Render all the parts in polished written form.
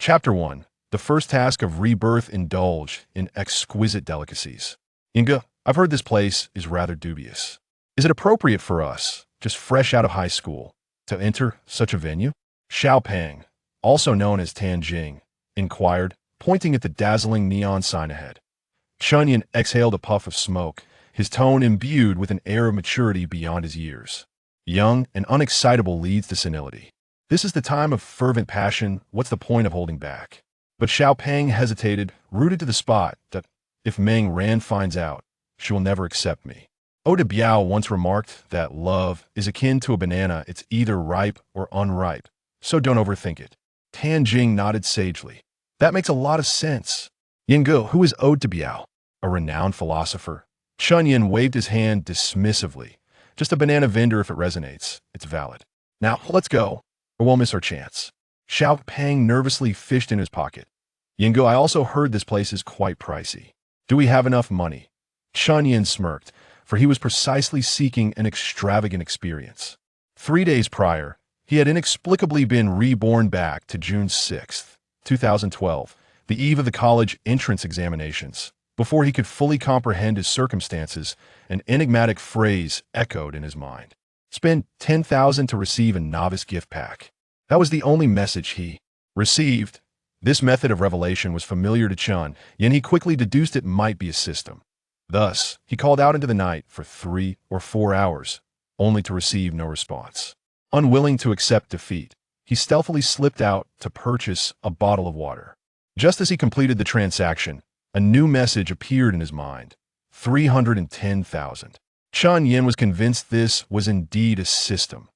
Chapter 1. The first task of rebirth: indulge in exquisite delicacies. Inga, I've heard this place is rather dubious. Is it appropriate for us, just fresh out of high school, to enter such a venue? Xiao Peng, also known as Tianjing, inquired, pointing at the dazzling neon sign ahead. Chen Yan exhaled a puff of smoke, his tone imbued with an air of maturity beyond his years. Young and unexcitable leads to senility. This is the time of fervent passion. What's the point of holding back? But Xiao Peng hesitated, rooted to the spot that, if Meng Ran finds out, she will never accept me. Oda Biao once remarked that love is akin to a banana. It's either ripe or unripe, so don't overthink it. Tianjing nodded sagely. That makes a lot of sense. Yinggu, who is Oda Biao? A renowned philosopher. Chen Yan waved his hand dismissively. Just a banana vendor if it resonates. It's valid. Now, let's go, or we'll miss our chance. Xiao Peng nervously fished in his pocket. Yinggu, I also heard this place is quite pricey. Do we have enough money? Chen Yan smirked, for he was precisely seeking an extravagant experience. 3 days prior, he had inexplicably been reborn back to June 6, 2012, the eve of the college entrance examinations. Before he could fully comprehend his circumstances, an enigmatic phrase echoed in his mind. Spend 10,000 to receive a novice gift pack. That was the only message he received. This method of revelation was familiar to Chen, yet he quickly deduced it might be a system. Thus, he called out into the night for 3 or 4 hours, only to receive no response. Unwilling to accept defeat, he stealthily slipped out to purchase a bottle of water. Just as he completed the transaction, a new message appeared in his mind. 310,000. Chen Yan was convinced this was indeed a system.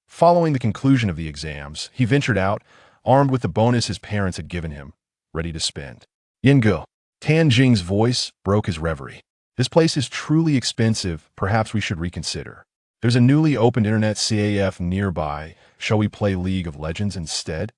Following the conclusion of the exams, he ventured out, armed with the bonus his parents had given him, ready to spend. Yinggu, Tianjing's voice broke his reverie. This place is truly expensive. Perhaps we should reconsider. There's a newly opened internet CAF nearby. Shall we play League of Legends instead?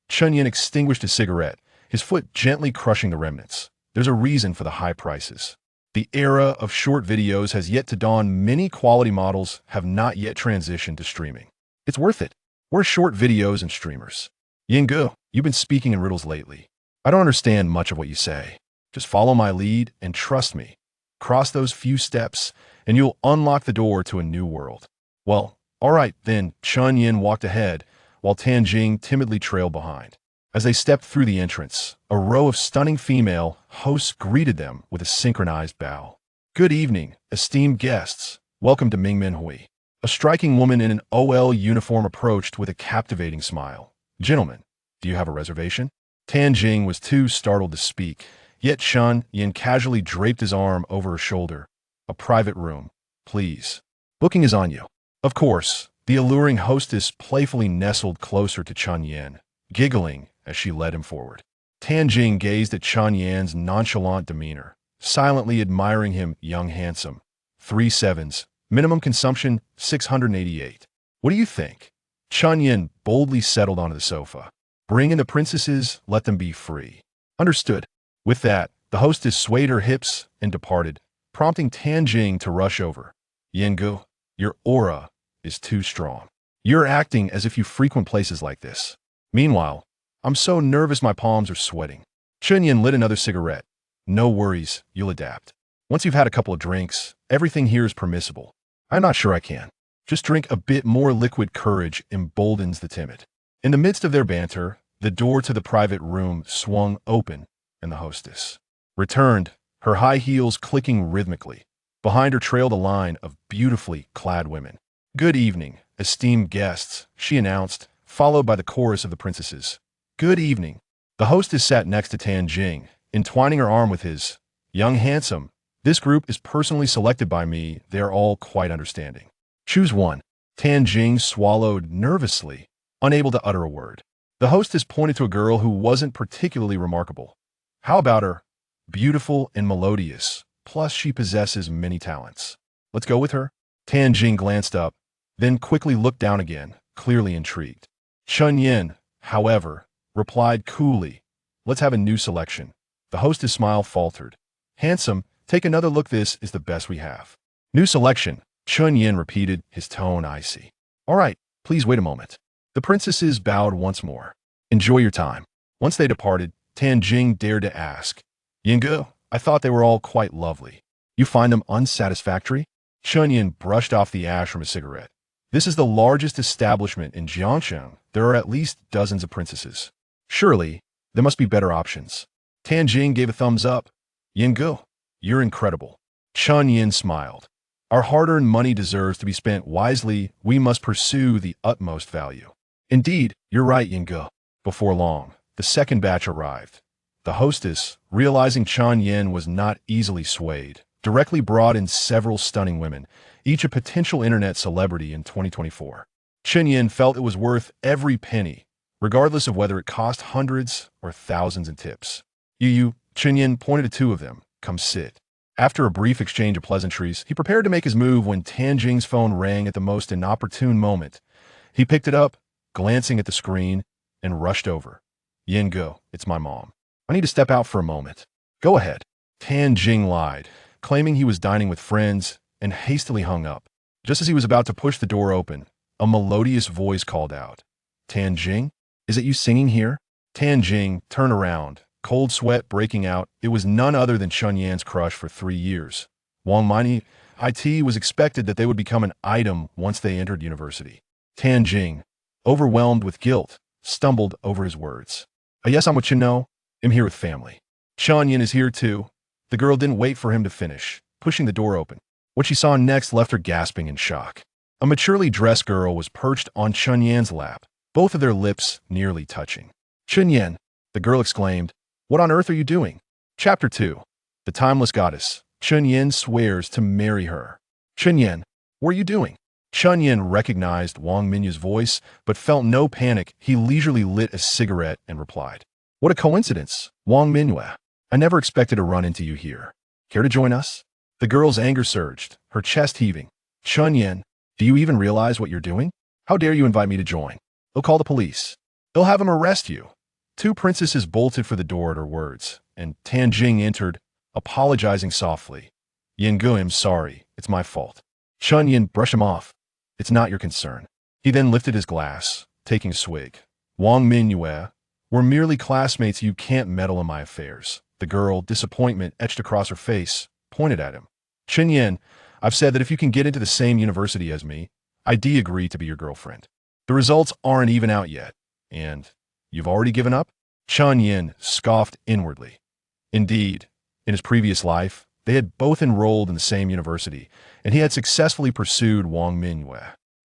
Chen Yan extinguished his cigarette, his foot gently crushing the remnants. There's a reason for the high prices. The era of short videos has yet to dawn. Many quality models have not yet transitioned to streaming. It's worth it. We're short videos and streamers. Yinggu, you've been speaking in riddles lately. I don't understand much of what you say. Just follow my lead and trust me. Cross those few steps, and you'll unlock the door to a new world. Well, all right, then. Chen Yan walked ahead, while Tianjing timidly trailed behind. As they stepped through the entrance, a row of stunning female hosts greeted them with a synchronized bow. Good evening, esteemed guests. Welcome to Mingmen Hui. A striking woman in an OL uniform approached with a captivating smile. Gentlemen, do you have a reservation? Tianjing was too startled to speak, yet Chen Yan casually draped his arm over her shoulder. A private room, please. Booking is on you. Of course, the alluring hostess playfully nestled closer to Chen Yan, giggling as she led him forward. Tianjing gazed at Chen Yan's nonchalant demeanor, silently admiring him. Young handsome. 3 sevens. Minimum consumption, 688. What do you think? Chen Yan boldly settled onto the sofa. Bring in the princesses, let them be free. Understood. With that, the hostess swayed her hips and departed, prompting Tianjing to rush over. Yinggu, your aura is too strong. You're acting as if you frequent places like this. Meanwhile, I'm so nervous my palms are sweating. Chen Yan lit another cigarette. No worries, you'll adapt. Once you've had a couple of drinks, everything here is permissible. I'm not sure I can. Just drink a bit more liquid. Courage emboldens the timid. In the midst of their banter, the door to the private room swung open, and the hostess returned, her high heels clicking rhythmically. Behind her trailed a line of beautifully clad women. Good evening, esteemed guests, she announced, followed by the chorus of the princesses. Good evening. The hostess sat next to Tianjing, entwining her arm with his. Young handsome. This group is personally selected by me. They are all quite understanding. Choose one. Tianjing swallowed nervously, unable to utter a word. The hostess pointed to a girl who wasn't particularly remarkable. How about her? Beautiful and melodious, plus she possesses many talents. Let's go with her. Tianjing glanced up, then quickly looked down again, clearly intrigued. Chen Yan, however, replied coolly, let's have a new selection. The hostess' smile faltered. Handsome, take another look. This is the best we have. New selection, Chen Yan repeated, his tone icy. All right, please wait a moment. The princesses bowed once more. Enjoy your time. Once they departed, Tan Jing dared to ask, Yingu, I thought they were all quite lovely. You find them unsatisfactory? Chen Yan brushed off the ash from a cigarette. This is the largest establishment in Jiangshang. There are at least dozens of princesses. Surely, there must be better options. Tan Jing gave a thumbs up. Yingu, you're incredible. Chen Yan smiled. Our hard-earned money deserves to be spent wisely. We must pursue the utmost value. Indeed, you're right, Yingu. Before long, the second batch arrived. The hostess, realizing Chen Yan was not easily swayed, directly brought in several stunning women, each a potential internet celebrity in 2024. Chen Yan felt it was worth every penny, regardless of whether it cost hundreds or thousands in tips. Chen Yan pointed to two of them. Come sit. After a brief exchange of pleasantries, he prepared to make his move when Tan Jing's phone rang at the most inopportune moment. He picked it up, glancing at the screen, and rushed over. Yingu, it's my mom. I need to step out for a moment. Go ahead. Tan Jing lied, claiming he was dining with friends, and hastily hung up. Just as he was about to push the door open, a melodious voice called out. Tan Jing? Is it you singing here? Tan Jing turned around, cold sweat breaking out. It was none other than Chen Yan's crush for 3 years. Wang Mini, it was expected that they would become an item once they entered university. Tan Jing, overwhelmed with guilt, stumbled over his words. Yes, I'm what you know. I'm here with family. Chen Yan is here too. The girl didn't wait for him to finish, pushing the door open. What she saw next left her gasping in shock. A maturely dressed girl was perched on Chen Yan's lap, both of their lips nearly touching. Chen Yan, the girl exclaimed, what on earth are you doing? Chapter 2. The Timeless Goddess. Chen Yan swears to marry her. Chen Yan, what are you doing? Chen Yan recognized Wang Minyu's voice, but felt no panic. He leisurely lit a cigarette and replied, what a coincidence, Wang Minyu. I never expected to run into you here. Care to join us? The girl's anger surged, her chest heaving. Chen Yan, do you even realize what you're doing? How dare you invite me to join? They'll call the police. They'll have them arrest you. Two princesses bolted for the door at her words, and Tan Jing entered, apologizing softly. Yingu, I'm sorry. It's my fault. Chen Yan brushed him off. It's not your concern. He then lifted his glass, taking a swig. Wang Minyu, we're merely classmates. You can't meddle in my affairs. The girl, disappointment etched across her face, pointed at him. Chen Yan, I've said that if you can get into the same university as me, I'd agree to be your girlfriend. The results aren't even out yet, and you've already given up? Chen Yan scoffed inwardly. Indeed, in his previous life, they had both enrolled in the same university, and he had successfully pursued Wang Minyu.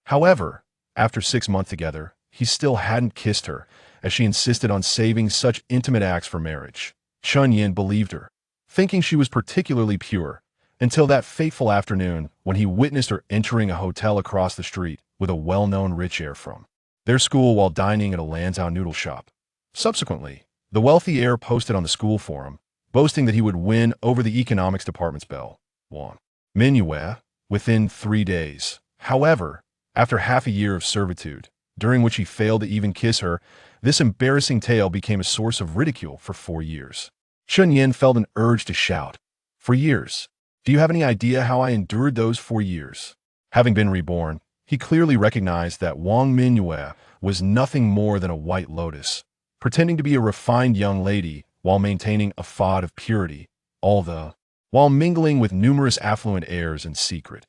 However, after 6 months together, he still hadn't kissed her, as she insisted on saving such intimate acts for marriage. Chen Yan believed her, thinking she was particularly pure, until that fateful afternoon when he witnessed her entering a hotel across the street with a well-known rich heir from their school while dining at a Lanzhou noodle shop. Subsequently, the wealthy heir posted on the school forum, boasting that he would win over the economics department's belle, Wang Minyu, within 3 days. However, after half a year of servitude, during which he failed to even kiss her, this embarrassing tale became a source of ridicule for 4 years. Chen Yan felt an urge to shout. 4 years. Do you have any idea how I endured those 4 years? Having been reborn, he clearly recognized that Wang Minyu was nothing more than a white lotus, pretending to be a refined young lady while maintaining a facade of purity, while mingling with numerous affluent heirs in secret.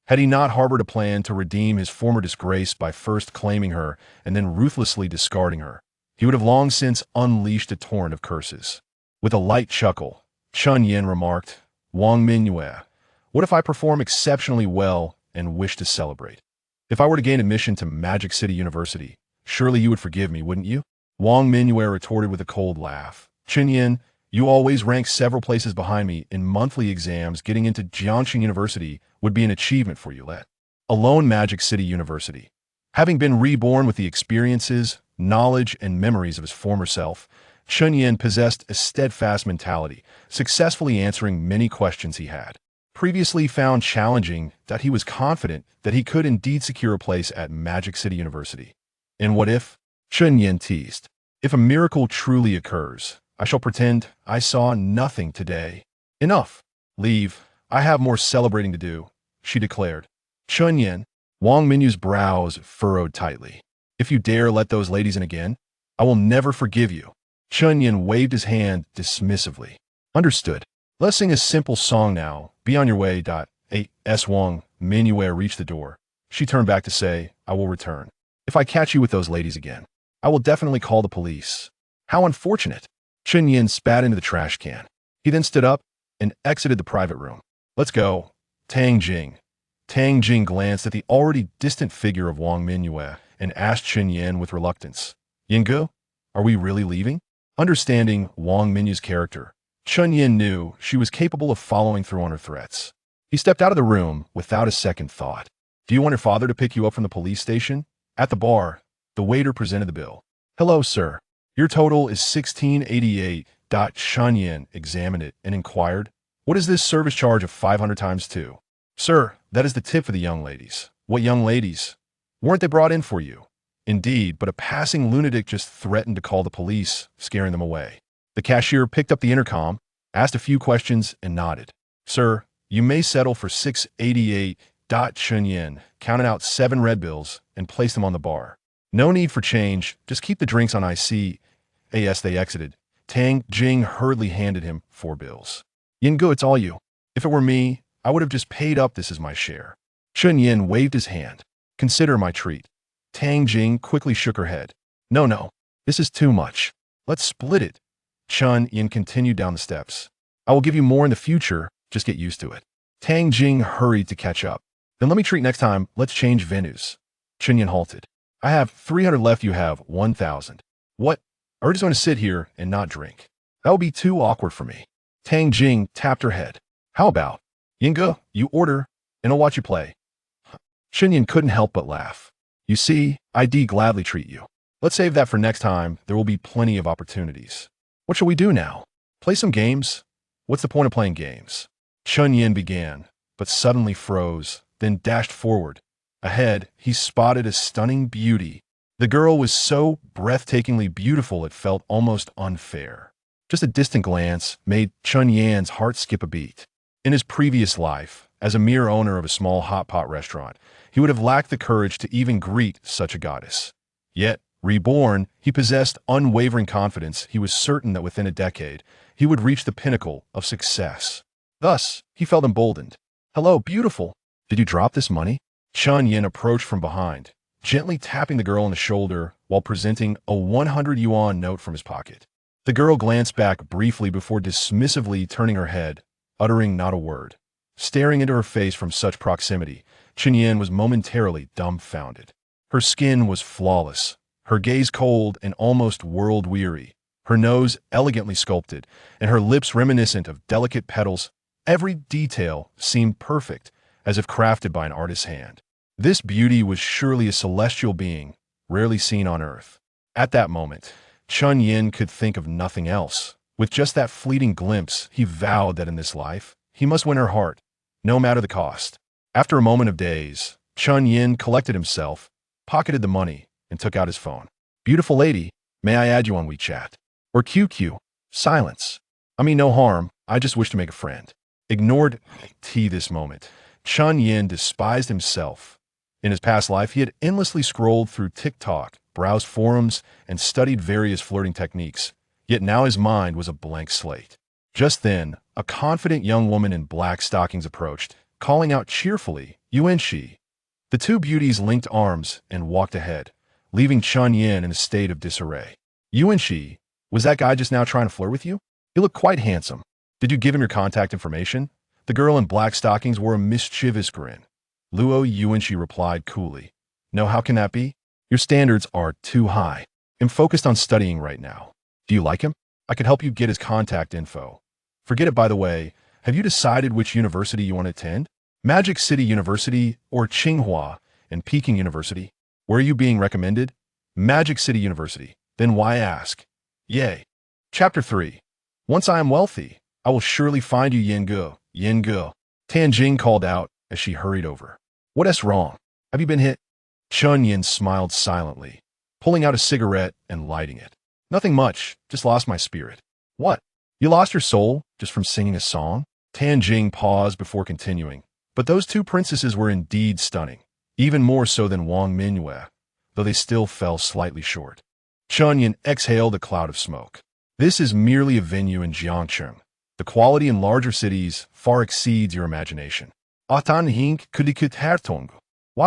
Had he not harbored a plan to redeem his former disgrace by first claiming her and then ruthlessly discarding her, he would have long since unleashed a torrent of curses. With a light chuckle, Chen Yan remarked, Wang Minyu, what if I perform exceptionally well and wish to celebrate? If I were to gain admission to Magic City University, surely you would forgive me, wouldn't you? Wang Minyu retorted with a cold laugh. Chen Yan, you always rank several places behind me in monthly exams. Getting into Jiangxing University would be an achievement for you, let alone Magic City University. Having been reborn with the experiences, knowledge, and memories of his former self, Chen Yan possessed a steadfast mentality, successfully answering many questions he had previously found challenging. That he was confident that he could indeed secure a place at Magic City University. And what if? Chen Yan teased. If a miracle truly occurs, I shall pretend I saw nothing today. Enough. Leave. I have more celebrating to do, she declared. Chen Yan, Wang Minyu's brows furrowed tightly. If you dare let those ladies in again, I will never forgive you. Chen Yan waved his hand dismissively. Understood. Let's sing a simple song now. Be on your way. A.S. Wang Mingyue reached the door. She turned back to say, I will return. If I catch you with those ladies again, I will definitely call the police. How unfortunate. Chen Yan spat into the trash can. He then stood up and exited the private room. Let's go. Tang Jing. Tang Jing glanced at the already distant figure of Wang Mingyue and asked Chen Yan with reluctance, Yinggu, are we really leaving? Understanding Wang Minyue's character, Chen Yan knew she was capable of following through on her threats. He stepped out of the room without a second thought. Do you want your father to pick you up from the police station? At the bar, the waiter presented the bill. Hello, sir. Your total is 1688. Chen Yan examined it and inquired, what is this service charge of 500 times 2? Sir, that is the tip for the young ladies. What young ladies? Weren't they brought in for you? Indeed, but a passing lunatic just threatened to call the police, scaring them away. The cashier picked up the intercom, asked a few questions, and nodded. Sir, you may settle for 688. Chen Yan counted out 7 red bills and placed them on the bar. No need for change, just keep the drinks on ice. As they exited, Tang Jing hurriedly handed him 4 bills. Yinggu, it's all you. If it were me, I would have just paid up. This is my share. Chen Yan waved his hand. Consider my treat. Tang Jing quickly shook her head. No, this is too much. Let's split it. Chen Yan continued down the steps. I will give you more in the future, just get used to it. Tang Jing hurried to catch up. Then let me treat next time, let's change venues. Chen Yan halted. I have 300 left, you have 1,000. What? Are we just going to sit here and not drink? That would be too awkward for me. Tang Jing tapped her head. How about? Yinggu, you order, and I'll watch you play. Chen Yan couldn't help but laugh. You see, I'd gladly treat you. Let's save that for next time, there will be plenty of opportunities. What shall we do now? Play some games? What's the point of playing games? Chen Yan began, but suddenly froze, then dashed forward. Ahead, he spotted a stunning beauty. The girl was so breathtakingly beautiful it felt almost unfair. Just a distant glance made Chen Yan's heart skip a beat. In his previous life, as a mere owner of a small hot pot restaurant, he would have lacked the courage to even greet such a goddess. Yet, reborn, he possessed unwavering confidence. He was certain that within a decade, he would reach the pinnacle of success. Thus, he felt emboldened. Hello, beautiful. Did you drop this money? Chen Yan approached from behind, gently tapping the girl on the shoulder while presenting a 100 yuan note from his pocket. The girl glanced back briefly before dismissively turning her head, uttering not a word. Staring into her face from such proximity, Chen Yan was momentarily dumbfounded. Her skin was flawless, her gaze cold and almost world-weary, her nose elegantly sculpted, and her lips reminiscent of delicate petals. Every detail seemed perfect, as if crafted by an artist's hand. This beauty was surely a celestial being, rarely seen on earth. At that moment, Chen Yan could think of nothing else. With just that fleeting glimpse, he vowed that in this life, he must win her heart, no matter the cost. After a moment of daze, Chen Yan collected himself, pocketed the money, and took out his phone. Beautiful lady, may I add you on WeChat? Or QQ? Silence. I mean no harm, I just wish to make a friend. Ignored this moment. Chen Yan despised himself. In his past life, he had endlessly scrolled through TikTok, browsed forums, and studied various flirting techniques. Yet now his mind was a blank slate. Just then, a confident young woman in black stockings approached, calling out cheerfully, Yuanxi. The two beauties linked arms and walked ahead, leaving Chen Yan in a state of disarray. Yuanxi, was that guy just now trying to flirt with you? He looked quite handsome. Did you give him your contact information? The girl in black stockings wore a mischievous grin. Luo Yuanxi replied coolly. No, how can that be? Your standards are too high. I'm focused on studying right now. Do you like him? I could help you get his contact info. Forget it, by the way. Have you decided which university you want to attend? Magic City University or Tsinghua and Peking University? Where are you being recommended? Magic City University. Then why ask? Yay. Chapter 3. Once I am wealthy, I will surely find you, Yinggu. Yinggu. Tang Jing called out as she hurried over. What's wrong? Have you been hit? Chen Yan smiled silently, pulling out a cigarette and lighting it. Nothing much, just lost my spirit. What? You lost your soul just from singing a song? Tang Jing paused before continuing. But those two princesses were indeed stunning, even more so than Wang Mingyue, though they still fell slightly short. Chen Yan exhaled a cloud of smoke. This is merely a venue in Jiangcheng. The quality in larger cities far exceeds your imagination. Why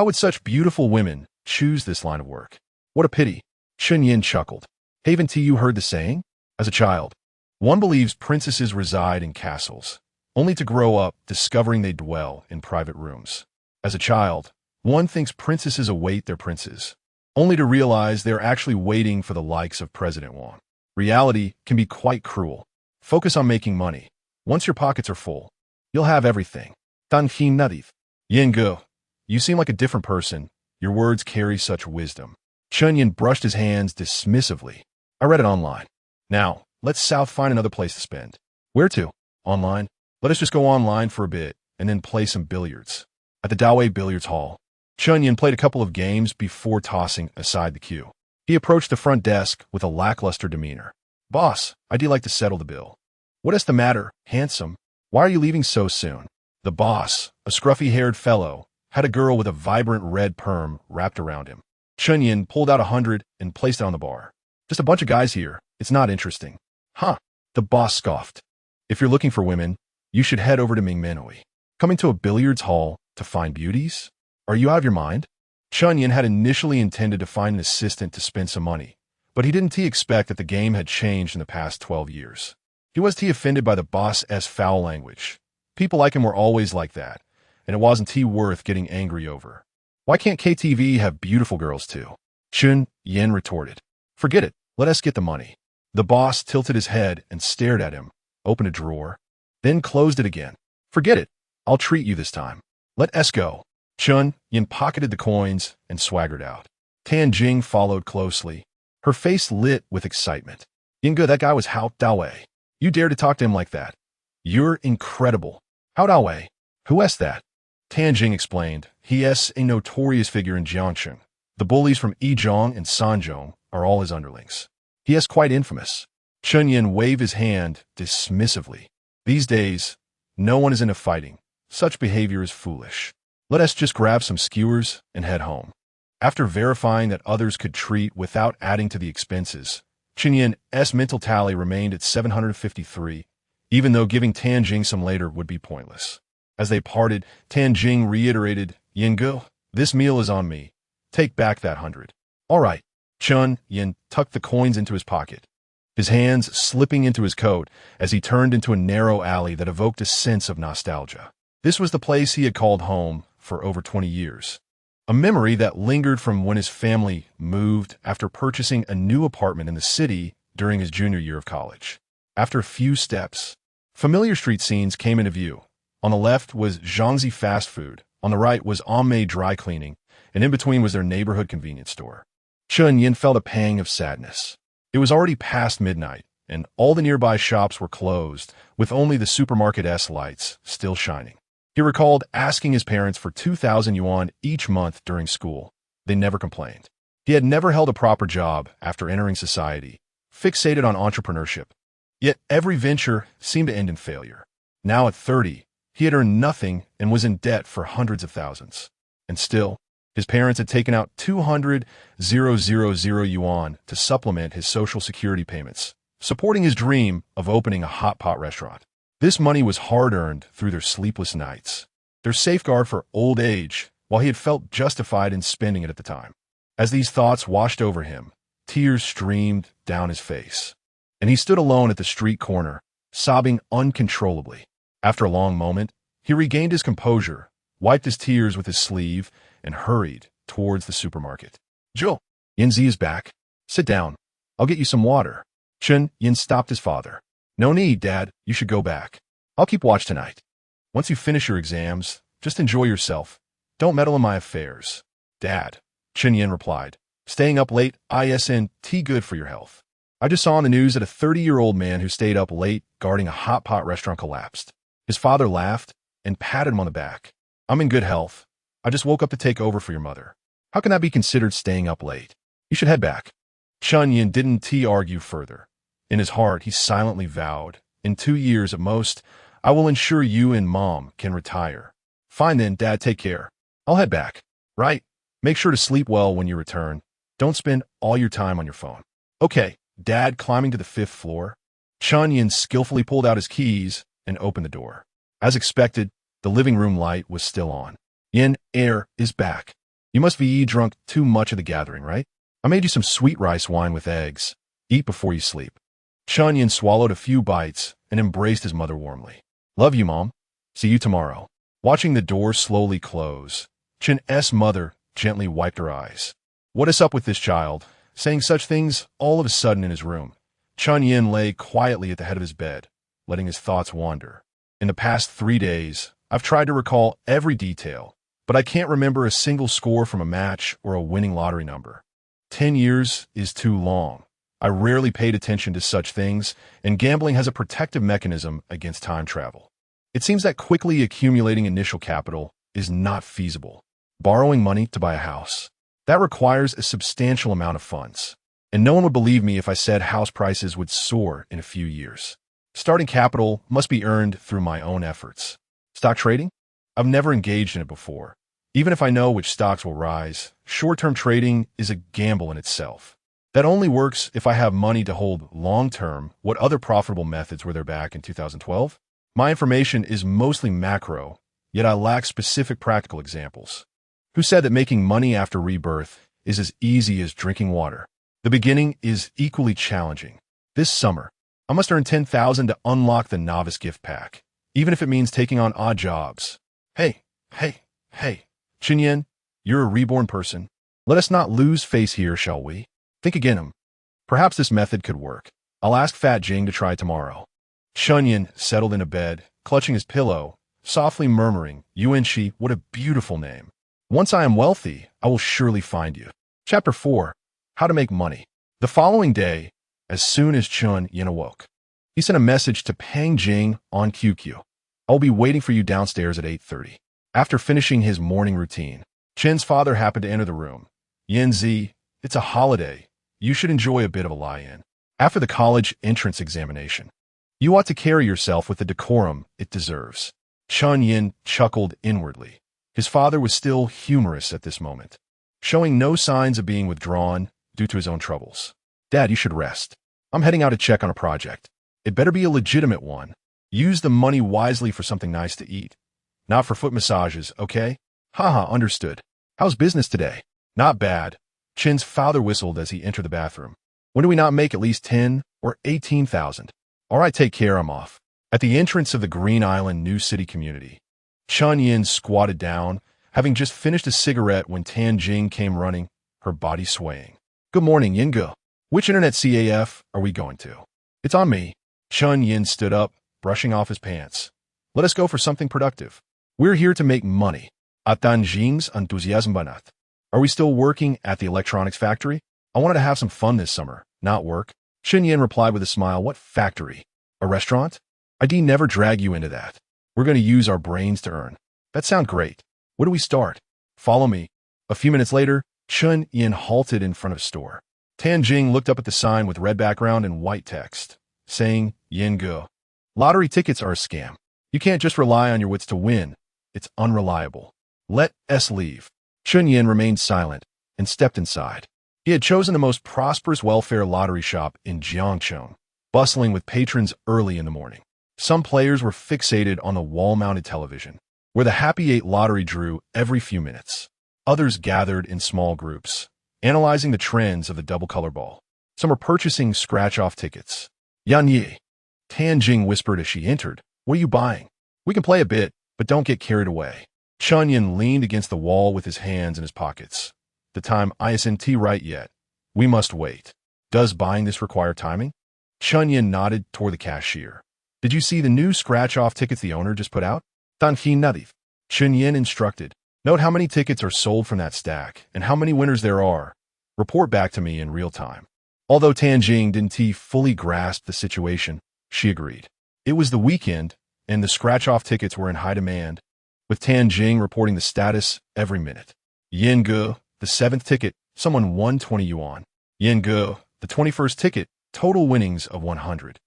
would such beautiful women choose this line of work? What a pity. Chen Yan chuckled. Haven't you heard the saying? As a child, one believes princesses reside in castles, only to grow up discovering they dwell in private rooms. As a child, one thinks princesses await their princes, only to realize they're actually waiting for the likes of President Wang. Reality can be quite cruel. Focus on making money. Once your pockets are full, you'll have everything. Yengu, you seem like a different person. Your words carry such wisdom. Chen Yan brushed his hands dismissively. I read it online. Now, let's find another place to spend. Where to? Online? Let us just go online for a bit and then play some billiards. At the Dawei Billiards Hall, Chen Yan played a couple of games before tossing aside the cue. He approached the front desk with a lackluster demeanor. Boss, I'd like to settle the bill. What is the matter, handsome? Why are you leaving so soon? The boss, a scruffy-haired fellow, had a girl with a vibrant red perm wrapped around him. Chen Yan pulled out 100 and placed it on the bar. Just a bunch of guys here. It's not interesting. Huh? The boss scoffed. If you're looking for women, you should head over to Mingmenoi. Coming to a billiards hall to find beauties? Are you out of your mind? Chen Yan had initially intended to find an assistant to spend some money, but he didn't expect that the game had changed in the past 12 years. He was offended by the boss's foul language. People like him were always like that, and it wasn't worth getting angry over. Why can't KTV have beautiful girls too? Chen Yan retorted. Forget it, let us get the money. The boss tilted his head and stared at him, opened a drawer, then closed it again. Forget it, I'll treat you this time. Let us go. Chen Yan pocketed the coins and swaggered out. Tan Jing followed closely, her face lit with excitement. Yinge, that guy was Hao Dawei. You dare to talk to him like that? You're incredible. Hao Dawei? Who is that? Tan Jing explained. He is a notorious figure in Jiangcheng. The bullies from Yizhong and Sanzhong are all his underlings. He is quite infamous. Chen Yan waved his hand dismissively. These days, no one is into fighting. Such behavior is foolish. Let us just grab some skewers and head home. After verifying that others could treat without adding to the expenses, Chen Yan's mental tally remained at 753, even though giving Tan Jing some later would be pointless. As they parted, Tan Jing reiterated, Yengu, this meal is on me. Take back that 100. All right. Chen Yan tucked the coins into his pocket, his hands slipping into his coat as he turned into a narrow alley that evoked a sense of nostalgia. This was the place he had called home for over 20 years. A memory that lingered from when his family moved after purchasing a new apartment in the city during his junior year of college. After a few steps, familiar street scenes came into view. On the left was Zhangzi fast food, on the right was Amme dry cleaning, and in between was their neighborhood convenience store. Chen Yan felt a pang of sadness. It was already past midnight, and all the nearby shops were closed, with only the supermarket's lights still shining. He recalled asking his parents for 2,000 yuan each month during school. They never complained. He had never held a proper job after entering society, fixated on entrepreneurship. Yet every venture seemed to end in failure. Now at 30, he had earned nothing and was in debt for hundreds of thousands. And still, his parents had taken out 200,000 yuan to supplement his social security payments, supporting his dream of opening a hot pot restaurant. This money was hard-earned through their sleepless nights, their safeguard for old age, while he had felt justified in spending it at the time. As these thoughts washed over him, tears streamed down his face, and he stood alone at the street corner, sobbing uncontrollably. After a long moment, he regained his composure, wiped his tears with his sleeve, and hurried towards the supermarket. Jill, Yanzi is back. Sit down. I'll get you some water. Chen Yan stopped his father. No need, Dad. You should go back. I'll keep watch tonight. Once you finish your exams, just enjoy yourself. Don't meddle in my affairs. Dad, Chen Yan replied. Staying up late isn't good for your health. I just saw on the news that a 30-year-old man who stayed up late guarding a hot pot restaurant collapsed. His father laughed and patted him on the back. I'm in good health. I just woke up to take over for your mother. How can that be considered staying up late? You should head back. Chen Yan didn't argue further. In his heart, he silently vowed, in 2 years at most, I will ensure you and Mom can retire. Fine then, Dad, take care. I'll head back. Right? Make sure to sleep well when you return. Don't spend all your time on your phone. Okay, Dad, climbing to the 5th floor. Chen Yan skillfully pulled out his keys and opened the door. As expected, the living room light was still on. Yin, air is back. You must be drunk too much of the gathering, right? I made you some sweet rice wine with eggs. Eat before you sleep. Chen Yan swallowed a few bites and embraced his mother warmly. Love you, Mom. See you tomorrow. Watching the door slowly close, Chen's mother gently wiped her eyes. What is up with this child? Saying such things all of a sudden in his room. Chen Yan lay quietly at the head of his bed, letting his thoughts wander. In the past 3 days, I've tried to recall every detail, but I can't remember a single score from a match or a winning lottery number. 10 years is too long. I rarely paid attention to such things, and gambling has a protective mechanism against time travel. It seems that quickly accumulating initial capital is not feasible. Borrowing money to buy a house. That requires a substantial amount of funds. And no one would believe me if I said house prices would soar in a few years. Starting capital must be earned through my own efforts. Stock trading? I've never engaged in it before. Even if I know which stocks will rise, short-term trading is a gamble in itself. That only works if I have money to hold long-term. What other profitable methods were there back in 2012? My information is mostly macro, yet I lack specific practical examples. Who said that making money after rebirth is as easy as drinking water? The beginning is equally challenging. This summer, I must earn 10,000 to unlock the novice gift pack, even if it means taking on odd jobs. Hey, Chen Yan, you're a reborn person. Let us not lose face here, shall we? Think again. Perhaps this method could work. I'll ask Fat Jing to try tomorrow. Chen Yan settled in a bed, clutching his pillow, softly murmuring, Yuanxi, what a beautiful name. Once I am wealthy, I will surely find you. Chapter 4. How to Make Money. The following day, as soon as Chen Yan awoke, he sent a message to Pang Jing on QQ. I'll be waiting for you downstairs at 8:30. After finishing his morning routine, Chen's father happened to enter the room. Yanzi, it's a holiday. You should enjoy a bit of a lie-in. After the college entrance examination, you ought to carry yourself with the decorum it deserves. Chen Yan chuckled inwardly. His father was still humorous at this moment, showing no signs of being withdrawn due to his own troubles. Dad, you should rest. I'm heading out to check on a project. It better be a legitimate one. Use the money wisely for something nice to eat. Not for foot massages, okay? Haha, understood. How's business today? Not bad. Chen's father whistled as he entered the bathroom. When do we not make at least 10 or 18,000? All right, take care, I'm off. At the entrance of the Green Island New City community, Chen Yan squatted down, having just finished a cigarette when Tan Jing came running, her body swaying. Good morning, Yinge. Which internet CAF are we going to? It's on me. Chen Yan stood up, brushing off his pants. Let us go for something productive. We're here to make money. Atan Jing's enthusiasm banat. Are we still working at the electronics factory? I wanted to have some fun this summer, not work. Chen Yan replied with a smile. What factory? A restaurant? I'd never drag you into that. We're going to use our brains to earn. That sounds great. Where do we start? Follow me. A few minutes later, Chen Yan halted in front of a store. Tan Jing looked up at the sign with red background and white text, saying, Yinge. Lottery tickets are a scam. You can't just rely on your wits to win. It's unreliable. Let us leave. Chen Yan remained silent and stepped inside. He had chosen the most prosperous welfare lottery shop in Jiangcheng, bustling with patrons early in the morning. Some players were fixated on the wall-mounted television, where the Happy 8 lottery drew every few minutes. Others gathered in small groups, analyzing the trends of the double color ball. Some were purchasing scratch-off tickets. Yan Yi, Tan Jing whispered as she entered, what are you buying? We can play a bit, but don't get carried away. Chen Yan leaned against the wall with his hands in his pockets. The time isn't right yet. We must wait. Does buying this require timing? Chen Yan nodded toward the cashier. Did you see the new scratch-off tickets the owner just put out? Tan He Nadif. Chen Yan instructed. Note how many tickets are sold from that stack and how many winners there are. Report back to me in real time. Although Tan Jing didn't fully grasp the situation, she agreed. It was the weekend, and the scratch-off tickets were in high demand, with Tan Jing reporting the status every minute. Yinge, the 7th ticket, someone won 20 yuan. Yinge, the 21st ticket, total winnings of 100.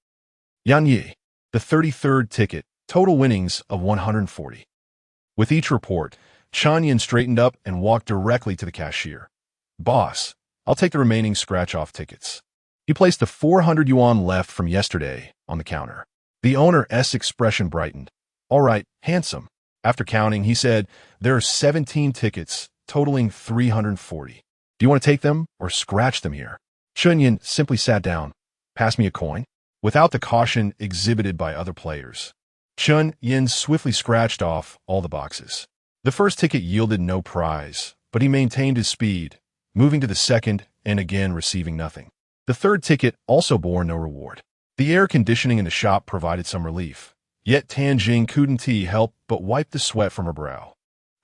Yan Yi, the 33rd ticket, total winnings of 140. With each report, Chen Yan straightened up and walked directly to the cashier. Boss, I'll take the remaining scratch-off tickets. He placed the 400 yuan left from yesterday on the counter. The owner's expression brightened. All right, handsome. After counting, he said, there are 17 tickets, totaling 340. Do you want to take them or scratch them here? Chen Yan simply sat down. Pass me a coin. Without the caution exhibited by other players, Chen Yan swiftly scratched off all the boxes. The first ticket yielded no prize, but he maintained his speed, moving to the second and again receiving nothing. The third ticket also bore no reward. The air conditioning in the shop provided some relief, yet Tianjing couldn't help but wipe the sweat from her brow,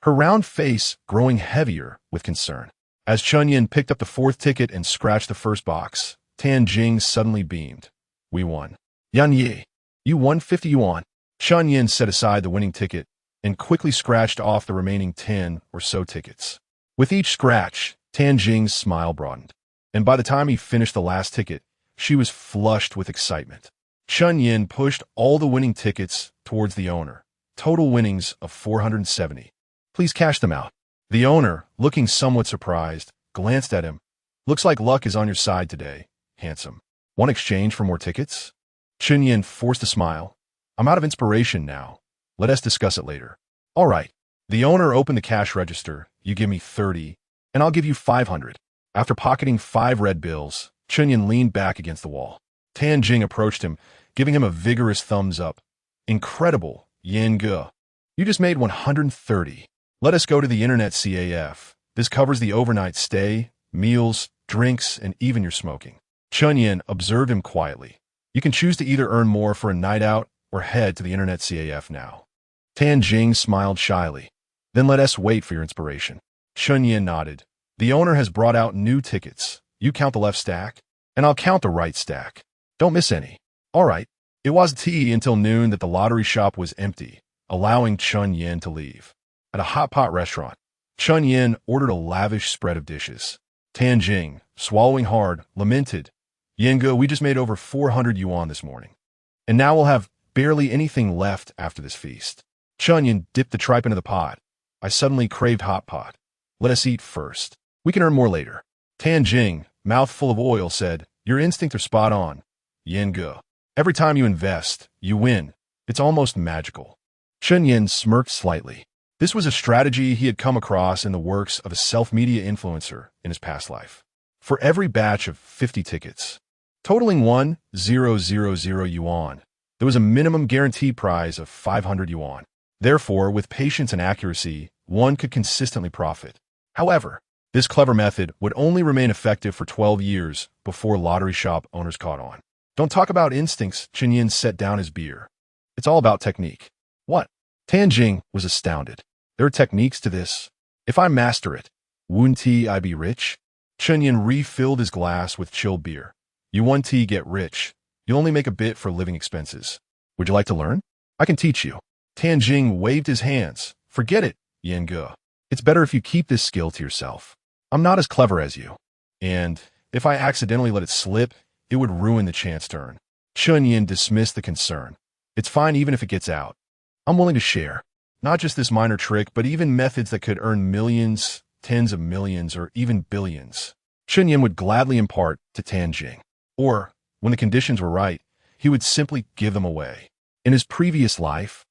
her round face growing heavier with concern. As Chen Yan picked up the fourth ticket and scratched the first box, Tianjing suddenly beamed. We won. Yan Yi, you won 50 yuan. Chen Yan set aside the winning ticket and quickly scratched off the remaining 10 or so tickets. With each scratch, Tianjing's smile broadened, and by the time he finished the last ticket, she was flushed with excitement. Chen Yan pushed all the winning tickets towards the owner, total winnings of 470. Please cash them out. The owner, looking somewhat surprised, glanced at him. Looks like luck is on your side today, handsome. Want exchange for more tickets? Chen Yan forced a smile. I'm out of inspiration now. Let us discuss it later. All right. The owner opened the cash register. You give me 30, and I'll give you 500. After pocketing 5 red bills, Chen Yan leaned back against the wall. Tianjing approached him, giving him a vigorous thumbs up. Incredible, Yan Ge. You just made 130. Let us go to the internet CAF. This covers the overnight stay, meals, drinks, and even your smoking. Chen Yan observed him quietly. You can choose to either earn more for a night out or head to the internet CAF now. Tianjing smiled shyly. Then let us wait for your inspiration. Chen Yan nodded. The owner has brought out new tickets. You count the left stack, and I'll count the right stack. Don't miss any. All right. It was until noon that the lottery shop was empty, allowing Chen Yan to leave. At a hot pot restaurant, Chen Yan ordered a lavish spread of dishes. Tianjing, swallowing hard, lamented, Yan Ge, we just made over 400 yuan this morning, and now we'll have barely anything left after this feast. Chen Yan dipped the tripe into the pot. I suddenly craved hot pot. Let us eat first. We can earn more later. Tianjing, mouth full of oil, said, your instincts are spot on, Yan Ge. Every time you invest, you win. It's almost magical. Chen Yan smirked slightly. This was a strategy he had come across in the works of a self-media influencer in his past life. For every batch of 50 tickets, totaling 1,000 yuan, there was a minimum guaranteed prize of 500 yuan. Therefore, with patience and accuracy, one could consistently profit. However, this clever method would only remain effective for 12 years before lottery shop owners caught on. Don't talk about instincts, Chen Yan set down his beer. It's all about technique. What? Tianjing was astounded. There are techniques to this. If I master it, wouldn't I be rich? Chen Yan refilled his glass with chilled beer. You won't get rich. You'll only make a bit for living expenses. Would you like to learn? I can teach you. Tianjing waved his hands. Forget it, Yan Ge. It's better if you keep this skill to yourself. I'm not as clever as you. And if I accidentally let it slip, it would ruin the chance to earn. Chen Yan dismissed the concern. It's fine even if it gets out. I'm willing to share. Not just this minor trick, but even methods that could earn millions, tens of millions, or even billions. Chen Yan would gladly impart to Tianjing. Or, when the conditions were right, he would simply give them away. In his previous life,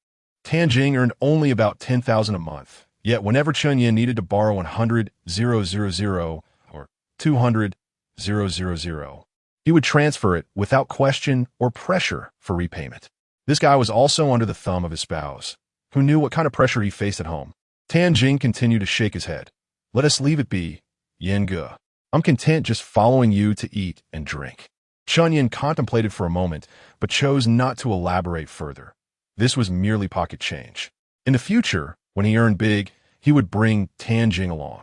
Tianjing earned only about 10,000 a month. Yet whenever Chen Yan needed to borrow 100,000 or 200,000, he would transfer it without question or pressure for repayment. This guy was also under the thumb of his spouse, who knew what kind of pressure he faced at home. Tianjing continued to shake his head. Let us leave it be, Yan Ge. I'm content just following you to eat and drink. Chen Yan contemplated for a moment, but chose not to elaborate further. This was merely pocket change. In the future, when he earned big, he would bring Tianjing along.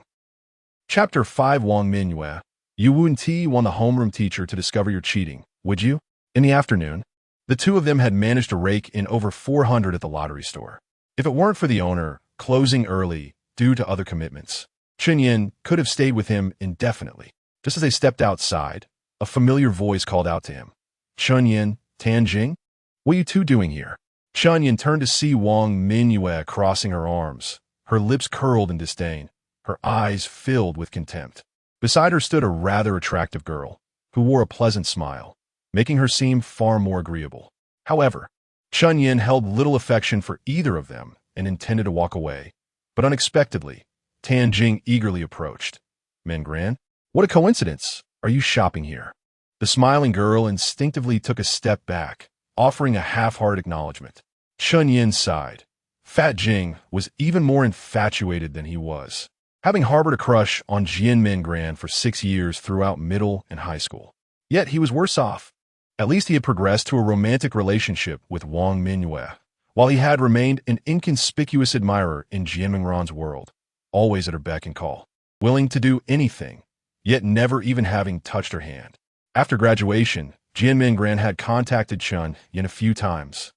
Chapter 5 Wang Mingyue. You wouldn't want the homeroom teacher to discover your cheating, would you? In the afternoon, the two of them had managed to rake in over 400 at the lottery store. If it weren't for the owner closing early due to other commitments, Chen Yan could have stayed with him indefinitely. Just as they stepped outside, a familiar voice called out to him. Chen Yan, Tianjing? What are you two doing here? Chen Yan turned to see Wang Mingyue crossing her arms, her lips curled in disdain, her eyes filled with contempt. Beside her stood a rather attractive girl. who wore a pleasant smile, making her seem far more agreeable. However, Chen Yan held little affection for either of them and intended to walk away, but unexpectedly, Tan Jing eagerly approached. "Min Gran, what a coincidence! Are you shopping here?" The smiling girl instinctively took a step back, offering a half-hearted acknowledgement. Chen Yan sighed. Fat Jing was even more infatuated than he was, having harbored a crush on Jian Min Gran for 6 years throughout middle and high school. Yet he was worse off. At least he had progressed to a romantic relationship with Wang Mingyue, while he had remained an inconspicuous admirer in Jian Mingran's world, always at her beck and call, willing to do anything, yet never even having touched her hand. After graduation, Jian Mingran had contacted Chen Yan a few times,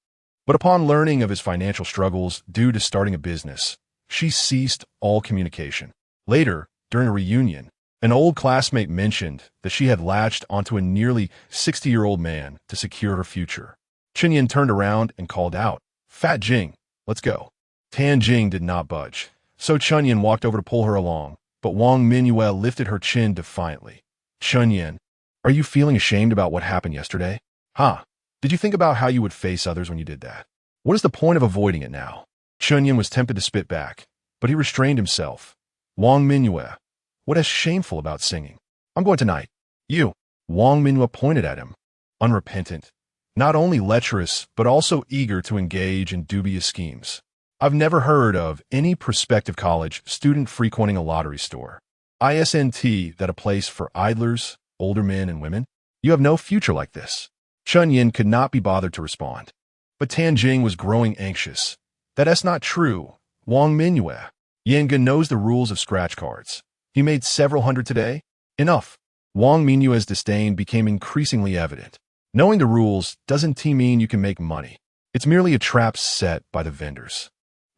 but upon learning of his financial struggles due to starting a business, she ceased all communication. Later, during a reunion, an old classmate mentioned that she had latched onto a nearly 60-year-old man to secure her future. Chen Yan turned around and called out, "Fat Jing, let's go." Tan Jing did not budge, so Chen Yan walked over to pull her along, but Wang Mingyue lifted her chin defiantly. "Chen Yan, are you feeling ashamed about what happened yesterday? Huh? Did you think about how you would face others when you did that? What is the point of avoiding it now?" Chen Yan was tempted to spit back, but he restrained himself. "Wang Mingyue, what is shameful about singing? I'm going tonight." "You." Wang Mingyue pointed at him, unrepentant, not only lecherous, but also eager to engage in dubious schemes. "I've never heard of any prospective college student frequenting a lottery store. Isn't that a place for idlers, older men and women? You have no future like this." Chen Yan could not be bothered to respond. But Tan Jing was growing anxious. "That's not true, Wang Mingyue. Yanga knows the rules of scratch cards. He made several hundred today. Enough." Wang Mingyue's disdain became increasingly evident. Knowing the rules doesn't mean you can make money. It's merely a trap set by the vendors.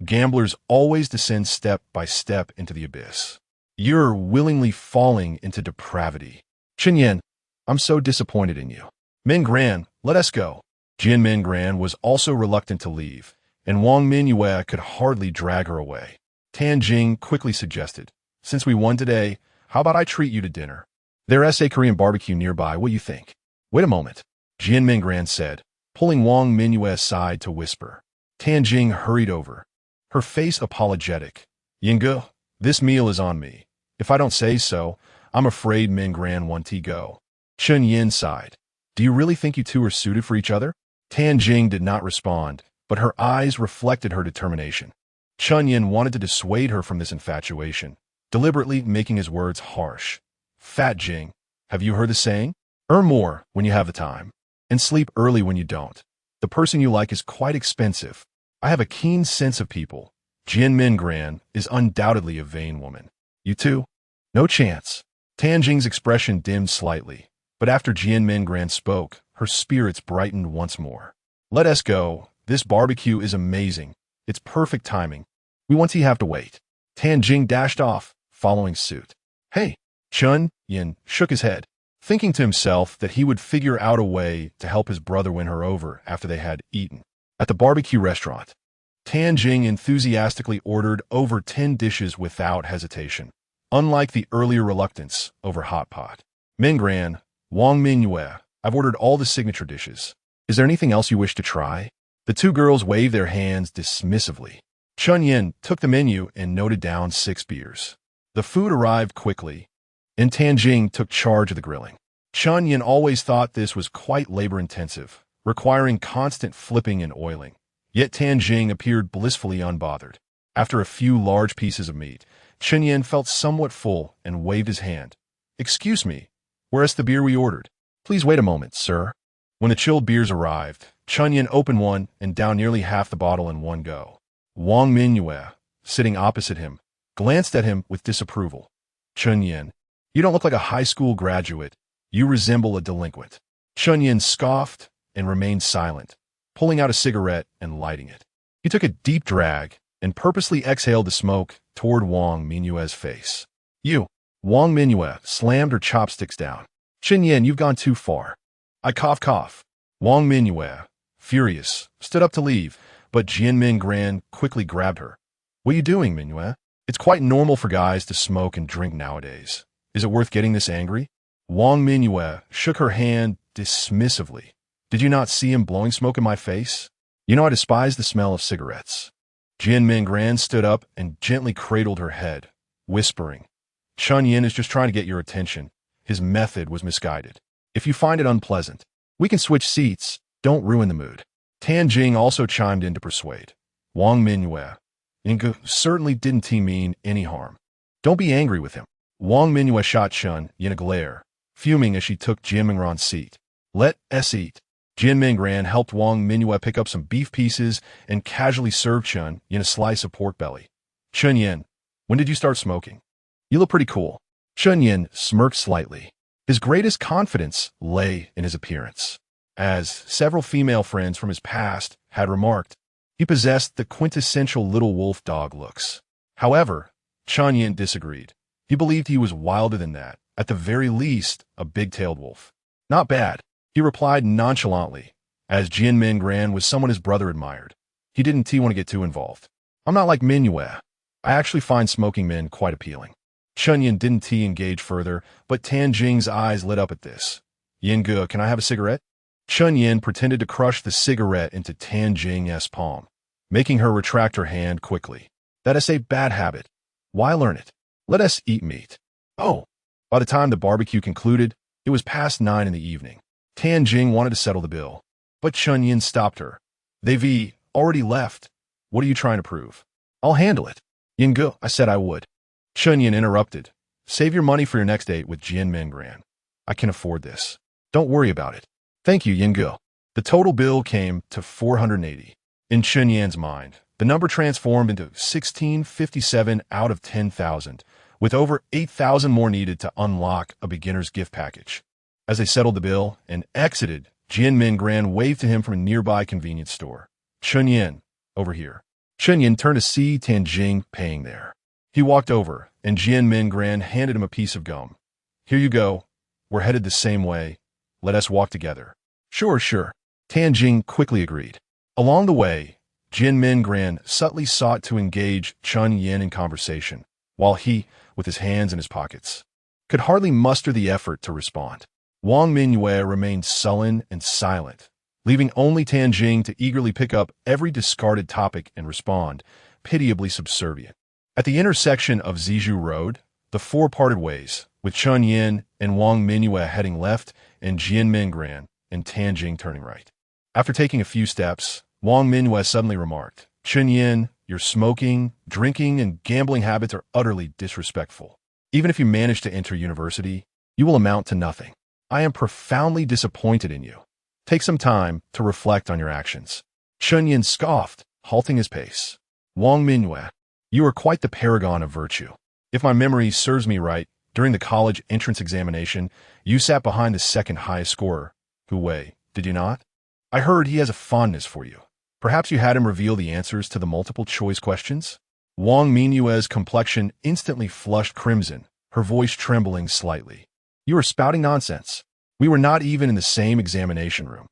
Gamblers always descend step by step into the abyss. You're willingly falling into depravity. Chen Yan, I'm so disappointed in you. Min Gran, let us go. Jian Min Gran was also reluctant to leave, and Wang Mingyue could hardly drag her away. Tan Jing quickly suggested, "Since we won today, how about I treat you to dinner? There's a Korean barbecue nearby, what do you think?" "Wait a moment," Jian Min Gran said, pulling Wang Mingyue aside to whisper. Tan Jing hurried over, her face apologetic. "Yinge, this meal is on me. If I don't say so, I'm afraid Min Gran won't go." Chen Yan sighed. "Do you really think you two are suited for each other?" Tan Jing did not respond, but her eyes reflected her determination. Chen Yan wanted to dissuade her from this infatuation, deliberately making his words harsh. "Fat Jing, have you heard the saying? Earn more when you have the time, and sleep early when you don't. The person you like is quite expensive. I have a keen sense of people. Jian Min Gran is undoubtedly a vain woman. You two? No chance." Tan Jing's expression dimmed slightly, but after Jian Min Gran spoke, her spirits brightened once more. "Let us go. This barbecue is amazing. It's perfect timing. We won't have to wait." Tan Jing dashed off, following suit. "Hey!" Chen Yan shook his head, thinking to himself that he would figure out a way to help his brother win her over after they had eaten. At the barbecue restaurant, Tan Jing enthusiastically ordered over 10 dishes without hesitation, unlike the earlier reluctance over hot pot. "Min Gran, Wang Mingyue, I've ordered all the signature dishes. Is there anything else you wish to try?" The two girls waved their hands dismissively. Chen Yan took the menu and noted down 6 beers. The food arrived quickly, and Tan Jing took charge of the grilling. Chen Yan always thought this was quite labor-intensive, requiring constant flipping and oiling. Yet Tan Jing appeared blissfully unbothered. After a few large pieces of meat, Chen Yan felt somewhat full and waved his hand. "Excuse me, where's the beer we ordered?" "Please wait a moment, sir." When the chilled beers arrived, Chen Yan opened one and downed nearly half the bottle in one go. Wang Mingyue, sitting opposite him, glanced at him with disapproval. "Chen Yan, you don't look like a high school graduate. You resemble a delinquent." Chen Yan scoffed and remained silent, pulling out a cigarette and lighting it. He took a deep drag and purposely exhaled the smoke toward Wang Mingyue's face. "You." Wang Mingyue slammed her chopsticks down. "Chen Yan, you've gone too far." I cough. Wang Mingyue, furious, stood up to leave, but Jian Min Gran quickly grabbed her. "What are you doing, Mingyue? It's quite normal for guys to smoke and drink nowadays. Is it worth getting this angry?" Wang Mingyue shook her hand dismissively. Did you not see him blowing smoke in my face? You know I despise the smell of cigarettes. Chen Yan stood up and gently cradled her head, whispering, Chen Yan is just trying to get your attention. His method was misguided. If you find it unpleasant, we can switch seats. Don't ruin the mood. Tan Jing also chimed in to persuade. Wang Mingyue, Inga certainly didn't he mean any harm. Don't be angry with him. Wang Mingyue shot Chen Yan a glare, fuming as she took Jin Mingran's seat. Let us eat. Jin Mingran helped Wang Mingyue pick up some beef pieces and casually served Chen Yan a slice of pork belly. Chen Yan, when did you start smoking? You look pretty cool. Chen Yan smirked slightly. His greatest confidence lay in his appearance. As several female friends from his past had remarked, he possessed the quintessential little wolf dog looks. However, Chen Yan disagreed. He believed he was wilder than that, at the very least, a big-tailed wolf. Not bad, he replied nonchalantly, as Jin Mingran was someone his brother admired. He didn't want to get too involved. I'm not like Mingyue. I actually find smoking men quite appealing. Chen Yan didn't engage further, but Tan Jing's eyes lit up at this. Yinge, can I have a cigarette? Chen Yan pretended to crush the cigarette into Tan Jing's palm, making her retract her hand quickly. That is a bad habit. Why learn it? Let us eat meat. Oh. By the time the barbecue concluded, it was past 9 in the evening. Tan Jing wanted to settle the bill, but Chen Yan stopped her. They've already left. What are you trying to prove? I'll handle it. Yinge, I said I would. Chen Yan interrupted. Save your money for your next date with Jin Mingran. I can afford this. Don't worry about it. Thank you, Yinge. The total bill came to 480. In Chen Yan's mind, the number transformed into 1657 out of 10,000, with over 8,000 more needed to unlock a beginner's gift package. As they settled the bill and exited, Jin Mingran waved to him from a nearby convenience store. Chen Yan, over here. Chen Yan turned to see Tan Jing paying there. He walked over, and Jin Mingran handed him a piece of gum. Here you go. We're headed the same way. Let us walk together. Sure. Tan Jing quickly agreed. Along the way, Jin Mingran subtly sought to engage Chen Yan in conversation, while he, with his hands in his pockets, could hardly muster the effort to respond. Wang Mingyue remained sullen and silent, leaving only Tan Jing to eagerly pick up every discarded topic and respond, pitiably subservient. At the intersection of Zizhu Road, the four parted ways, with Chen Yan and Wang Mingyue heading left and Jin Mingran and Tan Jing turning right. After taking a few steps, Wang Mingyue suddenly remarked, Chen Yan, your smoking, drinking, and gambling habits are utterly disrespectful. Even if you manage to enter university, you will amount to nothing. I am profoundly disappointed in you. Take some time to reflect on your actions. Chen Yan scoffed, halting his pace. Wang Mingyue, you are quite the paragon of virtue. If my memory serves me right, during the college entrance examination, you sat behind the second highest scorer, Hu Wei, did you not? I heard he has a fondness for you. Perhaps you had him reveal the answers to the multiple-choice questions? Wang Mingyue's complexion instantly flushed crimson, her voice trembling slightly. You are spouting nonsense. We were not even in the same examination room.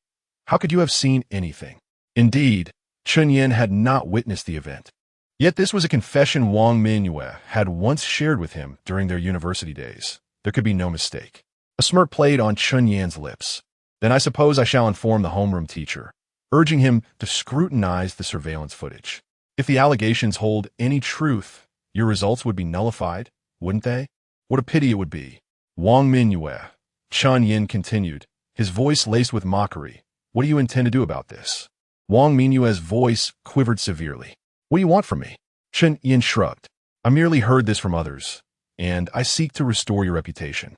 How could you have seen anything? Indeed, Chen Yan had not witnessed the event. Yet this was a confession Wang Mingyue had once shared with him during their university days. There could be no mistake. A smirk played on Chen Yan's lips. Then I suppose I shall inform the homeroom teacher, urging him to scrutinize the surveillance footage. If the allegations hold any truth, your results would be nullified, wouldn't they? What a pity it would be. Wang Mingyue, Chen Yan continued, his voice laced with mockery. What do you intend to do about this? Wang Mingyue's voice quivered severely. What do you want from me? Chen Yan shrugged. I merely heard this from others, and I seek to restore your reputation.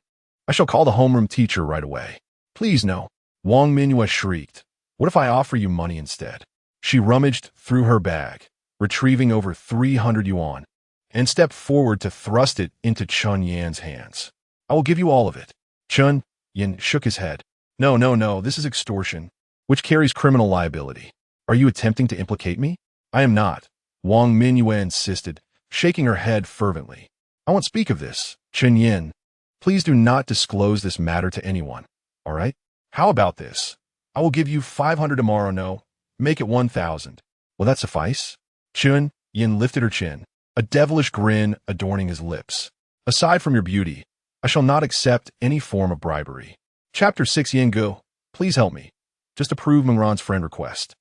I shall call the homeroom teacher right away. Please no. Wang Mingyue shrieked. What if I offer you money instead? She rummaged through her bag, retrieving over 300 yuan, and stepped forward to thrust it into Chen Yan's hands. I will give you all of it. Chen Yan shook his head. No, this is extortion, which carries criminal liability. Are you attempting to implicate me? I am not. Wang Mingyue insisted, shaking her head fervently. I won't speak of this, Chen Yan. Please do not disclose this matter to anyone, all right? How about this? I will give you 500 tomorrow, no? Make it 1,000. Will that suffice? Chen Yan lifted her chin, a devilish grin adorning his lips. Aside from your beauty, I shall not accept any form of bribery. Chapter 6 Yingu, please help me. Just approve Mengran's friend request.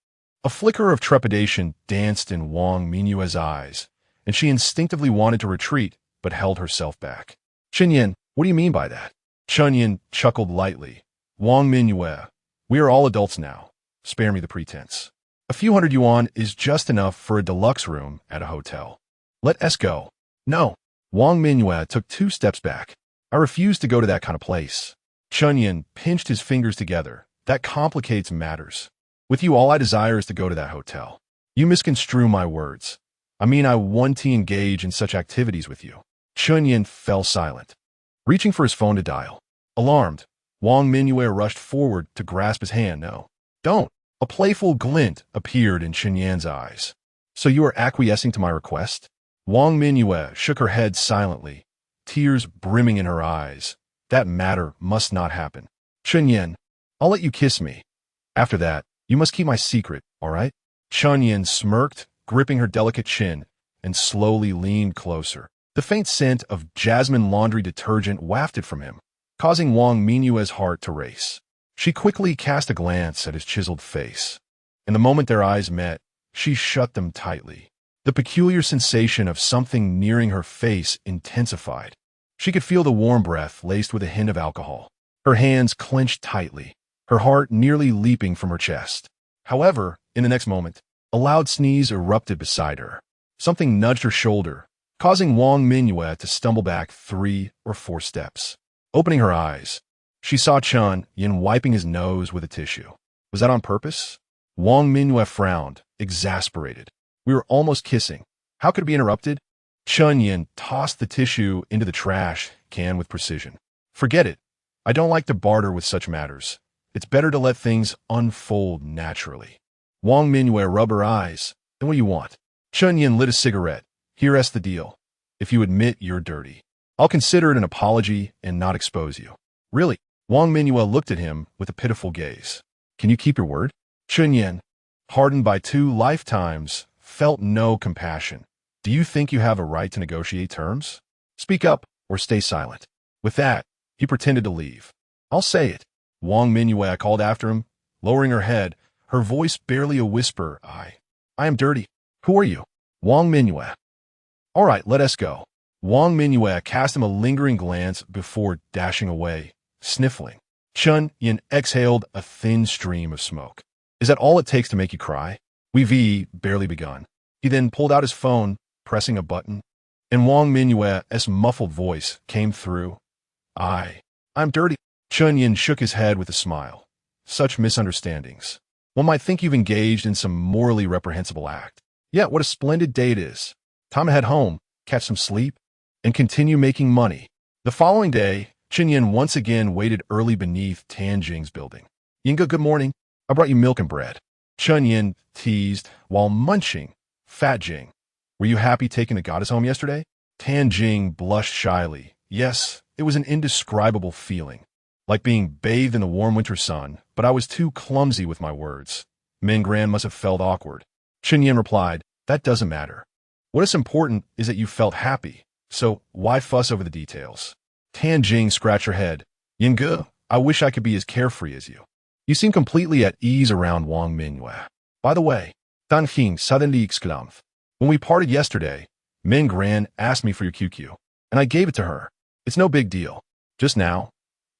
A flicker of trepidation danced in Wang Mingyue's eyes, and she instinctively wanted to retreat, but held herself back. Chen Yan, what do you mean by that? Chen Yan chuckled lightly. Wang Mingyue, we are all adults now. Spare me the pretense. A few hundred yuan is just enough for a deluxe room at a hotel. Let us go. No. Wang Mingyue took 2 steps back. I refuse to go to that kind of place. Chen Yan pinched his fingers together. That complicates matters. With you, all I desire is to go to that hotel. You misconstrue my words. I mean, I want to engage in such activities with you. Chen Yan fell silent, reaching for his phone to dial. Alarmed, Wang Mingyue rushed forward to grasp his hand. No. Don't. A playful glint appeared in Chen Yan's eyes. So you are acquiescing to my request? Wang Mingyue shook her head silently, tears brimming in her eyes. That matter must not happen. Chen Yan, I'll let you kiss me. After that, you must keep my secret, all right? Chen Yan smirked, gripping her delicate chin, and slowly leaned closer. The faint scent of jasmine laundry detergent wafted from him, causing Wang Mingyue's heart to race. She quickly cast a glance at his chiseled face, and the moment their eyes met, she shut them tightly. The peculiar sensation of something nearing her face intensified. She could feel the warm breath laced with a hint of alcohol. Her hands clenched tightly, her heart nearly leaping from her chest. However, in the next moment, a loud sneeze erupted beside her. Something nudged her shoulder, causing Wang Mingyue to stumble back 3 or 4 steps. Opening her eyes, she saw Chen Yan wiping his nose with a tissue. Was that on purpose? Wang Mingyue frowned, exasperated. We were almost kissing. How could it be interrupted? Chen Yan tossed the tissue into the trash can with precision. Forget it. I don't like to barter with such matters. It's better to let things unfold naturally. Wang Mingyue rubbed her eyes. Then what do you want? Chen Yan lit a cigarette. Here's the deal. If you admit you're dirty, I'll consider it an apology and not expose you. Really? Wang Mingyue looked at him with a pitiful gaze. Can you keep your word? Chen Yan, hardened by 2 lifetimes, felt no compassion. Do you think you have a right to negotiate terms? Speak up or stay silent. With that, he pretended to leave. I'll say it. Wang Mingyue called after him, lowering her head, her voice barely a whisper. I am dirty. Who are you? Wang Mingyue. All right, let us go. Wang Mingyue cast him a lingering glance before dashing away, sniffling. Chen Yan exhaled a thin stream of smoke. Is that all it takes to make you cry? We've barely begun. He then pulled out his phone, pressing a button, and Wang Mingyue's muffled voice came through. I'm dirty. Chen Yan shook his head with a smile. Such misunderstandings. One might think you've engaged in some morally reprehensible act. Yet what a splendid day it is. Time to head home, catch some sleep, and continue making money. The following day, Chen Yan once again waited early beneath Tan Jing's building. Yinga, good morning. I brought you milk and bread. Chen Yan teased while munching. Fat Jing, were you happy taking the goddess home yesterday? Tan Jing blushed shyly. Yes, it was an indescribable feeling. Like being bathed in the warm winter sun, but I was too clumsy with my words. Mingran must have felt awkward. Chen Yan replied, that doesn't matter. What is important is that you felt happy, so why fuss over the details? Tan Jing scratched her head. Yinge, I wish I could be as carefree as you. You seem completely at ease around Wang Mingyue. By the way, Dan Xing suddenly exclaimed. When we parted yesterday, Mingran asked me for your QQ, and I gave it to her. It's no big deal. Just now,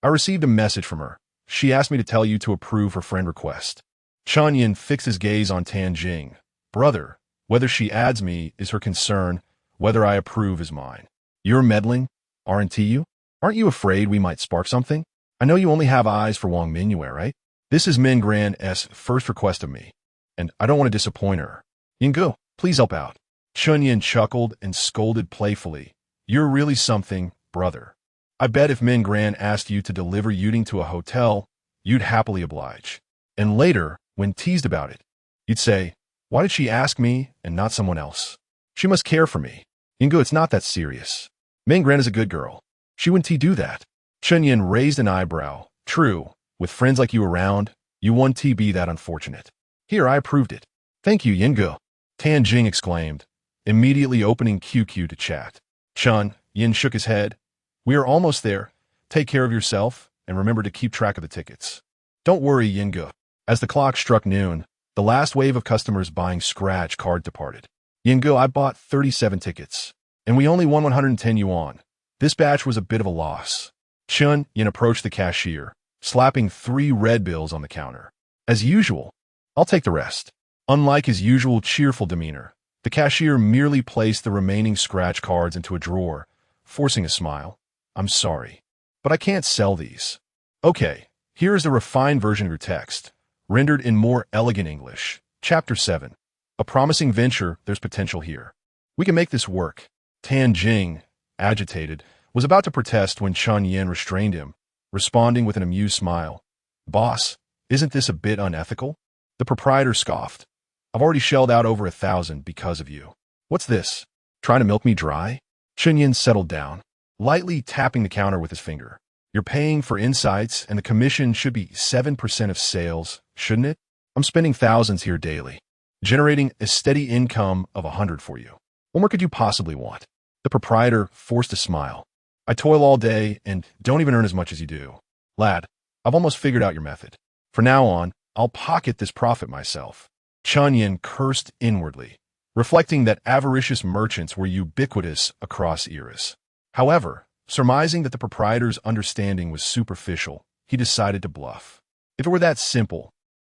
I received a message from her. She asked me to tell you to approve her friend request. Chen Yan fixed his gaze on Tan Jing. Brother, whether she adds me is her concern, whether I approve is mine. You're meddling, aren't you? Aren't you afraid we might spark something? I know you only have eyes for Wang Mingyue, right? This is Mingran's first request of me, and I don't want to disappoint her. Yingu, please help out. Chen Yan chuckled and scolded playfully. You're really something, brother. I bet if Mingran asked you to deliver Yuding to a hotel, you'd happily oblige. And later, when teased about it, you'd say, why did she ask me and not someone else? She must care for me. Yingu, it's not that serious. Mingran is a good girl. She wouldn't do that. Chen Yan raised an eyebrow. True, with friends like you around, you wouldn't be that unfortunate. Here, I approved it. Thank you, Yingu. Tan Jing exclaimed, immediately opening QQ to chat. Chen Yan shook his head. We are almost there. Take care of yourself, and remember to keep track of the tickets. Don't worry, Yinge. As the clock struck noon, the last wave of customers buying scratch card departed. Yinge, I bought 37 tickets, and we only won 110 yuan. This batch was a bit of a loss. Chen Yan approached the cashier, slapping 3 red bills on the counter. As usual, I'll take the rest. Unlike his usual cheerful demeanor, the cashier merely placed the remaining scratch cards into a drawer, forcing a smile. I'm sorry, but I can't sell these. Okay, here is the refined version of your text, rendered in more elegant English. Chapter 7. A promising venture, there's potential here. We can make this work. Tan Jing, agitated, was about to protest when Chen Yan restrained him, responding with an amused smile. Boss, isn't this a bit unethical? The proprietor scoffed. I've already shelled out over 1,000 because of you. What's this? Trying to milk me dry? Chen Yan settled down, lightly tapping the counter with his finger. You're paying for insights, and the commission should be 7% of sales, shouldn't it? I'm spending thousands here daily, generating a steady income of 100 for you. What more could you possibly want? The proprietor forced a smile. I toil all day and don't even earn as much as you do. Lad, I've almost figured out your method. From now on, I'll pocket this profit myself. Chen Yan cursed inwardly, reflecting that avaricious merchants were ubiquitous across eras. However, surmising that the proprietor's understanding was superficial, he decided to bluff. If it were that simple,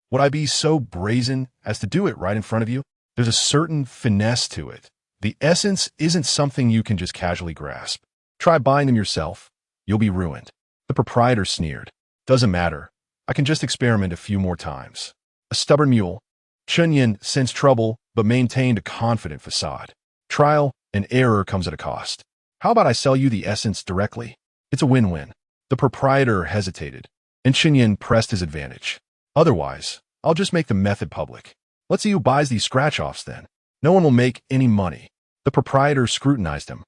would I be so brazen as to do it right in front of you? There's a certain finesse to it. The essence isn't something you can just casually grasp. Try buying them yourself. You'll be ruined. The proprietor sneered. Doesn't matter. I can just experiment a few more times. A stubborn mule. Chen Yan sensed trouble, but maintained a confident facade. Trial and error comes at a cost. How about I sell you the essence directly? It's a win-win. The proprietor hesitated, and Chen Yan pressed his advantage. Otherwise, I'll just make the method public. Let's see who buys these scratch-offs then. No one will make any money. The proprietor scrutinized him.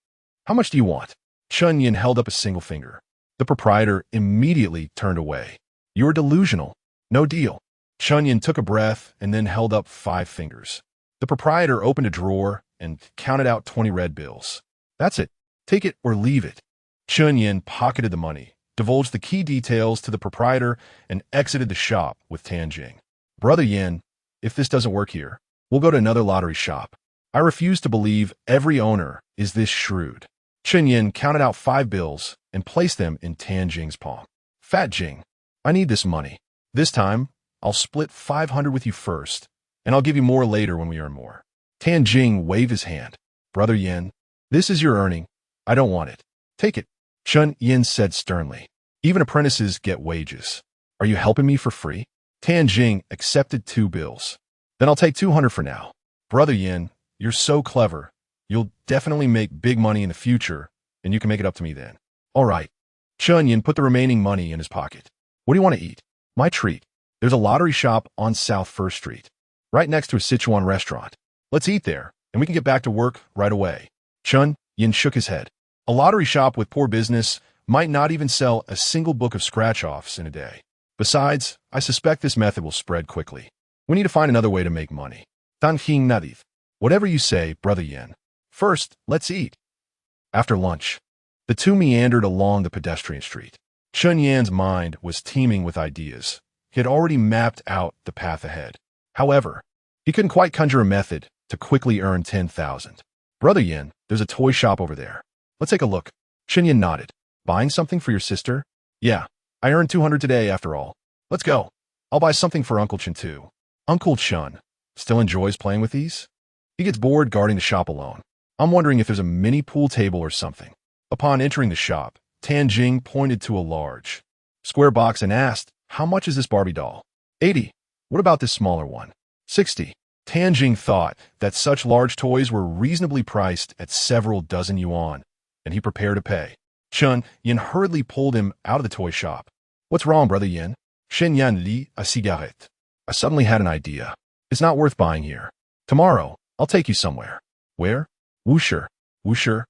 How much do you want? Chen Yan held up a single finger. The proprietor immediately turned away. You're delusional. No deal. Chen Yan took a breath and then held up 5 fingers. The proprietor opened a drawer and counted out 20 red bills. That's it. Take it or leave it. Chen Yan pocketed the money, divulged the key details to the proprietor, and exited the shop with Tan Jing. Brother Yan, if this doesn't work here, we'll go to another lottery shop. I refuse to believe every owner is this shrewd. Chen Yan counted out 5 bills and placed them in Tan Jing's palm. Fat Jing, I need this money. This time, I'll split 500 with you first, and I'll give you more later when we earn more. Tan Jing waved his hand. Brother Yan, this is your earning. I don't want it. Take it. Chen Yan said sternly. Even apprentices get wages. Are you helping me for free? Tan Jing accepted 2 bills. Then I'll take 200 for now. Brother Yan, you're so clever. You'll definitely make big money in the future, and you can make it up to me then. All right. Chen Yan put the remaining money in his pocket. What do you want to eat? My treat. There's a lottery shop on South First Street, right next to a Sichuan restaurant. Let's eat there, and we can get back to work right away. Chen Yan shook his head. A lottery shop with poor business might not even sell a single book of scratch-offs in a day. Besides, I suspect this method will spread quickly. We need to find another way to make money. Dan Hing Nadith. Whatever you say, Brother Yan. First, let's eat. After lunch, the two meandered along the pedestrian street. Chen Yan's mind was teeming with ideas. He had already mapped out the path ahead. However, he couldn't quite conjure a method to quickly earn 10,000. Brother Yan, there's a toy shop over there. Let's take a look. Chen Yan nodded. Buying something for your sister? Yeah, I earned 200 today after all. Let's go. I'll buy something for Uncle Chen too. Uncle Chen still enjoys playing with these? He gets bored guarding the shop alone. I'm wondering if there's a mini pool table or something. Upon entering the shop, Tan Jing pointed to a large, square box and asked, how much is this Barbie doll? 80. What about this smaller one? 60. Tan Jing thought that such large toys were reasonably priced at several dozen yuan, and he prepared to pay. Chen Yan hurriedly pulled him out of the toy shop. What's wrong, Brother Yan? Chen Yan lit a cigarette. I suddenly had an idea. It's not worth buying here. Tomorrow, I'll take you somewhere. Where? Wusher. Wusher?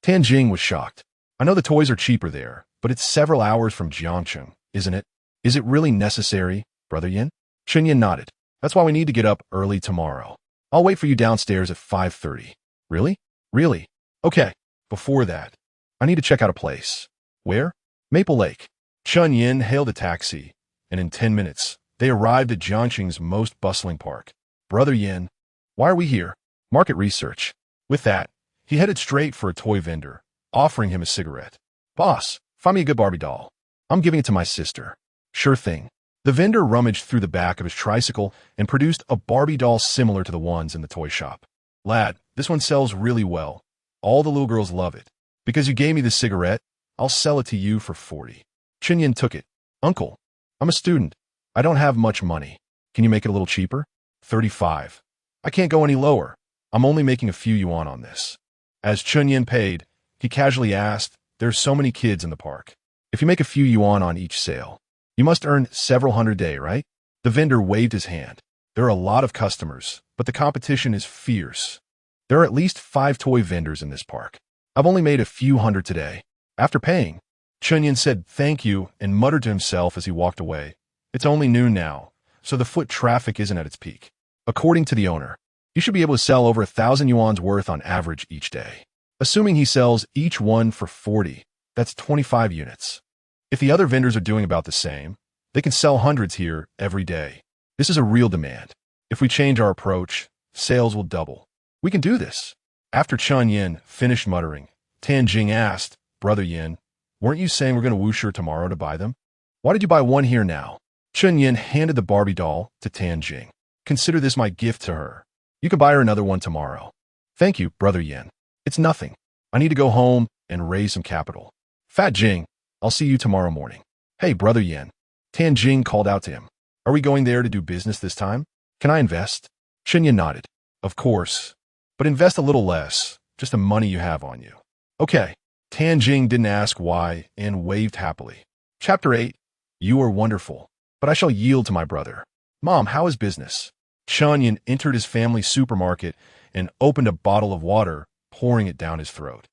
Tan Jing was shocked. I know the toys are cheaper there, but it's several hours from Jiangcheng, isn't it? Is it really necessary, Brother Yan? Chen Yan nodded. That's why we need to get up early tomorrow. I'll wait for you downstairs at 5:30. Really? Really? Okay. Before that, I need to check out a place. Where? Maple Lake. Chen Yan hailed a taxi, and in 10 minutes, they arrived at Jiangxing's most bustling park. Brother Yin, why are we here? Market research. With that, he headed straight for a toy vendor, offering him a cigarette. Boss, find me a good Barbie doll. I'm giving it to my sister. Sure thing. The vendor rummaged through the back of his tricycle and produced a Barbie doll similar to the ones in the toy shop. Lad, this one sells really well. All the little girls love it. Because you gave me the cigarette, I'll sell it to you for 40. Chen Yan took it. Uncle, I'm a student. I don't have much money. Can you make it a little cheaper? 35. I can't go any lower. I'm only making a few yuan on this. As Chen Yan paid, he casually asked, there's so many kids in the park. If you make a few yuan on each sale, you must earn several hundred a day, right? The vendor waved his hand. There are a lot of customers, but the competition is fierce. There are at least 5 toy vendors in this park. I've only made a few hundred today. After paying, Chen Yan said thank you and muttered to himself as he walked away. It's only noon now, so the foot traffic isn't at its peak. According to the owner, you should be able to sell over 1,000 yuan's worth on average each day. Assuming he sells each one for 40, that's 25 units. If the other vendors are doing about the same, they can sell hundreds here every day. This is a real demand. If we change our approach, sales will double. We can do this. After Chen Yan finished muttering, Tianjing asked, Brother Yin, weren't you saying we're going to Wuxi tomorrow to buy them? Why did you buy one here now? Chen Yan handed the Barbie doll to Tianjing. Consider this my gift to her. You can buy her another one tomorrow. Thank you, Brother Yin. It's nothing. I need to go home and raise some capital. Fat Jing, I'll see you tomorrow morning. Hey, Brother Yin. Tianjing called out to him. Are we going there to do business this time? Can I invest? Chen Yan nodded. Of course. But invest a little less, just the money you have on you. Okay. Tianjing didn't ask why and waved happily. Chapter 8. You are wonderful, but I shall yield to my brother. Mom, how is business? Chen Yan entered his family supermarket and opened a bottle of water, pouring it down his throat.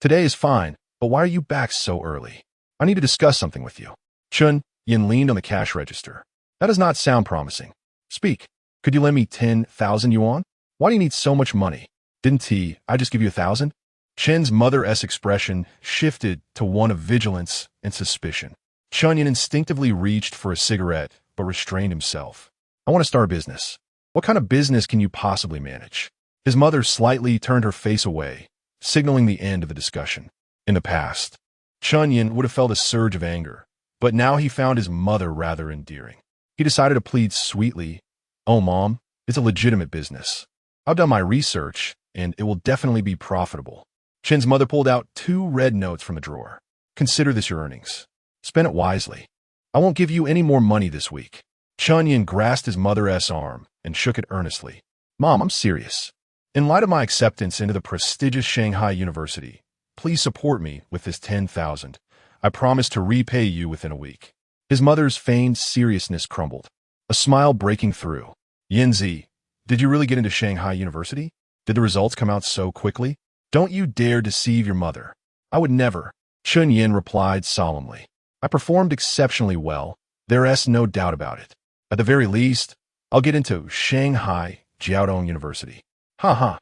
Today is fine, but why are you back so early? I need to discuss something with you. Chen Yan leaned on the cash register. That does not sound promising. Speak. Could you lend me 10,000 yuan? Why do you need so much money? Didn't I just give you 1,000? Chen's mother-esque expression shifted to one of vigilance and suspicion. Chen Yan instinctively reached for a cigarette, but restrained himself. I want to start a business. What kind of business can you possibly manage? His mother slightly turned her face away, signaling the end of the discussion. In the past, Chen Yan would have felt a surge of anger, but now he found his mother rather endearing. He decided to plead sweetly, Oh, Mom, it's a legitimate business. I've done my research, and it will definitely be profitable. Chen's mother pulled out 2 red notes from a drawer. Consider this your earnings. Spend it wisely. I won't give you any more money this week. Chen Yan grasped his mother's arm and shook it earnestly. Mom, I'm serious. In light of my acceptance into the prestigious Shanghai University, please support me with this 10,000. I promise to repay you within a week. His mother's feigned seriousness crumbled, a smile breaking through. Yinzi, did you really get into Shanghai University? Did the results come out so quickly? Don't you dare deceive your mother. I would never. Chen Yan replied solemnly. I performed exceptionally well. There's no doubt about it. At the very least, I'll get into Shanghai Jiaodong University. Ha ha.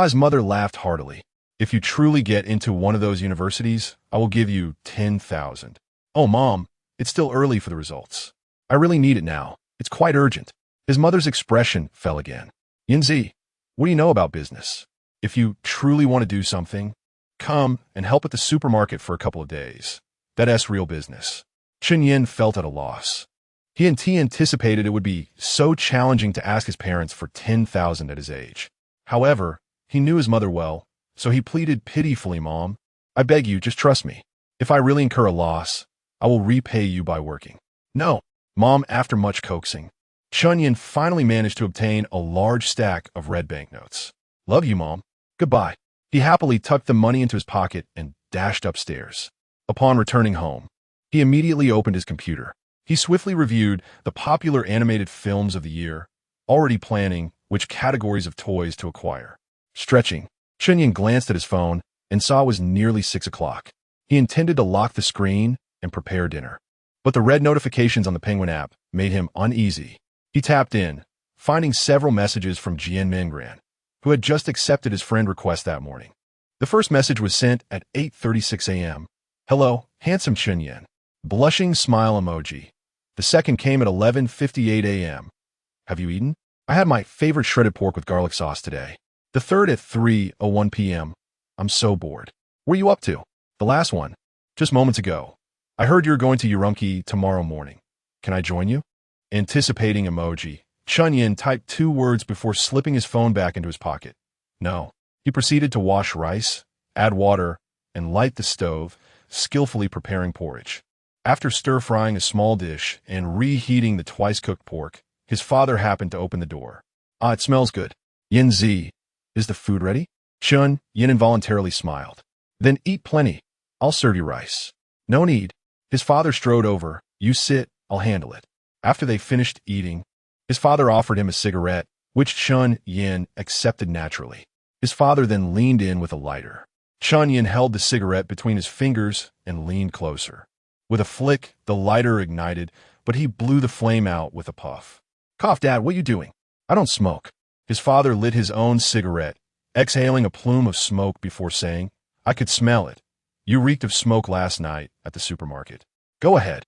His mother laughed heartily. If you truly get into one of those universities, I will give you 10,000. Oh, Mom, it's still early for the results. I really need it now. It's quite urgent. His mother's expression fell again. Yinzi, what do you know about business? If you truly want to do something, come and help at the supermarket for a couple of days. That's real business. Chen Yan felt at a loss. He anticipated it would be so challenging to ask his parents for 10,000 at his age. However, he knew his mother well, so he pleaded pitifully, Mom, I beg you, just trust me. If I really incur a loss, I will repay you by working. No, Mom, after much coaxing, Chen Yan finally managed to obtain a large stack of red banknotes. Love you, Mom. Goodbye. He happily tucked the money into his pocket and dashed upstairs. Upon returning home, he immediately opened his computer. He swiftly reviewed the popular animated films of the year, already planning which categories of toys to acquire. Stretching, Chen Yan glanced at his phone and saw it was nearly 6 o'clock. He intended to lock the screen and prepare dinner. But the red notifications on the Penguin app made him uneasy. He tapped in, finding several messages from Jian Mingran, who had just accepted his friend request that morning. The first message was sent at 8:36 a.m., Hello, handsome Chen Yan. Blushing smile emoji. The second came at 11:58 a.m. Have you eaten? I had my favorite shredded pork with garlic sauce today. The third at 3:01 p.m. I'm so bored. What are you up to? The last one. Just moments ago. I heard you're going to Urumqi tomorrow morning. Can I join you? Anticipating emoji. Chen Yan typed 2 words before slipping his phone back into his pocket. No. He proceeded to wash rice, add water, and light the stove, skillfully preparing porridge. After stir-frying a small dish and reheating the twice-cooked pork, his father happened to open the door. Ah, it smells good. Yin Zi, is the food ready? Chen Yan involuntarily smiled. Then eat plenty. I'll serve you rice. No need. His father strode over. You sit, I'll handle it. After they finished eating, his father offered him a cigarette, which Chen Yan accepted naturally. His father then leaned in with a lighter. Chen Yan held the cigarette between his fingers and leaned closer. With a flick, the lighter ignited, but he blew the flame out with a puff. Cough, Dad, what you doing? I don't smoke. His father lit his own cigarette, exhaling a plume of smoke before saying, I could smell it. You reeked of smoke last night at the supermarket. Go ahead.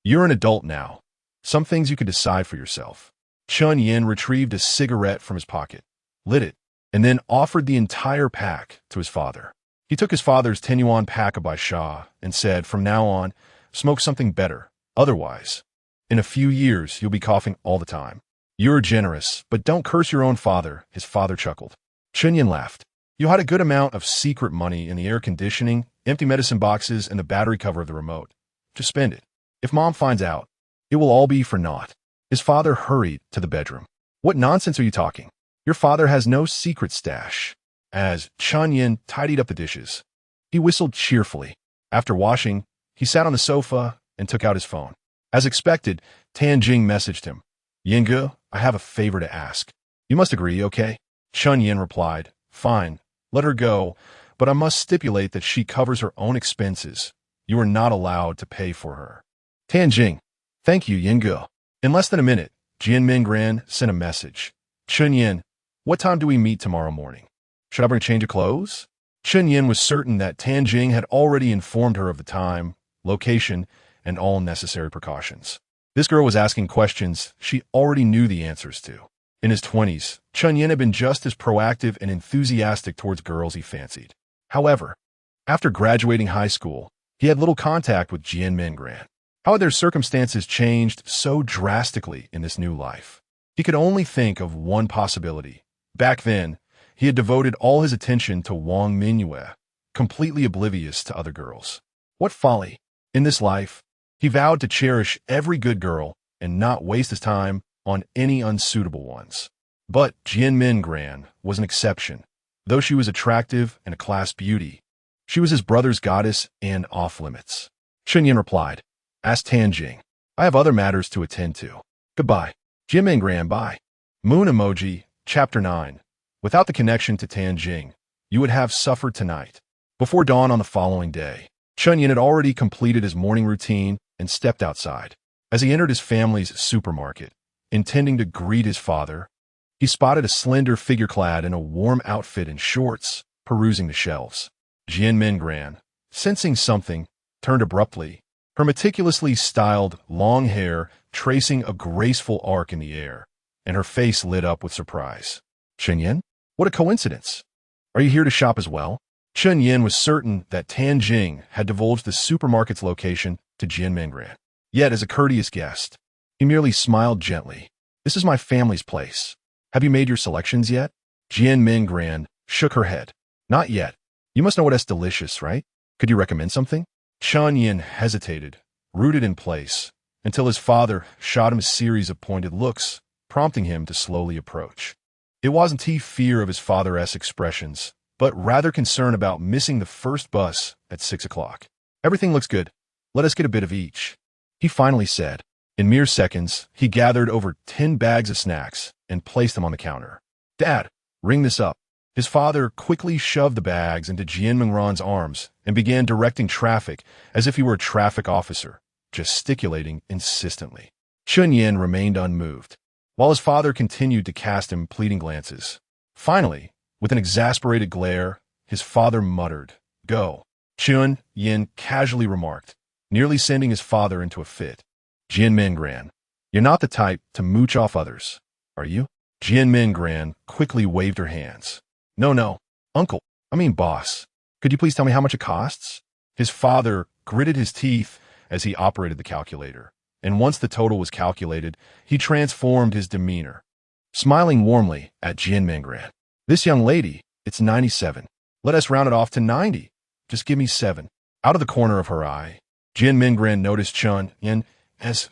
You're an adult now. Some things you can decide for yourself. Chen Yan retrieved a cigarette from his pocket, lit it, and then offered the entire pack to his father. He took his father's 10 yuan pack by Sha and said, from now on, smoke something better. Otherwise, in a few years, you'll be coughing all the time. You're generous, but don't curse your own father, his father chuckled. Chen Yan laughed. You had a good amount of secret money in the air conditioning, empty medicine boxes, and the battery cover of the remote. Just spend it. If Mom finds out, it will all be for naught. His father hurried to the bedroom. What nonsense are you talking? Your father has no secret stash. As Chen Yan tidied up the dishes, he whistled cheerfully. After washing, he sat on the sofa and took out his phone. As expected, Tan Jing messaged him. Yinge, I have a favor to ask. You must agree, okay? Chen Yan replied, fine, let her go, but I must stipulate that she covers her own expenses. You are not allowed to pay for her. Tan Jing, thank you, Yinge. In less than a minute, Jian Mingran sent a message. Chen Yan, what time do we meet tomorrow morning? Should I bring a change of clothes? Chen Yan was certain that Tan Jing had already informed her of the time, location, and all necessary precautions. This girl was asking questions she already knew the answers to. In his 20s, Chen Yan had been just as proactive and enthusiastic towards girls he fancied. However, after graduating high school, he had little contact with Jian Mingran. How had their circumstances changed so drastically in this new life? He could only think of one possibility. Back then, he had devoted all his attention to Wang Mingyue, completely oblivious to other girls. What folly! In this life, he vowed to cherish every good girl and not waste his time on any unsuitable ones. But Jian Mingran was an exception. Though she was attractive and a class beauty, she was his brother's goddess and off-limits. Chen Yan replied, Ask Tan Jing. I have other matters to attend to. Goodbye. Jian Mingran, bye. Moon emoji, Chapter 9. Without the connection to Tan Jing, you would have suffered tonight. Before dawn on the following day, Chen Yan had already completed his morning routine and stepped outside. As he entered his family's supermarket, intending to greet his father, he spotted a slender figure clad in a warm outfit and shorts, perusing the shelves. Jian Mingran, sensing something, turned abruptly, her meticulously styled long hair tracing a graceful arc in the air, and her face lit up with surprise. Chen Yan? What a coincidence! Are you here to shop as well? Chen Yan was certain that Tan Jing had divulged the supermarket's location to Jian Mingran. Yet, as a courteous guest, he merely smiled gently. This is my family's place. Have you made your selections yet? Jian Mingran shook her head. Not yet. You must know what's delicious, right? Could you recommend something? Chen Yan hesitated, rooted in place, until his father shot him a series of pointed looks, prompting him to slowly approach. It wasn't he fear of his father's expressions, but rather concern about missing the first bus at 6 o'clock. Everything looks good. Let us get a bit of each, he finally said. In mere seconds, he gathered over 10 bags of snacks and placed them on the counter. Dad, ring this up. His father quickly shoved the bags into Jian Mingran's arms and began directing traffic as if he were a traffic officer, gesticulating insistently. Chen Yan remained unmoved, while his father continued to cast him pleading glances. Finally, with an exasperated glare, his father muttered, Go. Chen Yan casually remarked, nearly sending his father into a fit. Jian Mingran, you're not the type to mooch off others, are you? Jian Mingran quickly waved her hands. No, uncle, I mean boss. Could you please tell me how much it costs? His father gritted his teeth as he operated the calculator, and once the total was calculated, he transformed his demeanor, smiling warmly at Jian Mingran. This young lady, it's 97. Let us round it off to 90. Just give me 7. Out of the corner of her eye, Jian Mingran noticed Chen Yan's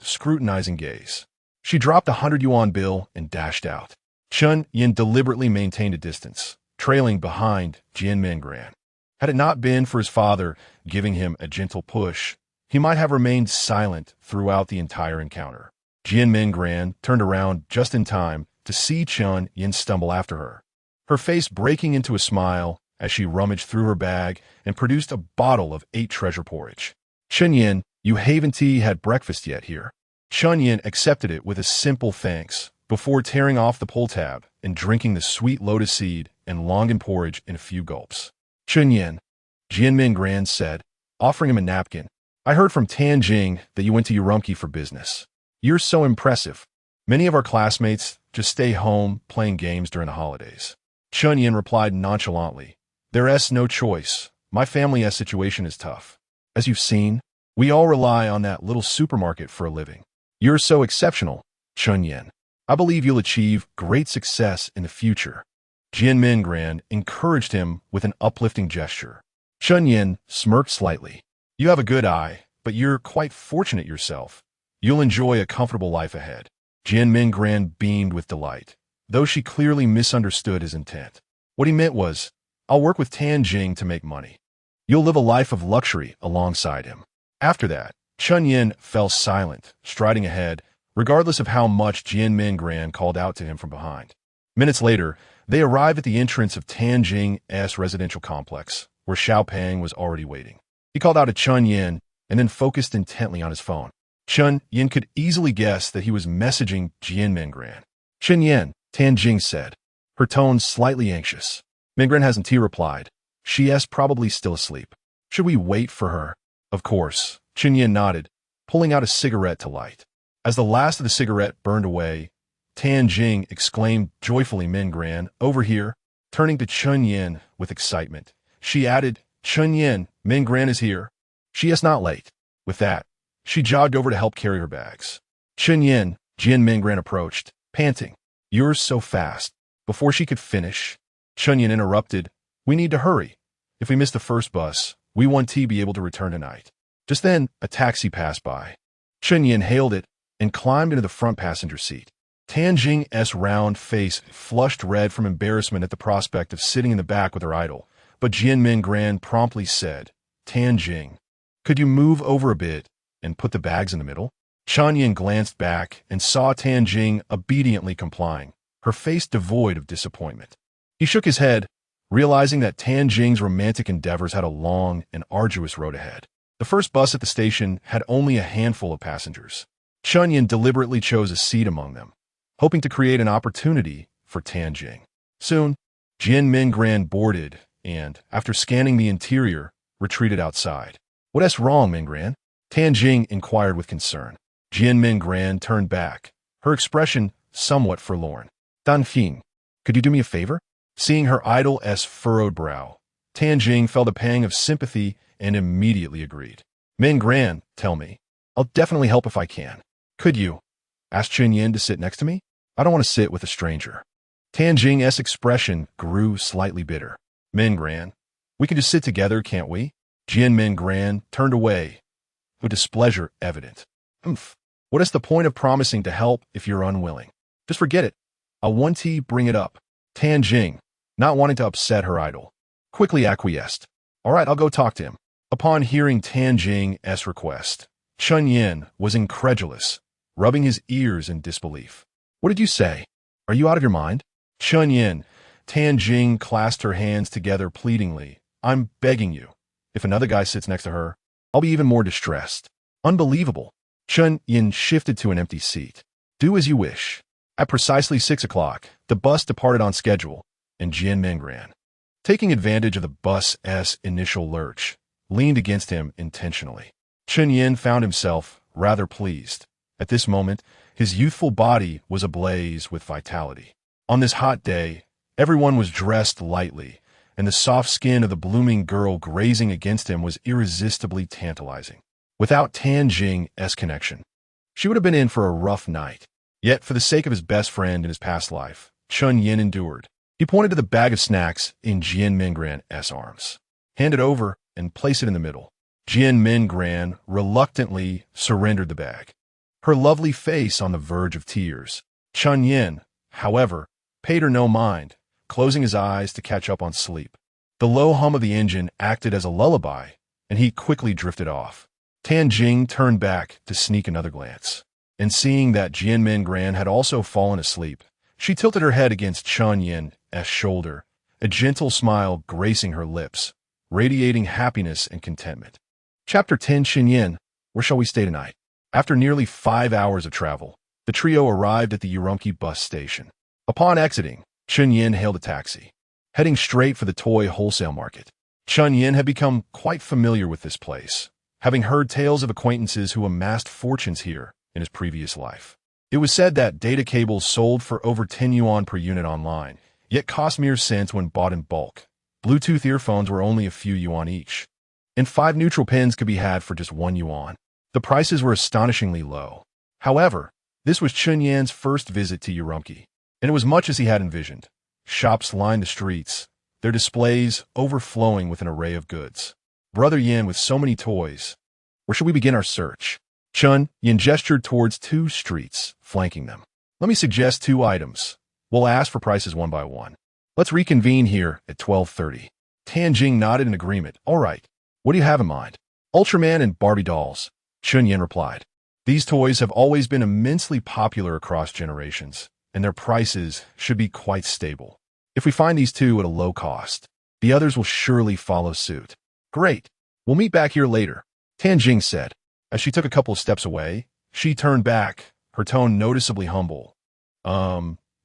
scrutinizing gaze. She dropped a 100 yuan bill and dashed out. Chen Yan deliberately maintained a distance, trailing behind Jian Mingran. Had it not been for his father giving him a gentle push, he might have remained silent throughout the entire encounter. Jian Mingran turned around just in time to see Chen Yan stumble after her, her face breaking into a smile as she rummaged through her bag and produced a bottle of 8 treasure porridge. Chen Yan, you haven't had breakfast yet here. Chen Yan accepted it with a simple thanks before tearing off the pull tab and drinking the sweet lotus seed and longan porridge in a few gulps. Chen Yan, Jian Mingran said, offering him a napkin. I heard from Tanjing that you went to Urumqi for business. You're so impressive. Many of our classmates just stay home playing games during the holidays. Chen Yan replied nonchalantly, There's no choice. My family's situation is tough. As you've seen, we all rely on that little supermarket for a living. You're so exceptional, Chen Yan. I believe you'll achieve great success in the future. Jian Mingran encouraged him with an uplifting gesture. Chen Yan smirked slightly. You have a good eye, but you're quite fortunate yourself. You'll enjoy a comfortable life ahead. Jian Mingran beamed with delight, though she clearly misunderstood his intent. What he meant was, I'll work with Tanjing to make money. You'll live a life of luxury alongside him. After that, Chen Yan fell silent, striding ahead, regardless of how much Jian Mingran called out to him from behind. Minutes later, they arrived at the entrance of Tanjing's residential complex, where Xiaopeng was already waiting. He called out to Chen Yan and then focused intently on his phone. Chen Yan could easily guess that he was messaging Jian Mingran. Chen Yan, Tanjing said, her tone slightly anxious. Mingran hasn't replied. She's probably still asleep. Should we wait for her? Of course, Chen Yan nodded, pulling out a cigarette to light. As the last of the cigarette burned away, Tanjing exclaimed joyfully, Mingran, over here. Turning to Chen Yan with excitement, she added, Chen Yan, Mingran is here. She is not late. With that, she jogged over to help carry her bags. Chen Yan, Jian Mingran approached, panting. You're so fast. Before she could finish, Chen Yan interrupted, we need to hurry. If we miss the first bus, we won't be able to return tonight. Just then, a taxi passed by. Chen Yan hailed it and climbed into the front passenger seat. Tanjing's round face flushed red from embarrassment at the prospect of sitting in the back with her idol, but Jian Mingran promptly said, Tanjing, could you move over a bit and put the bags in the middle? Chen Yan glanced back and saw Tanjing obediently complying, her face devoid of disappointment. He shook his head, realizing that Tanjing's romantic endeavors had a long and arduous road ahead. The first bus at the station had only a handful of passengers. Chen Yan deliberately chose a seat among them, hoping to create an opportunity for Tanjing. Soon, Jian Mingran boarded and, after scanning the interior, retreated outside. What's wrong, Mingran? Tanjing inquired with concern. Jian Mingran turned back, her expression somewhat forlorn. Danfing, could you do me a favor? Seeing her idol's furrowed brow, Tanjing felt a pang of sympathy and immediately agreed. Mingran, tell me. I'll definitely help if I can. Could you? Asked Chen Yan to sit next to me? I don't want to sit with a stranger. Tanjing's expression grew slightly bitter. Mingran, we can just sit together, can't we? Jian Mingran turned away, with displeasure evident. What is the point of promising to help if you're unwilling? Just forget it. I'll bring it up. Tanjing, not wanting to upset her idol, quickly acquiesced. All right, I'll go talk to him. Upon hearing Tanjing's request, Chen Yan was incredulous, rubbing his ears in disbelief. What did you say? Are you out of your mind? Chen Yan, Tanjing clasped her hands together pleadingly. I'm begging you. If another guy sits next to her, I'll be even more distressed. Unbelievable. Chen Yan shifted to an empty seat. Do as you wish. At precisely 6 o'clock, the bus departed on schedule, and Jian Mingran, taking advantage of the bus's initial lurch, leaned against him intentionally. Chen Yan found himself rather pleased. At this moment, his youthful body was ablaze with vitality. On this hot day, everyone was dressed lightly, and the soft skin of the blooming girl grazing against him was irresistibly tantalizing. Without Tan Jing's connection, she would have been in for a rough night. Yet, for the sake of his best friend in his past life, Chen Yan endured. He pointed to the bag of snacks in Jian Minggran's arms. Hand it over and place it in the middle. Jian Minggran reluctantly surrendered the bag, her lovely face on the verge of tears. Chen Yan, however, paid her no mind, closing his eyes to catch up on sleep. The low hum of the engine acted as a lullaby, and he quickly drifted off. Tan Jing turned back to sneak another glance, and seeing that Jian Minggran had also fallen asleep, she tilted her head against Chen Yan's shoulder, a gentle smile gracing her lips, radiating happiness and contentment. Chapter 10. Chen Yan, where shall we stay tonight? After nearly 5 hours of travel, the trio arrived at the Urumqi bus station. Upon exiting, Chen Yan hailed a taxi, heading straight for the toy wholesale market. Chen Yan had become quite familiar with this place, having heard tales of acquaintances who amassed fortunes here in his previous life. It was said that data cables sold for over 10 yuan per unit online, yet cost mere cents when bought in bulk. Bluetooth earphones were only a few yuan each, and 5 neutral pens could be had for just 1 yuan. The prices were astonishingly low. However, this was Chen Yan's first visit to Urumqi, and it was much as he had envisioned. Shops lined the streets, their displays overflowing with an array of goods. Brother Yan with so many toys. Where should we begin our search? Chen Yan gestured towards 2 streets, flanking them. Let me suggest 2 items. We'll ask for prices one by one. Let's reconvene here at 12:30. Tan Jing nodded in agreement. All right. What do you have in mind? Ultraman and Barbie dolls, Chen Yan replied. These toys have always been immensely popular across generations, and their prices should be quite stable. If we find these 2 at a low cost, the others will surely follow suit. Great. We'll meet back here later, Tan Jing said. As she took a couple of steps away, she turned back, her tone noticeably humble.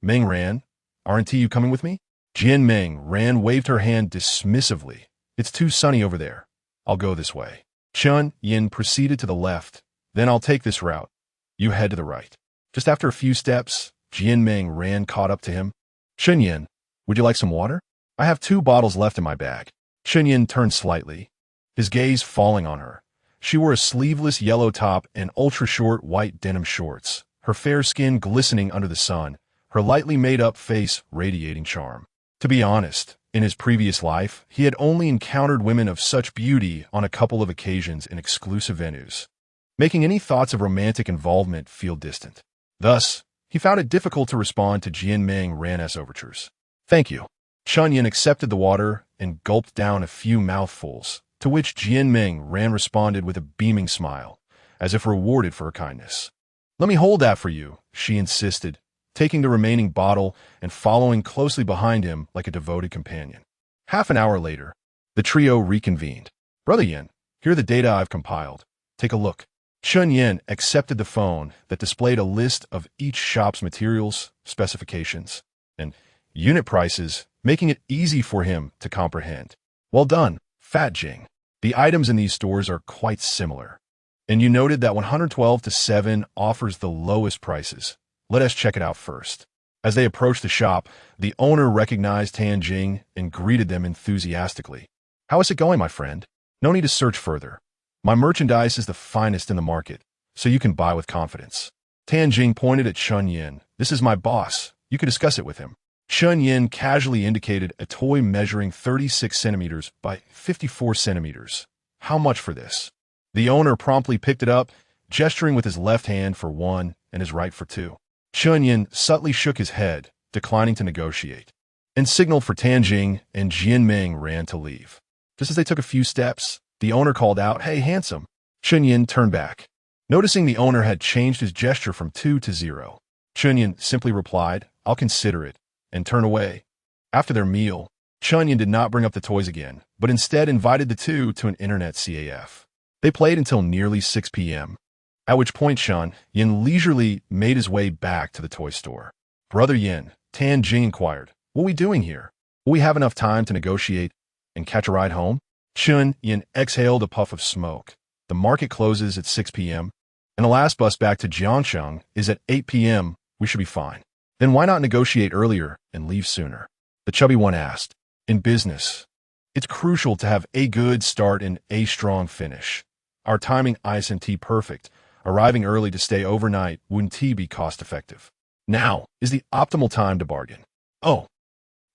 Ming-ran, aren't you coming with me? Jian Ming-ran waved her hand dismissively. It's too sunny over there. I'll go this way. Chen Yan proceeded to the left. Then I'll take this route. You head to the right. Just after a few steps, Jian Ming-ran caught up to him. Chen Yan, would you like some water? I have 2 bottles left in my bag. Chen Yan turned slightly, his gaze falling on her. She wore a sleeveless yellow top and ultra-short white denim shorts, her fair skin glistening under the sun, her lightly made-up face radiating charm. To be honest, in his previous life, he had only encountered women of such beauty on a couple of occasions in exclusive venues, making any thoughts of romantic involvement feel distant. Thus, he found it difficult to respond to Jian Ming-ran's overtures. Thank you. Chen Yan accepted the water and gulped down a few mouthfuls, to which Jian Ming-ran responded with a beaming smile, as if rewarded for her kindness. Let me hold that for you, she insisted, taking the remaining bottle and following closely behind him like a devoted companion. Half an hour later, the trio reconvened. Brother Yan, here are the data I've compiled. Take a look. Chen Yan accepted the phone that displayed a list of each shop's materials, specifications, and unit prices, making it easy for him to comprehend. Well done, Fat Jing. The items in these stores are quite similar. And you noted that 112-7 offers the lowest prices. Let us check it out first. As they approached the shop, the owner recognized Tan Jing and greeted them enthusiastically. How is it going, my friend? No need to search further. My merchandise is the finest in the market, so you can buy with confidence. Tan Jing pointed at Chen Yan. This is my boss. You can discuss it with him. Chen Yan casually indicated a toy measuring 36 centimeters by 54 centimeters. How much for this? The owner promptly picked it up, gesturing with his left hand for 1 and his right for 2. Chen Yan subtly shook his head, declining to negotiate, and signaled for Tan Jing and Jian Ming-ran to leave. Just as they took a few steps, the owner called out, "Hey, handsome." Chen Yan turned back, noticing the owner had changed his gesture from 2 to 0. Chen Yan simply replied, "I'll consider it," and turned away. After their meal, Chen Yan did not bring up the toys again, but instead invited the 2 to an internet CAF. They played until nearly 6 p.m., at which point Chen Yan leisurely made his way back to the toy store. Brother Yan, Tan Jing inquired, "What are we doing here? Will we have enough time to negotiate and catch a ride home?" Chen Yan exhaled a puff of smoke. The market closes at 6 p.m., and the last bus back to Jiangcheng is at 8 p.m. We should be fine. Then why not negotiate earlier and leave sooner? The chubby one asked. In business, it's crucial to have a good start and a strong finish. Our timing isn't perfect. Arriving early to stay overnight wouldn't be cost-effective. Now is the optimal time to bargain. Oh.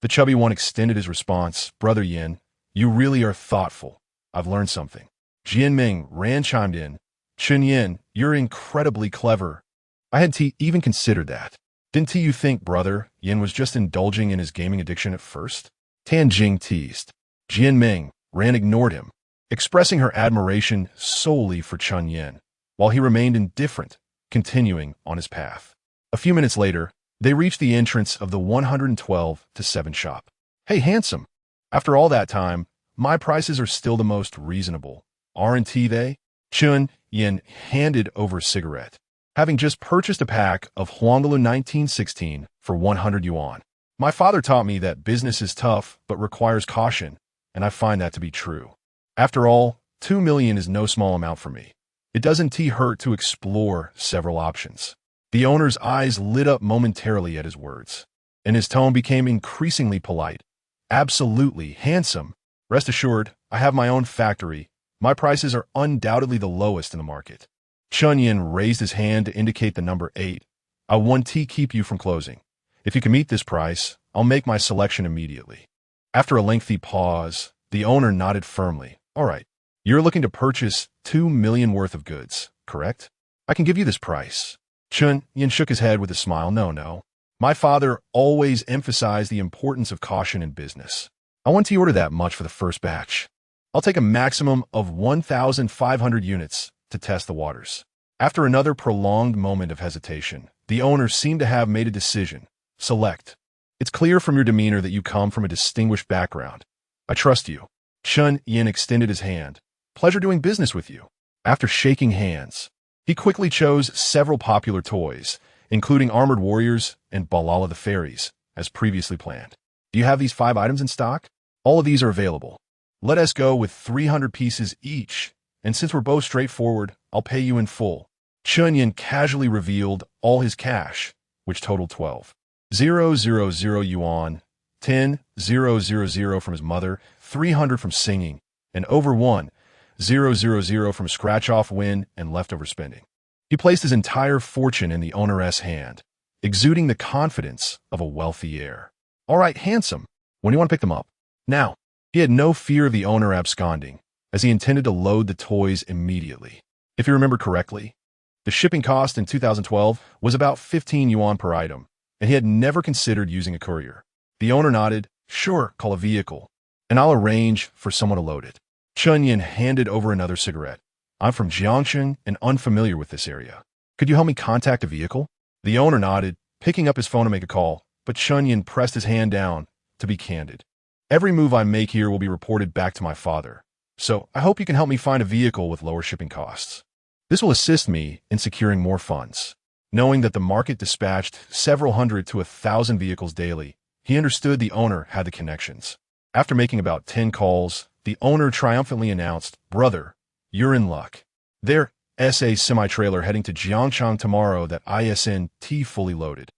The chubby one extended his response. Brother Yin, you really are thoughtful. I've learned something. Jianming chimed in. Chen Yan, you're incredibly clever. I hadn't even considered that. Didn't you think brother Yin was just indulging in his gaming addiction at first? Tan Jing teased. Jianming ignored him, expressing her admiration solely for Chen Yan, while he remained indifferent, continuing on his path. A few minutes later, they reached the entrance of the 112-7 shop. Hey, handsome. After all that time, my prices are still the most reasonable. Aren't they? Chen Yan handed over a cigarette, having just purchased a pack of Huangdalu 1916 for 100 yuan. My father taught me that business is tough but requires caution, and I find that to be true. After all, 2 million is no small amount for me. It doesn't hurt to explore several options. The owner's eyes lit up momentarily at his words, and his tone became increasingly polite. Absolutely, handsome. Rest assured, I have my own factory. My prices are undoubtedly the lowest in the market. Chen Yan raised his hand to indicate the number 8. I won't keep you from closing. If you can meet this price, I'll make my selection immediately. After a lengthy pause, the owner nodded firmly. All right, you're looking to purchase 2 million worth of goods, correct? I can give you this price. Chen Yan shook his head with a smile. No. My father always emphasized the importance of caution in business. I want to order that much for the first batch. I'll take a maximum of 1,500 units to test the waters. After another prolonged moment of hesitation, the owner seemed to have made a decision. Select. It's clear from your demeanor that you come from a distinguished background. I trust you. Chen Yan extended his hand. Pleasure doing business with you. After shaking hands, he quickly chose several popular toys, including Armored Warriors and Balala the Fairies, as previously planned. Do you have these 5 items in stock? All of these are available. Let us go with 300 pieces each, and since we're both straightforward, I'll pay you in full. Chen Yan casually revealed all his cash, which totaled 12,000 yuan, 10,000 from his mother, 300 from singing, and over 1,000 from scratch-off win and leftover spending. He placed his entire fortune in the owner's hand, exuding the confidence of a wealthy heir. All right, handsome. When do you want to pick them up? Now. He had no fear of the owner absconding, as he intended to load the toys immediately. If you remember correctly, the shipping cost in 2012 was about 15 yuan per item, and he had never considered using a courier. The owner nodded. Sure, call a vehicle, and I'll arrange for someone to load it. Chen Yan handed over another cigarette. I'm from Jiangcheng and unfamiliar with this area. Could you help me contact a vehicle? The owner nodded, picking up his phone to make a call, but Chen Yan pressed his hand down. To be candid, every move I make here will be reported back to my father, so I hope you can help me find a vehicle with lower shipping costs. This will assist me in securing more funds. Knowing that the market dispatched several hundred to 1,000 vehicles daily, he understood the owner had the connections. After making about 10 calls, the owner triumphantly announced, Brother, you're in luck. There's a semi-trailer heading to Jiangcheng tomorrow that isn't fully loaded.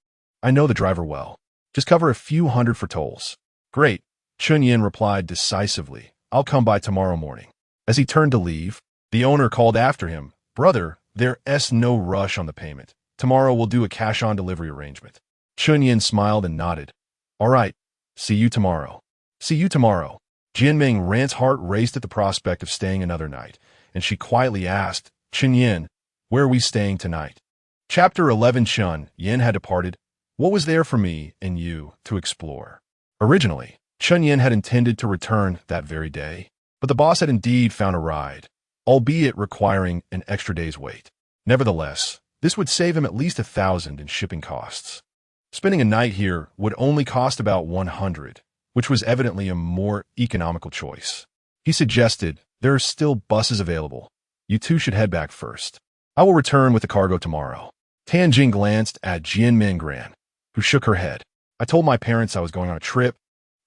I know the driver well. Just cover a few hundred for tolls. Great. Chen Yan replied decisively. I'll come by tomorrow morning. As he turned to leave, the owner called after him. Brother, there's no rush on the payment. Tomorrow we'll do a cash-on-delivery arrangement. Chen Yan smiled and nodded. All right. See you tomorrow. See you tomorrow. Jianming Ran's heart raced at the prospect of staying another night, and she quietly asked, Chen Yan, where are we staying tonight? Chapter 11. Chen Yan had departed. What was there for me and you to explore? Originally, Chen Yan had intended to return that very day, but the boss had indeed found a ride, albeit requiring an extra day's wait. Nevertheless, this would save him at least 1,000 in shipping costs. Spending a night here would only cost about 100, which was evidently a more economical choice. He suggested, there are still buses available. You two should head back first. I will return with the cargo tomorrow. Tan Jing glanced at Jianming Gran, who shook her head. I told my parents I was going on a trip,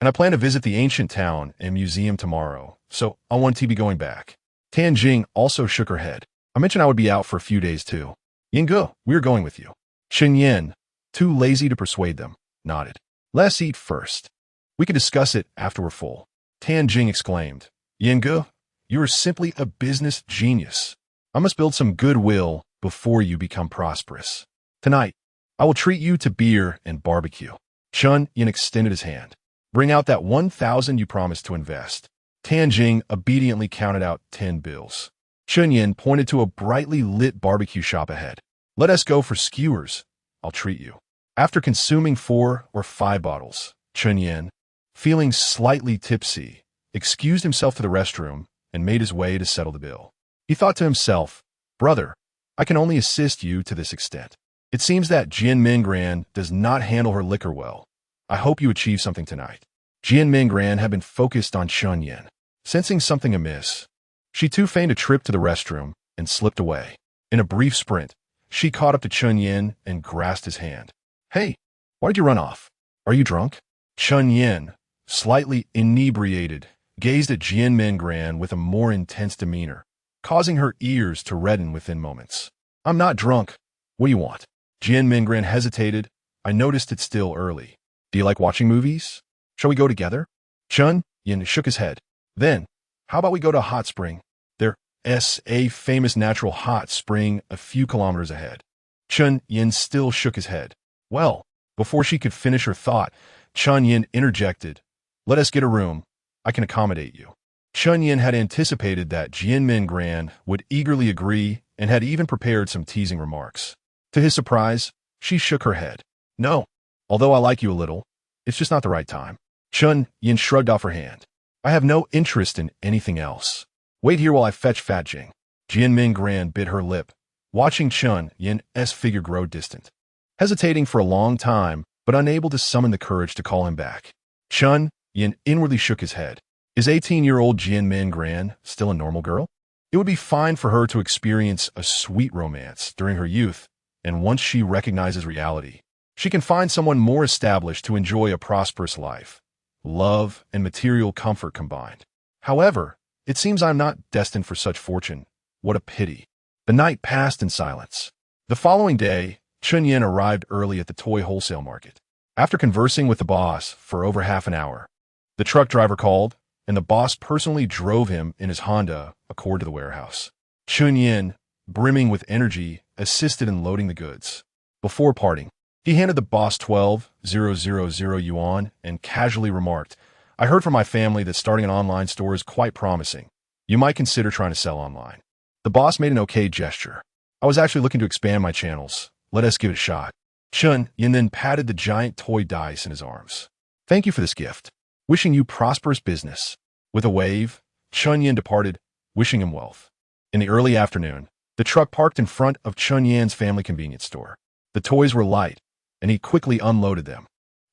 and I plan to visit the ancient town and museum tomorrow, so I want to be going back. Tan Jing also shook her head. I mentioned I would be out for a few days too. Yinge, we're going with you. Chen Yan, too lazy to persuade them, nodded. Let's eat first. We can discuss it after we're full. Tan Jing exclaimed. Yinge, you are simply a business genius. I must build some goodwill before you become prosperous. Tonight, I will treat you to beer and barbecue. Chen Yan extended his hand. Bring out that 1,000 you promised to invest. Tan Jing obediently counted out 10 bills. Chen Yan pointed to a brightly lit barbecue shop ahead. Let us go for skewers. I'll treat you. After consuming 4 or 5 bottles, Chen Yan, feeling slightly tipsy, excused himself to the restroom and made his way to settle the bill. He thought to himself, Brother, I can only assist you to this extent. It seems that Jian Mingran does not handle her liquor well. I hope you achieve something tonight. Jian Mingran had been focused on Chen Yan. Sensing something amiss, she too feigned a trip to the restroom and slipped away. In a brief sprint, she caught up to Chen Yan and grasped his hand. Hey, why did you run off? Are you drunk? Chen Yan, slightly inebriated, gazed at Jian Mingran with a more intense demeanor, causing her ears to redden within moments. I'm not drunk. What do you want? Jian Mingran hesitated. I noticed it's still early. Do you like watching movies? Shall we go together? Chen Yan shook his head. Then, how about we go to a hot spring? There's a famous natural hot spring a few kilometers ahead. Chen Yan still shook his head. Well, before she could finish her thought, Chen Yan interjected. Let us get a room. I can accommodate you. Chen Yan had anticipated that Jian Mingran would eagerly agree and had even prepared some teasing remarks. To his surprise, she shook her head. No, although I like you a little, it's just not the right time. Chen Yan shrugged off her hand. I have no interest in anything else. Wait here while I fetch Fat Jing. Jian Mingran bit her lip, watching Chen Yan's figure grow distant. Hesitating for a long time, but unable to summon the courage to call him back. Chen Yan inwardly shook his head. Is 18-year-old Jian Mingran still a normal girl? It would be fine for her to experience a sweet romance during her youth, and once she recognizes reality, she can find someone more established to enjoy a prosperous life. Love and material comfort combined. However, it seems I'm not destined for such fortune. What a pity. The night passed in silence. The following day, Chen Yan arrived early at the toy wholesale market. After conversing with the boss for over half an hour, the truck driver called, and the boss personally drove him in his Honda Accord to the warehouse. Chen Yan, brimming with energy, assisted in loading the goods. Before parting, he handed the boss 12,000 yuan and casually remarked, I heard from my family that starting an online store is quite promising. You might consider trying to sell online. The boss made an okay gesture. I was actually looking to expand my channels. Let us give it a shot. Chen Yan then patted the giant toy dice in his arms. Thank you for this gift. Wishing you prosperous business. With a wave, Chen Yan departed, wishing him wealth. In the early afternoon, the truck parked in front of Chen Yan's family convenience store. The toys were light, and he quickly unloaded them.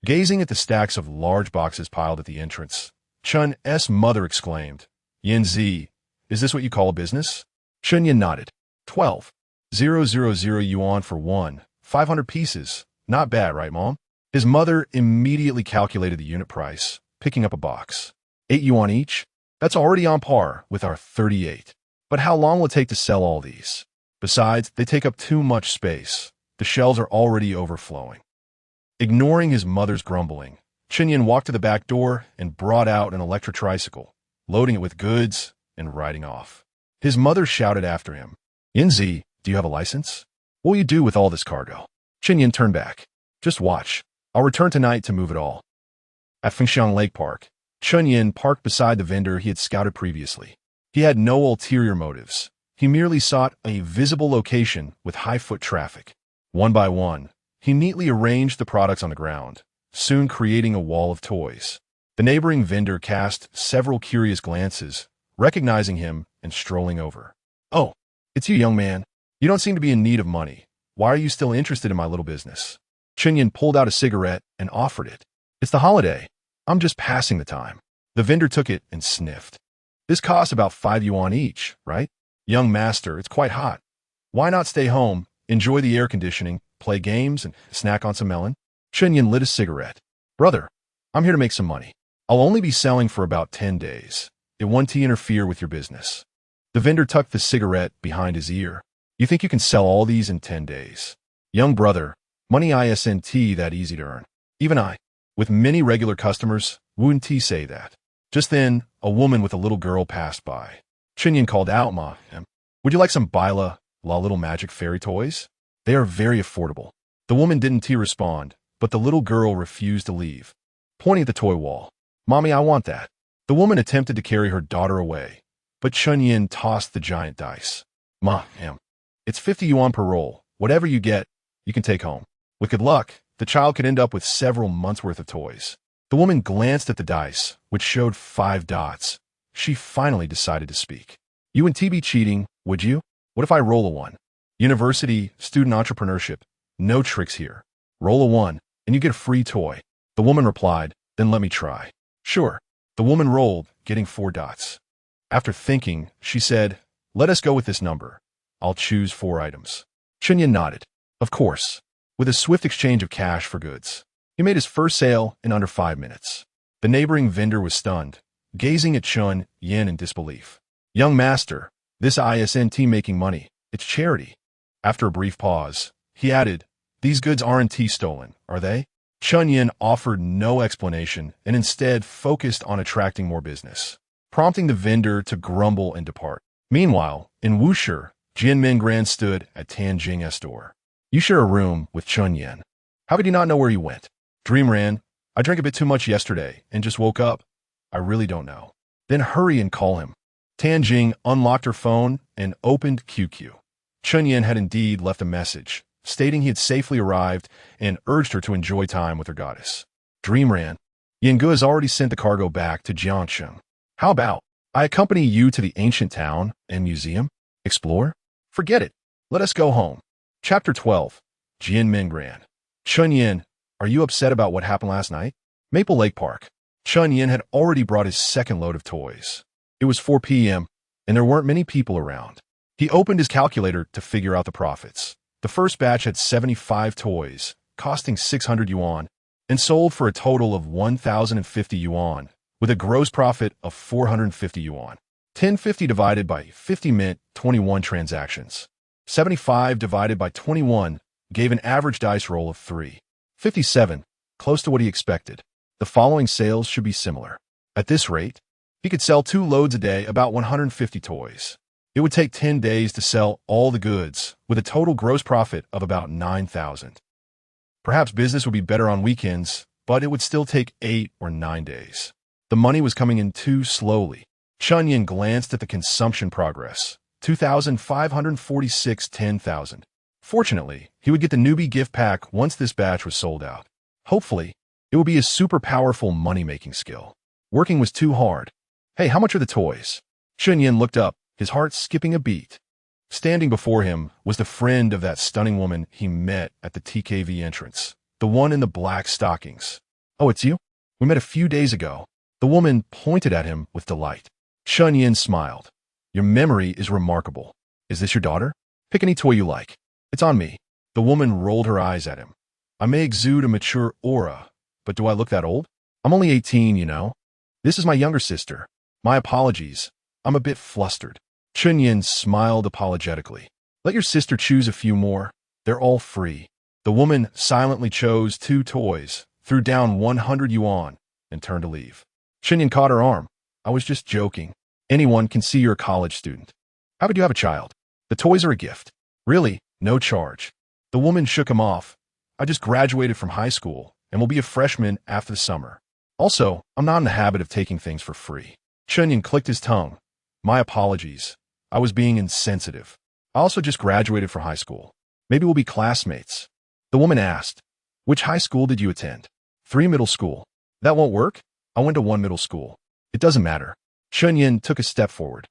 Gazing at the stacks of large boxes piled at the entrance, Chen's mother exclaimed, Yanzi, is this what you call a business? Chen Yan nodded. 12,000 yuan for one, 500 pieces. Not bad, right, Mom? His mother immediately calculated the unit price, picking up a box. 8 yuan each? That's already on par with our 38. But how long will it take to sell all these? Besides, they take up too much space. The shelves are already overflowing. Ignoring his mother's grumbling, Chen Yan walked to the back door and brought out an electric tricycle, loading it with goods and riding off. His mother shouted after him, Yanzi, do you have a license? What will you do with all this cargo? Chen Yan turned back. Just watch. I'll return tonight to move it all. At Fengxiang Lake Park, Chen Yan parked beside the vendor he had scouted previously. He had no ulterior motives. He merely sought a visible location with high foot traffic. One by one, he neatly arranged the products on the ground, soon creating a wall of toys. The neighboring vendor cast several curious glances, recognizing him and strolling over. Oh, it's you, young man. You don't seem to be in need of money. Why are you still interested in my little business? Chen Yan pulled out a cigarette and offered it. It's the holiday. I'm just passing the time. The vendor took it and sniffed. This costs about 5 yuan each, right? Young master, it's quite hot. Why not stay home, enjoy the air conditioning, play games, and snack on some melon? Chen Yan lit a cigarette. Brother, I'm here to make some money. I'll only be selling for about 10 days. It won't interfere with your business. The vendor tucked the cigarette behind his ear. You think you can sell all these in 10 days? Young brother, money isn't that easy to earn. Even I, with many regular customers, wouldn't say that. Just then, a woman with a little girl passed by. Chen Yan called out, would you like some Bila, La Little Magic Fairy toys? They are very affordable. The woman didn't respond, but the little girl refused to leave, pointing at the toy wall. Mommy, I want that. The woman attempted to carry her daughter away, but Chen Yan tossed the giant dice. It's 50 yuan per roll. Whatever you get, you can take home. With good luck, the child could end up with several months' worth of toys. The woman glanced at the dice, which showed 5 dots. She finally decided to speak. You wouldn't be cheating, would you? What if I roll a 1? University, student entrepreneurship. No tricks here. Roll a 1, and you get a free toy. The woman replied, then let me try. Sure. The woman rolled, getting 4 dots. After thinking, she said, let us go with this number. I'll choose 4 items. Chen Yan nodded. Of course. With a swift exchange of cash for goods. He made his first sale in under 5 minutes. The neighboring vendor was stunned, gazing at Chen Yan in disbelief. Young master, this isn't making money. It's charity. After a brief pause, he added, these goods aren't stolen, are they? Chen Yan offered no explanation and instead focused on attracting more business, prompting the vendor to grumble and depart. Meanwhile, in Wushi, Jian Mingran stood at Tianjing's door. You share a room with Chen Yan. How could you not know where he went? Dreamran, I drank a bit too much yesterday and just woke up. I really don't know. Then hurry and call him. Tianjing unlocked her phone and opened QQ. Chen Yan had indeed left a message, stating he had safely arrived and urged her to enjoy time with her goddess. Dreamran, Yinggu has already sent the cargo back to Jiangsheng. How about I accompany you to the ancient town and museum? Explore? Forget it. Let us go home. Chapter 12. Jian Mingran. Chen Yan, are you upset about what happened last night? Maple Lake Park. Chen Yan had already brought his second load of toys. It was 4 p.m., and there weren't many people around. He opened his calculator to figure out the profits. The first batch had 75 toys, costing 600 yuan, and sold for a total of 1,050 yuan, with a gross profit of 450 yuan. 1050 divided by 50 meant 21 transactions. 75 divided by 21 gave an average dice roll of 3. 57, close to what he expected. The following sales should be similar. At this rate, he could sell 2 loads a day, about 150 toys. It would take 10 days to sell all the goods, with a total gross profit of about 9,000. Perhaps business would be better on weekends, but it would still take 8 or 9 days. The money was coming in too slowly. Chen Yan glanced at the consumption progress. 2,546, 10,000. Fortunately, he would get the newbie gift pack once this batch was sold out. Hopefully, it would be a super powerful money-making skill. Working was too hard. Hey, how much are the toys? Chen Yan looked up, his heart skipping a beat. Standing before him was the friend of that stunning woman he met at the TKV entrance, the one in the black stockings. Oh, it's you? We met a few days ago. The woman pointed at him with delight. Chen Yan smiled. Your memory is remarkable. Is this your daughter? Pick any toy you like. It's on me. The woman rolled her eyes at him. I may exude a mature aura, but do I look that old? I'm only 18, you know. This is my younger sister. My apologies. I'm a bit flustered. Chen Yan smiled apologetically. Let your sister choose a few more. They're all free. The woman silently chose 2 toys, threw down 100 yuan, and turned to leave. Chen Yan caught her arm. I was just joking. Anyone can see you're a college student. How could you have a child? The toys are a gift. Really, no charge. The woman shook him off. I just graduated from high school and will be a freshman after the summer. Also, I'm not in the habit of taking things for free. Chen Yan clicked his tongue. My apologies. I was being insensitive. I also just graduated from high school. Maybe we'll be classmates. The woman asked, which high school did you attend? 3 middle school. That won't work? I went to 1 middle school. It doesn't matter. Chen Yan took a step forward,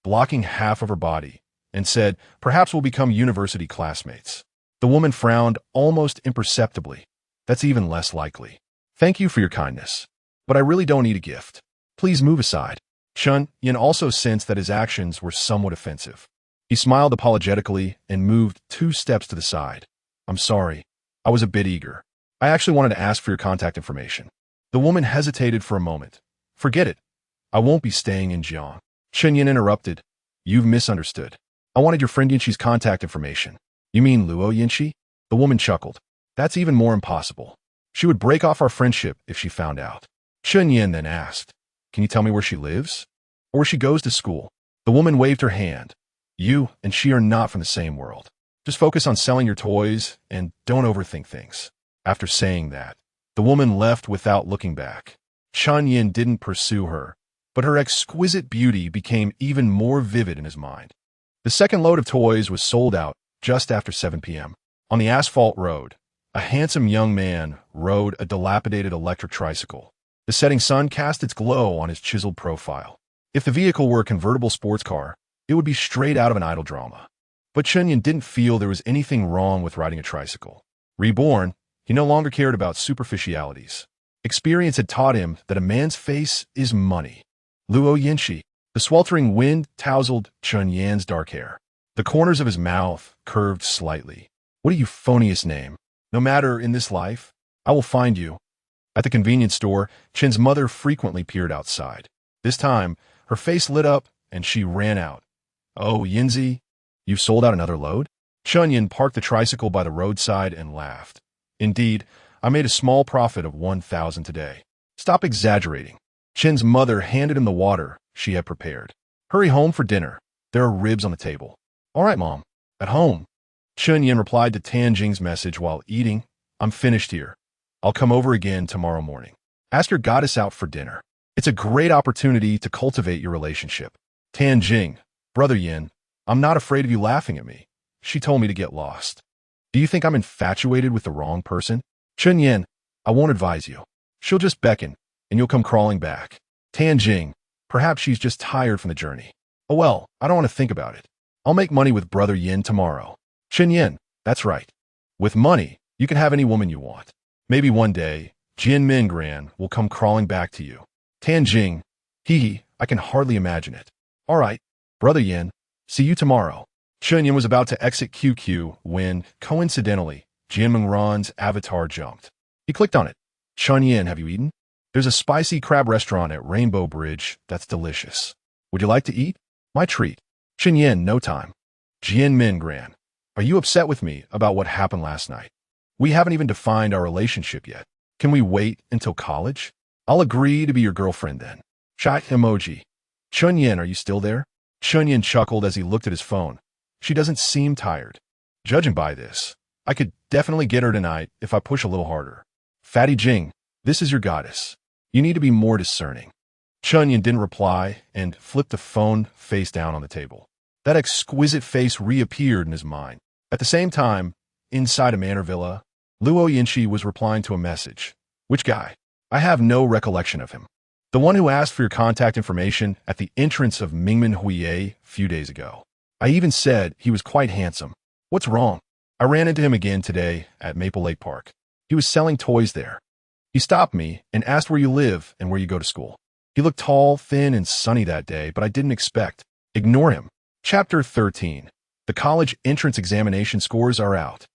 blocking half of her body, and said, perhaps we'll become university classmates. The woman frowned almost imperceptibly. That's even less likely. Thank you for your kindness, but I really don't need a gift. Please move aside. Chen Yan also sensed that his actions were somewhat offensive. He smiled apologetically and moved 2 steps to the side. I'm sorry. I was a bit eager. I actually wanted to ask for your contact information. The woman hesitated for a moment, Forget it. I won't be staying in Jiang. Chen Yan interrupted. You've misunderstood. I wanted your friend Yinxi's contact information. You mean Luo Yinxi? The woman chuckled. That's even more impossible. She would break off our friendship if she found out. Chen Yan then asked, can you tell me where she lives? Or where she goes to school? The woman waved her hand. You and she are not from the same world. Just focus on selling your toys and don't overthink things. After saying that, the woman left without looking back. Chen Yan didn't pursue her, but her exquisite beauty became even more vivid in his mind. The second load of toys was sold out just after 7 p.m. On the asphalt road, a handsome young man rode a dilapidated electric tricycle. The setting sun cast its glow on his chiseled profile. If the vehicle were a convertible sports car, it would be straight out of an idol drama. But Chen Yan didn't feel there was anything wrong with riding a tricycle. Reborn, he no longer cared about superficialities. Experience had taught him that a man's face is money. Luo Yinxi. The sweltering wind tousled Chen Yan's dark hair. The corners of his mouth curved slightly. What a euphonious name. No matter in this life, I will find you. At the convenience store, Chen's mother frequently peered outside. This time, her face lit up and she ran out. Oh, Yinzi, you've sold out another load? Chen Yan parked the tricycle by the roadside and laughed. Indeed, I made a small profit of 1,000 today. Stop exaggerating. Chen's mother handed him the water she had prepared. Hurry home for dinner. There are ribs on the table. All right, Mom. At home. Chen Yan replied to Tan Jing's message while eating. I'm finished here. I'll come over again tomorrow morning. Ask your goddess out for dinner. It's a great opportunity to cultivate your relationship. Tan Jing, Brother Yin, I'm not afraid of you laughing at me. She told me to get lost. Do you think I'm infatuated with the wrong person? Chen Yan, I won't advise you. She'll just beckon, and you'll come crawling back. Tan Jing, perhaps she's just tired from the journey. Oh well, I don't want to think about it. I'll make money with Brother Yin tomorrow. Chen Yan, that's right. With money, you can have any woman you want. Maybe one day, Jian Mingran will come crawling back to you. Tan Jing, I can hardly imagine it. All right, Brother Yin, see you tomorrow. Chen Yan was about to exit QQ when, coincidentally, Jian Mingran's avatar jumped. He clicked on it. Chen Yan, have you eaten? There's a spicy crab restaurant at Rainbow Bridge that's delicious. Would you like to eat? My treat. Chen Yan, no time. Jian Mingran, are you upset with me about what happened last night? We haven't even defined our relationship yet. Can we wait until college? I'll agree to be your girlfriend then. Chat emoji. Chen Yan, are you still there? Chen Yan chuckled as he looked at his phone. She doesn't seem tired. Judging by this, I could definitely get her tonight if I push a little harder. Fatty Jing, this is your goddess. You need to be more discerning. Chen Yan didn't reply and flipped the phone face down on the table. That exquisite face reappeared in his mind. At the same time, inside a manor villa, Luo Yinxi was replying to a message. Which guy? I have no recollection of him. The one who asked for your contact information at the entrance of Mingmen Huiye a few days ago. I even said he was quite handsome. What's wrong? I ran into him again today at Maple Lake Park. He was selling toys there. He stopped me and asked where you live and where you go to school. He looked tall, thin, and sunny that day, but I didn't expect. Ignore him. Chapter 13. The college entrance examination scores are out.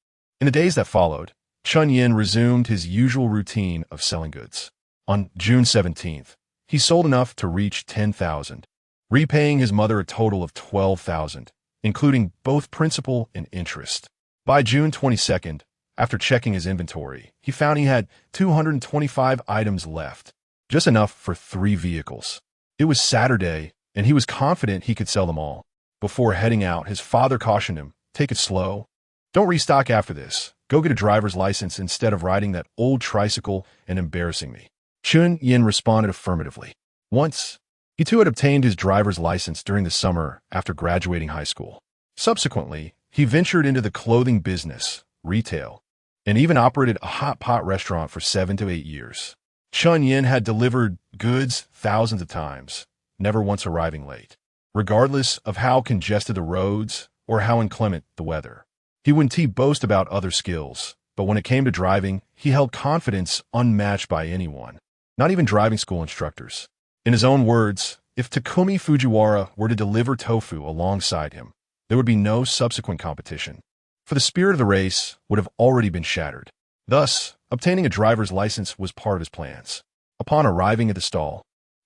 In the days that followed, Chen Yan resumed his usual routine of selling goods. On June 17th, he sold enough to reach 10,000, repaying his mother a total of 12,000, including both principal and interest. By June 22nd, after checking his inventory, he found he had 225 items left, just enough for 3 vehicles. It was Saturday, and he was confident he could sell them all. Before heading out, his father cautioned him, take it slow. Don't restock after this. Go get a driver's license instead of riding that old tricycle and embarrassing me. Chen Yan responded affirmatively. Once, he too had obtained his driver's license during the summer after graduating high school. Subsequently, he ventured into the clothing business, retail, and even operated a hot pot restaurant for 7 to 8 years. Chen Yan had delivered goods thousands of times, never once arriving late, regardless of how congested the roads or how inclement the weather. He wouldn't boast about other skills, but when it came to driving, he held confidence unmatched by anyone, not even driving school instructors. In his own words, if Takumi Fujiwara were to deliver tofu alongside him, there would be no subsequent competition, for the spirit of the race would have already been shattered. Thus, obtaining a driver's license was part of his plans. Upon arriving at the stall,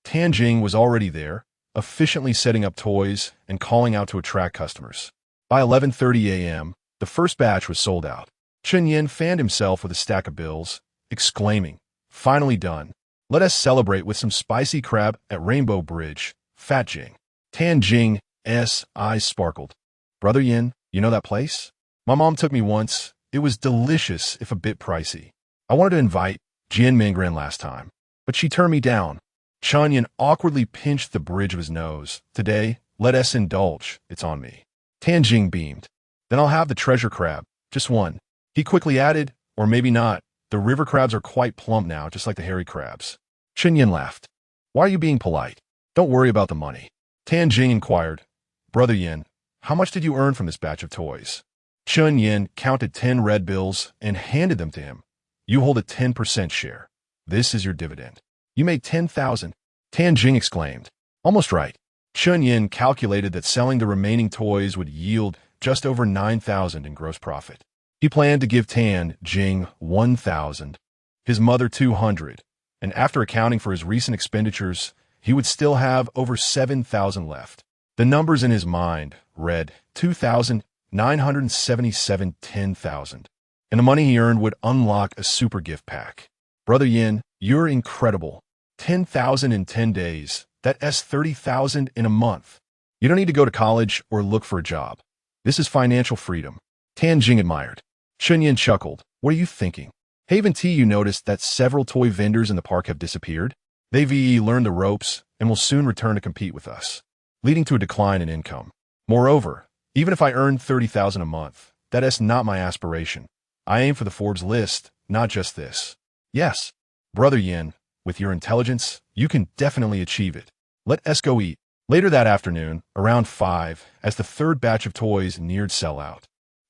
Tianjing was already there, efficiently setting up toys and calling out to attract customers. By 11:30 a.m., the first batch was sold out. Chen Yan fanned himself with a stack of bills, exclaiming, "Finally done. Let us celebrate with some spicy crab at Rainbow Bridge, Fat Jing." Tianjing's eyes sparkled. "Brother Yin, you know that place? My mom took me once. It was delicious, if a bit pricey. I wanted to invite Jian Mingren last time, but she turned me down." Chen Yan awkwardly pinched the bridge of his nose. "Today, let us indulge. It's on me." Tianjing beamed. "Then I'll have the treasure crab, just one." He quickly added, "Or maybe not. The river crabs are quite plump now, just like the hairy crabs." Chen Yan laughed. "Why are you being polite? Don't worry about the money." Tianjing inquired, "Brother Yin, how much did you earn from this batch of toys?" Chen Yan counted 10 red bills and handed them to him. "You hold a 10% share. This is your dividend." "You made 10,000. Tianjing exclaimed. "Almost right." Chen Yan calculated that selling the remaining toys would yield just over 9,000 in gross profit. He planned to give Tianjing 1,000, his mother 200, and after accounting for his recent expenditures, he would still have over 7,000 left. The numbers in his mind read 2,977, 10,000, and the money he earned would unlock a super gift pack. "Brother Yin, you're incredible. 10,000 in 10 days. That's 30,000 in a month. You don't need to go to college or look for a job. This is financial freedom." Tianjing admired. Chen Yan chuckled. "What are you thinking? Haven't you noticed that several toy vendors in the park have disappeared? They've learned the ropes and will soon return to compete with us, leading to a decline in income. Moreover, even if I earn 30,000 a month, that's not my aspiration. I aim for the Forbes list, not just this." "Yes, Brother Yin, with your intelligence, you can definitely achieve it. Let us go eat." Later that afternoon, around 5, as the third batch of toys neared sellout,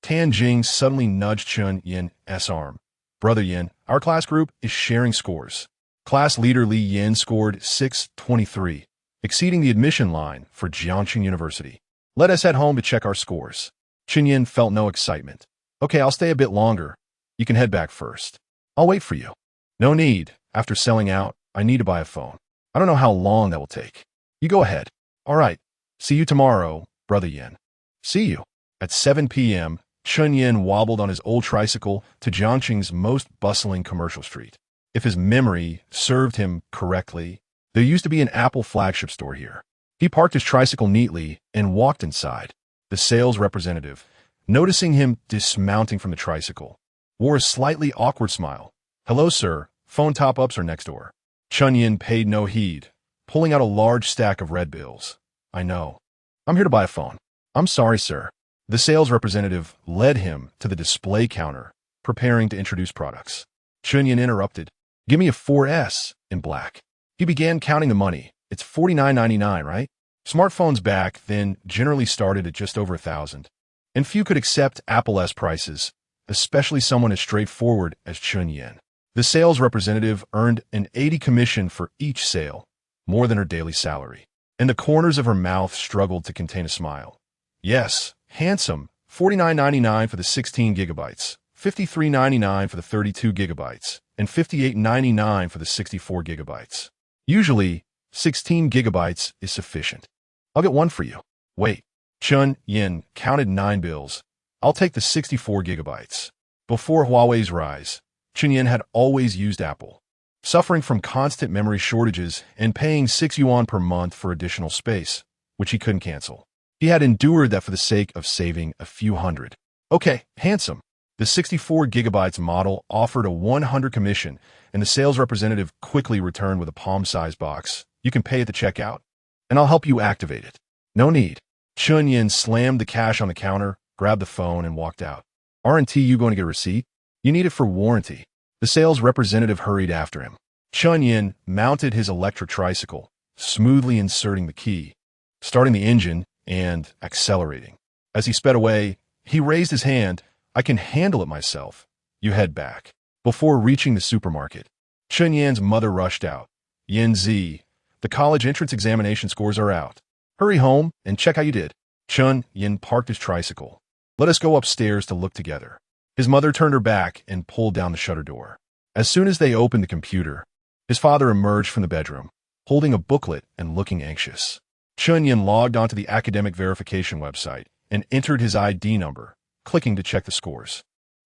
Tianjing suddenly nudged Chen Yan's arm. "Brother Yin, our class group is sharing scores. Class leader Li Yin scored 623, exceeding the admission line for Jiangxing University. Let us head home to check our scores." Chen Yan felt no excitement. "Okay, I'll stay a bit longer. You can head back first. I'll wait for you." "No need. After selling out, I need to buy a phone. I don't know how long that will take. You go ahead." "All right. See you tomorrow, Brother Yin." "See you." At 7 p.m., Chen Yan wobbled on his old tricycle to Jiangxing's most bustling commercial street. If his memory served him correctly, there used to be an Apple flagship store here. He parked his tricycle neatly and walked inside. The sales representative, noticing him dismounting from the tricycle, wore a slightly awkward smile. "Hello, sir. Phone top-ups are next door." Chen Yan paid no heed, pulling out a large stack of red bills. "I know. I'm here to buy a phone." "I'm sorry, sir." The sales representative led him to the display counter, preparing to introduce products. Chen Yan interrupted. "Give me a 4S in black." He began counting the money. "It's $49.99, right?" Smartphones back then generally started at just over 1,000, and few could accept Apple's prices, especially someone as straightforward as Chen Yan. The sales representative earned an 80 commission for each sale, more than her daily salary, and the corners of her mouth struggled to contain a smile. "Yes, handsome. $49.99 for the 16 gigabytes, $53.99 for the 32 gigabytes, and $58.99 for the 64 gigabytes. Usually, 16 gigabytes is sufficient. I'll get one for you." "Wait." Chen Yan counted 9 bills. "I'll take the 64 gigabytes. Before Huawei's rise, Chen Yan had always used Apple, suffering from constant memory shortages and paying 6 yuan per month for additional space, which he couldn't cancel. He had endured that for the sake of saving a few hundred. "Okay, handsome." The 64 gigabytes model offered a 100 commission, and the sales representative quickly returned with a palm-sized box. "You can pay at the checkout, and I'll help you activate it." "No need." Chen Yan slammed the cash on the counter, grabbed the phone, and walked out. "Aren't you going to get a receipt? You need it for warranty." The sales representative hurried after him. Chen Yan mounted his electric tricycle, smoothly inserting the key, starting the engine, and accelerating. As he sped away, he raised his hand. "I can handle it myself. You head back." Before reaching the supermarket, Chen Yan's mother rushed out. "Yin Zi, the college entrance examination scores are out. Hurry home and check how you did." Chen Yan parked his tricycle. "Let us go upstairs to look together." His mother turned her back and pulled down the shutter door. As soon as they opened the computer, his father emerged from the bedroom. holding a booklet and looking anxious. Chen Yan logged onto the academic verification website and entered his ID number, clicking to check the scores.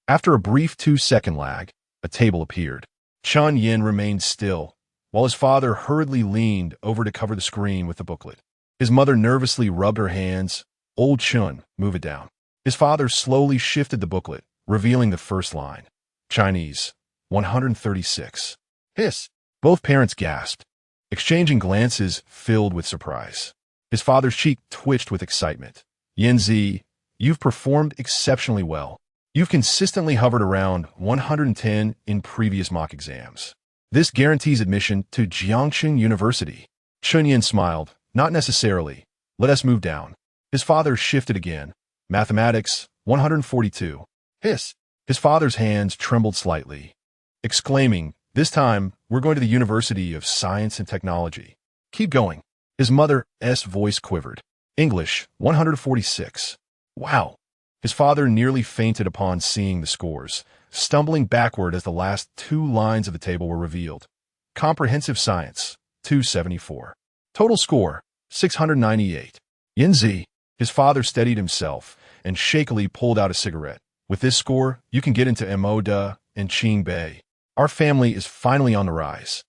After a brief 2-second lag, a table appeared. Chen Yan remained still, while his father hurriedly leaned over to cover the screen with the booklet. His mother nervously rubbed her hands. "Old Chun, move it down." His father slowly shifted the booklet, revealing the first line. Chinese, 136. Hiss. Both parents gasped, exchanging glances filled with surprise. His father's cheek twitched with excitement. "Yanzi, you've performed exceptionally well. You've consistently hovered around 110 in previous mock exams. This guarantees admission to Jiangxing University." Chen Yan smiled. "Not necessarily. Let us move down." His father shifted again. "Mathematics, 142. Hiss." His father's hands trembled slightly, exclaiming, "This time, we're going to the University of Science and Technology." "Keep going." His mother's voice quivered. "English, 146. Wow." His father nearly fainted upon seeing the scores, stumbling backward as the last 2 lines of the table were revealed. Comprehensive Science, 274. Total score, 698. Yanzi. His father steadied himself and shakily pulled out a cigarette. "With this score, you can get into Moda and Qingbei. Our family is finally on the rise."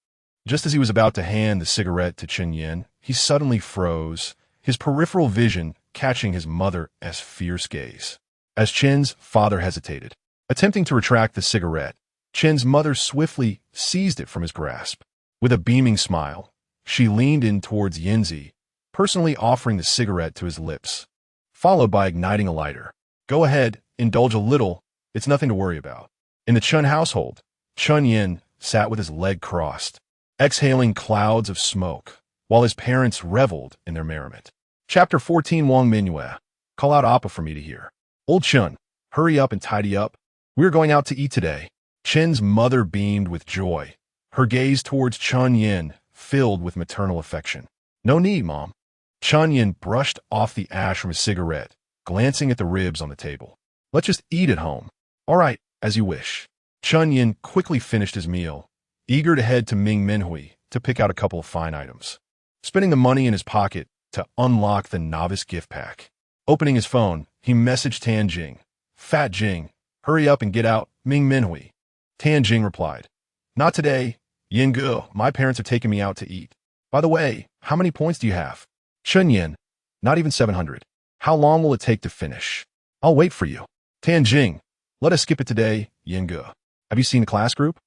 Just as he was about to hand the cigarette to Chen Yan, he suddenly froze, his peripheral vision catching his mother's fierce gaze. As Chen's father hesitated, attempting to retract the cigarette, Chen's mother swiftly seized it from his grasp. With a beaming smile, she leaned in towards Yanzi, personally offering the cigarette to his lips, followed by igniting a lighter. "Go ahead, indulge a little. It's nothing to worry about." In the Chen household, Chen Yan sat with his leg crossed, exhaling clouds of smoke, while his parents reveled in their merriment. Chapter 14. Wang Mingyue. "Call out Appa for me to hear." "Old Chen, hurry up and tidy up. We're going out to eat today." Chen's mother beamed with joy, her gaze towards Chen Yan filled with maternal affection. "No need, Mom." Chen Yan brushed off the ash from his cigarette, glancing at the ribs on the table. "Let's just eat at home." "All right, as you wish." Chen Yan quickly finished his meal, eager to head to Ming Minhui to pick out a couple of fine items. Spending the money in his pocket to unlock the novice gift pack. Opening his phone, he messaged Tan Jing. "Fat Jing, hurry up and get out Ming Minhui." Tan Jing replied, "Not today. Yingu, my parents are taking me out to eat. By the way, how many points do you have?" Chen Yan, "Not even 700. How long will it take to finish?" "I'll wait for you." Tan Jing, "Let us skip it today, Yingu. Have you seen the class group?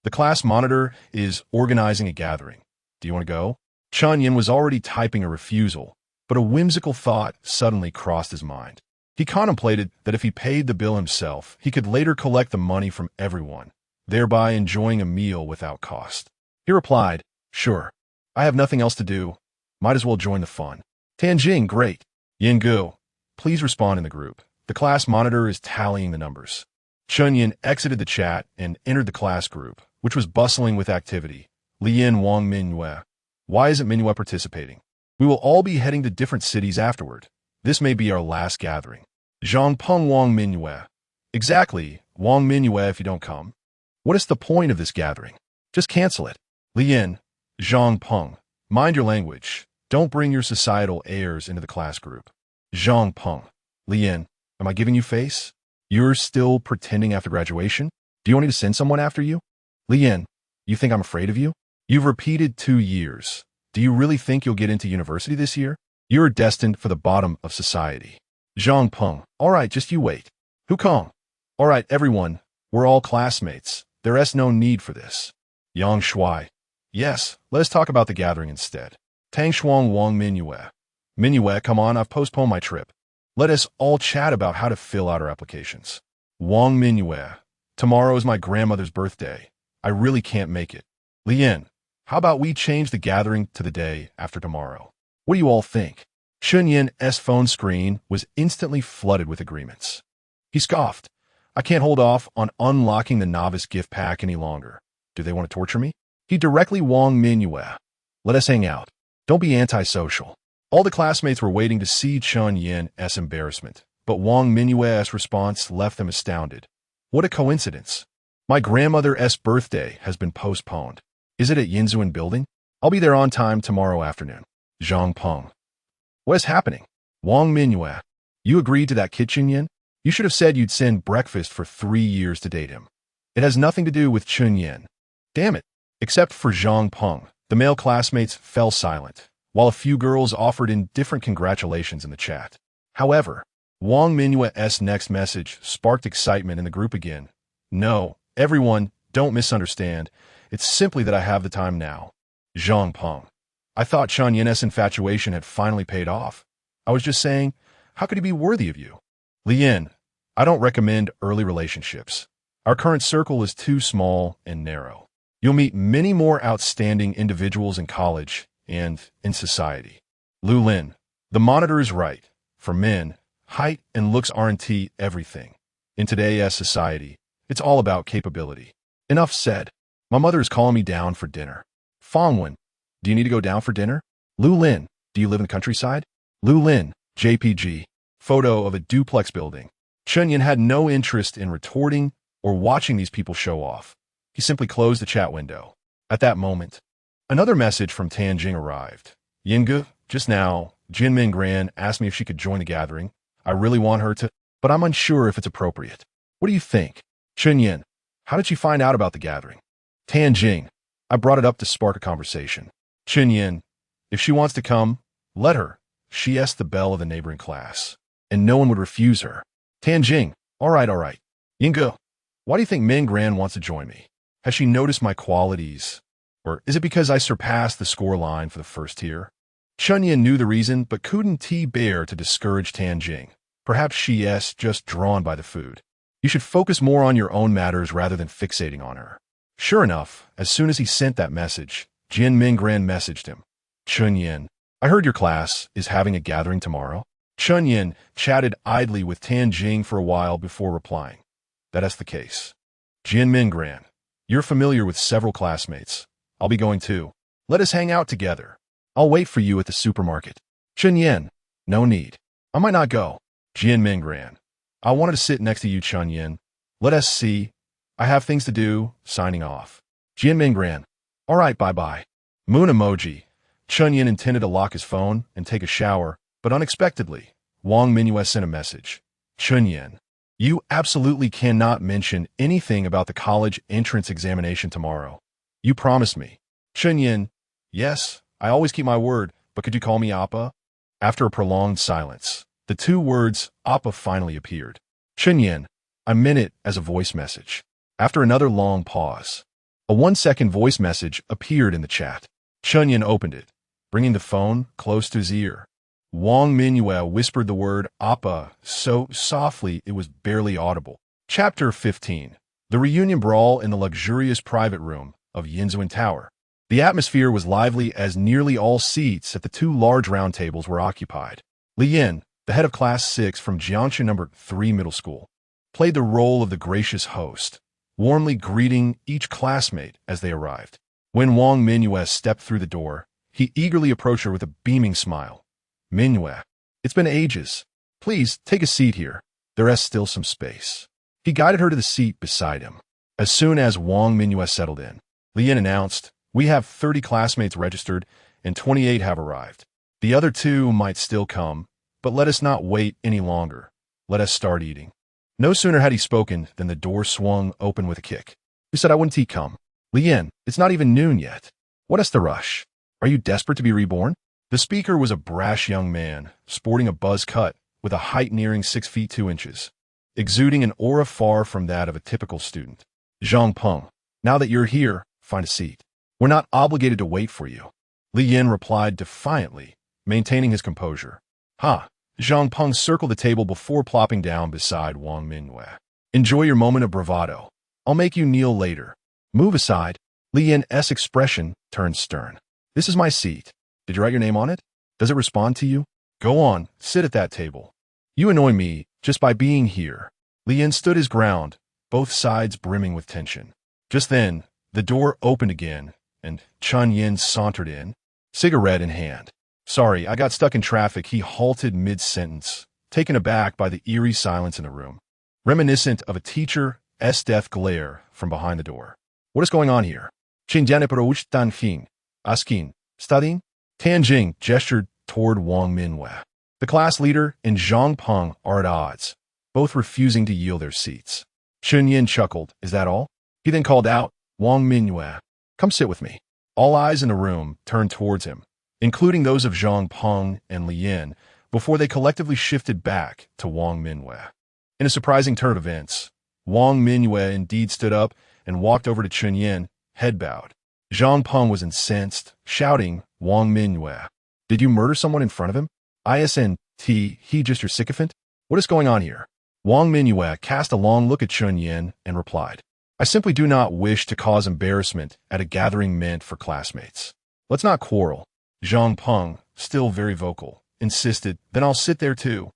The class monitor is organizing a gathering. Do you want to go?" Chen Yan was already typing a refusal, but a whimsical thought suddenly crossed his mind. He contemplated that if he paid the bill himself, he could later collect the money from everyone, thereby enjoying a meal without cost. He replied, "Sure. I have nothing else to do. Might as well join the fun." Tan Jing, "Great. Yingu, please respond in the group. The class monitor is tallying the numbers." Chen Yan exited the chat and entered the class group, which was bustling with activity. "Lian Wang Mingyue. Why isn't Mingyue participating? We will all be heading to different cities afterward. This may be our last gathering." "Zhang Peng Wang Mingyue. Exactly, Wang Mingyue if you don't come. What is the point of this gathering? Just cancel it." "Lian, Zhang Peng. Mind your language. Don't bring your societal airs into the class group." "Zhang Peng. Lian, am I giving you face? You're still pretending after graduation? Do you want me to send someone after you?" "Lian, you think I'm afraid of you? You've repeated 2 years. Do you really think you'll get into university this year? You're destined for the bottom of society." "Zhang Peng. All right, just you wait." "Hu Kong. All right, everyone. We're all classmates. There's no need for this." "Yang Shuai. Yes, let us talk about the gathering instead." "Tang Shuang Wang Mingyue. Mingyue, come on, I've postponed my trip. Let us all chat about how to fill out our applications." "Wang Mingyue. Tomorrow is my grandmother's birthday. I really can't make it." "Lian, how about we change the gathering to the day after tomorrow? What do you all think?" Chen Yan's phone screen was instantly flooded with agreements. He scoffed. "I can't hold off on unlocking the novice gift pack any longer. Do they want to torture me?" He directly Wang Mingyue. "Let us hang out. Don't be antisocial." All the classmates were waiting to see Chen Yan's embarrassment, but Wang Mingyue's response left them astounded. "What a coincidence. My grandmother's birthday has been postponed. Is it at Yinzuan building?" I'll be there on time tomorrow afternoon. Zhang Peng. What is happening? Wang Mingyue. You agreed to that kid Chen Yan? You should have said you'd send breakfast for 3 years to date him. It has nothing to do with Chen Yan. Damn it. Except for Zhang Peng, the male classmates fell silent, while a few girls offered indifferent congratulations in the chat. However, Wang Mingyue's next message sparked excitement in the group again. No, everyone, don't misunderstand. It's simply that I have the time now. Zhang Peng. I thought Chen Yan's infatuation had finally paid off. I was just saying, how could he be worthy of you? Lian, I don't recommend early relationships. Our current circle is too small and narrow. You'll meet many more outstanding individuals in college and in society. Lu Lin, the monitor is right. For men, height and looks aren't everything. In today's society, it's all about capability. Enough said. My mother is calling me down for dinner. Fang Wen, do you need to go down for dinner? Lu Lin, do you live in the countryside? Lu Lin, JPG. Photo of a duplex building. Chen Yan had no interest in retorting or watching these people show off. He simply closed the chat window. At that moment, another message from Tanjing arrived. Yinge, just now, Jin Mingran asked me if she could join the gathering. I really want her to, but I'm unsure if it's appropriate. What do you think? Chen Yan, how did she find out about the gathering? Tanjing, I brought it up to spark a conversation. Chen Yan, if she wants to come, let her. She's the belle of the neighboring class, and no one would refuse her. Tanjing, all right. Yinge, why do you think Mingran wants to join me? Has she noticed my qualities? Or is it because I surpassed the score line for the first tier? Chen Yan knew the reason, but couldn't bear to discourage Tanjing. Perhaps she's just drawn by the food. You should focus more on your own matters rather than fixating on her. Sure enough, as soon as he sent that message, Jin Mingran messaged him. Chen Yan, I heard your class is having a gathering tomorrow. Chen Yan chatted idly with Tanjing for a while before replying. That's the case. Jin Mingran, you're familiar with several classmates. I'll be going too. Let us hang out together. I'll wait for you at the supermarket. Chen Yan, no need. I might not go. Jin Mingran, I wanted to sit next to you, Chen Yan. Let us see. I have things to do. Signing off. Jin Mingran, all right, bye-bye. Moon emoji. Chen Yan intended to lock his phone and take a shower, but unexpectedly, Wang Mingyue sent a message. Chen Yan, you absolutely cannot mention anything about the college entrance examination tomorrow. You promised me. Chen Yan, yes, I always keep my word, but could you call me Appa? After a prolonged silence, the two words Appa finally appeared. Chen Yan, I meant it as a voice message. After another long pause, a 1-second voice message appeared in the chat. Chen Yan opened it, bringing the phone close to his ear. Wang Mingyue whispered the word Appa so softly it was barely audible. Chapter 15. The reunion brawl in the luxurious private room of Yinzuan Tower. The atmosphere was lively as nearly all seats at the two large round tables were occupied. Li Yin, the head of Class 6 from Jiangshan No. 3 Middle School, played the role of the gracious host, warmly greeting each classmate as they arrived. When Wang Mingyue stepped through the door, he eagerly approached her with a beaming smile. Mingyue, it's been ages. Please, take a seat here. There is still some space. He guided her to the seat beside him. As soon as Wang Mingyue settled in, Li Yin announced, we have 30 classmates registered and 28 have arrived. The other 2 might still come, but let us not wait any longer. Let us start eating. No sooner had he spoken than the door swung open with a kick. You said I wouldn't come. Li Yin, it's not even noon yet. What is the rush? Are you desperate to be reborn? The speaker was a brash young man, sporting a buzz cut, with a height nearing 6 feet 2 inches, exuding an aura far from that of a typical student. Zhang Peng, now that you're here, find a seat. We're not obligated to wait for you. Li Yin replied defiantly, maintaining his composure. Ha! Zhang Peng circled the table before plopping down beside Wang Mingyue. Enjoy your moment of bravado. I'll make you kneel later. Move aside. Li Yin's expression turned stern. This is my seat. Did you write your name on it? Does it respond to you? Go on, sit at that table. You annoy me just by being here. Li Yin stood his ground, both sides brimming with tension. Just then, the door opened again, and Chen Yan sauntered in, cigarette in hand. Sorry, I got stuck in traffic. He halted mid-sentence, taken aback by the eerie silence in the room, reminiscent of a teacher's death glare from behind the door. What is going on here? Asking, studying? Tianjing gestured toward Wang Minwei. The class leader and Zhang Peng are at odds, both refusing to yield their seats. Chen Yan chuckled. Is that all? He then called out, Wang Minwei, come sit with me. All eyes in the room turned towards him, including those of Zhang Peng and Li Yin, before they collectively shifted back to Wang Minwei. In a surprising turn of events, Wang Minwei indeed stood up and walked over to Chen Yan, head bowed. Zhang Peng was incensed, shouting, Wang Minwei, did you murder someone in front of him? Isnt, he just your sycophant? What is going on here? Wang Minwei cast a long look at Chen Yan and replied, I simply do not wish to cause embarrassment at a gathering meant for classmates. Let's not quarrel. Zhang Peng, still very vocal, insisted, then I'll sit there too.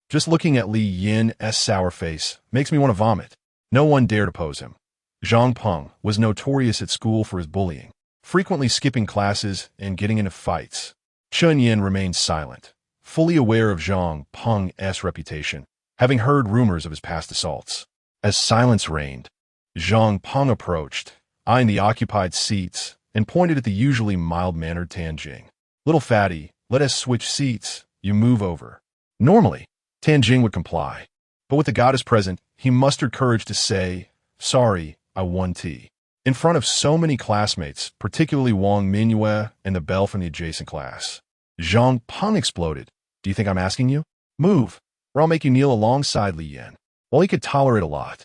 Just looking at Li Yin's sour face makes me want to vomit. No one dared oppose him. Zhang Peng was notorious at school for his bullying, frequently skipping classes and getting into fights. Chen Yan remained silent, fully aware of Zhang Peng's reputation, having heard rumors of his past assaults. As silence reigned, Zhang Peng approached, eyeing the occupied seats, and pointed at the usually mild-mannered Tianjing. Little fatty, let us switch seats, you move over. Normally, Tianjing would comply, but with the goddess present, he mustered courage to say, sorry, I won tea. In front of so many classmates, particularly Wang Minwei and the belle from the adjacent class. Zhang Peng exploded. Do you think I'm asking you? Move, or I'll make you kneel alongside Li Yan. While he could tolerate a lot,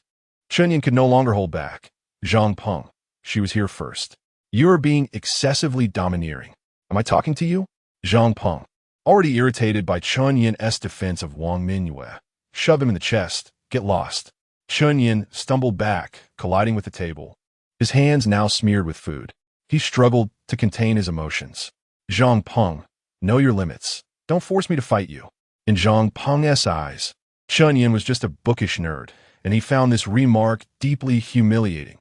Chen Yan could no longer hold back. Zhang Peng, she was here first. You are being excessively domineering. Am I talking to you? Zhang Peng, already irritated by Chen Yan's defense of Wang Minwei, shoved him in the chest. Get lost. Chen Yan stumbled back, colliding with the table, his hands now smeared with food. He struggled to contain his emotions. Zhang Peng, know your limits. Don't force me to fight you. In Zhang Peng's eyes, Chen Yan was just a bookish nerd, and he found this remark deeply humiliating.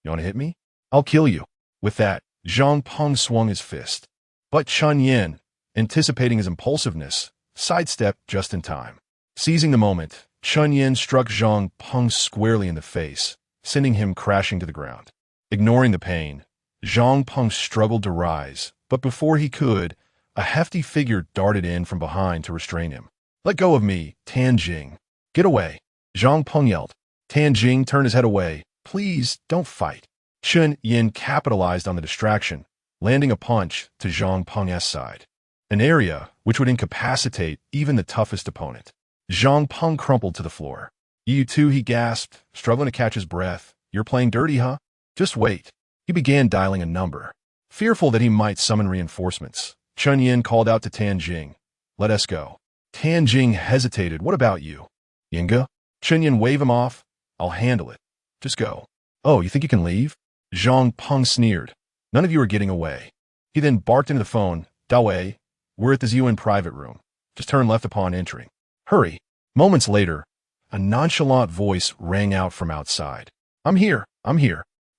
You want to hit me? I'll kill you. With that, Zhang Peng swung his fist. But Chen Yan, anticipating his impulsiveness, sidestepped just in time. Seizing the moment, Chen Yan struck Zhang Peng squarely in the face, sending him crashing to the ground. Ignoring the pain, Zhang Peng struggled to rise, but before he could, a hefty figure darted in from behind to restrain him. Let go of me, Tianjing. Get away. Zhang Peng yelled. Tianjing turned his head away. Please, don't fight. Chen Yan capitalized on the distraction, landing a punch to Zhang Peng's side, an area which would incapacitate even the toughest opponent. Zhang Peng crumpled to the floor. You too, he gasped, struggling to catch his breath. You're playing dirty, huh? Just wait. He began dialing a number. Fearful that he might summon reinforcements, Chen Yan called out to Tianjing. Let us go. Tianjing hesitated. What about you? Yinga? Chen Yan waved him off. I'll handle it. Just go. Oh, you think you can leave? Zhang Peng sneered. None of you are getting away. He then barked into the phone. Dawei, we're at the Zun private room. Just turn left upon entering. Hurry. Moments later, a nonchalant voice rang out from outside. I'm here.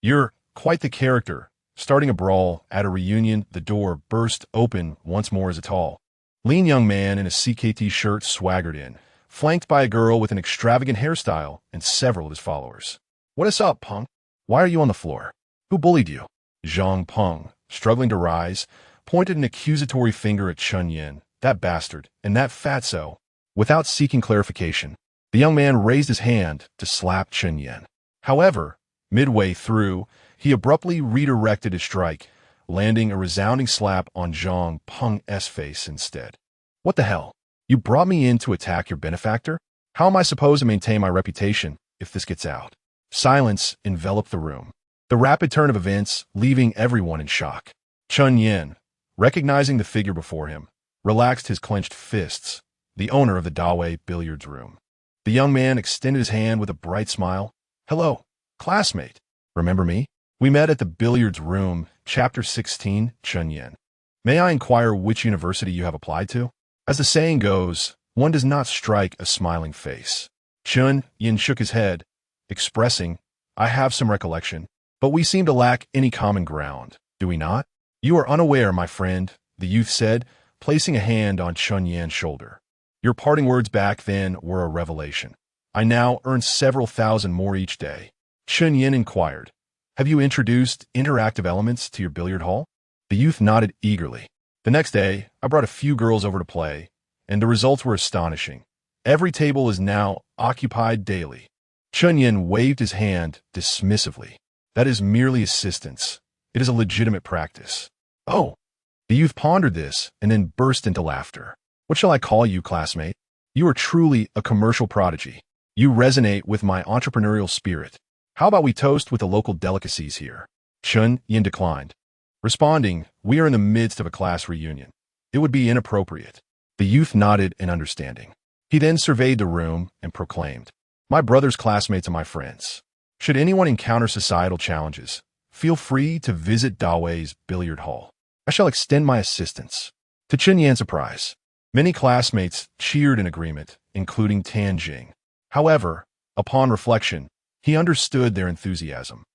You're quite the character. Starting a brawl at a reunion, the door burst open once more as a tall, lean young man in a CKT shirt swaggered in, flanked by a girl with an extravagant hairstyle and several of his followers. What is up, punk? Why are you on the floor? Who bullied you? Zhang Peng, struggling to rise, pointed an accusatory finger at Chen Yan. That bastard, and that fatso. Without seeking clarification, the young man raised his hand to slap Chen Yan. However, midway through, he abruptly redirected his strike, landing a resounding slap on Zhang Peng's face instead. What the hell? You brought me in to attack your benefactor? How am I supposed to maintain my reputation if this gets out? Silence enveloped the room, the rapid turn of events leaving everyone in shock. Chen Yan, recognizing the figure before him, relaxed his clenched fists, the owner of the Dawei billiards room. The young man extended his hand with a bright smile. Hello, classmate. Remember me? We met at the billiards room, Chapter 16, Chen Yan. May I inquire which university you have applied to? As the saying goes, one does not strike a smiling face. Chen Yan shook his head, expressing, I have some recollection, but we seem to lack any common ground, do we not? You are unaware, my friend, the youth said, placing a hand on Chen Yan's shoulder. Your parting words back then were a revelation. I now earn several thousand more each day. Chen Yan inquired, have you introduced interactive elements to your billiard hall? The youth nodded eagerly. The next day, I brought a few girls over to play, and the results were astonishing. Every table is now occupied daily. Chen Yan waved his hand dismissively. That is merely assistance. It is a legitimate practice. Oh! The youth pondered this and then burst into laughter. What shall I call you, classmate? You are truly a commercial prodigy. You resonate with my entrepreneurial spirit. How about we toast with the local delicacies here? Chen Yan declined, responding, we are in the midst of a class reunion. It would be inappropriate. The youth nodded in understanding. He then surveyed the room and proclaimed, my brother's classmates and my friends. Should anyone encounter societal challenges, feel free to visit Dawei's billiard hall. I shall extend my assistance. To Chen Yan's surprise, many classmates cheered in agreement, including Tan Jing. However, upon reflection, he understood their enthusiasm.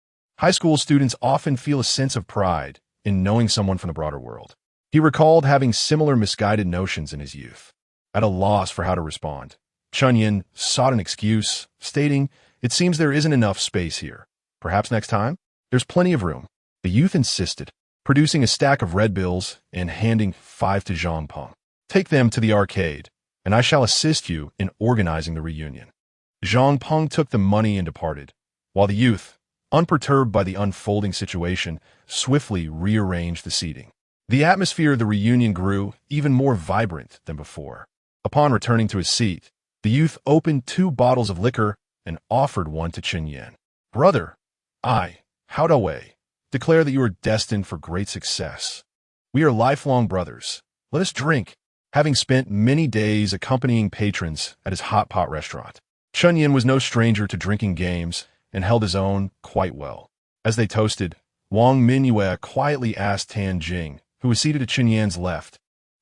High school students often feel a sense of pride in knowing someone from the broader world. He recalled having similar misguided notions in his youth. At a loss for how to respond, Chen Yan sought an excuse, stating, it seems there isn't enough space here. Perhaps next time? There's plenty of room. The youth insisted, producing a stack of red bills and handing 5 to Zhang Peng. Take them to the arcade, and I shall assist you in organizing the reunion. Zhang Peng took the money and departed, while the youth, unperturbed by the unfolding situation, swiftly rearranged the seating. The atmosphere of the reunion grew even more vibrant than before. Upon returning to his seat, the youth opened 2 bottles of liquor and offered one to Chen Yan. Brother, I, Hao Dawei, declare that you are destined for great success. We are lifelong brothers. Let us drink. Having spent many days accompanying patrons at his hot pot restaurant, Chen Yan was no stranger to drinking games and held his own quite well. As they toasted, Wang Minyue quietly asked Tan Jing, who was seated at Chen Yan's left,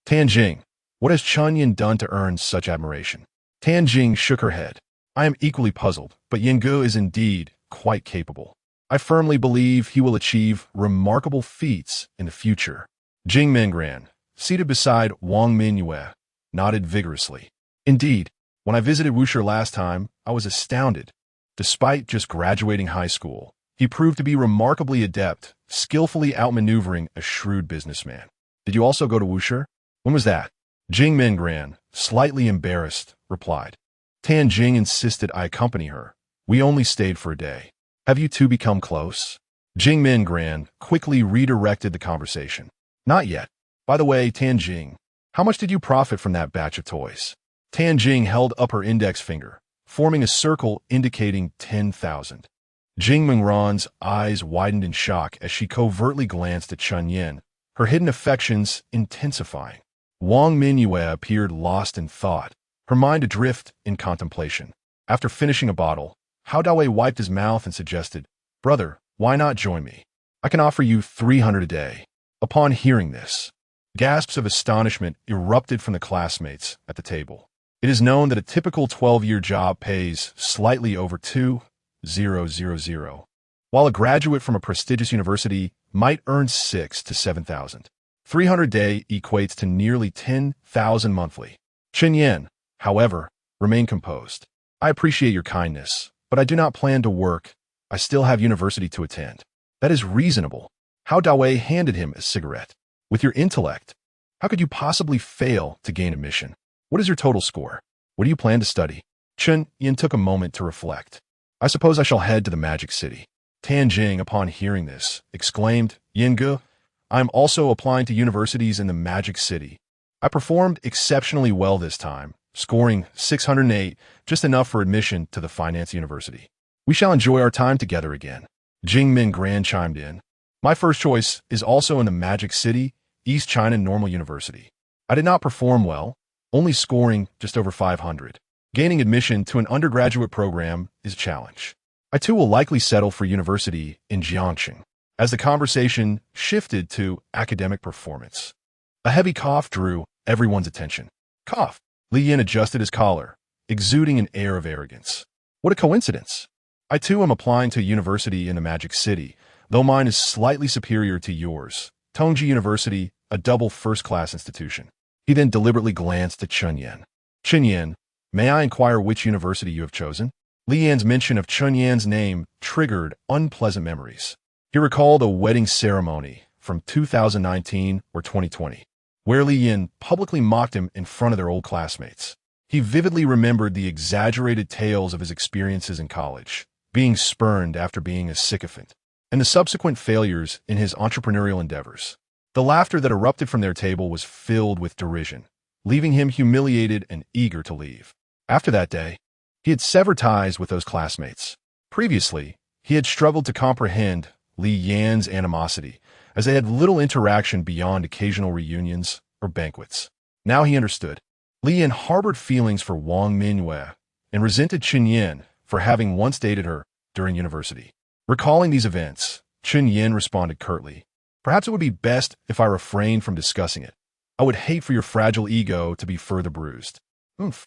Tan Jing, what has Chen Yan done to earn such admiration? Tan Jing shook her head. I am equally puzzled, but Yingge is indeed quite capable. I firmly believe he will achieve remarkable feats in the future. Jing Mingran, seated beside Wang Minyue, nodded vigorously. Indeed, when I visited Wusher last time, I was astounded. Despite just graduating high school, he proved to be remarkably adept, skillfully outmaneuvering a shrewd businessman. Did you also go to Wusher? When was that? Jing Mingran, slightly embarrassed, replied. Tan Jing insisted I accompany her. We only stayed for a day. Have you two become close? Jing Mingran quickly redirected the conversation. Not yet. By the way, Tan Jing, how much did you profit from that batch of toys? Tan Jing held up her index finger, forming a circle indicating 10,000. Jing Mingran's eyes widened in shock as she covertly glanced at Chen Yan, her hidden affections intensifying. Wang Minyue appeared lost in thought, her mind adrift in contemplation. After finishing a bottle, Hao Dawei wiped his mouth and suggested, Brother, why not join me? I can offer you 300 a day. Upon hearing this, gasps of astonishment erupted from the classmates at the table. It is known that a typical 12-year job pays slightly over 2,000, while a graduate from a prestigious university might earn 6,000 to 7,000. 300 a day equates to nearly 10,000 monthly. Chen Yan, however, remained composed. I appreciate your kindness, but I do not plan to work. I still have university to attend. That is reasonable. Hao Dawei handed him a cigarette. With your intellect, how could you possibly fail to gain admission? What is your total score? What do you plan to study? Chen Yan took a moment to reflect. I suppose I shall head to the Magic City. Tan Jing, upon hearing this, exclaimed, Yingge, I am also applying to universities in the Magic City. I performed exceptionally well this time, scoring 608, just enough for admission to the Finance University. We shall enjoy our time together again. Jing Mingran chimed in. My first choice is also in the Magic City, East China Normal University. I did not perform well, only scoring just over 500. Gaining admission to an undergraduate program is a challenge. I too will likely settle for university in Jiangxing. As the conversation shifted to academic performance, a heavy cough drew everyone's attention. Cough. Li Yin adjusted his collar, exuding an air of arrogance. What a coincidence. I too am applying to a university in the Magic City, though mine is slightly superior to yours. Tongji University, a double first-class institution. He then deliberately glanced at Chen Yan. Chen Yan, may I inquire which university you have chosen? Li Yan's mention of Chen Yan's name triggered unpleasant memories. He recalled a wedding ceremony from 2019 or 2020, where Li Yan publicly mocked him in front of their old classmates. He vividly remembered the exaggerated tales of his experiences in college, being spurned after being a sycophant, and the subsequent failures in his entrepreneurial endeavors. The laughter that erupted from their table was filled with derision, leaving him humiliated and eager to leave. After that day, he had severed ties with those classmates. Previously, he had struggled to comprehend Li Yan's animosity, as they had little interaction beyond occasional reunions or banquets. Now he understood. Li Yan harbored feelings for Wang Mingyue and resented Chen Yan for having once dated her during university. Recalling these events, Chen Yan responded curtly, "Perhaps it would be best if I refrained from discussing it. I would hate for your fragile ego to be further bruised." Oomph.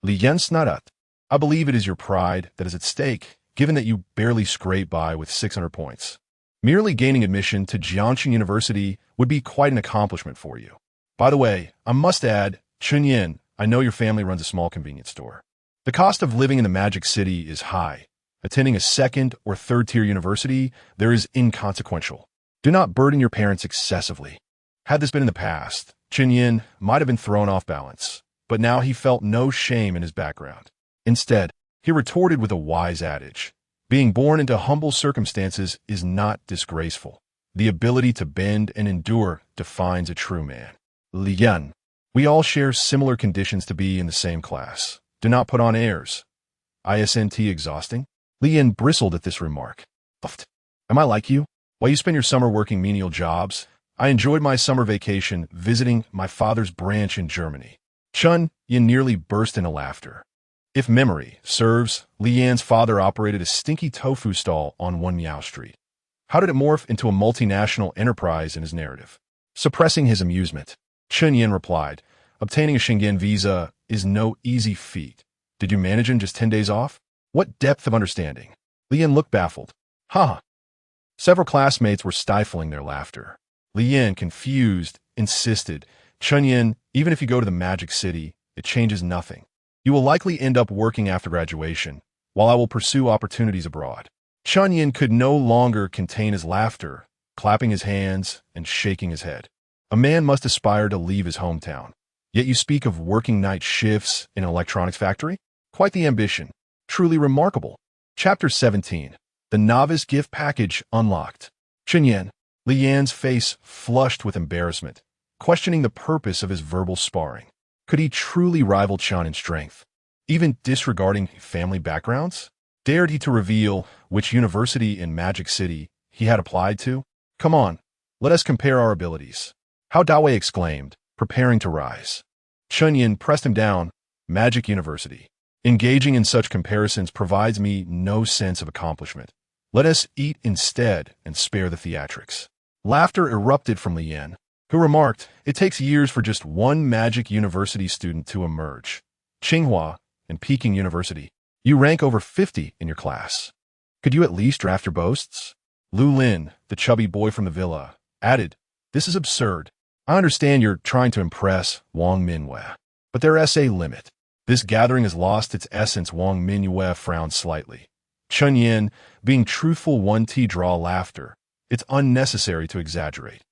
Li Yan snarled. "I believe it is your pride that is at stake, given that you barely scrape by with 600 points. Merely gaining admission to Jiangxing University would be quite an accomplishment for you. By the way, I must add, Chen Yan, I know your family runs a small convenience store. The cost of living in the Magic City is high. Attending a second or third-tier university there is inconsequential. Do not burden your parents excessively." Had this been in the past, Chen Yan might have been thrown off balance, but now he felt no shame in his background. Instead, he retorted with a wise adage. Being born into humble circumstances is not disgraceful. The ability to bend and endure defines a true man. Li Yan, we all share similar conditions to be in the same class. Do not put on airs. Isn't exhausting? Li Yan bristled at this remark. Am I like you? While you spend your summer working menial jobs, I enjoyed my summer vacation visiting my father's branch in Germany. Chen Yan nearly burst into laughter. If memory serves, Li Yan's father operated a stinky tofu stall on One Miao Street. How did it morph into a multinational enterprise in his narrative? Suppressing his amusement, Chen Yan replied, "Obtaining a Schengen visa is no easy feat. Did you manage in just 10 days off? What depth of understanding?" Li Yan looked baffled. Ha! Several classmates were stifling their laughter. Li Yan, confused, insisted, "Chen Yan, even if you go to the Magic City, it changes nothing. You will likely end up working after graduation, while I will pursue opportunities abroad." Chen Yan could no longer contain his laughter, clapping his hands and shaking his head. A man must aspire to leave his hometown. Yet you speak of working night shifts in an electronics factory? Quite the ambition. Truly remarkable. Chapter 17. The Novice Gift Package Unlocked. Chen Yan. Li Yan's face flushed with embarrassment, questioning the purpose of his verbal sparring. Could he truly rival Chen in strength, even disregarding family backgrounds? Dared he to reveal which university in Magic City he had applied to? "Come on, let us compare our abilities." How Dawei exclaimed, preparing to rise. Chen Yan pressed him down. "Magic University. Engaging in such comparisons provides me no sense of accomplishment. Let us eat instead and spare the theatrics." Laughter erupted from Li Yan, who remarked, "It takes years for just one Magic University student to emerge. Tsinghua and Peking University. You rank over 50 in your class. Could you at least draft your boasts?" Lu Lin, the chubby boy from the villa, added, "This is absurd. I understand you're trying to impress Wang Mingyue, but there's a limit. This gathering has lost its essence." Wang Mingyue frowned slightly. Chen Yan, being truthful, 1T draw laughter. It's unnecessary to exaggerate.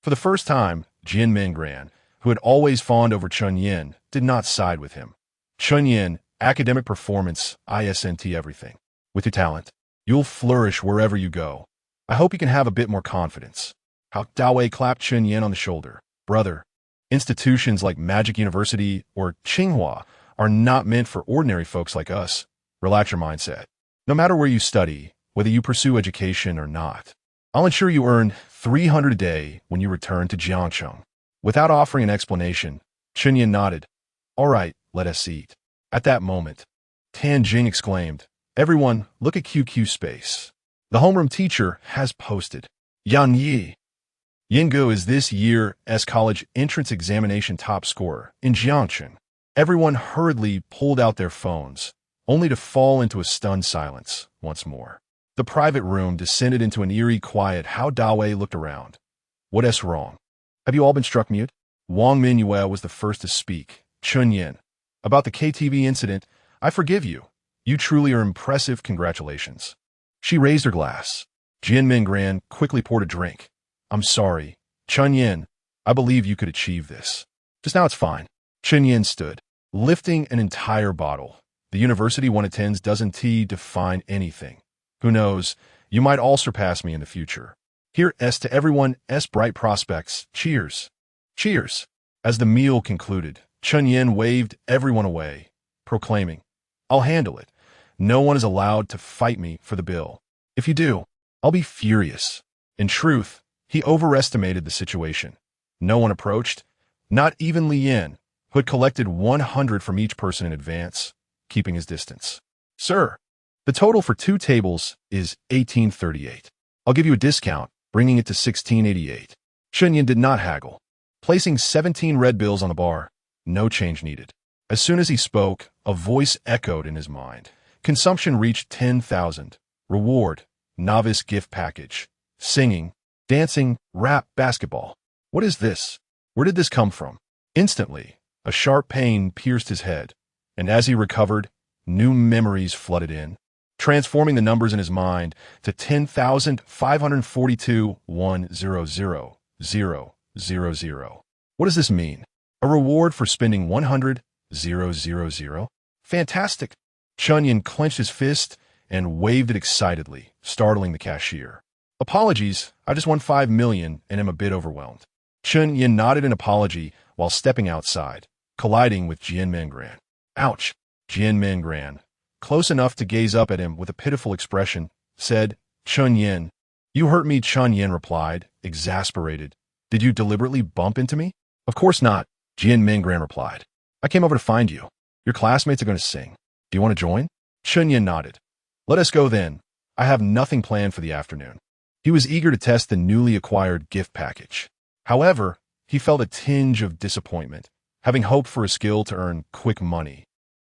For the first time, Jian Mingyue, who had always fawned over Chen Yan, did not side with him. "Chen Yan, academic performance isn't everything. With your talent, you'll flourish wherever you go. I hope you can have a bit more confidence." How Dawei clapped Chen Yan on the shoulder. "Brother, institutions like Magic University or Tsinghua are not meant for ordinary folks like us. Relax your mindset. No matter where you study, whether you pursue education or not, I'll ensure you earn 300 a day when you return to Jiangcheng." Without offering an explanation, Chen Yan nodded. "All right, let us eat." At that moment, Tan Jing exclaimed, "Everyone, look at QQ Space. The homeroom teacher has posted. Yan Yi. Yinggu is this year's college entrance examination top scorer in Jiangcheng." Everyone hurriedly pulled out their phones, only to fall into a stunned silence once more. The private room descended into an eerie quiet. How Dawei looked around. "What's wrong? Have you all been struck mute?" Wang Mingyue was the first to speak. "Chen Yan, about the KTV incident, I forgive you. You truly are impressive. Congratulations." She raised her glass. Jian Mingyue quickly poured a drink. I'm sorry. Chen Yan, I believe you could achieve this. Just now it's fine. Chen Yan stood, lifting an entire bottle. The university one attends doesn't define anything. Who knows, you might all surpass me in the future. Here's to everyone's bright prospects. Cheers. Cheers. As the meal concluded, Chen Yan waved everyone away, proclaiming, I'll handle it. No one is allowed to fight me for the bill. If you do, I'll be furious. In truth, he overestimated the situation. No one approached, not even Li Yan, who had collected 100 from each person in advance, keeping his distance. Sir, the total for 2 tables is 1838. I'll give you a discount, bringing it to 1688. Chen Yan did not haggle. Placing 17 red bills on the bar, no change needed. As soon as he spoke, a voice echoed in his mind. Consumption reached 10,000. Reward, novice gift package. Singing, dancing, rap, basketball. What is this? Where did this come from? Instantly, a sharp pain pierced his head, and as he recovered, new memories flooded in, transforming the numbers in his mind to 10,542,100,000. What does this mean? A reward for spending 100,000? Fantastic! Chen Yan clenched his fist and waved it excitedly, startling the cashier. Apologies, I just won 5 million and am a bit overwhelmed. Chen Yan nodded an apology while stepping outside, colliding with Jian Mingran. Ouch! Jian Mingran, close enough to gaze up at him with a pitiful expression, said, Chen Yan. You hurt me, Chen Yan replied, exasperated. Did you deliberately bump into me? Of course not, Jian Mingran replied. I came over to find you. Your classmates are going to sing. Do you want to join? Chen Yan nodded. Let us go then. I have nothing planned for the afternoon. He was eager to test the newly acquired gift package. However, he felt a tinge of disappointment, having hoped for a skill to earn quick money.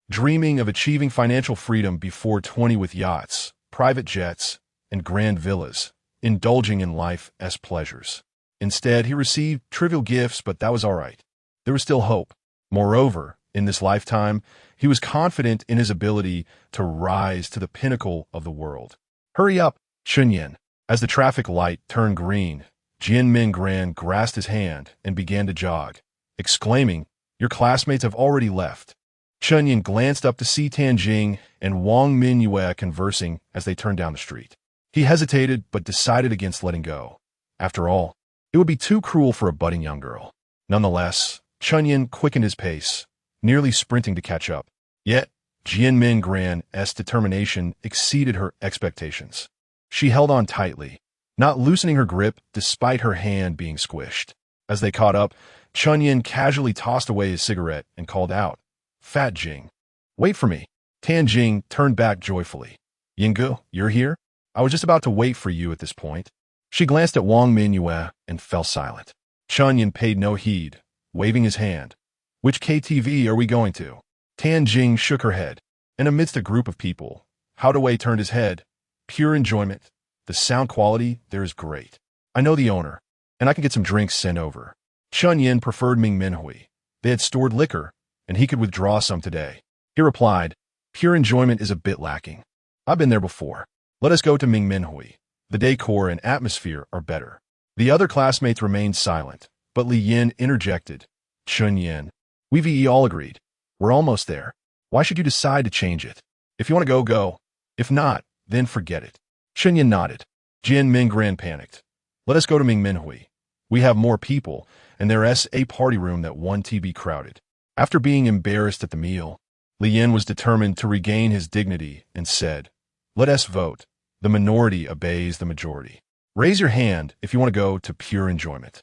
Dreaming of achieving financial freedom before 20 with yachts, private jets, and grand villas, indulging in life's pleasures. Instead, he received trivial gifts, but that was all right. There was still hope. Moreover, in this lifetime, he was confident in his ability to rise to the pinnacle of the world. Hurry up, Chen Yan. As the traffic light turned green, Jian Mingran grasped his hand and began to jog, exclaiming, Your classmates have already left. Chen Yan glanced up to see Tanjing and Wang Minyue conversing as they turned down the street. He hesitated but decided against letting go. After all, it would be too cruel for a budding young girl. Nonetheless, Chen Yan quickened his pace, nearly sprinting to catch up. Yet, Jian Mingran's determination exceeded her expectations. She held on tightly, not loosening her grip despite her hand being squished. As they caught up, Chen Yan casually tossed away his cigarette and called out, Fat Jing. Wait for me. Tan Jing turned back joyfully. Yinggu, you're here? I was just about to wait for you at this point. She glanced at Wang Minyue and fell silent. Chen Yan paid no heed, waving his hand. Which KTV are we going to? Tan Jing shook her head, and amidst a group of people, Haodawei turned his head. Pure enjoyment. The sound quality there is great. I know the owner, and I can get some drinks sent over. Chen Yan preferred Ming Minhui. They had stored liquor, and he could withdraw some today. He replied, Pure enjoyment is a bit lacking. I've been there before. Let us go to Ming Minhui. The decor and atmosphere are better. The other classmates remained silent, but Li Yan interjected. Chen Yan, we've all agreed. We're almost there. Why should you decide to change it? If you want to go, go. If not, then forget it. Chen Yan nodded. Jian Mingran panicked. Let us go to Ming Minhui. We have more people, and there's a party room that won't be crowded. After being embarrassed at the meal, Li Yan was determined to regain his dignity and said, Let us vote. The minority obeys the majority. Raise your hand if you want to go to pure enjoyment.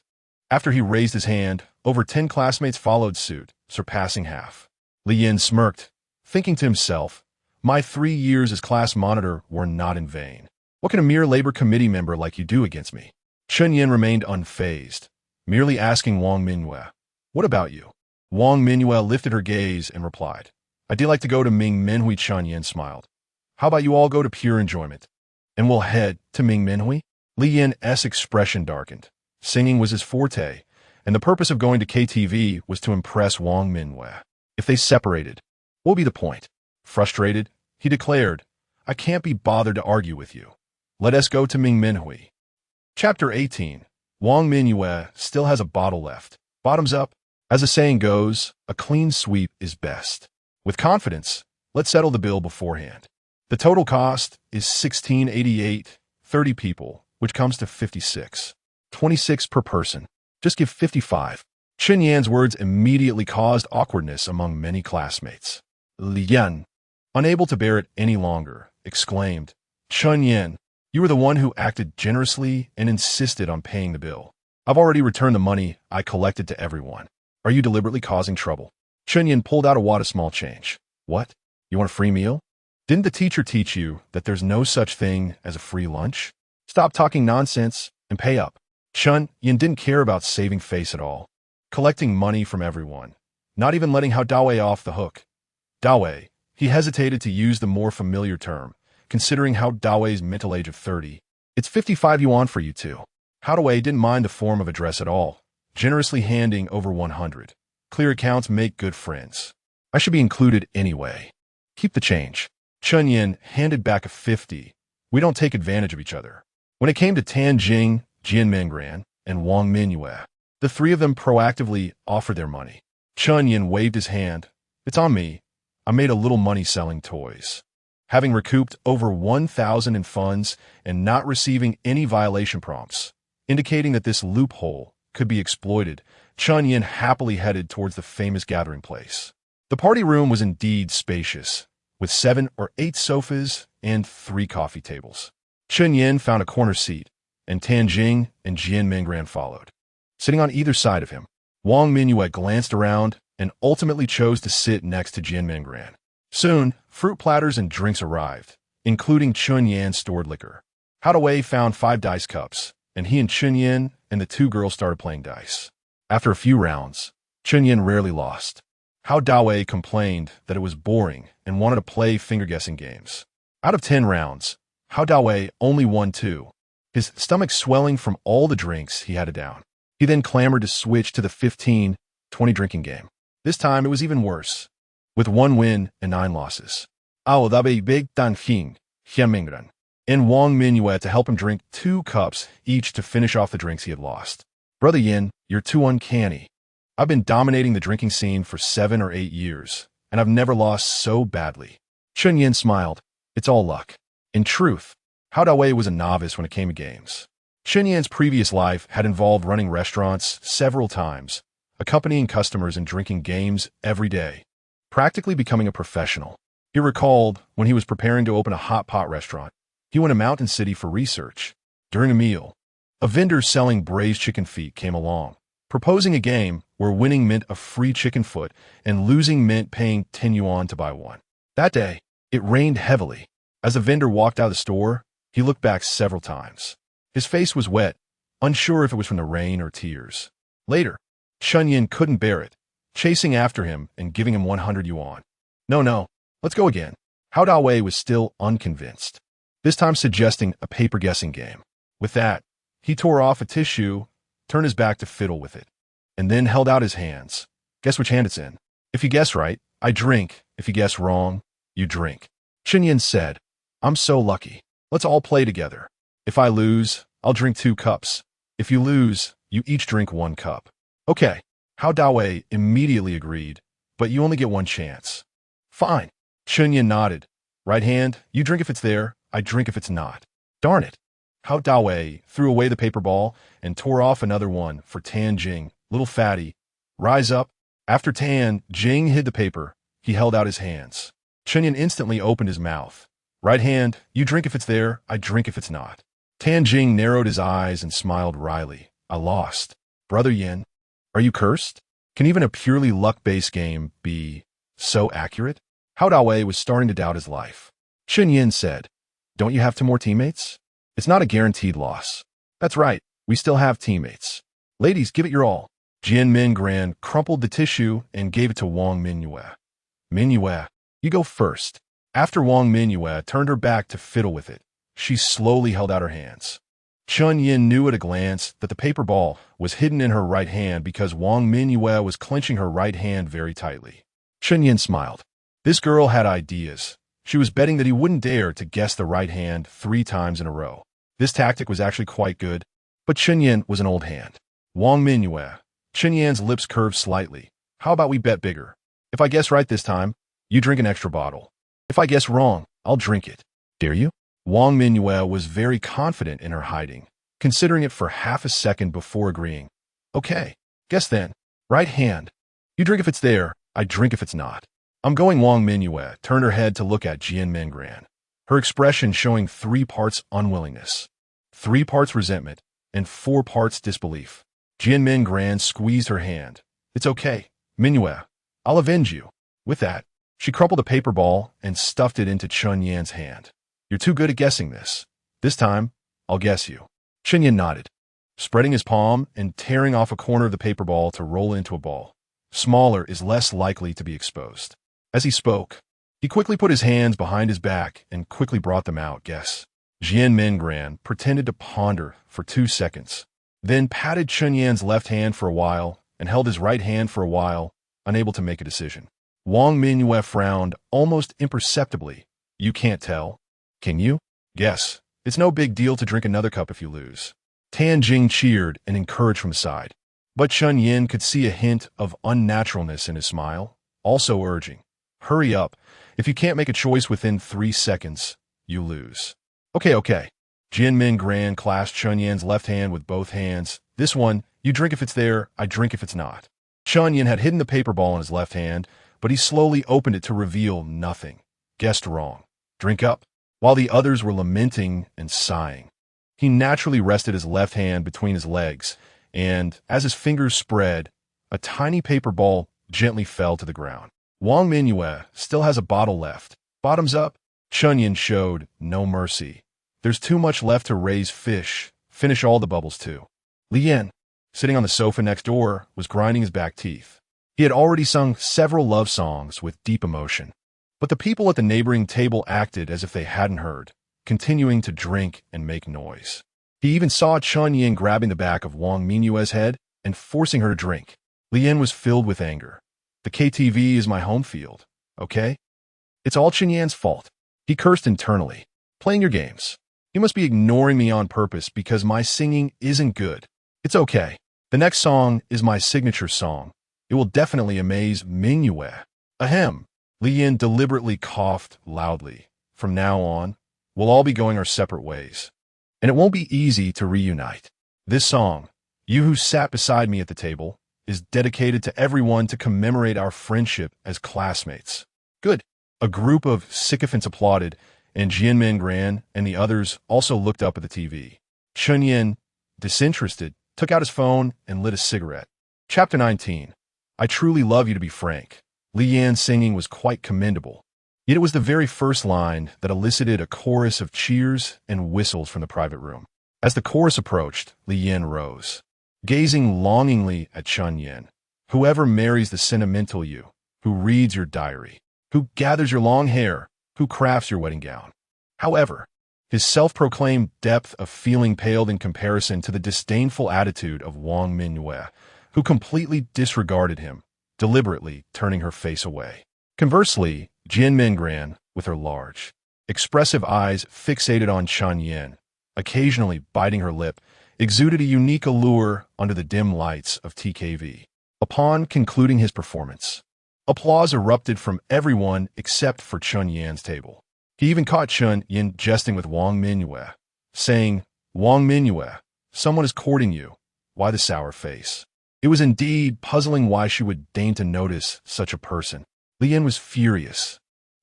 After he raised his hand, over 10 classmates followed suit, surpassing half. Li Yan smirked, thinking to himself, My 3 years as class monitor were not in vain. What can a mere labor committee member like you do against me? Chen Yan remained unfazed, merely asking Wang Minyue, What about you? Wang Minyue lifted her gaze and replied, I do like to go to Ming Minhui. Chen Yan smiled. How about you all go to pure enjoyment? And we'll head to Ming Minhui? Li Yan's expression darkened. Singing was his forte, and the purpose of going to KTV was to impress Wang Minyue. If they separated, what would be the point? Frustrated, he declared, I can't be bothered to argue with you. Let us go to Ming Minhui. Chapter 18. Wang Minyue still has a bottle left. Bottoms up. As the saying goes, a clean sweep is best. With confidence, let's settle the bill beforehand. The total cost is $16.88, 30 people, which comes to 56. 26 per person. Just give 55. Chen Yan's words immediately caused awkwardness among many classmates. Li Yan, unable to bear it any longer, exclaimed, Chen Yan, you were the one who acted generously and insisted on paying the bill. I've already returned the money I collected to everyone. Are you deliberately causing trouble? Chen Yan pulled out a wad of small change. What? You want a free meal? Didn't the teacher teach you that there's no such thing as a free lunch? Stop talking nonsense and pay up. Chen Yan didn't care about saving face at all. Collecting money from everyone. Not even letting Hao Dawei off the hook. Dawei, he hesitated to use the more familiar term, considering Hao Dawei's mental age of 30. It's 55 yuan for you two. Hao Dawei didn't mind the form of address at all, generously handing over 100. Clear accounts make good friends. I should be included anyway. Keep the change. Chen Yan handed back a 50. We don't take advantage of each other. When it came to Tan Jing, Jian Mingran, and Wang Minyue, the three of them proactively offered their money. Chen Yan waved his hand. It's on me. I made a little money selling toys. Having recouped over 1,000 in funds and not receiving any violation prompts, indicating that this loophole could be exploited, Chen Yan happily headed towards the famous gathering place. The party room was indeed spacious, with 7 or 8 sofas and 3 coffee tables. Chen Yan found a corner seat, and Tan Jing and Jian Mingran followed. Sitting on either side of him, Wang Minyue glanced around and ultimately chose to sit next to Jian Mingran. Soon, fruit platters and drinks arrived, including Chen Yan's stored liquor. Hao Dawei found 5 dice cups, and he and Chen Yan and the 2 girls started playing dice. After a few rounds, Chen Yan rarely lost. Hao Dawei complained that it was boring and wanted to play finger-guessing games. Out of 10 rounds, Hao Dawei only won 2, his stomach swelling from all the drinks he had to down. He then clamored to switch to the 15-20 drinking game. This time it was even worse, with 1 win and 9 losses. Hao Dawei begged Tan Jing, Jian Mingran, and Wang Minyue to help him drink 2 cups each to finish off the drinks he had lost. Brother Yin, you're too uncanny. I've been dominating the drinking scene for 7 or 8 years, and I've never lost so badly. Chen Yan smiled. It's all luck. In truth, Hao Dawei was a novice when it came to games. Chen Yan's previous life had involved running restaurants several times, accompanying customers and drinking games every day, practically becoming a professional. He recalled when he was preparing to open a hot pot restaurant, he went to Mountain City for research. During a meal, a vendor selling braised chicken feet came along, proposing a game where winning meant a free chicken foot and losing meant paying 10 yuan to buy one. That day, it rained heavily. As the vendor walked out of the store, he looked back several times. His face was wet, unsure if it was from the rain or tears. Later, Chen Yan couldn't bear it, chasing after him and giving him 100 yuan. No, let's go again. Hao Dawei was still unconvinced, this time suggesting a paper guessing game. With that, he tore off a tissue, turned his back to fiddle with it, and then held out his hands. Guess which hand it's in. If you guess right, I drink. If you guess wrong, you drink. Chen Yan said, I'm so lucky. Let's all play together. If I lose, I'll drink 2 cups. If you lose, you each drink 1 cup. Okay. Hao Dawei immediately agreed, but you only get 1 chance. Fine. Chen Yan nodded. Right hand, you drink if it's there, I drink if it's not. Darn it. Hao Dawei threw away the paper ball and tore off another one for Tan Jing. Little fatty, rise up. After Tan Jing hid the paper, he held out his hands. Chen Yan instantly opened his mouth. Right hand, you drink if it's there, I drink if it's not. Tan Jing narrowed his eyes and smiled wryly. I lost. Brother Yin, are you cursed? Can even a purely luck-based game be so accurate? Hao Dawei was starting to doubt his life. Chen Yan said, don't you have 2 more teammates? It's not a guaranteed loss. That's right, we still have teammates. Ladies, give it your all. Jian Mingran crumpled the tissue and gave it to Wang Minyue. Minyue, you go first. After Wang Minyue turned her back to fiddle with it, she slowly held out her hands. Chen Yan knew at a glance that the paper ball was hidden in her right hand because Wang Minyue was clenching her right hand very tightly. Chen Yan smiled. This girl had ideas. She was betting that he wouldn't dare to guess the right hand 3 times in a row. This tactic was actually quite good. But Chen Yan was an old hand. Wang Mingyue. Chen Yan's lips curved slightly. How about we bet bigger? If I guess right this time, you drink an extra bottle. If I guess wrong, I'll drink it. Dare you? Wang Mingyue was very confident in her hiding, considering it for half a second before agreeing. Okay, guess then. Right hand. You drink if it's there, I drink if it's not. I'm going. Wang Mingyue turned her head to look at Jian Mingran, her expression showing 3 parts unwillingness, 3 parts resentment, and 4 parts disbelief. Jian Mingran squeezed her hand. It's okay, Mingyue. I'll avenge you. With that, she crumpled a paper ball and stuffed it into Chen Yan's hand. You're too good at guessing this. This time, I'll guess you. Chen Yan nodded, spreading his palm and tearing off a corner of the paper ball to roll into a ball. Smaller is less likely to be exposed. As he spoke, he quickly put his hands behind his back and quickly brought them out. Guess. Jian Mingran pretended to ponder for 2 seconds, then patted Chen Yan's left hand for a while and held his right hand for a while, unable to make a decision. Wang Mingyue frowned almost imperceptibly. You can't tell? Can you? Guess. It's no big deal to drink another cup if you lose. Tan Jing cheered and encouraged from his side. But Chen Yan could see a hint of unnaturalness in his smile, also urging, hurry up. If you can't make a choice within 3 seconds, you lose. Okay. Jian Mingran clasped Chen Yan's left hand with both hands. This one, you drink if it's there, I drink if it's not. Chen Yan had hidden the paper ball in his left hand, but he slowly opened it to reveal nothing. Guessed wrong. Drink up. While the others were lamenting and sighing, he naturally rested his left hand between his legs, and as his fingers spread, a tiny paper ball gently fell to the ground. Wang Mingyue still has a bottle left. Bottoms up. Chen Yan showed no mercy. There's too much left to raise fish. Finish all the bubbles too. Li Yan, sitting on the sofa next door, was grinding his back teeth. He had already sung several love songs with deep emotion, but the people at the neighboring table acted as if they hadn't heard, continuing to drink and make noise. He even saw Chen Yan grabbing the back of Wang Mingyue's head and forcing her to drink. Li Yan was filled with anger. The KTV is my home field, okay? It's all Chen Yan's fault. He cursed internally. Playing your games. You must be ignoring me on purpose because my singing isn't good. It's okay. The next song is my signature song. It will definitely amaze Mingyue. Ahem. Li Yan deliberately coughed loudly. From now on, we'll all be going our separate ways. And it won't be easy to reunite. This song, you who sat beside me at the table, is dedicated to everyone to commemorate our friendship as classmates. Good. A group of sycophants applauded, and Jian Mingran and the others also looked up at the TV. Chen Yan, disinterested, took out his phone and lit a cigarette. Chapter 19. I truly love you, to be frank. Li Yan's singing was quite commendable. Yet it was the very first line that elicited a chorus of cheers and whistles from the private room. As the chorus approached, Li Yan rose, gazing longingly at Chen Yan. Whoever marries the sentimental you, who reads your diary, who gathers your long hair, who crafts your wedding gown. However, his self-proclaimed depth of feeling paled in comparison to the disdainful attitude of Wang Mingyue, who completely disregarded him, deliberately turning her face away. Conversely, Jian Mingran, with her large, expressive eyes fixated on Chen Yan, occasionally biting her lip, exuded a unique allure under the dim lights of TKV. Upon concluding his performance, applause erupted from everyone except for Chen Yan's table. He even caught Chen Yan jesting with Wang Mingyue, saying, Wang Mingyue, someone is courting you. Why the sour face? It was indeed puzzling why she would deign to notice such a person. Li Yan was furious,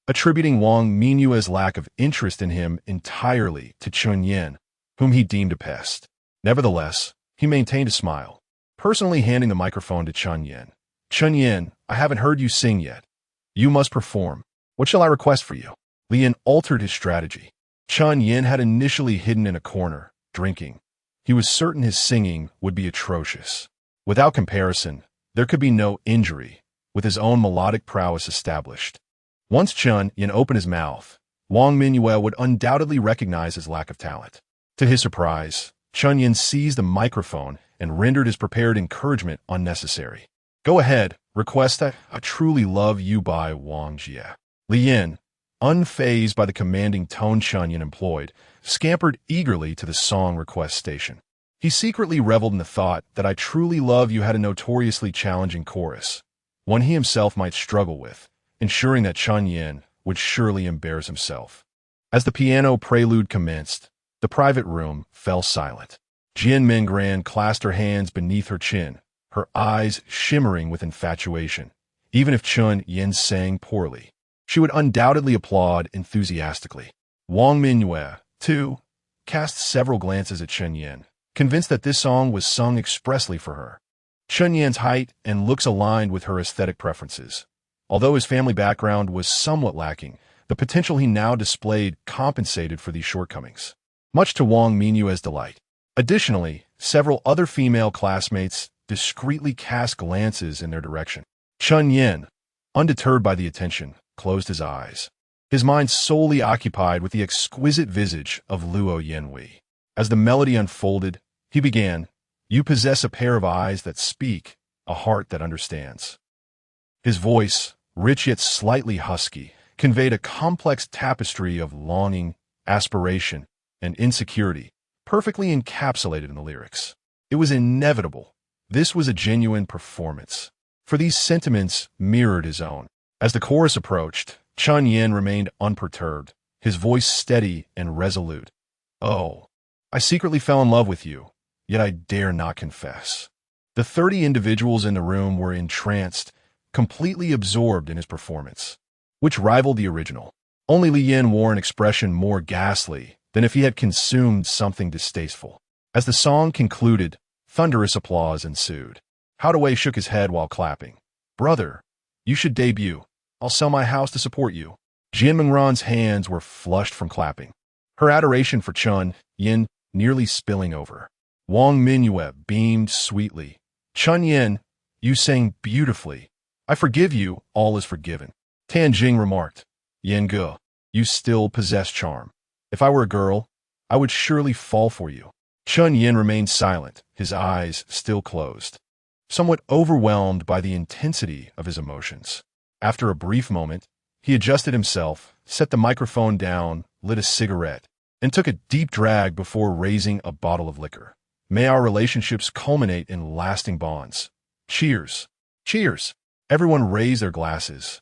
attributing Wang Mingyue's lack of interest in him entirely to Chen Yan, whom he deemed a pest. Nevertheless, he maintained a smile, personally handing the microphone to Chen Yan. Chen Yan, I haven't heard you sing yet. You must perform. What shall I request for you? Li Yan altered his strategy. Chen Yan had initially hidden in a corner, drinking. He was certain his singing would be atrocious. Without comparison, there could be no injury, with his own melodic prowess established. Once Chen Yan opened his mouth, Wang Mingyue would undoubtedly recognize his lack of talent. To his surprise, Chen Yan seized the microphone and rendered his prepared encouragement unnecessary. Go ahead, request I truly love you by Wang Jie. Li Yan, unfazed by the commanding tone Chen Yan employed, scampered eagerly to the song request station. He secretly reveled in the thought that I Truly Love You had a notoriously challenging chorus, one he himself might struggle with, ensuring that Chen Yan would surely embarrass himself. As the piano prelude commenced, the private room fell silent. Jian Mingran clasped her hands beneath her chin, her eyes shimmering with infatuation. Even if Chen Yan sang poorly, she would undoubtedly applaud enthusiastically. Wang Mingyue, too, cast several glances at Chen Yan, convinced that this song was sung expressly for her. Chen Yan's height and looks aligned with her aesthetic preferences. Although his family background was somewhat lacking, the potential he now displayed compensated for these shortcomings, much to Wang Mingyue's delight. Additionally, several other female classmates discreetly cast glances in their direction. Chen Yan, undeterred by the attention, closed his eyes, his mind solely occupied with the exquisite visage of Luo Yanhui. As the melody unfolded, he began, "You possess a pair of eyes that speak, a heart that understands." His voice, rich yet slightly husky, conveyed a complex tapestry of longing, aspiration, and insecurity, perfectly encapsulated in the lyrics. It was inevitable. This was a genuine performance, for these sentiments mirrored his own. As the chorus approached, Chen Yan remained unperturbed, his voice steady and resolute. "Oh, I secretly fell in love with you, yet I dare not confess." The 30 individuals in the room were entranced, completely absorbed in his performance, which rivaled the original. Only Li Yan wore an expression more ghastly than if he had consumed something distasteful. As the song concluded, thunderous applause ensued. Haodawei shook his head while clapping. "Brother, you should debut. I'll sell my house to support you." Jian Mingran's hands were flushed from clapping, her adoration for Chen Yan nearly spilling over. Wang Mingyue beamed sweetly. "Chen Yan, you sang beautifully. I forgive you, all is forgiven." Tan Jing remarked, "Yan Ge, you still possess charm. If I were a girl, I would surely fall for you." Chen Yan remained silent, his eyes still closed, somewhat overwhelmed by the intensity of his emotions. After a brief moment, he adjusted himself, set the microphone down, lit a cigarette, and took a deep drag before raising a bottle of liquor. "May our relationships culminate in lasting bonds. Cheers." "Cheers." Everyone raised their glasses,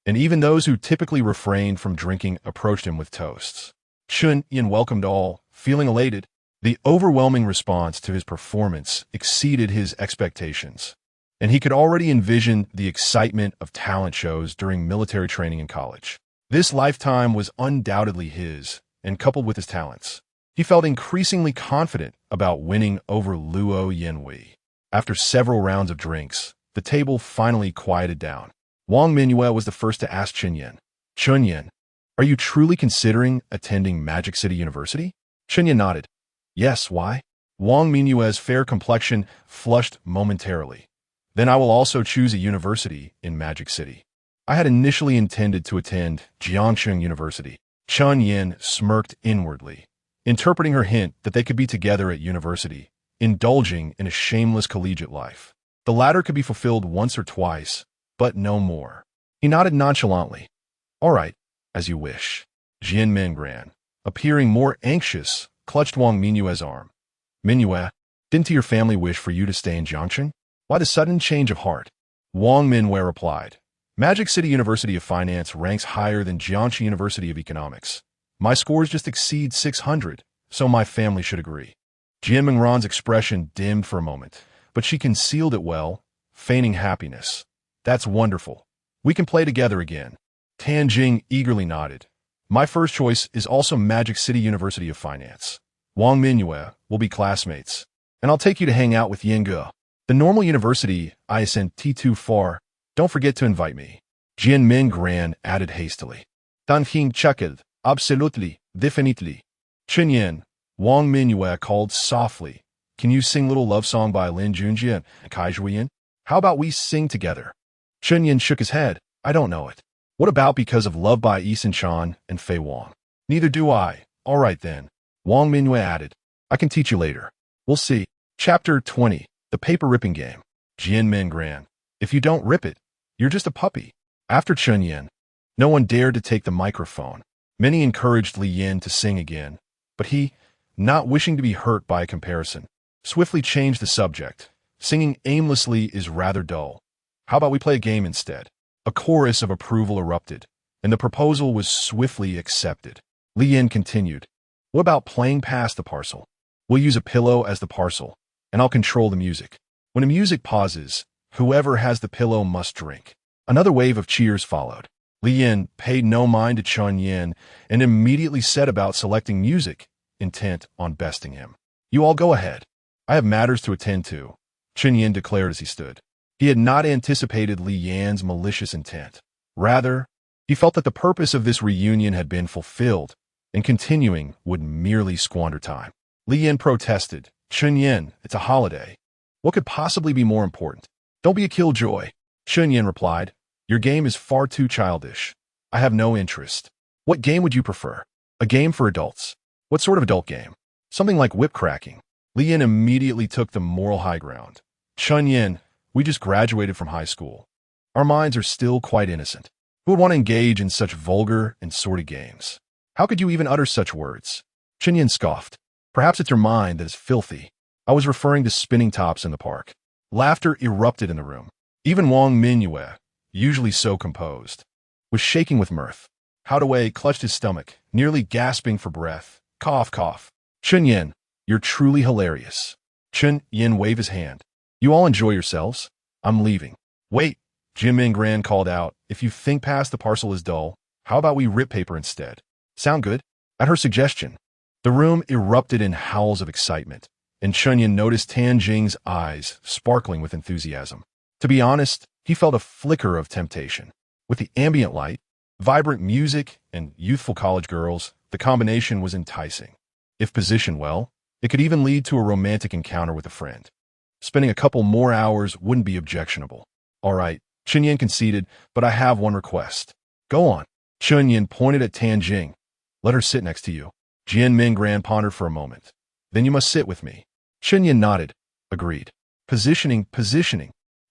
and even those who typically refrained from drinking approached him with toasts. Chen Yan welcomed all, feeling elated. The overwhelming response to his performance exceeded his expectations, and he could already envision the excitement of talent shows during military training in college. This lifetime was undoubtedly his, and coupled with his talents, he felt increasingly confident about winning over Luo Yanhui. After several rounds of drinks, the table finally quieted down. Wang Mingyue was the first to ask Chen Yan, "Chen Yan, are you truly considering attending Magic City University?" Chen Yan nodded. "Yes, why?" Wang Mingyue's fair complexion flushed momentarily. "Then I will also choose a university in Magic City. I had initially intended to attend Jiangcheng University." Chen Yan smirked inwardly, interpreting her hint that they could be together at university, indulging in a shameless collegiate life. The latter could be fulfilled once or twice, but no more. He nodded nonchalantly. "All right, as you wish." Jian Mingran, appearing more anxious, clutched Wang Mingyue's arm. "Mingyue, didn't your family wish for you to stay in Jiangcheng? Why the sudden change of heart?" Wang Mingyue replied, "Magic City University of Finance ranks higher than Jiangxi University of Economics. My scores just exceed 600, so my family should agree." Jian Mingran's expression dimmed for a moment, but she concealed it well, feigning happiness. "That's wonderful. We can play together again." Tan Jing eagerly nodded. "My first choice is also Magic City University of Finance. Wang Mingyue will be classmates, and I'll take you to hang out with Yan Ge. The normal university isn't too far. Don't forget to invite me." Jian Mingran added hastily. "Dan Hing chuckled. Absolutely, definitely." Chen Yan, Wang Mingyue called softly, "Can you sing Little Love Song by Lin Junjie and Kai Zhuoyan? How about we sing together?" Chen Yan shook his head. "I don't know it." "What about Because of Love by Yi Chan and Fei Wang?" "Neither do I." "All right then." Wang Mingyue added, "I can teach you later. We'll see." Chapter 20. The Paper Ripping Game. Jian Mingran, "If you don't rip it, you're just a puppy." After Chen Yan, no one dared to take the microphone. Many encouraged Li Yan to sing again, but he, not wishing to be hurt by a comparison, swiftly changed the subject. Singing aimlessly is rather dull. How about we play a game instead? A chorus of approval erupted, and the proposal was swiftly accepted. Li Yin continued. What about playing past the parcel? We'll use a pillow as the parcel, and I'll control the music. When the music pauses, whoever has the pillow must drink. Another wave of cheers followed. Li Yin paid no mind to Chen Yan and immediately set about selecting music, intent on besting him. You all go ahead. I have matters to attend to, Chen Yan declared as he stood. He had not anticipated Li Yan's malicious intent. Rather, he felt that the purpose of this reunion had been fulfilled, and continuing would merely squander time. Li Yan protested. Chen Yan, it's a holiday. What could possibly be more important? Don't be a killjoy. Chen Yan replied. Your game is far too childish. I have no interest. What game would you prefer? A game for adults. What sort of adult game? Something like whip cracking. Li Yan immediately took the moral high ground. Chen Yan, we just graduated from high school. Our minds are still quite innocent. Who would want to engage in such vulgar and sordid games? How could you even utter such words? Chen Yan scoffed. Perhaps it's your mind that is filthy. I was referring to spinning tops in the park. Laughter erupted in the room. Even Wang Mingyue, usually so composed, was shaking with mirth. Hao Dawei clutched his stomach, nearly gasping for breath. Cough, cough. Chen Yan, you're truly hilarious. Chen Yan waved his hand. You all enjoy yourselves. I'm leaving. Wait, Jin Mingran called out. If you think past the parcel is dull, how about we rip paper instead? Sound good? At her suggestion, the room erupted in howls of excitement, and Chen Yan noticed Tan Jing's eyes sparkling with enthusiasm. To be honest, he felt a flicker of temptation. With the ambient light, vibrant music, and youthful college girls, the combination was enticing. If positioned well, it could even lead to a romantic encounter with a friend. Spending a couple more hours wouldn't be objectionable. All right, Chen Yan conceded, but I have one request. Go on. Chen Yan pointed at Tan Jing. Let her sit next to you. Jian Mingran pondered for a moment. Then you must sit with me. Chen Yan nodded. Agreed. Positioning.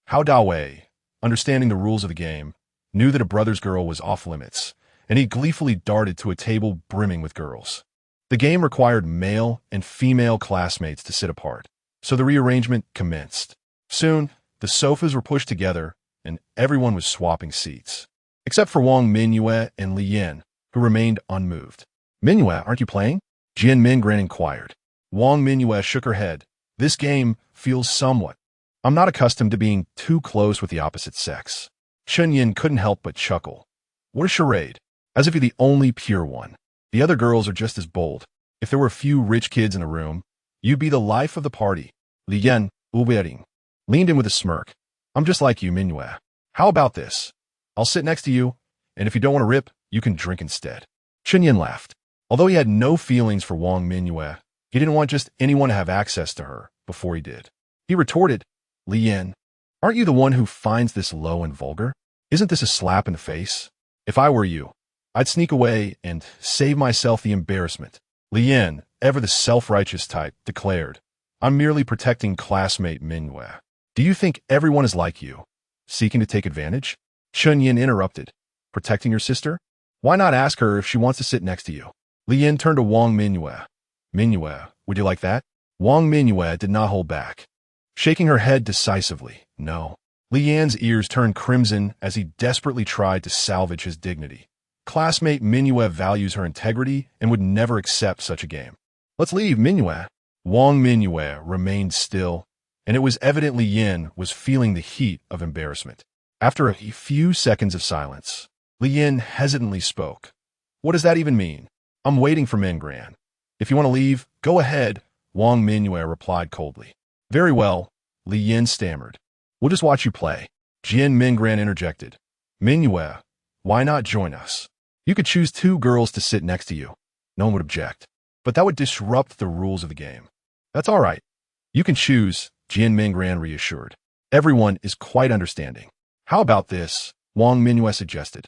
Hao Dawei, understanding the rules of the game, knew that a brother's girl was off limits, and he gleefully darted to a table brimming with girls. The game required male and female classmates to sit apart, so the rearrangement commenced. Soon, the sofas were pushed together, and everyone was swapping seats, except for Wang Mingyue and Li Yan, who remained unmoved. Mingyue, aren't you playing? Jian Mingran inquired. Wang Mingyue shook her head. This game feels somewhat. I'm not accustomed to being too close with the opposite sex. Chen Yan couldn't help but chuckle. What a charade. As if you're the only pure one. The other girls are just as bold. If there were a few rich kids in a room, you'd be the life of the party. Li Yan, Ubering, leaned in with a smirk. I'm just like you, Mingyue. How about this? I'll sit next to you, and if you don't want to rip, you can drink instead. Chen Yan laughed. Although he had no feelings for Wang Mingyue, he didn't want just anyone to have access to her before he did. He retorted, Li Yan, aren't you the one who finds this low and vulgar? Isn't this a slap in the face? If I were you, I'd sneak away and save myself the embarrassment. Li Yan, ever the self-righteous type, declared, I'm merely protecting classmate Mingyue. Do you think everyone is like you, seeking to take advantage? Chen Yan interrupted. Protecting your sister? Why not ask her if she wants to sit next to you? Li Yan turned to Wang Mingyue. Mingyue, would you like that? Wang Mingyue did not hold back, shaking her head decisively. No. Li Yan's ears turned crimson as he desperately tried to salvage his dignity. Classmate Mingyue values her integrity and would never accept such a game. Let's leave, Mingyue. Wang Mingyue remained still, and it was evident Li Yan was feeling the heat of embarrassment. After a few seconds of silence, Li Yan hesitantly spoke. What does that even mean? I'm waiting for Mingran. If you want to leave, go ahead, Wang Mingyue replied coldly. Very well, Li Yan stammered. We'll just watch you play. Jian Mingran interjected. Mingyue, why not join us? You could choose 2 girls to sit next to you. No one would object. But that would disrupt the rules of the game. That's all right. You can choose, Jian Mingran reassured. Everyone is quite understanding. How about this? Wang Mingyue suggested.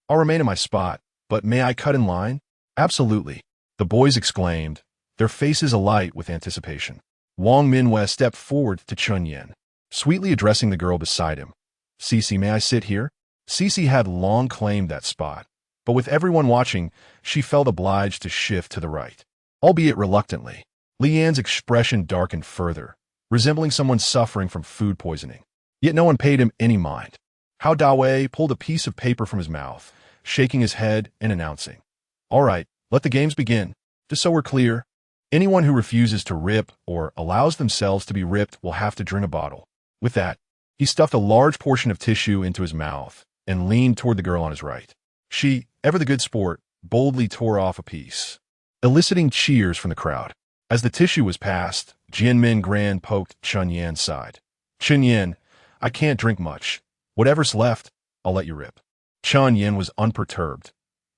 I'll remain in my spot, but may I cut in line? Absolutely. The boys exclaimed, their faces alight with anticipation. Wang Mingyue stepped forward to Chen Yan, sweetly addressing the girl beside him. Cici, may I sit here? Cici had long claimed that spot, but with everyone watching, she felt obliged to shift to the right, albeit reluctantly. Lian's expression darkened further, resembling someone suffering from food poisoning. Yet no one paid him any mind. Hao Dawei pulled a piece of paper from his mouth, shaking his head and announcing, "All right, let the games begin. Just so we're clear, anyone who refuses to rip or allows themselves to be ripped will have to drink a bottle." With that, he stuffed a large portion of tissue into his mouth and leaned toward the girl on his right. She, ever the good sport, boldly tore off a piece, eliciting cheers from the crowd. As the tissue was passed, Jianmin Gran poked Chen Yan's side. "Chen Yan, I can't drink much. Whatever's left, I'll let you rip." Chen Yan was unperturbed.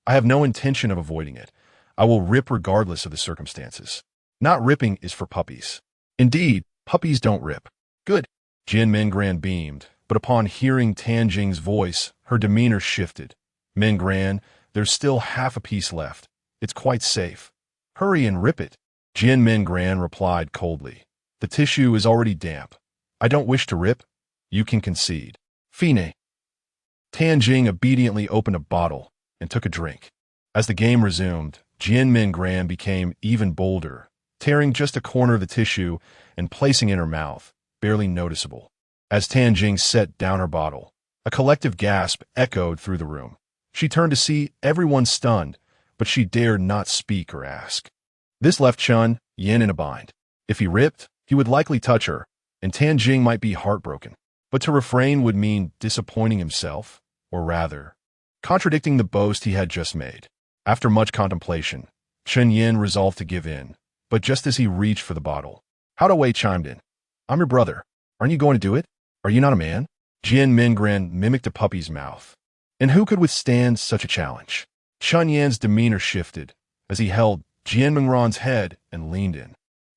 "I have no intention of avoiding it. I will rip regardless of the circumstances. Not ripping is for puppies. Indeed, puppies don't rip." "Good." Jianmin Gran beamed, but upon hearing Tanjing's voice, her demeanor shifted. "Min Gran, there's still half a piece left. It's quite safe. Hurry and rip it." Jianmin Gran replied coldly. "The tissue is already damp. I don't wish to rip. You can concede." "Fine." Tanjing obediently opened a bottle and took a drink. As the game resumed, Jianmin Gran became even bolder, tearing just a corner of the tissue and placing it in her mouth, barely noticeable. As Tanjing set down her bottle, a collective gasp echoed through the room. She turned to see everyone stunned, but she dared not speak or ask. This left Chen Yan in a bind. If he ripped, he would likely touch her, and Tanjing might be heartbroken. But to refrain would mean disappointing himself, or rather, contradicting the boast he had just made. After much contemplation, Chen Yan resolved to give in, but just as he reached for the bottle, Hao Dawei chimed in. "I'm your brother. Aren't you going to do it? Are you not a man?" Jianmin Gran mimicked a puppy's mouth. And who could withstand such a challenge? Chen Yan's demeanor shifted as he held Jianmin Gran's head and leaned in.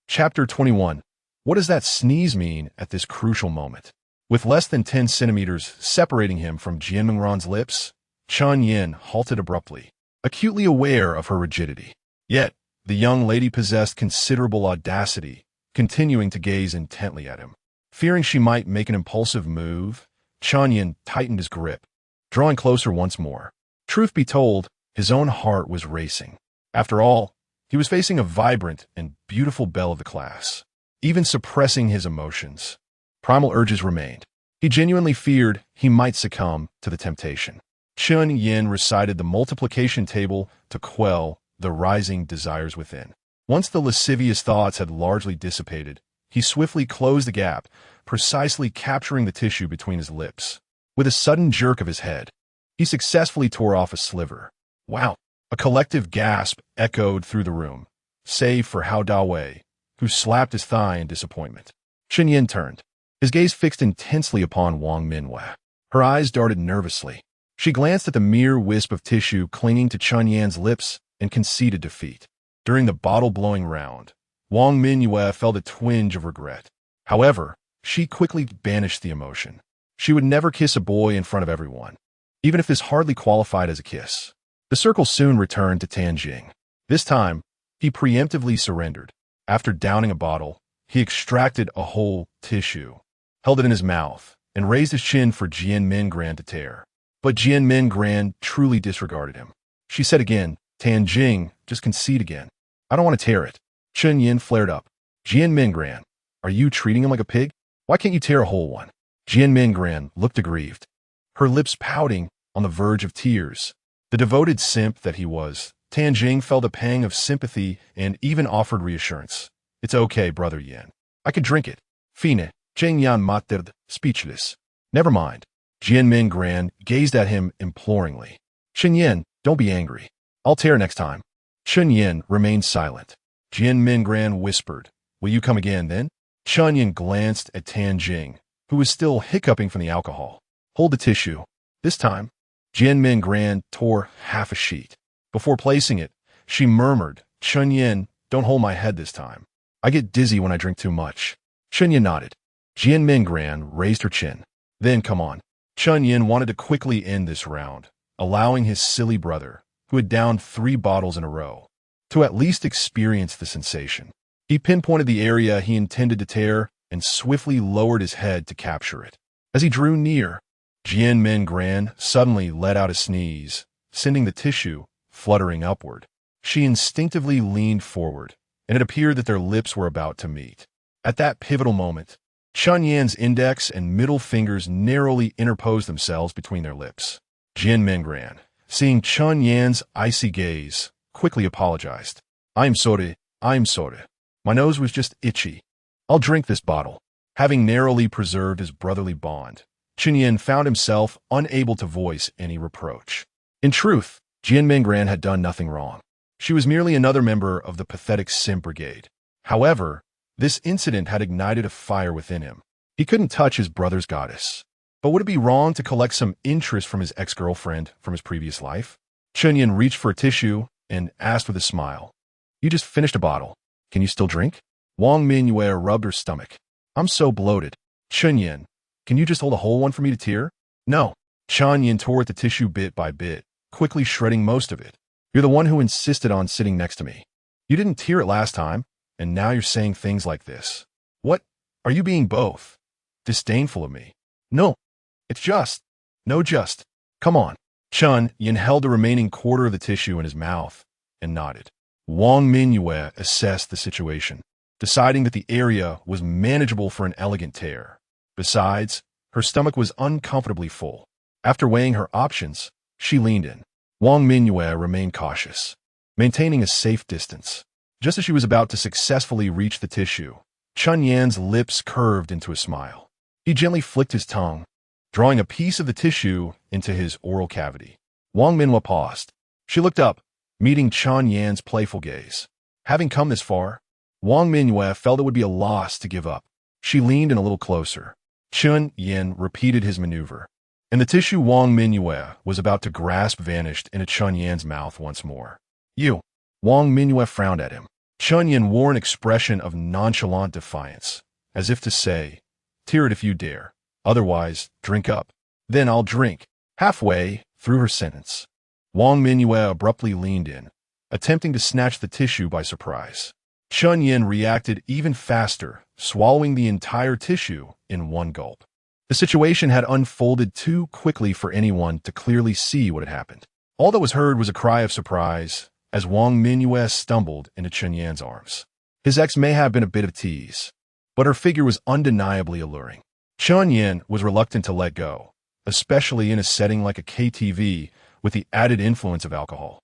Chapter 21. What does that sneeze mean at this crucial moment? With less than 10 centimeters separating him from Jianmin Gran's lips, Chen Yan halted abruptly, acutely aware of her rigidity. Yet, the young lady possessed considerable audacity, continuing to gaze intently at him. Fearing she might make an impulsive move, Chen Yan tightened his grip, drawing closer once more. Truth be told, his own heart was racing. After all, he was facing a vibrant and beautiful belle of the class. Even suppressing his emotions, primal urges remained. He genuinely feared he might succumb to the temptation. Chen Yan recited the multiplication table to quell the rising desires within. Once the lascivious thoughts had largely dissipated, he swiftly closed the gap, precisely capturing the tissue between his lips. With a sudden jerk of his head, he successfully tore off a sliver. Wow! A collective gasp echoed through the room, save for Hao Dawei, who slapped his thigh in disappointment. Chen Yan turned, his gaze fixed intensely upon Wang Minhua. Her eyes darted nervously. She glanced at the mere wisp of tissue clinging to Chen Yan's lips and conceded defeat. During the bottle-blowing round, Wang Minhua felt a twinge of regret. However, she quickly banished the emotion. She would never kiss a boy in front of everyone, even if this hardly qualified as a kiss. The circle soon returned to Tanjing. This time, he preemptively surrendered. After downing a bottle, he extracted a whole tissue, held it in his mouth, and raised his chin for Jianmin Gran to tear. But Jianmin Gran truly disregarded him. She said again, "Tanjing, just concede again. I don't want to tear it." Chen Yan flared up. "Jianmin Gran, are you treating him like a pig? Why can't you tear a whole one?" Jianmin Gran looked aggrieved, her lips pouting on the verge of tears. The devoted simp that he was, Tanjing felt a pang of sympathy and even offered reassurance. "It's okay, Brother Yan. I could drink it." Fine. Chen Yan mattered, speechless. "Never mind." Jianmin Gran gazed at him imploringly. "Chen Yan, don't be angry. I'll tear next time." Chen Yan remained silent. Jianmin Gran whispered, "Will you come again then?" Chen Yan glanced at Tanjing, who was still hiccuping from the alcohol. "Hold the tissue. This time." Jianmin Gran tore half a sheet. Before placing it, she murmured, "Chen Yan, don't hold my head this time. I get dizzy when I drink too much." Chen Yan nodded. Jianmin Gran raised her chin. "Then come on." Chen Yan wanted to quickly end this round, allowing his silly brother, who had downed 3 bottles in a row, to at least experience the sensation. He pinpointed the area he intended to tear and swiftly lowered his head to capture it. As he drew near, Jianmin Gran suddenly let out a sneeze, sending the tissue fluttering upward. She instinctively leaned forward and it appeared that their lips were about to meet. At that pivotal moment, Chen Yan's index and middle fingers narrowly interposed themselves between their lips. Jin Mingran, seeing Chen Yan's icy gaze, quickly apologized. I'm sorry. My nose was just itchy. I'll drink this bottle. Having narrowly preserved his brotherly bond, Chen Yan found himself unable to voice any reproach. In truth, Jin Mingran had done nothing wrong. She was merely another member of the pathetic simp brigade. However, this incident had ignited a fire within him. He couldn't touch his brother's goddess. But would it be wrong to collect some interest from his ex-girlfriend from his previous life? Chen Yan reached for a tissue and asked with a smile, You just finished a bottle. Can you still drink? Wang Mingyue rubbed her stomach. I'm so bloated. Chen Yan, can you just hold a whole one for me to tear? No. Chen Yan tore at the tissue bit by bit, quickly shredding most of it. You're the one who insisted on sitting next to me. You didn't tear it last time, and now you're saying things like this. What? Are you being both disdainful of me? No. It's just. No just. Come on. Chen Yan held the remaining quarter of the tissue in his mouth and nodded. Wang Mingyue assessed the situation, deciding that the area was manageable for an elegant tear. Besides, her stomach was uncomfortably full. After weighing her options, she leaned in. Wang Mingyue remained cautious, maintaining a safe distance. Just as she was about to successfully reach the tissue, Chen Yan's lips curved into a smile. He gently flicked his tongue, drawing a piece of the tissue into his oral cavity. Wang Mingyue paused. She looked up, meeting Chen Yan's playful gaze. Having come this far, Wang Mingyue felt it would be a loss to give up. She leaned in a little closer. Chen Yan repeated his maneuver, and the tissue Wang Mingyue was about to grasp vanished into Chen Yan's mouth once more. You! Wang Mingyue frowned at him. Chen Yan wore an expression of nonchalant defiance, as if to say, Tear it if you dare. Otherwise, drink up. Then I'll drink. Halfway through her sentence, Wang Mingyue abruptly leaned in, attempting to snatch the tissue by surprise. Chen Yan reacted even faster, swallowing the entire tissue in one gulp. The situation had unfolded too quickly for anyone to clearly see what had happened. All that was heard was a cry of surprise as Wang Mingyue stumbled into Chen Yan's arms. His ex may have been a bit of a tease, but her figure was undeniably alluring. Chen Yan was reluctant to let go, especially in a setting like a KTV with the added influence of alcohol.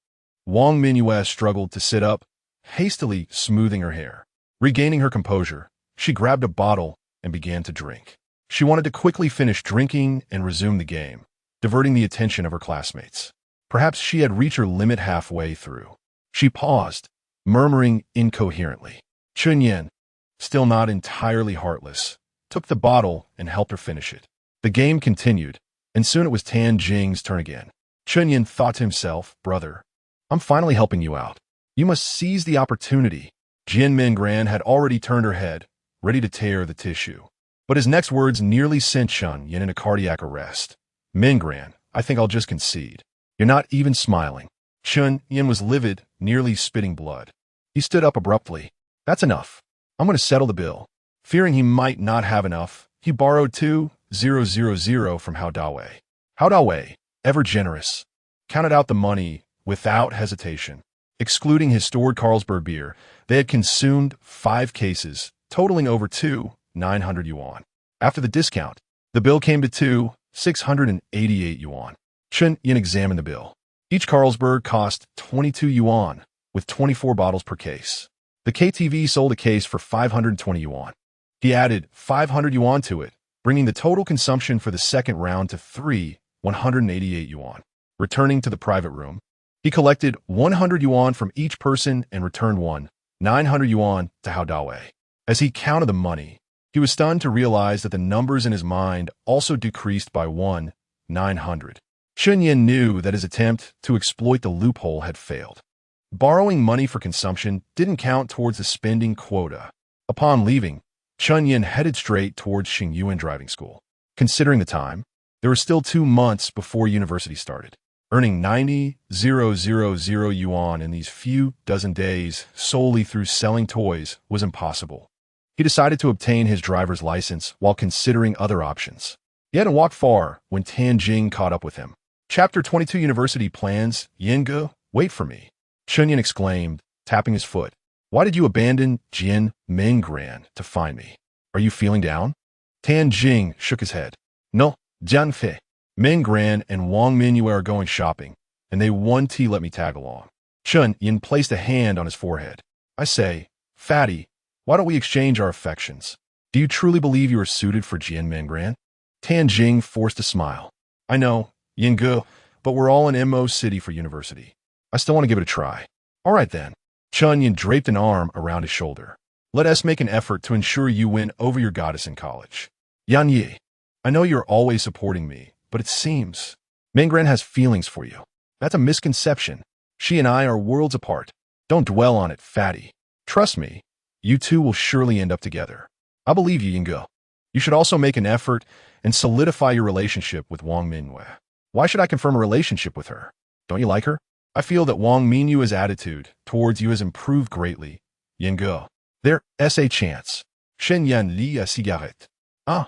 Wang Mingyue struggled to sit up, hastily smoothing her hair. Regaining her composure, she grabbed a bottle and began to drink. She wanted to quickly finish drinking and resume the game, diverting the attention of her classmates. Perhaps she had reached her limit halfway through. She paused, murmuring incoherently. Chen Yan, still not entirely heartless, took the bottle and helped her finish it. The game continued, and soon it was Tan Jing's turn again. Chen Yan thought to himself, Brother, I'm finally helping you out. You must seize the opportunity. Jin Mingran had already turned her head, ready to tear the tissue. But his next words nearly sent Chen Yan in a cardiac arrest. Mingran, I think I'll just concede. You're not even smiling. Chen Yan was livid, nearly spitting blood. He stood up abruptly. That's enough. I'm going to settle the bill. Fearing he might not have enough, he borrowed 2,000 from Hao Dawei. Hao Dawei, ever generous, counted out the money without hesitation. Excluding his stored Carlsberg beer, they had consumed 5 cases, totaling over 2,900 yuan. After the discount, the bill came to 2,688 yuan. Chen Yan examined the bill. Each Carlsberg cost 22 yuan, with 24 bottles per case. The KTV sold a case for 520 yuan. He added 500 yuan to it, bringing the total consumption for the second round to 188 yuan. Returning to the private room, he collected 100 yuan from each person and returned 900 yuan to Hao Dawei. As he counted the money, he was stunned to realize that the numbers in his mind also decreased by 900. Chen Yan knew that his attempt to exploit the loophole had failed. Borrowing money for consumption didn't count towards the spending quota. Upon leaving, Chen Yan headed straight towards Xingyuan driving school. Considering the time, there were still 2 months before university started. Earning 90,000 yuan in these few dozen days solely through selling toys was impossible. He decided to obtain his driver's license while considering other options. He hadn't walked far when Tan Jing caught up with him. Chapter 22 University plans, Yinge, wait for me. Chen Yan exclaimed, tapping his foot. Why did you abandon Jian Minggran to find me? Are you feeling down? Tan Jing shook his head. No, Jian Fei. Minggran and Wang Mingyue are going shopping, and they want to let me tag along. Chen Yan placed a hand on his forehead. I say, Fatty, why don't we exchange our affections? Do you truly believe you are suited for Jian Minggran? Tan Jing forced a smile. I know, Yingge, but we're all in Mo City for university. I still want to give it a try. All right then. Chen Yan draped an arm around his shoulder. Let us make an effort to ensure you win over your goddess in college. Yan Yi, I know you're always supporting me, but it seems Minggran has feelings for you. That's a misconception. She and I are worlds apart. Don't dwell on it, Fatty. Trust me, you two will surely end up together. I believe you, Yingge. You should also make an effort and solidify your relationship with Wang Mingyue. Why should I confirm a relationship with her? Don't you like her? I feel that Wang Mingyue's attitude towards you has improved greatly. Yingge, there's a chance. Chen Yan lit a cigarette. Ah.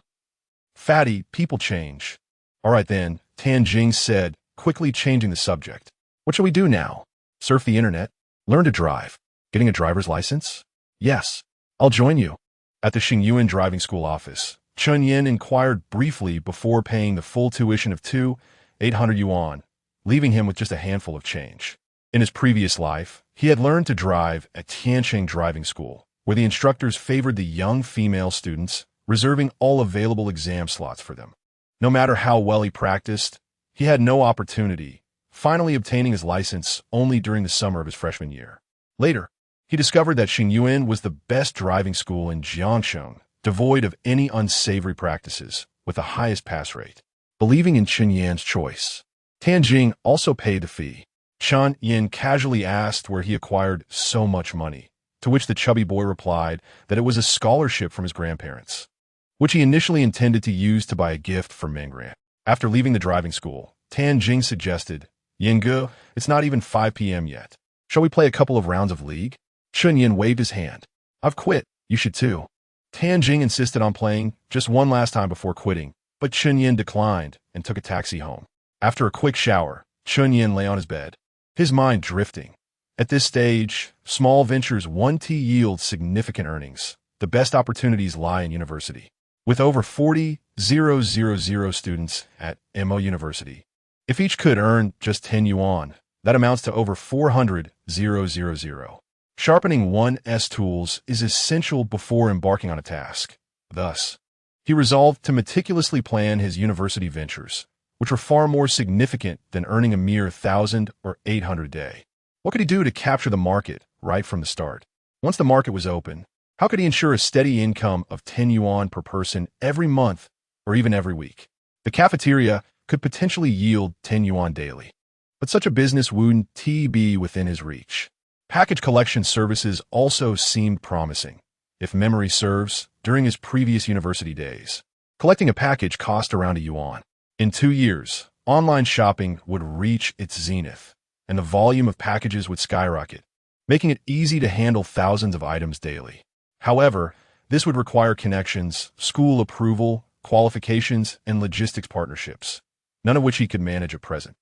Fatty, people change. All right then, Tan Jing said, quickly changing the subject. What shall we do now? Surf the internet? Learn to drive? Getting a driver's license? Yes. I'll join you. At the Xingyuan driving school office, Chen Yan inquired briefly before paying the full tuition of 800 yuan, leaving him with just a handful of change. In his previous life, he had learned to drive at Tianqing Driving School, where the instructors favored the young female students, reserving all available exam slots for them. No matter how well he practiced, he had no opportunity, finally obtaining his license only during the summer of his freshman year. Later, he discovered that Xingyuan was the best driving school in Jiangsheng, devoid of any unsavory practices, with the highest pass rate. Believing in Chen Yan's choice, Tan Jing also paid the fee. Chen Yan casually asked where he acquired so much money, to which the chubby boy replied that it was a scholarship from his grandparents, which he initially intended to use to buy a gift for Minggran. After leaving the driving school, Tan Jing suggested, Yingge, it's not even 5 p.m. yet. Shall we play a couple of rounds of League? Chen Yan waved his hand. I've quit. You should too. Tan Jing insisted on playing just one last time before quitting, but Chen Yan declined and took a taxi home. After a quick shower, Chen Yan lay on his bed, his mind drifting. At this stage, small ventures want to yield significant earnings. The best opportunities lie in university. With over 40,000 students at Mo University, if each could earn just 10 yuan, that amounts to over 400,000. Sharpening one's tools is essential before embarking on a task. Thus, he resolved to meticulously plan his university ventures, which were far more significant than earning a mere 1,000 or 800 a day. What could he do to capture the market right from the start? Once the market was open, how could he ensure a steady income of 10 yuan per person every month or even every week? The cafeteria could potentially yield 10 yuan daily, but such a business wouldn't be within his reach. Package collection services also seemed promising. If memory serves, during his previous university days, collecting a package cost around a yuan. In 2 years, online shopping would reach its zenith, and the volume of packages would skyrocket, making it easy to handle thousands of items daily. However, this would require connections, school approval, qualifications, and logistics partnerships, none of which he could manage at present.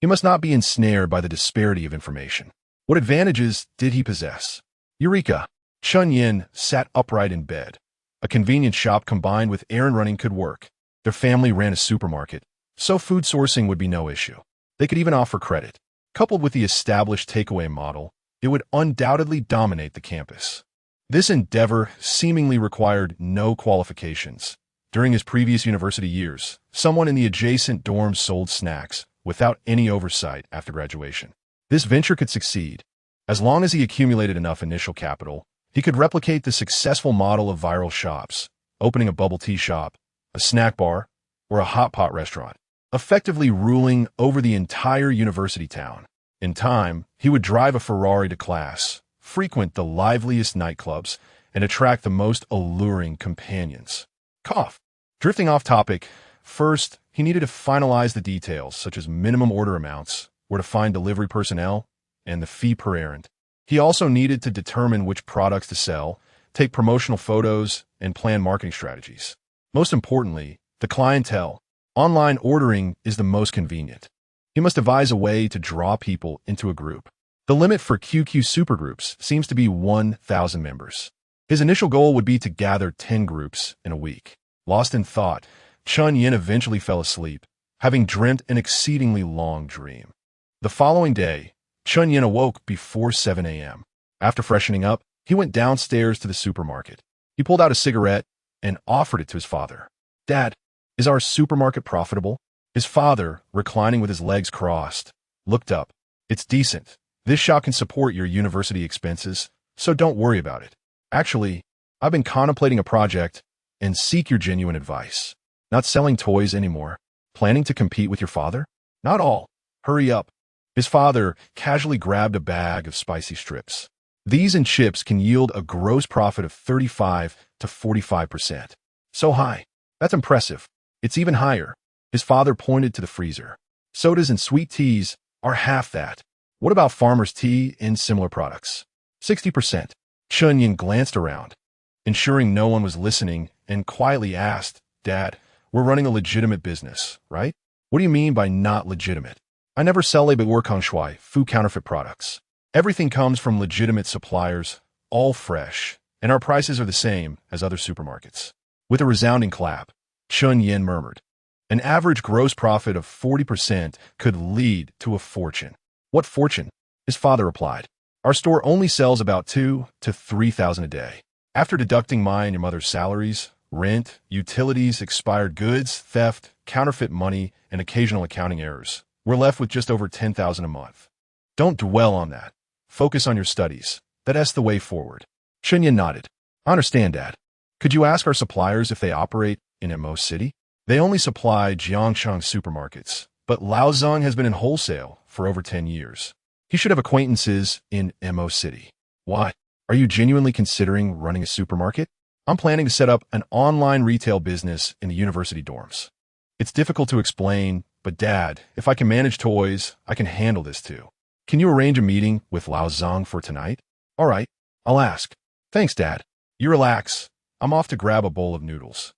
He must not be ensnared by the disparity of information. What advantages did he possess? Eureka! Chen Yan sat upright in bed. A convenience shop combined with errand running could work. Their family ran a supermarket, so food sourcing would be no issue. They could even offer credit. Coupled with the established takeaway model, it would undoubtedly dominate the campus. This endeavor seemingly required no qualifications. During his previous university years, someone in the adjacent dorms sold snacks without any oversight after graduation. This venture could succeed. As long as he accumulated enough initial capital, he could replicate the successful model of viral shops, opening a bubble tea shop, a snack bar, or a hot pot restaurant, effectively ruling over the entire university town. In time, he would drive a Ferrari to class, frequent the liveliest nightclubs, and attract the most alluring companions. Cough. Drifting off topic, first, he needed to finalize the details, such as minimum order amounts, where to find delivery personnel, and the fee per errand. He also needed to determine which products to sell, take promotional photos, and plan marketing strategies. Most importantly, the clientele. Online ordering is the most convenient. He must devise a way to draw people into a group. The limit for QQ supergroups seems to be 1,000 members. His initial goal would be to gather 10 groups in a week. Lost in thought, Chen Yan eventually fell asleep, having dreamt an exceedingly long dream. The following day, Chen Yan awoke before 7 a.m. After freshening up, he went downstairs to the supermarket. He pulled out a cigarette and offered it to his father. "Dad, is our supermarket profitable?" His father, reclining with his legs crossed, looked up. "It's decent. This shop can support your university expenses, so don't worry about it. Actually, I've been contemplating a project and seek your genuine advice. Not selling toys anymore. Planning to compete with your father?" "Not all. Hurry up." His father casually grabbed a bag of spicy strips. These and chips can yield a gross profit of 35 to 45%. So high. That's impressive. It's even higher. His father pointed to the freezer. Sodas and sweet teas are half that. What about farmer's tea and similar products? 60%. Chen Yan glanced around, ensuring no one was listening, and quietly asked, "Dad, we're running a legitimate business, right?" "What do you mean by not legitimate?" "I never sell a shui, food counterfeit products. Everything comes from legitimate suppliers, all fresh, and our prices are the same as other supermarkets." With a resounding clap, Chen Yan murmured, "An average gross profit of 40% could lead to a fortune." "What fortune?" His father replied. "Our store only sells about 2,000 to 3,000 a day. After deducting my and your mother's salaries, rent, utilities, expired goods, theft, counterfeit money, and occasional accounting errors, we're left with just over 10,000 a month. Don't dwell on that. Focus on your studies. That's the way forward." Chen Yan nodded. "I understand, Dad. Could you ask our suppliers if they operate in Mo City?" "They only supply Jiangshang supermarkets, but Laozong has been in wholesale for over 10 years. He should have acquaintances in Mo City." "Why? Are you genuinely considering running a supermarket?" "I'm planning to set up an online retail business in the university dorms. It's difficult to explain, but Dad, if I can manage toys, I can handle this too. Can you arrange a meeting with Laozong for tonight?" "All right, I'll ask." "Thanks, Dad. You relax. I'm off to grab a bowl of noodles."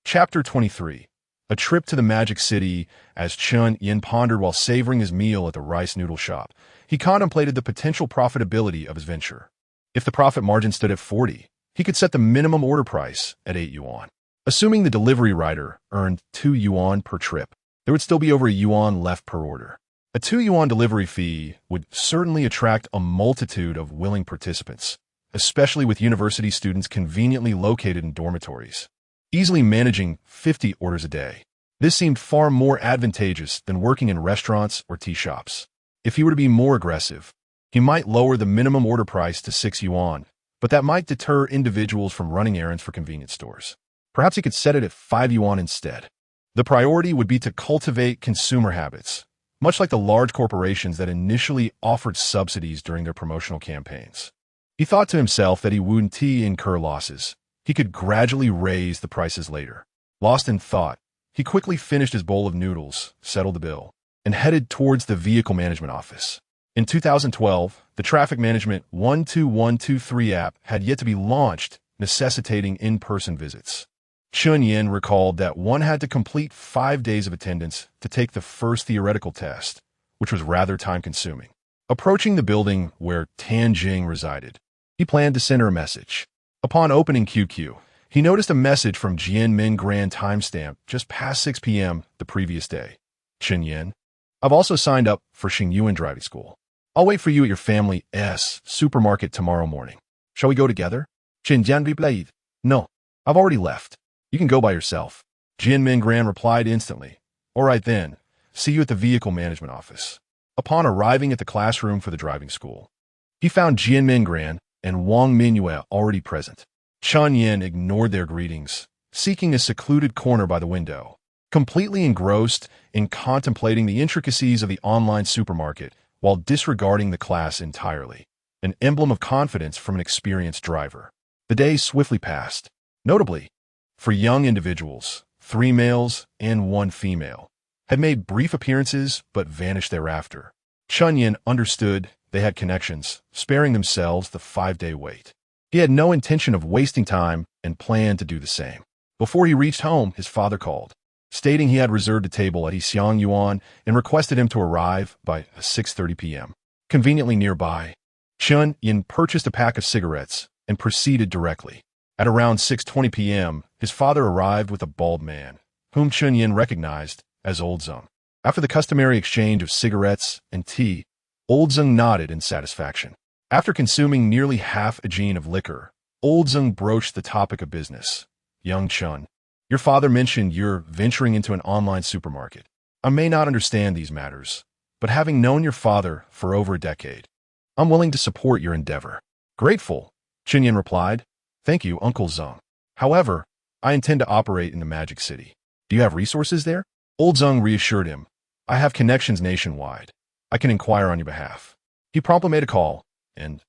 Chapter 23. A trip to the Magic City. As Chen Yan pondered while savoring his meal at the rice noodle shop, he contemplated the potential profitability of his venture. If the profit margin stood at 40, he could set the minimum order price at 8 yuan. Assuming the delivery rider earned 2 yuan per trip, there would still be over a yuan left per order. A 2 yuan delivery fee would certainly attract a multitude of willing participants, especially with university students conveniently located in dormitories, easily managing 50 orders a day. This seemed far more advantageous than working in restaurants or tea shops. If he were to be more aggressive, he might lower the minimum order price to 6 yuan, but that might deter individuals from running errands for convenience stores. Perhaps he could set it at 5 yuan instead. The priority would be to cultivate consumer habits, much like the large corporations that initially offered subsidies during their promotional campaigns. He thought to himself that he wouldn't incur losses. He could gradually raise the prices later. Lost in thought, he quickly finished his bowl of noodles, settled the bill, and headed towards the vehicle management office. In 2012, the traffic management 12123 app had yet to be launched, necessitating in-person visits. Chen Yan recalled that one had to complete 5 days of attendance to take the first theoretical test, which was rather time-consuming. Approaching the building where Tan Jing resided, he planned to send her a message. Upon opening QQ, he noticed a message from Jianmin Grand timestamp just past 6 p.m. the previous day. "Chen Yan, I've also signed up for Xingyuan driving school. I'll wait for you at your family's supermarket tomorrow morning. Shall we go together?" "Chen Yan replied, "No, I've already left. You can go by yourself." Jianmin Grand replied instantly, "All right then, see you at the vehicle management office." Upon arriving at the classroom for the driving school, he found Jianmin Grand and Wang Mingyue already present. Chen Yan ignored their greetings, seeking a secluded corner by the window, completely engrossed in contemplating the intricacies of the online supermarket while disregarding the class entirely, an emblem of confidence from an experienced driver. The days swiftly passed. Notably, for young individuals, 3 males and 1 female had made brief appearances but vanished thereafter. Chen Yan understood they had connections, sparing themselves the 5-day wait. He had no intention of wasting time and planned to do the same. Before he reached home, his father called, stating he had reserved a table at Xiang Yuan and requested him to arrive by 6:30 p.m. conveniently nearby. Chen Yan purchased a pack of cigarettes and proceeded directly. At around 6:20 p.m., his father arrived with a bald man, whom Chen Yan recognized as Old Zeng. After the customary exchange of cigarettes and tea, Old Zeng nodded in satisfaction. After consuming nearly half a gin of liquor, Old Zeng broached the topic of business. Young Chen, your father mentioned you're venturing into an online supermarket. I may not understand these matters, but having known your father for over a decade, I'm willing to support your endeavor. Grateful, Chen Yan replied. Thank you, Uncle Zeng. However, I intend to operate in the Magic City. Do you have resources there? Old Zeng reassured him. I have connections nationwide. I can inquire on your behalf. He promptly made a call, and,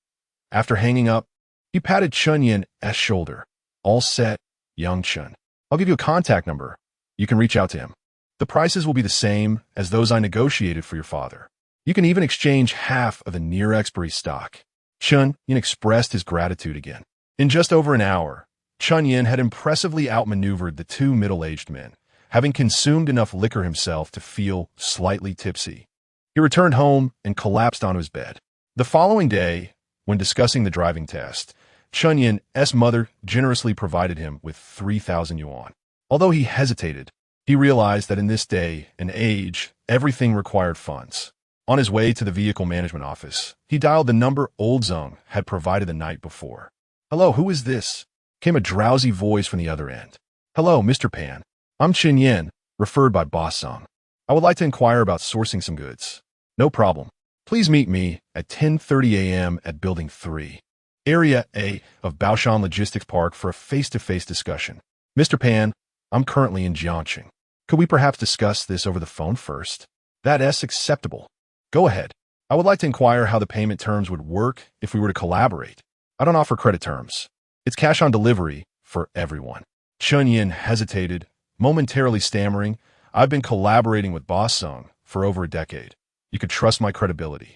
after hanging up, he patted Chen Yan's shoulder. All set, young Chen. I'll give you a contact number. You can reach out to him. The prices will be the same as those I negotiated for your father. You can even exchange half of the near-expiry stock. Chen Yan expressed his gratitude again. In just over an hour, Chen Yan had impressively outmaneuvered the two middle-aged men, having consumed enough liquor himself to feel slightly tipsy. He returned home and collapsed onto his bed. The following day, when discussing the driving test, Chen Yan's mother generously provided him with 3,000 yuan. Although he hesitated, he realized that in this day and age, everything required funds. On his way to the vehicle management office, he dialed the number Old Zeng had provided the night before. Hello, who is this? Came a drowsy voice from the other end. Hello, Mr. Pan. I'm Chen Yan, referred by Boss Zeng. I would like to inquire about sourcing some goods. No problem. Please meet me at 10:30 a.m. at Building 3, Area A of Baoshan Logistics Park for a face-to-face discussion. Mr. Pan, I'm currently in Jiangxing. Could we perhaps discuss this over the phone first? That's acceptable. Go ahead. I would like to inquire how the payment terms would work if we were to collaborate. I don't offer credit terms. It's cash on delivery for everyone. Chen Yan hesitated, momentarily stammering. I've been collaborating with Boss Zeng for over a decade. You could trust my credibility.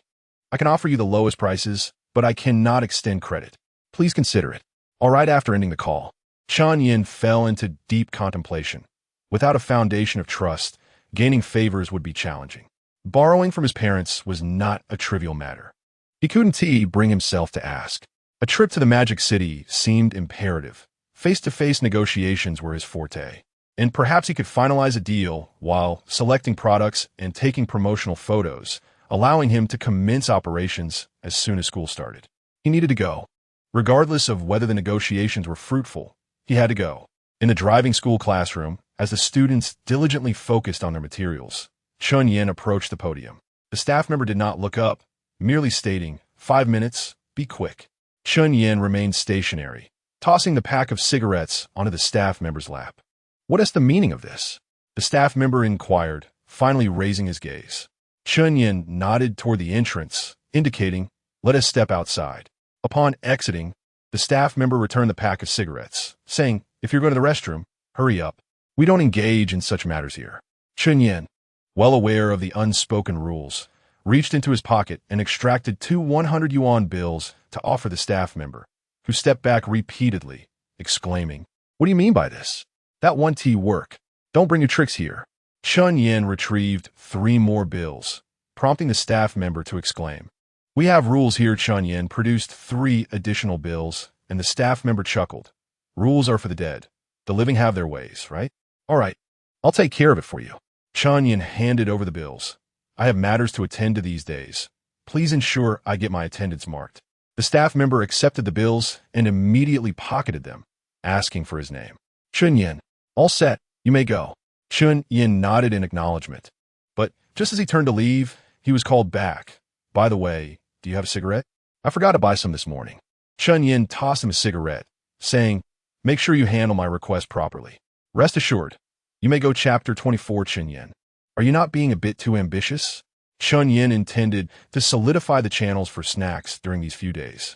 I can offer you the lowest prices, but I cannot extend credit. Please consider it. All right, after ending the call, Chen Yan fell into deep contemplation. Without a foundation of trust, gaining favors would be challenging. Borrowing from his parents was not a trivial matter. He couldn't bring himself to ask. A trip to the Magic City seemed imperative. Face-to-face negotiations were his forte. And perhaps he could finalize a deal while selecting products and taking promotional photos, allowing him to commence operations as soon as school started. He needed to go. Regardless of whether the negotiations were fruitful, he had to go. In the driving school classroom, as the students diligently focused on their materials, Chen Yan approached the podium. The staff member did not look up, merely stating, 5 minutes, be quick. Chen Yan remained stationary, tossing the pack of cigarettes onto the staff member's lap. What is the meaning of this? The staff member inquired, finally raising his gaze. Chen Yan nodded toward the entrance, indicating, let us step outside. Upon exiting, the staff member returned the pack of cigarettes, saying, if you're going to the restroom, hurry up. We don't engage in such matters here. Chen Yan, well aware of the unspoken rules, reached into his pocket and extracted 2 100 yuan bills to offer the staff member, who stepped back repeatedly, exclaiming, what do you mean by this? That won't work. Don't bring your tricks here. Chen Yan retrieved 3 more bills, prompting the staff member to exclaim, we have rules here. Chen Yan produced 3 additional bills, and the staff member chuckled. Rules are for the dead. The living have their ways, right? All right, I'll take care of it for you. Chen Yan handed over the bills. I have matters to attend to these days. Please ensure I get my attendance marked. The staff member accepted the bills and immediately pocketed them, asking for his name. Chen Yan, all set, you may go. Chen Yan nodded in acknowledgement. But just as he turned to leave, he was called back. By the way, do you have a cigarette? I forgot to buy some this morning. Chen Yan tossed him a cigarette, saying, make sure you handle my request properly. Rest assured, you may go. Chapter 24. Chen Yan, are you not being a bit too ambitious? Chen Yan intended to solidify the channels for snacks during these few days.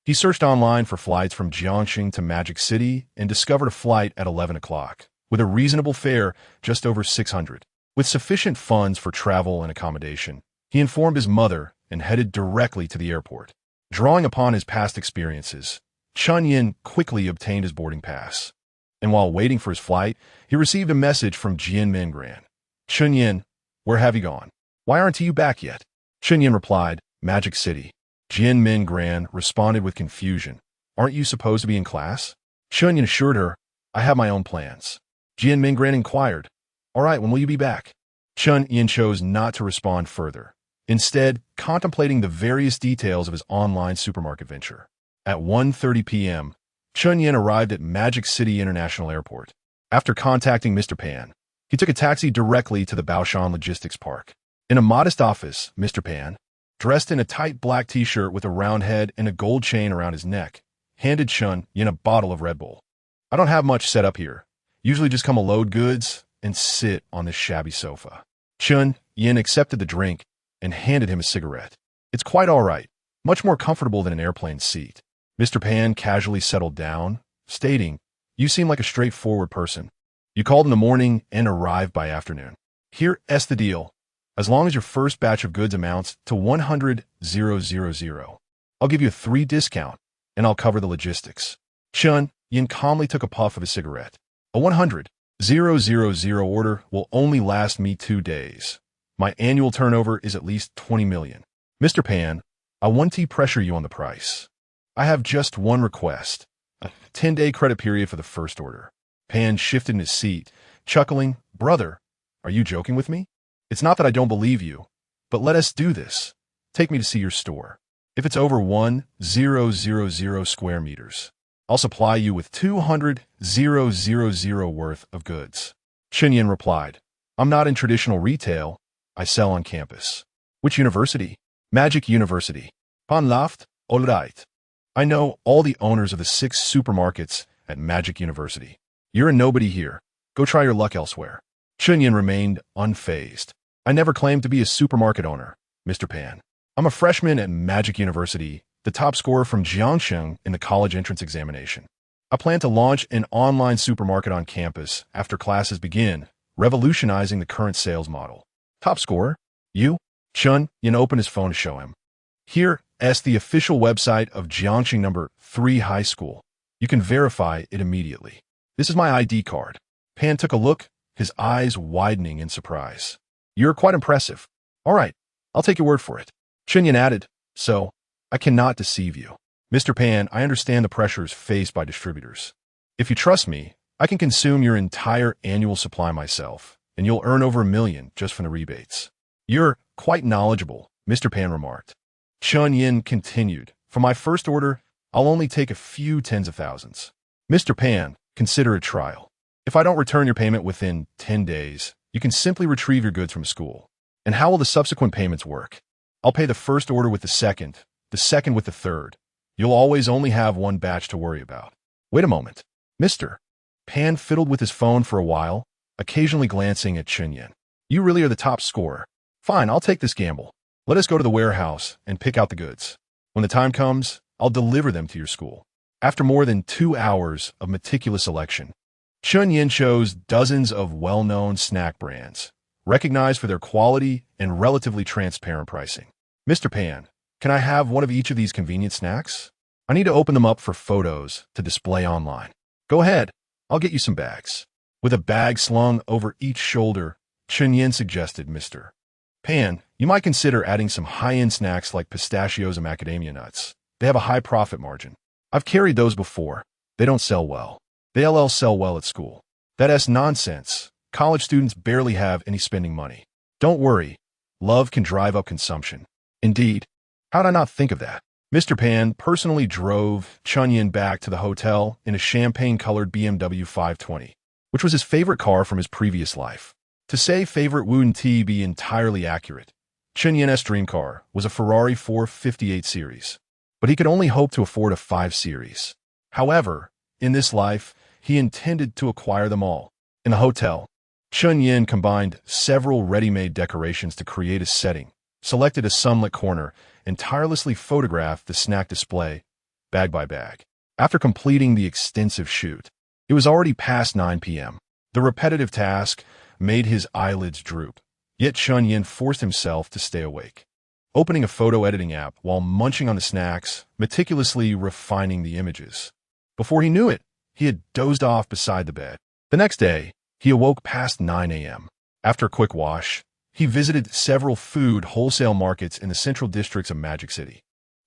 He searched online for flights from Jiangxing to Magic City and discovered a flight at 11 o'clock, with a reasonable fare just over 600. With sufficient funds for travel and accommodation, he informed his mother and headed directly to the airport. Drawing upon his past experiences, Chen Yan quickly obtained his boarding pass. And while waiting for his flight, he received a message from Jian Mingran. Chen Yan, where have you gone? Why aren't you back yet? Chen Yan replied, Magic City. Jin Min Gran responded with confusion. Aren't you supposed to be in class? Chen Yan assured her, I have my own plans. Jin Min Gran inquired, all right, when will you be back? Chen Yan chose not to respond further, instead contemplating the various details of his online supermarket venture. At 1:30 p.m., Chen Yan arrived at Magic City International Airport. After contacting Mr. Pan, he took a taxi directly to the Baoshan Logistics Park. In a modest office, Mr. Pan, dressed in a tight black t-shirt with a round head and a gold chain around his neck, handed Chen Yan a bottle of Red Bull. I don't have much set up here. Usually just come a load goods and sit on this shabby sofa. Chen Yan accepted the drink and handed him a cigarette. It's quite all right, much more comfortable than an airplane seat. Mr. Pan casually settled down, stating, you seem like a straightforward person. You called in the morning and arrived by afternoon. Here's the deal. As long as your first batch of goods amounts to 100,000, I'll give you a 3% discount, and I'll cover the logistics. Chen Yan calmly took a puff of his cigarette. A 100,000 order will only last me 2 days. My annual turnover is at least 20 million. Mr. Pan, I want to pressure you on the price. I have just one request. A 10-day credit period for the first order. Pan shifted in his seat, chuckling, brother, are you joking with me? It's not that I don't believe you, but let us do this. Take me to see your store. If it's over 1,000 square meters, I'll supply you with 200,000 worth of goods. Chen Yan replied, I'm not in traditional retail. I sell on campus. Which university? Magic University. Panlaft, Olrait. I know all the owners of the 6 supermarkets at Magic University. You're a nobody here. Go try your luck elsewhere. Chen Yan remained unfazed. I never claimed to be a supermarket owner, Mr. Pan. I'm a freshman at Magic University, the top scorer from Jiangsheng in the college entrance examination. I plan to launch an online supermarket on campus after classes begin, revolutionizing the current sales model. Top scorer? You? Chen Yan opened his phone to show him. Here's the official website of Jiangsheng No. 3 High School. You can verify it immediately. This is my ID card. Pan took a look, his eyes widening in surprise. You're quite impressive. All right, I'll take your word for it. Chen Yan added, so, I cannot deceive you. Mr. Pan, I understand the pressures faced by distributors. If you trust me, I can consume your entire annual supply myself, and you'll earn over $1 million just from the rebates. You're quite knowledgeable, Mr. Pan remarked. Chen Yan continued, for my first order, I'll only take a few tens of thousands. Mr. Pan, consider a trial. If I don't return your payment within 10 days, you can simply retrieve your goods from school. And how will the subsequent payments work? I'll pay the first order with the second with the third. You'll always only have one batch to worry about. Wait a moment. Mr. Pan fiddled with his phone for a while, occasionally glancing at Chen Yan. You really are the top scorer. Fine, I'll take this gamble. Let us go to the warehouse and pick out the goods. When the time comes, I'll deliver them to your school. After more than 2 hours of meticulous selection, Chen Yan chose dozens of well-known snack brands, recognized for their quality and relatively transparent pricing. Mr. Pan, can I have one of each of these convenient snacks? I need to open them up for photos to display online. Go ahead, I'll get you some bags. With a bag slung over each shoulder, Chen Yan suggested, Mr. Pan, you might consider adding some high-end snacks like pistachios and macadamia nuts. They have a high profit margin. I've carried those before. They don't sell well. They sell well at school. That's nonsense. College students barely have any spending money. Don't worry. Love can drive up consumption. Indeed. How'd I not think of that? Mr. Pan personally drove Chen Yan back to the hotel in a champagne-colored BMW 520, which was his favorite car from his previous life. To say favorite wouldn't be entirely accurate. Chen Yan's dream car was a Ferrari 458 series, but he could only hope to afford a 5 series. However, in this life, he intended to acquire them all. In the hotel, Chen Yan combined several ready-made decorations to create a setting, selected a sunlit corner, and tirelessly photographed the snack display, bag by bag. After completing the extensive shoot, it was already past 9 p.m. The repetitive task made his eyelids droop, yet Chen Yan forced himself to stay awake. Opening a photo editing app while munching on the snacks, meticulously refining the images. Before he knew it, he had dozed off beside the bed. The next day, he awoke past 9 a.m. After a quick wash, He visited several food wholesale markets in the central districts of Magic City.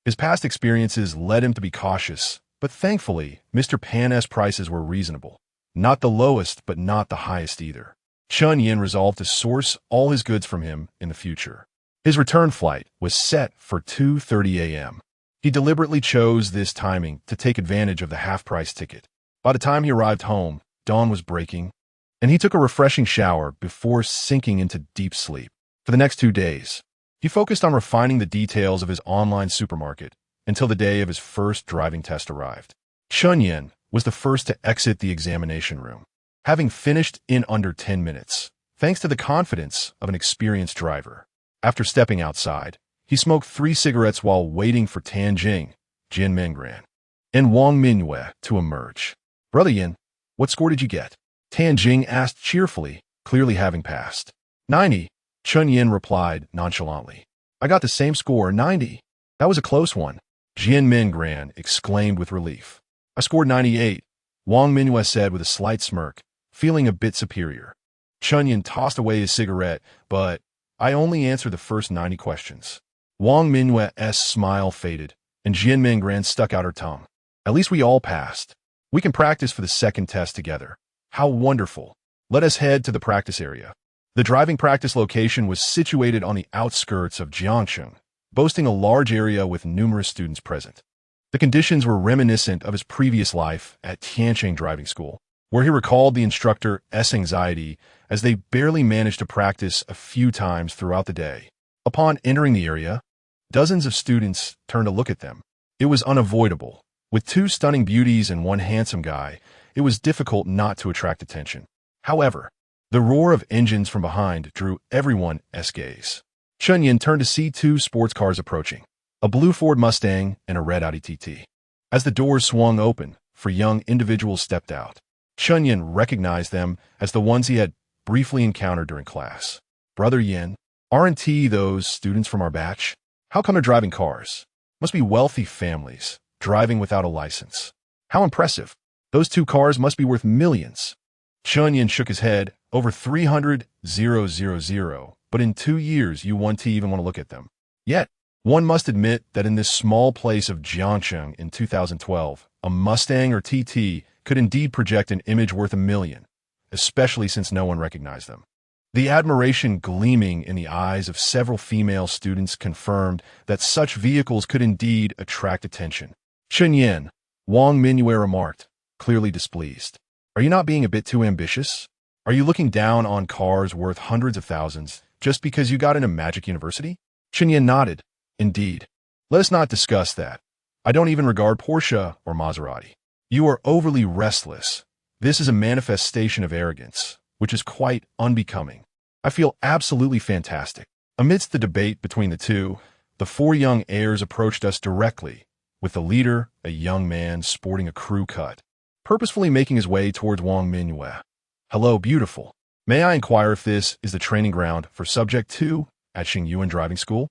His past experiences led him to be cautious, but thankfully, Mr. Pan's prices were reasonable. Not the lowest, but not the highest either. Chen Yan resolved to source all his goods from him in the future. His return flight was set for 2:30 a.m. He deliberately chose this timing to take advantage of the half-price ticket. By the time he arrived home, dawn was breaking, and he took a refreshing shower before sinking into deep sleep. For the next 2 days, he focused on refining the details of his online supermarket until the day of his first driving test arrived. Chen Yan was the first to exit the examination room, having finished in under 10 minutes, thanks to the confidence of an experienced driver. After stepping outside, he smoked 3 cigarettes while waiting for Tianjing, Jin Mingran, and Wang Mingyue to emerge. "Brother Yin, what score did you get?" Tianjing asked cheerfully, clearly having passed. 90, Chen Yan replied nonchalantly. "I got the same score, 90. That was a close one," Jin Mingran exclaimed with relief. "I scored 98, Wang Mingyue said with a slight smirk, feeling a bit superior. Chen Yan tossed away his cigarette, "But I only answered the first 90 questions." Wang Mingyue's smile faded, and Jin Mingran stuck out her tongue. "At least we all passed. We can practice for the second test together. How wonderful. Let us head to the practice area." The driving practice location was situated on the outskirts of Jiangcheng, boasting a large area with numerous students present. The conditions were reminiscent of his previous life at Tianjing Driving School, where he recalled the instructor's anxiety as they barely managed to practice a few times throughout the day. Upon entering the area, dozens of students turned to look at them. It was unavoidable. With 2 stunning beauties and 1 handsome guy, it was difficult not to attract attention. However, the roar of engines from behind drew everyone's gaze. Chen Yan turned to see 2 sports cars approaching, a blue Ford Mustang and a red Audi TT. As the doors swung open, 4 young individuals stepped out. Chen Yan recognized them as the ones he had briefly encountered during class. "Brother Yin, aren't those students from our batch? How come they're driving cars? Must be wealthy families, driving without a license. How impressive. Those 2 cars must be worth millions." Chen Yan shook his head. "Over 300,000, but in 2 years you won't even want to look at them. Yet, one must admit that in this small place of Jiangcheng in 2012, a Mustang or TT could indeed project an image worth $1 million, especially since no one recognized them." The admiration gleaming in the eyes of several female students confirmed that such vehicles could indeed attract attention. "Chen Yan," Wang Mingyue remarked, clearly displeased. "Are you not being a bit too ambitious? Are you looking down on cars worth hundreds of thousands just because you got into Magic University?" Chen Yan nodded. "Indeed. Let us not discuss that. I don't even regard Porsche or Maserati. You are overly restless. This is a manifestation of arrogance, which is quite unbecoming. I feel absolutely fantastic." Amidst the debate between the 2, the 4 young heirs approached us directly, with the leader, a young man sporting a crew cut, purposefully making his way towards Wang Mingyue. "Hello, beautiful. May I inquire if this is the training ground for Subject 2 at Xingyuan Driving School?"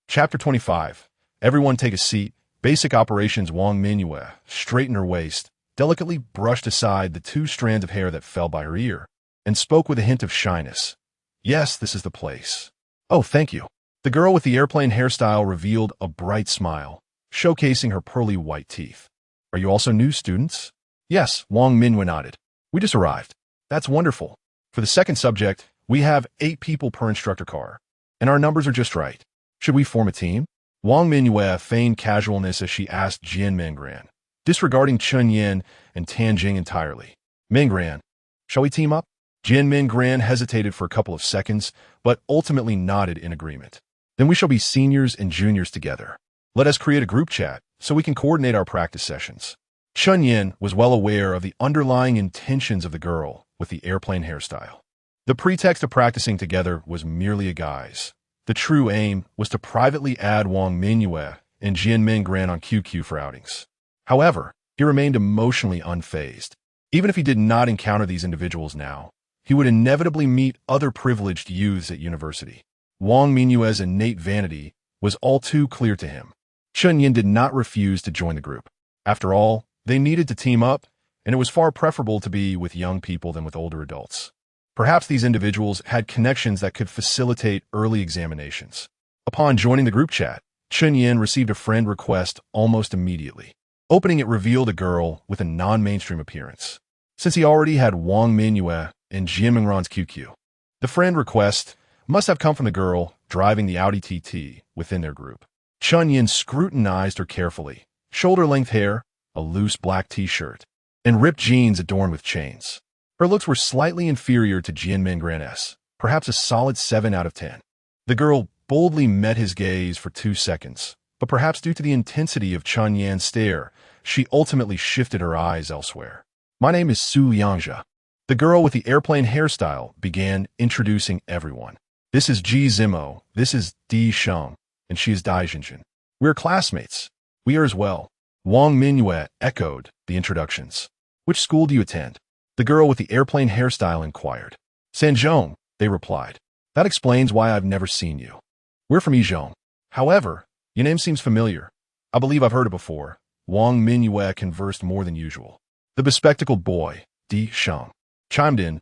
Chapter 25. Everyone take a seat. Basic operations. Wang Mingyue straightened her waist, delicately brushed aside the 2 strands of hair that fell by her ear, and spoke with a hint of shyness. "Yes, this is the place." "Oh, thank you." The girl with the airplane hairstyle revealed a bright smile, showcasing her pearly white teeth. "Are you also new students?" "Yes," Wang Mingyue nodded. "We just arrived." "That's wonderful. For the second subject, we have 8 people per instructor car, and our numbers are just right. Should we form a team?" Wang Mingyue feigned casualness as she asked Jin Mingran, disregarding Chen Yan and Tianjing entirely. "Mingran, shall we team up?" Jin Mingran hesitated for a couple of seconds, but ultimately nodded in agreement. "Then we shall be seniors and juniors together. Let us create a group chat so we can coordinate our practice sessions." Chen Yan was well aware of the underlying intentions of the girl with the airplane hairstyle. The pretext of practicing together was merely a guise. The true aim was to privately add Wang Mingyue and Jin Mingran on QQ for outings. However, he remained emotionally unfazed. Even if he did not encounter these individuals now, he would inevitably meet other privileged youths at university. Wang Mingyue's innate vanity was all too clear to him. Chen Yan did not refuse to join the group. After all, they needed to team up, and it was far preferable to be with young people than with older adults. Perhaps these individuals had connections that could facilitate early examinations. Upon joining the group chat, Chen Yan received a friend request almost immediately. Opening it revealed a girl with a non-mainstream appearance. Since he already had Wang Mingyue and Jian Mingran's QQ, the friend request must have come from the girl driving the Audi TT within their group. Chen Yan scrutinized her carefully. Shoulder-length hair, a loose black t-shirt, and ripped jeans adorned with chains. Her looks were slightly inferior to Jian Mingran's, perhaps a solid 7 out of 10. The girl boldly met his gaze for 2 seconds, but perhaps due to the intensity of Chen Yan's stare, she ultimately shifted her eyes elsewhere. "My name is Su Yangzhe." The girl with the airplane hairstyle began introducing everyone. "This is Ji Zimo, this is Di Sheng, and she is Dai Jinjin. We're classmates. We are as well." Wang Mingyue echoed the introductions. "Which school do you attend?" The girl with the airplane hairstyle inquired. "Sanzhong," they replied. "That explains why I've never seen you. We're from Yizhong. However, your name seems familiar. I believe I've heard it before." Wang Mingyue conversed more than usual. The bespectacled boy, Di Sheng, chimed in.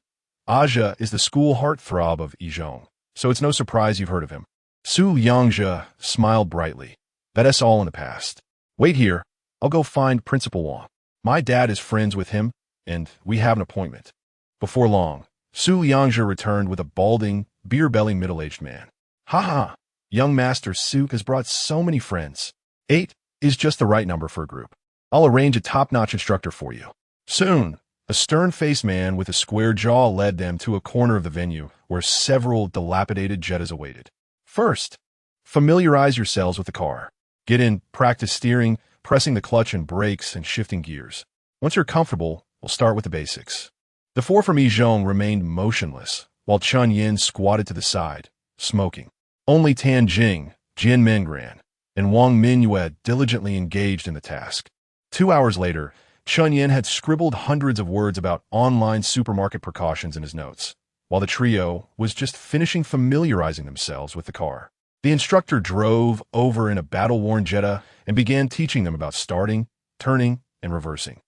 "Aja is the school heartthrob of Yizhong, so it's no surprise you've heard of him." Su Yangzhe smiled brightly. "That's all in the past. Wait here. I'll go find Principal Wang. My dad is friends with him, and we have an appointment." Before long, Su Yangzhe returned with a balding, beer-belly middle-aged man. "Ha ha! Young Master Su has brought so many friends. 8 is just the right number for a group. I'll arrange a top-notch instructor for you." Soon, a stern-faced man with a square jaw led them to a corner of the venue where several dilapidated Jettas awaited. "First, familiarize yourselves with the car. Get in, practice steering, pressing the clutch and brakes, and shifting gears. Once you're comfortable, we'll start with the basics." The 4 from Yizhong remained motionless, while Chen Yan squatted to the side, smoking. Only Tan Jing, Jian Mingran, and Wang Mingyue diligently engaged in the task. 2 hours later, Chen Yan had scribbled hundreds of words about online supermarket precautions in his notes, while the trio was just finishing familiarizing themselves with the car. The instructor drove over in a battle-worn Jetta and began teaching them about starting, turning, and reversing.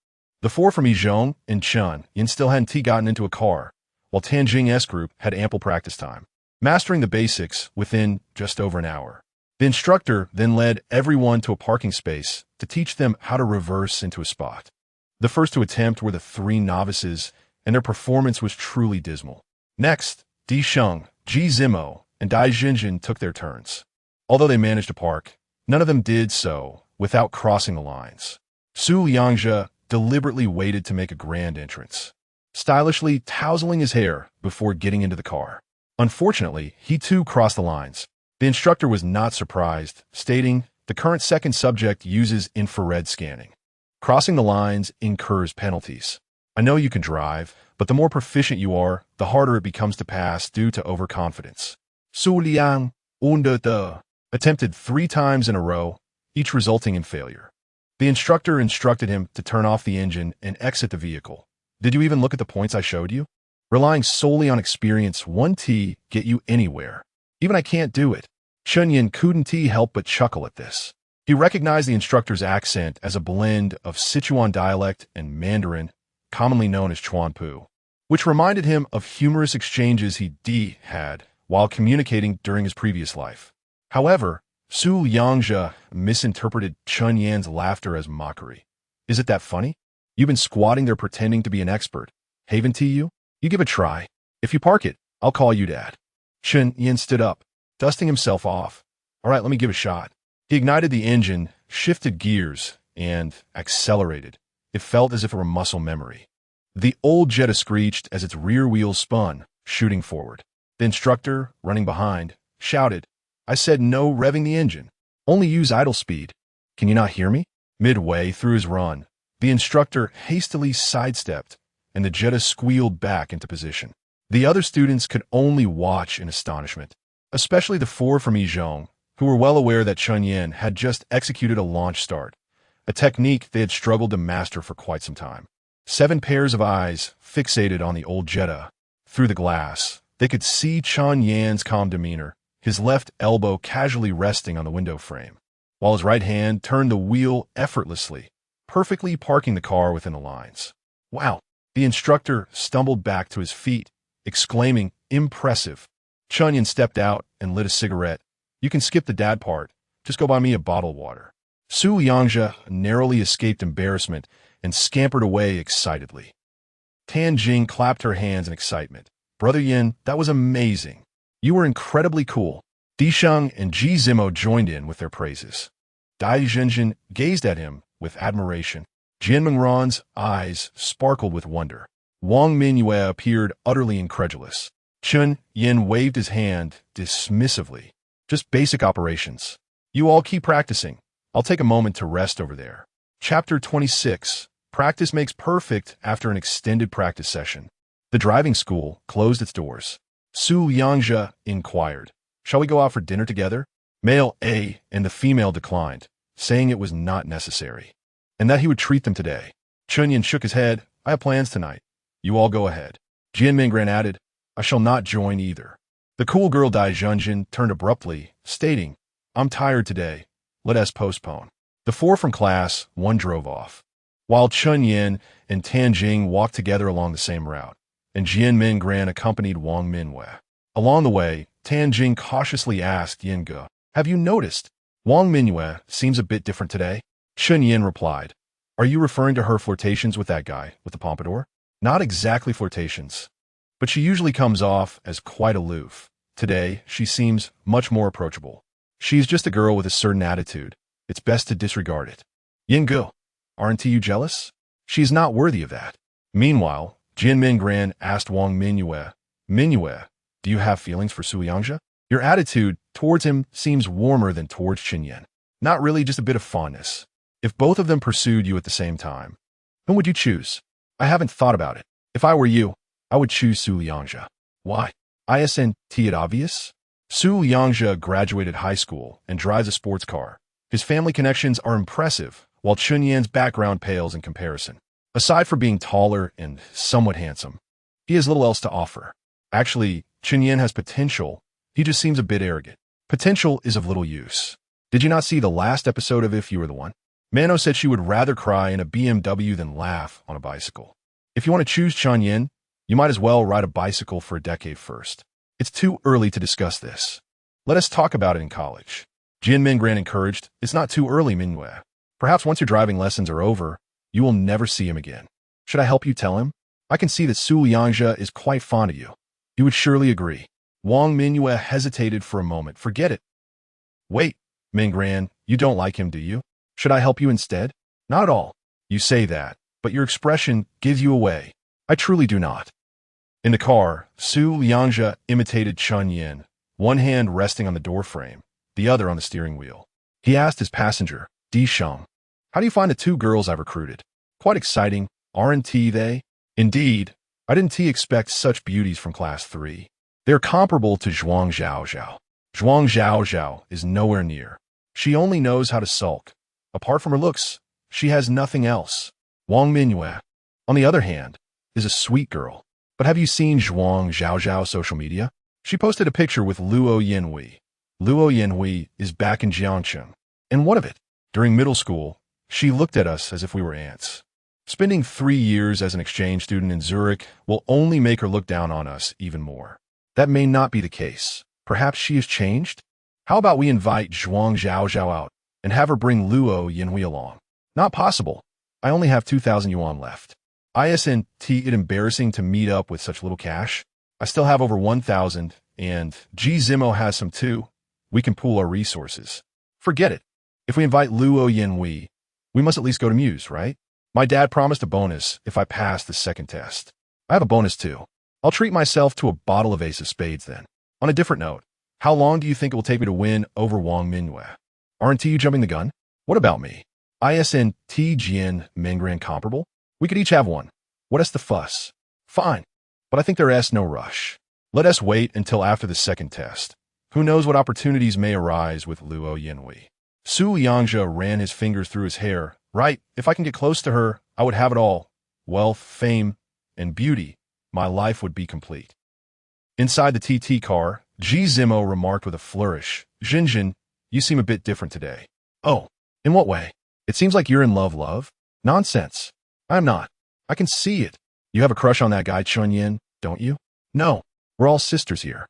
The 4 from Yizhong and Chen Yan still hadn't gotten into a car, while Tanjing's group had ample practice time, mastering the basics within just over an hour. The instructor then led everyone to a parking space to teach them how to reverse into a spot. The first to attempt were the 3 novices, and their performance was truly dismal. Next, Di Sheng, Ji Zimo, and Dai Jinjin took their turns. Although they managed to park, none of them did so without crossing the lines. Su Yangzhe deliberately waited to make a grand entrance, stylishly tousling his hair before getting into the car. Unfortunately, he too crossed the lines. The instructor was not surprised, stating, "The current second subject uses infrared scanning. Crossing the lines incurs penalties. I know you can drive, but the more proficient you are, the harder it becomes to pass due to overconfidence." Su Liang, Unde De, attempted 3 times in a row, each resulting in failure. The instructor instructed him to turn off the engine and exit the vehicle. "Did you even look at the points I showed you? Relying solely on experience won't get you anywhere. Even I can't do it." Chen Yan couldn't help but chuckle at this. He recognized the instructor's accent as a blend of Sichuan dialect and Mandarin, commonly known as Chuanpu, which reminded him of humorous exchanges he had while communicating during his previous life. However, Su Yangzhe misinterpreted Chen Yan's laughter as mockery. "Is it that funny? You've been squatting there pretending to be an expert. Haven't you? You give it a try. If you park it, I'll call you Dad." Chen Yan stood up, dusting himself off. "All right, let me give it a shot." He ignited the engine, shifted gears, and accelerated. It felt as if it were muscle memory. The old Jetta screeched as its rear wheels spun, shooting forward. The instructor, running behind, shouted, "I said no revving the engine. Only use idle speed. Can you not hear me?" Midway through his run, the instructor hastily sidestepped, and the Jetta squealed back into position. The other students could only watch in astonishment, especially the 4 from Yizhong, who were well aware that Chen Yan had just executed a launch start, a technique they had struggled to master for quite some time. 7 pairs of eyes fixated on the old Jetta. Through the glass, they could see Chen Yan's calm demeanor, his left elbow casually resting on the window frame, while his right hand turned the wheel effortlessly, perfectly parking the car within the lines. "Wow!" The instructor stumbled back to his feet, exclaiming, "Impressive." Chen Yan stepped out and lit a cigarette. "You can skip the dad part. Just go buy me a bottle of water." Su Yangzhe narrowly escaped embarrassment and scampered away excitedly. Tan Jing clapped her hands in excitement. "Brother Yin, that was amazing. You were incredibly cool." Di Sheng and Ji Zimo joined in with their praises. Dai Zhenjin gazed at him with admiration. Jian Mengran's eyes sparkled with wonder. Wang Mingyue appeared utterly incredulous. Chen Yan waved his hand dismissively. "Just basic operations. You all keep practicing. I'll take a moment to rest over there." Chapter 26. Practice makes perfect after an extended practice session. The driving school closed its doors. Su Yangzhe inquired, "Shall we go out for dinner together?" Male A and the female declined, saying it was not necessary, and that he would treat them today. Chen Yan shook his head. "I have plans tonight. You all go ahead." Jian Mingran added, "I shall not join either." The cool girl Dai Zhenjin turned abruptly, stating, "I'm tired today. Let us postpone." The four from class 1 drove off, while Chen Yan and Tan Jing walked together along the same route, and Jian Mingran accompanied Wang Mingyue. Along the way, Tan Jing cautiously asked Yin Ge, "Have you noticed? Wang Mingyue seems a bit different today." Chen Yan replied, "Are you referring to her flirtations with that guy with the pompadour?" "Not exactly flirtations, but she usually comes off as quite aloof. Today, she seems much more approachable. She's just a girl with a certain attitude. It's best to disregard it." "Yin Ge, aren't you jealous? She's not worthy of that." Meanwhile, Jian Mingran asked Wang Mingyue, "Mingyue, do you have feelings for Su Yangzhe? Your attitude towards him seems warmer than towards Chen Yan." "Not really, just a bit of fondness." "If both of them pursued you at the same time, whom would you choose?" "I haven't thought about it. If I were you, I would choose Su Yangzhe." "Why? Isn't it obvious?" Su Yangzhe graduated high school and drives a sports car. His family connections are impressive, while Chen Yan's background pales in comparison. Aside from being taller and somewhat handsome, he has little else to offer. Actually, Chen Yan has potential. He just seems a bit arrogant. Potential is of little use. Did you not see the last episode of If You Were the One? Mano said she would rather cry in a BMW than laugh on a bicycle. If you want to choose Chen Yan, you might as well ride a bicycle for a decade first. It's too early to discuss this. Let us talk about it in college. Jian Mingran encouraged, "It's not too early, Mingyue. Perhaps once your driving lessons are over, you will never see him again. Should I help you tell him? I can see that Su Yangzhe is quite fond of you. You would surely agree." Wang Mingyue hesitated for a moment. "Forget it." "Wait, Mingran, you don't like him, do you? Should I help you instead?" "Not at all. You say that, but your expression gives you away." "I truly do not." In the car, Su Yangzhe imitated Chen Yan, one hand resting on the doorframe, the other on the steering wheel. He asked his passenger, Di Sheng, "How do you find the 2 girls I've recruited? Quite exciting, aren't they?" "Indeed, I didn't expect such beauties from class 3. They're comparable to Zhuang Zhaozhao. Zhuang Zhaozhao is nowhere near. She only knows how to sulk. Apart from her looks, she has nothing else." Wang Mingyue, on the other hand, is a sweet girl. But have you seen Zhuang Zhaozhao's social media? She posted a picture with Luo Yanhui. Luo Yanhui is back in Jiangcheng. And what of it? During middle school, she looked at us as if we were ants. Spending 3 years as an exchange student in Zurich will only make her look down on us even more. That may not be the case. Perhaps she has changed? How about we invite Zhuang Zhaozhao out and have her bring Luo Yanhui along? Not possible. I only have 2,000 yuan left. Isn't it embarrassing to meet up with such little cash? I still have over 1,000, and Ji Zimo has some too. We can pool our resources. Forget it. If we invite Luo Yanhui, we must at least go to Muse, right? My dad promised a bonus if I passed the second test. I have a bonus too. I'll treat myself to a bottle of Ace of Spades then. On a different note, how long do you think it will take me to win over Wang Mingyue? Aren't you jumping the gun? What about me? Isn't Jian Mingran comparable? We could each have one. What is the fuss? Fine, but I think there is no rush. Let us wait until after the second test. Who knows what opportunities may arise with Luo Yanhui. Su Yangzhe ran his fingers through his hair. Right, if I can get close to her, I would have it all. Wealth, fame, and beauty. My life would be complete. Inside the TT car, Ji Zimo remarked with a flourish, "Jinjin, you seem a bit different today." "Oh, in what way? It seems like you're in love? Nonsense. I'm not. I can see it. You have a crush on that guy Chen Yan, don't you?" No, we're all sisters here.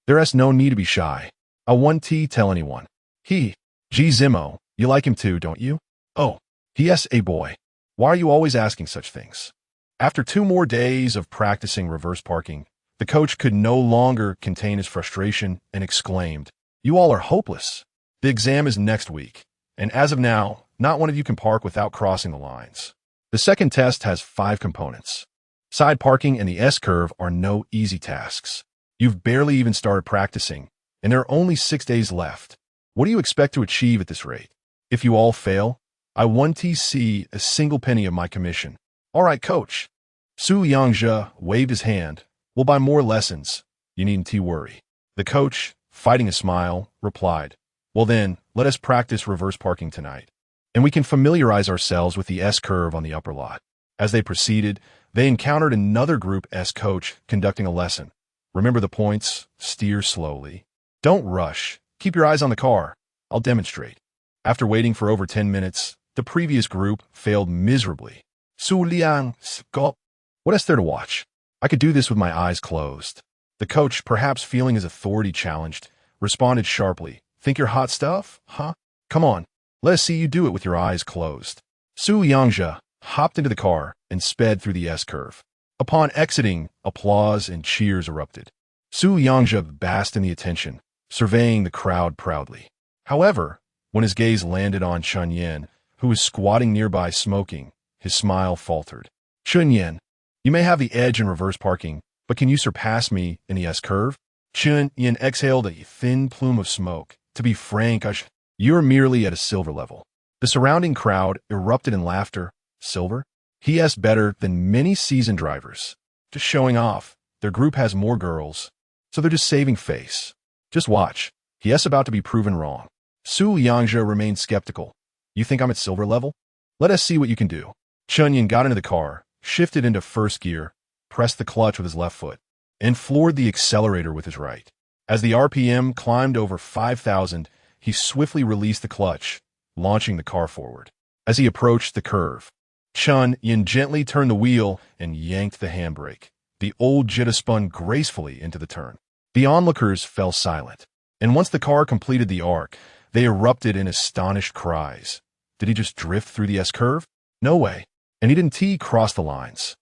There's no need to be shy. I won't tell anyone. He, G. Zimo, you like him too, don't you? Oh, yes, a boy. Why are you always asking such things? After 2 more days of practicing reverse parking, the coach could no longer contain his frustration and exclaimed, "You all are hopeless. The exam is next week, and as of now, not one of you can park without crossing the lines." The second test has 5 components. Side parking and the S-curve are no easy tasks. You've barely even started practicing, and there are only 6 days left. What do you expect to achieve at this rate? If you all fail, I won't see a single penny of my commission. All right, coach. Su Yangzhe waved his hand. We'll buy more lessons. You needn't worry. The coach, fighting a smile, replied, well then, let us practice reverse parking tonight, and we can familiarize ourselves with the S-curve on the upper lot. As they proceeded, they encountered another Group S coach conducting a lesson. Remember the points, steer slowly. Don't rush, keep your eyes on the car. I'll demonstrate. After waiting for over 10 minutes, the previous group failed miserably. Su Liang, Scop. What is there to watch? I could do this with my eyes closed. The coach, perhaps feeling his authority challenged, responded sharply. Think you're hot stuff, huh? Come on, let us see you do it with your eyes closed. Su Yangzhe hopped into the car and sped through the S-curve. Upon exiting, applause and cheers erupted. Su Yangzhe basked in the attention, surveying the crowd proudly. However, when his gaze landed on Chen Yan, who was squatting nearby smoking, his smile faltered. Chen Yan, you may have the edge in reverse parking, but can you surpass me in the S-curve? Chen Yan exhaled a thin plume of smoke. To be frank, you're merely at a silver level. The surrounding crowd erupted in laughter. Silver? He is better than many seasoned drivers. Just showing off. Their group has more girls, so they're just saving face. Just watch. He is about to be proven wrong. Su Yangzhe remained skeptical. You think I'm at silver level? Let us see what you can do. Chen Yan got into the car, shifted into first gear, pressed the clutch with his left foot, and floored the accelerator with his right. As the RPM climbed over 5,000, he swiftly released the clutch, launching the car forward. As he approached the curve, Chen Yan gently turned the wheel and yanked the handbrake. The old Jetta spun gracefully into the turn. The onlookers fell silent, and once the car completed the arc, they erupted in astonished cries. Did he just drift through the S-curve? No way. And he didn't cross the lines.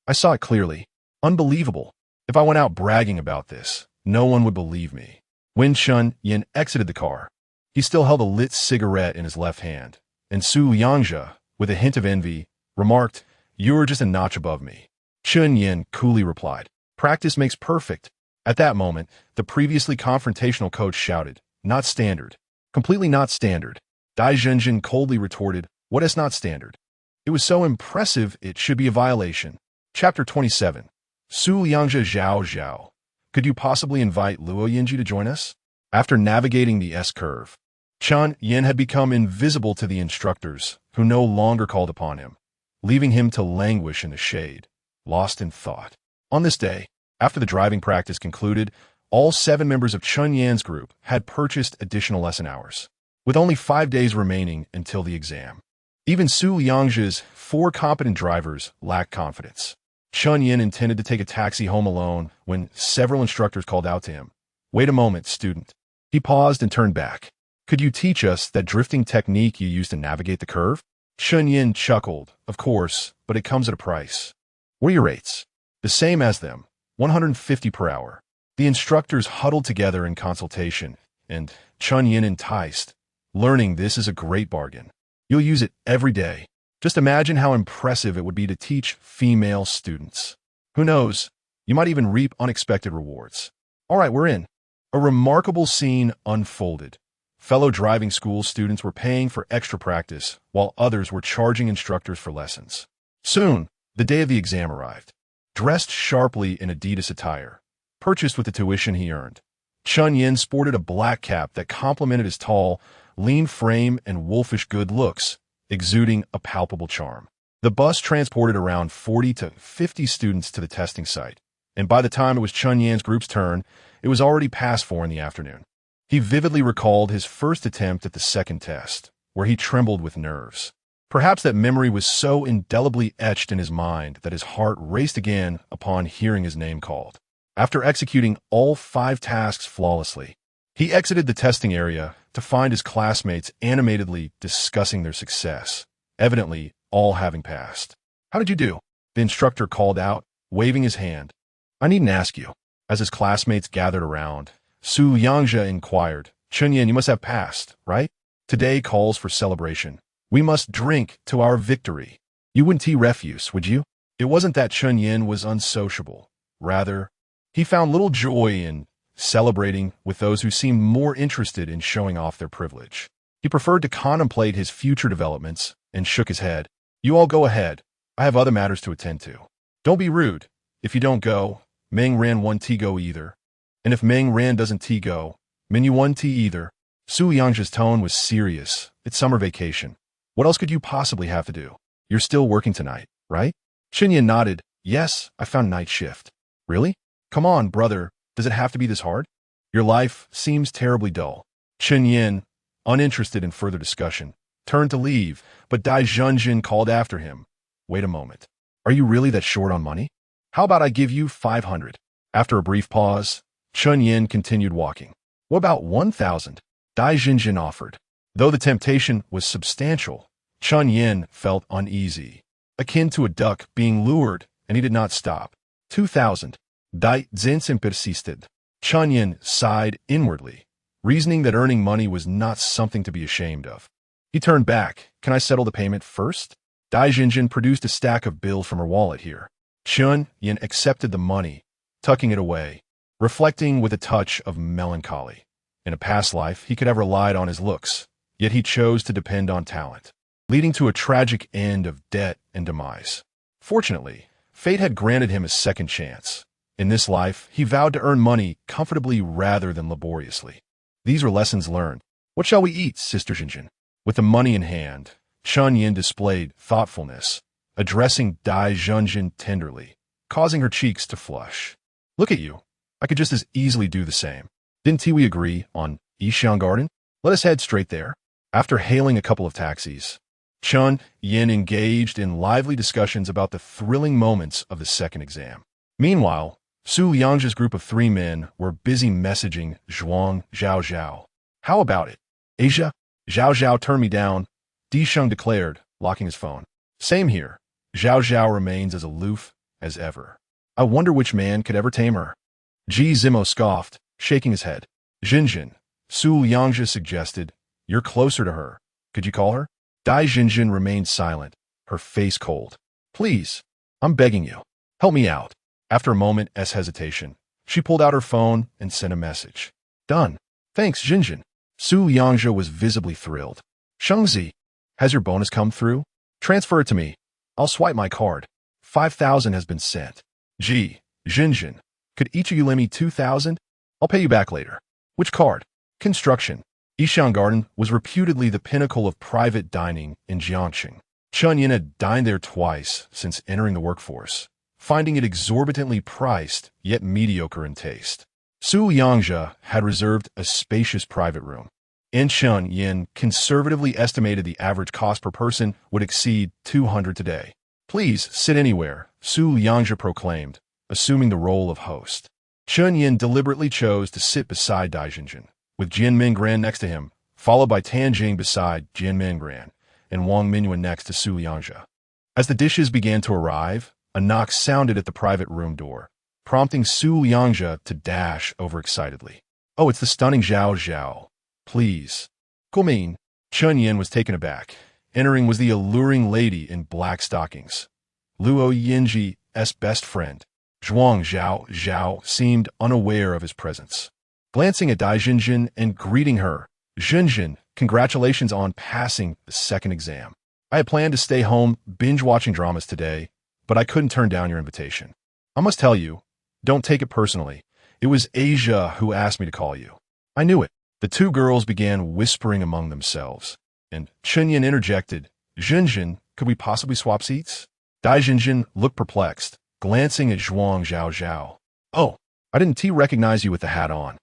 I saw it clearly. Unbelievable. If I went out bragging about this, no one would believe me. When Chen Yan exited the car, he still held a lit cigarette in his left hand, and Su Yangzhe, with a hint of envy, remarked, "You're just a notch above me." Chen Yan coolly replied, "Practice makes perfect." At that moment, the previously confrontational coach shouted, "Not standard. Completely not standard." Dai Zhenjin coldly retorted, "What is not standard? It was so impressive it should be a violation." Chapter 27. Su Yangzhe Zhao Zhao. Could you possibly invite Luo Yinji to join us? After navigating the S-curve, Chen Yan had become invisible to the instructors, who no longer called upon him, leaving him to languish in the shade, lost in thought. On this day, after the driving practice concluded, all 7 members of Chen Yan's group had purchased additional lesson hours, with only 5 days remaining until the exam. Even Su Yangzhe's 4 competent drivers lacked confidence. Chen Yan intended to take a taxi home alone when several instructors called out to him. "Wait a moment, student." He paused and turned back. "Could you teach us that drifting technique you use to navigate the curve?" Chen Yan chuckled. "Of course, but it comes at a price." "What are your rates?" "The same as them, 150 per hour." The instructors huddled together in consultation, and Chen Yan enticed, learning this is a great bargain. You'll use it every day. Just imagine how impressive it would be to teach female students. Who knows, you might even reap unexpected rewards. All right, we're in. A remarkable scene unfolded. Fellow driving school students were paying for extra practice, while others were charging instructors for lessons. Soon, the day of the exam arrived. Dressed sharply in Adidas attire, purchased with the tuition he earned, Chen Yan sported a black cap that complemented his tall, lean frame and wolfish good looks, exuding a palpable charm. The bus transported around 40 to 50 students to the testing site, and by the time it was Chen Yan's group's turn, it was already past 4 in the afternoon. He vividly recalled his first attempt at the second test, where he trembled with nerves. Perhaps that memory was so indelibly etched in his mind that his heart raced again upon hearing his name called. After executing all 5 tasks flawlessly, he exited the testing area to find his classmates animatedly discussing their success, evidently all having passed. "How did you do?" the instructor called out, waving his hand. "I needn't ask you." As his classmates gathered around, Su Yangzhe inquired, "Chen Yan, you must have passed, right? Today calls for celebration. We must drink to our victory. You wouldn't tea refuse, would you?" It wasn't that Chen Yan was unsociable. Rather, he found little joy in celebrating with those who seemed more interested in showing off their privilege. He preferred to contemplate his future developments and shook his head. "You all go ahead. I have other matters to attend to. Don't be rude. If you don't go, Meng Ran won't tea go either. And if Meng Ran doesn't tea go, Min you won't tea either." Su Yangzhe's tone was serious. "It's summer vacation. What else could you possibly have to do? You're still working tonight, right?" Chen Yan nodded. "Yes, I found night shift." "Really? Come on, brother. Does it have to be this hard? Your life seems terribly dull." Chen Yan, uninterested in further discussion, turned to leave, but Dai Zhenjin called after him. "Wait a moment. Are you really that short on money? How about I give you 500? After a brief pause, Chen Yan continued walking. "What about 1,000? Dai Zhenjin offered. Though the temptation was substantial, Chen Yan felt uneasy, akin to a duck being lured, and he did not stop. 2,000. Dai Zhenjin persisted. Chen Yan sighed inwardly, reasoning that earning money was not something to be ashamed of. He turned back. "Can I settle the payment first?" Dai Zhenjin produced a stack of bills from her wallet here. Chen Yan accepted the money, tucking it away, reflecting with a touch of melancholy. In a past life, he could have relied on his looks, yet he chose to depend on talent, leading to a tragic end of debt and demise. Fortunately, fate had granted him a second chance. In this life, he vowed to earn money comfortably rather than laboriously. These were lessons learned. "What shall we eat, Sister Zhenjin?" With the money in hand, Chen Yan displayed thoughtfulness, addressing Dai Zhenjin tenderly, causing her cheeks to flush. "Look at you. I could just as easily do the same. Didn't we agree on Yixiang Garden? Let us head straight there." After hailing a couple of taxis, Chen Yan engaged in lively discussions about the thrilling moments of the second exam. Meanwhile, Su Yangzhe's group of 3 men were busy messaging Zhuang Zhao. "How about it? Asia?" "Zhao Zhao turned me down," Di Sheng declared, locking his phone. "Same here." Zhao Zhao remains as aloof as ever. "I wonder which man could ever tame her." Ji Zimo scoffed, shaking his head. "Zhenjin," Su Yangzhe suggested, "you're closer to her. Could you call her?" Dai Zhenjin remained silent, her face cold. "Please, I'm begging you. Help me out." After a moment's hesitation, she pulled out her phone and sent a message. "Done. Thanks, Zhenjin." Su Yangzhe was visibly thrilled. "Shengzi, has your bonus come through? Transfer it to me. I'll swipe my card. 5,000 has been sent." "Gee, Zhenjin, could each of you lend me 2,000? I'll pay you back later." "Which card?" "Construction." Yixiang Garden was reputedly the pinnacle of private dining in Jiangxing. Chen Yan had dined there twice since entering the workforce, finding it exorbitantly priced, yet mediocre in taste. Su Yangzhe had reserved a spacious private room, and Chen Yan conservatively estimated the average cost per person would exceed 200 today. "Please sit anywhere," Su Yangzhe proclaimed, assuming the role of host. Chen Yan deliberately chose to sit beside Dai Zhenjin, with Jian Minggran next to him, followed by Tan Jing beside Jian Minggran, and Wang Minyuan next to Su Yangzhe. As the dishes began to arrive, a knock sounded at the private room door, prompting Su Yangzhe to dash over excitedly. "Oh, it's the stunning Zhao Zhao. Please." "Gumin." Chen Yan was taken aback. Entering was the alluring lady in black stockings, Luo Yinji's best friend. Zhuang Zhao seemed unaware of his presence. Glancing at Dai Zhenjin and greeting her, "Zhenjin, congratulations on passing the second exam. I had planned to stay home binge-watching dramas today, but I couldn't turn down your invitation. I must tell you, don't take it personally. It was Asia who asked me to call you." "I knew it." The 2 girls began whispering among themselves, and Chen Yan interjected, "Zhenjin, could we possibly swap seats?" Dai Zhenjin looked perplexed, glancing at Zhuang Zhao. "Oh, I didn't recognize you with the hat on,"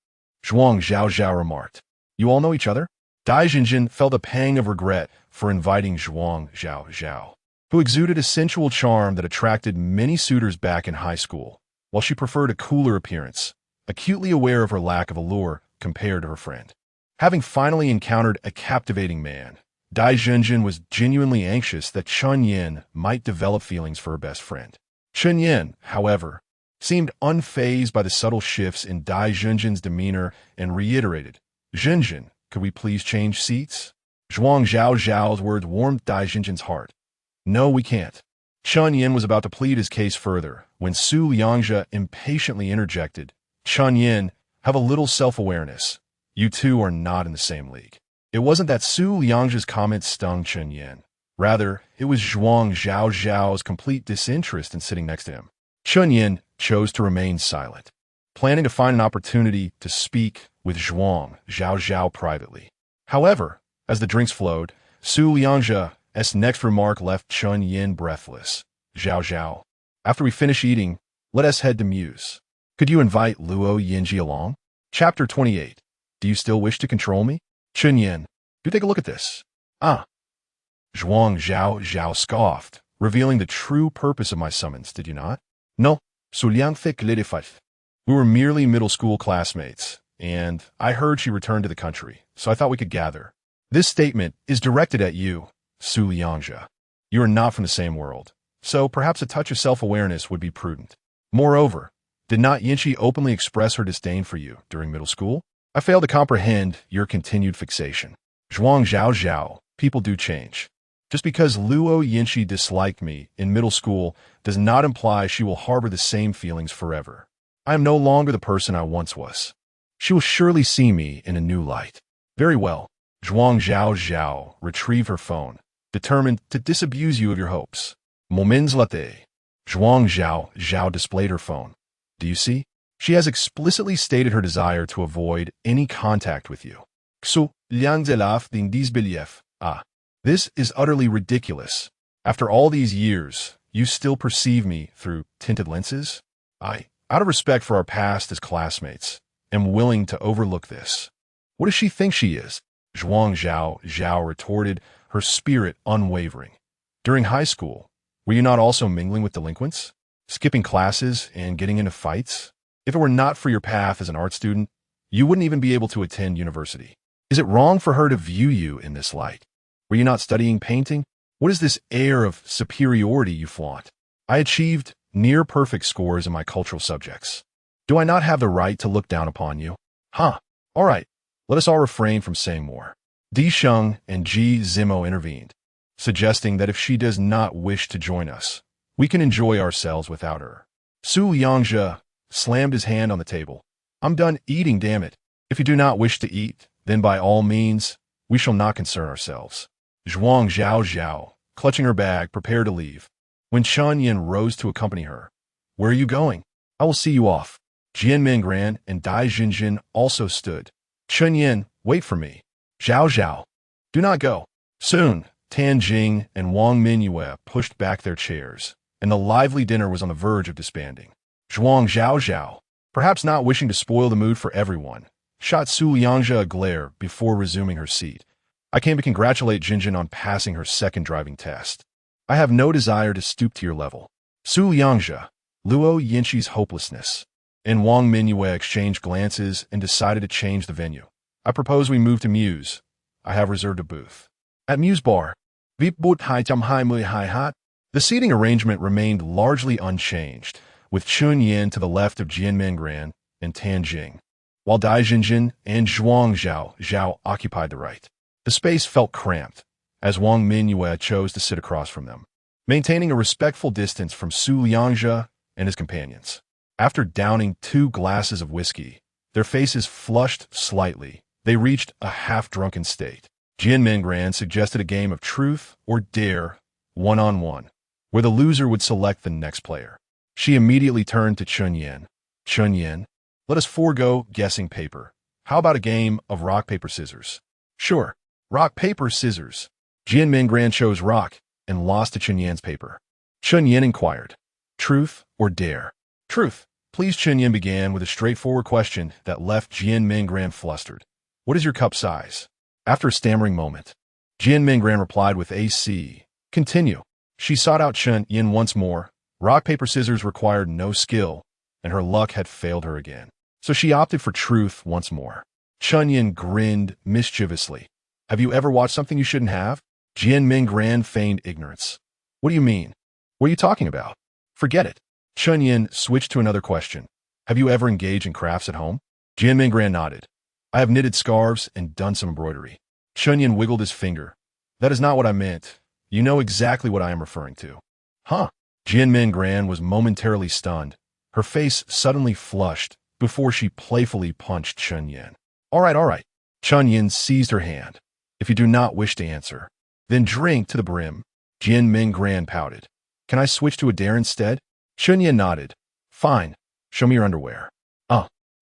Zhuang Zhao remarked. "You all know each other?" Dai Zhenjin felt a pang of regret for inviting Zhuang Zhao, who exuded a sensual charm that attracted many suitors back in high school. while she preferred a cooler appearance, acutely aware of her lack of allure compared to her friend. Having finally encountered a captivating man, Dai Junjun was genuinely anxious that Chen Yan might develop feelings for her best friend. Chen Yan, however, seemed unfazed by the subtle shifts in Dai Junjun's demeanor and reiterated, "Junjun, could we please change seats?" Zhuang Zhao's words warmed Dai Junjun's heart. "No, we can't." Chen Yan was about to plead his case further when Su Liangzhe impatiently interjected, "Chen Yan, have a little self-awareness. You two are not in the same league." It wasn't that Su Liangzhe's comment stung Chen Yan. Rather, it was Zhuang Zhao's complete disinterest in sitting next to him. Chen Yan chose to remain silent, planning to find an opportunity to speak with Zhuang Zhao privately. However, as the drinks flowed, Su Liangzhe's next remark left Chen Yan breathless. "Zhao, after we finish eating, let us head to Muse. Could you invite Luo Yinji along?" Chapter 28. Do you still wish to control me? Chen Yan, do take a look at this. Ah. Zhuang Zhao scoffed, revealing the true purpose of my summons, did you not? No, Su Liangfei clarified. We were merely middle school classmates, and I heard she returned to the country, so I thought we could gather. This statement is directed at you, Su Liangzhe. You are not from the same world, so perhaps a touch of self-awareness would be prudent. Moreover, did not Yinchi openly express her disdain for you during middle school? I fail to comprehend your continued fixation. Zhuang Zhao, people do change. Just because Luo Yinchi disliked me in middle school does not imply she will harbor the same feelings forever. I am no longer the person I once was. She will surely see me in a new light. Very well. Zhuang Zhao retrieved her phone, determined to disabuse you of your hopes. Moments later, Zhuang Zhao displayed her phone. Do you see? She has explicitly stated her desire to avoid any contact with you. Xu Liangzhe laughed in disbelief. Ah, this is utterly ridiculous. After all these years, you still perceive me through tinted lenses? I, out of respect for our past as classmates, am willing to overlook this. What does she think she is? Zhuang Zhao retorted, her spirit unwavering. During high school, were you not also mingling with delinquents? Skipping classes and getting into fights? If it were not for your path as an art student, you wouldn't even be able to attend university. Is it wrong for her to view you in this light? Were you not studying painting? What is this air of superiority you flaunt? I achieved near-perfect scores in my cultural subjects. Do I not have the right to look down upon you? Huh. All right. Let us all refrain from saying more. Di Sheng and Ji Zimo intervened, suggesting that if she does not wish to join us, we can enjoy ourselves without her. Su Liangzhe slammed his hand on the table. I'm done eating, damn it. If you do not wish to eat, then by all means, we shall not concern ourselves. Zhuang Zhao, clutching her bag, prepared to leave. When Chen Yan rose to accompany her. Where are you going? I will see you off. Jian Mingran and Dai Junjun also stood. Chen Yan, wait for me. Zhao, do not go. Soon, Tan Jing and Wang Minyue pushed back their chairs, and the lively dinner was on the verge of disbanding. Zhuang Zhao, perhaps not wishing to spoil the mood for everyone, shot Su Liangzhe a glare before resuming her seat. I came to congratulate Jinjin on passing her second driving test. I have no desire to stoop to your level. Su Liangzhe, Luo Yinchi's hopelessness, and Wang Minyue exchanged glances and decided to change the venue. I propose we move to Muse. I have reserved a booth. At Muse Bar, the seating arrangement remained largely unchanged, with Chen Yan to the left of Jian Mingran and Tan Jing, while Dai Junjun and Zhuang Zhao occupied the right. The space felt cramped, as Wang Minyue chose to sit across from them, maintaining a respectful distance from Su Liangzhe and his companions. After downing 2 glasses of whiskey, their faces flushed slightly, they reached a half-drunken state. Jian Mingran suggested a game of truth or dare, one-on-one, where the loser would select the next player. She immediately turned to Chen Yan. Chen Yan, let us forego guessing paper. How about a game of rock, paper, scissors? Sure, rock, paper, scissors. Jian Mingran chose rock and lost to Chen Yan's paper. Chen Yan inquired, truth or dare? Truth. Please, Chen Yan began with a straightforward question that left Jian Mingran flustered. What is your cup size? After a stammering moment, Jian Mingran replied with AC. Continue. She sought out Chen Yan once more. Rock, paper, scissors required no skill, and her luck had failed her again. So she opted for truth once more. Chen Yan grinned mischievously. Have you ever watched something you shouldn't have? Jian Mingran feigned ignorance. What do you mean? What are you talking about? Forget it. Chen Yan switched to another question. Have you ever engaged in crafts at home? Jian Mingran nodded. I have knitted scarves and done some embroidery. Chen Yan wiggled his finger. That is not what I meant. You know exactly what I am referring to. Huh? Jian Mingran was momentarily stunned. Her face suddenly flushed before she playfully punched Chen Yan. All right. Chen Yan seized her hand. If you do not wish to answer, then drink to the brim. Jian Mingran pouted. Can I switch to a dare instead? Chen Yan nodded. Fine. Show me your underwear.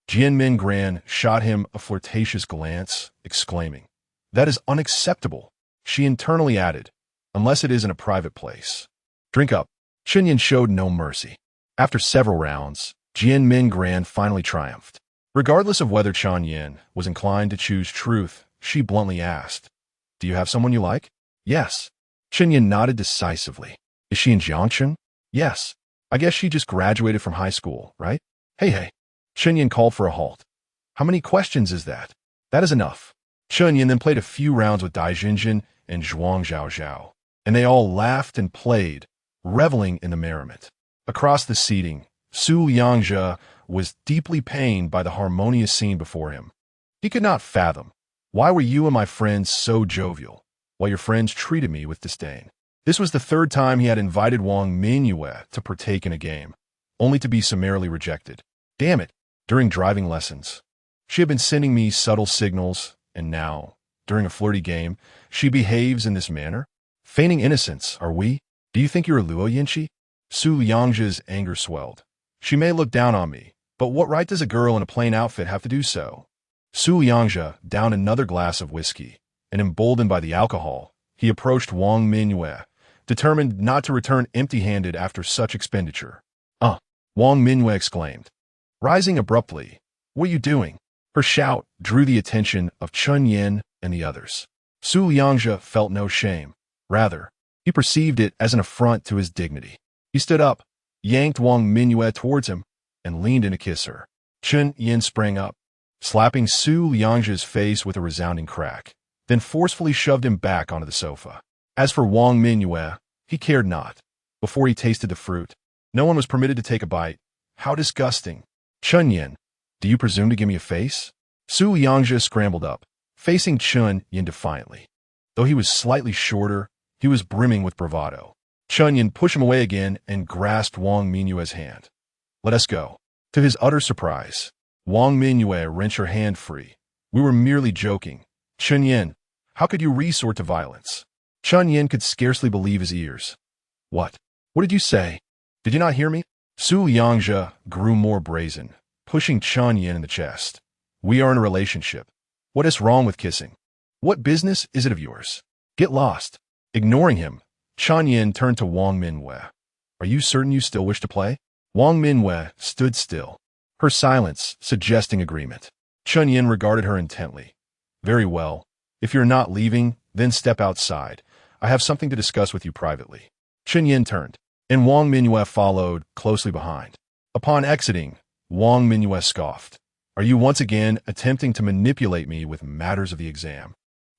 Jian Mingran shot him a flirtatious glance, exclaiming, That is unacceptable. She internally added, unless it is in a private place. Drink up. Chen Yan showed no mercy. After several rounds, Jian Mingran finally triumphed. Regardless of whether Chen Yan was inclined to choose truth, she bluntly asked, Do you have someone you like? Yes. Chen Yan nodded decisively. Is she in Jiangchen? Yes. I guess she just graduated from high school, right? Hey. Chen Yan called for a halt. How many questions is that? That is enough. Chen Yan then played a few rounds with Dai Jinjin and Zhuang Zhaozhao, and they all laughed and played, reveling in the merriment. Across the seating, Su Liangzhe was deeply pained by the harmonious scene before him. He could not fathom. Why were you and my friends so jovial, while your friends treated me with disdain? This was the third time he had invited Wang Mingyue to partake in a game, only to be summarily rejected. Damn it. During driving lessons, she had been sending me subtle signals, and now, during a flirty game, she behaves in this manner? Feigning innocence, are we? Do you think you're a Luo Yinchi? Su Liangzhe's anger swelled. She may look down on me, but what right does a girl in a plain outfit have to do so? Su Liangzhe downed another glass of whiskey, and emboldened by the alcohol, he approached Wang Mingyue, determined not to return empty-handed after such expenditure. Wang Mingyue exclaimed. Rising abruptly, what are you doing? Her shout drew the attention of Chen Yan and the others. Su Liangzhe felt no shame. Rather, he perceived it as an affront to his dignity. He stood up, yanked Wang Mingyue towards him, and leaned in to kiss her. Chen Yan sprang up, slapping Su Liangzhe's face with a resounding crack, then forcefully shoved him back onto the sofa. As for Wang Mingyue, he cared not. Before he tasted the fruit, no one was permitted to take a bite. How disgusting. Chen Yan, do you presume to give me a face? Su Liangzhe scrambled up, facing Chen Yan defiantly. Though he was slightly shorter, he was brimming with bravado. Chen Yan pushed him away again and grasped Wang Mingyue's hand. Let us go. To his utter surprise, Wang Mingyue wrenched her hand free. We were merely joking. Chen Yan, how could you resort to violence? Chen Yan could scarcely believe his ears. What? What did you say? Did you not hear me? Su Liangzhe grew more brazen, pushing Chen Yan in the chest. We are in a relationship. What is wrong with kissing? What business is it of yours? Get lost. Ignoring him, Chen Yan turned to Wang Mingyue. Are you certain you still wish to play? Wang Mingyue stood still, her silence suggesting agreement. Chen Yan regarded her intently. Very well. If you're not leaving, then step outside. I have something to discuss with you privately. Chen Yan turned, and Wang Mingyue followed closely behind. Upon exiting, Wang Mingyue scoffed. Are you once again attempting to manipulate me with matters of the exam?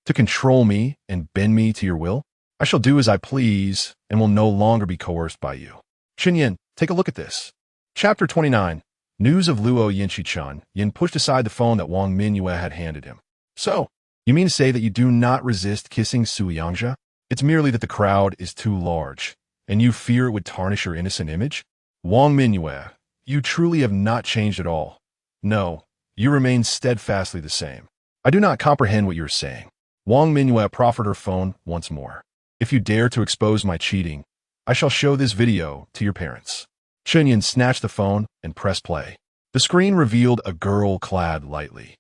To control me and bend me to your will? I shall do as I please and will no longer be coerced by you. Chen Yan, take a look at this. Chapter 29. News of Luo Yinchi. Chen Yan pushed aside the phone that Wang Mingyue had handed him. So, you mean to say that you do not resist kissing Su Liangzhe? It's merely that the crowd is too large, and you fear it would tarnish your innocent image? Wang Mingyue, you truly have not changed at all. No, you remain steadfastly the same. I do not comprehend what you are saying. Wang Mingyue proffered her phone once more. If you dare to expose my cheating, I shall show this video to your parents. Chen Yan snatched the phone and pressed play. The screen revealed a girl clad lightly,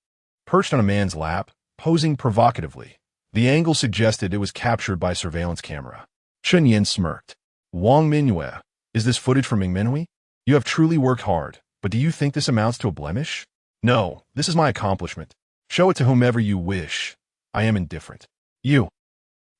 perched on a man's lap, posing provocatively. The angle suggested it was captured by a surveillance camera. Chen Yan smirked. Wang Mingyue, is this footage from Mingmenhui? You have truly worked hard, but do you think this amounts to a blemish? No, this is my accomplishment. Show it to whomever you wish. I am indifferent. You.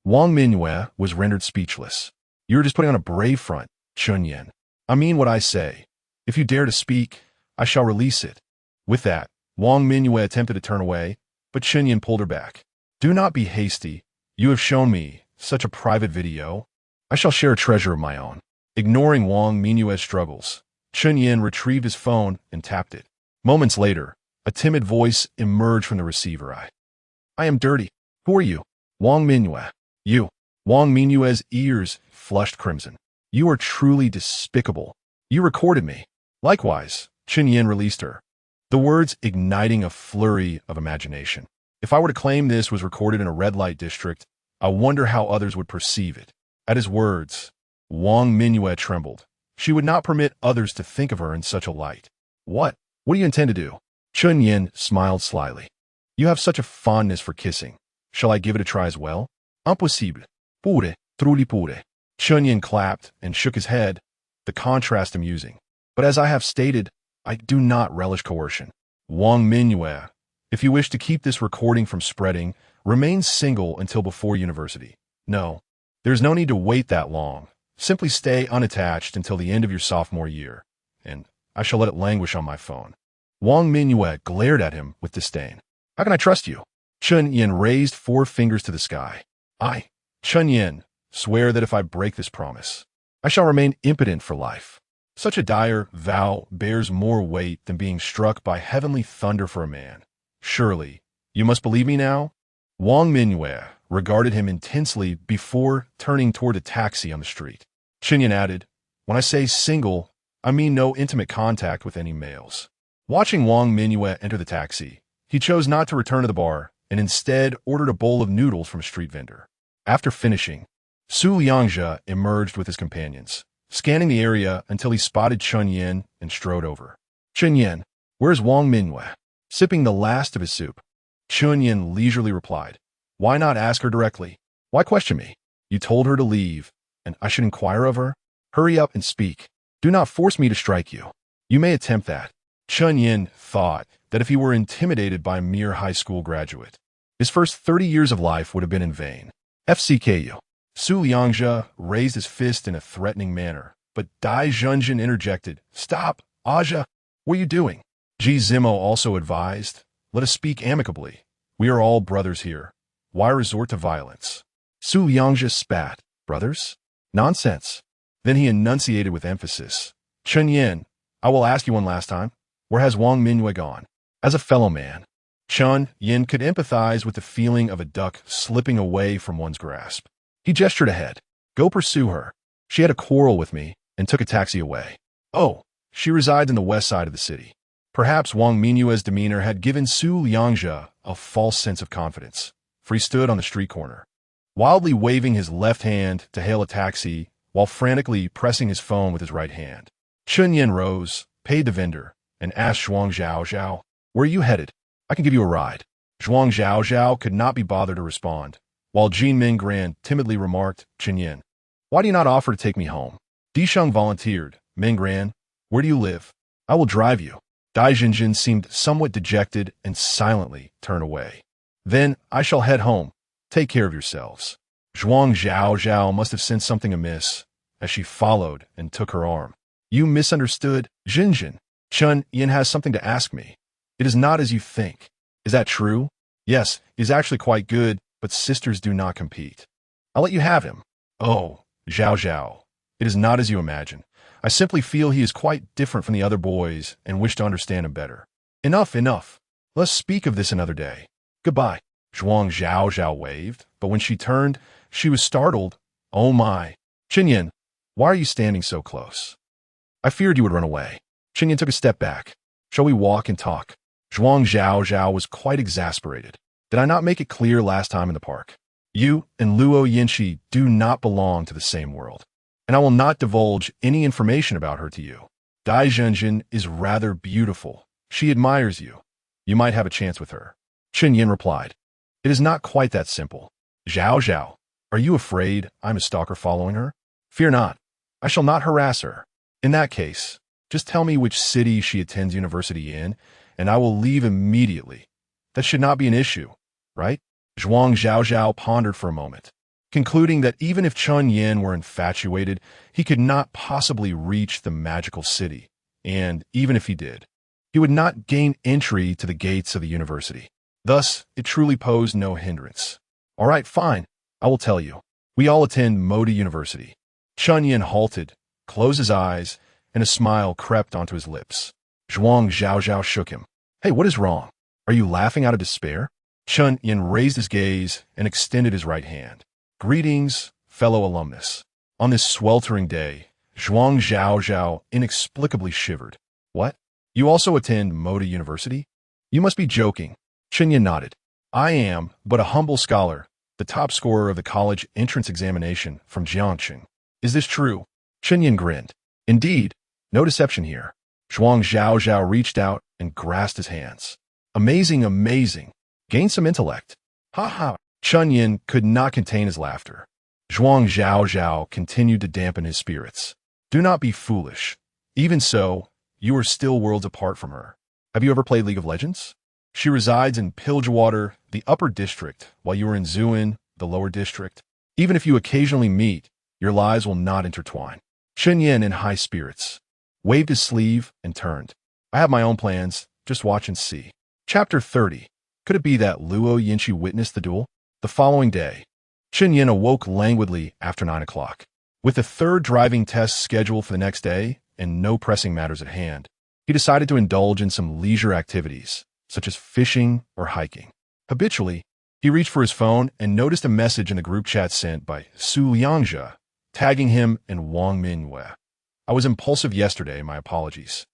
Wang Mingyue was rendered speechless. You're just putting on a brave front, Chen Yan. I mean what I say. If you dare to speak, I shall release it. With that, Wang Mingyue attempted to turn away, but Chen Yan pulled her back. Do not be hasty. You have shown me such a private video. I shall share a treasure of my own. Ignoring Wang Mingyue's struggles, Chen Yan retrieved his phone and tapped it. Moments later, a timid voice emerged from the receiver. I am dirty. Who are you? Wang Mingyue. You. Wang Mingyue's ears flushed crimson. You are truly despicable. You recorded me. Likewise, Chen Yan released her. The words igniting a flurry of imagination. If I were to claim this was recorded in a red light district, I wonder how others would perceive it. At his words, Wang Mingyue trembled. She would not permit others to think of her in such a light. What? What do you intend to do? Chen Yan smiled slyly. You have such a fondness for kissing. Shall I give it a try as well? Impossible. Pure, truly pure. Chen Yan clapped and shook his head, the contrast amusing. But as I have stated, I do not relish coercion. Wang Mingyue, if you wish to keep this recording from spreading, remain single until before university. No, there's no need to wait that long. Simply stay unattached until the end of your sophomore year, and I shall let it languish on my phone. Wang Mingyue glared at him with disdain. How can I trust you? Chen Yan raised 4 fingers to the sky. Chen Yan, swear that if I break this promise, I shall remain impotent for life. Such a dire vow bears more weight than being struck by heavenly thunder for a man. Surely, you must believe me now? Wang Mingyue regarded him intensely before turning toward a taxi on the street. Chen Yan added, when I say single, I mean no intimate contact with any males. Watching Wang Mingyue enter the taxi, he chose not to return to the bar and instead ordered a bowl of noodles from a street vendor. After finishing, Su Liangzhe emerged with his companions, scanning the area until he spotted Chen Yan and strode over. Chen Yan, where's Wang Mingyue? Sipping the last of his soup, Chen Yan leisurely replied, why not ask her directly? Why question me? You told her to leave, and I should inquire of her? Hurry up and speak. Do not force me to strike you. You may attempt that. Chen Yan thought that if he were intimidated by a mere high school graduate, his first 30 years of life would have been in vain. FCKU. Su Liangzhe raised his fist in a threatening manner, but Dai Zhenjin interjected, Stop, Aja, what are you doing? Ji Zimo also advised, let us speak amicably. We are all brothers here. Why resort to violence? Su Liangzhe spat, brothers? Nonsense. Then he enunciated with emphasis, Chen Yan, I will ask you one last time. Where has Wang Mingyue gone? As a fellow man, Chen Yan could empathize with the feeling of a duck slipping away from one's grasp. He gestured ahead. Go pursue her. She had a quarrel with me and took a taxi away. Oh, she resides in the west side of the city. Perhaps Wang Mingyue's demeanor had given Su Liangzhe a false sense of confidence, for he stood on the street corner, wildly waving his left hand to hail a taxi while frantically pressing his phone with his right hand. Chen Yan rose, paid the vendor, and asked Zhuang Zhao, where are you headed? I can give you a ride. Zhuang Zhao could not be bothered to respond, while Jin Minggran timidly remarked, Chen Yan, why do you not offer to take me home? Disheng volunteered, Minggran, where do you live? I will drive you. Dai Zhenjin seemed somewhat dejected and silently turned away. Then I shall head home. Take care of yourselves. Zhuang Zhao must have sensed something amiss, as she followed and took her arm. You misunderstood, Zhenjin. Chen Yan has something to ask me. It is not as you think. Is that true? Yes, he is actually quite good, but sisters do not compete. I'll let you have him. Oh, Zhao, it is not as you imagine. I simply feel he is quite different from the other boys and wish to understand him better. Enough. Let's speak of this another day. Goodbye. Zhuang Zhao waved, but when she turned, she was startled. Oh my. Chen Yan, why are you standing so close? I feared you would run away. Chen Yan took a step back. Shall we walk and talk? Zhuang Zhao was quite exasperated. Did I not make it clear last time in the park? You and Luo Yinshi do not belong to the same world, and I will not divulge any information about her to you. Dai Zhenjin is rather beautiful. She admires you. You might have a chance with her. Chen Yan replied. It is not quite that simple. Zhao, are you afraid I'm a stalker following her? Fear not. I shall not harass her. In that case, just tell me which city she attends university in, and I will leave immediately. That should not be an issue, right? Zhuang Zhao pondered for a moment, concluding that even if Chen Yan were infatuated, he could not possibly reach the magical city, and even if he did, he would not gain entry to the gates of the university. Thus, it truly posed no hindrance. All right, fine, I will tell you. We all attend Modi University. Chen Yan halted, closed his eyes, and a smile crept onto his lips. Zhuang Zhaozhao shook him. Hey, what is wrong? Are you laughing out of despair? Chen Yan raised his gaze and extended his right hand. Greetings, fellow alumnus. On this sweltering day, Zhuang Zhaozhao inexplicably shivered. What? You also attend Modi University? You must be joking. Chen Yan nodded. I am but a humble scholar, the top scorer of the college entrance examination from Jiangqing. Is this true? Chen Yan grinned. Indeed, no deception here. Zhuang Zhaozhao reached out and grasped his hands. Amazing, amazing. Gain some intellect. Ha ha. Chen Yan could not contain his laughter. Zhuang Zhaozhao continued to dampen his spirits. Do not be foolish. Even so, you are still worlds apart from her. Have you ever played League of Legends? She resides in Pilgewater, the upper district, while you are in Zuin, the lower district. Even if you occasionally meet, your lives will not intertwine. Chen Yan, in high spirits, waved his sleeve and turned. I have my own plans. Just watch and see. Chapter 30. Could it be that Luo Yinchi witnessed the duel? The following day, Chen Yan awoke languidly after 9 o'clock. With the third driving test scheduled for the next day and no pressing matters at hand, he decided to indulge in some leisure activities, such as fishing or hiking. Habitually, he reached for his phone and noticed a message in the group chat sent by Su Liangzhe, tagging him and Wang Mingyue. I was impulsive yesterday, my apologies.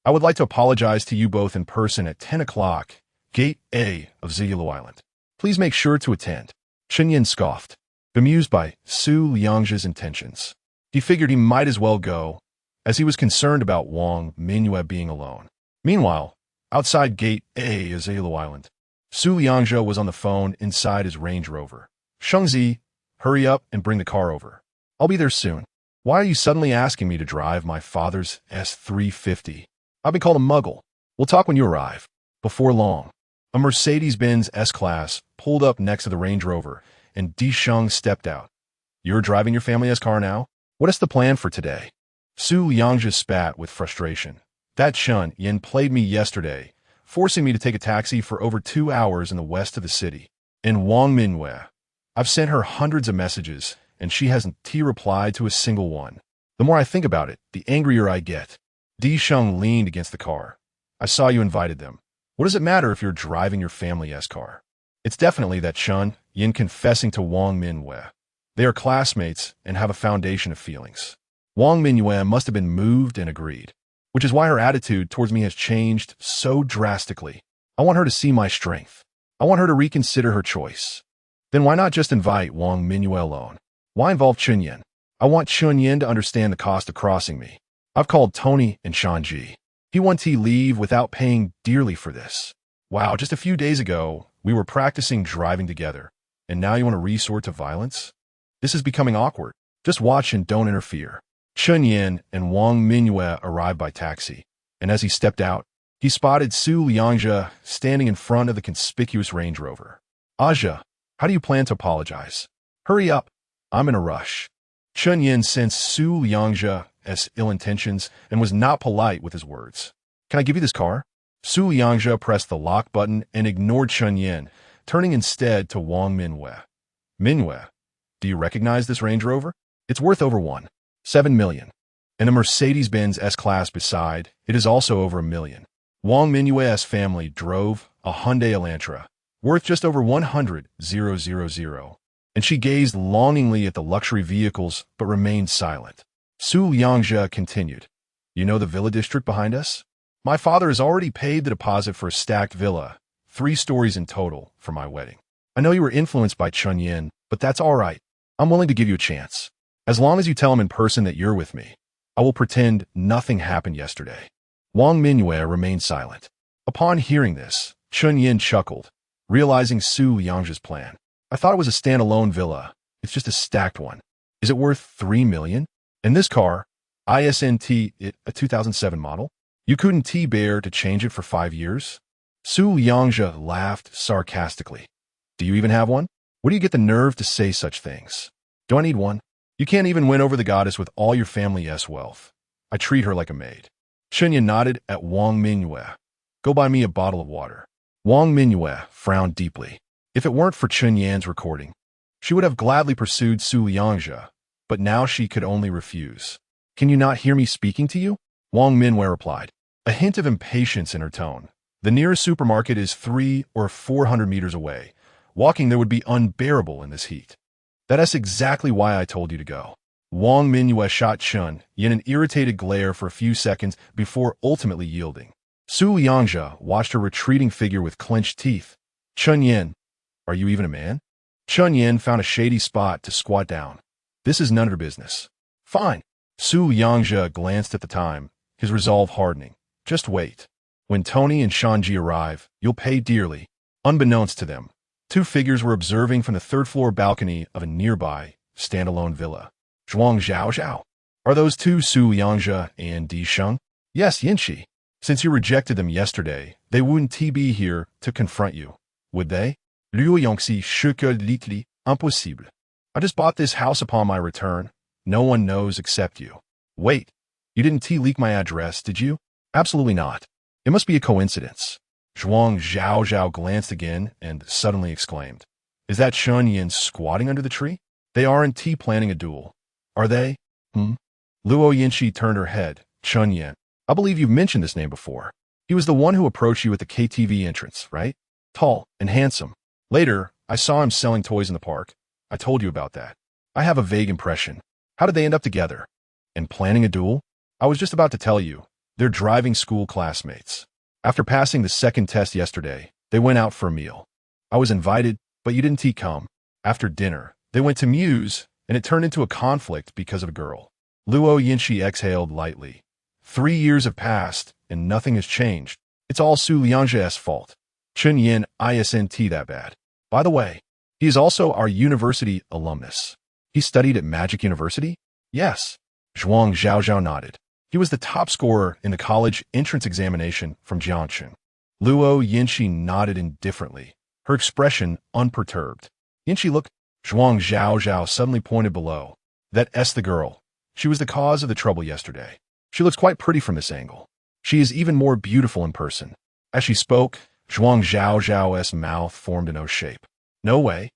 I would like to apologize to you both in person at 10 o'clock, Gate A of Zilu Island. Please make sure to attend. Chen Yan scoffed, bemused by Su Liangzhe's intentions. He figured he might as well go, as he was concerned about Wang Mingyue being alone. Meanwhile, outside Gate A of Zilu Island, Su Liangzhe was on the phone inside his Range Rover. Shengzi, hurry up and bring the car over. I'll be there soon. Why are you suddenly asking me to drive my father's S350? I've been called a muggle. We'll talk when you arrive. Before long, a Mercedes-Benz S-Class pulled up next to the Range Rover, and Di Sheng stepped out. You're driving your family S-car now? What is the plan for today? Su Liangzhe spat with frustration. That Chen Yan played me yesterday, forcing me to take a taxi for over 2 hours in the west of the city. And Wang Mingyue, I've sent her hundreds of messages, and she hasn't replied to a single one. The more I think about it, the angrier I get. Di Sheng leaned against the car. I saw you invited them. What does it matter if you're driving your family S-car? It's definitely that Chen Yan confessing to Wang Mingyue. They are classmates and have a foundation of feelings. Wang Mingyue must have been moved and agreed, which is why her attitude towards me has changed so drastically. I want her to see my strength. I want her to reconsider her choice. Then why not just invite Wang Mingyue alone? Why involve Chen Yan? I want Chen Yan to understand the cost of crossing me. I've called Tony and Shanji. He wants to leave without paying dearly for this. Wow, just a few days ago, we were practicing driving together, and now you want to resort to violence? This is becoming awkward. Just watch and don't interfere. Chen Yan and Wang Mingyue arrived by taxi, and as he stepped out, he spotted Su Liangzhe standing in front of the conspicuous Range Rover. Aja, how do you plan to apologize? Hurry up. I'm in a rush. Chen Yan sensed Su Liangzhe's ill intentions and was not polite with his words. Can I give you this car? Su Liangzhe pressed the lock button and ignored Chen Yan, turning instead to Wang Mingyue. Mingyue, do you recognize this Range Rover? It's worth over 1.7 million. And a Mercedes-Benz S-Class beside, it is also over $1 million. Wang Mingyue's family drove a Hyundai Elantra, worth just over 100,000, and she gazed longingly at the luxury vehicles but remained silent. Su Liangzhe continued, You know the villa district behind us? My father has already paid the deposit for a stacked villa, 3 stories in total, for my wedding. I know you were influenced by Chen Yan, but that's all right. I'm willing to give you a chance. As long as you tell him in person that you're with me, I will pretend nothing happened yesterday. Wang Mingyue remained silent. Upon hearing this, Chen Yan chuckled, realizing Su Liangzhe's plan. I thought it was a standalone villa. It's just a stacked one. Is it worth 3 million? And this car, ISNT, a 2007 model? You couldn't bear to change it for 5 years? Su Liangzhe laughed sarcastically. Do you even have one? Where do you get the nerve to say such things? Do I need one? You can't even win over the goddess with all your family's wealth. I treat her like a maid. Chen Yan nodded at Wang Mingyue. Go buy me a bottle of water. Wang Mingyue frowned deeply. If it weren't for Chen Yan's recording, she would have gladly pursued Su Liangzhe, but now she could only refuse. Can you not hear me speaking to you? Wang Mingyue replied, a hint of impatience in her tone. The nearest supermarket is 300 or 400 meters away. Walking there would be unbearable in this heat. That's exactly why I told you to go. Wang Mingyue shot Chen Yan an irritated glare for a few seconds before ultimately yielding. Su Liangzhe watched her retreating figure with clenched teeth. Chen Yan, are you even a man? Chen Yan found a shady spot to squat down. This is none of your business. Fine. Su Liangzhe glanced at the time, his resolve hardening. Just wait. When Tony and Shanji arrive, you'll pay dearly. Unbeknownst to them, two figures were observing from the third-floor balcony of a nearby, standalone villa. Zhuang Zhao. Are those two Su Liangzhe and Di Sheng? Yes, Yinshi. Since you rejected them yesterday, they wouldn't be here to confront you, would they? Liu Yongxi litli impossible. I just bought this house upon my return. No one knows except you. Wait, you didn't leak my address, did you? Absolutely not. It must be a coincidence. Zhuang Zhao glanced again and suddenly exclaimed, is that Chen Yan squatting under the tree? They aren't planning a duel, are they? Luo Yinshi turned her head. Chen Yan. I believe you've mentioned this name before. He was the one who approached you at the KTV entrance, right? Tall and handsome. Later, I saw him selling toys in the park. I told you about that. I have a vague impression. How did they end up together? And planning a duel? I was just about to tell you. They're driving school classmates. After passing the second test yesterday, they went out for a meal. I was invited, but you didn't come. After dinner, they went to Muse, and it turned into a conflict because of a girl. Luo Yinshi exhaled lightly. 3 years have passed, and nothing has changed. It's all Su Liangzhe's fault. Chen Yan isn't that bad. By the way, he is also our university alumnus. He studied at Magic University? Yes. Zhuang Zhao nodded. He was the top scorer in the college entrance examination from Jiangxing. Luo Yinshi nodded indifferently, her expression unperturbed. Yinshi, look. Zhuang Zhao suddenly pointed below. That's the girl. She was the cause of the trouble yesterday. She looks quite pretty from this angle. She is even more beautiful in person. As she spoke, Zhuang Zhao's mouth formed an O shape. No way.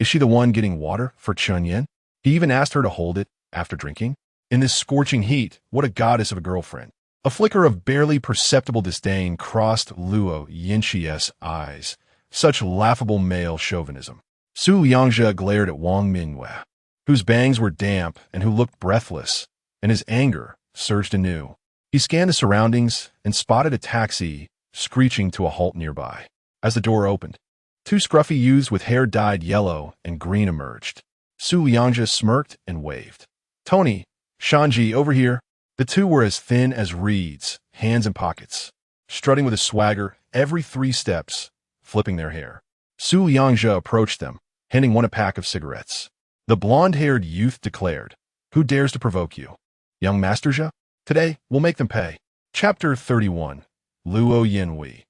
Is she the one getting water for Chen Yan? He even asked her to hold it after drinking. In this scorching heat, what a goddess of a girlfriend. A flicker of barely perceptible disdain crossed Luo Yinshi's eyes. Such laughable male chauvinism. Su Liangzhe glared at Wang Mingyue, whose bangs were damp and who looked breathless, and his anger surged anew. He scanned the surroundings and spotted a taxi screeching to a halt nearby. As the door opened, two scruffy youths with hair dyed yellow and green emerged. Su Liangzhe smirked and waved. Tony, Shanji, over here. The two were as thin as reeds, hands in pockets, strutting with a swagger every 3 steps, flipping their hair. Su Liangzhe approached them, handing one a pack of cigarettes. The blonde-haired youth declared, who dares to provoke you? Young Master Zhe? Today, we'll make them pay. Chapter 31. Luo Yinhui.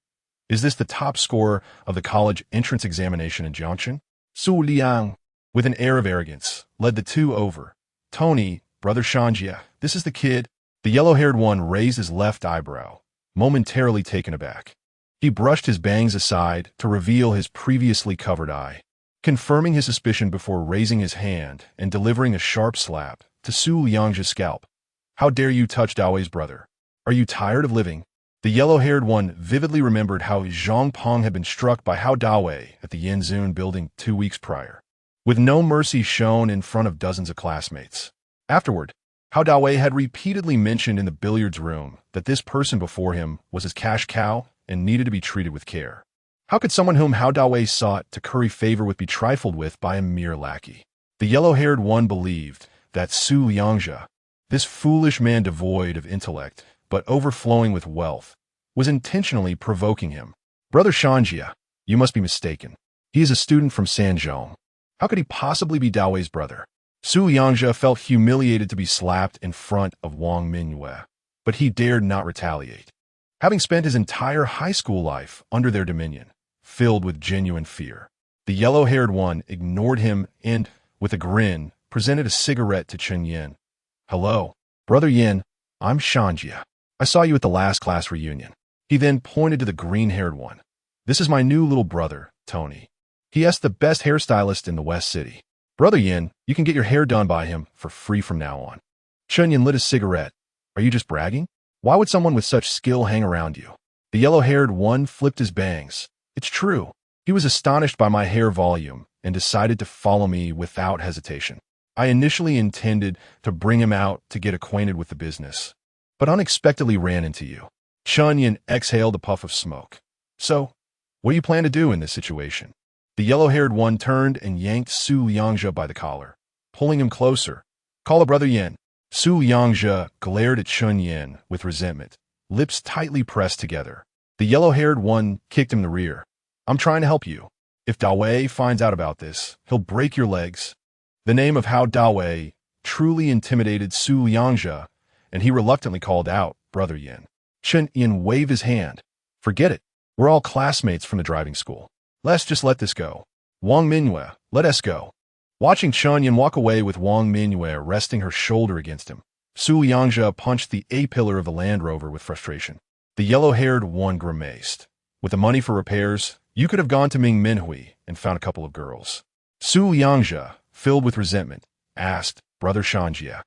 Is this the top scorer of the college entrance examination in Jiangxing? Su Liang, with an air of arrogance, led the two over. Tony, brother Shanji, this is the kid. The yellow-haired one raised his left eyebrow, momentarily taken aback. He brushed his bangs aside to reveal his previously covered eye, confirming his suspicion before raising his hand and delivering a sharp slap to Su Liangzhe's scalp. How dare you touch Daoi's brother? Are you tired of living? The yellow-haired one vividly remembered how Zhang Peng had been struck by Hao Dawei at the Yanzun building 2 weeks prior, with no mercy shown in front of dozens of classmates. Afterward, Hao Dawei had repeatedly mentioned in the billiards room that this person before him was his cash cow and needed to be treated with care. How could someone whom Hao Dawei sought to curry favor with be trifled with by a mere lackey? The yellow-haired one believed that Su Liangzhe, this foolish man devoid of intellect but overflowing with wealth, was intentionally provoking him. Brother Shanji, you must be mistaken. He is a student from Sanzhong. How could he possibly be Dawei's brother? Su Liangzhe felt humiliated to be slapped in front of Wang Mingyue, but he dared not retaliate. Having spent his entire high school life under their dominion, filled with genuine fear, the yellow-haired one ignored him and, with a grin, presented a cigarette to Chen Yan. Hello, Brother Yin, I'm Shanji. I saw you at the last class reunion. He then pointed to the green-haired one. This is my new little brother, Tony. He is the best hairstylist in the West City. Brother Yin, you can get your hair done by him for free from now on. Chen Yan lit a cigarette. Are you just bragging? Why would someone with such skill hang around you? The yellow-haired one flipped his bangs. It's true. He was astonished by my hair volume and decided to follow me without hesitation. I initially intended to bring him out to get acquainted with the business, but unexpectedly ran into you. Chen Yan exhaled a puff of smoke. So, what do you plan to do in this situation? The yellow-haired one turned and yanked Su Liangzhe by the collar, pulling him closer. Call a Brother Yin. Su Liangzhe glared at Chen Yan with resentment, lips tightly pressed together. The yellow-haired one kicked him in the rear. I'm trying to help you. If Dawei finds out about this, he'll break your legs. The name of Hao Dawei truly intimidated Su Liangzhe, and he reluctantly called out, Brother Yin. Chen Yan waved his hand. Forget it. We're all classmates from the driving school. Let's just let this go. Wang Mingyue, let us go. Watching Chen Yan walk away with Wang Mingyue resting her shoulder against him, Su Liangzhe punched the A-pillar of the Land Rover with frustration. The yellow-haired one grimaced. With the money for repairs, you could have gone to Ming Minhui and found a couple of girls. Su Liangzhe, filled with resentment, asked, Brother Shanjia,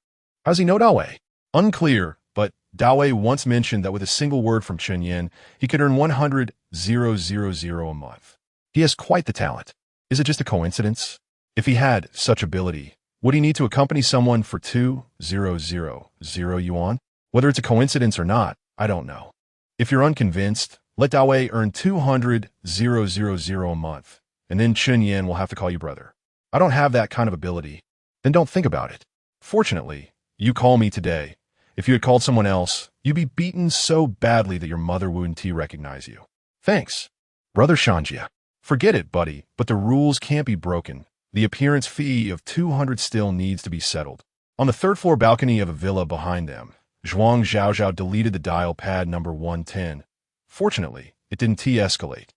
how's he know Dawei? Unclear, but Dawei once mentioned that with a single word from Chen Yan, he could earn 100,000 a month. He has quite the talent. Is it just a coincidence? If he had such ability, would he need to accompany someone for 2,000 yuan? Whether it's a coincidence or not, I don't know. If you're unconvinced, let Dawei earn 200,000 a month, and then Chen Yan will have to call you brother. I don't have that kind of ability. Then don't think about it. Fortunately, you call me today. If you had called someone else, you'd be beaten so badly that your mother wouldn't recognize you. Thanks, Brother Shanjia. Forget it, buddy, but the rules can't be broken. The appearance fee of 200 still needs to be settled. On the third-floor balcony of a villa behind them, Zhuang Zhaozhao deleted the dial pad number 110. Fortunately, it didn't escalate.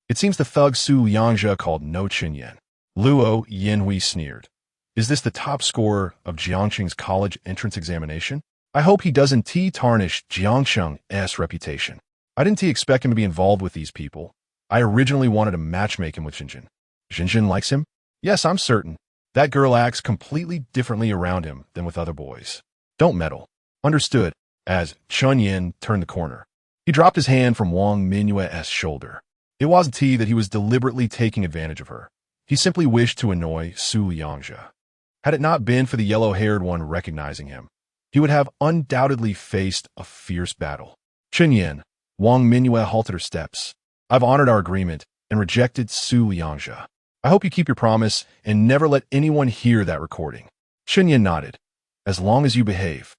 It seems the thug Su Liangzhe called no Chen Yan. Luo Yanhui sneered. Is this the top scorer of Jiangqing's college entrance examination? I hope he doesn't tarnish Jiangqing's reputation. I didn't expect him to be involved with these people. I originally wanted to matchmake him with Xinjin. Xinjin likes him? Yes, I'm certain. That girl acts completely differently around him than with other boys. Don't meddle. Understood, as Chen Yan turned the corner. He dropped his hand from Wang Mingyue's shoulder. It wasn't that he was deliberately taking advantage of her. He simply wished to annoy Su Liangzhe. Had it not been for the yellow-haired one recognizing him, he would have undoubtedly faced a fierce battle. Chen Yan, Wang Mingyue halted her steps. I've honored our agreement and rejected Su Liangzhe. I hope you keep your promise and never let anyone hear that recording. Chen Yan nodded. As long as you behave,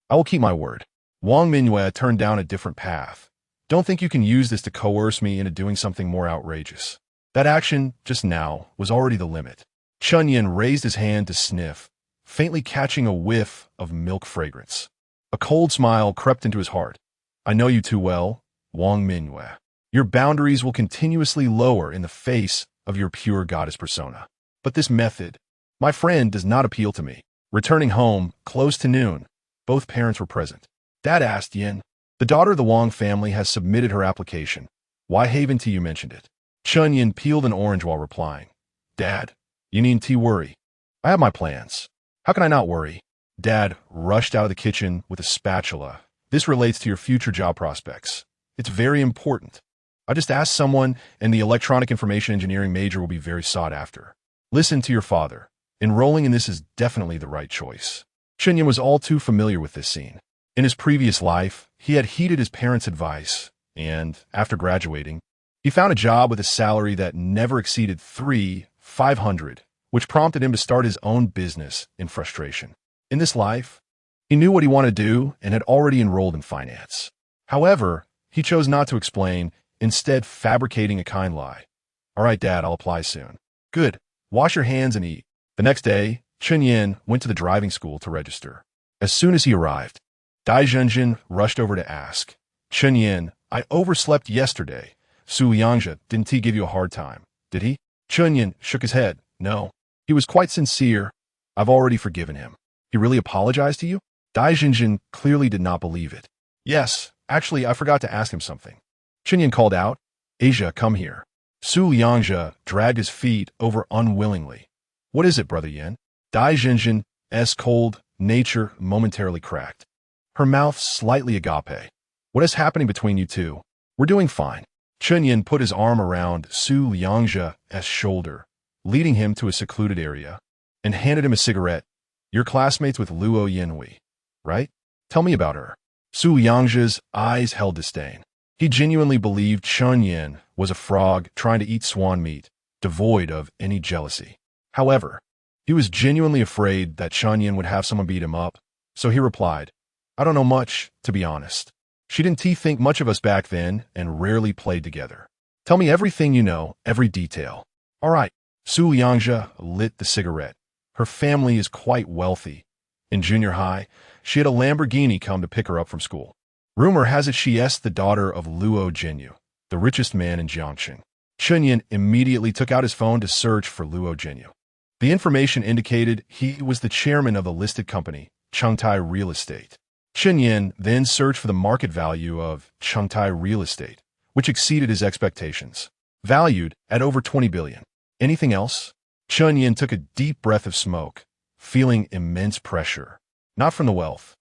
I will keep my word. Wang Mingyue turned down a different path. Don't think you can use this to coerce me into doing something more outrageous. That action, just now, was already the limit. Chen Yan raised his hand to sniff, faintly catching a whiff of milk fragrance. A cold smile crept into his heart. I know you too well, Wang Mingyue. Your boundaries will continuously lower in the face of your pure goddess persona. But this method, my friend, does not appeal to me. Returning home, close to noon, both parents were present. Dad asked Yin. The daughter of the Wang family has submitted her application. Why haven't you mentioned it? Chen Yan peeled an orange while replying. Dad, you needn't worry. I have my plans. How can I not worry? Dad rushed out of the kitchen with a spatula. This relates to your future job prospects. It's very important. I just asked someone, and the electronic information engineering major will be very sought after. Listen to your father. Enrolling in this is definitely the right choice. Chen Yan was all too familiar with this scene. In his previous life, he had heeded his parents' advice, and, after graduating, he found a job with a salary that never exceeded 3,500, which prompted him to start his own business in frustration. In this life, he knew what he wanted to do and had already enrolled in finance. However, he chose not to explain, instead fabricating a kind lie. All right, Dad, I'll apply soon. Good. Wash your hands and eat. The next day, Chen Yan went to the driving school to register. As soon as he arrived, Dai Zhenjin rushed over to ask, Chen Yan, I overslept yesterday. Su Liangzhe, didn't he give you a hard time? Did he? Chen Yan shook his head. No. He was quite sincere. I've already forgiven him. He really apologized to you? Dai Zhenjin clearly did not believe it. Yes, actually, I forgot to ask him something. Chen Yan called out. Asia, come here. Su Liangzhe dragged his feet over unwillingly. What is it, Brother Yan? Dai Zhenjin's cold nature momentarily cracked. Her mouth slightly agape. What is happening between you two? We're doing fine. Chen Yan put his arm around Su Liangzhe's shoulder, leading him to a secluded area, and handed him a cigarette. You're classmates with Luo Yinhui, right? Tell me about her. Su Liangzhe's eyes held disdain. He genuinely believed Chen Yan was a frog trying to eat swan meat, devoid of any jealousy. However, he was genuinely afraid that Chen Yan would have someone beat him up, so he replied, I don't know much, to be honest. She didn't think much of us back then and rarely played together. Tell me everything you know, every detail. All right. Su Liangzhe lit the cigarette. Her family is quite wealthy. In junior high, she had a Lamborghini come to pick her up from school. Rumor has it she is the daughter of Luo Jinyu, the richest man in Jiangxing. Chen Yan immediately took out his phone to search for Luo Jinyu. The information indicated he was the chairman of the listed company, Chengtai Real Estate. Chen Yan then searched for the market value of Chengtai Real Estate, which exceeded his expectations, valued at over 20 billion. Anything else? Chen Yan took a deep breath of smoke, feeling immense pressure, not from the wealth,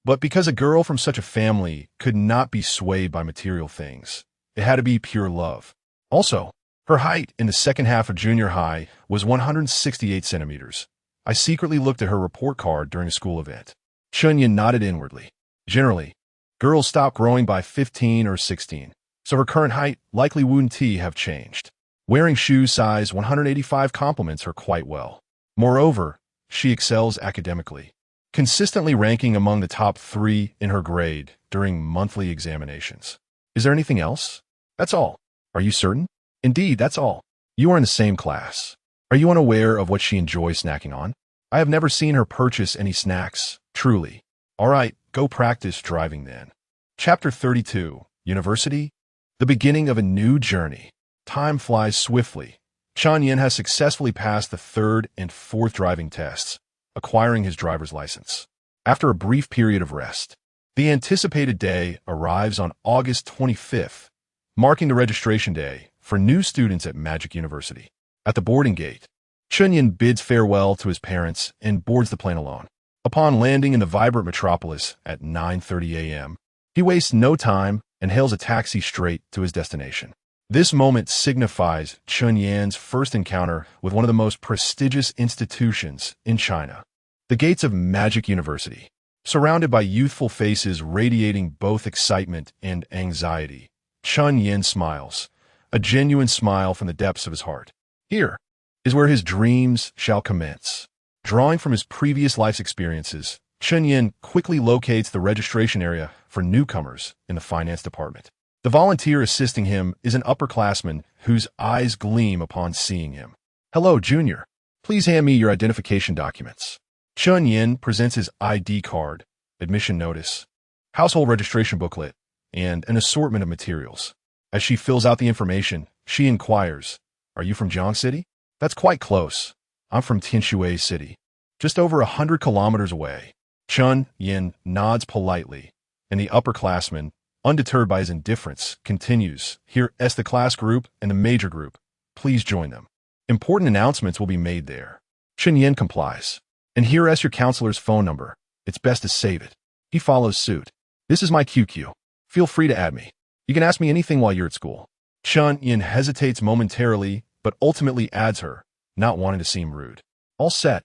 but because a girl from such a family could not be swayed by material things. It had to be pure love. Also, her height in the second half of junior high was 168 centimeters. I secretly looked at her report card during a school event. Chen Yan nodded inwardly. Generally, girls stop growing by 15 or 16, so her current height likely wouldn't have changed. Wearing shoes size 185 complements her quite well. Moreover, she excels academically, consistently ranking among the top 3 in her grade during monthly examinations. Is there anything else? That's all. Are you certain? Indeed, that's all. You are in the same class. Are you unaware of what she enjoys snacking on? I have never seen her purchase any snacks, truly. All right, go practice driving then. Chapter 32, University, the beginning of a new journey. Time flies swiftly. Chen Yan has successfully passed the 3rd and 4th driving tests, acquiring his driver's license. After a brief period of rest, the anticipated day arrives on August 25th, marking the registration day for new students at Magic University. At the boarding gate, Chen Yan bids farewell to his parents and boards the plane alone. Upon landing in the vibrant metropolis at 9:30 a.m., he wastes no time and hails a taxi straight to his destination. This moment signifies Chen Yan's first encounter with one of the most prestigious institutions in China, the gates of Magic University. Surrounded by youthful faces radiating both excitement and anxiety, Chen Yan smiles, a genuine smile from the depths of his heart. Here is where his dreams shall commence. Drawing from his previous life's experiences, Chen Yan quickly locates the registration area for newcomers in the finance department. The volunteer assisting him is an upperclassman whose eyes gleam upon seeing him. Hello, Junior. Please hand me your identification documents. Chen Yan presents his ID card, admission notice, household registration booklet, and an assortment of materials. As she fills out the information, she inquires, Are you from Jiang City? That's quite close. I'm from Tianshui City, just over 100 kilometers away. Chen Yan nods politely, and the upperclassman, undeterred by his indifference, continues, Here is the class group and the major group. Please join them. Important announcements will be made there. Chen Yan complies. And here is your counselor's phone number. It's best to save it. He follows suit. This is my QQ. Feel free to add me. You can ask me anything while you're at school. Chen Yan hesitates momentarily, but ultimately adds her, not wanting to seem rude. All set.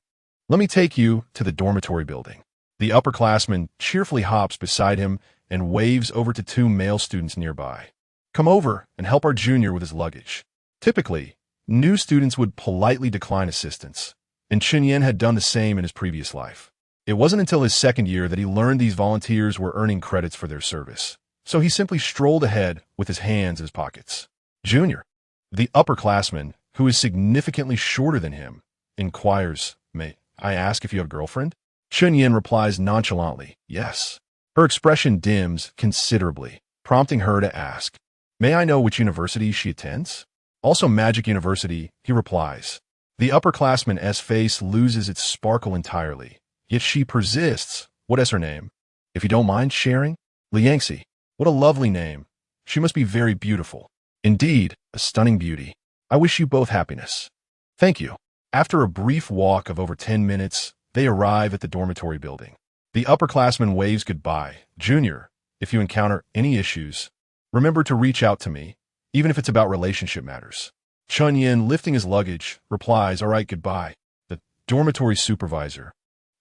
Let me take you to the dormitory building. The upperclassman cheerfully hops beside him and waves over to 2 male students nearby. Come over and help our junior with his luggage. Typically, new students would politely decline assistance, and Chen Yan had done the same in his previous life. It wasn't until his 2nd year that he learned these volunteers were earning credits for their service, so he simply strolled ahead with his hands in his pockets. Junior, the upperclassman, who is significantly shorter than him, inquires, May I ask if you have a girlfriend? Chen Yan replies nonchalantly, Yes. Her expression dims considerably, prompting her to ask, May I know which university she attends? Also Magic University, he replies. The upperclassman's face loses its sparkle entirely, yet she persists. What is her name? If you don't mind sharing? Liangxi. What a lovely name. She must be very beautiful. Indeed, a stunning beauty. I wish you both happiness. Thank you. After a brief walk of over 10 minutes, they arrive at the dormitory building. The upperclassman waves goodbye. Junior, if you encounter any issues, remember to reach out to me, even if it's about relationship matters. Chen Yan, lifting his luggage, replies, all right, goodbye. The dormitory supervisor,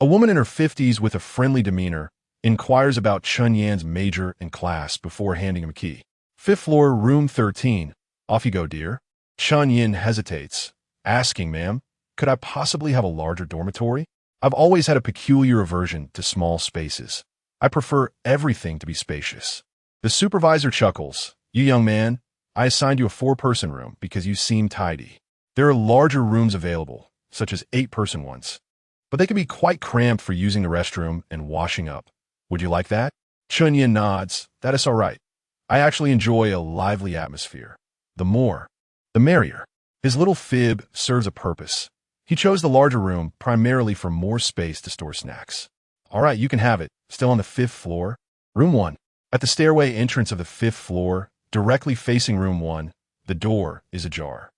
a woman in her 50s with a friendly demeanor, inquires about Chen Yan's major and class before handing him a key. 5th floor, room 13. Off you go, dear. Chen Yan hesitates, asking, ma'am, could I possibly have a larger dormitory? I've always had a peculiar aversion to small spaces. I prefer everything to be spacious. The supervisor chuckles. You young man, I assigned you a 4-person room because you seem tidy. There are larger rooms available, such as 8-person ones, but they can be quite cramped for using the restroom and washing up. Would you like that? Chen Yan nods. That is all right. I actually enjoy a lively atmosphere. The more, the merrier. His little fib serves a purpose. He chose the larger room primarily for more space to store snacks. All right, you can have it. Still on the 5th floor. Room 1. At the stairway entrance of the 5th floor, directly facing room 1, the door is ajar.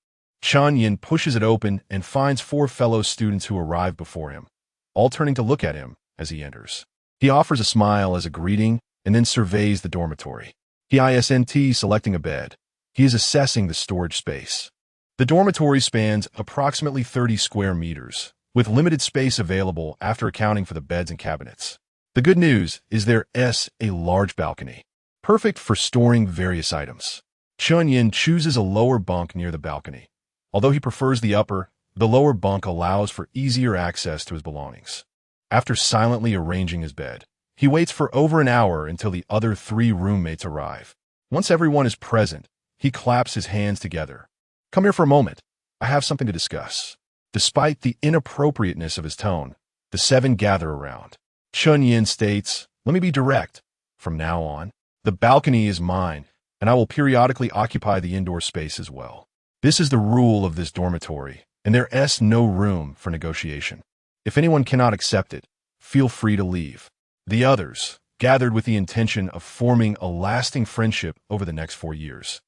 Chen Yan pushes it open and finds 4 fellow students who arrive before him, all turning to look at him as he enters. He offers a smile as a greeting and then surveys the dormitory. He isn't selecting a bed. He is assessing the storage space. The dormitory spans approximately 30 square meters, with limited space available after accounting for the beds and cabinets. The good news is there is a large balcony, perfect for storing various items. Chen Yan chooses a lower bunk near the balcony. Although he prefers the upper, the lower bunk allows for easier access to his belongings. After silently arranging his bed, he waits for over an hour until the other 3 roommates arrive. Once everyone is present, he claps his hands together. Come here for a moment. I have something to discuss. Despite the inappropriateness of his tone, the 7 gather around. Chen Yan states, let me be direct. From now on, the balcony is mine, and I will periodically occupy the indoor space as well. This is the rule of this dormitory, and there is no room for negotiation. If anyone cannot accept it, feel free to leave. The others, gathered with the intention of forming a lasting friendship over the next 4 years,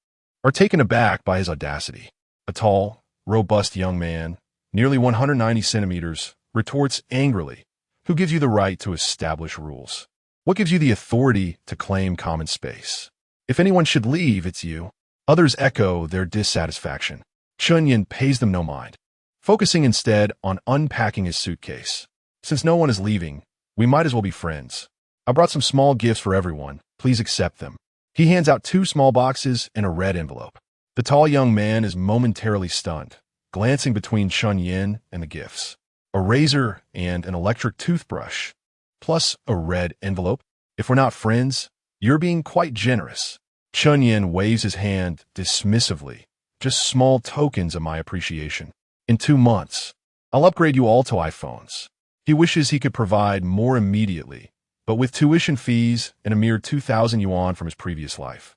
are taken aback by his audacity. A tall, robust young man, nearly 190 centimeters, retorts angrily, who gives you the right to establish rules? What gives you the authority to claim common space? If anyone should leave, it's you. Others echo their dissatisfaction. Chen Yan pays them no mind, focusing instead on unpacking his suitcase. Since no one is leaving, we might as well be friends. I brought some small gifts for everyone. Please accept them. He hands out 2 small boxes and a red envelope. The tall young man is momentarily stunned, glancing between Chen Yan and the gifts. A razor and an electric toothbrush, plus a red envelope. If we're not friends, you're being quite generous. Chen Yan waves his hand dismissively. Just small tokens of my appreciation. In 2 months, I'll upgrade you all to iPhones. He wishes he could provide more immediately, but with tuition fees and a mere 2,000 yuan from his previous life,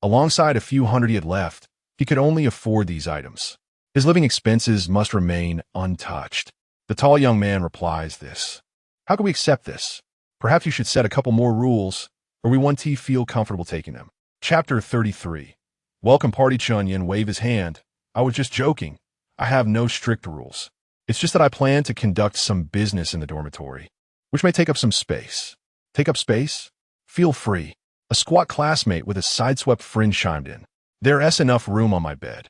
alongside a few hundred he had left, he could only afford these items. His living expenses must remain untouched. The tall young man replies this. How can we accept this? Perhaps you should set a couple more rules, or we won't feel comfortable taking them. Chapter 33. Welcome party. Chen Yan waved his hand. I was just joking. I have no strict rules. It's just that I plan to conduct some business in the dormitory, which may take up some space. Take up space? Feel free. A squat classmate with a sideswept fringe chimed in. There is enough room on my bed.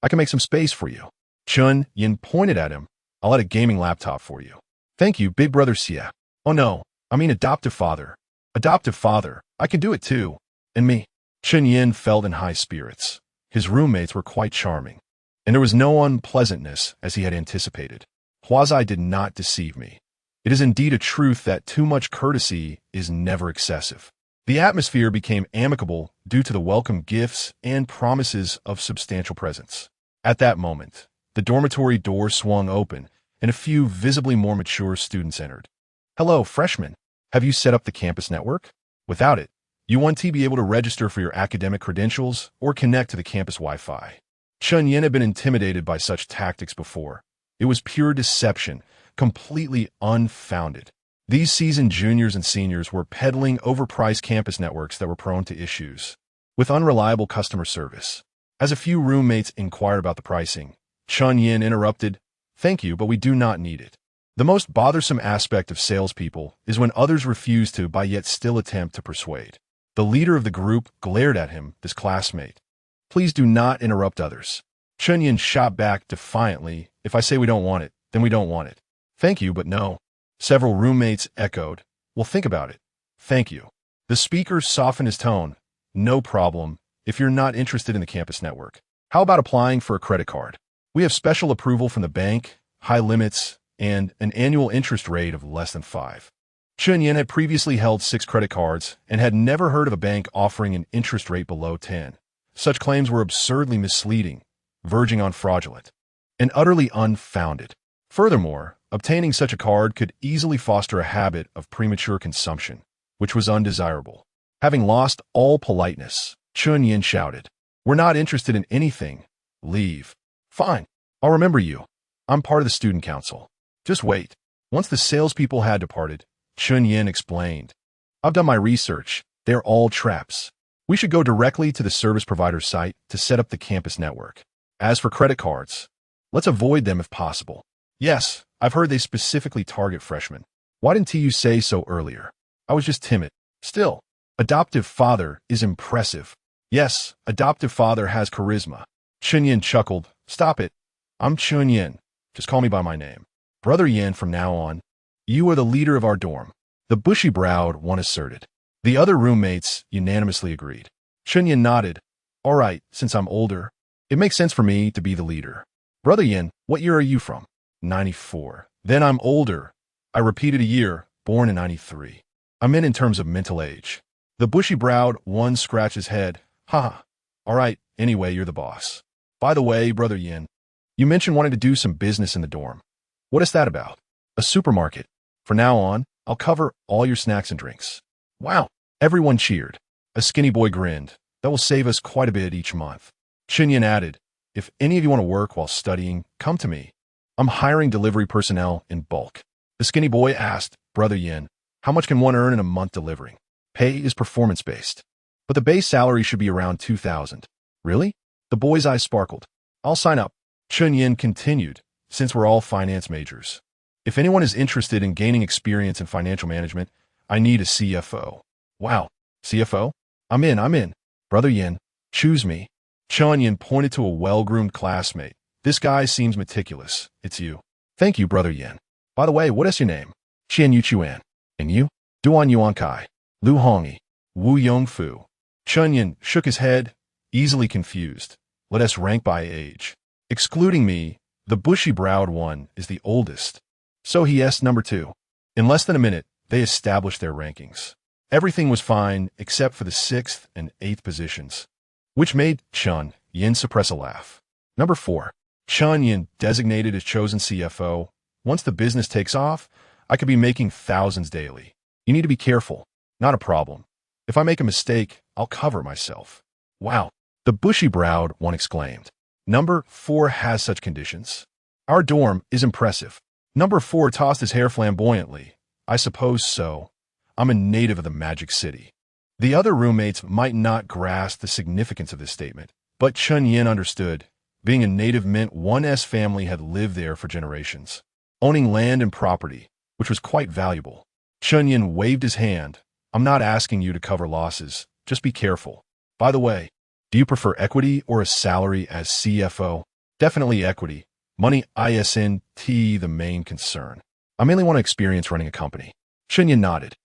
I can make some space for you. Chen Yan pointed at him. I'll add a gaming laptop for you. Thank you, big brother Xia. Oh no, I mean adoptive father. Adoptive father. I can do it too. And me. Chen Yan felt in high spirits. His roommates were quite charming, and there was no unpleasantness as he had anticipated. Huazai did not deceive me. It is indeed a truth that too much courtesy is never excessive. The atmosphere became amicable due to the welcome gifts and promises of substantial presents. At that moment, the dormitory door swung open, and a few visibly more mature students entered. Hello, freshmen. Have you set up the campus network? Without it, you won't be able to register for your academic credentials or connect to the campus Wi-Fi. Chen Yan had been intimidated by such tactics before. It was pure deception, completely unfounded. These seasoned juniors and seniors were peddling overpriced campus networks that were prone to issues. with unreliable customer service. As a few roommates inquired about the pricing, Chen Yan interrupted, "Thank you, but we do not need it." The most bothersome aspect of salespeople is when others refuse to buy yet still attempt to persuade. The leader of the group glared at him, his classmate. "Please do not interrupt others." Chen Yan shot back defiantly, "If I say we don't want it, then we don't want it." "Thank you, but no." Several roommates echoed, "Well, think about it." "Thank you." The speaker softened his tone. "No problem, if you're not interested in the campus network. How about applying for a credit card? We have special approval from the bank, high limits, and an annual interest rate of less than 5. Chen Yan had previously held 6 credit cards and had never heard of a bank offering an interest rate below 10. Such claims were absurdly misleading, verging on fraudulent, and utterly unfounded. Furthermore, obtaining such a card could easily foster a habit of premature consumption, which was undesirable. Having lost all politeness, Chen Yan shouted, "We're not interested in anything. Leave." "Fine. I'll remember you. I'm part of the student council." "Just wait." Once the salespeople had departed, Chen Yan explained, "I've done my research. They're all traps. We should go directly to the service provider's site to set up the campus network. As for credit cards, let's avoid them if possible." "Yes, I've heard they specifically target freshmen. Why didn't you say so earlier?" "I was just timid." "Still, adoptive father is impressive." "Yes, adoptive father has charisma." Chen Yan chuckled. "Stop it. I'm Chen Yan. Just call me by my name. Brother Yan from now on. You are the leader of our dorm." The bushy-browed one asserted. The other roommates unanimously agreed. Chen Yan nodded. "All right, since I'm older, it makes sense for me to be the leader." "Brother Yan, what year are you from?" 94. "Then I'm older." I repeated a year, born in 93. "I meant in terms of mental age." The bushy-browed one scratched his head. "Ha. All right, anyway, you're the boss. By the way, Brother Yan, you mentioned wanting to do some business in the dorm. What is that about?" "A supermarket. From now on, I'll cover all your snacks and drinks." "Wow." Everyone cheered. A skinny boy grinned. "That will save us quite a bit each month." Chen Yan added, "If any of you want to work while studying, come to me. I'm hiring delivery personnel in bulk." The skinny boy asked, "Brother Yan, how much can one earn in a month delivering?" "Pay is performance-based, but the base salary should be around 2,000. "Really?" The boy's eyes sparkled. "I'll sign up." Chen Yan continued, "Since we're all finance majors, if anyone is interested in gaining experience in financial management, I need a CFO." "Wow, CFO? I'm in. Brother Yan, choose me." Chen Yan pointed to a well-groomed classmate. "This guy seems meticulous. It's you." "Thank you, Brother Yan. By the way, what is your name?" "Qian Yu Chuan." "And you?" "Duan Yuan Kai." "Lu Hongyi." "Wu Yongfu." Chen Yan shook his head, easily confused. "Let us rank by age. Excluding me, the bushy-browed one is the oldest. So he is number 2. In less than a minute, they established their rankings. Everything was fine except for the 6th and 8th positions, which made Chen Yan suppress a laugh. Number 4. Chen Yan designated as chosen CFO. "Once the business takes off, I could be making thousands daily. You need to be careful." "Not a problem. If I make a mistake, I'll cover myself." "Wow," the bushy-browed one exclaimed. "Number 4 has such conditions. Our dorm is impressive." Number 4 tossed his hair flamboyantly. "I suppose so. I'm a native of the Magic City." The other roommates might not grasp the significance of this statement, but Chen Yan understood. Being a native meant one's family had lived there for generations, owning land and property, which was quite valuable. Chen Yan waved his hand. "I'm not asking you to cover losses. Just be careful. By the way, do you prefer equity or a salary as CFO?" "Definitely equity. Money isn't the main concern. I mainly want experience running a company." Chen Yan nodded.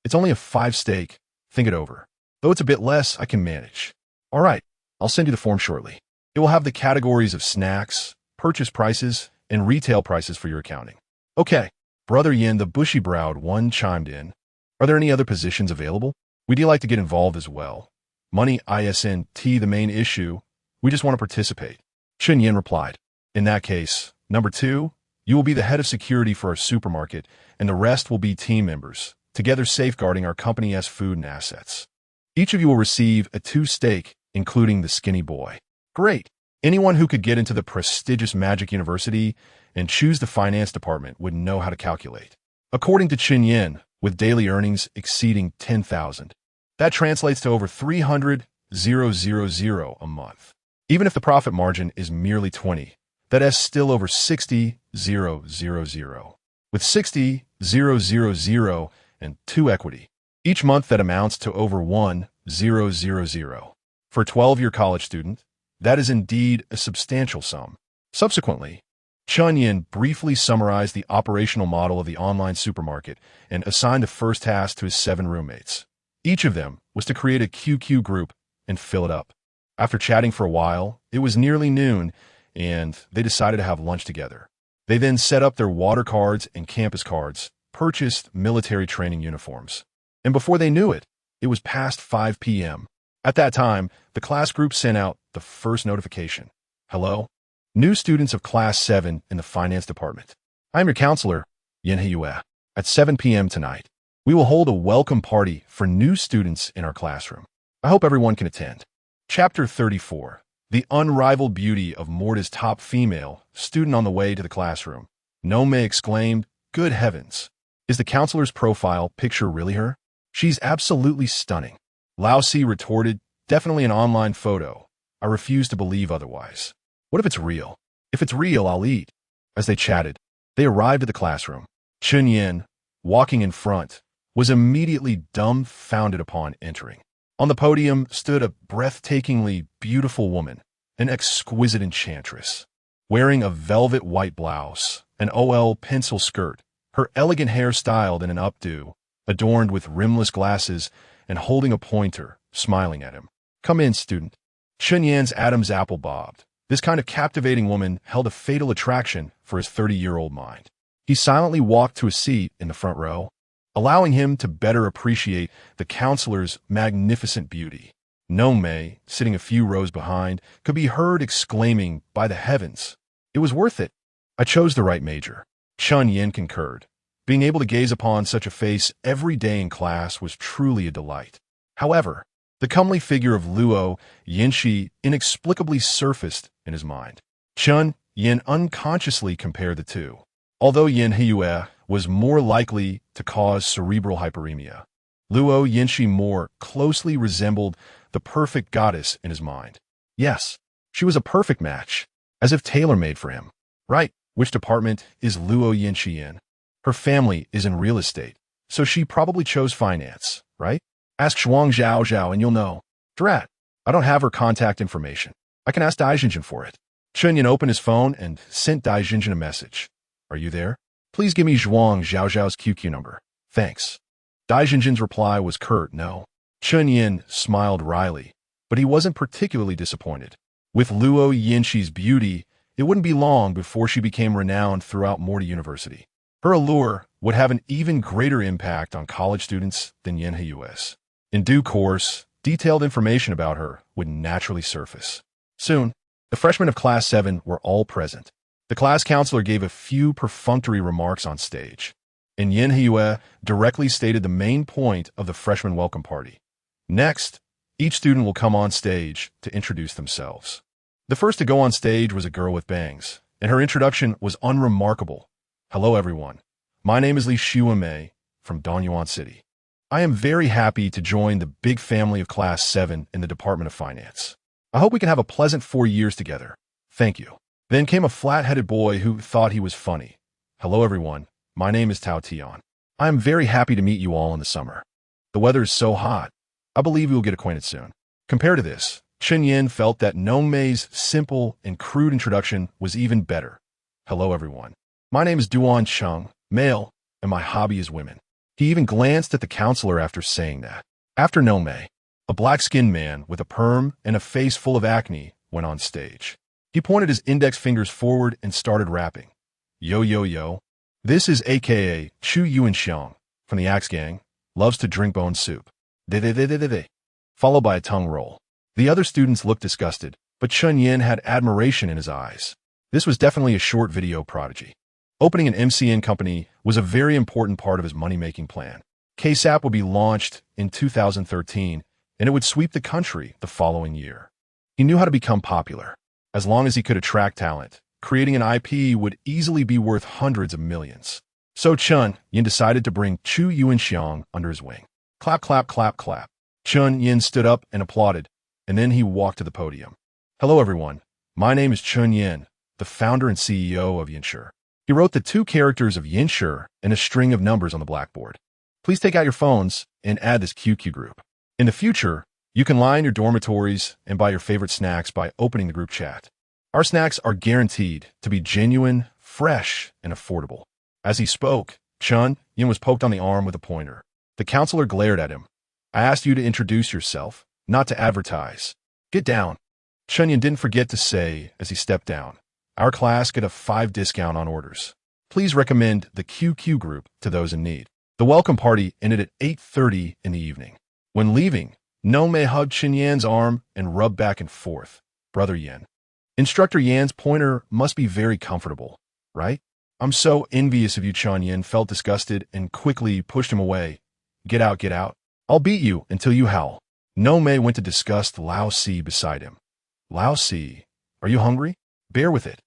"It's only a 5 stake. Think it over. Though it's a bit less, I can manage." "All right, I'll send you the form shortly. It will have the categories of snacks, purchase prices, and retail prices for your accounting." "Okay." Brother Yan, the bushy-browed one, chimed in. "Are there any other positions available? We'd like to get involved as well. Money isn't the main issue. We just want to participate." Chen Yan replied. "In that case, number 2, you will be the head of security for our supermarket, and the rest will be team members, together safeguarding our company's food and assets. Each of you will receive a 2 stake, including the skinny boy." "Great. Anyone who could get into the prestigious Magic University and choose the finance department would know how to calculate." According to Chen Yan, with daily earnings exceeding 10,000. That translates to over 300 $60,000 a month. Even if the profit margin is merely 20, that is still over $60,000. With $60,000 and 2 equity, each month that amounts to over $1,000. For a 12-year college student, that is indeed a substantial sum. Subsequently, Chen Yan briefly summarized the operational model of the online supermarket and assigned the first task to his 7 roommates. Each of them was to create a QQ group and fill it up. After chatting for a while, it was nearly noon, and they decided to have lunch together. They then set up their water cards and campus cards, purchased military training uniforms. And before they knew it, it was past 5 p.m. At that time, the class group sent out the first notification. Hello? New students of Class 7 in the Finance Department. I'm your counselor, Yen Hiyue. At 7 p.m. tonight, we will hold a welcome party for new students in our classroom. I hope everyone can attend. Chapter 34. The unrivaled beauty of Morta's top female student on the way to the classroom. Nome exclaimed, "Good heavens! Is the counselor's profile picture really her? She's absolutely stunning." Lao Si retorted, "Definitely an online photo. I refuse to believe otherwise. What if it's real? If it's real, I'll eat." As they chatted, they arrived at the classroom. Chen Yan, walking in front, was immediately dumbfounded upon entering. On the podium stood a breathtakingly beautiful woman, an exquisite enchantress. Wearing a velvet white blouse, an OL pencil skirt, her elegant hair styled in an updo, adorned with rimless glasses, and holding a pointer, smiling at him. "Come in, student." Chen Yan's Adam's apple bobbed. This kind of captivating woman held a fatal attraction for his 30-year-old mind. He silently walked to a seat in the front row, allowing him to better appreciate the counselor's magnificent beauty. Nome, sitting a few rows behind, could be heard exclaiming, "By the heavens, it was worth it. I chose the right major." Chen Yan concurred. Being able to gaze upon such a face every day in class was truly a delight. However, the comely figure of Luo Yinshi inexplicably surfaced in his mind. Chen Yan unconsciously compared the two. Although Yen Hiyue was more likely to cause cerebral hyperemia, Luo Yinshi more closely resembled the perfect goddess in his mind. Yes, she was a perfect match, as if tailor-made for him. Right, which department is Luo Yinshi in? Her family is in real estate, so she probably chose finance, right? Ask Shuang Zhao Zhao and you'll know. Drat, I don't have her contact information. I can ask Daijinjin for it. Chen Yan opened his phone and sent Daijinjin a message. Are you there? Please give me Zhuang Zhao Zhao's QQ number. Thanks. Daijinjin's reply was curt, no. Chen Yan smiled wryly, but he wasn't particularly disappointed. With Luo Yinshi's beauty, it wouldn't be long before she became renowned throughout Morta University. Her allure would have an even greater impact on college students than Yen Hiyue's. In due course, detailed information about her would naturally surface. Soon, the freshmen of Class 7 were all present. The class counselor gave a few perfunctory remarks on stage, and Yen Hiyue directly stated the main point of the freshman welcome party. Next, each student will come on stage to introduce themselves. The first to go on stage was a girl with bangs, and her introduction was unremarkable. "Hello, everyone. My name is Li Xiumei from Donyuan City. I am very happy to join the big family of Class 7 in the Department of Finance. I hope we can have a pleasant 4 years together. Thank you." Then came a flat-headed boy who thought he was funny. "Hello, everyone. My name is Tao Tian. I am very happy to meet you all in the summer. The weather is so hot. I believe we will get acquainted soon." Compared to this, Chen Yan felt that Nongmei's simple and crude introduction was even better. "Hello, everyone. My name is Duan Cheng, male, and my hobby is women." He even glanced at the counselor after saying that. After Nongmei, a black-skinned man with a perm and a face full of acne went on stage. He pointed his index fingers forward and started rapping. "Yo, yo, yo. This is AKA Chu Yuanxiang from the Axe Gang, loves to drink bone soup. De-de-de-de-de-de." Followed by a tongue roll. The other students looked disgusted, but Chen Yan had admiration in his eyes. This was definitely a short video prodigy. Opening an MCN company was a very important part of his money-making plan. KSAP would be launched in 2013, and it would sweep the country the following year. He knew how to become popular. As long as he could attract talent, creating an IP would easily be worth hundreds of millions. So Chen Yan decided to bring Chu Yuanxiang under his wing. Clap, clap, clap, clap. Chen Yan stood up and applauded. and then he walked to the podium. Hello, everyone. My name is Chen Yan, the founder and CEO of Yinshe. He wrote the 2 characters of Yinshe and a string of numbers on the blackboard. Please take out your phones and add this QQ group. In the future, you can line your dormitories and buy your favorite snacks by opening the group chat. Our snacks are guaranteed to be genuine, fresh, and affordable. As he spoke, Chen Yan was poked on the arm with a pointer. The counselor glared at him. I asked you to introduce yourself, not to advertise. Get down. Chen Yan didn't forget to say as he stepped down. Our class get a 5% discount on orders. Please recommend the QQ group to those in need. The welcome party ended at 8:30 in the evening. When leaving, Nome hugged Chen Yan's arm and rubbed back and forth. Brother Yan. Instructor Yan's pointer must be very comfortable, right? I'm so envious of you. Chen Yan felt disgusted and quickly pushed him away. Get out, get out. I'll beat you until you howl. Nome went to disgust Lao Si beside him. Lao Si, are you hungry? Bear with it.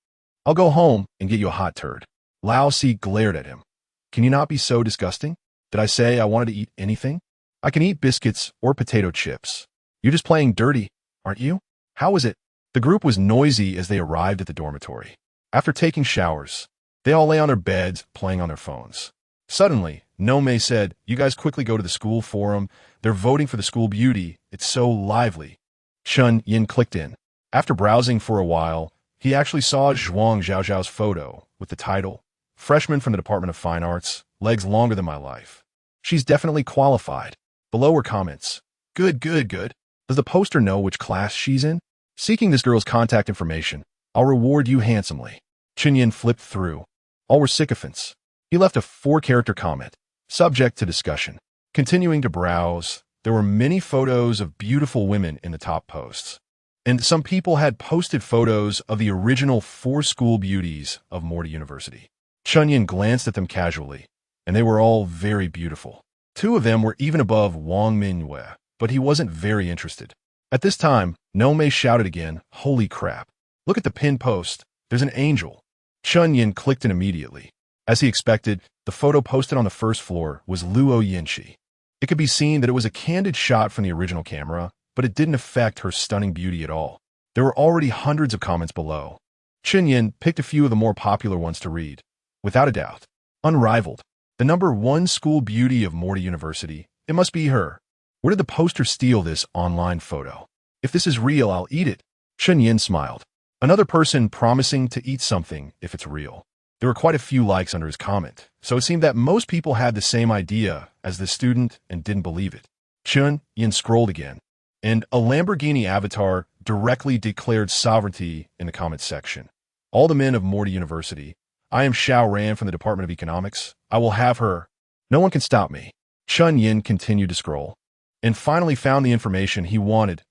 I'll go home and get you a hot turd. Lao Si glared at him. Can you not be so disgusting? Did I say I wanted to eat anything? I can eat biscuits or potato chips. You're just playing dirty, aren't you? How is it? The group was noisy as they arrived at the dormitory. After taking showers, they all lay on their beds, playing on their phones. Suddenly, Nome said, you guys quickly go to the school forum. They're voting for the school beauty. It's so lively. Chen Yan clicked in. After browsing for a while, he actually saw Zhuang Zhaozhao's photo with the title, Freshman from the Department of Fine Arts, legs longer than my life. She's definitely qualified. Below were comments. Good, good, good. Does the poster know which class she's in? Seeking this girl's contact information, I'll reward you handsomely. Chen Yan flipped through. All were sycophants. He left a 4-character comment, subject to discussion. Continuing to browse, there were many photos of beautiful women in the top posts. And some people had posted photos of the original 4 school beauties of Morty University. Chen Yan glanced at them casually, and they were all very beautiful. 2 of them were even above Wang Mingyue, but he wasn't very interested. At this time, Nome shouted again, holy crap. Look at the pinned post. There's an angel. Chen Yan clicked in immediately. As he expected, the photo posted on the first floor was Luo Yinshi. It could be seen that it was a candid shot from the original camera, but it didn't affect her stunning beauty at all. There were already hundreds of comments below. Chen Yan picked a few of the more popular ones to read. Without a doubt, unrivaled. The #1 school beauty of Morty University. It must be her. Where did the poster steal this online photo? If this is real, I'll eat it. Chen Yan smiled. Another person promising to eat something if it's real. There were quite a few likes under his comment, so it seemed that most people had the same idea as the student and didn't believe it. Chen Yan scrolled again, and a Lamborghini avatar directly declared sovereignty in the comments section. All the men of Morty University. I am Xiao Ran from the Department of Economics. I will have her. No one can stop me. Chen Yan continued to scroll, and finally found the information he wanted.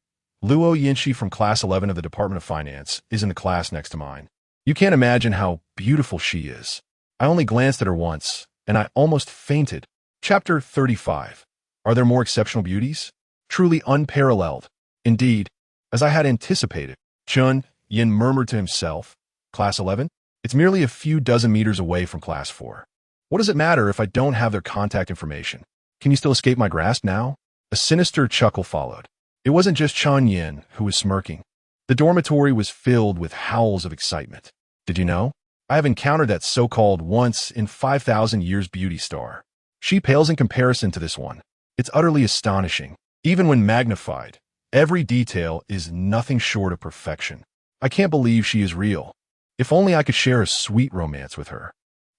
Luo Yinshi from Class 11 of the Department of Finance is in the class next to mine. You can't imagine how beautiful she is. I only glanced at her once, and I almost fainted. Chapter 35. Are there more exceptional beauties? Truly unparalleled. Indeed, as I had anticipated. Chen Yan murmured to himself. Class 11? It's merely a few dozen meters away from Class 4. What does it matter if I don't have their contact information? Can you still escape my grasp now? A sinister chuckle followed. It wasn't just Chen Yan who was smirking. The dormitory was filled with howls of excitement. Did you know? I have encountered that so-called once in 5,000 years beauty star. She pales in comparison to this one. It's utterly astonishing. Even when magnified, every detail is nothing short of perfection. I can't believe she is real. If only I could share a sweet romance with her.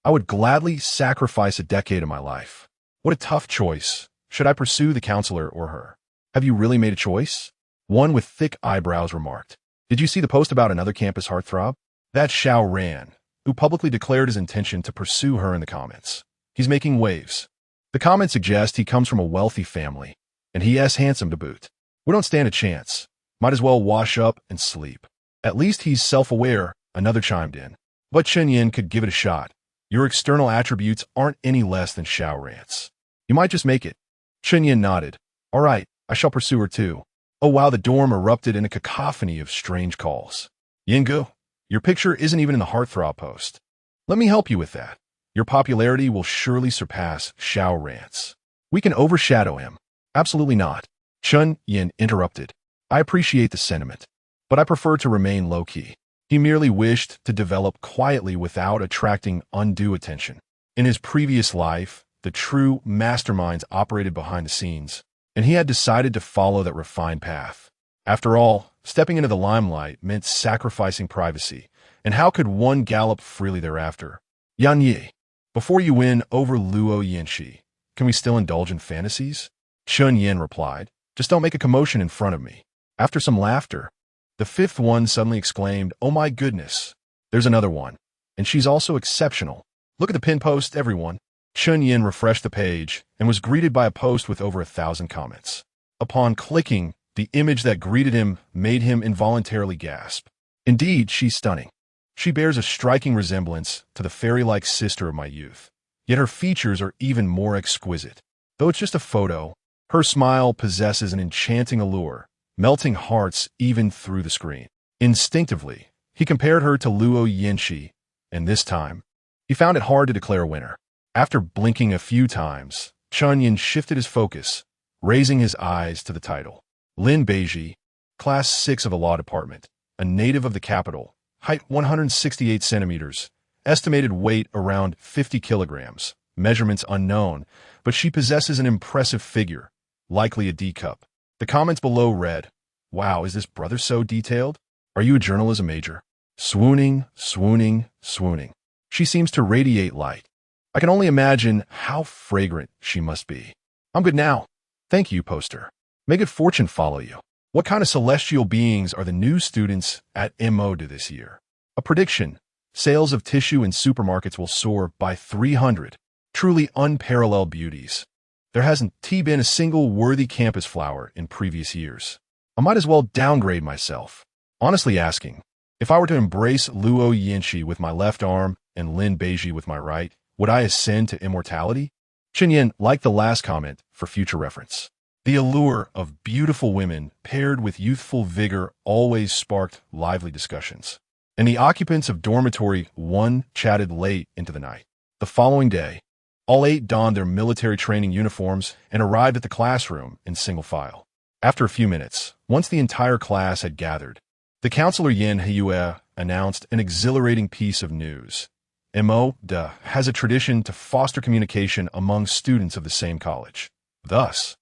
I would gladly sacrifice a decade of my life. What a tough choice. Should I pursue the counselor or her? Have you really made a choice? One with thick eyebrows remarked. Did you see the post about another campus heartthrob? That's Xiao Ran, who publicly declared his intention to pursue her in the comments. He's making waves. The comments suggest he comes from a wealthy family, and he is handsome to boot. We don't stand a chance. Might as well wash up and sleep. At least he's self-aware, another chimed in. But Chen Yan could give it a shot. Your external attributes aren't any less than Xiao Ran's. You might just make it. Chen Yan nodded. All right, I shall pursue her too. Oh wow, the dorm erupted in a cacophony of strange calls. Yingu, your picture isn't even in the heartthrob post. Let me help you with that. Your popularity will surely surpass Xiao Ran's. We can overshadow him. Absolutely not. Chen Yan interrupted. I appreciate the sentiment, but I prefer to remain low-key. He merely wished to develop quietly without attracting undue attention. In his previous life, the true masterminds operated behind the scenes, and he had decided to follow that refined path. After all, stepping into the limelight meant sacrificing privacy, and how could one gallop freely thereafter? Yan Yi, before you win over Luo Yanxi, can we still indulge in fantasies? Chen Yan replied, just don't make a commotion in front of me. After some laughter, the fifth one suddenly exclaimed, oh my goodness, there's another one, and she's also exceptional. Look at the pin post, everyone. Chen Yan refreshed the page and was greeted by a post with over 1,000 comments. Upon clicking, the image that greeted him made him involuntarily gasp. Indeed, she's stunning. She bears a striking resemblance to the fairy-like sister of my youth, yet her features are even more exquisite. Though it's just a photo, her smile possesses an enchanting allure, melting hearts even through the screen. Instinctively, he compared her to Luo Yanxi, and this time, he found it hard to declare a winner. After blinking a few times, Chen Yan shifted his focus, raising his eyes to the title. Lin Beiji, Class 6 of the Law Department, a native of the capital, height 168 centimeters, estimated weight around 50 kilograms, measurements unknown, but she possesses an impressive figure, likely a D-cup. The comments below read, wow, is this brother so detailed? Are you a journalism major? Swooning, swooning, swooning. She seems to radiate light. I can only imagine how fragrant she must be. I'm good now. Thank you, poster. May good fortune follow you. What kind of celestial beings are the new students at MOD this year? A prediction. Sales of tissue in supermarkets will soar by 300. Truly unparalleled beauties. There hasn't been a single worthy campus flower in previous years. I might as well downgrade myself. Honestly asking, if I were to embrace Luo Yanxi with my left arm and Lin Beiji with my right, would I ascend to immortality? Chen Yan liked the last comment for future reference. The allure of beautiful women paired with youthful vigor always sparked lively discussions, and the occupants of dormitory 1 chatted late into the night. The following day, all 8 donned their military training uniforms and arrived at the classroom in single file. After a few minutes, once the entire class had gathered, the counselor Yan Heyue announced an exhilarating piece of news. MOD has a tradition to foster communication among students of the same college. Thus,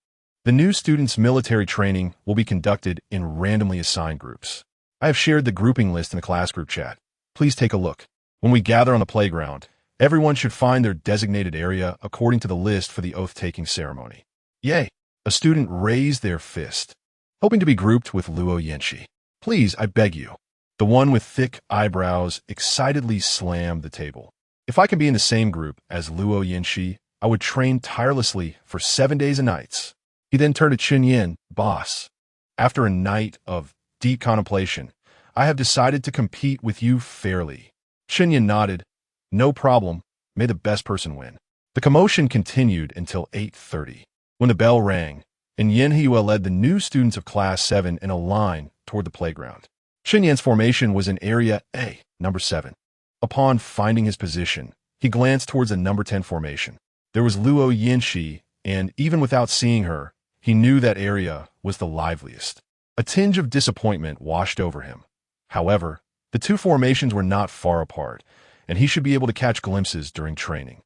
the new students' military training will be conducted in randomly assigned groups. I have shared the grouping list in the class group chat. Please take a look. When we gather on the playground, everyone should find their designated area according to the list for the oath-taking ceremony. Yay! A student raised their fist, hoping to be grouped with Luo Yanxi. Please, I beg you. The one with thick eyebrows excitedly slammed the table. If I can be in the same group as Luo Yanxi, I would train tirelessly for 7 days and nights. He then turned to Chen Yan, boss. After a night of deep contemplation, I have decided to compete with you fairly. Chen Yan nodded. No problem. May the best person win. The commotion continued until 8:30, when the bell rang, and Yan Heyue led the new students of Class 7 in a line toward the playground. Chen Yan's formation was in Area A, number 7. Upon finding his position, he glanced towards the number 10 formation. There was Luo Yanxi, and even without seeing her, he knew that area was the liveliest. A tinge of disappointment washed over him. However, the two formations were not far apart, and he should be able to catch glimpses during training.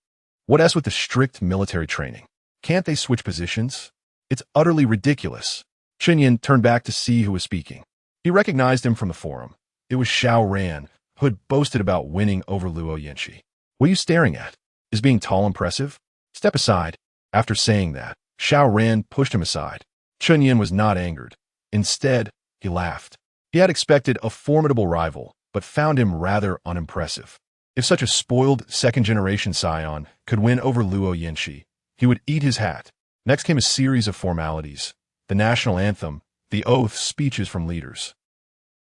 What else with the strict military training? Can't they switch positions? It's utterly ridiculous. Chen Yan turned back to see who was speaking. He recognized him from the forum. It was Xiao Ran, who had boasted about winning over Luo Yanxi. What are you staring at? Is being tall impressive? Step aside. After saying that, Xiao Ran pushed him aside. Chen Yan was not angered. Instead, he laughed. He had expected a formidable rival, but found him rather unimpressive. If such a spoiled second-generation scion could win over Luo Yanxi, he would eat his hat. Next came a series of formalities. The national anthem, the oath, speeches from leaders.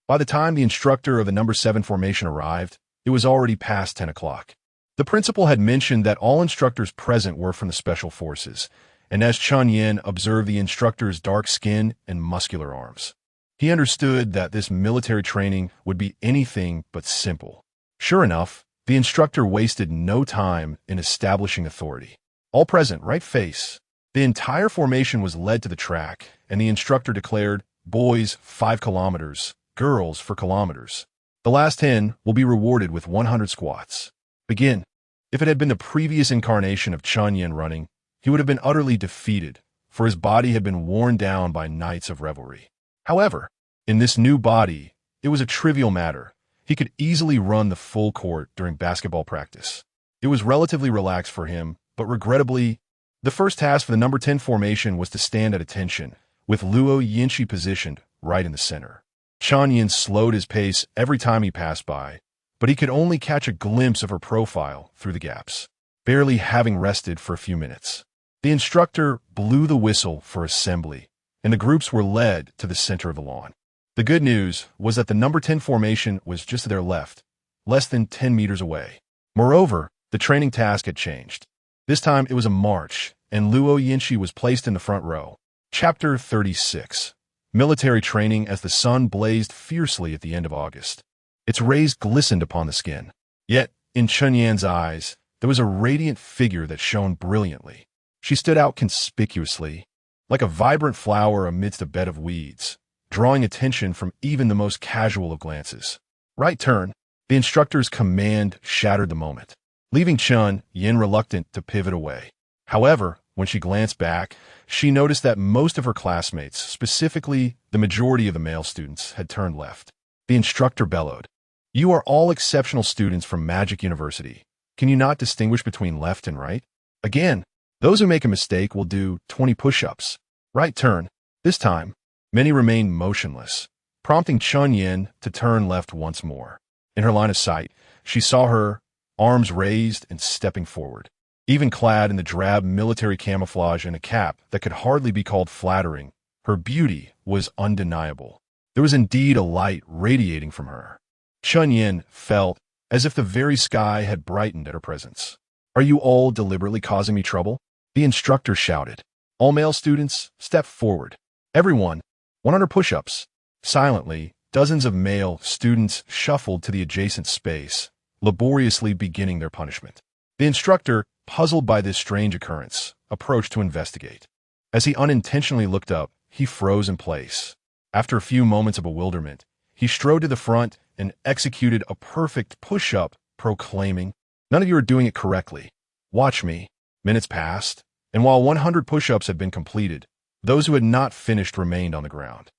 By the time the instructor of the number 7 formation arrived, it was already past 10 o'clock. The principal had mentioned that all instructors present were from the special forces, and as Chen Yan observed the instructor's dark skin and muscular arms, he understood that this military training would be anything but simple. Sure enough, the instructor wasted no time in establishing authority. All present, right face. The entire formation was led to the track, and the instructor declared, boys 5 kilometers, girls 4 kilometers. The last 10 will be rewarded with 100 squats. Begin. If it had been the previous incarnation of Chen Yan running, he would have been utterly defeated, for his body had been worn down by nights of revelry. However, in this new body, it was a trivial matter. He could easily run the full court during basketball practice. It was relatively relaxed for him, but regrettably, the first task for the number 10 formation was to stand at attention, with Luo Yinshi positioned right in the center. Chen Yan slowed his pace every time he passed by, but he could only catch a glimpse of her profile through the gaps, barely having rested for a few minutes. The instructor blew the whistle for assembly, and the groups were led to the center of the lawn. The good news was that the number 10 formation was just to their left, less than 10 meters away. Moreover, the training task had changed. This time it was a march, and Luo Yinshi was placed in the front row. Chapter 36. Military training as the sun blazed fiercely at the end of August. Its rays glistened upon the skin. Yet, in Chen Yan's eyes, there was a radiant figure that shone brilliantly. She stood out conspicuously, like a vibrant flower amidst a bed of weeds, drawing attention from even the most casual of glances. Right turn. The instructor's command shattered the moment, leaving Chen Yan reluctant to pivot away. However, when she glanced back, she noticed that most of her classmates, specifically the majority of the male students, had turned left. The instructor bellowed, "You are all exceptional students from Magic University. Can you not distinguish between left and right? Again, those who make a mistake will do 20 push-ups." Right turn. This time, many remained motionless, prompting Chen Yan to turn left once more. In her line of sight, she saw her, arms raised and stepping forward. Even clad in the drab military camouflage and a cap that could hardly be called flattering, her beauty was undeniable. There was indeed a light radiating from her. Chen Yan felt as if the very sky had brightened at her presence. "Are you all deliberately causing me trouble?" The instructor shouted. "All male students, step forward. Everyone, 100 push-ups." Silently, dozens of male students shuffled to the adjacent space, laboriously beginning their punishment. The instructor, puzzled by this strange occurrence, approached to investigate. As he unintentionally looked up, he froze in place. After a few moments of bewilderment, he strode to the front and executed a perfect push-up, proclaiming, "None of you are doing it correctly. Watch me." Minutes passed, and while 100 push-ups had been completed, those who had not finished remained on the ground.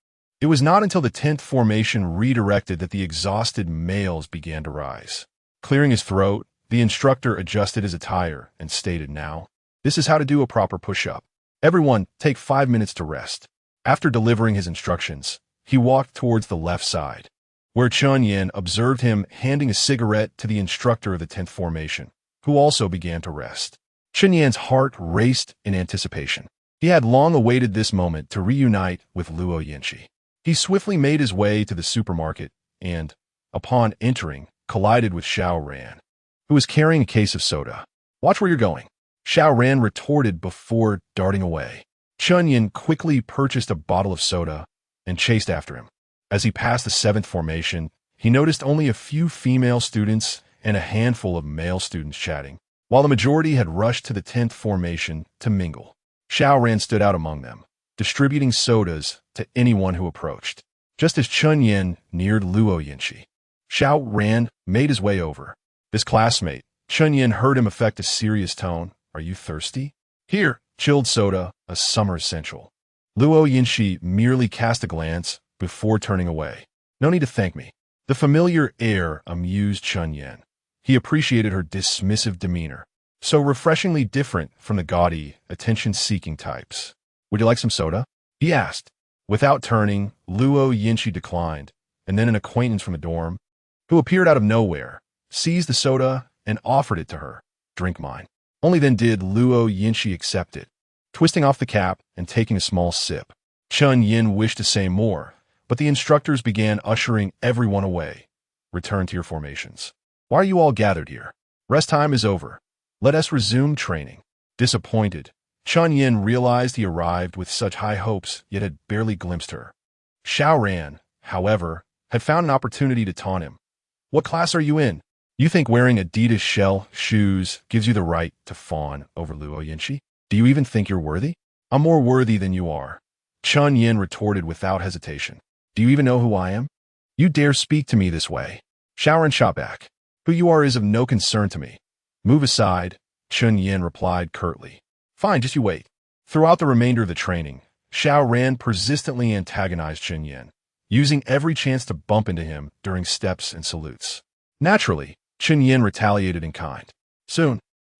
It was not until the 10th formation redirected that the exhausted males began to rise. Clearing his throat, the instructor adjusted his attire and stated, "Now, this is how to do a proper push-up. Everyone, take 5 minutes to rest." After delivering his instructions, he walked towards the left side, where Chen Yan observed him handing a cigarette to the instructor of the 10th formation, who also began to rest. Chen Yan's heart raced in anticipation. He had long awaited this moment to reunite with Luo Yinshi. He swiftly made his way to the supermarket and, upon entering, collided with Xiao Ran, who was carrying a case of soda. "Watch where you're going," Xiao Ran retorted before darting away. Chen Yan quickly purchased a bottle of soda and chased after him. As he passed the 7th formation, he noticed only a few female students and a handful of male students chatting, while the majority had rushed to the 10th formation to mingle. Xiao Ran stood out among them, distributing sodas to anyone who approached. Just as Chen Yan neared Luo Yinshi, Xiao Ran made his way over. His classmate, Chen Yan, heard him affect a serious tone. "Are you thirsty? Here, chilled soda, a summer essential." Luo Yinshi merely cast a glance before turning away. "No need to thank me." The familiar air amused Chen Yan. He appreciated her dismissive demeanor, so refreshingly different from the gaudy, attention-seeking types. "Would you like some soda?" he asked. Without turning, Luo Yinshi declined, and then an acquaintance from the dorm, who appeared out of nowhere, seized the soda and offered it to her. "Drink mine." Only then did Luo Yinshi accept it, twisting off the cap and taking a small sip. Chen Yan wished to say more, but the instructors began ushering everyone away. "Return to your formations. Why are you all gathered here? Rest time is over. Let us resume training." Disappointed, Chen Yan realized he arrived with such high hopes, yet had barely glimpsed her. Xiao Ran, however, had found an opportunity to taunt him. "What class are you in? You think wearing Adidas shell shoes gives you the right to fawn over Luo Yinshi? Do you even think you're worthy? I'm more worthy than you are." Chen Yan retorted without hesitation. Do you even know who I am? You dare speak to me this way? Xiaoran shot back. Who you are is of no concern to me. Move aside, Chen Yan replied curtly. Fine, just you wait. Throughout the remainder of the training, Xiaoran persistently antagonized Chen Yan, using every chance to bump into him during steps and salutes. Naturally, Chen Yan retaliated in kind. Soon,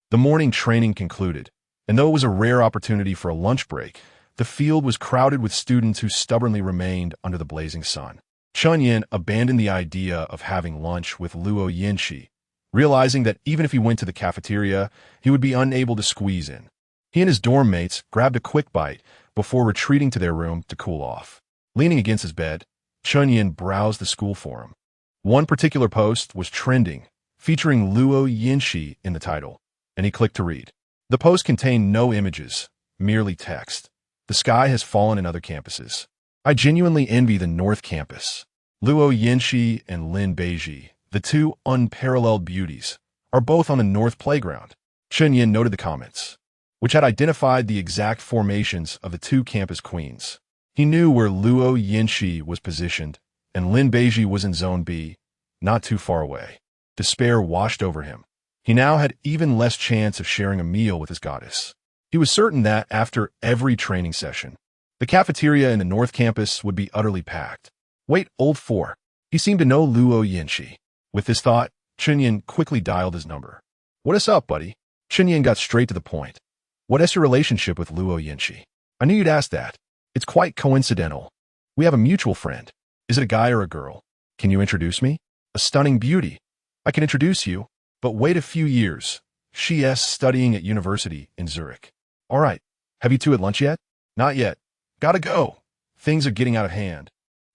the morning training concluded, and though it was a rare opportunity for a lunch break, the field was crowded with students who stubbornly remained under the blazing sun. Chen Yan abandoned the idea of having lunch with Luo Yinshi, realizing that even if he went to the cafeteria, he would be unable to squeeze in. He and his dorm mates grabbed a quick bite before retreating to their room to cool off. Leaning against his bed, Chen Yan browsed the school forum. One particular post was trending, featuring Luo Yinshi in the title, and he clicked to read. The post contained no images, merely text. The sky has fallen in other campuses. I genuinely envy the North Campus. Luo Yinshi and Lin Beiji, the two unparalleled beauties, are both on the North Playground. Chen Yan noted the comments, which had identified the exact formations of the two campus queens. He knew where Luo Yinshi was positioned, and Lin Beiji was in Zone B, not too far away. Despair washed over him. He now had even less chance of sharing a meal with his goddess. He was certain that after every training session, the cafeteria in the North Campus would be utterly packed. Wait, old four. He seemed to know Luo Yinshi. With this thought, Chen Yan quickly dialed his number. What is up, buddy? Chen Yan got straight to the point. What is your relationship with Luo Yinshi? I knew you'd ask that. It's quite coincidental. We have a mutual friend. Is it a guy or a girl? Can you introduce me? A stunning beauty. I can introduce you, but wait a few years. She is studying at university in Zurich. All right. Have you two at lunch yet? Not yet. Gotta go. Things are getting out of hand.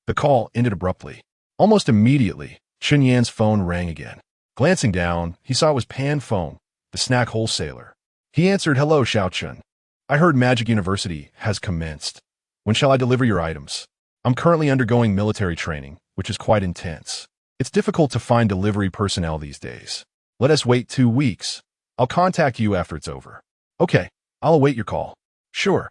The call ended abruptly. Almost immediately, Chen Yan's phone rang again. Glancing down, he saw it was Pan Feng, the snack wholesaler. He answered, Hello, Xiao Chen. I heard Magic University has commenced. When shall I deliver your items? I'm currently undergoing military training, which is quite intense. It's difficult to find delivery personnel these days. Let us wait 2 weeks. I'll contact you after it's over. Okay, I'll await your call. Sure.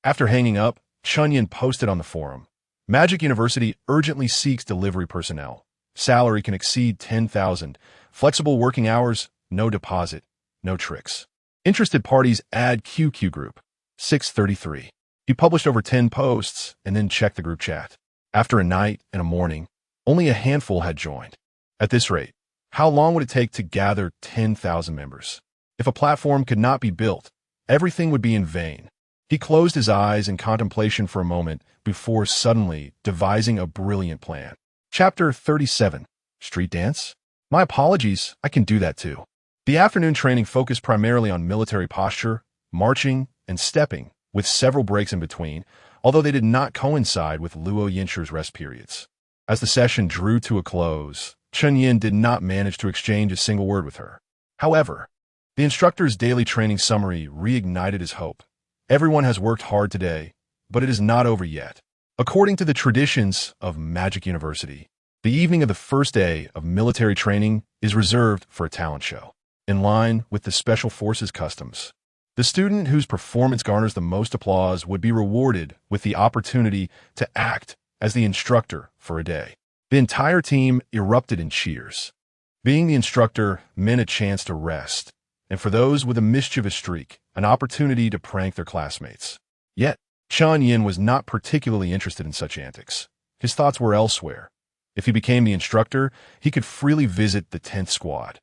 After hanging up, Chen Yan posted on the forum. Magic University urgently seeks delivery personnel. Salary can exceed 10,000. Flexible working hours, no deposit, no tricks. Interested parties add QQ group. 633. He published over 10 posts and then checked the group chat. After a night and a morning, only a handful had joined. At this rate, how long would it take to gather 10,000 members? If a platform could not be built, everything would be in vain. He closed his eyes in contemplation for a moment before suddenly devising a brilliant plan. Chapter 37. Street Dance? My apologies, I can do that too. The afternoon training focused primarily on military posture, marching, and stepping, with several breaks in between, although they did not coincide with Luo Yinshi's rest periods. As the session drew to a close, Chen Yan did not manage to exchange a single word with her. However, the instructor's daily training summary reignited his hope. Everyone has worked hard today, but it is not over yet. According to the traditions of Magic University, the evening of the first day of military training is reserved for a talent show. In line with the Special Forces customs, the student whose performance garners the most applause would be rewarded with the opportunity to act as the instructor for a day. The entire team erupted in cheers. Being the instructor meant a chance to rest, and for those with a mischievous streak, an opportunity to prank their classmates. Yet, Chen Yan was not particularly interested in such antics. His thoughts were elsewhere. If he became the instructor, he could freely visit the 10th squad.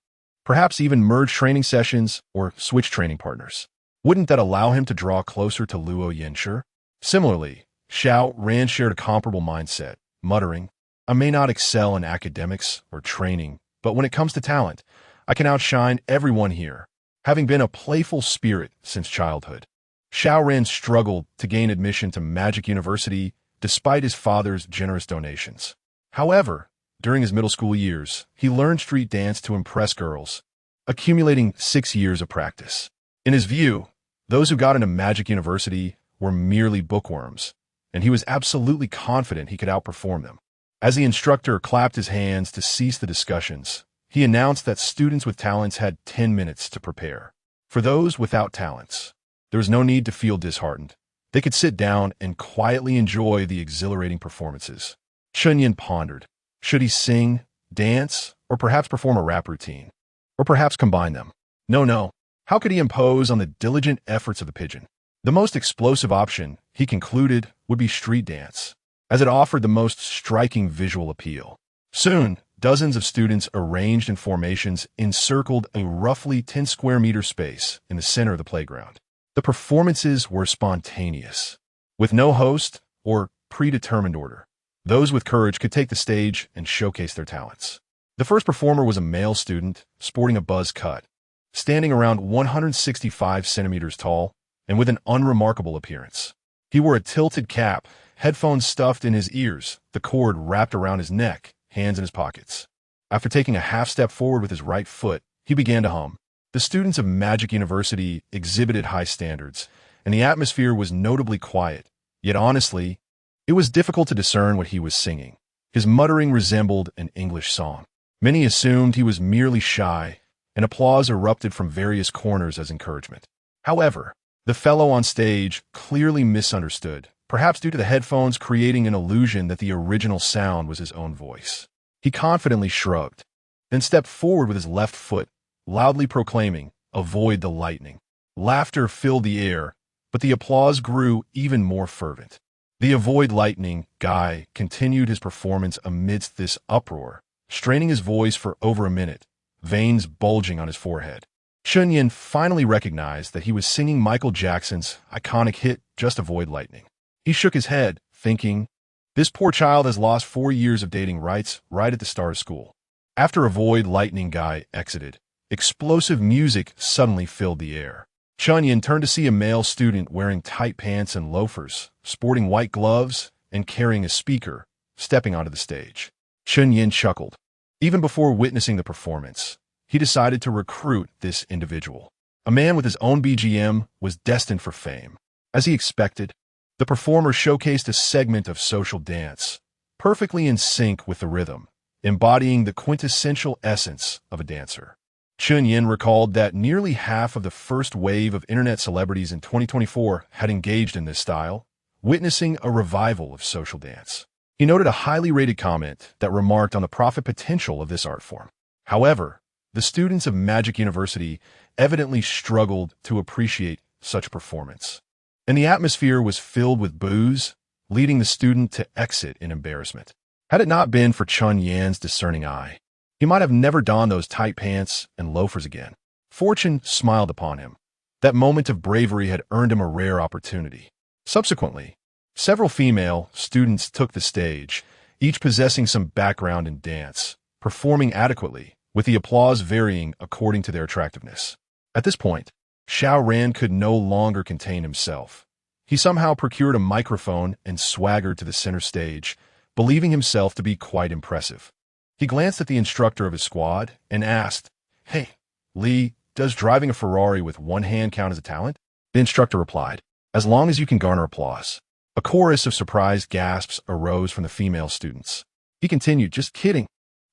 Perhaps even merge training sessions or switch training partners. Wouldn't that allow him to draw closer to Luo Yinshi? Similarly, Xiao Ran shared a comparable mindset, muttering, I may not excel in academics or training, but when it comes to talent, I can outshine everyone here, having been a playful spirit since childhood. Xiao Ran struggled to gain admission to Magic University despite his father's generous donations. However, during his middle school years, he learned street dance to impress girls, accumulating 6 years of practice. In his view, those who got into Magic University were merely bookworms, and he was absolutely confident he could outperform them. As the instructor clapped his hands to cease the discussions, he announced that students with talents had 10 minutes to prepare. For those without talents, there was no need to feel disheartened. They could sit down and quietly enjoy the exhilarating performances. Chen Yan pondered. Should he sing, dance, or perhaps perform a rap routine? Or perhaps combine them? No. How could he impose on the diligent efforts of the pigeon? The most explosive option, he concluded, would be street dance, as it offered the most striking visual appeal. Soon, dozens of students arranged in formations encircled a roughly 10 square meter space in the center of the playground. The performances were spontaneous, with no host or predetermined order. Those with courage could take the stage and showcase their talents. The first performer was a male student, sporting a buzz cut, standing around 165 centimeters tall, and with an unremarkable appearance. He wore a tilted cap, headphones stuffed in his ears, the cord wrapped around his neck, hands in his pockets. After taking a half step forward with his right foot, he began to hum. The students of Magic University exhibited high standards, and the atmosphere was notably quiet. Yet honestly, it was difficult to discern what he was singing. His muttering resembled an English song. Many assumed he was merely shy, and applause erupted from various corners as encouragement. However, the fellow on stage clearly misunderstood, perhaps due to the headphones creating an illusion that the original sound was his own voice. He confidently shrugged, then stepped forward with his left foot, loudly proclaiming, "Avoid the lightning." Laughter filled the air, but the applause grew even more fervent. The "Avoid lightning" guy continued his performance amidst this uproar, straining his voice for over a minute, veins bulging on his forehead. Chen Yan finally recognized that he was singing Michael Jackson's iconic hit, "Just Avoid Lightning." He shook his head, thinking, this poor child has lost 4 years of dating rights right at the start of school. After "Avoid Lightning" guy exited, explosive music suddenly filled the air. Chen Yan turned to see a male student wearing tight pants and loafers, sporting white gloves, and carrying a speaker, stepping onto the stage. Chen Yan chuckled. Even before witnessing the performance, he decided to recruit this individual. A man with his own BGM was destined for fame. As he expected, the performer showcased a segment of social dance, perfectly in sync with the rhythm, embodying the quintessential essence of a dancer. Chen Yan recalled that nearly half of the first wave of internet celebrities in 2024 had engaged in this style, witnessing a revival of social dance. He noted a highly rated comment that remarked on the profit potential of this art form. However, the students of Magic University evidently struggled to appreciate such performance, and the atmosphere was filled with boos, leading the student to exit in embarrassment. Had it not been for Chen Yan's discerning eye, he might have never donned those tight pants and loafers again. Fortune smiled upon him. That moment of bravery had earned him a rare opportunity. Subsequently, several female students took the stage, each possessing some background in dance, performing adequately, with the applause varying according to their attractiveness. At this point, Xiao Ran could no longer contain himself. He somehow procured a microphone and swaggered to the center stage, believing himself to be quite impressive. He glanced at the instructor of his squad and asked, "Hey, Lee, does driving a Ferrari with one hand count as a talent?" The instructor replied, "As long as you can garner applause." A chorus of surprised gasps arose from the female students. He continued, "Just kidding.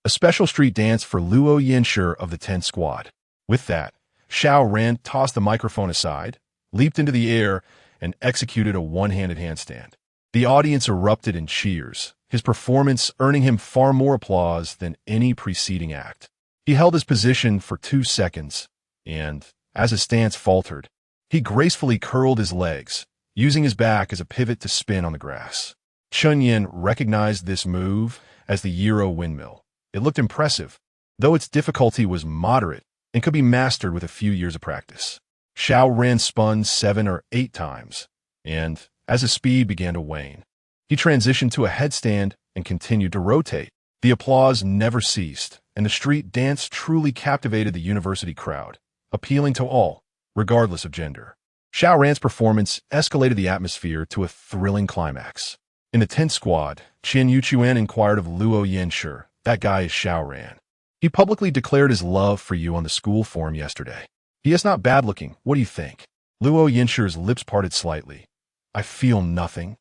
A special street dance for Luo Yanshi of the 10th squad." With that, Xiao Ran tossed the microphone aside, leaped into the air, and executed a one-handed handstand. The audience erupted in cheers, his performance earning him far more applause than any preceding act. He held his position for 2 seconds, and, as his stance faltered, he gracefully curled his legs, using his back as a pivot to spin on the grass. Chen Yan recognized this move as the Euro windmill. It looked impressive, though its difficulty was moderate and could be mastered with a few years of practice. Xiao Ran spun 7 or 8 times, and, as his speed began to wane, he transitioned to a headstand and continued to rotate. The applause never ceased, and the street dance truly captivated the university crowd, appealing to all, regardless of gender. Xiao Ran's performance escalated the atmosphere to a thrilling climax. In the 10th squad, Chen Yuchuan inquired of Luo Yanshi, "That guy is Xiao Ran. He publicly declared his love for you on the school forum yesterday. He is not bad-looking. What do you think?" Luo Yanshi's lips parted slightly. "I feel nothing.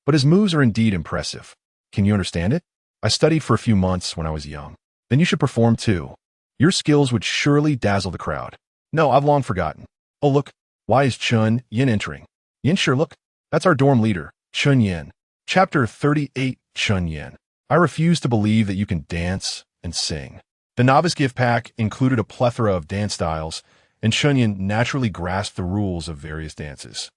But his moves are indeed impressive. Can you understand it? I studied for a few months when I was young. Then you should perform too. Your skills would surely dazzle the crowd." "No, I've long forgotten. Oh, look. Why is Chen Yan entering?" "Yanshi, look." That's our dorm leader, Chen Yan. Chapter 38, Chen Yan. I refuse to believe that you can dance and sing. The novice gift pack included a plethora of dance styles, and Chen Yan naturally grasped the rules of various dances.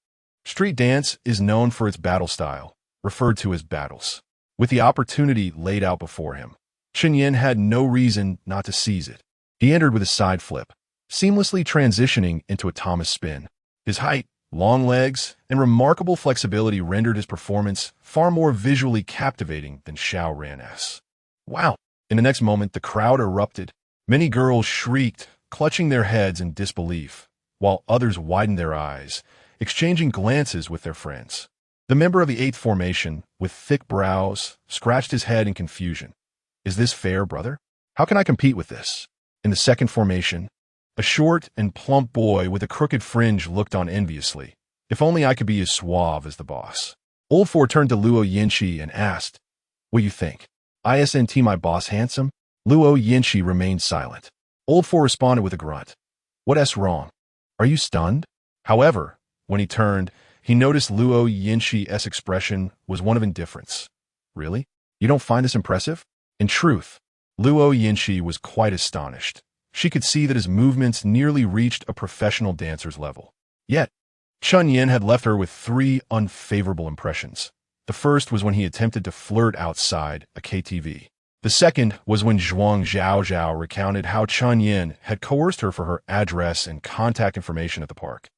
Street dance is known for its battle style, referred to as battles. With the opportunity laid out before him, Chen Yan had no reason not to seize it. He entered with a side flip, seamlessly transitioning into a Thomas spin. His height, long legs, and remarkable flexibility rendered his performance far more visually captivating than Xiao Ran's. Wow! In the next moment, the crowd erupted. Many girls shrieked, clutching their heads in disbelief, while others widened their eyes, exchanging glances with their friends. The member of the 8th formation, with thick brows, scratched his head in confusion. Is this fair, brother? How can I compete with this? In the 2nd formation, a short and plump boy with a crooked fringe looked on enviously. If only I could be as suave as the boss. Old Four turned to Luo Yinshi and asked, "What do you think? Isn't my boss handsome?" Luo Yinshi remained silent. Old Four responded with a grunt. "What's wrong? Are you stunned?" However, when he turned, he noticed Luo Yinshi's expression was one of indifference. Really? You don't find this impressive? In truth, Luo Yinshi was quite astonished. She could see that his movements nearly reached a professional dancer's level. Yet, Chen Yan had left her with 3 unfavorable impressions. The first was when he attempted to flirt outside a KTV. The second was when Zhuang Zhaozhao recounted how Chen Yan had coerced her for her address and contact information at the park.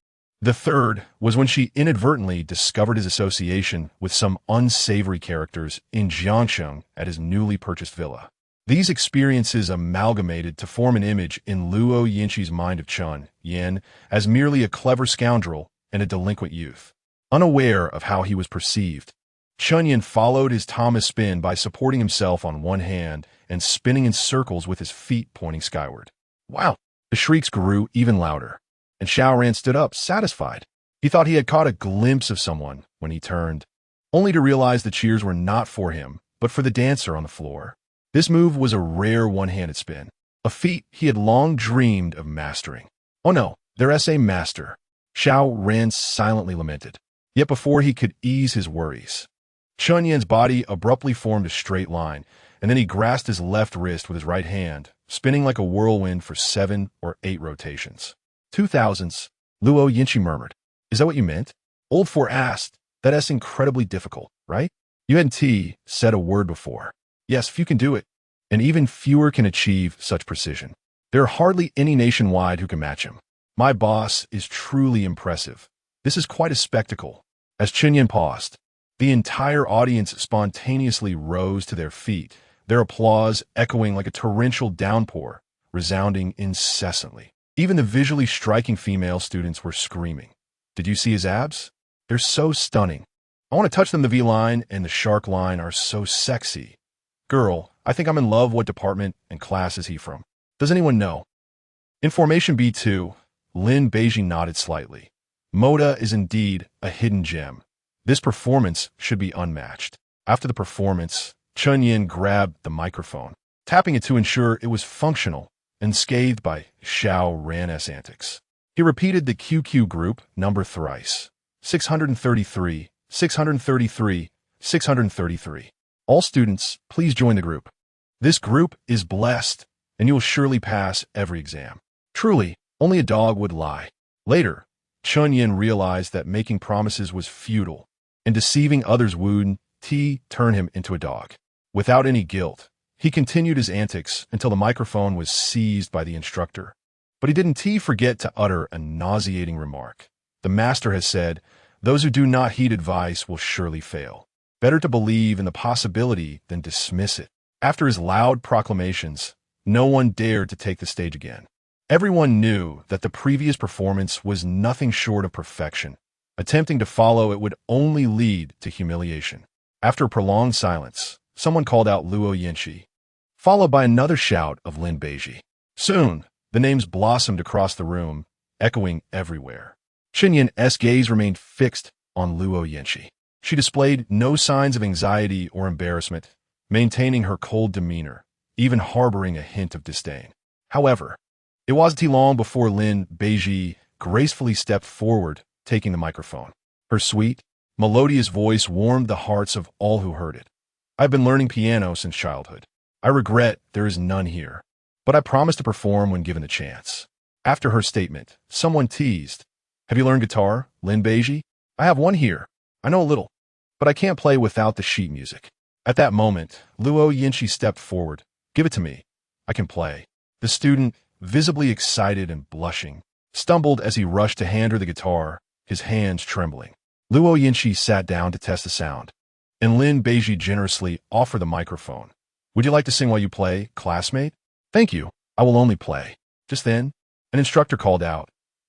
The third was when she inadvertently discovered his association with some unsavory characters in Jiangsheng at his newly purchased villa. These experiences amalgamated to form an image in Luo Yinshi's mind of Chen Yan as merely a clever scoundrel and a delinquent youth. Unaware of how he was perceived, Chen Yan followed his Thomas spin by supporting himself on one hand and spinning in circles with his feet pointing skyward. Wow! The shrieks grew even louder, and Xiao Ran stood up, satisfied. He thought he had caught a glimpse of someone when he turned, only to realize the cheers were not for him, but for the dancer on the floor. This move was a rare one-handed spin, a feat he had long dreamed of mastering. "Oh no, there's a master," Xiao Ran silently lamented. Yet before he could ease his worries, Chen Yan's body abruptly formed a straight line, and then he grasped his left wrist with his right hand, spinning like a whirlwind for 7 or 8 rotations. 2000s, Luo Yinshi murmured. "Is that what you meant?" Old Four asked. "That's incredibly difficult, right? You hadn't said a word before." "Yes, few can do it, and even fewer can achieve such precision. There are hardly any nationwide who can match him. My boss is truly impressive. This is quite a spectacle." As Chen Yan paused, the entire audience spontaneously rose to their feet, their applause echoing like a torrential downpour, resounding incessantly. Even the visually striking female students were screaming. "Did you see his abs? They're so stunning. I want to touch them. The V-line and the shark line are so sexy. Girl, I think I'm in love. What department and class is he from? Does anyone know?" In Formation B2, Lin Beijing nodded slightly. Moda is indeed a hidden gem. This performance should be unmatched. After the performance, Chen Yan grabbed the microphone, tapping it to ensure it was functional, unscathed by Xiao Ran's antics. He repeated the QQ group number thrice. 633, 633, 633. All students, please join the group. This group is blessed, and you will surely pass every exam. Truly, only a dog would lie. Later, Chen Yan realized that making promises was futile, and deceiving others would turn him into a dog. Without any guilt, he continued his antics until the microphone was seized by the instructor. But he didn't forget to utter a nauseating remark. The master has said, "Those who do not heed advice will surely fail. Better to believe in the possibility than dismiss it." After his loud proclamations, no one dared to take the stage again. Everyone knew that the previous performance was nothing short of perfection. Attempting to follow it would only lead to humiliation. After a prolonged silence, someone called out Luo Yinshi, followed by another shout of Lin Beiji. Soon, the names blossomed across the room, echoing everywhere. Chen Yan's gaze remained fixed on Luo Yinshi. She displayed no signs of anxiety or embarrassment, maintaining her cold demeanor, even harboring a hint of disdain. However, it wasn't long before Lin Beiji gracefully stepped forward, taking the microphone. Her sweet, melodious voice warmed the hearts of all who heard it. I've been learning piano since childhood. I regret there is none here, but I promise to perform when given the chance. After her statement, someone teased, "Have you learned guitar, Lin Beiji?" "I have one here. I know a little, but I can't play without the sheet music." At that moment, Luo Yinshi stepped forward. "Give it to me. I can play." The student, visibly excited and blushing, stumbled as he rushed to hand her the guitar, his hands trembling. Luo Yinshi sat down to test the sound, and Lin Beiji generously offered the microphone. "Would you like to sing while you play, classmate?" "Thank you. I will only play." Just then, an instructor called out,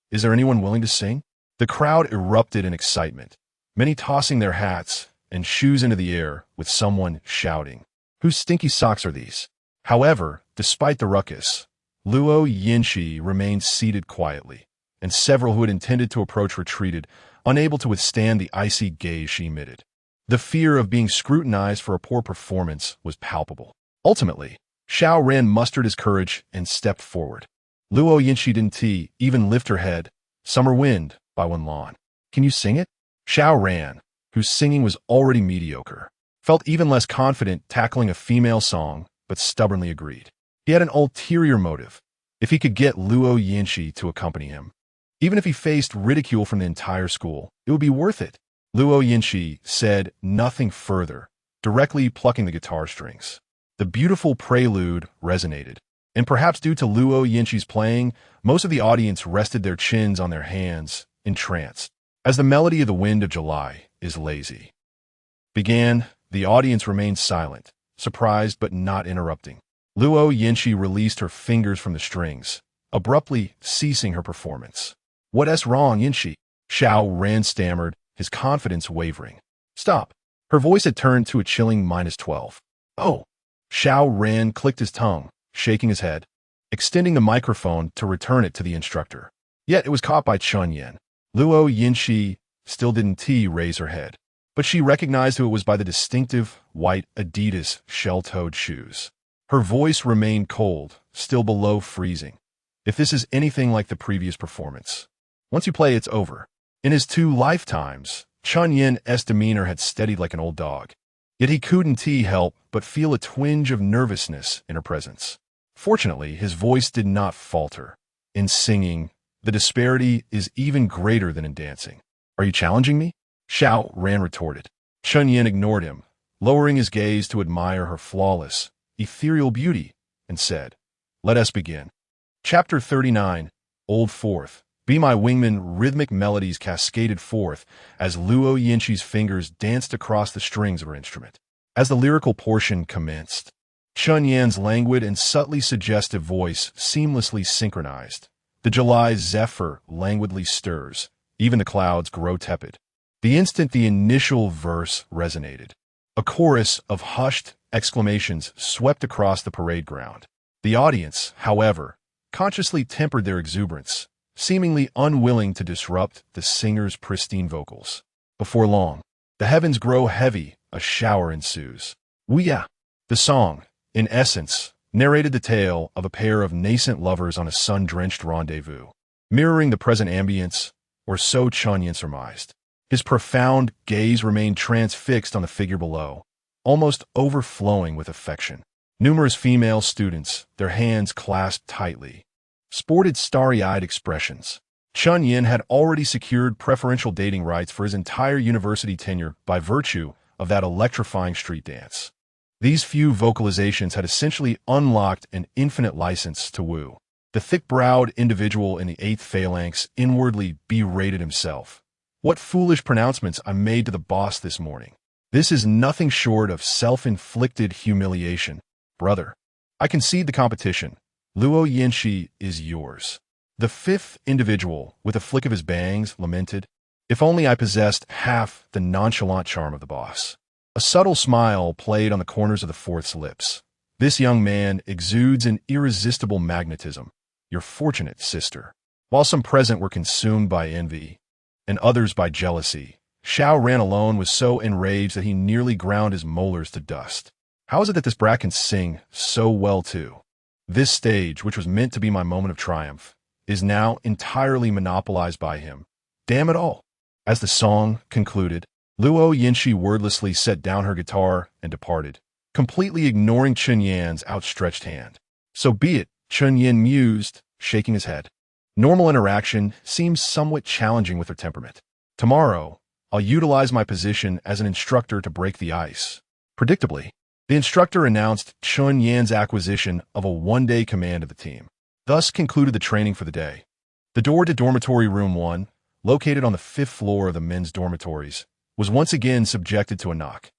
"Is there anyone willing to sing?" The crowd erupted in excitement, many tossing their hats and shoes into the air, with someone shouting, "Whose stinky socks are these?" However, despite the ruckus, Luo Yinshi remained seated quietly, and several who had intended to approach retreated, unable to withstand the icy gaze she emitted. The fear of being scrutinized for a poor performance was palpable. Ultimately, Xiao Ran mustered his courage and stepped forward. Luo Yinshi didn't even lift her head. "Summer Wind" by Wen Lan. "Can you sing it?" Xiao Ran, whose singing was already mediocre, felt even less confident tackling a female song, but stubbornly agreed. He had an ulterior motive. If he could get Luo Yinshi to accompany him, even if he faced ridicule from the entire school, it would be worth it. Luo Yinshi said nothing further, directly plucking the guitar strings. The beautiful prelude resonated, and perhaps due to Luo Yinshi's playing, most of the audience rested their chins on their hands, entranced. As the melody of the wind of July is lazy began, the audience remained silent, surprised but not interrupting. Luo Yinshi released her fingers from the strings, abruptly ceasing her performance. "What's wrong, Yinshi?" Xiao Ran stammered, his confidence wavering. "Stop." Her voice had turned to a chilling -12. "Oh." Xiao Ran clicked his tongue, shaking his head, extending the microphone to return it to the instructor. Yet it was caught by Chen Yan. Luo Yinshi still didn't raise her head, but she recognized who it was by the distinctive white Adidas shell-toed shoes. Her voice remained cold, still below freezing. "If this is anything like the previous performance, once you play, it's over." In his 2 lifetimes, Chen Yan's demeanor had steadied like an old dog. Yet he couldn't help but feel a twinge of nervousness in her presence. Fortunately, his voice did not falter. In singing, the disparity is even greater than in dancing. "Are you challenging me?" Xiao Ran retorted. Chen Yan ignored him, lowering his gaze to admire her flawless, ethereal beauty, and said, "Let us begin." Chapter 39, Old Fourth. "Be My Wingman." Rhythmic melodies cascaded forth as Luo Yinshi's fingers danced across the strings of her instrument. As the lyrical portion commenced, Chen Yan's languid and subtly suggestive voice seamlessly synchronized. The July zephyr languidly stirs, even the clouds grow tepid. The instant the initial verse resonated, a chorus of hushed exclamations swept across the parade ground. The audience, however, consciously tempered their exuberance, seemingly unwilling to disrupt the singer's pristine vocals. Before long, the heavens grow heavy, a shower ensues. "Ouya." The song, in essence, narrated the tale of a pair of nascent lovers on a sun-drenched rendezvous, mirroring the present ambience, or so Chen Yan surmised. His profound gaze remained transfixed on the figure below, almost overflowing with affection. Numerous female students, their hands clasped tightly, sported starry-eyed expressions. Chen Yan had already secured preferential dating rights for his entire university tenure by virtue of that electrifying street dance. These few vocalizations had essentially unlocked an infinite license to woo. The thick-browed individual in the 8th phalanx inwardly berated himself. "What foolish pronouncements I made to the boss this morning. This is nothing short of self-inflicted humiliation. Brother, I concede the competition. Luo Yinshi is yours." The 5th individual, with a flick of his bangs, lamented, "If only I possessed half the nonchalant charm of the boss." A subtle smile played on the corners of the 4th's lips. "This young man exudes an irresistible magnetism. You're fortunate, sister." While some present were consumed by envy, and others by jealousy, Xiao Ran alone was so enraged that he nearly ground his molars to dust. How is it that this brat can sing so well too? This stage, which was meant to be my moment of triumph, is now entirely monopolized by him. Damn it all. As the song concluded, Luo Yinshi wordlessly set down her guitar and departed, completely ignoring Chen Yan's outstretched hand. So be it, Chen Yan mused, shaking his head. Normal interaction seems somewhat challenging with her temperament. Tomorrow, I'll utilize my position as an instructor to break the ice. Predictably, the instructor announced Chen Yan's acquisition of a one-day command of the team. Thus concluded the training for the day. The door to dormitory room 1, located on the 5th floor of the men's dormitories, was once again subjected to a knock.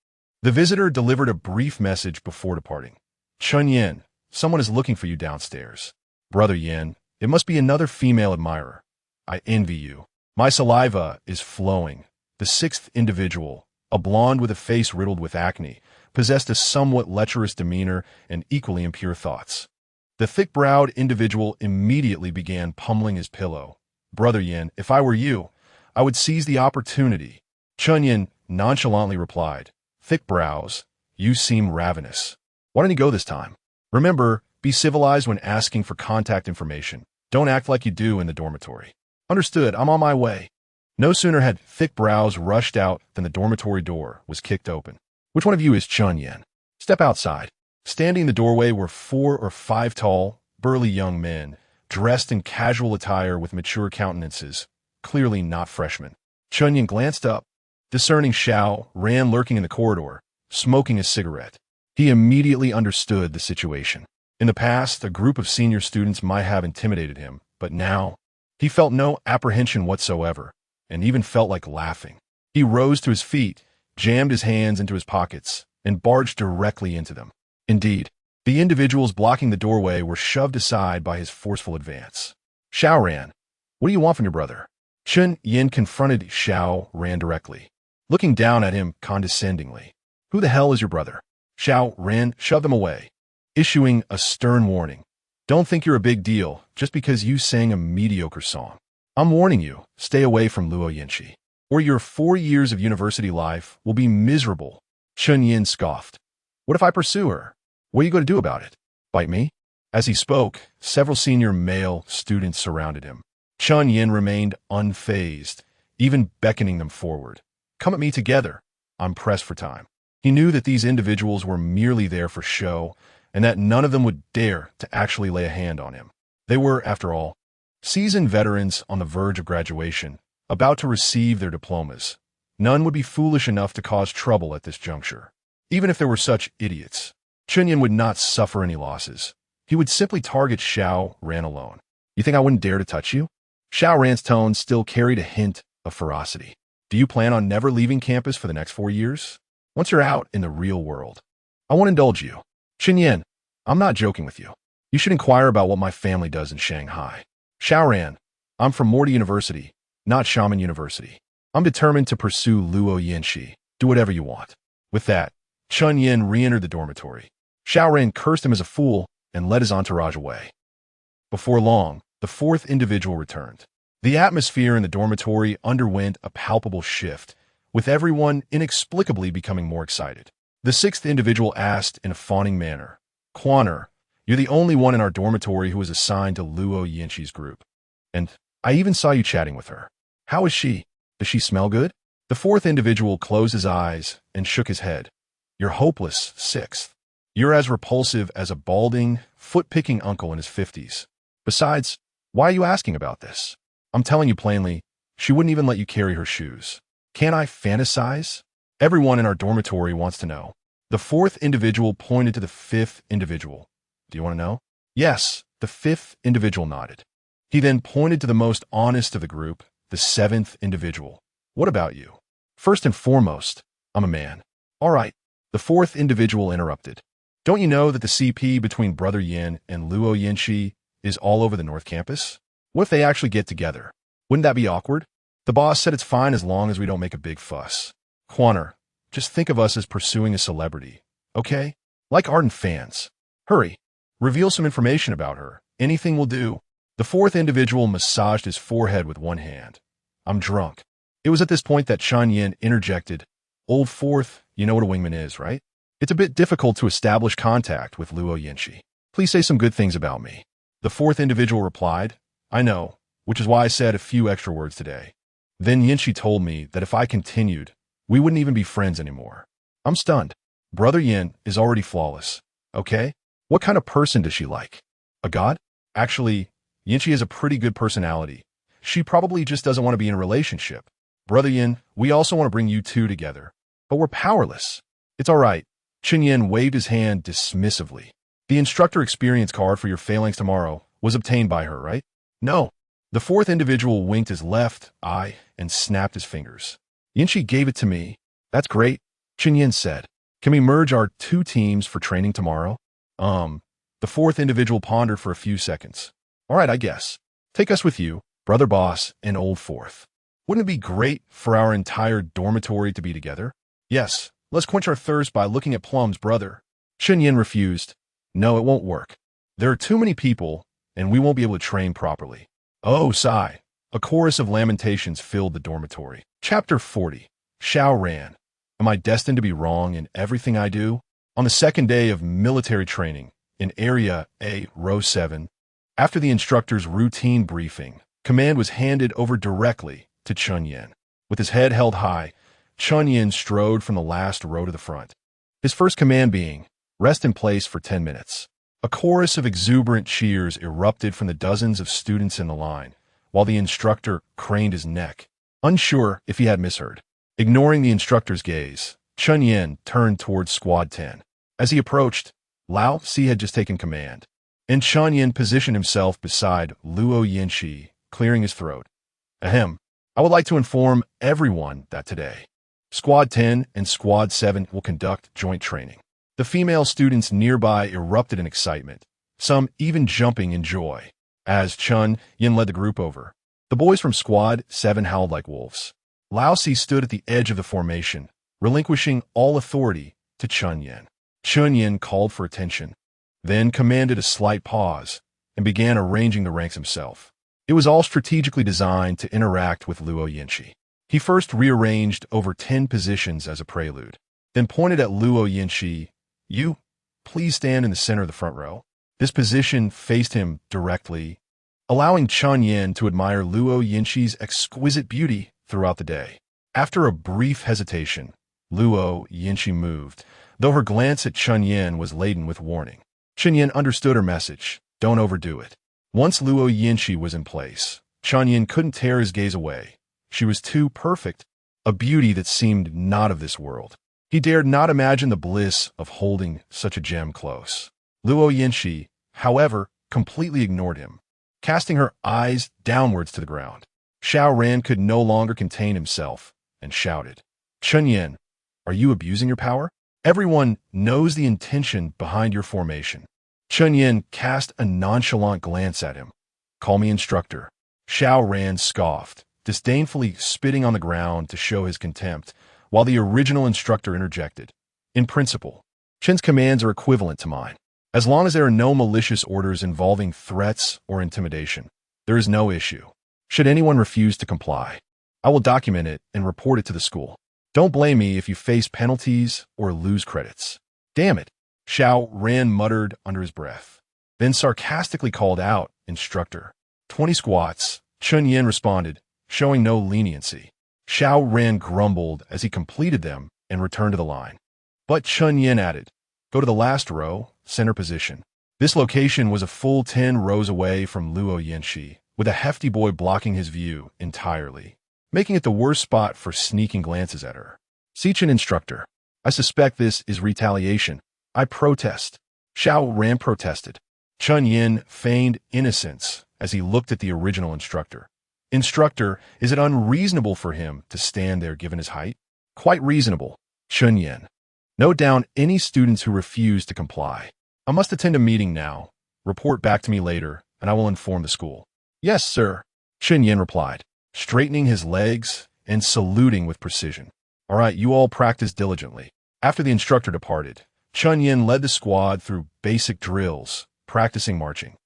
The visitor delivered a brief message before departing. Chen Yan, someone is looking for you downstairs. Brother Yan, it must be another female admirer. I envy you. My saliva is flowing. The 6th individual, a blonde with a face riddled with acne, possessed a somewhat lecherous demeanor and equally impure thoughts. The thick-browed individual immediately began pummeling his pillow. Brother Yan, if I were you, I would seize the opportunity. Chen Yan nonchalantly replied, Thick brows, you seem ravenous. Why don't you go this time? Remember, be civilized when asking for contact information. Don't act like you do in the dormitory. Understood, I'm on my way. No sooner had Thick Brows rushed out than the dormitory door was kicked open. Which one of you is Chen Yan? Step outside. Standing in the doorway were 4 or 5 tall, burly young men, dressed in casual attire with mature countenances, clearly not freshmen. Chen Yan glanced up, discerning Xiao Ran lurking in the corridor, smoking a cigarette. He immediately understood the situation. In the past, a group of senior students might have intimidated him, but now, he felt no apprehension whatsoever, and even felt like laughing. He rose to his feet, jammed his hands into his pockets, and barged directly into them. Indeed, the individuals blocking the doorway were shoved aside by his forceful advance. Xiao Ran, what do you want from your brother? Chen Yan confronted Xiao Ran directly, looking down at him condescendingly. Who the hell is your brother? Xiao Ran shoved them away, issuing a stern warning. Don't think you're a big deal just because you sang a mediocre song. I'm warning you, stay away from Luo Yinshi, or your 4 years of university life will be miserable. Chen Yan scoffed. What if I pursue her? What are you going to do about it? Bite me? As he spoke, several senior male students surrounded him. Chen Yan remained unfazed, even beckoning them forward. Come at me together. I'm pressed for time. He knew that these individuals were merely there for show, and that none of them would dare to actually lay a hand on him. They were, after all, seasoned veterans on the verge of graduation, about to receive their diplomas. None would be foolish enough to cause trouble at this juncture. Even if there were such idiots, Chen Yan would not suffer any losses. He would simply target Xiao Ran alone. You think I wouldn't dare to touch you? Xiao Ran's tone still carried a hint of ferocity. Do you plan on never leaving campus for the next 4 years? Once you're out in the real world, I won't indulge you. Chen Yan, I'm not joking with you. You should inquire about what my family does in Shanghai. Xiao Ran, I'm from Morty University, not Shaman University. I'm determined to pursue Luo Yinshi. Do whatever you want. With that, Chen Yan re-entered the dormitory. Xiao Ran cursed him as a fool and led his entourage away. Before long, the 4th individual returned. The atmosphere in the dormitory underwent a palpable shift, with everyone inexplicably becoming more excited. The 6th individual asked in a fawning manner, Quaner, you're the only one in our dormitory who is assigned to Luo Yinshi's group. And I even saw you chatting with her. How is she? Does she smell good? The 4th individual closed his eyes and shook his head. You're hopeless, 6th. You're as repulsive as a balding, foot-picking uncle in his 50s. Besides, why are you asking about this? I'm telling you plainly, she wouldn't even let you carry her shoes. Can't I fantasize? Everyone in our dormitory wants to know. The 4th individual pointed to the 5th individual. Do you want to know? Yes, the 5th individual nodded. He then pointed to the most honest of the group, the 7th individual. What about you? First and foremost, I'm a man. All right, the 4th individual interrupted. Don't you know that the CP between Brother Yan and Luo Yinshi is all over the North Campus? What if they actually get together? Wouldn't that be awkward? The boss said it's fine as long as we don't make a big fuss. Quaner, just think of us as pursuing a celebrity, okay? Like ardent fans. Hurry, reveal some information about her. Anything will do. The 4th individual massaged his forehead with one hand. I'm drunk. It was at this point that Chen Yan interjected. Old 4th, you know what a wingman is, right? It's a bit difficult to establish contact with Luo Yinshi. Please say some good things about me. The 4th individual replied, I know, which is why I said a few extra words today. Then Yinshi told me that if I continued, we wouldn't even be friends anymore. I'm stunned. Brother Yin is already flawless. Okay? What kind of person does she like? A god? Actually, Yinchi has a pretty good personality. She probably just doesn't want to be in a relationship. Brother Yin, we also want to bring you two together. But we're powerless. It's all right. Chen Yan waved his hand dismissively. The instructor experience card for your phalanx tomorrow was obtained by her, right? No. The fourth individual winked his left eye and snapped his fingers. Yinchi gave it to me. That's great, Chen Yan said. Can we merge our two teams for training tomorrow? The fourth individual pondered for a few seconds. All right, I guess. Take us with you, brother boss and old fourth. Wouldn't it be great for our entire dormitory to be together? Yes, let's quench our thirst by looking at plums, brother. Chen Yan refused. No, it won't work. There are too many people, and we won't be able to train properly. Oh, sigh. A chorus of lamentations filled the dormitory. Chapter 40. Xiao Ran. Am I destined to be wrong in everything I do? On the second day of military training, in Area A, Row 7, after the instructor's routine briefing, command was handed over directly to Chen Yan. With his head held high, Chen Yan strode from the last row to the front. His first command being, rest in place for 10 minutes. A chorus of exuberant cheers erupted from the dozens of students in the line, while the instructor craned his neck, unsure if he had misheard. Ignoring the instructor's gaze, Chen Yan turned towards Squad 10. As he approached, Lao Si had just taken command, and Chen Yan positioned himself beside Luo Yinshi, clearing his throat. Ahem. I would like to inform everyone that today, Squad 10 and Squad 7 will conduct joint training. The female students nearby erupted in excitement, some even jumping in joy, as Chen Yan led the group over. The boys from Squad 7 howled like wolves. Lao Si stood at the edge of the formation, relinquishing all authority to Chen Yan. Chen Yan called for attention, then commanded a slight pause, and began arranging the ranks himself. It was all strategically designed to interact with Luo Yinshi. He first rearranged over 10 positions as a prelude, then pointed at Luo Yinshi. You, please stand in the center of the front row. This position faced him directly, allowing Chen Yan to admire Luo Yinshi's exquisite beauty throughout the day. After a brief hesitation, Luo Yinshi moved, though her glance at Chen Yan was laden with warning. Chen Yan understood her message. Don't overdo it. Once Luo Yinshi was in place, Chen Yan couldn't tear his gaze away. She was too perfect, a beauty that seemed not of this world. He dared not imagine the bliss of holding such a gem close. Luo Yinshi, however, completely ignored him, casting her eyes downwards to the ground. Xiao Ran could no longer contain himself and shouted, Chen Yan, are you abusing your power? Everyone knows the intention behind your formation. Chen Yan cast a nonchalant glance at him. Call me instructor. Xiao Ran scoffed, disdainfully spitting on the ground to show his contempt, while the original instructor interjected. In principle, Chen's commands are equivalent to mine. As long as there are no malicious orders involving threats or intimidation, there is no issue. Should anyone refuse to comply, I will document it and report it to the school. Don't blame me if you face penalties or lose credits. Damn it, Xiao Ran muttered under his breath, then sarcastically called out, Instructor. 20 squats, Chen Yan responded, showing no leniency. Xiao Ran grumbled as he completed them and returned to the line. But Chen Yan added, go to the last row, center position. This location was a full 10 rows away from Luo Yinshi, with a hefty boy blocking his view entirely, making it the worst spot for sneaking glances at her. Chen instructor, I suspect this is retaliation. I protest. Xiao Ran protested. Chen Yan feigned innocence as he looked at the original instructor. Instructor, is it unreasonable for him to stand there given his height? Quite reasonable, Chen Yan. Note down any students who refuse to comply. I must attend a meeting now. Report back to me later, and I will inform the school. Yes, sir, Chen Yan replied, straightening his legs and saluting with precision. All right, you all practice diligently. After the instructor departed, Chen Yan led the squad through basic drills, practicing marching.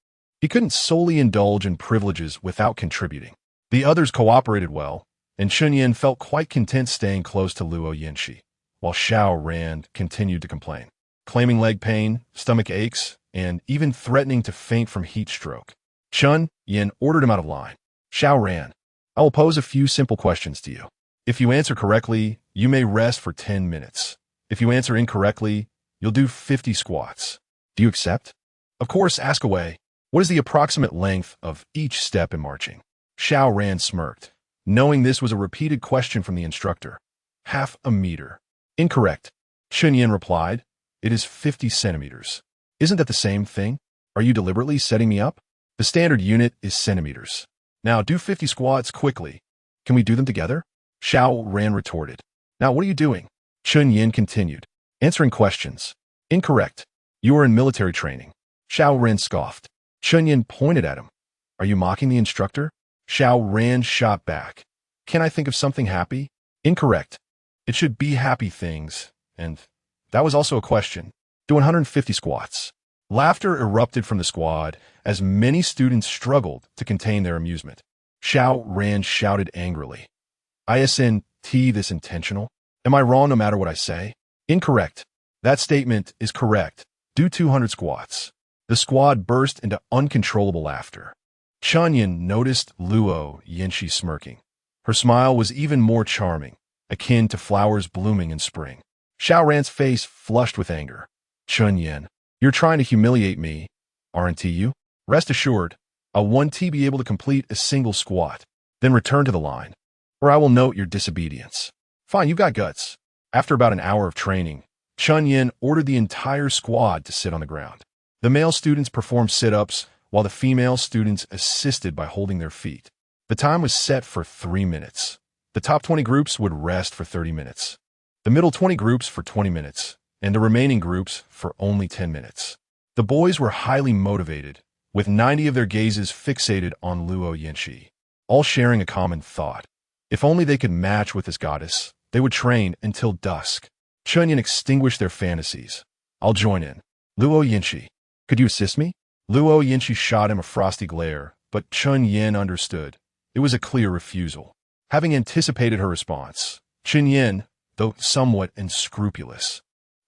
He couldn't solely indulge in privileges without contributing. The others cooperated well, and Chen Yan felt quite content staying close to Luo Yinshi, while Xiao Ran continued to complain, claiming leg pain, stomach aches, and even threatening to faint from heat stroke. Chen Yan ordered him out of line. Xiao Ran, I will pose a few simple questions to you. If you answer correctly, You may rest for 10 minutes. If you answer incorrectly, you'll do 50 squats. Do you accept? Of course, ask away. What is the approximate length of each step in marching? Xiao Ran smirked, knowing this was a repeated question from the instructor. Half a meter. Incorrect. Chen Yan replied, it is 50 centimeters. Isn't that the same thing? Are you deliberately setting me up? The standard unit is centimeters. Now do 50 squats quickly. Can we do them together? Xiao Ran retorted. Now what are you doing? Chen Yan continued, answering questions. Incorrect. You are in military training. Xiao Ran scoffed. Chen Yan pointed at him. Are you mocking the instructor? Xiao Ran shot back. Can I think of something happy? Incorrect. It should be happy things. And that was also a question. Do 150 squats. Laughter erupted from the squad as many students struggled to contain their amusement. Xiao Ran shouted angrily. Isn't this intentional? Am I wrong no matter what I say? Incorrect. That statement is correct. Do 200 squats. The squad burst into uncontrollable laughter. Chen Yan noticed Luo Yinshi smirking. Her smile was even more charming, akin to flowers blooming in spring. Xiao Ran's face flushed with anger. Chen Yan, you're trying to humiliate me, aren't you? Rest assured, I'll be able to complete a single squat, then return to the line, or I will note your disobedience. Fine, you've got guts. After about an hour of training, Chen Yan ordered the entire squad to sit on the ground. The male students performed sit-ups, while the female students assisted by holding their feet. The time was set for 3 minutes. The top 20 groups would rest for 30 minutes, the middle 20 groups for 20 minutes, and the remaining groups for only 10 minutes. The boys were highly motivated, with 90 of their gazes fixated on Luo Yinshi, all sharing a common thought. If only they could match with this goddess, they would train until dusk. Chen Yan extinguished their fantasies. I'll join in. Luo Yinshi, could you assist me? Luo Yinshi shot him a frosty glare, but Chen Yan understood. It was a clear refusal. Having anticipated her response, Chen Yan, though somewhat unscrupulous,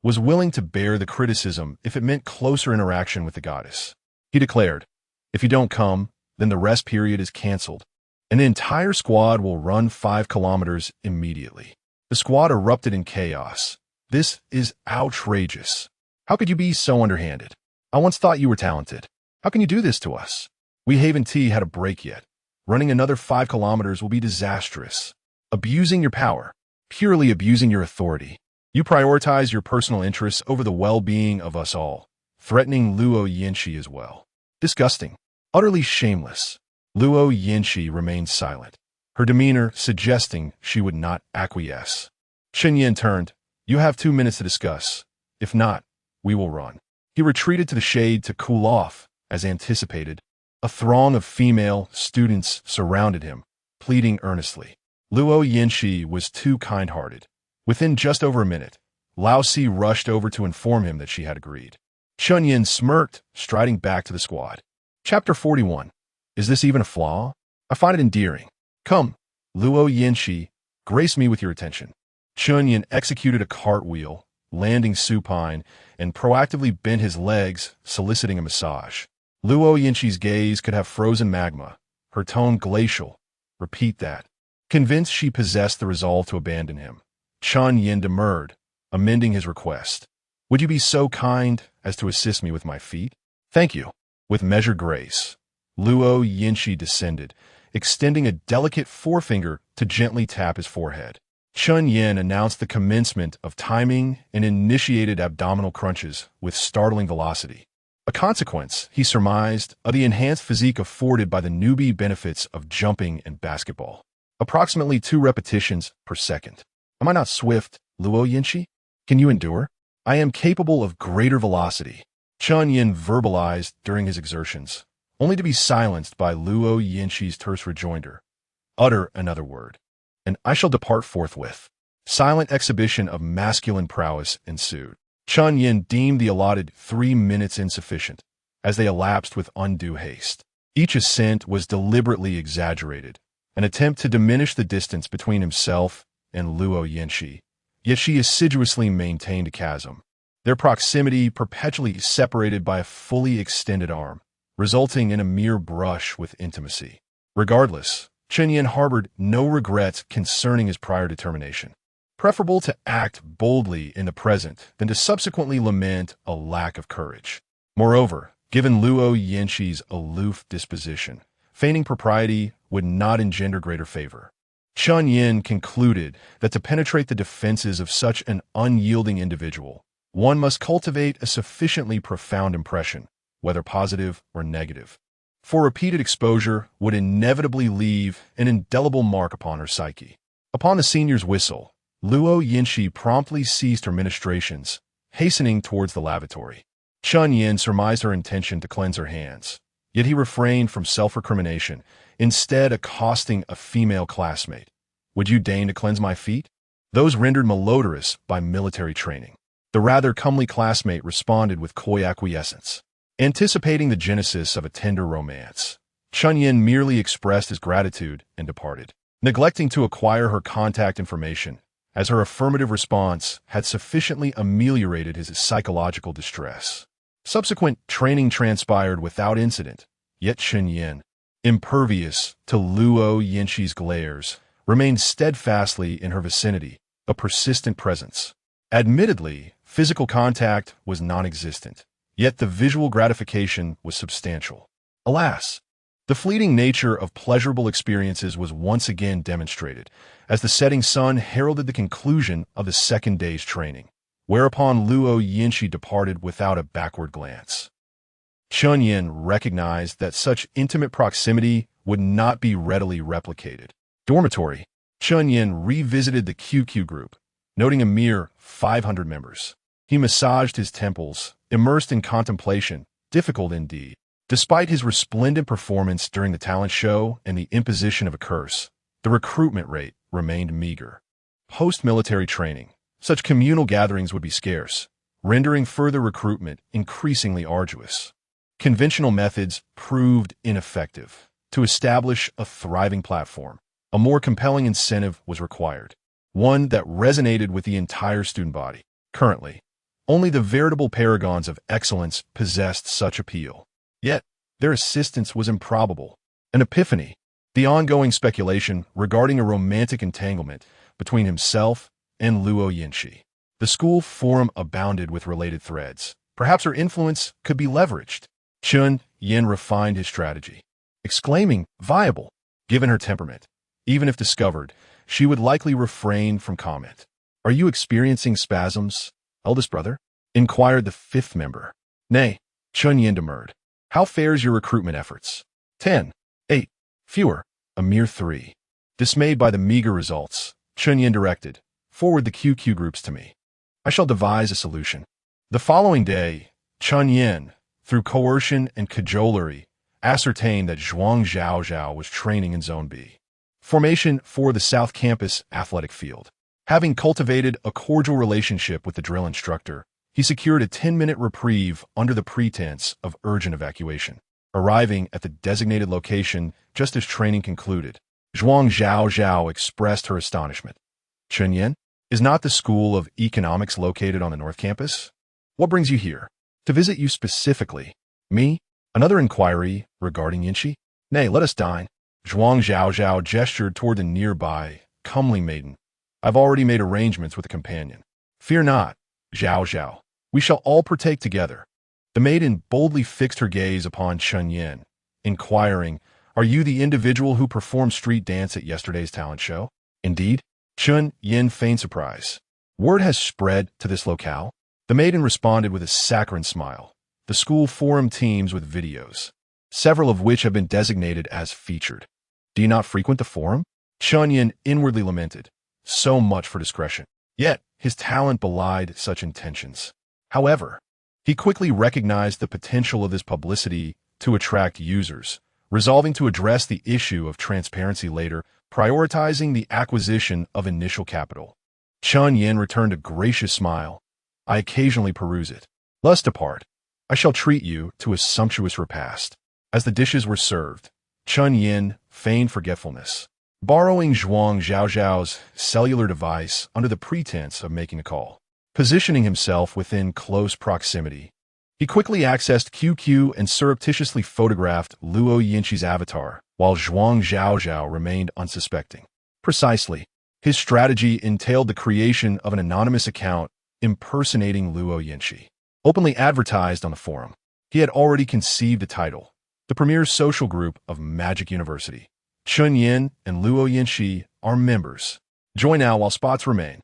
was willing to bear the criticism if it meant closer interaction with the goddess. He declared, if you don't come, then the rest period is canceled, and the entire squad will run 5 kilometers immediately. The squad erupted in chaos. This is outrageous. How could you be so underhanded? I once thought you were talented. How can you do this to us? We haven't had a break yet. Running another 5 kilometers will be disastrous. Abusing your power. Purely abusing your authority. You prioritize your personal interests over the well-being of us all, threatening Luo Yinshi as well. Disgusting. Utterly shameless. Luo Yinshi remained silent, her demeanor suggesting she would not acquiesce. Chen Yan turned. You have 2 minutes to discuss. If not, we will run. He retreated to the shade to cool off, as anticipated. A throng of female students surrounded him, pleading earnestly. Luo Yinshi was too kind-hearted. Within just over a minute, Lao Si rushed over to inform him that she had agreed. Chen Yan smirked, striding back to the squad. Chapter 41. Is this even a flaw? I find it endearing. Come, Luo Yinshi, grace me with your attention. Chen Yan executed a cartwheel, landing supine, and proactively bent his legs, soliciting a massage. Luo Yinshi's gaze could have frozen magma, her tone glacial. Repeat that. Convinced she possessed the resolve to abandon him, Chen Yan demurred, amending his request. Would you be so kind as to assist me with my feet? Thank you. With measured grace, Luo Yinshi descended, extending a delicate forefinger to gently tap his forehead. Chen Yan announced the commencement of timing and initiated abdominal crunches with startling velocity. A consequence, he surmised, of the enhanced physique afforded by the newbie benefits of jumping and basketball. Approximately 2 repetitions per second. Am I not swift, Luo Yinshi? Can you endure? I am capable of greater velocity, Chen Yan verbalized during his exertions, only to be silenced by Luo Yinshi's terse rejoinder. Utter another word, and I shall depart forthwith. Silent exhibition of masculine prowess ensued. Chen Yan deemed the allotted 3 minutes insufficient, as they elapsed with undue haste. Each ascent was deliberately exaggerated, an attempt to diminish the distance between himself and Luo Yinshi, yet she assiduously maintained a chasm, their proximity perpetually separated by a fully extended arm, resulting in a mere brush with intimacy. Regardless, Chen Yan harbored no regrets concerning his prior determination. preferable to act boldly in the present than to subsequently lament a lack of courage. Moreover, given Luo Yanxi's aloof disposition, feigning propriety would not engender greater favor. Chen Yan concluded that to penetrate the defenses of such an unyielding individual, one must cultivate a sufficiently profound impression, whether positive or negative. For repeated exposure would inevitably leave an indelible mark upon her psyche. Upon the senior's whistle, Luo Yanxi promptly ceased her ministrations, hastening towards the lavatory. Chen Yan surmised her intention to cleanse her hands, yet he refrained from self-recrimination, instead accosting a female classmate. "Would you deign to cleanse my feet?" Those rendered malodorous by military training. The rather comely classmate responded with coy acquiescence. Anticipating the genesis of a tender romance, Chen Yan merely expressed his gratitude and departed, neglecting to acquire her contact information, as her affirmative response had sufficiently ameliorated his psychological distress. Subsequent training transpired without incident, yet Chen Yan, impervious to Luo Yanxi's glares, remained steadfastly in her vicinity, a persistent presence. Admittedly, physical contact was non-existent, yet the visual gratification was substantial. Alas, the fleeting nature of pleasurable experiences was once again demonstrated, as the setting sun heralded the conclusion of the second day's training, whereupon Luo Yanxi departed without a backward glance. Chen Yan recognized that such intimate proximity would not be readily replicated. Dormitory. Chen Yan revisited the QQ group, noting a mere 500 members. He massaged his temples, immersed in contemplation, difficult indeed. Despite his resplendent performance during the talent show and the imposition of a curse, the recruitment rate remained meager. Post-military training, such communal gatherings would be scarce, rendering further recruitment increasingly arduous. Conventional methods proved ineffective. To establish a thriving platform, a more compelling incentive was required, one that resonated with the entire student body. Currently, only the veritable paragons of excellence possessed such appeal. Yet, their assistance was improbable. An epiphany, the ongoing speculation regarding a romantic entanglement between himself and Luo Yanxi. The school forum abounded with related threads. Perhaps her influence could be leveraged. Chen Yan refined his strategy, exclaiming, "Viable!" Given her temperament, even if discovered, she would likely refrain from comment. "Are you experiencing spasms, eldest brother?" inquired the fifth member. "Nay," Chen Yan demurred. "How fares your recruitment efforts?" 10, 8, fewer, a mere 3. Dismayed by the meager results, Chen Yan directed, "Forward the QQ groups to me. I shall devise a solution." The following day, Chen Yan, through coercion and cajolery, ascertained that Zhuang Zhaozhao was training in Zone B, formation for the South Campus athletic field. Having cultivated a cordial relationship with the drill instructor, he secured a 10-minute reprieve under the pretense of urgent evacuation. Arriving at the designated location just as training concluded, Zhuang Zhaozhao expressed her astonishment. "Chen Yan, is not the School of Economics located on the North Campus? What brings you here?" "To visit you specifically." "Me? Another inquiry regarding Yanxi?" "Nay, let us dine." Zhuang Zhaozhao gestured toward the nearby, comely maiden. "I've already made arrangements with a companion." "Fear not, Zhaozhao. We shall all partake together." The maiden boldly fixed her gaze upon Chen Yan, inquiring, "Are you the individual who performed street dance at yesterday's talent show?" "Indeed." Chen Yan feigned surprise. "Word has spread to this locale?" The maiden responded with a saccharine smile. "The school forum teams with videos, several of which have been designated as featured." "Do you not frequent the forum?" Chen Yan inwardly lamented. So much for discretion. Yet, his talent belied such intentions. However, he quickly recognized the potential of this publicity to attract users, resolving to address the issue of transparency later, prioritizing the acquisition of initial capital. Chen Yan returned a gracious smile. "I occasionally peruse it. Let us depart. I shall treat you to a sumptuous repast." As the dishes were served, Chen Yan feigned forgetfulness, borrowing Zhuang Zhaozhao's cellular device under the pretense of making a call. Positioning himself within close proximity, he quickly accessed QQ and surreptitiously photographed Luo Yanxi's avatar, while Zhuang Zhaozhao remained unsuspecting. Precisely. His strategy entailed the creation of an anonymous account impersonating Luo Yinshi. Openly advertised on the forum, he had already conceived a title, the premier social group of Magic University. Chen Yan and Luo Yinshi are members. Join now while spots remain.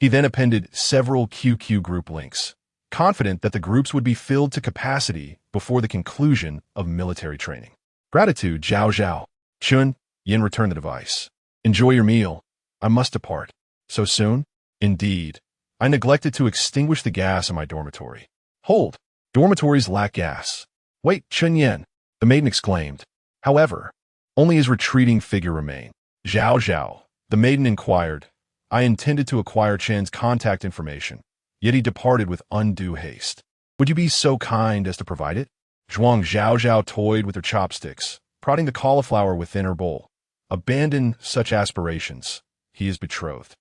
He then appended several QQ group links, confident that the groups would be filled to capacity before the conclusion of military training. Gratitude, Zhao Zhao. Chen Yan returned the device. Enjoy your meal. I must depart. So soon? Indeed. I neglected to extinguish the gas in my dormitory. Hold. Dormitories lack gas. Wait, Chen Yan, the maiden exclaimed. However, only his retreating figure remained. Zhao Zhao, the maiden inquired. I intended to acquire Chen's contact information, yet he departed with undue haste. Would you be so kind as to provide it? Zhuang Zhao Zhao toyed with her chopsticks, prodding the cauliflower within her bowl. Abandon such aspirations. He is betrothed.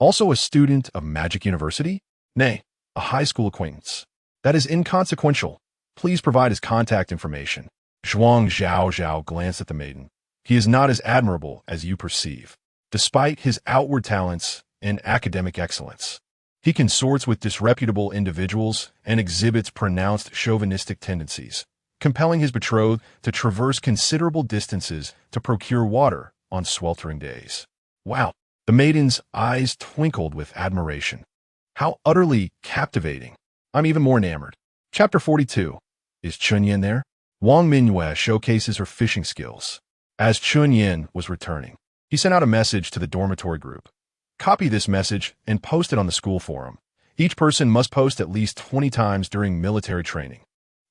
Also a student of Magic University? Nay, a high school acquaintance. That is inconsequential. Please provide his contact information. Zhuang Zhao Zhao glanced at the maiden. He is not as admirable as you perceive. Despite his outward talents and academic excellence, he consorts with disreputable individuals and exhibits pronounced chauvinistic tendencies, compelling his betrothed to traverse considerable distances to procure water on sweltering days. Wow! The maiden's eyes twinkled with admiration. How utterly captivating. I'm even more enamored. Chapter 42. Is Chen Yan there? Wang Mingyue showcases her fishing skills. As Chen Yan was returning, he sent out a message to the dormitory group. Copy this message and post it on the school forum. Each person must post at least 20 times during military training.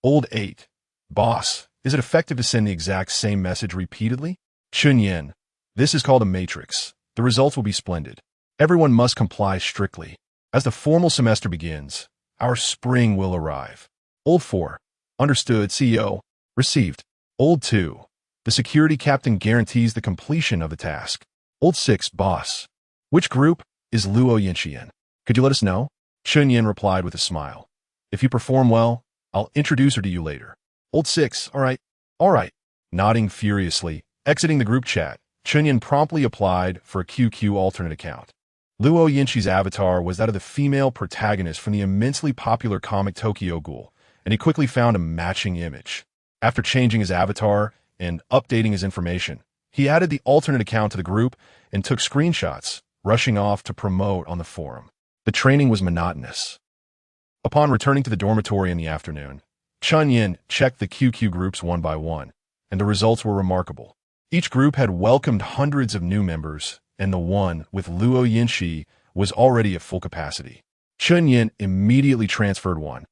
Old 8. Boss, is it effective to send the exact same message repeatedly? Chen Yan, this is called a matrix. The results will be splendid. Everyone must comply strictly. As the formal semester begins, our spring will arrive. Old 4. Understood, CEO. Received. Old 2. The security captain guarantees the completion of the task. Old 6. Boss. Which group is Luo Yinshi in? Could you let us know? Chen Yan replied with a smile. If you perform well, I'll introduce her to you later. Old 6. All right. Nodding furiously, exiting the group chat, Chen Yan promptly applied for a QQ alternate account. Luo Yinshi's avatar was that of the female protagonist from the immensely popular comic Tokyo Ghoul, and he quickly found a matching image. After changing his avatar and updating his information, he added the alternate account to the group and took screenshots, rushing off to promote on the forum. The training was monotonous. Upon returning to the dormitory in the afternoon, Chen Yan checked the QQ groups one by one, and the results were remarkable. Each group had welcomed hundreds of new members, and the one with Luo Yinshi was already at full capacity. Chen Yan immediately transferred 1,000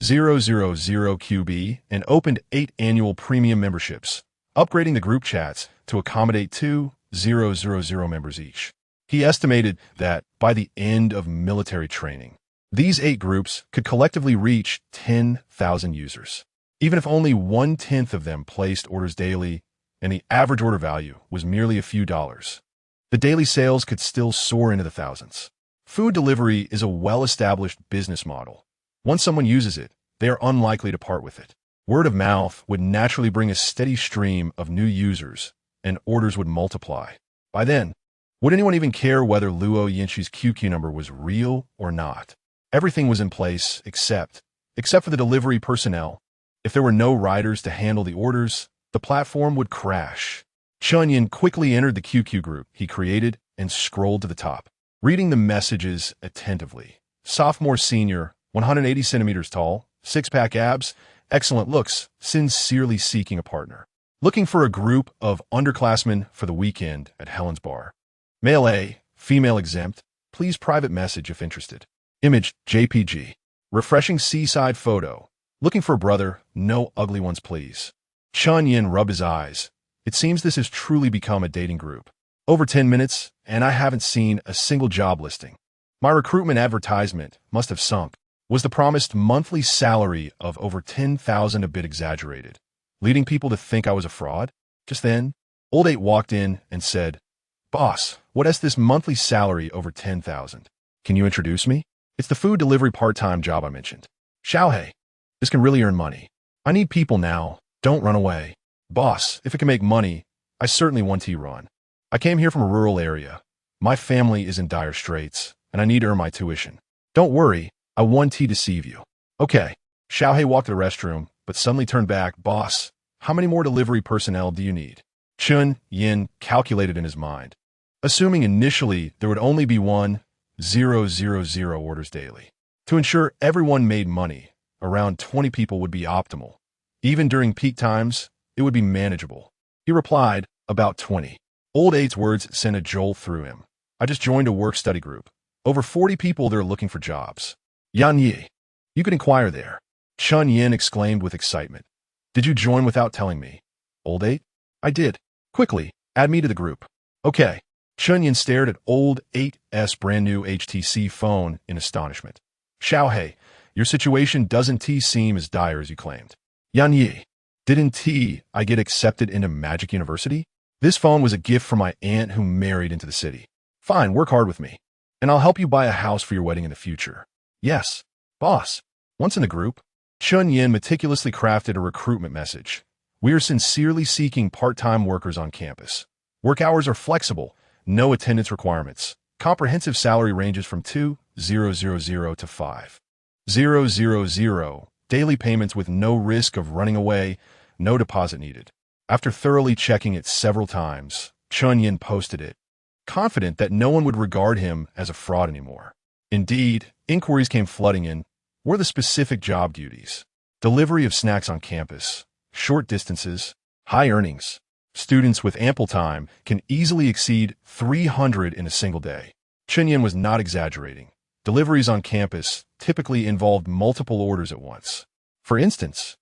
QB and opened 8 annual premium memberships, upgrading the group chats to accommodate 2,000 members each. He estimated that by the end of military training, these 8 groups could collectively reach 10,000 users. Even if only 1/10 of them placed orders daily, and the average order value was merely a few dollars, the daily sales could still soar into the thousands. Food delivery is a well-established business model. Once someone uses it, they are unlikely to part with it. Word of mouth would naturally bring a steady stream of new users, and orders would multiply. By then, would anyone even care whether Luo Yinshi's QQ number was real or not? Everything was in place except for the delivery personnel. If there were no riders to handle the orders, the platform would crash. Chen Yan quickly entered the QQ group he created and scrolled to the top, reading the messages attentively. Sophomore senior, 180 centimeters tall, 6-pack abs, excellent looks, sincerely seeking a partner. Looking for a group of underclassmen for the weekend at Helen's Bar. Male A, female exempt, please private message if interested. Image, JPG. Refreshing seaside photo. Looking for a brother, no ugly ones please. Chen Yan rubbed his eyes. It seems this has truly become a dating group. Over 10 minutes, and I haven't seen a single job listing. My recruitment advertisement must have sunk. Was the promised monthly salary of over 10,000 a bit exaggerated, leading people to think I was a fraud? Just then, Old 8 walked in and said, Boss, what is this monthly salary over 10,000? Can you introduce me? It's the food delivery part-time job I mentioned. Xiaohei, this can really earn money. I need people now. Don't run away. Boss, if it can make money, I certainly want to run. I came here from a rural area. My family is in dire straits, and I need to earn my tuition. Don't worry, I won't deceive you. Okay. Xiaohei walked to the restroom, but suddenly turned back. Boss, how many more delivery personnel do you need? Chen Yan calculated in his mind, assuming initially there would only be 1,000 orders daily. To ensure everyone made money, around 20 people would be optimal. Even during peak times, it would be manageable. He replied, about 20. Old Eight's words sent a jolt through him. I just joined a work-study group. Over 40 people there looking for jobs. Yan Yi, you could inquire there. Chen Yan exclaimed with excitement. Did you join without telling me? Old Eight? I did. Quickly, add me to the group. Okay. Chen Yan stared at Old Eight's brand new HTC phone in astonishment. Xiaohei, your situation doesn't seem as dire as you claimed. Yan Yi, didn't I get accepted into Magic University? This phone was a gift from my aunt who married into the city. Fine, work hard with me, and I'll help you buy a house for your wedding in the future. Yes, boss. Once in the group, Chen Yan meticulously crafted a recruitment message. We are sincerely seeking part-time workers on campus. Work hours are flexible, no attendance requirements. Comprehensive salary ranges from 2,000 to 5,000. Daily payments with no risk of running away, no deposit needed. After thoroughly checking it several times, Chen Yan posted it, confident that no one would regard him as a fraud anymore. Indeed, inquiries came flooding in. Were the specific job duties? Delivery of snacks on campus, short distances, high earnings. Students with ample time can easily exceed 300 in a single day. Chen Yan was not exaggerating. Deliveries on campus typically involved multiple orders at once. For instance,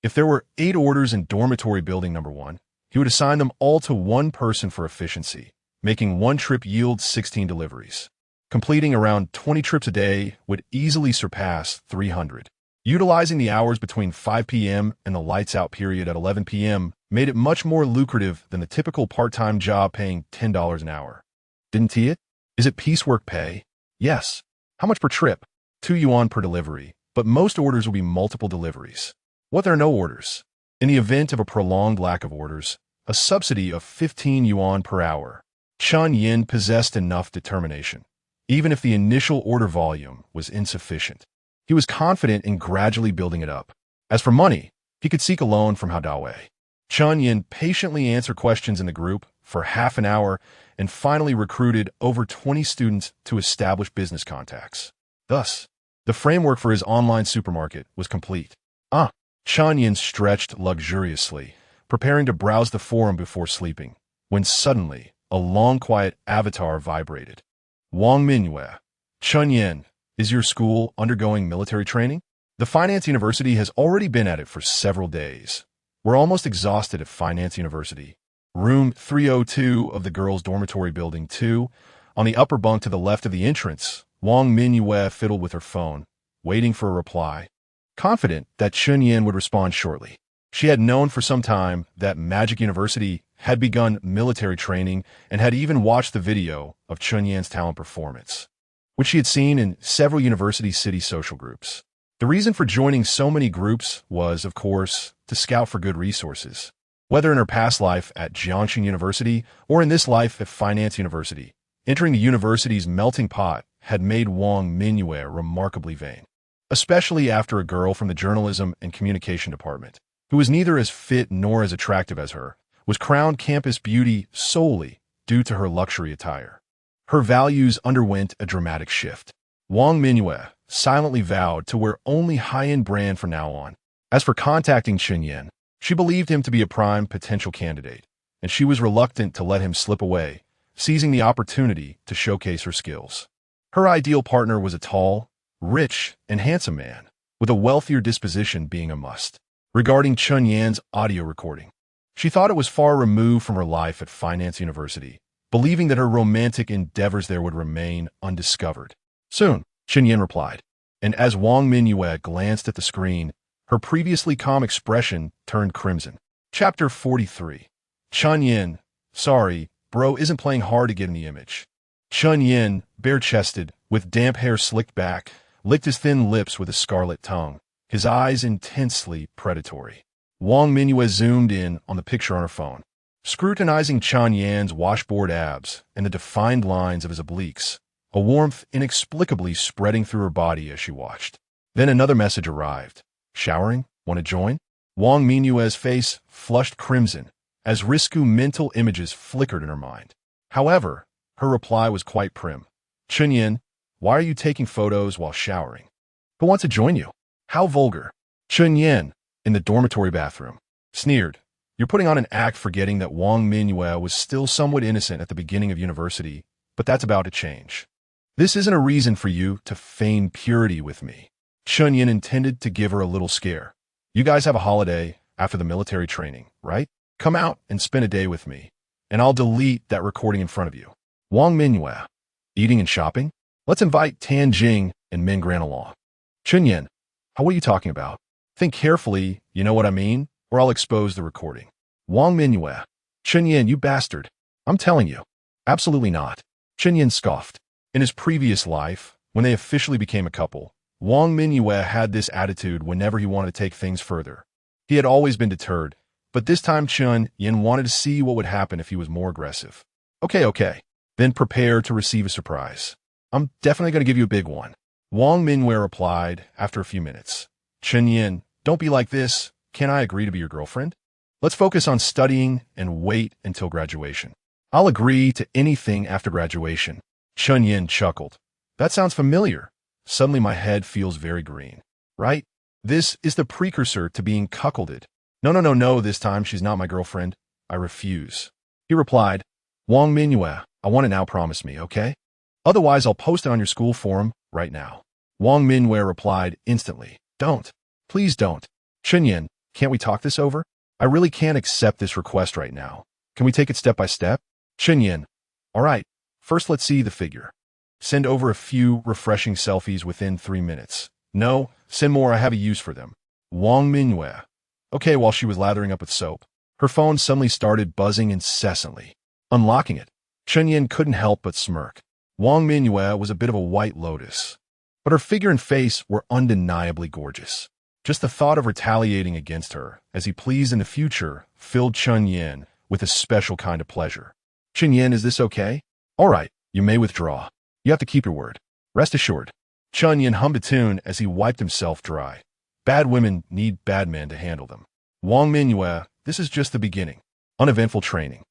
if there were 8 orders in dormitory building number 1, he would assign them all to one person for efficiency, making one trip yield 16 deliveries. Completing around 20 trips a day would easily surpass 300. Utilizing the hours between 5 p.m. and the lights-out period at 11 p.m. made it much more lucrative than the typical part-time job paying $10 an hour. Didn't it? Is it piecework pay? Yes. How much per trip? 2 yuan per delivery, but most orders will be multiple deliveries. What there are no orders? In the event of a prolonged lack of orders, a subsidy of 15 yuan per hour. Chen Yan possessed enough determination. Even if the initial order volume was insufficient, he was confident in gradually building it up. As for money, he could seek a loan from Hao Dawei. Chen Yan patiently answered questions in the group for half an hour and finally recruited over 20 students to establish business contacts. Thus, the framework for his online supermarket was complete. Chen Yan stretched luxuriously, preparing to browse the forum before sleeping, when suddenly a long, quiet avatar vibrated. Wang Mingyue, Chen Yan, is your school undergoing military training? The Finance University has already been at it for several days. We're almost exhausted at Finance University. Room 302 of the girls' dormitory building 2, on the upper bunk to the left of the entrance. Wang Mingyue fiddled with her phone, waiting for a reply, confident that Chen Yan would respond shortly. She had known for some time that Magic University had begun military training and had even watched the video of Chen Yan's talent performance, which she had seen in several university city social groups. The reason for joining so many groups was, of course, to scout for good resources. Whether in her past life at Jiangxing University or in this life at Finance University, entering the university's melting pot had made Wang Mingyue remarkably vain, especially after a girl from the journalism and communication department, who was neither as fit nor as attractive as her, was crowned campus beauty solely due to her luxury attire. Her values underwent a dramatic shift. Wang Mingyue silently vowed to wear only high-end brand from now on. As for contacting Chen Yan, she believed him to be a prime potential candidate, and she was reluctant to let him slip away, seizing the opportunity to showcase her skills. Her ideal partner was a tall, rich, and handsome man, with a wealthier disposition being a must. Regarding Chen Yan's audio recording, she thought it was far removed from her life at Finance University, believing that her romantic endeavors there would remain undiscovered. Soon, Chen Yan replied, and as Wang Mingyue glanced at the screen, her previously calm expression turned crimson. Chapter 43. Chen Yan, sorry, bro isn't playing hard to get in the image. Chen Yan, bare-chested, with damp hair slicked back, licked his thin lips with a scarlet tongue, his eyes intensely predatory. Wang Mingyue zoomed in on the picture on her phone. scrutinizing Chen Yan's washboard abs and the defined lines of his obliques, a warmth inexplicably spreading through her body as she watched. Then another message arrived. Showering? Want to join? Wang Mingyue's face flushed crimson as risque mental images flickered in her mind. However, her reply was quite prim. Chen Yan, why are you taking photos while showering? Who wants to join you? How vulgar. Chen Yan, in the dormitory bathroom, sneered. You're putting on an act forgetting that Wang Mingyue was still somewhat innocent at the beginning of university, but that's about to change. This isn't a reason for you to feign purity with me. Chen Yan intended to give her a little scare. You guys have a holiday after the military training, right? Come out and spend a day with me, and I'll delete that recording in front of you. Wang Mingyue, eating and shopping? Let's invite Tan Jing and Min Gran along. Chen Yan, what are you talking about? Think carefully, you know what I mean, or I'll expose the recording. Wang Mingyue, Chen Yan, you bastard. I'm telling you. Absolutely not. Chen Yan scoffed. In his previous life, when they officially became a couple, Wang Mingyue had this attitude whenever he wanted to take things further. He had always been deterred, but this time Chen Yan wanted to see what would happen if he was more aggressive. Okay. Then prepare to receive a surprise. I'm definitely going to give you a big one. Wang Mingyue replied after a few minutes. Chen Yan, don't be like this. Can I agree to be your girlfriend? Let's focus on studying and wait until graduation. I'll agree to anything after graduation. Chen Yan chuckled. That sounds familiar. Suddenly my head feels very green. Right? This is the precursor to being cuckolded. No, this time she's not my girlfriend. I refuse. He replied, Wang Mingyue, I want to now promise me, okay? Otherwise I'll post it on your school forum right now. Wang Mingyue replied instantly, Don't. Please don't. Chen Yan, can't we talk this over? I really can't accept this request right now. Can we take it step by step? Chen Yan, all right. First, let's see the figure. Send over a few refreshing selfies within 3 minutes. No, send more, I have a use for them. Wang Mingyue. Okay, while she was lathering up with soap, her phone suddenly started buzzing incessantly. Unlocking it, Chen Yan couldn't help but smirk. Wang Mingyue was a bit of a white lotus, but her figure and face were undeniably gorgeous. Just the thought of retaliating against her, as he pleased in the future, filled Chen Yan with a special kind of pleasure. Chen Yan, is this okay? All right, you may withdraw. You have to keep your word. Rest assured. Chen Yan hummed a tune as he wiped himself dry. Bad women need bad men to handle them. Wang Mingyue, this is just the beginning. Uneventful training.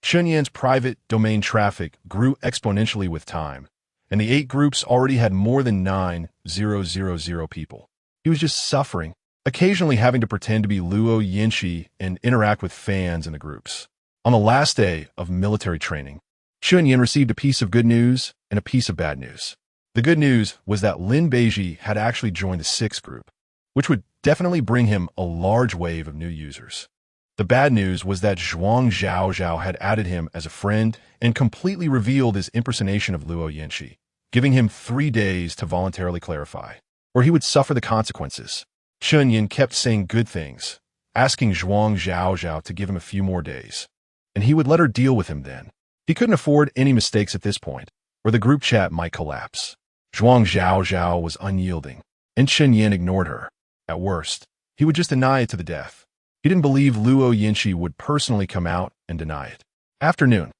Chen Yan's private domain traffic grew exponentially with time, and the 8 groups already had more than 9,000 people. He was just suffering, occasionally having to pretend to be Luo Yinshi and interact with fans in the groups. On the last day of military training, Chen Yan received a piece of good news and a piece of bad news. The good news was that Lin Beiji had actually joined the 6th group, which would definitely bring him a large wave of new users. The bad news was that Zhuang Zhaozhao had added him as a friend and completely revealed his impersonation of Luo Yinshi, giving him 3 days to voluntarily clarify, or he would suffer the consequences. Chen Yan kept saying good things, asking Zhuang Zhaozhao to give him a few more days, and he would let her deal with him then. He couldn't afford any mistakes at this point, or the group chat might collapse. Zhuang Zhaozhao was unyielding, and Chen Yan ignored her. At worst, he would just deny it to the death. He didn't believe Luo Yinshi would personally come out and deny it. Afternoon,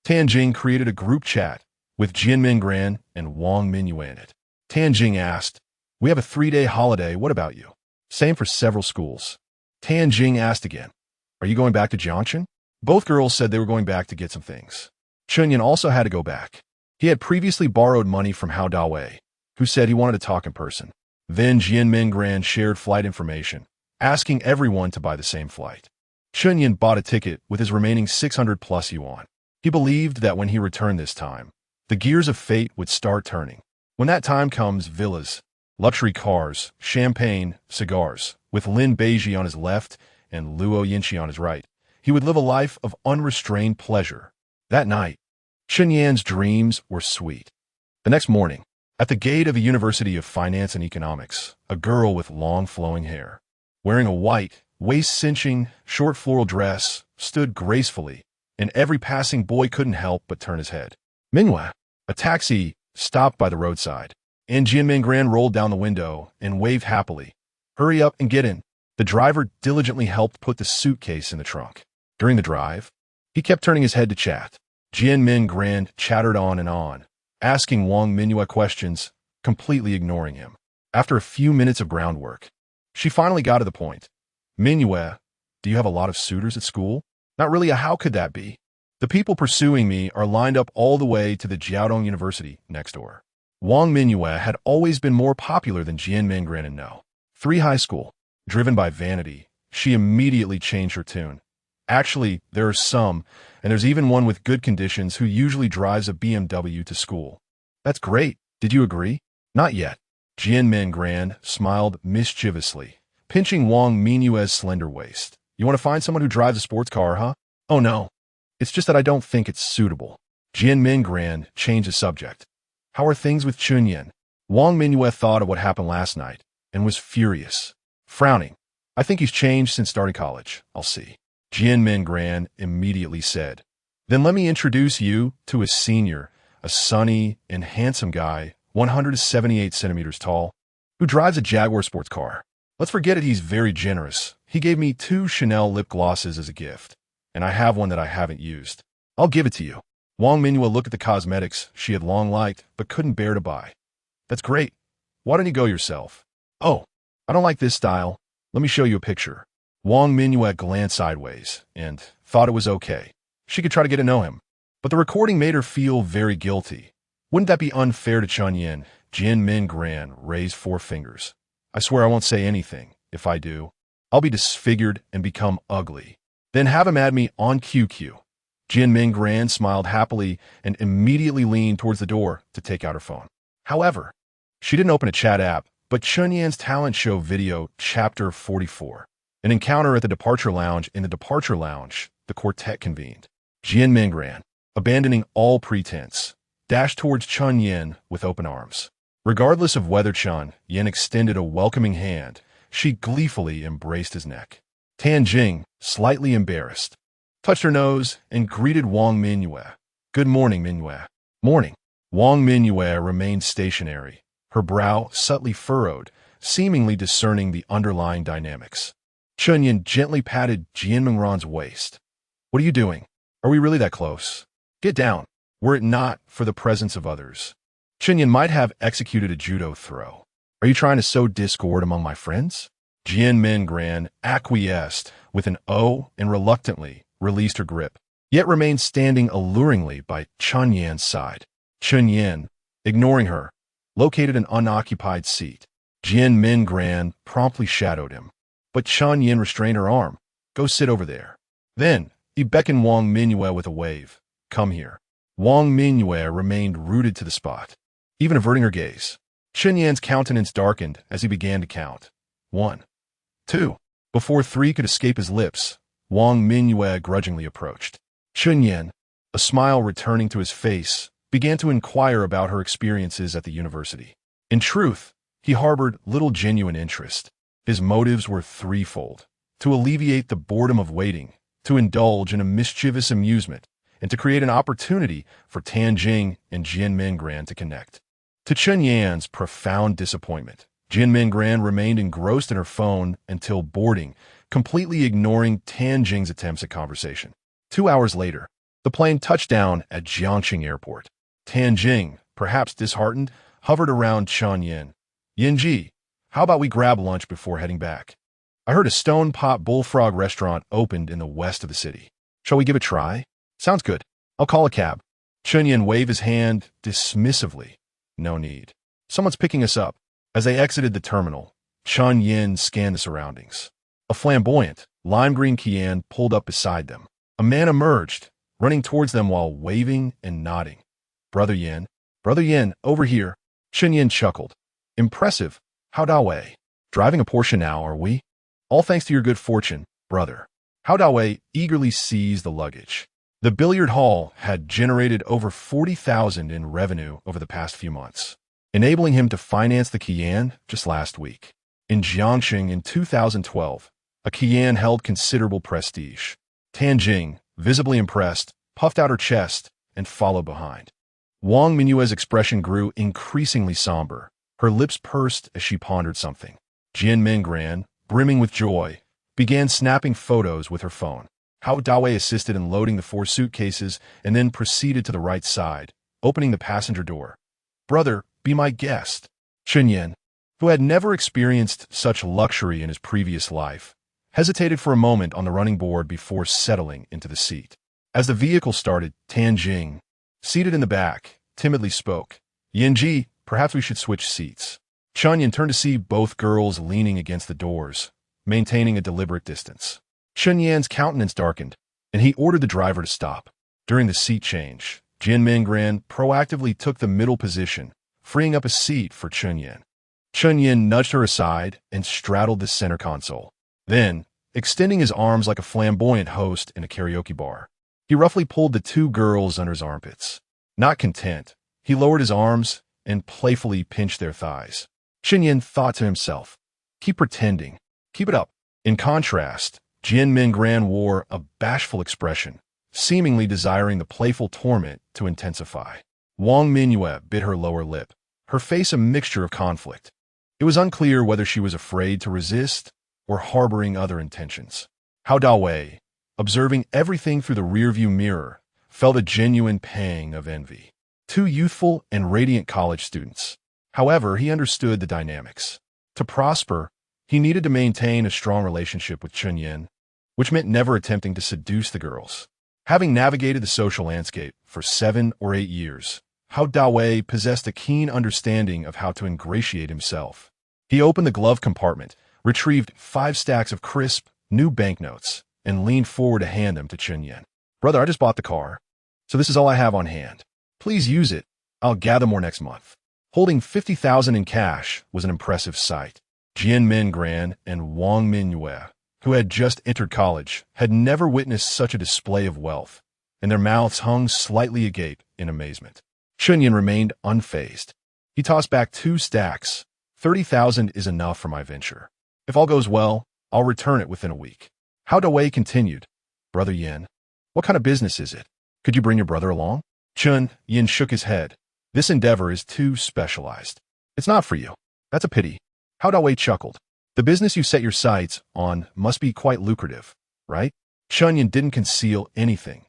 Tanjing created a group chat with Jian Mingran and Wang Mingyue in it. Tanjing asked, We have a 3-day holiday, what about you? Same for several schools. Tanjing asked again, Are you going back to Jiangshan? Both girls said they were going back to get some things. Chen Yan also had to go back. He had previously borrowed money from Hao Dawei, who said he wanted to talk in person. Then Jian Mingran shared flight information, asking everyone to buy the same flight. Chen Yan bought a ticket with his remaining 600 plus yuan. He believed that when he returned this time, the gears of fate would start turning. When that time comes, villas, luxury cars, champagne, cigars, with Lin Beiji on his left and Luo Yinshi on his right, he would live a life of unrestrained pleasure. That night, Chen Yan's dreams were sweet. The next morning, at the gate of the University of Finance and Economics, a girl with long flowing hair, wearing a white, waist-cinching, short floral dress, stood gracefully, and every passing boy couldn't help but turn his head. Mingyue, a taxi, stopped by the roadside, and Jian Mingran rolled down the window and waved happily. Hurry up and get in. The driver diligently helped put the suitcase in the trunk. During the drive, He kept turning his head to chat. Jianmin grinned, chattered on and on, asking Wang Mingyue questions, completely ignoring him. After a few minutes of groundwork, she finally got to the point. Mingyue, do you have a lot of suitors at school? Not really a how could that be? The people pursuing me are lined up all the way to the Jiaodong University next door. Wang Mingyue had always been more popular than Jianmin Gran and No. 3 high school. Driven by vanity, she immediately changed her tune. Actually, there are some, and there's even one with good conditions who usually drives a BMW to school. That's great. Did you agree? Not yet. Jianmin Gran smiled mischievously, pinching Wang Mingyue's slender waist. You want to find someone who drives a sports car, huh? Oh no. It's just that I don't think it's suitable. Jianmin Gran changed the subject. How are things with Chen Yan? Wang Mingyue thought of what happened last night and was furious. Frowning. I think he's changed since starting college. I'll see. Jianmin Gran immediately said. Then let me introduce you to his senior, a sunny and handsome guy, 178 centimeters tall, who drives a Jaguar sports car. Let's forget it, he's very generous. He gave me 2 Chanel lip glosses as a gift, and I have one that I haven't used. I'll give it to you. Wang Mingyue looked at the cosmetics she had long liked but couldn't bear to buy. That's great. Why don't you go yourself? Oh, I don't like this style. Let me show you a picture. Wang Mingyue glanced sideways and thought it was okay. She could try to get to know him. But the recording made her feel very guilty. Wouldn't that be unfair to Chen Yan? Jianmin Gran raised 4 fingers. I swear I won't say anything. If I do, I'll be disfigured and become ugly. Then have him add me on QQ. Jianmin Gran smiled happily and immediately leaned towards the door to take out her phone. However, she didn't open a chat app, but Chen Yan's talent show video, Chapter 44. An encounter at the departure lounge. In the departure lounge, the quartet convened. Jianmin Gran, abandoning all pretense, dashed towards Chen Yan with open arms. Regardless of whether Chen Yan extended a welcoming hand, she gleefully embraced his neck. Tan Jing, slightly embarrassed, touched her nose and greeted Wang Mingyue. Good morning, Mingyue. Morning. Wang Mingyue remained stationary, her brow subtly furrowed, seemingly discerning the underlying dynamics. Chen Yan gently patted Jianmin Gran's waist. What are you doing? Are we really that close? Get down. Were it not for the presence of others, Chen Yan might have executed a judo throw. Are you trying to sow discord among my friends? Jianmin Gran acquiesced with an O and reluctantly released her grip, yet remained standing alluringly by Chen Yan's side. Chen Yan, ignoring her, located an unoccupied seat. Jianmin Gran promptly shadowed him, but Chen Yan restrained her arm. Go sit over there. Then, he beckoned Wang Mingyue with a wave. Come here. Wang Mingyue remained rooted to the spot, even averting her gaze. Chen Yan's countenance darkened as he began to count. 1, 2. Before 3 could escape his lips, Wang Mingyue grudgingly approached. Chen Yan, a smile returning to his face, began to inquire about her experiences at the university. In truth, he harbored little genuine interest. His motives were threefold: to alleviate the boredom of waiting, to indulge in a mischievous amusement, and to create an opportunity for Tan Jing and Jianmin Gran to connect. To Chen Yan's profound disappointment, Jianmin Gran remained engrossed in her phone until boarding, completely ignoring Tan Jing's attempts at conversation. 2 hours later, the plane touched down at Jiangxing Airport. Tan Jing, perhaps disheartened, hovered around Chen Yan. Yinji, how about we grab lunch before heading back? I heard a Stone Pot Bullfrog restaurant opened in the west of the city. Shall we give it a try? Sounds good. I'll call a cab. Chen Yan waved his hand dismissively. No need. Someone's picking us up. As they exited the terminal, Chen Yan scanned the surroundings. A flamboyant, lime green Qian pulled up beside them. A man emerged, running towards them while waving and nodding. Brother Yan, over here. Chen Yan chuckled. Impressive. How da wei? Driving a Porsche now, are we? All thanks to your good fortune, brother. How da wei eagerly seized the luggage. The billiard hall had generated over 40,000 in revenue over the past few months, enabling him to finance the Qian just last week. In Jiangxing in 2012, a Qian held considerable prestige. Tan Jing, visibly impressed, puffed out her chest and followed behind. Wang Mingyue's expression grew increasingly somber. Her lips pursed as she pondered something. Jianmin Gran, brimming with joy, began snapping photos with her phone. Hao Dawei assisted in loading the 4 suitcases and then proceeded to the right side, opening the passenger door. "Brother, be my guest." Chen Yan, who had never experienced such luxury in his previous life, hesitated for a moment on the running board before settling into the seat. As the vehicle started, Tan Jing, seated in the back, timidly spoke. "Yanji, perhaps we should switch seats." Chen Yan turned to see both girls leaning against the doors, maintaining a deliberate distance. Chen Yan's countenance darkened, and he ordered the driver to stop. During the seat change, Jian Minggran proactively took the middle position, freeing up a seat for Chen Yan. Chen Yan nudged her aside and straddled the center console. Then, extending his arms like a flamboyant host in a karaoke bar, he roughly pulled the 2 girls under his armpits. Not content, he lowered his arms and playfully pinched their thighs. Chen Yan thought to himself, "Keep pretending. Keep it up." In contrast, Jian Minggran wore a bashful expression, seemingly desiring the playful torment to intensify. Wang Mingyue bit her lower lip, her face a mixture of conflict. It was unclear whether she was afraid to resist or harboring other intentions. Hao Dawei, observing everything through the rearview mirror, felt a genuine pang of envy. 2 youthful and radiant college students. However, he understood the dynamics. To prosper, he needed to maintain a strong relationship with Chen Yan, which meant never attempting to seduce the girls. Having navigated the social landscape for 7 or 8 years, Hao Dawei possessed a keen understanding of how to ingratiate himself. He opened the glove compartment, retrieved 5 stacks of crisp, new banknotes, and leaned forward to hand them to Chen Yan. "Brother, I just bought the car, so this is all I have on hand. Please use it. I'll gather more next month." Holding 50,000 in cash was an impressive sight. Jian Minggran and Wang Mingyue, who had just entered college, had never witnessed such a display of wealth, and their mouths hung slightly agape in amazement. Chen Yan remained unfazed. He tossed back 2 stacks. 30,000 is enough for my venture. If all goes well, I'll return it within a week." Hao Dawei continued, "Brother Yan, what kind of business is it? Could you bring your brother along?" Chen Yan shook his head. "This endeavor is too specialized. It's not for you. That's a pity." Hao Dawei chuckled. "The business you set your sights on must be quite lucrative, right?" Chen Yan didn't conceal anything.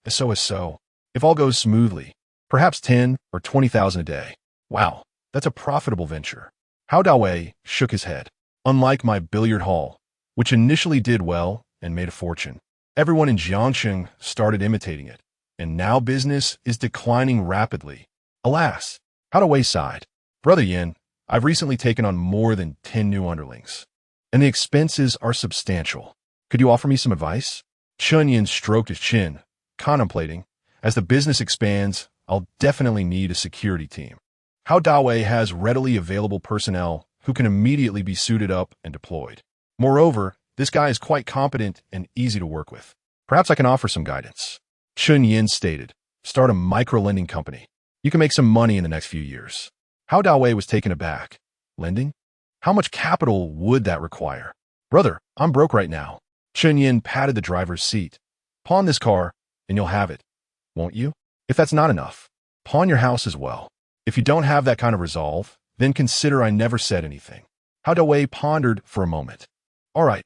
So, if all goes smoothly, perhaps 10 or 20,000 a day. Wow, that's a profitable venture. Hao Dawei shook his head. "Unlike my billiard hall, which initially did well and made a fortune, everyone in Jiangsheng started imitating it, and now business is declining rapidly. Alas." Hao Dawei sighed. "Brother Yan, I've recently taken on more than 10 new underlings, and the expenses are substantial. Could you offer me some advice?" Chen Yan stroked his chin, contemplating, "As the business expands, I'll definitely need a security team. Hao Dawei has readily available personnel who can immediately be suited up and deployed. Moreover, this guy is quite competent and easy to work with. Perhaps I can offer some guidance." Chen Yan stated, "Start a micro-lending company. You can make some money in the next few years." Hao Dawei was taken aback. "Lending? How much capital would that require?" "Brother, I'm broke right now." Chen Yan patted the driver's seat. "Pawn this car, and you'll have it, won't you? If that's not enough, pawn your house as well. If you don't have that kind of resolve, then consider I never said anything." Hao Dawei pondered for a moment. "All right,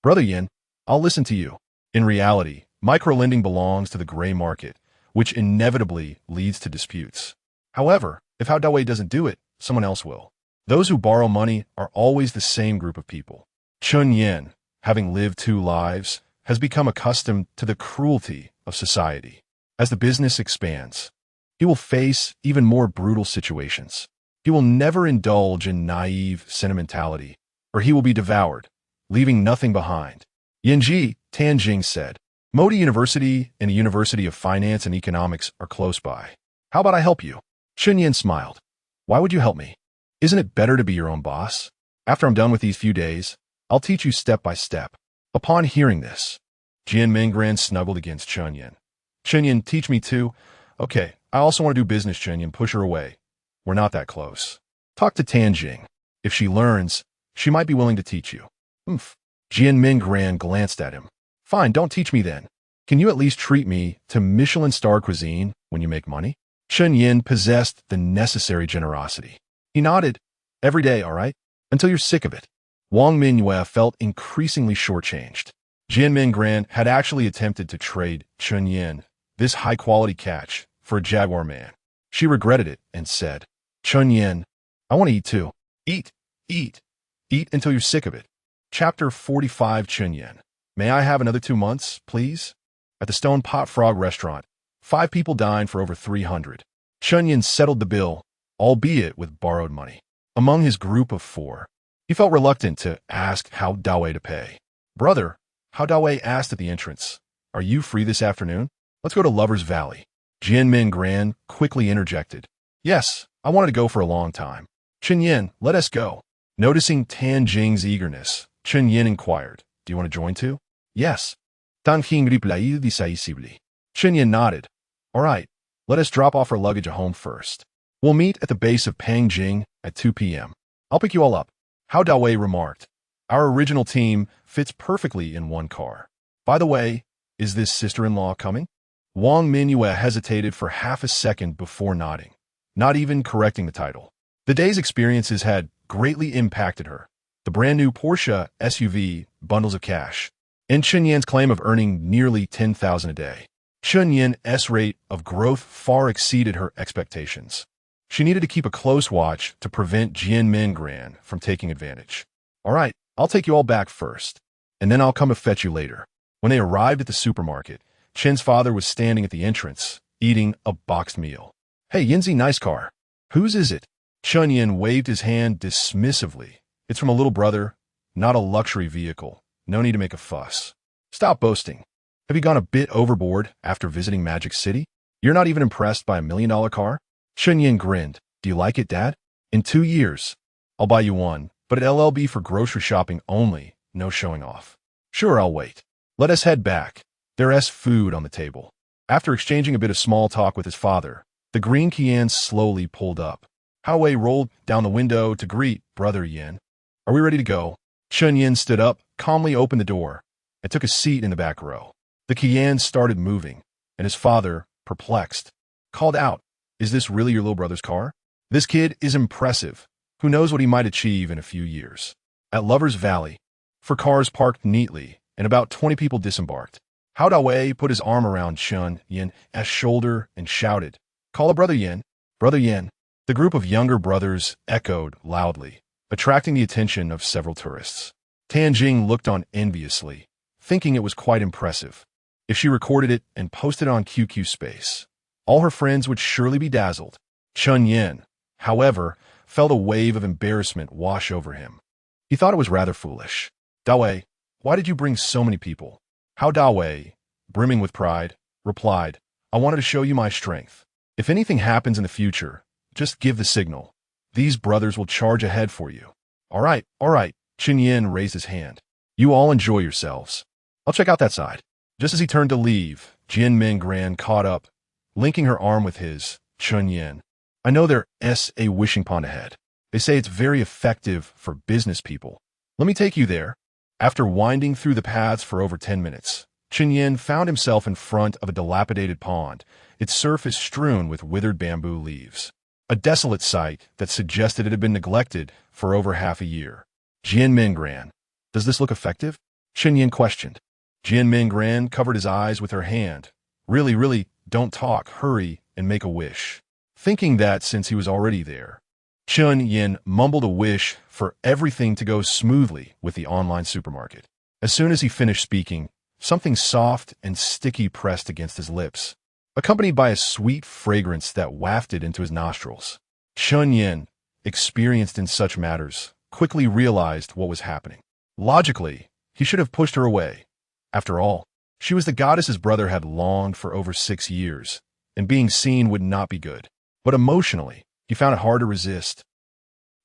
Brother Yan, I'll listen to you." In reality, microlending belongs to the gray market, which inevitably leads to disputes. However, if Hao Dawei doesn't do it, someone else will. Those who borrow money are always the same group of people. Chen Yan, having lived 2 lives, has become accustomed to the cruelty of society. As the business expands, he will face even more brutal situations. He will never indulge in naive sentimentality, or he will be devoured, leaving nothing behind. Yanji, Tan Jing said, "Modi University and the University of Finance and Economics are close by. How about I help you?" Chen Yan smiled. "Why would you help me? Isn't it better to be your own boss? After I'm done with these few days, I'll teach you step by step." Upon hearing this, Jian Minggran snuggled against Chen Yan. "Chen Yan, teach me too." "Okay, I also want to do business," Chen Yan pushed her away. "We're not that close. Talk to Tan Jing. If she learns, she might be willing to teach you." "Oomph." Jian Minggran glanced at him. "Fine, don't teach me then. Can you at least treat me to Michelin star cuisine when you make money?" Chen Yan possessed the necessary generosity. He nodded. "Every day, all right? Until you're sick of it." Wang Mingyue felt increasingly shortchanged. Jian Gran had actually attempted to trade Chen Yan, this high-quality catch, for a jaguar man. She regretted it and said, Chen Yan, I want to eat too. Eat, eat, eat until you're sick of it. Chapter 45 Chen Yan. May I have another 2 months, please? At the Stone Pot Frog restaurant, 5 people dined for over 300. Chen Yan settled the bill, albeit with borrowed money. Among his group of 4, he felt reluctant to ask Hao Dawei to pay. Brother, Hao Dawei asked at the entrance, are you free this afternoon? Let's go to Lover's Valley. Jian Gran quickly interjected. Yes, I wanted to go for a long time. Chen Yan, let us go. Noticing Tan Jing's eagerness, Chen Yan inquired, do you want to join too? Yes. Tan Jing replied decisively. Chen Yan nodded. All right, let us drop off our luggage at home first. We'll meet at the base of Pangjing at 2 p.m. I'll pick you all up. Hao Dawei remarked. Our original team fits perfectly in one car. By the way, is this sister-in-law coming? Wang Mingyue hesitated for half a second before nodding, not even correcting the title. The day's experiences had greatly impacted her. The brand-new Porsche SUV, bundles of cash, and Chen Yan's claim of earning nearly 10,000 a day. Chen Yan's rate of growth far exceeded her expectations. She needed to keep a close watch to prevent Jian Gran from taking advantage. All right, I'll take you all back first, and then I'll come to fetch you later. When they arrived at the supermarket, Chen's father was standing at the entrance, eating a boxed meal. Hey, Yinzi, nice car. Whose is it? Chen Yan waved his hand dismissively. It's from a little brother, not a luxury vehicle. No need to make a fuss. Stop boasting. Have you gone a bit overboard after visiting Magic City? You're not even impressed by $1 million car? Chen Yan grinned. Do you like it, Dad? In 2 years, I'll buy you one, but at LLB for grocery shopping only, no showing off. Sure, I'll wait. Let us head back. There's food on the table. After exchanging a bit of small talk with his father, the green Qian slowly pulled up. Hao Wei rolled down the window to greet Brother Yin. Are we ready to go? Chen Yan stood up, calmly opened the door, and took a seat in the back row. The Qian started moving, and his father, perplexed, called out, Is this really your little brother's car? This kid is impressive. Who knows what he might achieve in a few years? At Lover's Valley, 4 cars parked neatly, and about 20 people disembarked. Hao Dawei put his arm around Chen Yan's shoulder and shouted, Call a Brother Yin. Brother Yin. The group of younger brothers echoed loudly, attracting the attention of several tourists. Tan Jing looked on enviously, thinking it was quite impressive. If she recorded it and posted it on QQ Space, all her friends would surely be dazzled. Chen Yan, however, felt a wave of embarrassment wash over him. He thought it was rather foolish. Dawei, why did you bring so many people? Hao Dawei, brimming with pride, replied, I wanted to show you my strength. If anything happens in the future, just give the signal. These brothers will charge ahead for you. All right, Chen Yan raised his hand. You all enjoy yourselves. I'll check out that side. Just as he turned to leave, Jian Gran caught up, linking her arm with his. Chen Yan, I know there's a wishing pond ahead. They say it's very effective for business people. Let me take you there. After winding through the paths for over 10 minutes, Chen Yan found himself in front of a dilapidated pond, its surface strewn with withered bamboo leaves. A desolate sight that suggested it had been neglected for over half a year. Jian Gran, does this look effective? Chen Yan questioned. Jian Gran covered his eyes with her hand. Really, don't talk, hurry, and make a wish. Thinking that since he was already there, Chen Yan mumbled a wish for everything to go smoothly with the online supermarket. As soon as he finished speaking, something soft and sticky pressed against his lips, accompanied by a sweet fragrance that wafted into his nostrils. Chen Yan, experienced in such matters, quickly realized what was happening. Logically, he should have pushed her away. After all, she was the goddess his brother had longed for over 6 years, and being seen would not be good. But emotionally, he found it hard to resist.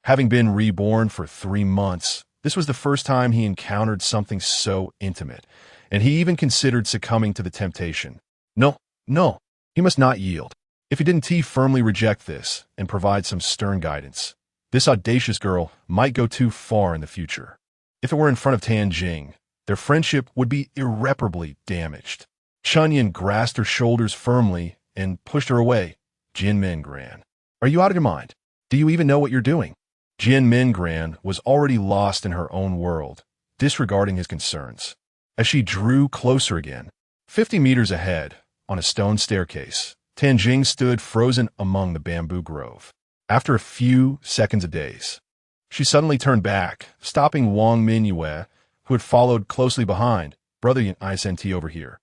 Having been reborn for 3 months, this was the first time he encountered something so intimate, and he even considered succumbing to the temptation. No, he must not yield. If he didn't firmly reject this and provide some stern guidance, this audacious girl might go too far in the future. If it were in front of Tan Jing, their friendship would be irreparably damaged. Chen Yan grasped her shoulders firmly and pushed her away. Jian Gran, are you out of your mind? Do you even know what you're doing? Jian Gran was already lost in her own world, disregarding his concerns. as she drew closer again. 50 meters ahead, on a stone staircase, Tanjing stood frozen among the bamboo grove. After a few seconds of daze, she suddenly turned back, stopping Wang Minyue, who had followed closely behind. Brother Isnt over here.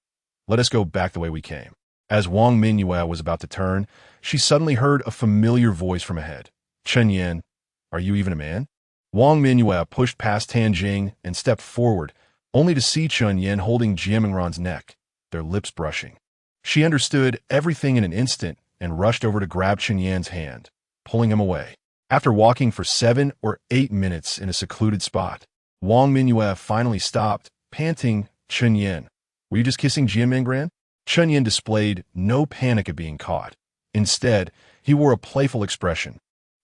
Let us go back the way we came. As Wang Minyue was about to turn, she suddenly heard a familiar voice from ahead. Chen Yan, are you even a man? Wang Minyue pushed past Tanjing and stepped forward, only to see Chen Yan holding Jianmingran's neck, their lips brushing. She understood everything in an instant and rushed over to grab Chen Yan's hand, pulling him away. After walking for 7 or 8 minutes in a secluded spot, Wang Minyue finally stopped, panting. Chen Yan, were you just kissing Jianmingran? Chen Yan displayed no panic at being caught. Instead, he wore a playful expression.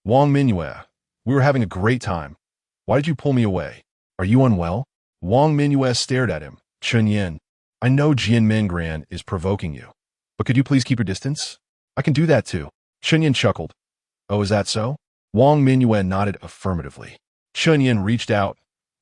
Wang Minyue, we were having a great time. Why did you pull me away? Are you unwell? Wang Minyue stared at him. Chen Yan, I know Jianmingran is provoking you, but could you please keep your distance? I can do that too. Chen Yan chuckled. Oh, is that so? Wang Minyue nodded affirmatively. Chen Yan reached out,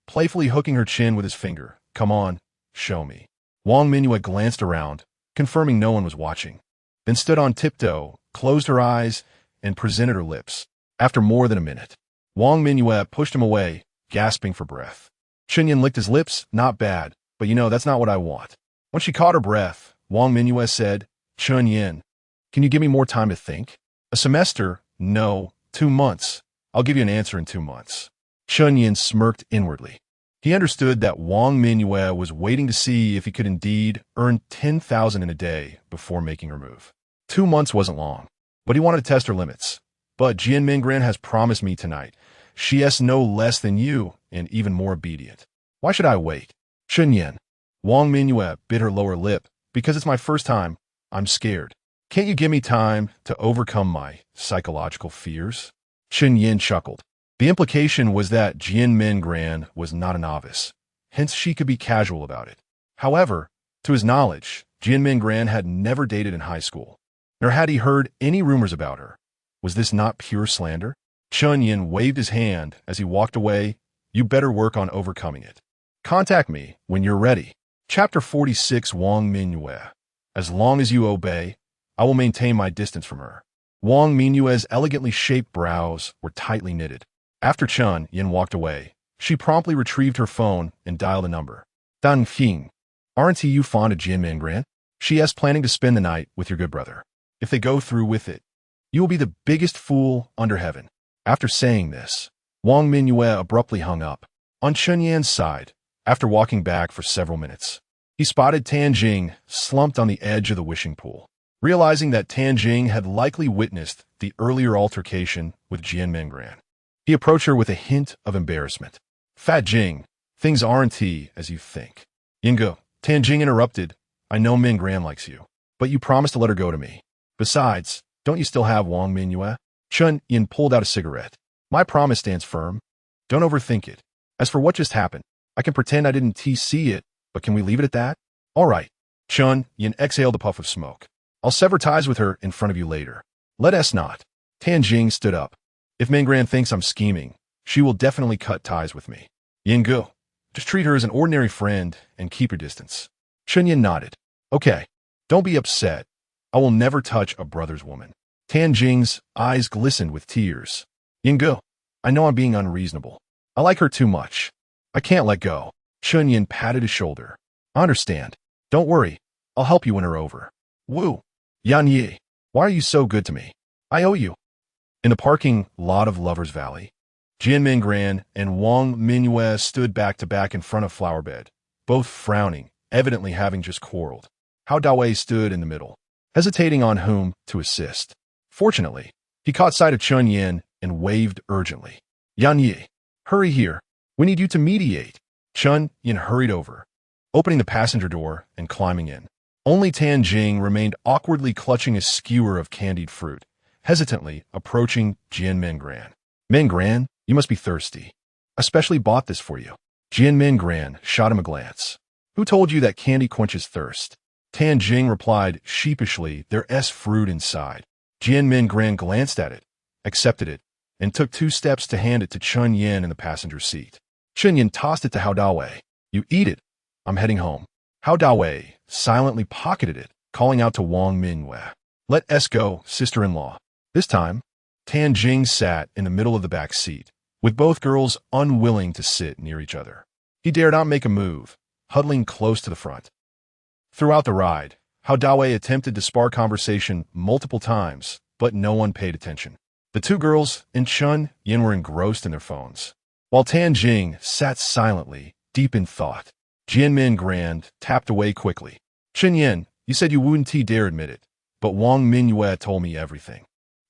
playfully hooking her chin with his finger. Come on, show me. Wang Minyue glanced around, confirming no one was watching, then stood on tiptoe, closed her eyes, and presented her lips. After more than a minute, Wang Minyue pushed him away, gasping for breath. Chen Yan licked his lips. Not bad, but that's not what I want. When she caught her breath, Wang Minyue said, Chen Yan, can you give me more time to think? A semester? No, 2 months. I'll give you an answer in 2 months. Chen Yan smirked inwardly. He understood that Wang Minyue was waiting to see if he could indeed earn 10,000 in a day before making her move. 2 months wasn't long, but he wanted to test her limits. But Jianmingran has promised me tonight. She is no less than you, and even more obedient. Why should I wait? Chen Yan. Wang Minyue bit her lower lip. Because it's my first time, I'm scared. Can't you give me time to overcome my psychological fears? Chen Yan chuckled. The implication was that Jianmingran was not a novice, hence she could be casual about it. However, to his knowledge, Jianmingran had never dated in high school, nor had he heard any rumors about her. Was this not pure slander? Chen Yan waved his hand as he walked away. You better work on overcoming it. Contact me when you're ready. Chapter 46 Wang Minyue. As long as you obey, I will maintain my distance from her. Wang Minyue's elegantly shaped brows were tightly knitted. After Chen Yan walked away, she promptly retrieved her phone and dialed a number. Dan Fing, aren't you fond of Jianmingran? She is planning to spend the night with your good brother. If they go through with it, you will be the biggest fool under heaven. After saying this, Wang Minyue abruptly hung up. On Chen Yan's side, after walking back for several minutes, he spotted Tanjing slumped on the edge of the wishing pool. Realizing that Tanjing had likely witnessed the earlier altercation with Jianmingran, he approached her with a hint of embarrassment. Fat Jing, things aren't as you think. Yingo, Tanjing interrupted. I know Mingran likes you, but you promised to let her go to me. Besides, don't you still have Wang Minyue? Chen Yan pulled out a cigarette. My promise stands firm. Don't overthink it. As for what just happened, I can pretend I didn't see it, but can we leave it at that? All right. Chen Yan exhaled a puff of smoke. I'll sever ties with her in front of you later. Let us not. Tanjing stood up. If Mingran thinks I'm scheming, she will definitely cut ties with me. Yingu, just treat her as an ordinary friend and keep your distance. Chen Yan nodded. Okay, don't be upset. I will never touch a brother's woman. Tanjing's eyes glistened with tears. Yingu, I know I'm being unreasonable. I like her too much. I can't let go. Chen Yan patted his shoulder. I understand. Don't worry. I'll help you win her over. Woo. Yan Yi, why are you so good to me? I owe you. In the parking lot of Lover's Valley, Jianmingran and Wang Minyue stood back to back in front of Flowerbed, both frowning, evidently having just quarreled. Hao Dawei stood in the middle, hesitating on whom to assist. Fortunately, he caught sight of Chen Yan and waved urgently. Yan Yi, hurry here. We need you to mediate. Chen Yan hurried over, opening the passenger door and climbing in. Only Tanjing remained awkwardly clutching a skewer of candied fruit, hesitantly approaching Jianmingran. Mingran, you must be thirsty. I specially bought this for you. Jianmingran shot him a glance. Who told you that candy quenches thirst? Tanjing replied sheepishly, there's fruit inside. Jianmingran glanced at it, accepted it, and took 2 steps to hand it to Chen Yan in the passenger seat. Chen Yan tossed it to Hao Dawei. You eat it. I'm heading home. Hao Dawei silently pocketed it, calling out to Wang Mingyue. Let us go, sister-in-law. This time, Tan Jing sat in the middle of the back seat, with both girls unwilling to sit near each other. He dared not make a move, huddling close to the front. Throughout the ride, Hao Dawei attempted to spark conversation multiple times, but no one paid attention. The two girls and Chen Yan were engrossed in their phones, while Tan Jing sat silently, deep in thought. Jianmin Grand tapped away quickly. Chen Yan, you said you wouldn't dare admit it, but Wang Mingyue told me everything.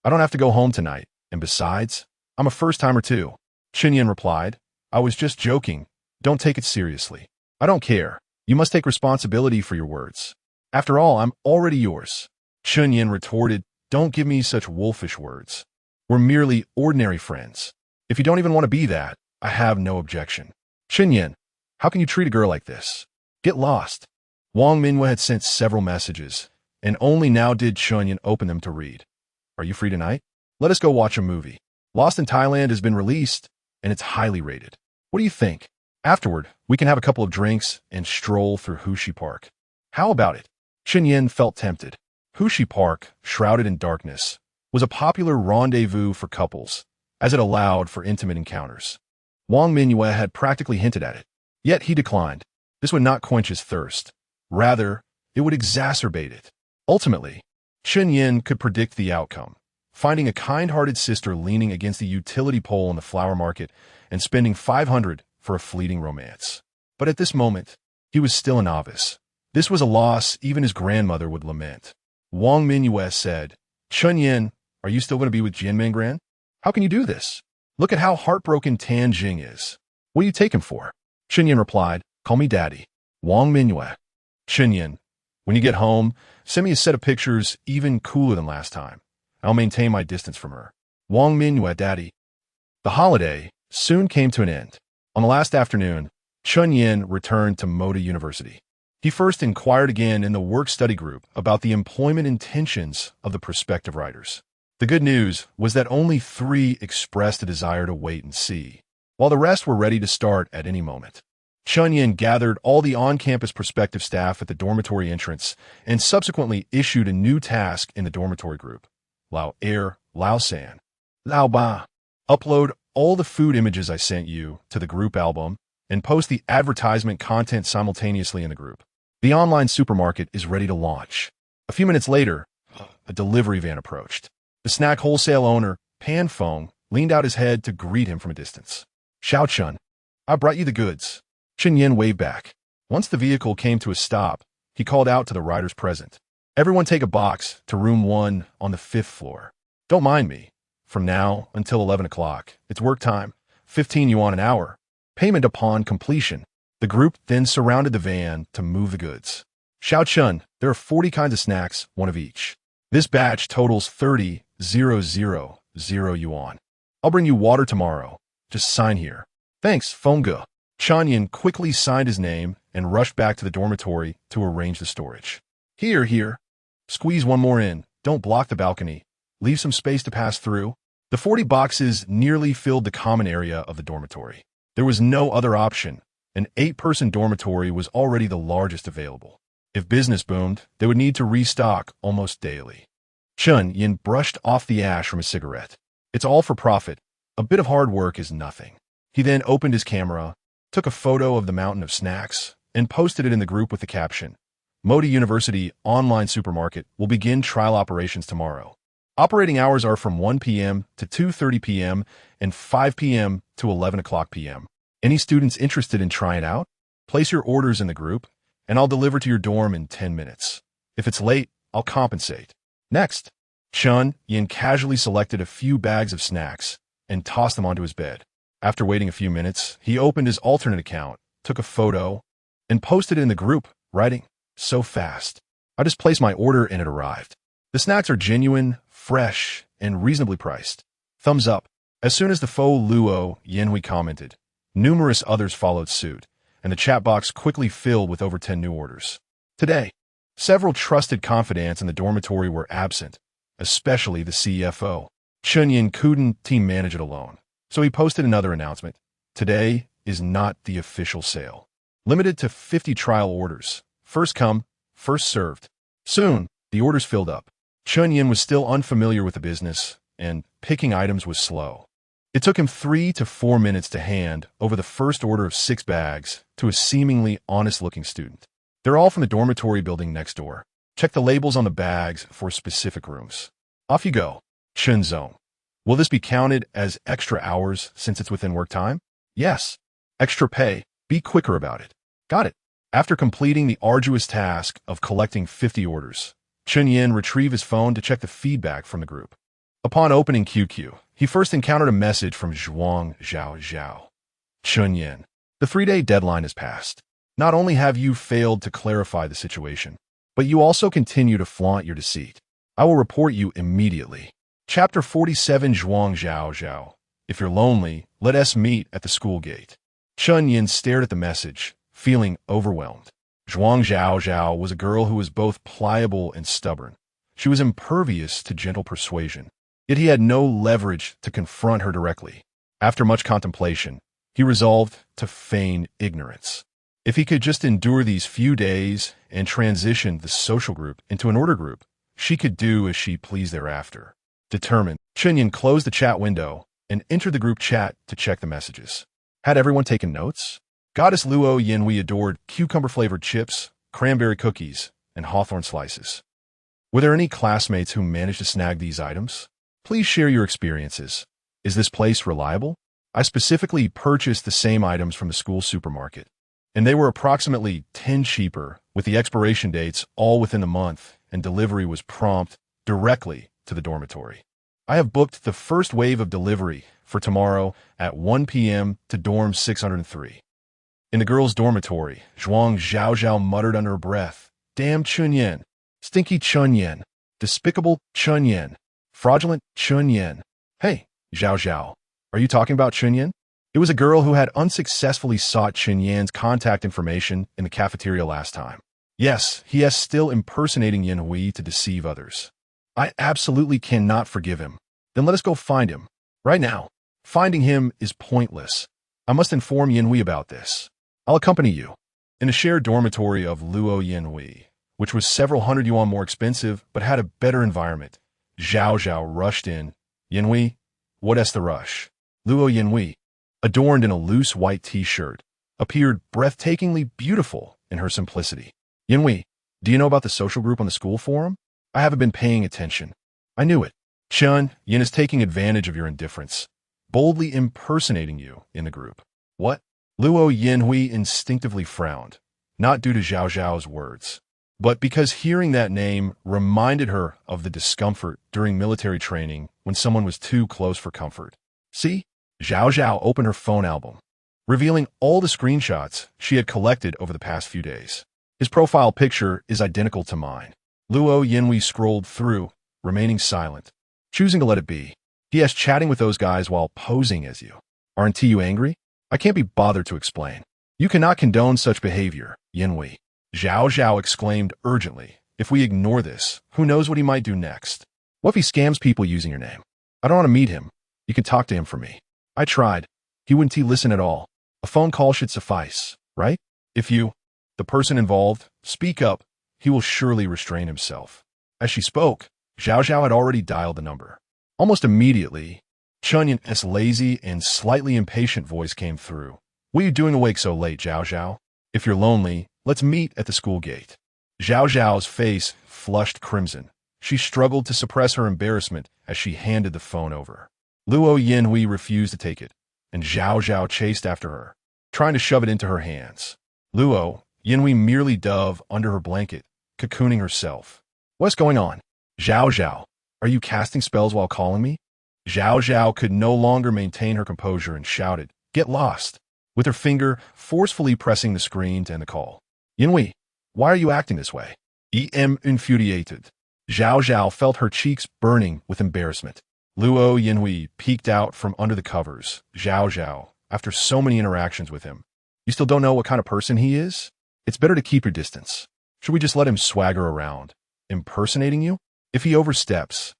I don't have to go home tonight, and besides, I'm a first-timer too. Chen Yan replied, I was just joking. Don't take it seriously. I don't care. You must take responsibility for your words. After all, I'm already yours. Chen Yan retorted, don't give me such wolfish words. We're merely ordinary friends. If you don't even want to be that, I have no objection. Chen Yan, how can you treat a girl like this? Get lost. Wang Mingyue had sent several messages, and only now did Chen Yan open them to read. Are you free tonight? Let us go watch a movie. Lost in Thailand has been released, and it's highly rated. What do you think? Afterward, we can have a couple of drinks and stroll through Huxi Park. How about it? Chen Yan felt tempted. Huxi Park, shrouded in darkness, was a popular rendezvous for couples, as it allowed for intimate encounters. Wang Mingyue had practically hinted at it, yet he declined. This would not quench his thirst. Rather, it would exacerbate it. Ultimately, Chen Yan could predict the outcome, finding a kind-hearted sister leaning against the utility pole in the flower market and spending 500 for a fleeting romance. But at this moment, he was still a novice. This was a loss even his grandmother would lament. Wang Mingyue said, Chen Yan, are you still going to be with Jianmin Gran? How can you do this? Look at how heartbroken Tan Jing is. What do you take him for? Chen Yan replied, call me daddy. Wang Mingyue. Chen Yan, when you get home, send me a set of pictures even cooler than last time. I'll maintain my distance from her. Wang Mingyue, daddy. The holiday soon came to an end. On the last afternoon, Chen Yan returned to Moda University. He first inquired again in the work-study group about the employment intentions of the prospective writers. The good news was that only 3 expressed a desire to wait and see, while the rest were ready to start at any moment. Chen Yan gathered all the on-campus prospective staff at the dormitory entrance and subsequently issued a new task in the dormitory group. Lao Er, Lao San, Lao Ba. Upload all the food images I sent you to the group album and post the advertisement content simultaneously in the group. The online supermarket is ready to launch. A few minutes later, a delivery van approached. The snack wholesale owner, Pan Feng, leaned out his head to greet him from a distance. Xiao Chun, I brought you the goods. Chen Yan waved back. Once the vehicle came to a stop, he called out to the riders present. Everyone take a box to room 1 on the 5th floor. Don't mind me. From now until 11 o'clock, it's work time, 15 yuan an hour. Payment upon completion. The group then surrounded the van to move the goods. Xiao Chun, there are 40 kinds of snacks, 1 of each. This batch totals 30,000 yuan. I'll bring you water tomorrow. Just sign here. Thanks, Fengge. Chen Yan quickly signed his name and rushed back to the dormitory to arrange the storage. Here. Squeeze 1 more in. Don't block the balcony. Leave some space to pass through. The 40 boxes nearly filled the common area of the dormitory. There was no other option. An 8-person dormitory was already the largest available. If business boomed, they would need to restock almost daily. Chen Yan brushed off the ash from his cigarette. It's all for profit. A bit of hard work is nothing. He then opened his camera, took a photo of the mountain of snacks, and posted it in the group with the caption, Moda University Online Supermarket will begin trial operations tomorrow. Operating hours are from 1 p.m. to 2:30 p.m. and 5 p.m. to 11 o'clock p.m. Any students interested in trying it out? Place your orders in the group, and I'll deliver to your dorm in 10 minutes. If it's late, I'll compensate. Next, Chen Yan casually selected a few bags of snacks and tossed them onto his bed. After waiting a few minutes, he opened his alternate account, took a photo, and posted it in the group, writing, so fast. I just placed my order and it arrived. The snacks are genuine, fresh, and reasonably priced. Thumbs up. As soon as the faux Luo Yanhui commented, numerous others followed suit, and the chat box quickly filled with over 10 new orders. Today, several trusted confidants in the dormitory were absent, especially the CFO. Chen Yan couldn't team manage it alone, so he posted another announcement. Today is not the official sale. Limited to 50 trial orders. First come, first served. Soon, the orders filled up. Chen Yan was still unfamiliar with the business, and picking items was slow. It took him 3 to 4 minutes to hand over the first order of 6 bags to a seemingly honest-looking student. They're all from the dormitory building next door. Check the labels on the bags for specific rooms. Off you go. Chen Zone. Will this be counted as extra hours since it's within work time? Yes. Extra pay. Be quicker about it. Got it. After completing the arduous task of collecting 50 orders, Chen Yan retrieved his phone to check the feedback from the group. Upon opening QQ, he first encountered a message from Zhuang Zhao. Chen Yan, the 3-day deadline has passed. Not only have you failed to clarify the situation, but you also continue to flaunt your deceit. I will report you immediately. Chapter 47 Zhuang Zhao. If you're lonely, let us meet at the school gate. Chen Yan stared at the message, feeling overwhelmed. Zhuang Zhao was a girl who was both pliable and stubborn. She was impervious to gentle persuasion, yet he had no leverage to confront her directly. After much contemplation, he resolved to feign ignorance. If he could just endure these few days and transition the social group into an order group, she could do as she pleased thereafter. Determined, Chen Yan closed the chat window and entered the group chat to check the messages. Had everyone taken notes? Goddess Luo Yinhui adored cucumber-flavored chips, cranberry cookies, and hawthorn slices. Were there any classmates who managed to snag these items? Please share your experiences. Is this place reliable? I specifically purchased the same items from the school supermarket, and they were approximately 10 cheaper, with the expiration dates all within a month, and delivery was prompt directly to the dormitory. I have booked the first wave of delivery for tomorrow at 1 p.m. to dorm 603. In the girls' dormitory, Zhuang Zhao muttered under her breath, "Damn Chen Yan, stinky Chen Yan, despicable Chen Yan, fraudulent Chen Yan." Hey, Zhao, are you talking about Chen Yan? It was a girl who had unsuccessfully sought Chen Yan's contact information in the cafeteria last time. Yes, he is still impersonating Yinhui to deceive others. I absolutely cannot forgive him. Then let us go find him. Right now. Finding him is pointless. I must inform Yinhui about this. I'll accompany you. In a shared dormitory of Luo Yinhui, which was several hundred yuan more expensive but had a better environment, Zhao rushed in. Yinhui, what is the rush? Luo Yinhui, adorned in a loose white t-shirt, appeared breathtakingly beautiful in her simplicity. Yinhui, do you know about the social group on the school forum? I haven't been paying attention. I knew it. Chen Yan is taking advantage of your indifference, boldly impersonating you in the group. What? Luo Yinhui instinctively frowned, not due to Zhao's words, but because hearing that name reminded her of the discomfort during military training when someone was too close for comfort. See? Zhao opened her phone album, revealing all the screenshots she had collected over the past few days. His profile picture is identical to mine. Luo Yinhui scrolled through, remaining silent, choosing to let it be. He is chatting with those guys while posing as you. Aren't you angry? I can't be bothered to explain. You cannot condone such behavior, Yinhui. Zhao exclaimed urgently. If we ignore this, who knows what he might do next? What if he scams people using your name? I don't want to meet him. You can talk to him for me. I tried. He wouldn't listen at all. A phone call should suffice, right? If you, the person involved, speak up, he will surely restrain himself. As she spoke, Zhao had already dialed the number. Almost immediately, Chen Yan's lazy and slightly impatient voice came through. What are you doing awake so late, Zhao? If you're lonely, let's meet at the school gate. Zhao's face flushed crimson. She struggled to suppress her embarrassment as she handed the phone over. Luo Yinhui refused to take it, and Zhao chased after her, trying to shove it into her hands. Luo Yinhui merely dove under her blanket, cocooning herself. What's going on? Zhao, are you casting spells while calling me? Zhao could no longer maintain her composure and shouted, "Get lost!" with her finger forcefully pressing the screen to end the call. Yinhui, why are you acting this way? Infuriated. Zhao felt her cheeks burning with embarrassment. Luo Yinhui peeked out from under the covers. Zhao, after so many interactions with him, you still don't know what kind of person he is? It's better to keep your distance. Should we just let him swagger around, impersonating you? If he oversteps,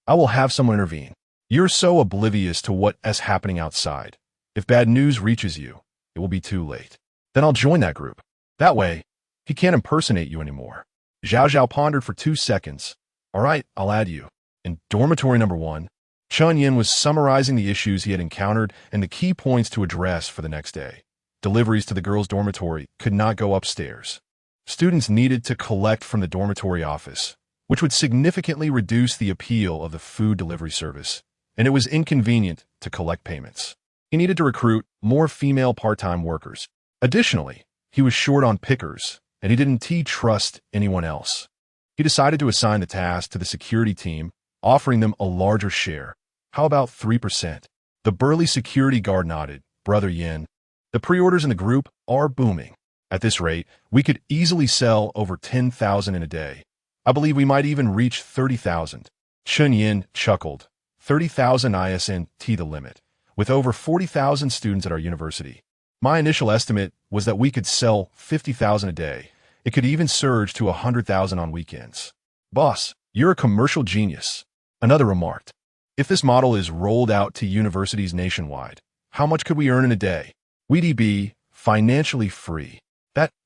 I will have someone intervene. You're so oblivious to what is happening outside. If bad news reaches you, it will be too late. Then I'll join that group. That way, he can't impersonate you anymore. Zhao Zhao pondered for 2 seconds. All right, I'll add you. In dormitory number 1, Chen Yan was summarizing the issues he had encountered and the key points to address for the next day. Deliveries to the girls' dormitory could not go upstairs. Students needed to collect from the dormitory office, which would significantly reduce the appeal of the food delivery service, and it was inconvenient to collect payments. He needed to recruit more female part-time workers. Additionally, he was short on pickers, and he didn't trust anyone else. He decided to assign the task to the security team, offering them a larger share. How about 3%? The burly security guard nodded. Brother Yin, the pre-orders in the group are booming. At this rate, we could easily sell over 10,000 in a day. I believe we might even reach 30,000. Chen Yan chuckled. 30,000 isn't the limit. With over 40,000 students at our university, my initial estimate was that we could sell 50,000 a day. It could even surge to 100,000 on weekends. Boss, you're a commercial genius. Another remarked. If this model is rolled out to universities nationwide, how much could we earn in a day? We'd be financially free.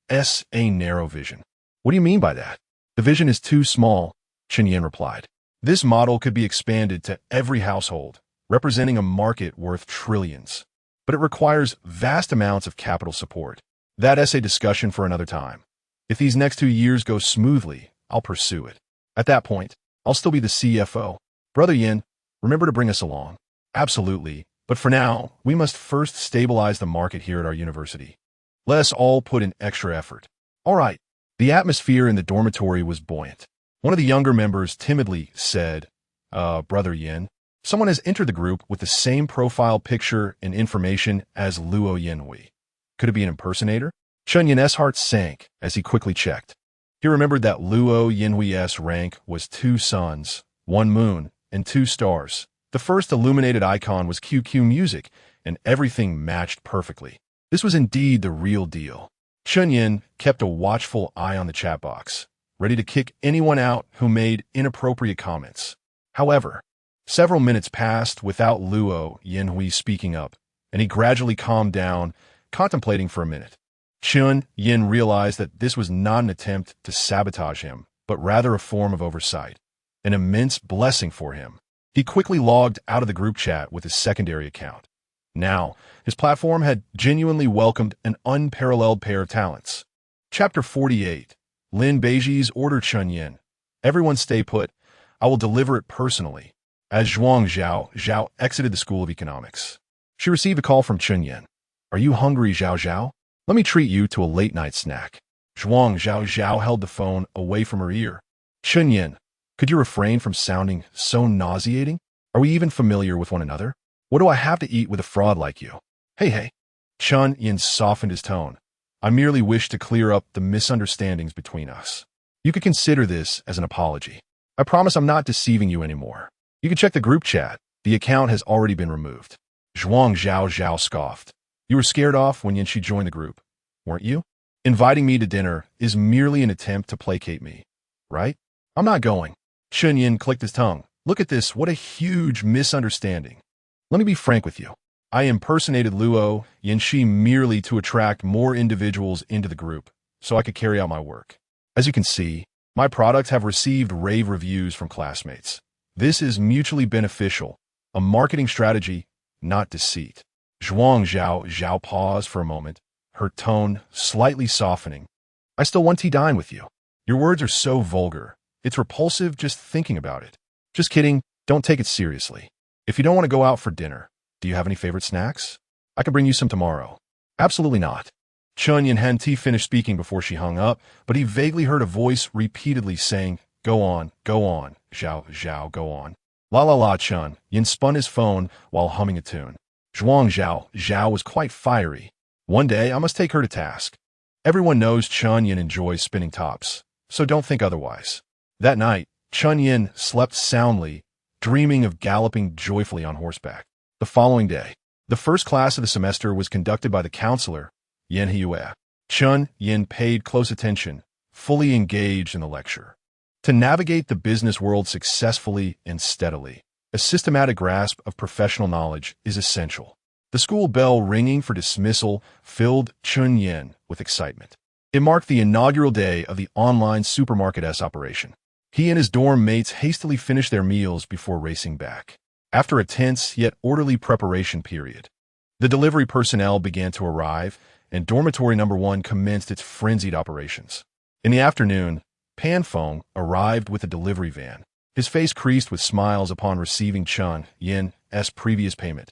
That's a narrow vision. What do you mean by that? The vision is too small, Chen Yan replied. This model could be expanded to every household, representing a market worth trillions. But it requires vast amounts of capital support. That's a discussion for another time. If these next 2 years go smoothly, I'll pursue it. At that point, I'll still be the CFO. Brother Yin, remember to bring us along. Absolutely. But for now, we must first stabilize the market here at our university. Let us all put in extra effort. All right. The atmosphere in the dormitory was buoyant. One of the younger members timidly said, Brother Yin, someone has entered the group with the same profile picture and information as Luo Yinhui. Could it be an impersonator? Chen Yan's heart sank as he quickly checked. He remembered that Luo Yinhui's rank was 2 suns, 1 moon, and 2 stars. The first illuminated icon was QQ music, and everything matched perfectly. This was indeed the real deal. Chen Yan kept a watchful eye on the chat box, ready to kick anyone out who made inappropriate comments. However, several minutes passed without Luo Yinhui speaking up, and he gradually calmed down, contemplating for a minute. Chen Yan realized that this was not an attempt to sabotage him, but rather a form of oversight, an immense blessing for him. He quickly logged out of the group chat with his secondary account. Now, his platform had genuinely welcomed an unparalleled pair of talents. Chapter 48. Lin Beiji's order. Chen Yan. Everyone stay put. I will deliver it personally. As Zhao exited the School of Economics, she received a call from Chen Yan. Are you hungry, Zhao? Let me treat you to a late-night snack. Zhao held the phone away from her ear. Chen Yan, could you refrain from sounding so nauseating? Are we even familiar with one another? What do I have to eat with a fraud like you? Hey. Chen Yan softened his tone. I merely wish to clear up the misunderstandings between us. You could consider this as an apology. I promise I'm not deceiving you anymore. You can check the group chat. The account has already been removed. Zhao scoffed. You were scared off when Yanxi joined the group, weren't you? Inviting me to dinner is merely an attempt to placate me, right? I'm not going. Chen Yan clicked his tongue. Look at this, what a huge misunderstanding. Let me be frank with you. I impersonated Luo Yanxi merely to attract more individuals into the group, so I could carry out my work. As you can see, my products have received rave reviews from classmates. This is mutually beneficial, a marketing strategy, not deceit. Zhao paused for a moment, her tone slightly softening. I still want to dine with you. Your words are so vulgar. It's repulsive just thinking about it. Just kidding, don't take it seriously. If you don't want to go out for dinner, do you have any favorite snacks? I can bring you some tomorrow. Absolutely not. Chen Yan finished speaking before she hung up, but he vaguely heard a voice repeatedly saying, Go on, Zhao, go on. La, Chen Yan spun his phone while humming a tune. Zhao was quite fiery. One day, I must take her to task. Everyone knows Chen Yan enjoys spinning tops, so don't think otherwise. That night, Chen Yan slept soundly, dreaming of galloping joyfully on horseback. The following day, the first class of the semester was conducted by the counselor, Yan Hiyue. Chen Yan paid close attention, fully engaged in the lecture. To navigate the business world successfully and steadily, a systematic grasp of professional knowledge is essential. The school bell ringing for dismissal filled Chen Yan with excitement. It marked the inaugural day of the online supermarket S operation. He and his dorm mates hastily finished their meals before racing back. After a tense yet orderly preparation period, the delivery personnel began to arrive, and dormitory number 1 commenced its frenzied operations. In the afternoon, Pan Feng arrived with a delivery van, his face creased with smiles upon receiving Chen Yan's previous payment.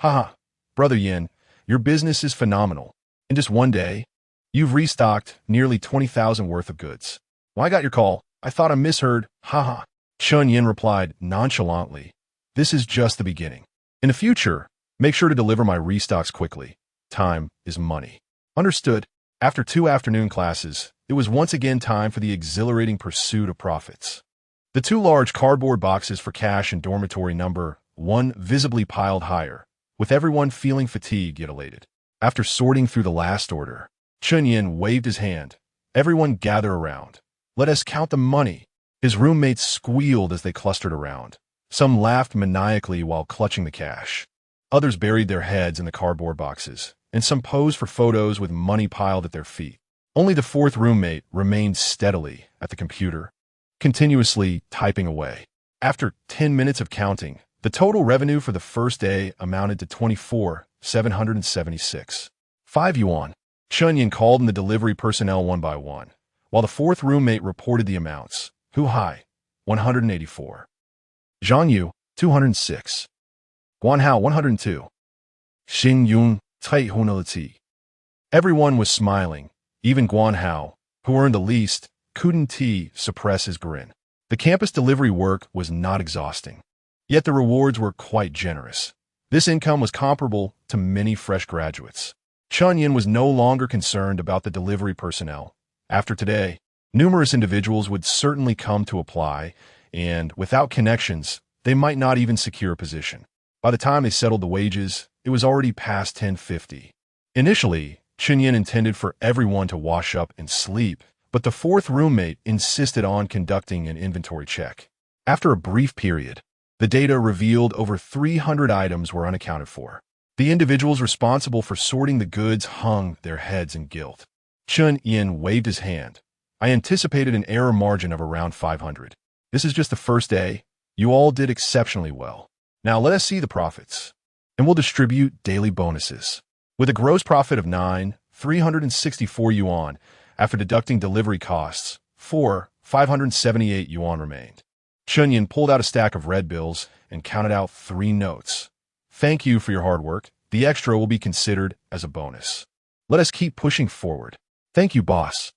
Haha, Brother Yan, your business is phenomenal. In just one day, you've restocked nearly 20,000 worth of goods. Well, I got your call. I thought I misheard. Haha. Chen Yan replied nonchalantly. This is just the beginning. In the future, make sure to deliver my restocks quickly. Time is money. Understood. After 2 afternoon classes, it was once again time for the exhilarating pursuit of profits. The 2 large cardboard boxes for cash in dormitory number 1 visibly piled higher, with everyone feeling fatigued yet elated. After sorting through the last order, Chen Yan waved his hand. Everyone gather around. Let us count the money. His roommates squealed as they clustered around. Some laughed maniacally while clutching the cash. Others buried their heads in the cardboard boxes, and some posed for photos with money piled at their feet. Only the 4th roommate remained steadily at the computer, continuously typing away. After 10 minutes of counting, the total revenue for the first day amounted to 24,776. 5 yuan. Chen Yan called in the delivery personnel one by one, while the 4th roommate reported the amounts. Hu Hai, 184. Zhang Yu, 206. Guan Hao, 102. Xing Yun, 310. Everyone was smiling. Even Guan Hao, who earned the least, couldn't suppress his grin. The campus delivery work was not exhausting, yet the rewards were quite generous. This income was comparable to many fresh graduates. Chen Yan was no longer concerned about the delivery personnel. After today, numerous individuals would certainly come to apply, and without connections, they might not even secure a position. By the time they settled the wages, it was already past 10:50. Initially, Chen Yan intended for everyone to wash up and sleep, but the 4th roommate insisted on conducting an inventory check. After a brief period, the data revealed over 300 items were unaccounted for. The individuals responsible for sorting the goods hung their heads in guilt. Chen Yan waved his hand. I anticipated an error margin of around 500. This is just the first day. You all did exceptionally well. Now let us see the profits, and we'll distribute daily bonuses. With a gross profit of 9,364 yuan, after deducting delivery costs, 4,578 yuan remained. Chen Yan pulled out a stack of red bills and counted out 3 notes. Thank you for your hard work. The extra will be considered as a bonus. Let us keep pushing forward. Thank you, boss.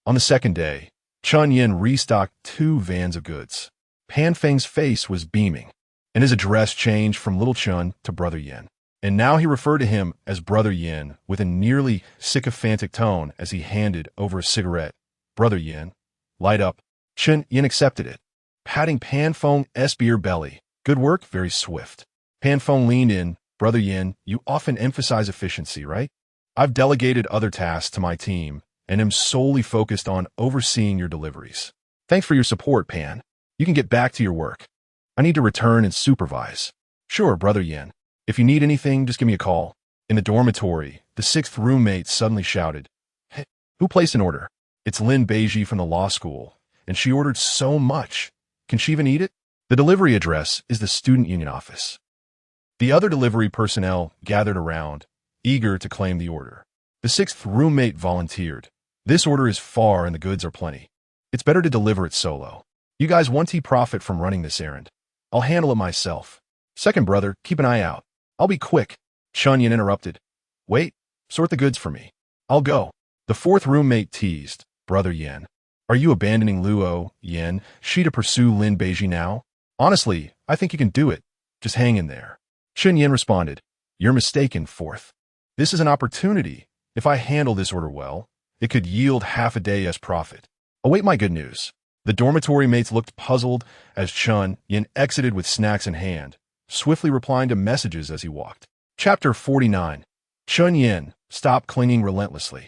On the second day, Chen Yan restocked 2 vans of goods. Pan Feng's face was beaming, and his address changed from Little Chen to Brother Yan. And now he referred to him as Brother Yan with a nearly sycophantic tone as he handed over a cigarette. Brother Yan, light up. Chen Yan accepted it, patting Pan Feng's beer belly. Good work, very swift. Pan Feng leaned in. Brother Yan, you often emphasize efficiency, right? I've delegated other tasks to my team and am solely focused on overseeing your deliveries. Thanks for your support, Pan. You can get back to your work. I need to return and supervise. Sure, Brother Yan. If you need anything, just give me a call. In the dormitory, the 6th roommate suddenly shouted, Hey, who placed an order? It's Lin Beiji from the law school, and she ordered so much. Can she even eat it? The delivery address is the student union office. The other delivery personnel gathered around, eager to claim the order. The 6th roommate volunteered. This order is far and the goods are plenty. It's better to deliver it solo. You guys want to profit from running this errand. I'll handle it myself. Second brother, keep an eye out. I'll be quick. Chen Yan interrupted. Wait, sort the goods for me. I'll go. The 4th roommate teased. Brother Yan, are you abandoning Luo Yan, she to pursue Lin Beiji now? Honestly, I think you can do it. Just hang in there. Chen Yan responded. You're mistaken, 4th. This is an opportunity. If I handle this order well, it could yield half a day as profit. Await my good news. The dormitory mates looked puzzled as Chen Yan exited with snacks in hand, swiftly replying to messages as he walked. Chapter 49. Chen Yan, stop clinging relentlessly.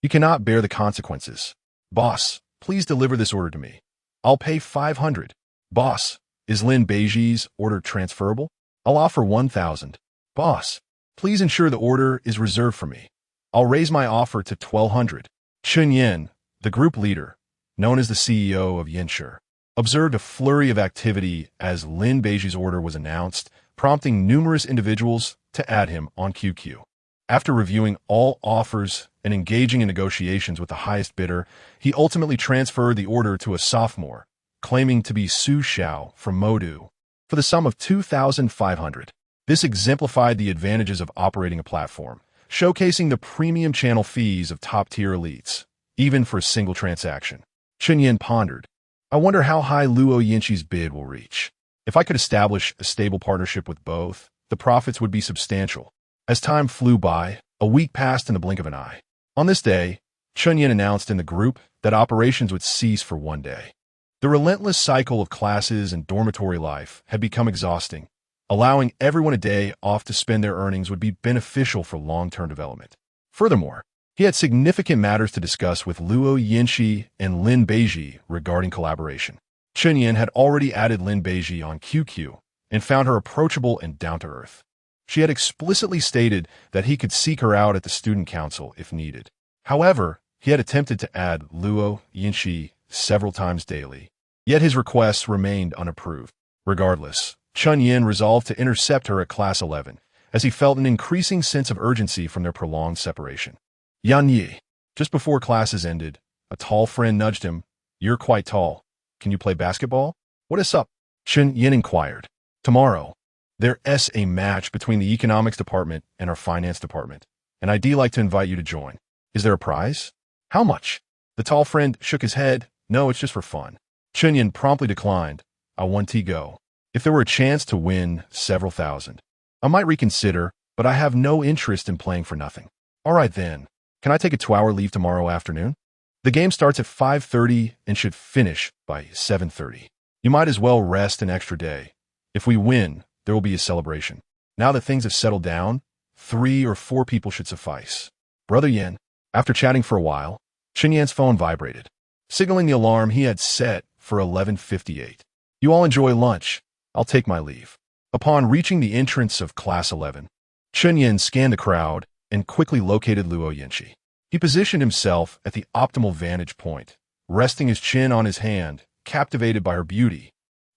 You cannot bear the consequences. Boss, please deliver this order to me. I'll pay 500. Boss, is Lin Beiji's order transferable? I'll offer 1,000. Boss, Please ensure the order is reserved for me. I'll raise my offer to 1,200. Chen Yan, the group leader, known as the CEO of Yanshi, observed a flurry of activity as Lin Beiji's order was announced, prompting numerous individuals to add him on QQ. After reviewing all offers and engaging in negotiations with the highest bidder, he ultimately transferred the order to a sophomore, claiming to be Su Xiao from Modu, for the sum of 2,500. This exemplified the advantages of operating a platform, showcasing the premium channel fees of top-tier elites, even for a single transaction. Chen Yan pondered, I wonder how high Luo Yinshi's bid will reach. If I could establish a stable partnership with both, the profits would be substantial. As time flew by, a week passed in the blink of an eye. On this day, Chen Yan announced in the group that operations would cease for one day. The relentless cycle of classes and dormitory life had become exhausting. Allowing everyone a day off to spend their earnings would be beneficial for long-term development. Furthermore, he had significant matters to discuss with Luo Yinshi and Lin Beiji regarding collaboration. Chen Yan had already added Lin Beiji on QQ and found her approachable and down-to-earth. She had explicitly stated that he could seek her out at the student council if needed. However, he had attempted to add Luo Yinshi several times daily, yet his requests remained unapproved. Regardless, Chen Yan resolved to intercept her at class 11, as he felt an increasing sense of urgency from their prolonged separation. Yan Yi. Just before classes ended, a tall friend nudged him. You're quite tall. Can you play basketball? What is up? Chen Yan inquired. Tomorrow, there's a match between the economics department and our finance department, and I'd like to invite you to join. Is there a prize? How much? The tall friend shook his head. No, it's just for fun. Chen Yan promptly declined. I want to go. If there were a chance to win several thousand, I might reconsider, but I have no interest in playing for nothing. All right then. Can I take a 2-hour leave tomorrow afternoon? The game starts at 5:30 and should finish by 7:30. You might as well rest an extra day. If we win, there will be a celebration. Now that things have settled down, 3 or 4 people should suffice. Brother Yan. After chatting for a while, Chen Yan's phone vibrated, signaling the alarm he had set for 11:58. You all enjoy lunch. I'll take my leave. Upon reaching the entrance of class 11, Chen Yan scanned the crowd and quickly located Luo Yinshi. He positioned himself at the optimal vantage point, resting his chin on his hand, captivated by her beauty.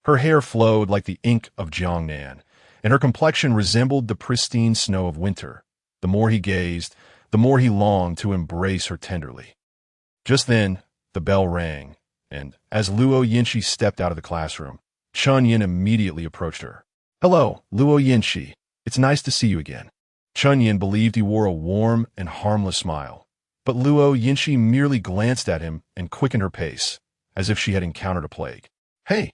Her hair flowed like the ink of Jiangnan, and her complexion resembled the pristine snow of winter. The more he gazed, the more he longed to embrace her tenderly. Just then, the bell rang, and as Luo Yinshi stepped out of the classroom, Chen Yan immediately approached her. Hello, Luo Yinshi. It's nice to see you again. Chen Yan believed he wore a warm and harmless smile, but Luo Yinshi merely glanced at him and quickened her pace, as if she had encountered a plague. Hey!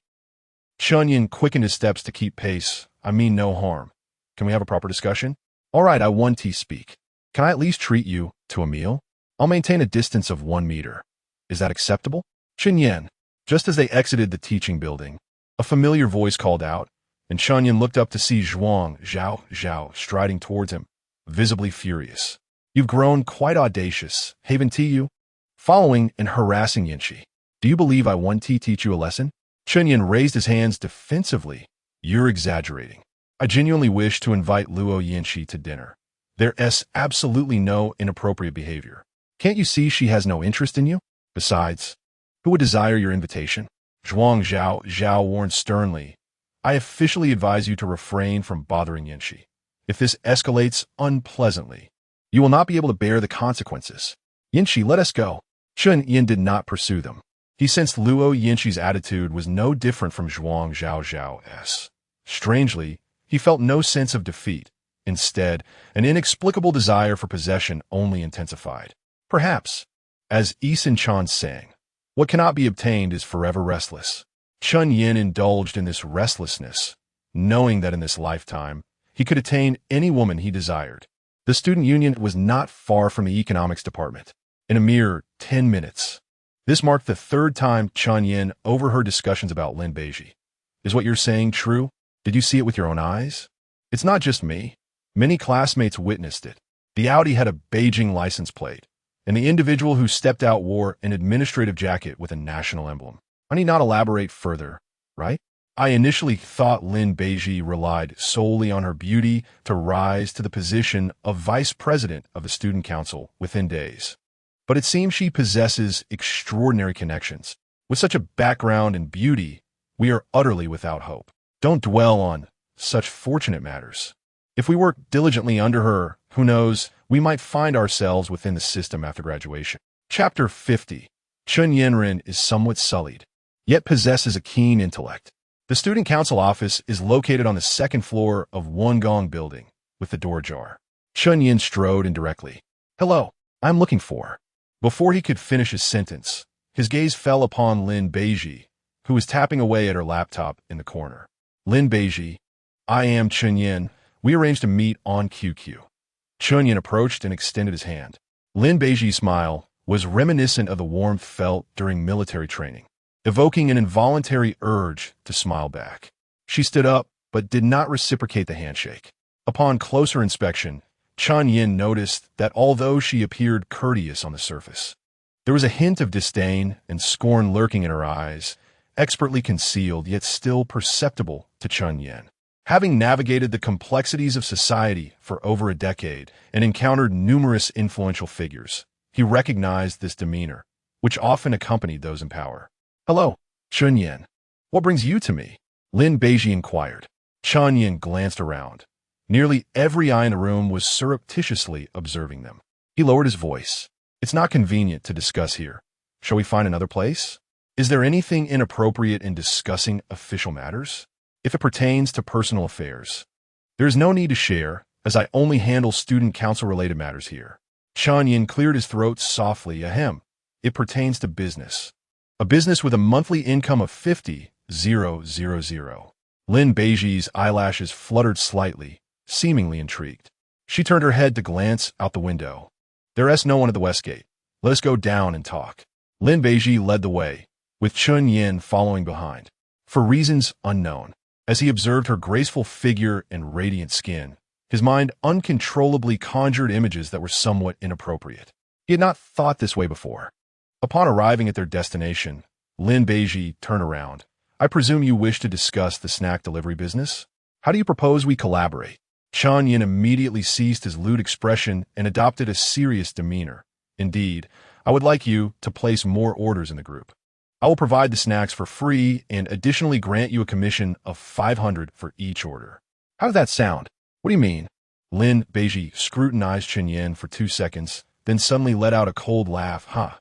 Chen Yan quickened his steps to keep pace. I mean no harm. Can we have a proper discussion? All right, I want to speak. Can I at least treat you to a meal? I'll maintain a distance of 1 meter. Is that acceptable? Chen Yan. Just as they exited the teaching building, a familiar voice called out, and Chen Yan looked up to see Zhao striding towards him, visibly furious. You've grown quite audacious, haven't you? Following and harassing Yinshi. Do you believe I want to teach you a lesson? Chen Yan raised his hands defensively. You're exaggerating. I genuinely wish to invite Luo Yinshi to dinner. There's absolutely no inappropriate behavior. Can't you see she has no interest in you? Besides, who would desire your invitation? Zhao warned sternly. I officially advise you to refrain from bothering Yinshi. If this escalates unpleasantly, you will not be able to bear the consequences. Yinshi, let us go. Chen Yan did not pursue them. He sensed Luo Yinshi's attitude was no different from Zhao's. Strangely, he felt no sense of defeat. Instead, an inexplicable desire for possession only intensified. Perhaps, as Isan Chan sang, what cannot be obtained is forever restless. Chen Yan indulged in this restlessness, knowing that in this lifetime, he could attain any woman he desired. The student union was not far from the economics department. In a mere 10 minutes. This marked the 3rd time Chen Yan overheard discussions about Lin Beiji. Is what you're saying true? Did you see it with your own eyes? It's not just me. Many classmates witnessed it. The Audi had a Beijing license plate, and the individual who stepped out wore an administrative jacket with a national emblem. I need not elaborate further, right? I initially thought Lin Beiji relied solely on her beauty to rise to the position of vice president of the student council within days. But it seems she possesses extraordinary connections. With such a background in beauty, we are utterly without hope. Don't dwell on such fortunate matters. If we work diligently under her, who knows, we might find ourselves within the system after graduation. Chapter 50. Chen Yan is somewhat sullied, yet possesses a keen intellect. The student council office is located on the second floor of one gong building, with the door ajar. Chen Yan strode indirectly. Hello, I'm looking for. Before he could finish his sentence, his gaze fell upon Lin Beiji, who was tapping away at her laptop in the corner. Lin Beiji, I am Chen Yan. We arranged to meet on QQ. Chen Yan approached and extended his hand. Lin Beiji's smile was reminiscent of the warmth felt during military training, evoking an involuntary urge to smile back. She stood up, but did not reciprocate the handshake. Upon closer inspection, Chen Yan noticed that although she appeared courteous on the surface, there was a hint of disdain and scorn lurking in her eyes, expertly concealed yet still perceptible to Chen Yan. Having navigated the complexities of society for over a decade and encountered numerous influential figures, he recognized this demeanor, which often accompanied those in power. Hello, Chen Yan. What brings you to me? Lin Beiji inquired. Chen Yan glanced around. Nearly every eye in the room was surreptitiously observing them. He lowered his voice. It's not convenient to discuss here. Shall we find another place? Is there anything inappropriate in discussing official matters? If it pertains to personal affairs, there is no need to share, as I only handle student council-related matters here. Chen Yan cleared his throat softly. Ahem. It pertains to business. A business with a monthly income of 50,000. Lin Beiji's eyelashes fluttered slightly, seemingly intrigued. She turned her head to glance out the window. There's no one at the west gate. Let us go down and talk. Lin Beiji led the way, with Chen Yan following behind. For reasons unknown, as he observed her graceful figure and radiant skin, his mind uncontrollably conjured images that were somewhat inappropriate. He had not thought this way before. Upon arriving at their destination, Lin Beiji turned around. I presume you wish to discuss the snack delivery business? How do you propose we collaborate? Chen Yan immediately ceased his lewd expression and adopted a serious demeanor. Indeed, I would like you to place more orders in the group. I will provide the snacks for free and additionally grant you a commission of 500 for each order. How does that sound? What do you mean? Lin Beiji scrutinized Chen Yan for 2 seconds, then suddenly let out a cold laugh. Huh?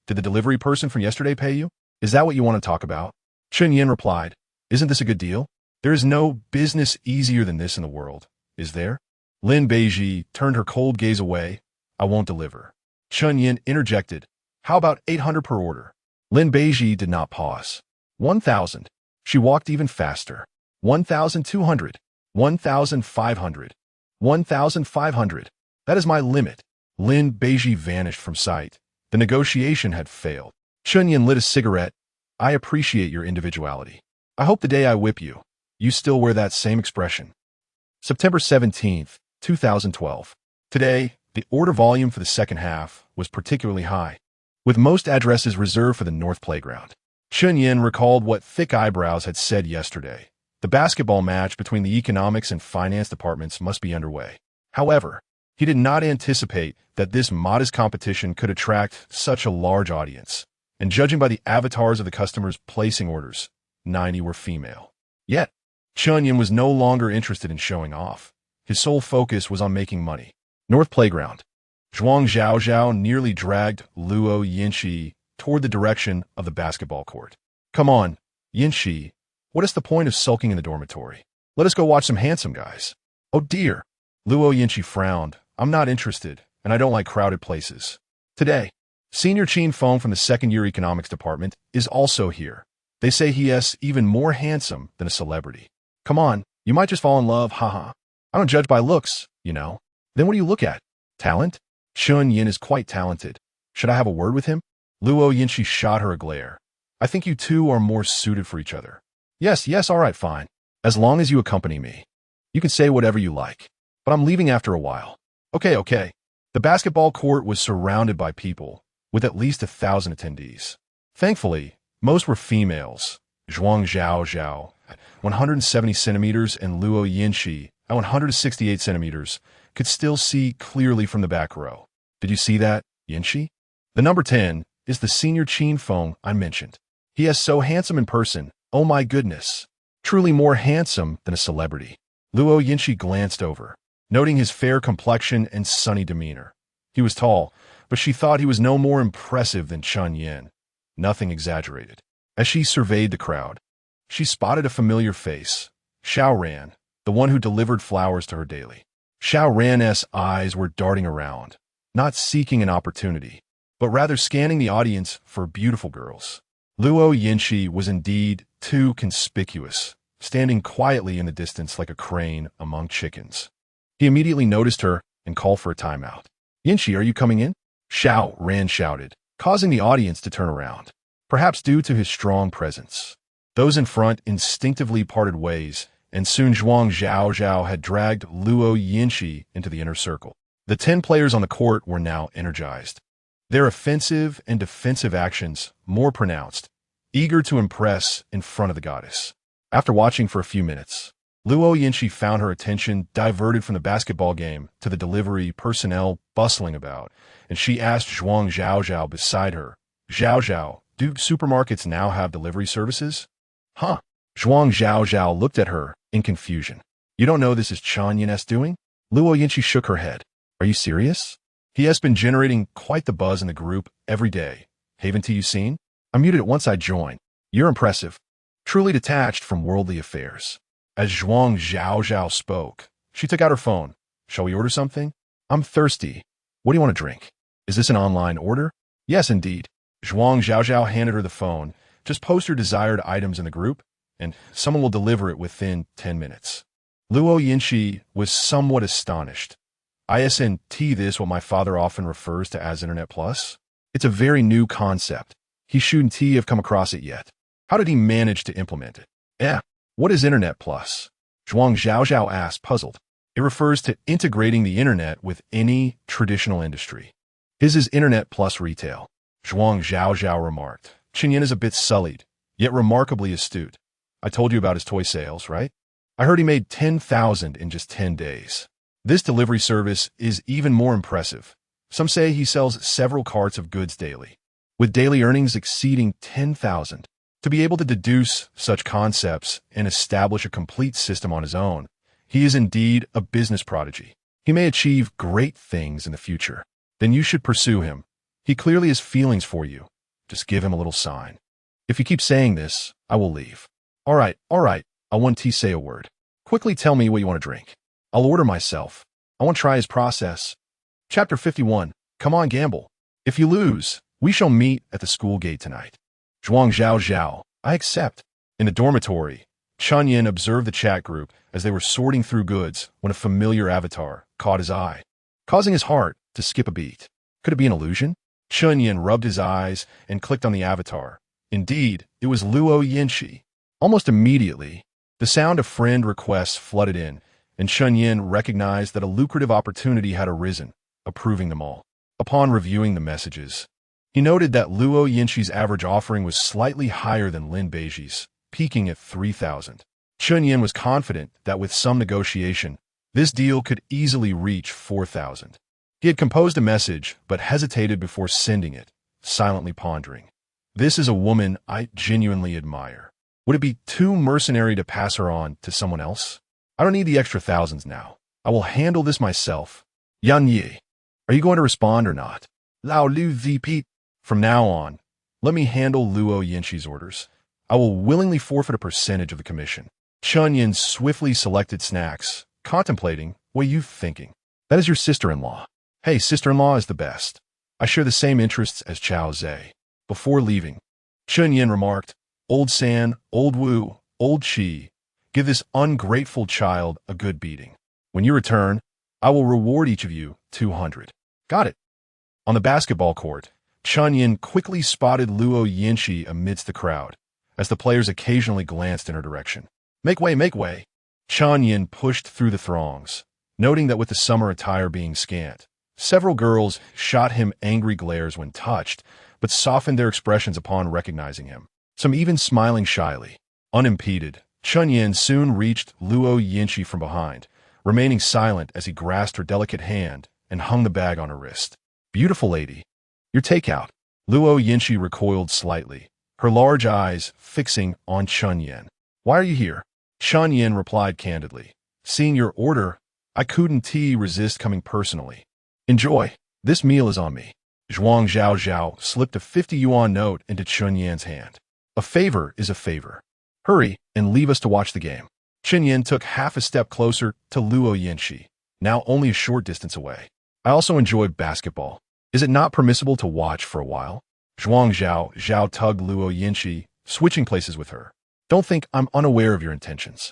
Did the delivery person from yesterday pay you? Is that what you want to talk about? Chen Yan replied, Isn't this a good deal? There is no business easier than this in the world, is there? Lin Beiji turned her cold gaze away. I won't deliver. Chen Yan interjected, How about 800 per order? Lin Beiji did not pause. 1,000. She walked even faster. 1,200. 1,500. 1,500. That is my limit. Lin Beiji vanished from sight. The negotiation had failed. Chen Yan lit a cigarette. I appreciate your individuality. I hope the day I whip you, you still wear that same expression. September 17th, 2012. Today, the order volume for the second half was particularly high, with most addresses reserved for the North Playground. Chen Yan recalled what thick eyebrows had said yesterday. The basketball match between the economics and finance departments must be underway. However, he did not anticipate that this modest competition could attract such a large audience, and judging by the avatars of the customers placing orders, 90 were female. Yet, Chen Yan was no longer interested in showing off. His sole focus was on making money. North Playground. Zhuang Zhaozhao nearly dragged Luo Yinshi toward the direction of the basketball court. Come on, Yinshi. What is the point of sulking in the dormitory? Let us go watch some handsome guys. Oh dear. Luo Yinshi frowned. I'm not interested, and I don't like crowded places. Today, Senior Qin Feng from the second-year economics department is also here. They say he is even more handsome than a celebrity. Come on, you might just fall in love, haha. I don't judge by looks, you know. Then what do you look at? Talent? Chen Yan is quite talented. Should I have a word with him? Luo Yinshi shot her a glare. I think you two are more suited for each other. Yes, all right, fine. As long as you accompany me. You can say whatever you like. But I'm leaving after a while. Okay. The basketball court was surrounded by people, with at least 1,000 attendees. Thankfully, most were females. Zhuang Zhaozhao, at 170 centimeters and Luo Yinshi at 168 centimeters could still see clearly from the back row. Did you see that, Yinshi? The number 10 is the senior Chen Feng I mentioned. He is so handsome in person, oh my goodness. Truly more handsome than a celebrity. Luo Yinshi glanced over, noting his fair complexion and sunny demeanor. He was tall, but she thought he was no more impressive than Chen Yan. Nothing exaggerated. As she surveyed the crowd, she spotted a familiar face, Xiao Ran, the one who delivered flowers to her daily. Xiao Ran's eyes were darting around, not seeking an opportunity, but rather scanning the audience for beautiful girls. Luo Yinshi was indeed too conspicuous, standing quietly in the distance like a crane among chickens. He immediately noticed her and called for a timeout. Yinshi, are you coming in? Xiao Ran shouted, causing the audience to turn around, perhaps due to his strong presence. Those in front instinctively parted ways, and soon Zhuang Zhao had dragged Luo Yinshi into the inner circle. The 10 players on the court were now energized, their offensive and defensive actions more pronounced, eager to impress in front of the goddess. After watching for a few minutes, Luo Yinshi found her attention diverted from the basketball game to the delivery personnel bustling about, and she asked Zhuang Zhao beside her, Zhao, do supermarkets now have delivery services? Huh? Zhuang Zhao looked at her in confusion. You don't know this is Chen Yan's doing? Luo Yinshi shook her head. Are you serious? He has been generating quite the buzz in the group every day. Haven't you seen? I muted it once I joined. You're impressive. Truly detached from worldly affairs. As Zhuang Zhao spoke, she took out her phone. Shall we order something? I'm thirsty. What do you want to drink? Is this an online order? Yes, indeed. Zhuang Zhao handed her the phone. Just post your desired items in the group, and someone will deliver it within 10 minutes. Luo Yinshi was somewhat astonished. Isn't this what my father often refers to as Internet Plus? It's a very new concept. He shouldn't have come across it yet. How did he manage to implement it? What is Internet Plus? Zhuang Zhao asked, puzzled. It refers to integrating the Internet with any traditional industry. His is Internet Plus retail. Zhuang Zhao remarked. Chen Yan is a bit sullied, yet remarkably astute. I told you about his toy sales, right? I heard he made 10,000 in just 10 days. This delivery service is even more impressive. Some say he sells several carts of goods daily, with daily earnings exceeding 10,000. To be able to deduce such concepts and establish a complete system on his own, he is indeed a business prodigy. He may achieve great things in the future. Then you should pursue him. He clearly has feelings for you. Just give him a little sign. If you keep saying this, I will leave. All right, I want to say a word. Quickly tell me what you want to drink. I'll order myself. I want to try his process. Chapter 51. Come on, gamble. If you lose, we shall meet at the school gate tonight. Zhuang Zhao, I accept. In the dormitory, Chen Yan observed the chat group as they were sorting through goods when a familiar avatar caught his eye, causing his heart to skip a beat. Could it be an illusion? Chen Yan rubbed his eyes and clicked on the avatar. Indeed, it was Luo Yinshi. Almost immediately, the sound of friend requests flooded in, and Chen Yan recognized that a lucrative opportunity had arisen, approving them all. Upon reviewing the messages, he noted that Luo Yinshi's average offering was slightly higher than Lin Beiji's, peaking at 3,000. Chen Yan was confident that with some negotiation, this deal could easily reach 4,000. He had composed a message, but hesitated before sending it, silently pondering. This is a woman I genuinely admire. Would it be too mercenary to pass her on to someone else? I don't need the extra thousands now. I will handle this myself. Yan Yi, are you going to respond or not? Lao Lu VP. From now on, let me handle Luo Yinshi's orders. I will willingly forfeit a percentage of the commission. Chen Yan swiftly selected snacks, contemplating, what are you thinking? That is your sister-in-law. Hey, sister-in-law is the best. I share the same interests as Chao Zhe. Before leaving, Chen Yan remarked, Old San, Old Wu, Old Chi, give this ungrateful child a good beating. When you return, I will reward each of you 200. Got it. On the basketball court, Chen Yan quickly spotted Luo Yinshi amidst the crowd, as the players occasionally glanced in her direction. Make way, make way. Chen Yan pushed through the throngs, noting that with the summer attire being scant, several girls shot him angry glares when touched, but softened their expressions upon recognizing him. Some even smiling shyly. Unimpeded, Chen Yan soon reached Luo Yinchi from behind, remaining silent as he grasped her delicate hand and hung the bag on her wrist. Beautiful lady. Your takeout. Luo Yinchi recoiled slightly, her large eyes fixing on Chen Yan. Why are you here? Chen Yan replied candidly. Seeing your order, I couldn't resist coming personally. Enjoy. This meal is on me. Zhuang Zhao Zhao slipped a 50 yuan note into Chen Yan's hand. A favor is a favor. Hurry and leave us to watch the game. Chen Yan took half a step closer to Luo Yinchi, now only a short distance away. I also enjoy basketball. Is it not permissible to watch for a while? Zhuang Zhao Zhao tugged Luo Yinchi, switching places with her. Don't think I'm unaware of your intentions.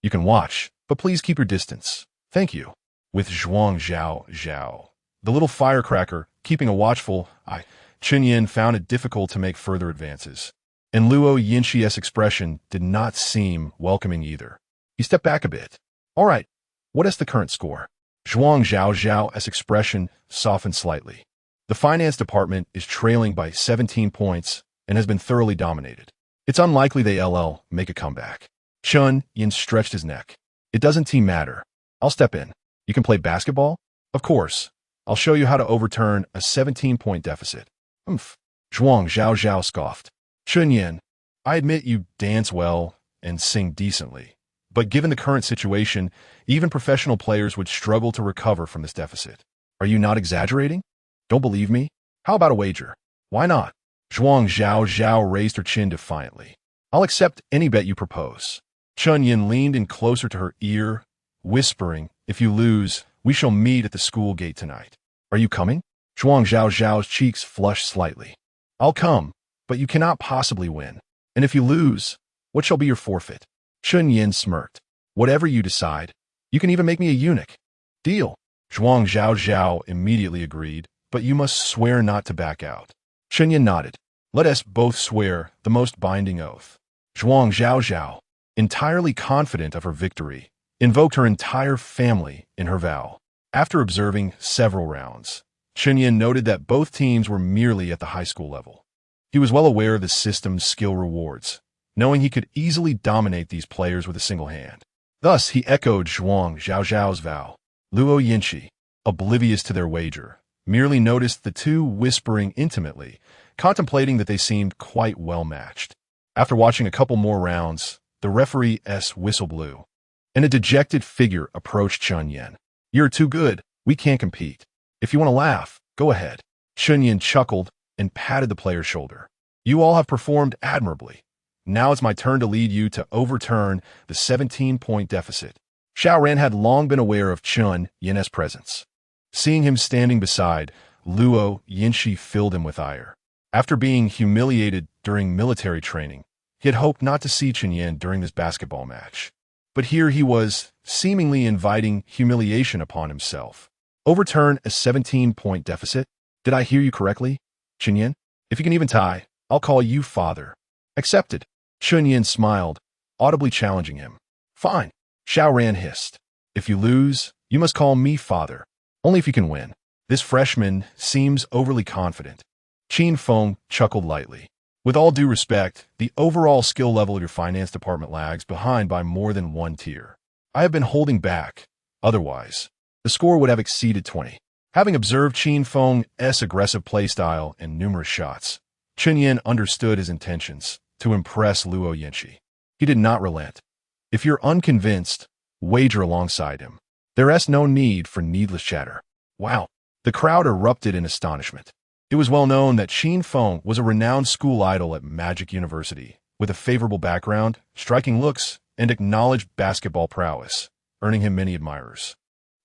You can watch, but please keep your distance. Thank you. With Zhuang Zhao Zhao, the little firecracker, keeping a watchful eye, Chen Yan found it difficult to make further advances. And Luo Yinchi's expression did not seem welcoming either. He stepped back a bit. All right, what is the current score? Zhuang Zhao Zhao's expression softened slightly. The finance department is trailing by 17 points and has been thoroughly dominated. It's unlikely they'll make a comeback. Chen Yan stretched his neck. It doesn't matter. I'll step in. You can play basketball? Of course. I'll show you how to overturn a 17-point deficit. Zhuang Zhao Zhao scoffed. Chen Yan, I admit you dance well and sing decently, but given the current situation, even professional players would struggle to recover from this deficit. Are you not exaggerating? Don't believe me? How about a wager? Why not? Zhuang Zhao Zhao raised her chin defiantly. I'll accept any bet you propose. Chen Yan leaned in closer to her ear, whispering, if you lose, we shall meet at the school gate tonight. Are you coming? Zhuang Zhao Zhao's cheeks flushed slightly. I'll come, but you cannot possibly win. And if you lose, what shall be your forfeit? Chen Yan smirked. Whatever you decide. You can even make me a eunuch. Deal. Zhuang Zhao Zhao immediately agreed, but you must swear not to back out. Chen Yan nodded. Let us both swear the most binding oath. Zhuang Zhao Zhao, entirely confident of her victory, invoked her entire family in her vow. After observing several rounds, Chen Yan noted that both teams were merely at the high school level. He was well aware of the system's skill rewards, knowing he could easily dominate these players with a single hand. Thus, he echoed Zhuang Zhao Zhao's vow. Luo Yinchi, oblivious to their wager, merely noticed the two whispering intimately, contemplating that they seemed quite well matched. After watching a couple more rounds, the referee's whistle blew, and a dejected figure approached Chen Yan. You're too good. We can't compete. If you want to laugh, go ahead. Chen Yan chuckled and patted the player's shoulder. You all have performed admirably. Now it's my turn to lead you to overturn the 17-point deficit. Xiao Ran had long been aware of Chen Yan's presence. Seeing him standing beside Luo Yinchi filled him with ire. After being humiliated during military training, he had hoped not to see Chen Yan during this basketball match. But here he was, seemingly inviting humiliation upon himself. Overturn a 17-point deficit? Did I hear you correctly? Chen Yan, if you can even tie, I'll call you father. Accepted. Chen Yan smiled, audibly challenging him. Fine. Xiao Ran hissed. If you lose, you must call me father. Only if you can win. This freshman seems overly confident. Qin Feng chuckled lightly. With all due respect, the overall skill level of your finance department lags behind by more than one tier. I have been holding back. Otherwise, the score would have exceeded 20. Having observed Qin Feng's aggressive playstyle and numerous shots, Chen Yan understood his intentions to impress Luo Yinchi. He did not relent. If you're unconvinced, wager alongside him. There's no need for needless chatter. Wow. The crowd erupted in astonishment. It was well known that Qin Feng was a renowned school idol at Magic University, with a favorable background, striking looks, and acknowledged basketball prowess, earning him many admirers.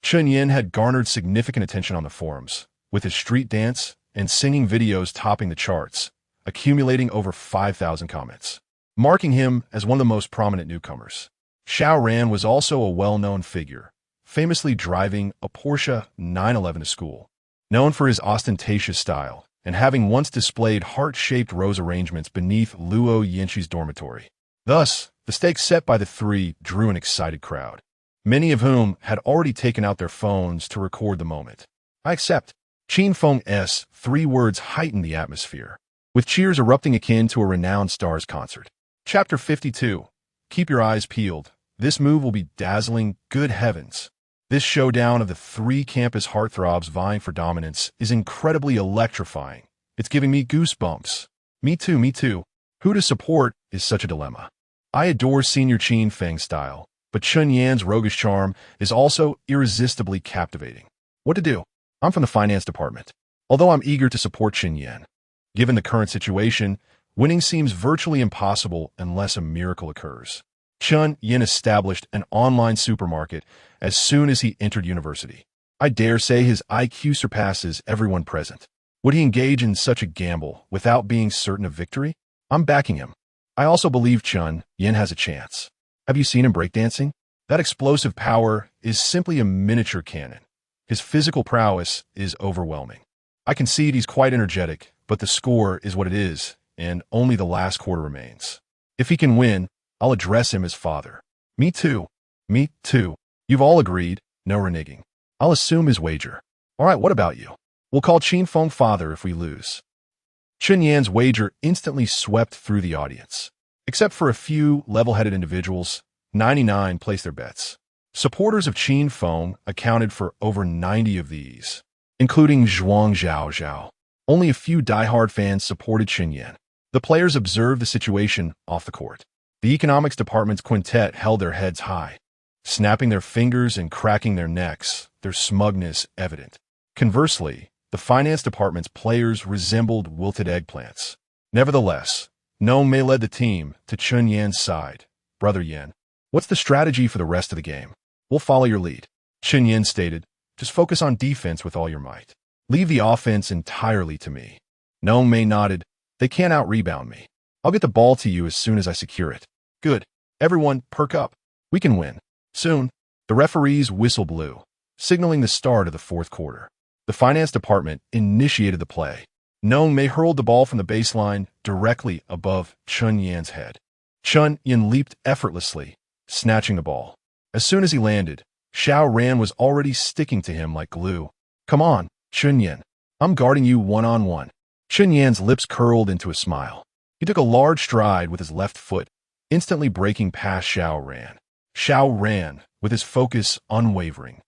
Chen Yan had garnered significant attention on the forums, with his street dance and singing videos topping the charts, accumulating over 5,000 comments, marking him as one of the most prominent newcomers. Xiao Ran was also a well-known figure, famously driving a Porsche 911 to school. Known for his ostentatious style, and having once displayed heart-shaped rose arrangements beneath Luo Yinchi's dormitory. Thus, the stakes set by the three drew an excited crowd, many of whom had already taken out their phones to record the moment. I accept. Qin Feng's 3 words heightened the atmosphere, with cheers erupting akin to a renowned star's concert. Chapter 52. Keep your eyes peeled. This move will be dazzling, good heavens. This showdown of the three campus heartthrobs vying for dominance is incredibly electrifying. It's giving me goosebumps. Me too, me too. Who to support is such a dilemma. I adore Senior Chen Feng's style, but Chen Yan's roguish charm is also irresistibly captivating. What to do? I'm from the finance department. Although I'm eager to support Chen Yan. Given the current situation, winning seems virtually impossible unless a miracle occurs. Chen Yan established an online supermarket as soon as he entered university. I dare say his IQ surpasses everyone present. Would he engage in such a gamble without being certain of victory? I'm backing him. I also believe Chen Yan has a chance. Have you seen him breakdancing? That explosive power is simply a miniature cannon. His physical prowess is overwhelming. I concede he's quite energetic, but the score is what it is, and only the last quarter remains. If he can win, I'll address him as father. Me too. Me too. You've all agreed, no reneging. I'll assume his wager. All right, what about you? We'll call Qin Feng father if we lose. Chen Yan's wager instantly swept through the audience. Except for a few level-headed individuals, 99 placed their bets. Supporters of Qin Feng accounted for over 90 of these, including Zhuang Zhao. Only a few die-hard fans supported Chen Yan. The players observed the situation off the court. The economics department's quintet held their heads high, snapping their fingers and cracking their necks, their smugness evident. Conversely, the finance department's players resembled wilted eggplants. Nevertheless, Nong Mei led the team to Chen Yan's side. Brother Yan, what's the strategy for the rest of the game? We'll follow your lead. Chen Yan stated, just focus on defense with all your might. Leave the offense entirely to me. Nong Mei nodded, they can't out-rebound me. I'll get the ball to you as soon as I secure it. Good. Everyone, perk up. We can win. Soon, the referee's whistle blew, signaling the start of the fourth quarter. The finance department initiated the play. Nong Mei hurled the ball from the baseline directly above Chen Yan's head. Chen Yan leaped effortlessly, snatching the ball. As soon as he landed, Xiao Ran was already sticking to him like glue. Come on, Chen Yan. I'm guarding you one-on-one. Chen Yan's lips curled into a smile. He took a large stride with his left foot, instantly breaking past Xiao Ran. Xiao Ran, with his focus unwavering,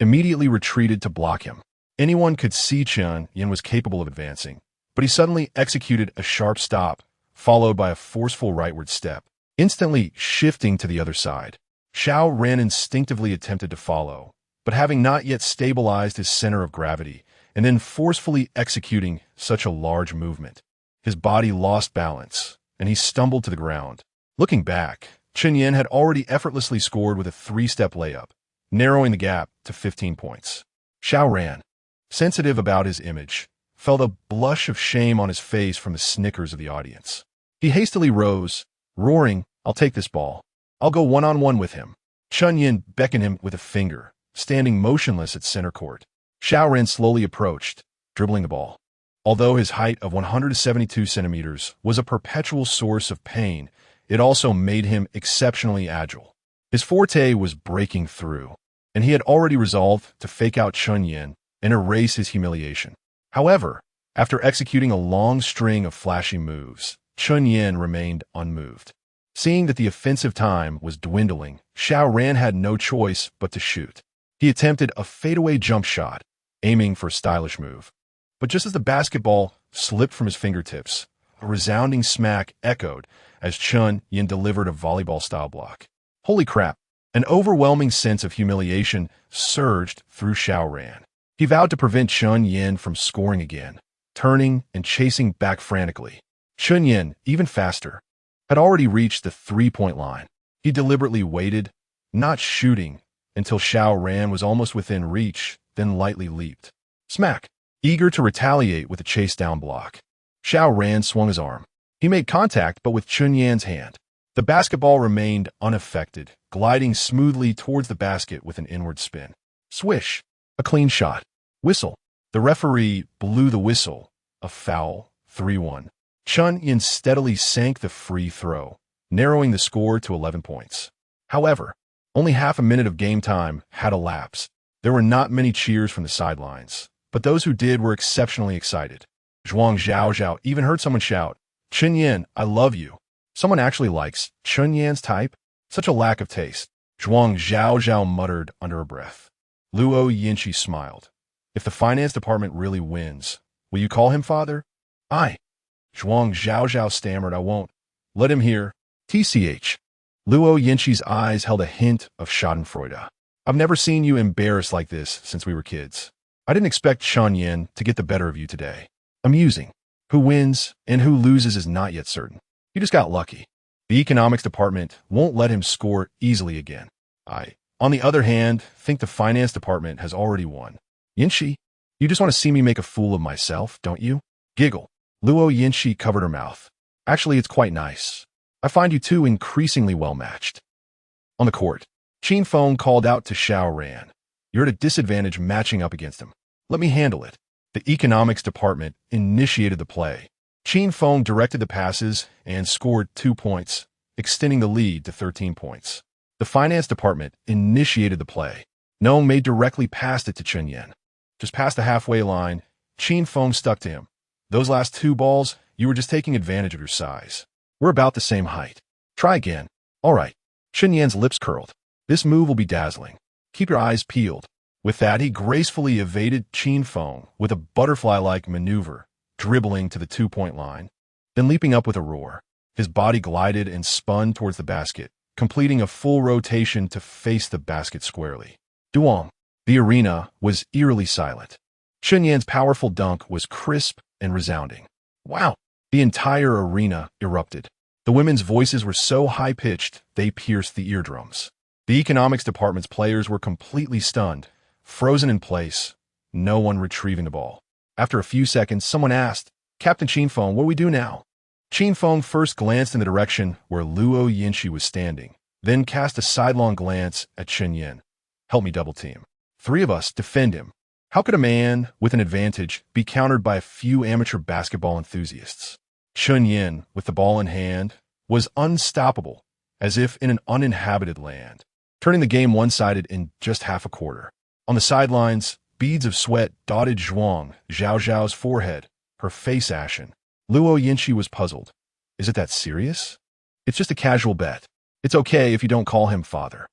immediately retreated to block him. Anyone could see Chen Yan was capable of advancing, but he suddenly executed a sharp stop, followed by a forceful rightward step, instantly shifting to the other side. Xiao Ran instinctively attempted to follow, but having not yet stabilized his center of gravity, and then forcefully executing such a large movement, his body lost balance, and he stumbled to the ground. Looking back, Chen Yan had already effortlessly scored with a three-step layup, narrowing the gap to 15 points. Xiao Ran, sensitive about his image, felt a blush of shame on his face from the snickers of the audience. He hastily rose, roaring, I'll take this ball. I'll go one-on-one with him. Chen Yan beckoned him with a finger, standing motionless at center court. Xiao Ran slowly approached, dribbling the ball. Although his height of 172 centimeters was a perpetual source of pain, it also made him exceptionally agile. His forte was breaking through, and he had already resolved to fake out Chen Yan and erase his humiliation. However, after executing a long string of flashy moves, Chen Yan remained unmoved. Seeing that the offensive time was dwindling, Xiao Ran had no choice but to shoot. He attempted a fadeaway jump shot, aiming for a stylish move. But just as the basketball slipped from his fingertips, a resounding smack echoed as Chen Yan delivered a volleyball-style block. Holy crap! An overwhelming sense of humiliation surged through Xiao Ran. He vowed to prevent Chen Yan from scoring again, turning and chasing back frantically. Chen Yan, even faster, had already reached the three-point line. He deliberately waited, not shooting, until Xiao Ran was almost within reach, then lightly leaped. Smack! Eager to retaliate with a chase-down block, Xiao Ran swung his arm. He made contact, but with Chen Yan's hand. The basketball remained unaffected, gliding smoothly towards the basket with an inward spin. Swish! A clean shot. Whistle. The referee blew the whistle. A foul. 3-1. Chen Yan steadily sank the free throw, narrowing the score to 11 points. However, only half a minute of game time had elapsed. There were not many cheers from the sidelines, but those who did were exceptionally excited. Zhuang Zhao even heard someone shout, Chen Yan, I love you. Someone actually likes Chen Yan's type. Such a lack of taste. Zhuang Zhao muttered under her breath. Luo Yinchi smiled. If the finance department really wins, will you call him father? I. Zhuang Zhao stammered, I won't. Let him hear. TCH. Luo Yinchi's eyes held a hint of schadenfreude. I've never seen you embarrassed like this since we were kids. I didn't expect Chen Yan to get the better of you today. Amusing. Who wins and who loses is not yet certain. You just got lucky. The economics department won't let him score easily again. I, on the other hand, think the finance department has already won. Yinchi, you just want to see me make a fool of myself, don't you? Giggle. Luo Yinchi covered her mouth. Actually, it's quite nice. I find you two increasingly well-matched. On the court, Chen Feng called out to Xiao Ran. You're at a disadvantage matching up against him. Let me handle it. The economics department initiated the play. Chen Feng directed the passes and scored 2 points, extending the lead to 13 points. The finance department initiated the play. Nong Mei directly passed it to Chen Yan. Just past the halfway line, Chen Feng stuck to him. Those last 2 balls, you were just taking advantage of your size. We're about the same height. Try again. All right. Chen Yan's lips curled. This move will be dazzling. Keep your eyes peeled. With that, he gracefully evaded Chen Feng with a butterfly-like maneuver, dribbling to the 2-point line, then leaping up with a roar. His body glided and spun towards the basket, completing a full rotation to face the basket squarely. Duong. The arena was eerily silent. Chen Yan's powerful dunk was crisp and resounding. Wow! The entire arena erupted. The women's voices were so high-pitched, they pierced the eardrums. The economics department's players were completely stunned, frozen in place, no one retrieving the ball. After a few seconds, someone asked, Captain Chen Feng, what do we do now? Chen Feng first glanced in the direction where Luo Yinchi was standing, then cast a sidelong glance at Chen Yan. Help me double team. 3 of us defend him. How could a man with an advantage be countered by a few amateur basketball enthusiasts? Chen Yan, with the ball in hand, was unstoppable, as if in an uninhabited land, turning the game one-sided in just half a quarter. On the sidelines, beads of sweat dotted Zhuang Zhao's forehead, her face ashen. Luo Yinchi was puzzled. Is it that serious? It's just a casual bet. It's okay if you don't call him father.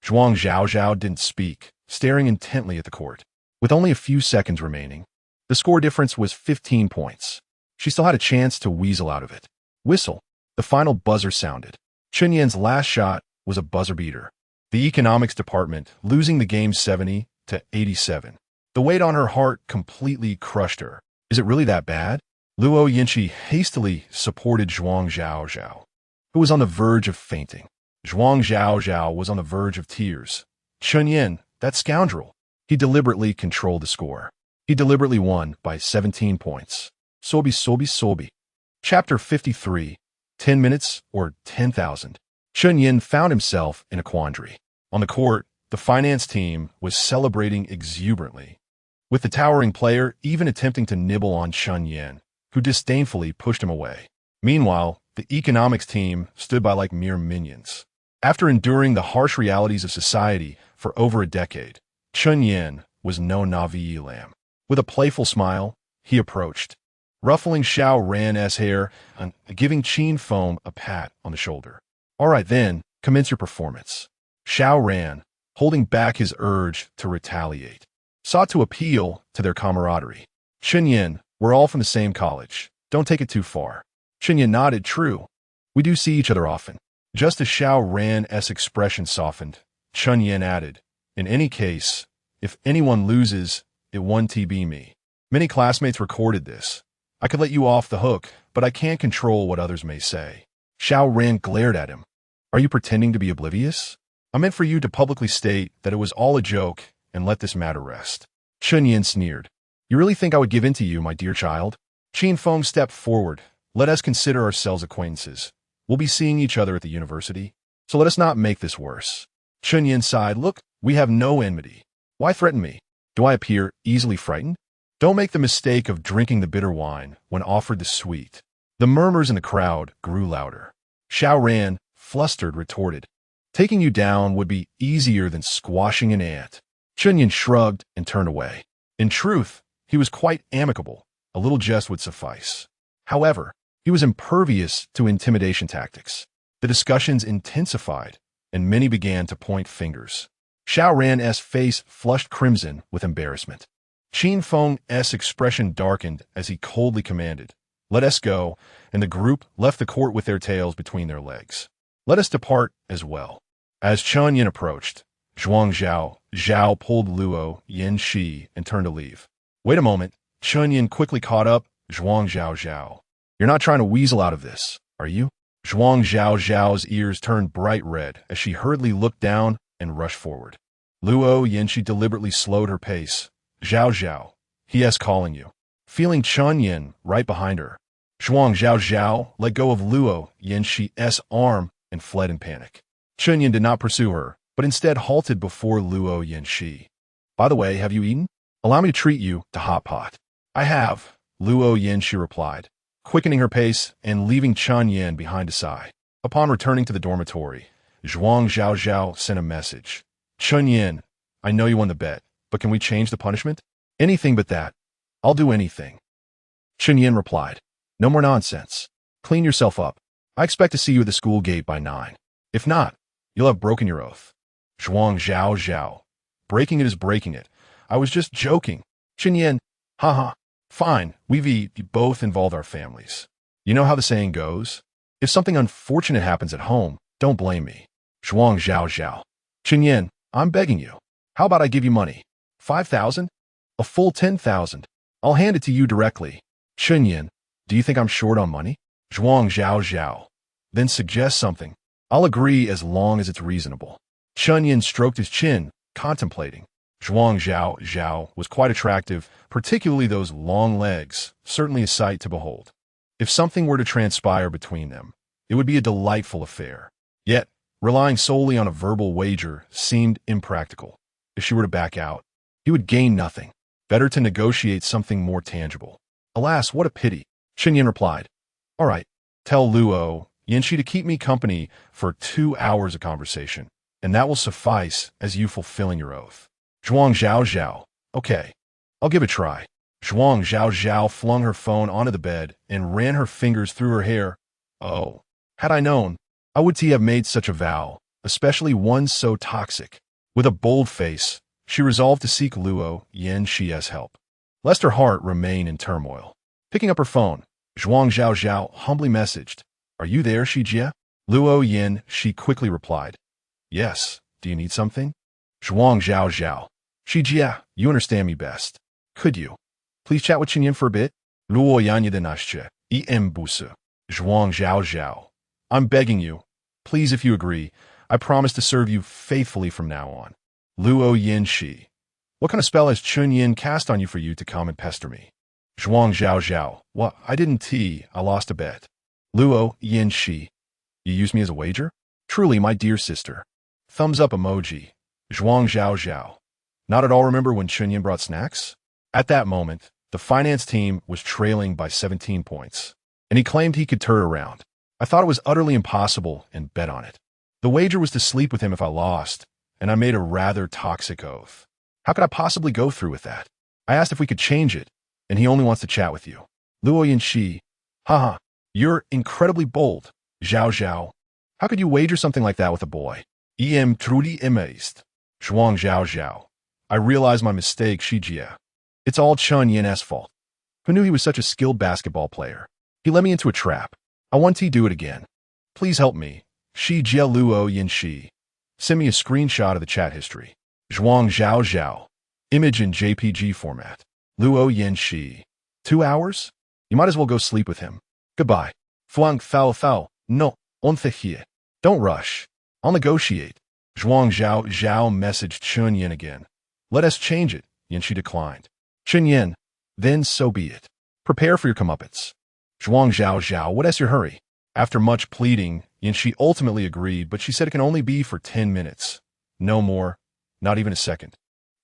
Zhuang Zhao didn't speak, staring intently at the court. With only a few seconds remaining, the score difference was 15 points. She still had a chance to weasel out of it. Whistle. The final buzzer sounded. Chen Yan's last shot was a buzzer beater. The economics department losing the game 70-87. The weight on her heart completely crushed her. Is it really that bad? Luo Yinchi hastily supported Zhuang Zhao, who was on the verge of fainting. Zhuang Zhao was on the verge of tears. Chen Yan, that scoundrel. He deliberately controlled the score. He deliberately won by 17 points. Sobi. Chapter 53. 10 minutes or 10,000. Chen Yan found himself in a quandary. On the court, the finance team was celebrating exuberantly, with the towering player even attempting to nibble on Chen Yan, who disdainfully pushed him away. Meanwhile, the economics team stood by like mere minions. After enduring the harsh realities of society for over a decade, Chen Yan was no Navi lamb. With a playful smile, he approached, ruffling Xiao Ran's hair and giving Chen Feng a pat on the shoulder. All right then, commence your performance. Xiao Ran, holding back his urge to retaliate, sought to appeal to their camaraderie. Chen Yan, we're all from the same college. Don't take it too far. Chen Yan nodded, true. We do see each other often. Just as Xiao Ran's expression softened, Chen Yan added, in any case, if anyone loses, it won't be me. Many classmates recorded this. I could let you off the hook, but I can't control what others may say. Xiao Ran glared at him. Are you pretending to be oblivious? I meant for you to publicly state that it was all a joke and let this matter rest. Chen Yan sneered. You really think I would give in to you, my dear child? Chen Feng stepped forward. Let us consider ourselves acquaintances. We'll be seeing each other at the university, so let us not make this worse. Chen Yan sighed. Look, we have no enmity. Why threaten me? Do I appear easily frightened? Don't make the mistake of drinking the bitter wine when offered the sweet. The murmurs in the crowd grew louder. Xiao Ran, flustered, retorted. Taking you down would be easier than squashing an ant. Chen Yan shrugged and turned away. In truth, he was quite amicable. A little jest would suffice. However, he was impervious to intimidation tactics. The discussions intensified, and many began to point fingers. Xiao Ran's face flushed crimson with embarrassment. Qin Feng's expression darkened as he coldly commanded, "Let us go," and the group left the court with their tails between their legs. "Let us depart as well." As Chen Yan approached, Zhuang Zhao pulled Luo Yanxi and turned to leave. "Wait a moment." Chen Yan quickly caught up. "Zhuang Zhao. You're not trying to weasel out of this, are you?" Zhuang Zhao's ears turned bright red as she hurriedly looked down and rushed forward. Luo Yanxi deliberately slowed her pace. "Zhao, he's calling you." Feeling Chen Yan right behind her, Zhuang Zhao let go of Luo Yanxi's arm and fled in panic. Chen Yan did not pursue her, but instead halted before Luo Yanxi. "By the way, have you eaten? Allow me to treat you to hot pot." "I have," Luo Yanxi replied, quickening her pace and leaving Chen Yan behind to sigh. Upon returning to the dormitory, Zhuang Zhao sent a message. "Chen Yan, I know you won the bet, but can we change the punishment?" "Anything but that. I'll do anything." Chen Yan replied, "No more nonsense. Clean yourself up. I expect to see you at the school gate by 9. If not, you'll have broken your oath." Zhuang Zhao. "Breaking it is breaking it. I was just joking." Chen Yan, "Haha. Fine, we've both involved our families. You know how the saying goes? If something unfortunate happens at home, don't blame me." Zhuang Zhao. "Chen Yan, I'm begging you. How about I give you money? 5,000? A full 10,000. I'll hand it to you directly." Chen Yan, "Do you think I'm short on money?" Zhuang Zhao. "Then suggest something. I'll agree as long as it's reasonable." Chen Yan stroked his chin, contemplating. Zhuang Zhao was quite attractive, particularly those long legs, certainly a sight to behold. If something were to transpire between them, it would be a delightful affair. Yet, relying solely on a verbal wager seemed impractical. If she were to back out, he would gain nothing. Better to negotiate something more tangible. "Alas, what a pity." Chen Yan replied, "All right, tell Luo Yanxi to keep me company for 2 hours of conversation, and that will suffice as you fulfilling your oath." Zhuang Zhao, "Okay, I'll give it a try." Zhuang Zhao flung her phone onto the bed and ran her fingers through her hair. "Oh, had I known, I would have made such a vow, especially one so toxic." With a bold face, she resolved to seek Luo Yanxi's help, lest her heart remain in turmoil. Picking up her phone, Zhuang Zhao humbly messaged, "Are you there, Shijie?" Luo Yanxi quickly replied, "Yes, do you need something?" Zhuang Zhao, "Shijie, you understand me best. Could you please chat with Chen Yan for a bit?" Luo Yanyi de Nasche, Busu. Zhuang Zhao, "I'm begging you. Please, if you agree, I promise to serve you faithfully from now on." Luo Yanxi, "What kind of spell has Chen Yan cast on you for you to come and pester me?" Zhuang Zhao, "What? I didn't I lost a bet." Luo Yanxi, "You used me as a wager?" "Truly, my dear sister." Thumbs up emoji. Zhuang Zhao, "Not at all remember when Chen Yan brought snacks?" At that moment, the finance team was trailing by 17 points, and he claimed he could turn it around. I thought it was utterly impossible and bet on it. The wager was to sleep with him if I lost, and I made a rather toxic oath. How could I possibly go through with that? I asked if we could change it, and he only wants to chat with you. Luo Yanxi, "Haha, you're incredibly bold." Zhao, "How could you wager something like that with a boy?" Truly amazed. Zhuang Zhao, "I realize my mistake, Shijie. It's all Chen Yan's fault. Who knew he was such a skilled basketball player? He led me into a trap. I want to do it again. Please help me. Shijie Luo Yanxi. Send me a screenshot of the chat history." Zhuang Zhao, image in JPG format. Luo Yanxi, 2 hours? You might as well go sleep with him. Goodbye. Fuang Thao, no, on here. Don't rush. I'll negotiate. Zhuang Zhao messaged Chen Yan again. "Let us change it," Yanxi declined. Chen Yan, "Then so be it. Prepare for your comeuppance." Zhuang Zhao, "What's your hurry?" After much pleading, Yanxi ultimately agreed, but she said it can only be for 10 minutes. No more, not even a second.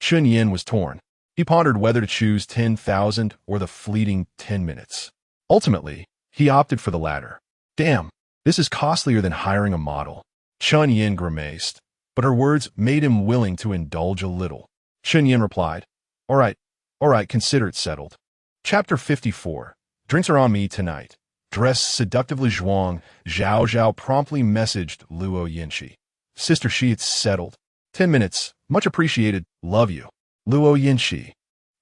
Chen Yan was torn. He pondered whether to choose 10,000 or the fleeting 10 minutes. Ultimately, he opted for the latter. Damn, this is costlier than hiring a model. Chen Yan grimaced, but her words made him willing to indulge a little. Chen Yan replied, All right, consider it settled." Chapter 54. Drinks are on me tonight. Dressed seductively, Zhuang Zhao promptly messaged Luo Yanxi. Sister Shi, it's settled. 10 minutes. Much appreciated. Love you. Luo Yinshi.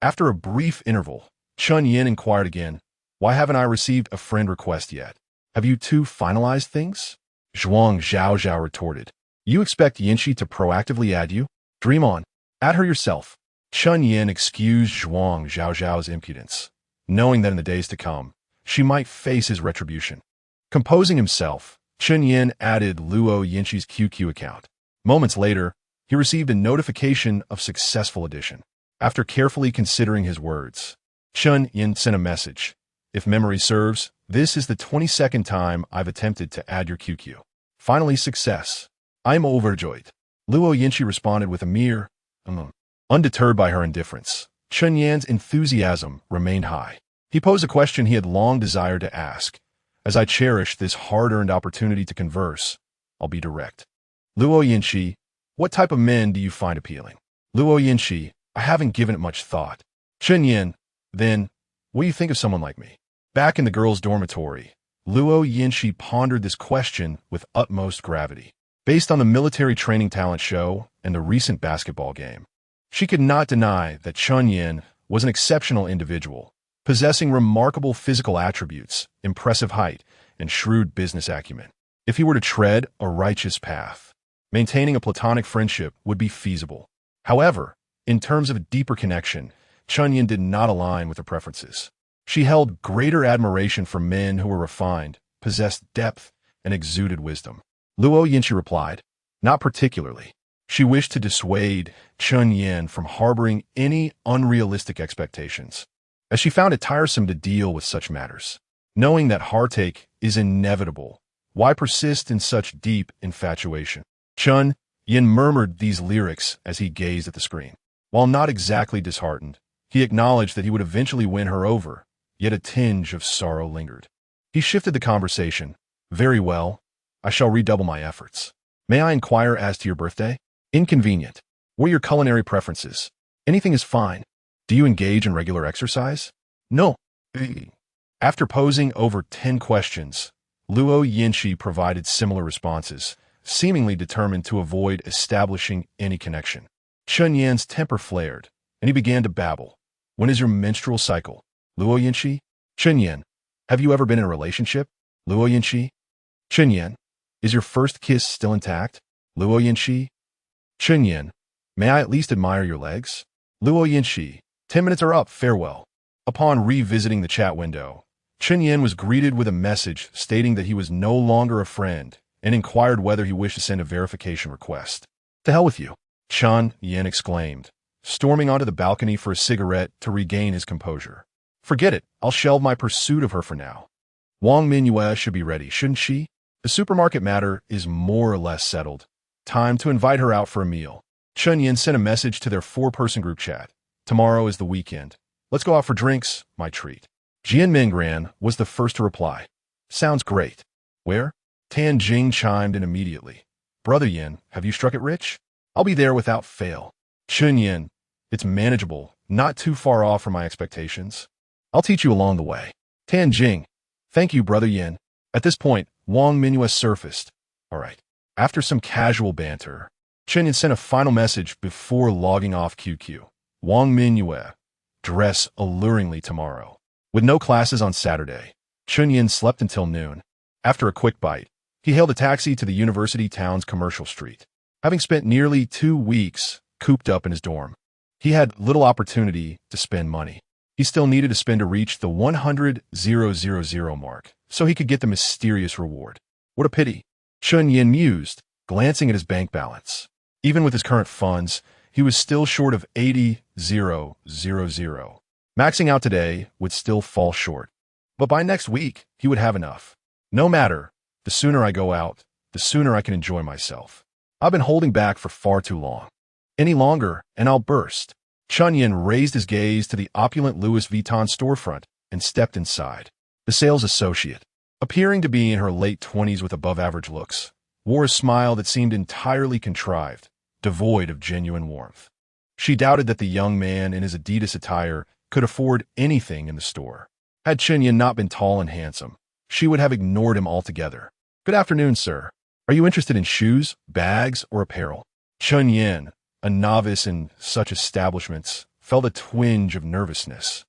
After a brief interval, Chen Yan inquired again, why haven't I received a friend request yet? Have you two finalized things? Zhuang Zhao retorted. You expect Yinshi to proactively add you? Dream on. Add her yourself. Chen Yan excused Zhuang Zhao's impudence, knowing that in the days to come, she might face his retribution. Composing himself, Chen Yan added Luo Yinshi's QQ account. Moments later, he received a notification of successful addition. After carefully considering his words, Chen Yan sent a message. If memory serves, this is the 22nd time I've attempted to add your QQ. Finally, success. I'm overjoyed. Luo Yinshi responded with a mere, Undeterred by her indifference, Chen Yan's enthusiasm remained high. He posed a question he had long desired to ask. As I cherish this hard-earned opportunity to converse, I'll be direct. Luo Yinshi, what type of men do you find appealing? Luo Yinshi, I haven't given it much thought. Chen Yan, then, what do you think of someone like me? Back in the girls' dormitory, Luo Yinshi pondered this question with utmost gravity. Based on the military training talent show and the recent basketball game, she could not deny that Chen Yan was an exceptional individual, possessing remarkable physical attributes, impressive height, and shrewd business acumen. If he were to tread a righteous path, maintaining a platonic friendship would be feasible. However, in terms of a deeper connection, Chen Yan did not align with her preferences. She held greater admiration for men who were refined, possessed depth, and exuded wisdom. Luo Yinshi replied, not particularly. She wished to dissuade Chen Yan from harboring any unrealistic expectations, as she found it tiresome to deal with such matters. Knowing that heartache is inevitable, why persist in such deep infatuation? Chen Yan murmured these lyrics as he gazed at the screen. While not exactly disheartened, he acknowledged that he would eventually win her over, yet a tinge of sorrow lingered. He shifted the conversation. Very well, I shall redouble my efforts. May I inquire as to your birthday? Inconvenient. What are your culinary preferences? Anything is fine. Do you engage in regular exercise? No. After posing over 10 questions, Luo Yinshi provided similar responses, seemingly determined to avoid establishing any connection. Chen Yan's temper flared, and he began to babble. When is your menstrual cycle? Luo Yinshi? Chen Yan, have you ever been in a relationship? Luo Yinshi? Chen Yan, is your first kiss still intact? Luo Yinshi? Chen Yan, may I at least admire your legs? Luo Yinshi, 10 minutes are up, farewell. Upon revisiting the chat window, Chen Yan was greeted with a message stating that he was no longer a friend and inquired whether he wished to send a verification request. To hell with you, Chen Yan exclaimed, storming onto the balcony for a cigarette to regain his composure. Forget it, I'll shelve my pursuit of her for now. Wang Mingyue should be ready, shouldn't she? The supermarket matter is more or less settled. Time to invite her out for a meal. Chen Yan sent a message to their 4-person group chat. Tomorrow is the weekend. Let's go out for drinks, my treat. Jian Mingran was the first to reply. Sounds great. Where? Tan Jing chimed in immediately. Brother Yan, have you struck it rich? I'll be there without fail. Chen Yan, it's manageable, not too far off from my expectations. I'll teach you along the way. Tan Jing, thank you, Brother Yan. At this point, Wang Mingyue surfaced. All right. After some casual banter, Chen Yan sent a final message before logging off QQ. Wang Mingyue, dress alluringly tomorrow. With no classes on Saturday, Chen Yan slept until noon. After a quick bite, he hailed a taxi to the university town's commercial street. Having spent nearly 2 weeks cooped up in his dorm, he had little opportunity to spend money. He still needed to spend to reach the 100,000 mark so he could get the mysterious reward. What a pity. Chen Yan mused, glancing at his bank balance. Even with his current funds, he was still short of 80,000. Maxing out today would still fall short. But by next week, he would have enough. No matter, the sooner I go out, the sooner I can enjoy myself. I've been holding back for far too long. Any longer, and I'll burst. Chen Yan raised his gaze to the opulent Louis Vuitton storefront and stepped inside. The sales associate, appearing to be in her late 20s with above-average looks, wore a smile that seemed entirely contrived, devoid of genuine warmth. She doubted that the young man in his Adidas attire could afford anything in the store. Had Chen Yan not been tall and handsome, she would have ignored him altogether. Good afternoon, sir. Are you interested in shoes, bags, or apparel? Chen Yan, a novice in such establishments, felt a twinge of nervousness.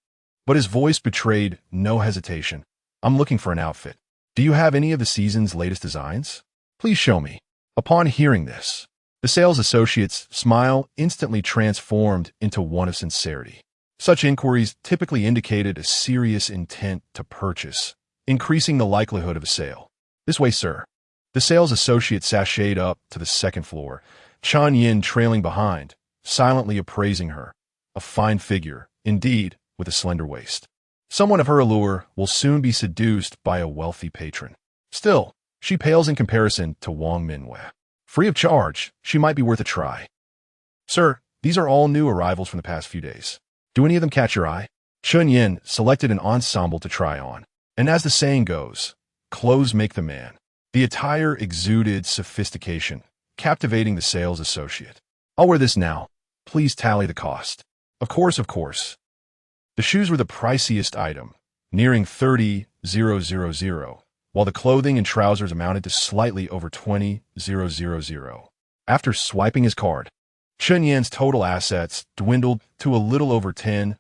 But his voice betrayed no hesitation. I'm looking for an outfit. Do you have any of the season's latest designs? Please show me. Upon hearing this, the sales associate's smile instantly transformed into one of sincerity. Such inquiries typically indicated a serious intent to purchase, increasing the likelihood of a sale. This way, sir. The sales associate sashayed up to the second floor, Chen Yan trailing behind, silently appraising her. A fine figure, indeed, with a slender waist. Someone of her allure will soon be seduced by a wealthy patron. Still, she pales in comparison to Wang Minwei. Free of charge, she might be worth a try. Sir, these are all new arrivals from the past few days. Do any of them catch your eye? Chen Yan selected an ensemble to try on. And as the saying goes, clothes make the man. The attire exuded sophistication, captivating the sales associate. I'll wear this now. Please tally the cost. Of course. The shoes were the priciest item, nearing 30,000, while the clothing and trousers amounted to slightly over 20,000. After swiping his card, Chen Yan's total assets dwindled to a little over 10,000.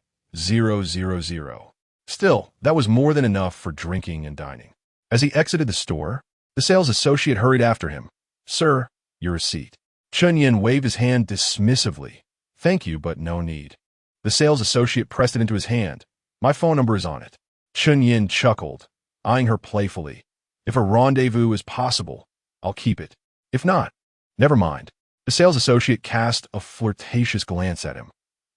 Still, that was more than enough for drinking and dining. As he exited the store, the sales associate hurried after him. Sir, your receipt. Chen Yan waved his hand dismissively. Thank you, but no need. The sales associate pressed it into his hand. My phone number is on it. Chen Yan chuckled, eyeing her playfully. If a rendezvous is possible, I'll keep it. If not, never mind. The sales associate cast a flirtatious glance at him.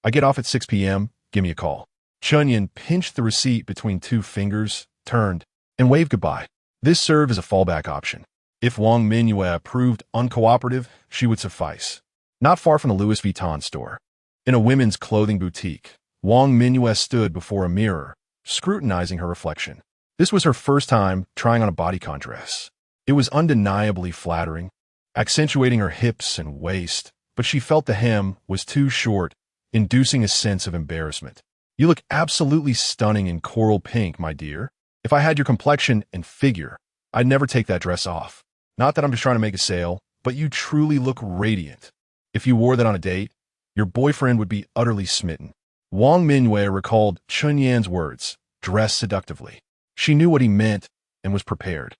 I get off at 6 p.m., give me a call. Chen Yan pinched the receipt between two fingers, turned, and waved goodbye. This served as a fallback option. If Wang Minwei proved uncooperative, she would suffice. Not far from the Louis Vuitton store. In a women's clothing boutique, Wang Minwei stood before a mirror, scrutinizing her reflection. This was her first time trying on a bodycon dress. It was undeniably flattering, accentuating her hips and waist, but she felt the hem was too short, inducing a sense of embarrassment. You look absolutely stunning in coral pink, my dear. If I had your complexion and figure, I'd never take that dress off. Not that I'm just trying to make a sale, but you truly look radiant. If you wore that on a date, your boyfriend would be utterly smitten. Wang Minwei recalled Chen Yan's words, dress seductively. She knew what he meant and was prepared.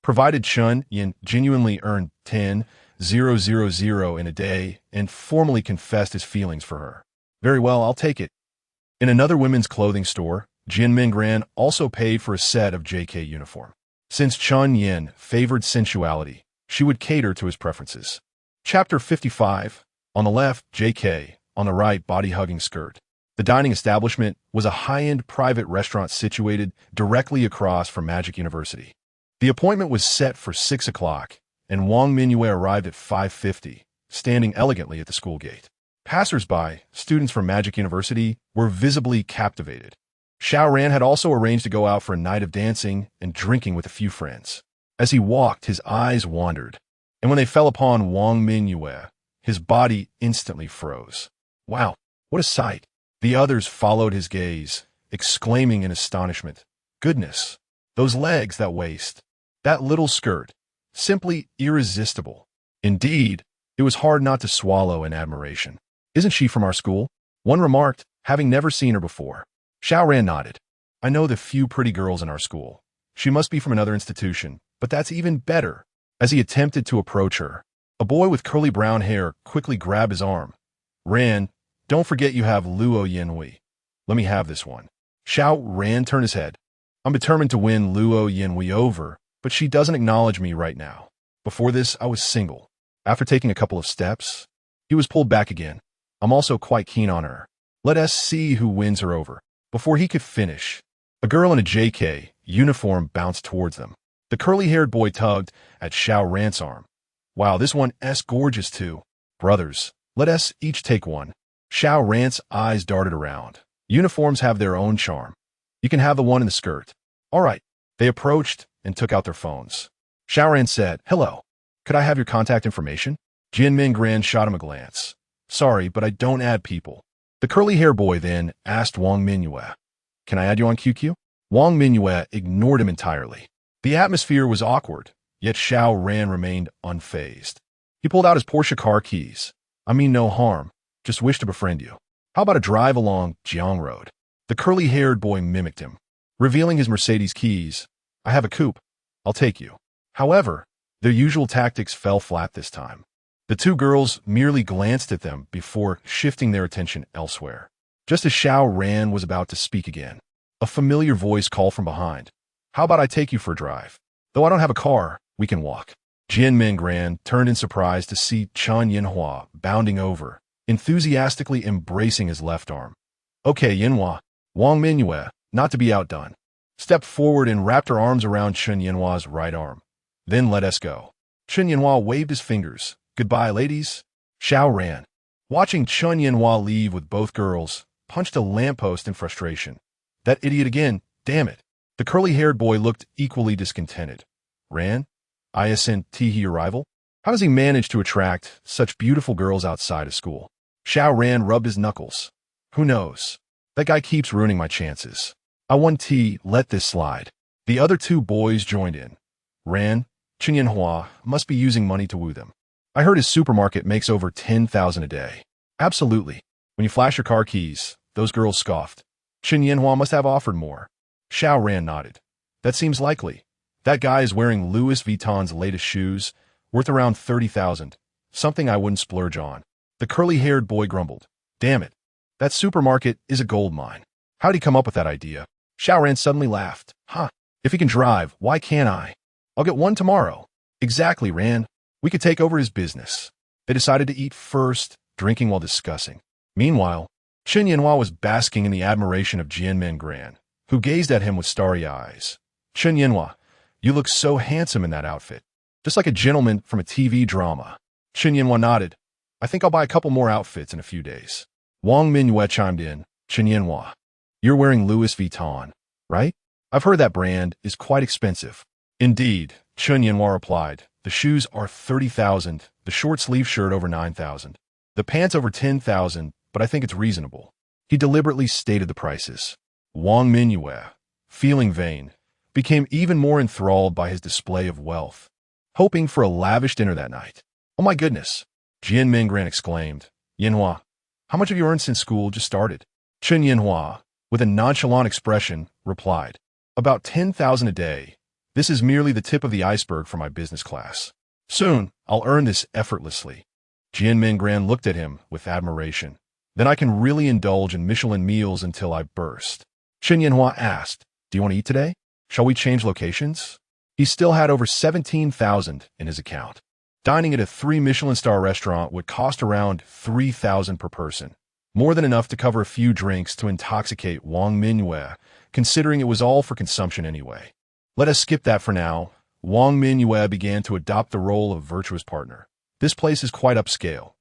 Provided Chen Yan genuinely earned 10,000 in a day and formally confessed his feelings for her. Very well, I'll take it. In another women's clothing store, Jin Mingran also paid for a set of JK uniform. Since Chen Yan favored sensuality, she would cater to his preferences. Chapter 55. On the left, JK. On the right, body-hugging skirt. The dining establishment was a high-end private restaurant situated directly across from Magic University. The appointment was set for 6 o'clock, and Wang Minwei arrived at 5:50, standing elegantly at the school gate. Passers-by, students from Magic University, were visibly captivated. Xiao Ran had also arranged to go out for a night of dancing and drinking with a few friends. As he walked, his eyes wandered, and when they fell upon Wang Minwei, his body instantly froze. Wow, what a sight! The others followed his gaze, exclaiming in astonishment, Goodness, those legs, that waist, that little skirt, simply irresistible. Indeed, it was hard not to swallow in admiration. Isn't she from our school? One remarked, having never seen her before. Xiao Ran nodded. I know the few pretty girls in our school. She must be from another institution, but that's even better. As he attempted to approach her, a boy with curly brown hair quickly grabbed his arm. Ran, don't forget you have Luo Yanhui. Let me have this one. Xiao Ran turned his head. I'm determined to win Luo Yanhui over, but she doesn't acknowledge me right now. Before this, I was single. After taking a couple of steps, he was pulled back again. I'm also quite keen on her. Let us see who wins her over. Before he could finish, a girl in a JK uniform bounced towards them. The curly-haired boy tugged at Xiao Ran's arm. Wow, this one's gorgeous too. Brothers, let us each take one. Xiao Ran's eyes darted around. Uniforms have their own charm. You can have the one in the skirt. All right. They approached and took out their phones. Xiao Ran said, Hello. Could I have your contact information? Jin Mingran shot him a glance. Sorry, but I don't add people. The curly-haired boy then asked Wang Minwei, Can I add you on QQ? Wang Minwei ignored him entirely. The atmosphere was awkward. Yet Xiao Ran remained unfazed. He pulled out his Porsche car keys. I mean no harm, just wish to befriend you. How about a drive along Jiang Road? The curly-haired boy mimicked him, revealing his Mercedes keys. I have a coupe. I'll take you. However, their usual tactics fell flat this time. The two girls merely glanced at them before shifting their attention elsewhere. Just as Xiao Ran was about to speak again, a familiar voice called from behind. How about I take you for a drive? Though I don't have a car, we can walk. Jian Mingran turned in surprise to see Chen Yan bounding over, enthusiastically embracing his left arm. Okay, Yanhua, Wang Mingyue, not to be outdone, stepped forward and wrapped her arms around Chen Yanhua's right arm. Then let us go. Chen Yanhua waved his fingers. Goodbye, ladies. Xiao Ran, watching Chen Yanhua leave with both girls, punched a lamppost in frustration. That idiot again, damn it. The curly-haired boy looked equally discontented. Ran? Isn't he your rival? How does he manage to attract such beautiful girls outside of school? Xiao Ran rubbed his knuckles. Who knows? That guy keeps ruining my chances. I won T, let this slide. The other two boys joined in. Ran, Chen Yanhua must be using money to woo them. I heard his supermarket makes over 10,000 a day. Absolutely. When you flash your car keys, those girls scoffed. Chen Yanhua must have offered more. Xiao Ran nodded. That seems likely. That guy is wearing Louis Vuitton's latest shoes, worth around 30,000. Something I wouldn't splurge on. The curly-haired boy grumbled. Damn it. That supermarket is a gold mine. How'd he come up with that idea? Xiao Ran suddenly laughed. Huh. If he can drive, why can't I? I'll get one tomorrow. Exactly, Ran. We could take over his business. They decided to eat first, drinking while discussing. Meanwhile, Chen Yanhua was basking in the admiration of Jian Mingran, who gazed at him with starry eyes. Chen Yanhua, you look so handsome in that outfit. Just like a gentleman from a TV drama. Chen Yanhua nodded. I think I'll buy a couple more outfits in a few days. Wang Mingyue chimed in. Chen Yanhua, you're wearing Louis Vuitton, right? I've heard that brand is quite expensive. Indeed, Chen Yanhua replied. The shoes are 30,000, the short-sleeve shirt over 9,000. The pants over 10,000, but I think it's reasonable. He deliberately stated the prices. Wang Mingyue, feeling vain, became even more enthralled by his display of wealth, hoping for a lavish dinner that night. Oh my goodness, Jian Mingran exclaimed. Yanhua, how much have you earned since school just started? Chen Yanhua, with a nonchalant expression, replied. About 10,000 a day. This is merely the tip of the iceberg for my business class. Soon, I'll earn this effortlessly. Jian Mingran looked at him with admiration. Then I can really indulge in Michelin meals until I burst. Chen Yanhua asked, do you want to eat today? Shall we change locations? He still had over 17,000 in his account. Dining at a 3-Michelin-star restaurant would cost around 3,000 per person. More than enough to cover a few drinks to intoxicate Wang Mingyue, considering it was all for consumption anyway. Let us skip that for now. Wang Mingyue began to adopt the role of virtuous partner. This place is quite upscale.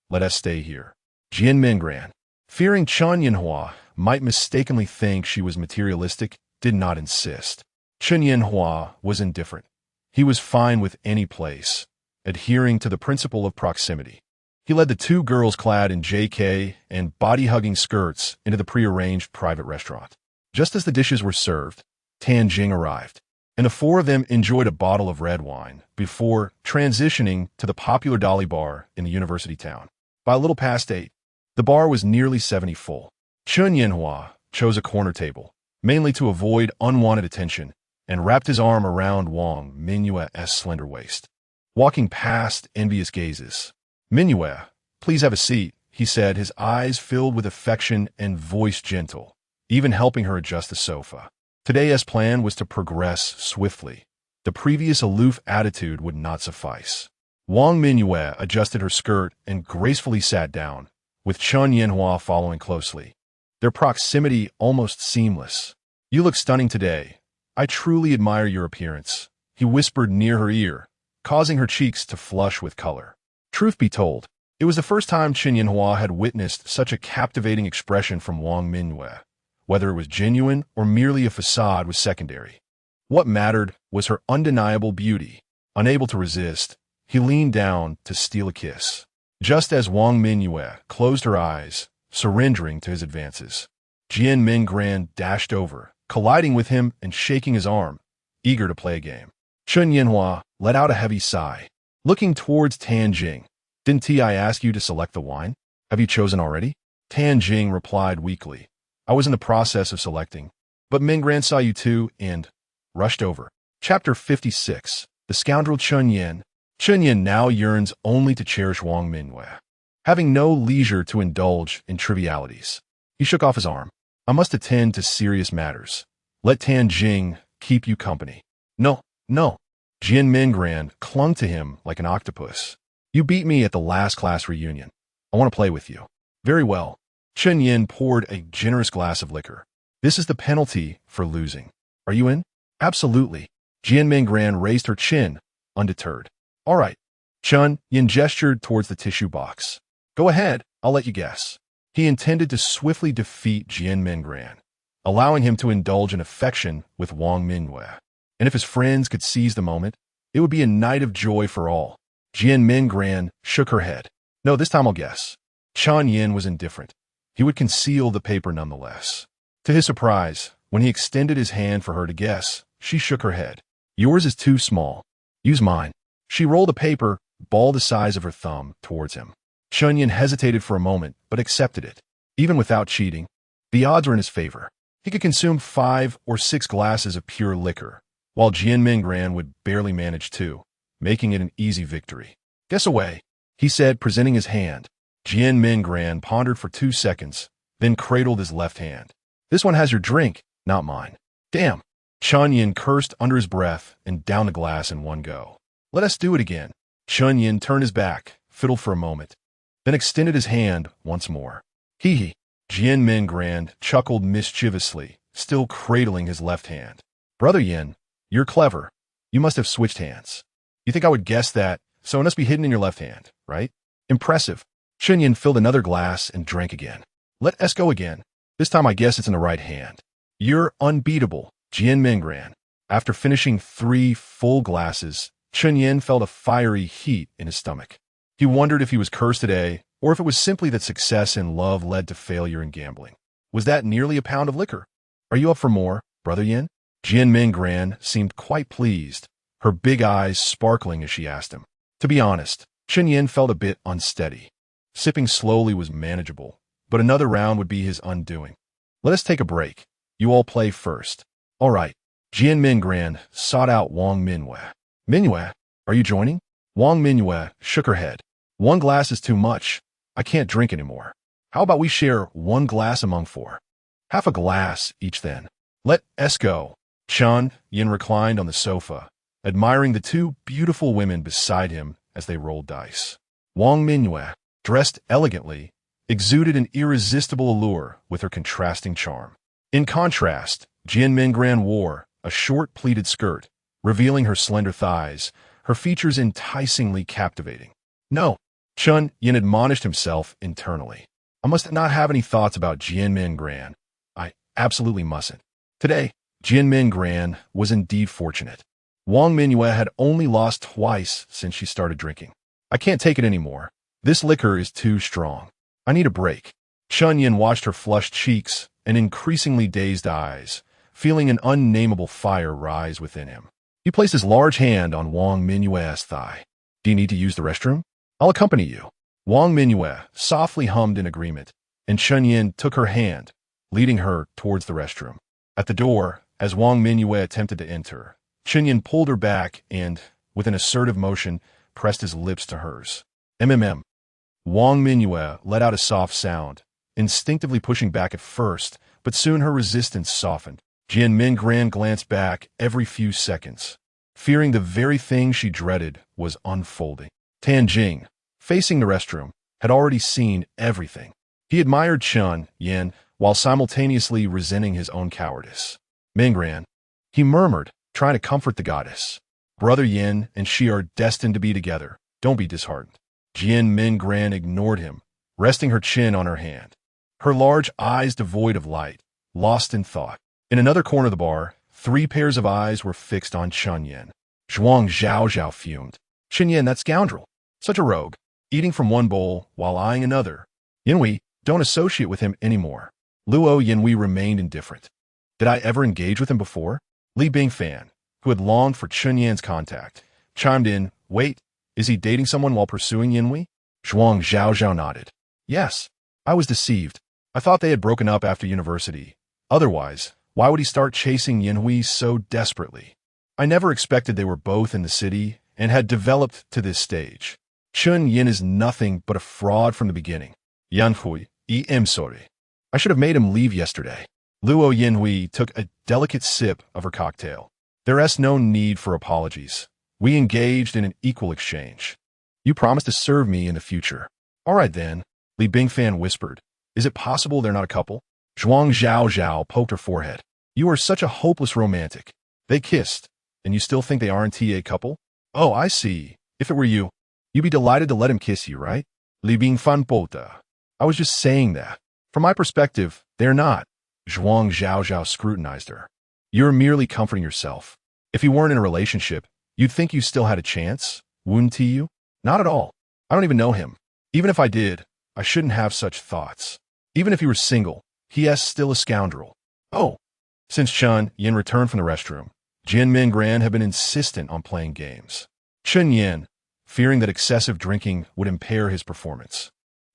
Let us stay here. Jian Mingran, fearing Chen Yanhua might mistakenly think she was materialistic, did not insist. Chen Yanhua was indifferent. He was fine with any place, adhering to the principle of proximity. He led the two girls clad in JK and body-hugging skirts into the prearranged private restaurant. Just as the dishes were served, Tan Jing arrived, and the four of them enjoyed a bottle of red wine before transitioning to the popular Dolly Bar in the university town. By a little past 8, the bar was nearly 70 full. Chen Yanhua chose a corner table, mainly to avoid unwanted attention, and wrapped his arm around Wang Mingyue's slender waist. Walking past envious gazes. Mingyue, please have a seat, he said, his eyes filled with affection and voice gentle, even helping her adjust the sofa. Today's plan was to progress swiftly. The previous aloof attitude would not suffice. Wang Mingyue adjusted her skirt and gracefully sat down, with Chen Yanhua following closely. Their proximity almost seamless. You look stunning today. I truly admire your appearance, he whispered near her ear, causing her cheeks to flush with color. Truth be told, it was the first time Chen Yanhua had witnessed such a captivating expression from Wang Mingyue. Whether it was genuine or merely a facade was secondary. What mattered was her undeniable beauty. Unable to resist, he leaned down to steal a kiss. Just as Wang Mingyue closed her eyes, surrendering to his advances, Jian Mingran dashed over, colliding with him and shaking his arm, eager to play a game. Chen Yan let out a heavy sigh, looking towards Tan Jing. Didn't I ask you to select the wine? Have you chosen already? Tan Jing replied weakly. I was in the process of selecting, but Minggran saw you too and rushed over. Chapter 56. The Scoundrel Chen Yan. Chen Yan now yearns only to cherish Wang Mingyue, having no leisure to indulge in trivialities. He shook off his arm. I must attend to serious matters. Let Tan Jing keep you company. No, no. Jian Minggran clung to him like an octopus. You beat me at the last class reunion. I want to play with you. Very well. Chen Yan poured a generous glass of liquor. This is the penalty for losing. Are you in? Absolutely. Jian Minggran raised her chin, undeterred. All right. Chen Yan gestured towards the tissue box. Go ahead, I'll let you guess. He intended to swiftly defeat Jian Minggran, allowing him to indulge in affection with Wang Mingyue. And if his friends could seize the moment, it would be a night of joy for all. Jian Minggran shook her head. No, this time I'll guess. Chen Yan was indifferent. He would conceal the paper nonetheless. To his surprise, when he extended his hand for her to guess, she shook her head. Yours is too small. Use mine. She rolled a paper, ball the size of her thumb, towards him. Chen Yan hesitated for a moment, but accepted it. Even without cheating, the odds were in his favor. He could consume 5 or 6 glasses of pure liquor, while Jian Minggran would barely manage 2, making it an easy victory. Guess away, he said, presenting his hand. Jian Minggran pondered for 2 seconds, then cradled his left hand. This one has your drink, not mine. Damn. Chen Yan cursed under his breath and downed the glass in one go. Let us do it again. Chen Yan turned his back, fiddled for a moment, then extended his hand once more. Hee. Jian Minggran chuckled mischievously, still cradling his left hand. Brother Yin, you're clever. You must have switched hands. You think I would guess that, so it must be hidden in your left hand, right? Impressive. Chen Yan filled another glass and drank again. Let us go again. This time I guess it's in the right hand. You're unbeatable, Jian Minggran. After finishing 3 full glasses, Chen Yan felt a fiery heat in his stomach. He wondered if he was cursed today, or if it was simply that success in love led to failure in gambling. Was that nearly a pound of liquor? Are you up for more, Brother Yin? Jian Minggran seemed quite pleased, her big eyes sparkling as she asked him. To be honest, Chen Yan felt a bit unsteady. Sipping slowly was manageable, but another round would be his undoing. Let us take a break. You all play first. All right. Jian Minggran sought out Wang Mingyue. Mingyue, are you joining? Wang Mingyue shook her head. 1 glass is too much. I can't drink anymore. How about we share 1 glass among 4? Half a glass each then. Let us go. Chen Yan reclined on the sofa, admiring the 2 beautiful women beside him as they rolled dice. Wang Mingyue, dressed elegantly, exuded an irresistible allure with her contrasting charm. In contrast, Jian Minggran wore a short pleated skirt, revealing her slender thighs, her features enticingly captivating. No, Chen Yan admonished himself internally. I must not have any thoughts about Jian Minggran. I absolutely mustn't. Today, Jian Minggran was indeed fortunate. Wang Mingyue had only lost twice since she started drinking. I can't take it anymore. This liquor is too strong. I need a break. Chen Yan watched her flushed cheeks and increasingly dazed eyes, feeling an unnameable fire rise within him. He placed his large hand on Wang Mingyue's thigh. Do you need to use the restroom? I'll accompany you. Wang Mingyue softly hummed in agreement, and Chen Yan took her hand, leading her towards the restroom. At the door, as Wang Mingyue attempted to enter, Chen Yan pulled her back and, with an assertive motion, pressed his lips to hers. MMM. Wang Mingyue let out a soft sound, instinctively pushing back at first, but soon her resistance softened. Jian Minggran glanced back every few seconds, fearing the very thing she dreaded was unfolding. Tan Jing, facing the restroom, had already seen everything. He admired Chen Yan while simultaneously resenting his own cowardice. Minggran, he murmured, trying to comfort the goddess. Brother Yin and she are destined to be together. Don't be disheartened. Jian Minggran ignored him, resting her chin on her hand. Her large eyes devoid of light, lost in thought. In another corner of the bar, 3 pairs of eyes were fixed on Chen Yan. Zhuang Zhaozhao fumed. Chen Yan, that scoundrel. Such a rogue, eating from one bowl while eyeing another. Yinhui, don't associate with him anymore. Luo Yinhui remained indifferent. Did I ever engage with him before? Li Bingfan, who had longed for Chen Yan's contact, chimed in, "Wait, is he dating someone while pursuing Yinhui?" Zhuang Zhaozhao nodded. "Yes. I was deceived. I thought they had broken up after university. Otherwise, why would he start chasing Yinhui so desperately? I never expected they were both in the city and had developed to this stage. Chen Yan is nothing but a fraud from the beginning. Yanhui, I'm sorry. I should have made him leave yesterday." Luo Yinhui took a delicate sip of her cocktail. "There's no need for apologies. We engaged in an equal exchange. You promised to serve me in the future." "All right then," Li Bingfan whispered. "Is it possible they're not a couple?" Zhuang Zhaozhao poked her forehead. "You are such a hopeless romantic. They kissed, and you still think they aren't a couple? Oh, I see. If it were you, you'd be delighted to let him kiss you, right?" Li Bingfan bota. "I was just saying that. From my perspective, they're not." Zhuang Zhaozhao scrutinized her. "You're merely comforting yourself. If you weren't in a relationship, you'd think you still had a chance, wouldn't you?" "Not at all. I don't even know him. Even if I did, I shouldn't have such thoughts. Even if he were single, he is still a scoundrel." "Oh." Since Chen Yan returned from the restroom, Jian Mingran had been insistent on playing games. Chen Yan, fearing that excessive drinking would impair his performance,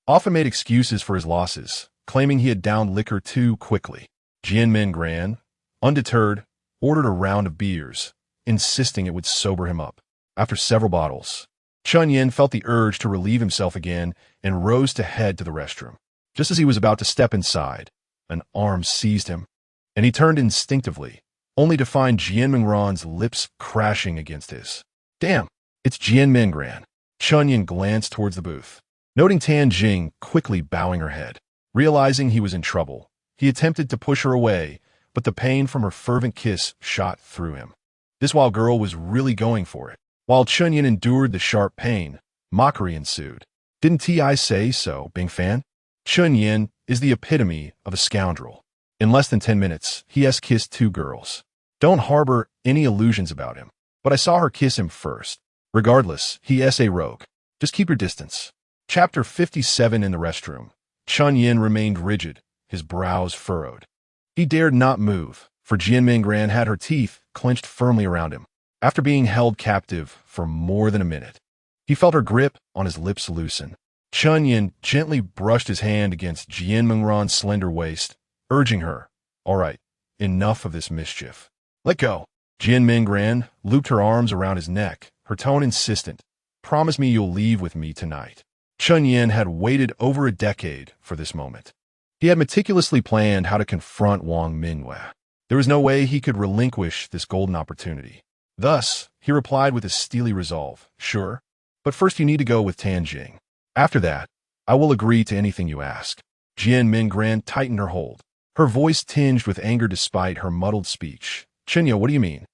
often made excuses for his losses, claiming he had downed liquor too quickly. Jian Mingran, undeterred, ordered a round of beers, insisting it would sober him up. After several bottles, Chen Yan felt the urge to relieve himself again and rose to head to the restroom. Just as he was about to step inside, an arm seized him, and he turned instinctively, only to find Jian Mingran's lips crashing against his. "Damn, it's Jian Mingran." Chen Yan glanced towards the booth, noting Tan Jing quickly bowing her head. Realizing he was in trouble, he attempted to push her away, but the pain from her fervent kiss shot through him. This wild girl was really going for it. While Chen Yan endured the sharp pain, mockery ensued. "Didn't I say so, Bingfan? Chen Yan is the epitome of a scoundrel. In less than 10 minutes, he has kissed 2 girls. Don't harbor any illusions about him. But I saw her kiss him first. Regardless, he is a rogue. Just keep your distance." Chapter 57 in the restroom. Chen Yan remained rigid, his brows furrowed. He dared not move, for Jian Mingran had her teeth clenched firmly around him. After being held captive for more than a minute, he felt her grip on his lips loosen. Chen Yan gently brushed his hand against Jian Mingran's slender waist, urging her, "All right, enough of this mischief. Let go." Jian Mingran looped her arms around his neck, her tone insistent. "Promise me you'll leave with me tonight." Chen Yan had waited over a decade for this moment. He had meticulously planned how to confront Wang Mingyue. There was no way he could relinquish this golden opportunity. Thus, he replied with a steely resolve, "Sure, but first you need to go with Tan Jing. After that, I will agree to anything you ask." Jian Mingran tightened her hold, her voice tinged with anger despite her muddled speech. "Chenyo, what do you mean?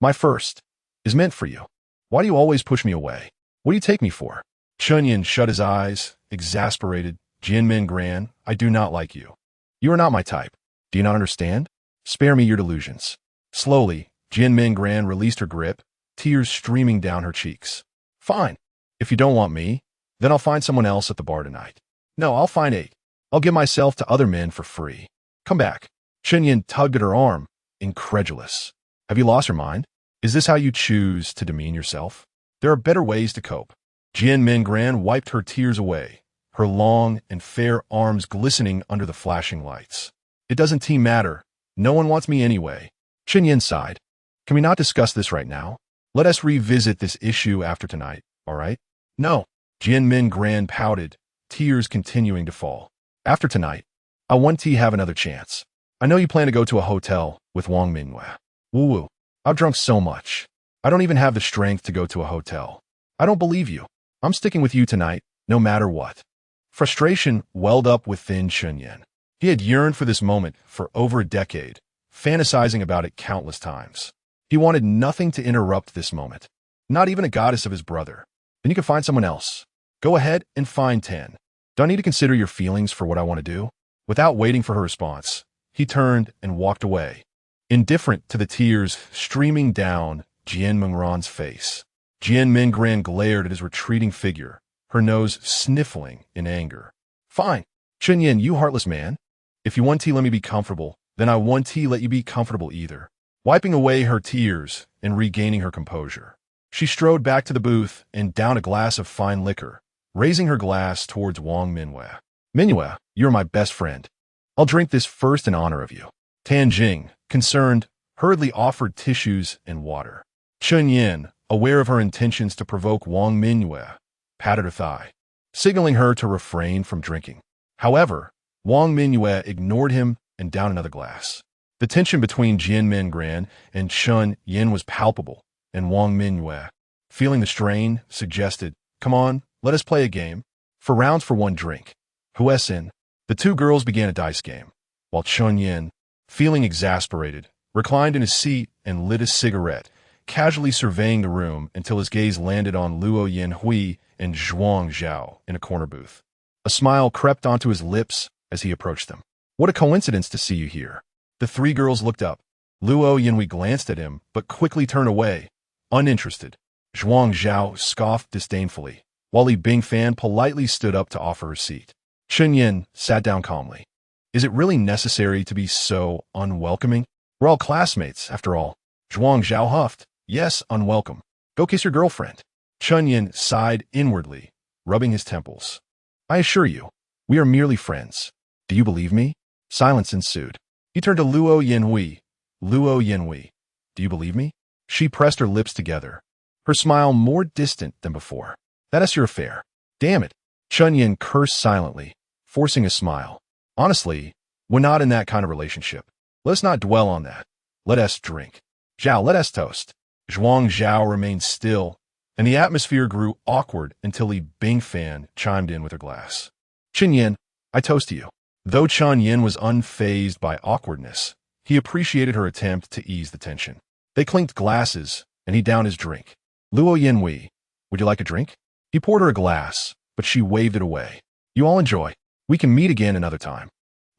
My first is meant for you. Why do you always push me away? What do you take me for?" Chen Yan shut his eyes, exasperated. "Jian Mingran, I do not like you. You are not my type. Do you not understand? Spare me your delusions." Slowly, Jian Mingran released her grip, tears streaming down her cheeks. "Fine. If you don't want me, then I'll find someone else at the bar tonight. No, I'll find 8. I'll give myself to other men for free. Come back." Chen Yan tugged at her arm, incredulous. "Have you lost your mind? Is this how you choose to demean yourself? There are better ways to cope." Jian Mingran wiped her tears away, her long and fair arms glistening under the flashing lights. "It doesn't matter. No one wants me anyway." Chen Yan sighed. "Can we not discuss this right now? Let us revisit this issue after tonight, all right?" "No." Jian Mingran pouted, tears continuing to fall. "After tonight, I want to have another chance. I know you plan to go to a hotel with Wang Mingyue. Woo-woo. I've drunk so much. I don't even have the strength to go to a hotel. I don't believe you. I'm sticking with you tonight, no matter what." Frustration welled up within Chen Yan. He had yearned for this moment for over a decade, fantasizing about it countless times. He wanted nothing to interrupt this moment, not even a goddess of his brother. "Then you can find someone else. Go ahead and find 10. Do I need to consider your feelings for what I want to do?" Without waiting for her response, he turned and walked away, indifferent to the tears streaming down Jian Mingran's face. Jian Mingran glared at his retreating figure, her nose sniffling in anger. "Fine. Chen Yan, you heartless man. If you want to let me be comfortable, then I want to let you be comfortable either. wiping away her tears and regaining her composure. She strode back to the booth and downed a glass of fine liquor, raising her glass towards Wang Minwei. Minwei, you're my best friend. I'll drink this first in honor of you. Tan Jing, concerned, hurriedly offered tissues and water. Chen Yan, aware of her intentions to provoke Wang Minwei, patted her thigh, signaling her to refrain from drinking. However, Wang Minwei ignored him and downed another glass. The tension between Jian Mingran and Chen Yan was palpable, and Wang Minwei, feeling the strain, suggested, "Come on, let us play a game. 4 rounds for 1 drink. Who's in?" The two girls began a dice game, while Chen Yan, feeling exasperated, reclined in his seat and lit a cigarette, casually surveying the room until his gaze landed on Luo Yanhui and Zhuang Zhao in a corner booth. A smile crept onto his lips as he approached them. "What a coincidence to see you here." The 3 girls looked up. Luo Yanhui glanced at him, but quickly turned away, uninterested. Zhuang Zhao scoffed disdainfully, while Li Bingfan politely stood up to offer her seat. Chen Yan sat down calmly. "Is it really necessary to be so unwelcoming? We're all classmates, after all." Zhuang Zhao huffed. "Yes, unwelcome. Go kiss your girlfriend." Chen Yan sighed inwardly, rubbing his temples. "I assure you, we are merely friends. Do you believe me?" Silence ensued. He turned to Luo Yanhui. "Luo Yanhui, do you believe me?" She pressed her lips together, her smile more distant than before. "That's your affair." "Damn it." Chen Yan cursed silently, forcing a smile. "Honestly, we're not in that kind of relationship. Let's not dwell on that. Let us drink. Zhao, let us toast." Zhuang Zhao remained still, and the atmosphere grew awkward until Li Bingfan chimed in with her glass. "Chen Yan, I toast to you." Though Chen Yan was unfazed by awkwardness, he appreciated her attempt to ease the tension. They clinked glasses, and he downed his drink. "Luo Yanhui, would you like a drink?" He poured her a glass, but she waved it away. "You all enjoy. We can meet again another time."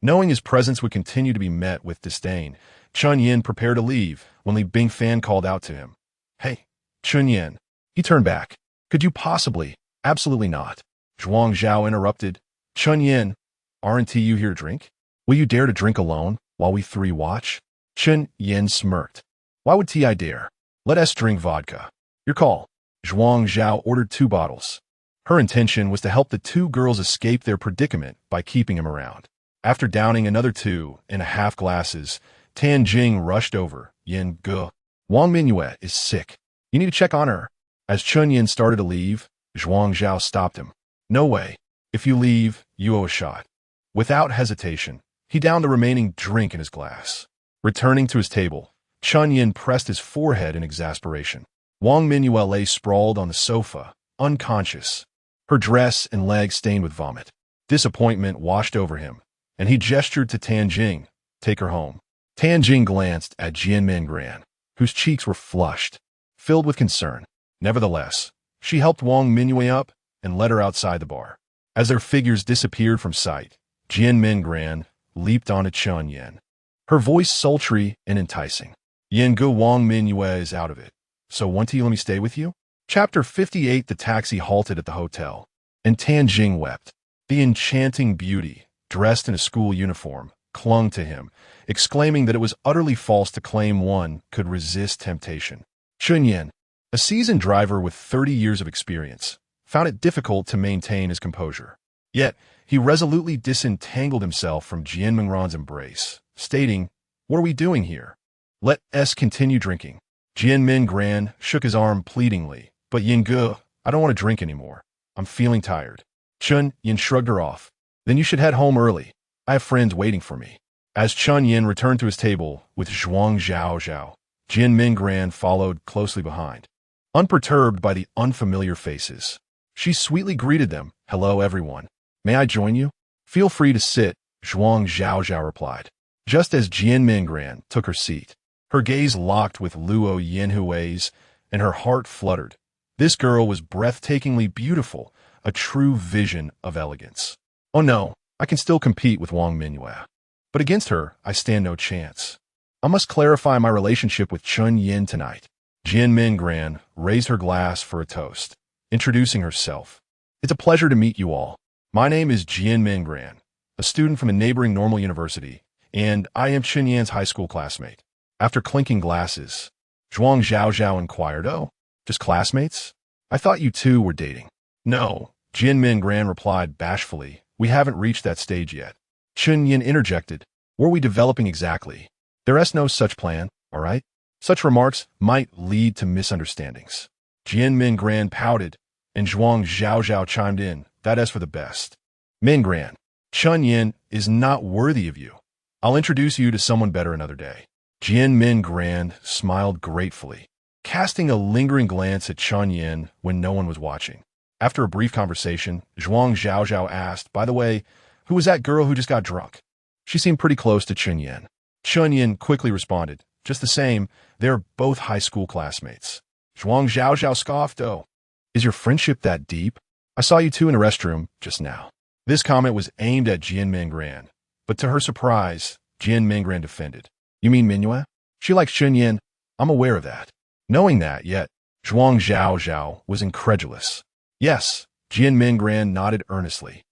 Knowing his presence would continue to be met with disdain, Chen Yan prepared to leave when Li Bingfan called out to him. "Hey, Chen Yan." He turned back. "Could you possibly?" "Absolutely not." Zhuang Zhao interrupted. "Chen Yan, aren't you here to drink? Will you dare to drink alone while we 3 watch?" Chen Yan smirked. "Why would I dare? Let us drink vodka." "Your call." Zhuang Zhao ordered 2 bottles. Her intention was to help the 2 girls escape their predicament by keeping him around. After downing another 2.5 glasses, Tan Jing rushed over. "Yin Ge, Wang Minwei is sick. You need to check on her." As Chen Yan started to leave, Zhuang Zhao stopped him. "No way. If you leave, you owe a shot." Without hesitation, he downed the remaining drink in his glass. Returning to his table, Chen Yan pressed his forehead in exasperation. Wang Minwei lay sprawled on the sofa, unconscious, her dress and legs stained with vomit. Disappointment washed over him, and he gestured to Tan Jing, "Take her home." Tan Jing glanced at Jian Mingran, whose cheeks were flushed, filled with concern. Nevertheless, she helped Wang Minwei up and led her outside the bar. As their figures disappeared from sight, Jian Mingran leaped onto Chen Yan, her voice sultry and enticing. "Yin Ge, Wang Minwei is out of it. So won't you let me stay with you?" Chapter 58. The taxi halted at the hotel, and Tan Jing wept. The enchanting beauty, dressed in a school uniform, clung to him, exclaiming that it was utterly false to claim one could resist temptation. Chen Yan, a seasoned driver with 30 years of experience, found it difficult to maintain his composure. Yet, he resolutely disentangled himself from Jian Mingran's embrace, stating, "What are we doing here? Let us continue drinking." Jian Mingran shook his arm pleadingly, "But Yin Ge, I don't want to drink anymore. I'm feeling tired." Chen Yan shrugged her off. "Then you should head home early. I have friends waiting for me." As Chen Yan returned to his table with Zhuang Zhao, Jian Mingran followed closely behind. Unperturbed by the unfamiliar faces, she sweetly greeted them. "Hello, everyone. May I join you?" "Feel free to sit," Zhuang Zhao replied. Just as Jian Mingran took her seat, her gaze locked with Luo Yanhui's, and her heart fluttered. This girl was breathtakingly beautiful, a true vision of elegance. "Oh no, I can still compete with Wang Minwei. But against her, I stand no chance. I must clarify my relationship with Chen Yan tonight." Jian Mingran raised her glass for a toast, introducing herself. "It's a pleasure to meet you all. My name is Jian Mingran, a student from a neighboring normal university, and I am Chen Yan's high school classmate." After clinking glasses, Zhuang Zhaozhao inquired, "Oh, just classmates? I thought you two were dating." "No," Jian Mingran replied bashfully. "We haven't reached that stage yet." Chen Yan interjected, "Were we developing exactly? There's no such plan, all right? Such remarks might lead to misunderstandings." Jian Mingran pouted, and Zhuang Zhaozhao chimed in, "That is for the best. Mingran, Chen Yan is not worthy of you. I'll introduce you to someone better another day." Jian Mingran smiled gratefully, casting a lingering glance at Chen Yan when no one was watching. After a brief conversation, Zhuang Zhaozhao asked, "By the way, who was that girl who just got drunk? She seemed pretty close to Chen Yan." Chen Yan quickly responded, "Just the same, they're both high school classmates." Zhuang Zhaozhao scoffed, "Oh, is your friendship that deep? I saw you two in a restroom just now." This comment was aimed at Jian Mingran, but to her surprise, Jian Mingran defended. "You mean Mingyue? She likes Chen Yan. I'm aware of that." Knowing that, yet, Zhuang Zhaozhao was incredulous. "Yes," Jian Mingran nodded earnestly.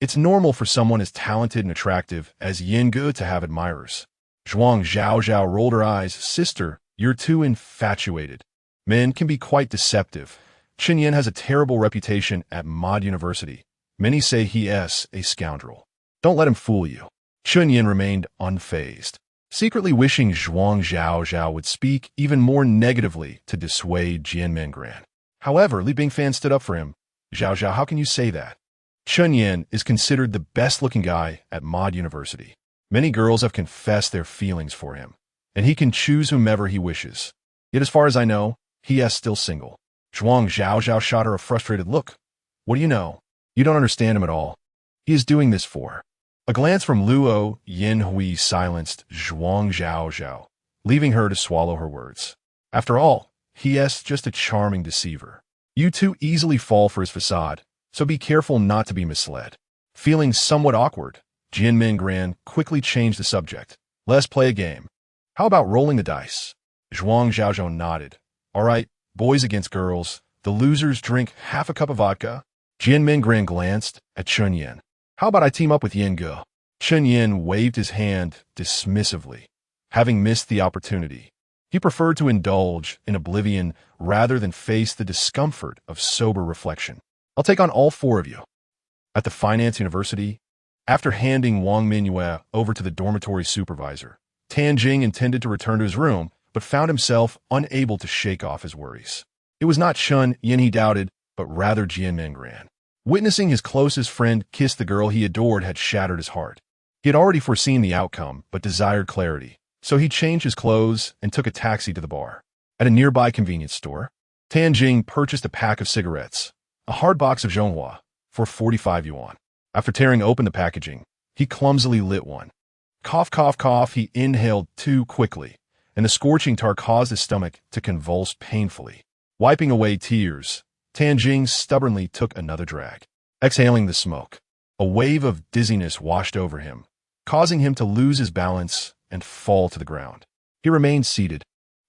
"It's normal for someone as talented and attractive as Yinge to have admirers." Zhuang Zhaozhao rolled her eyes. "Sister, you're too infatuated. Men can be quite deceptive. Chen Yan has a terrible reputation at Mod University. Many say he is a scoundrel. Don't let him fool you." Chen Yan remained unfazed, secretly wishing Zhuang Zhaozhao would speak even more negatively to dissuade Jian Mingran. However, Li Bingfan stood up for him. "Zhaozhao, how can you say that? Chen Yan is considered the best-looking guy at Mod University. Many girls have confessed their feelings for him, and he can choose whomever he wishes. Yet as far as I know, he is still single." Zhuang Zhaozhao shot her a frustrated look. "What do you know? You don't understand him at all. He is doing this for." A glance from Luo Yinhui silenced Zhuang Zhaozhao, leaving her to swallow her words. After all, he is just a charming deceiver. You too easily fall for his facade, so be careful not to be misled. Feeling somewhat awkward, Jian Mingran quickly changed the subject. "Let's play a game. How about rolling the dice?" Zhuang Zhaozhao nodded. "All right, boys against girls. The losers drink half a cup of vodka." Jian Mingran glanced at Chen Yan. "How about I team up with Yinge?" Chen Yan waved his hand dismissively, having missed the opportunity. He preferred to indulge in oblivion rather than face the discomfort of sober reflection. "I'll take on all four of you." At the Finance University, after handing Wang Mingyue over to the dormitory supervisor, Tanjing intended to return to his room, but found himself unable to shake off his worries. It was not Chen Yan he doubted, but rather Jian Mingran. Witnessing his closest friend kiss the girl he adored had shattered his heart. He had already foreseen the outcome, but desired clarity, so he changed his clothes and took a taxi to the bar. At a nearby convenience store, Tanjing purchased a pack of cigarettes, a hard box of Zhonghua, for 45 yuan. After tearing open the packaging, he clumsily lit one. Cough, cough, cough, he inhaled too quickly, and the scorching tar caused his stomach to convulse painfully. Wiping away tears, Tanjing stubbornly took another drag. Exhaling the smoke, a wave of dizziness washed over him, causing him to lose his balance and fall to the ground. He remained seated,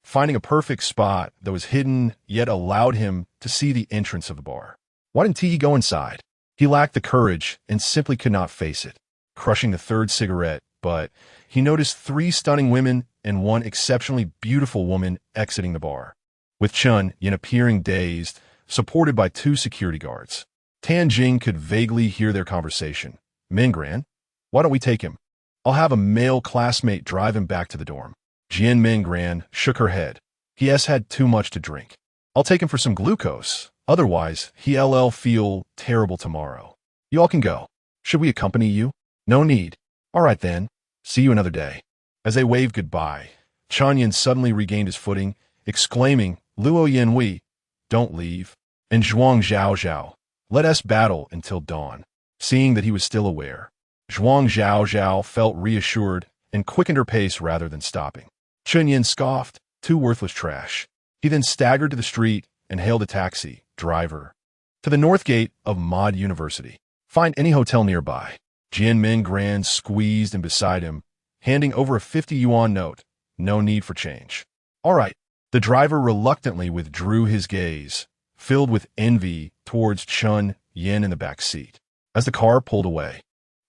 finding a perfect spot that was hidden yet allowed him to see the entrance of the bar. Why didn't he go inside? He lacked the courage and simply could not face it, crushing the third cigarette, but he noticed 3 stunning women and 1 exceptionally beautiful woman exiting the bar, with Chen Yan appearing dazed, supported by 2 security guards. Tanjing could vaguely hear their conversation. "Mingran, why don't we take him? I'll have a male classmate drive him back to the dorm." Jian Mingran shook her head. "He has had too much to drink. I'll take him for some glucose. Otherwise, he'll feel terrible tomorrow. You all can go. Should we accompany you?" "No need." "All right then. See you another day." As they waved goodbye, Chen Yan suddenly regained his footing, exclaiming, "Luo Yinhui, don't leave." And Zhuang Zhaozhao, "Let us battle until dawn." Seeing that he was still aware, Zhuang Zhaozhao felt reassured and quickened her pace rather than stopping. Chen Yan scoffed, "Too worthless trash." He then staggered to the street and hailed a taxi driver. "To the north gate of Mod University. Find any hotel nearby." Jian Mingran squeezed in beside him, handing over a 50 yuan note. No need for change. "All right." The driver reluctantly withdrew his gaze, filled with envy towards Chen Yan in the back seat. As the car pulled away,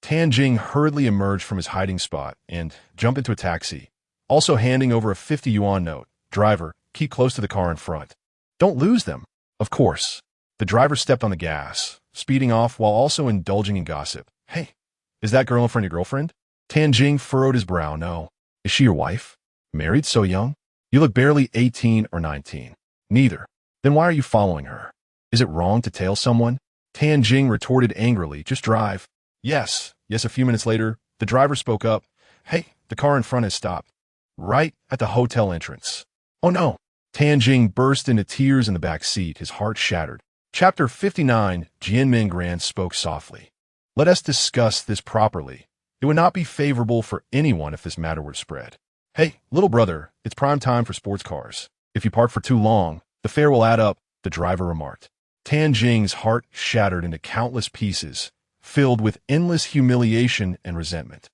Tanjing hurriedly emerged from his hiding spot and jumped into a taxi, also handing over a 50 yuan note. Driver, keep close to the car in front. Don't lose them. Of course. The driver stepped on the gas, speeding off while also indulging in gossip. Hey, is that girl in front of your girlfriend? Tianjing furrowed his brow. No. Is she your wife? Married so young? You look barely 18 or 19. Neither. Then why are you following her? Is it wrong to tail someone? Tianjing retorted angrily. Just drive. Yes. A few minutes later, the driver spoke up. Hey, the car in front has stopped. Right at the hotel entrance. Oh no. Tianjing burst into tears in the back seat, his heart shattered. Chapter 59, Jianmin Gran spoke softly. Let us discuss this properly. It would not be favorable for anyone if this matter were to spread. Hey, little brother, it's prime time for sports cars. If you park for too long, the fare will add up, the driver remarked. Tianjing's heart shattered into countless pieces, filled with endless humiliation and resentment.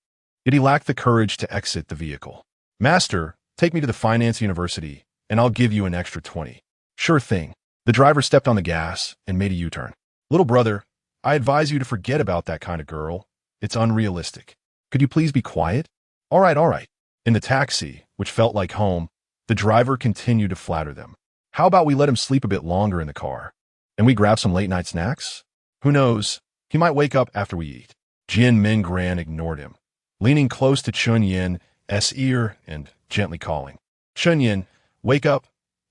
Yet he lacked the courage to exit the vehicle. Master, take me to the finance university, and I'll give you an extra 20. Sure thing. The driver stepped on the gas and made a U-turn. Little brother, I advise you to forget about that kind of girl. It's unrealistic. Could you please be quiet? All right. In the taxi, which felt like home, the driver continued to flatter them. How about we let him sleep a bit longer in the car? And we grab some late-night snacks? Who knows? He might wake up after we eat. Jianmin Gran ignored him, leaning close to Chen Yan's ear and gently calling. Chen Yan, wake up.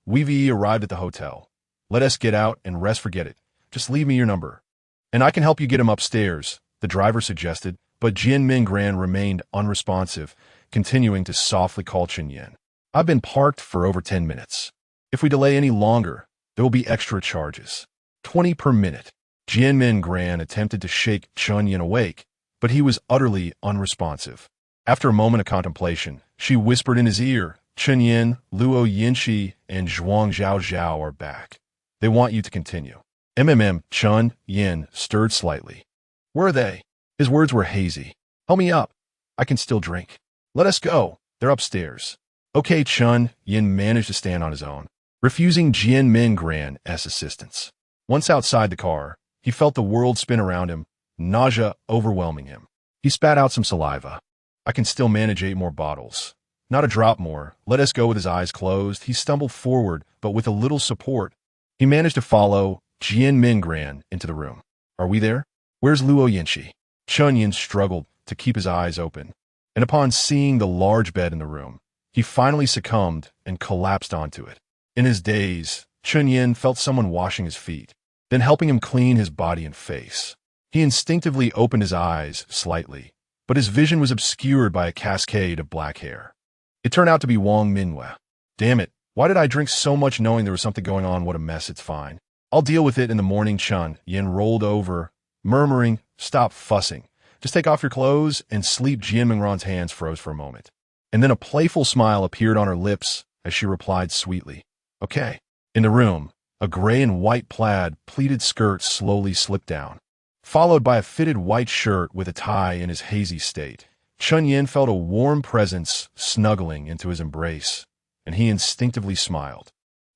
We've arrived at the hotel. Let us get out and rest. Forget it. Just leave me your number. And I can help you get him upstairs, the driver suggested, but Jianmin Gran remained unresponsive, continuing to softly call Chen Yan. I've been parked for over 10 minutes. If we delay any longer, there will be extra charges. 20 per minute. Jianmin Gran attempted to shake Chen Yan awake, but he was utterly unresponsive. After a moment of contemplation, she whispered in his ear, Chen Yan, Luo Yinxi, and Zhuang Zhao are back. They want you to continue. Chen Yan stirred slightly. Where are they? His words were hazy. Help me up. I can still drink. Let us go. They're upstairs. Okay, Chen Yan managed to stand on his own, refusing Jianmin Gran's assistance. Once outside the car, he felt the world spin around him, nausea overwhelming him. He spat out some saliva. I can still manage 8 more bottles. Not a drop more. Let us go. With his eyes closed, he stumbled forward, but with a little support, he managed to follow Jianmin Gran into the room. Are we there? Where's Luo Yinxi? Chen Yan struggled to keep his eyes open, and upon seeing the large bed in the room, he finally succumbed and collapsed onto it. In his daze, Chen Yan felt someone washing his feet, then helping him clean his body and face. He instinctively opened his eyes slightly, but his vision was obscured by a cascade of black hair. It turned out to be Wang Minhua. Damn it, why did I drink so much knowing there was something going on? What a mess. It's fine. I'll deal with it in the morning. Chen Yan rolled over, murmuring, stop fussing. Just take off your clothes and sleep. Jianmin Gran's hands froze for a moment, and then a playful smile appeared on her lips as she replied sweetly, okay. In the room, a gray and white plaid pleated skirt slowly slipped down, followed by a fitted white shirt with a tie in his hazy state. Chen Yan felt a warm presence snuggling into his embrace, and he instinctively smiled.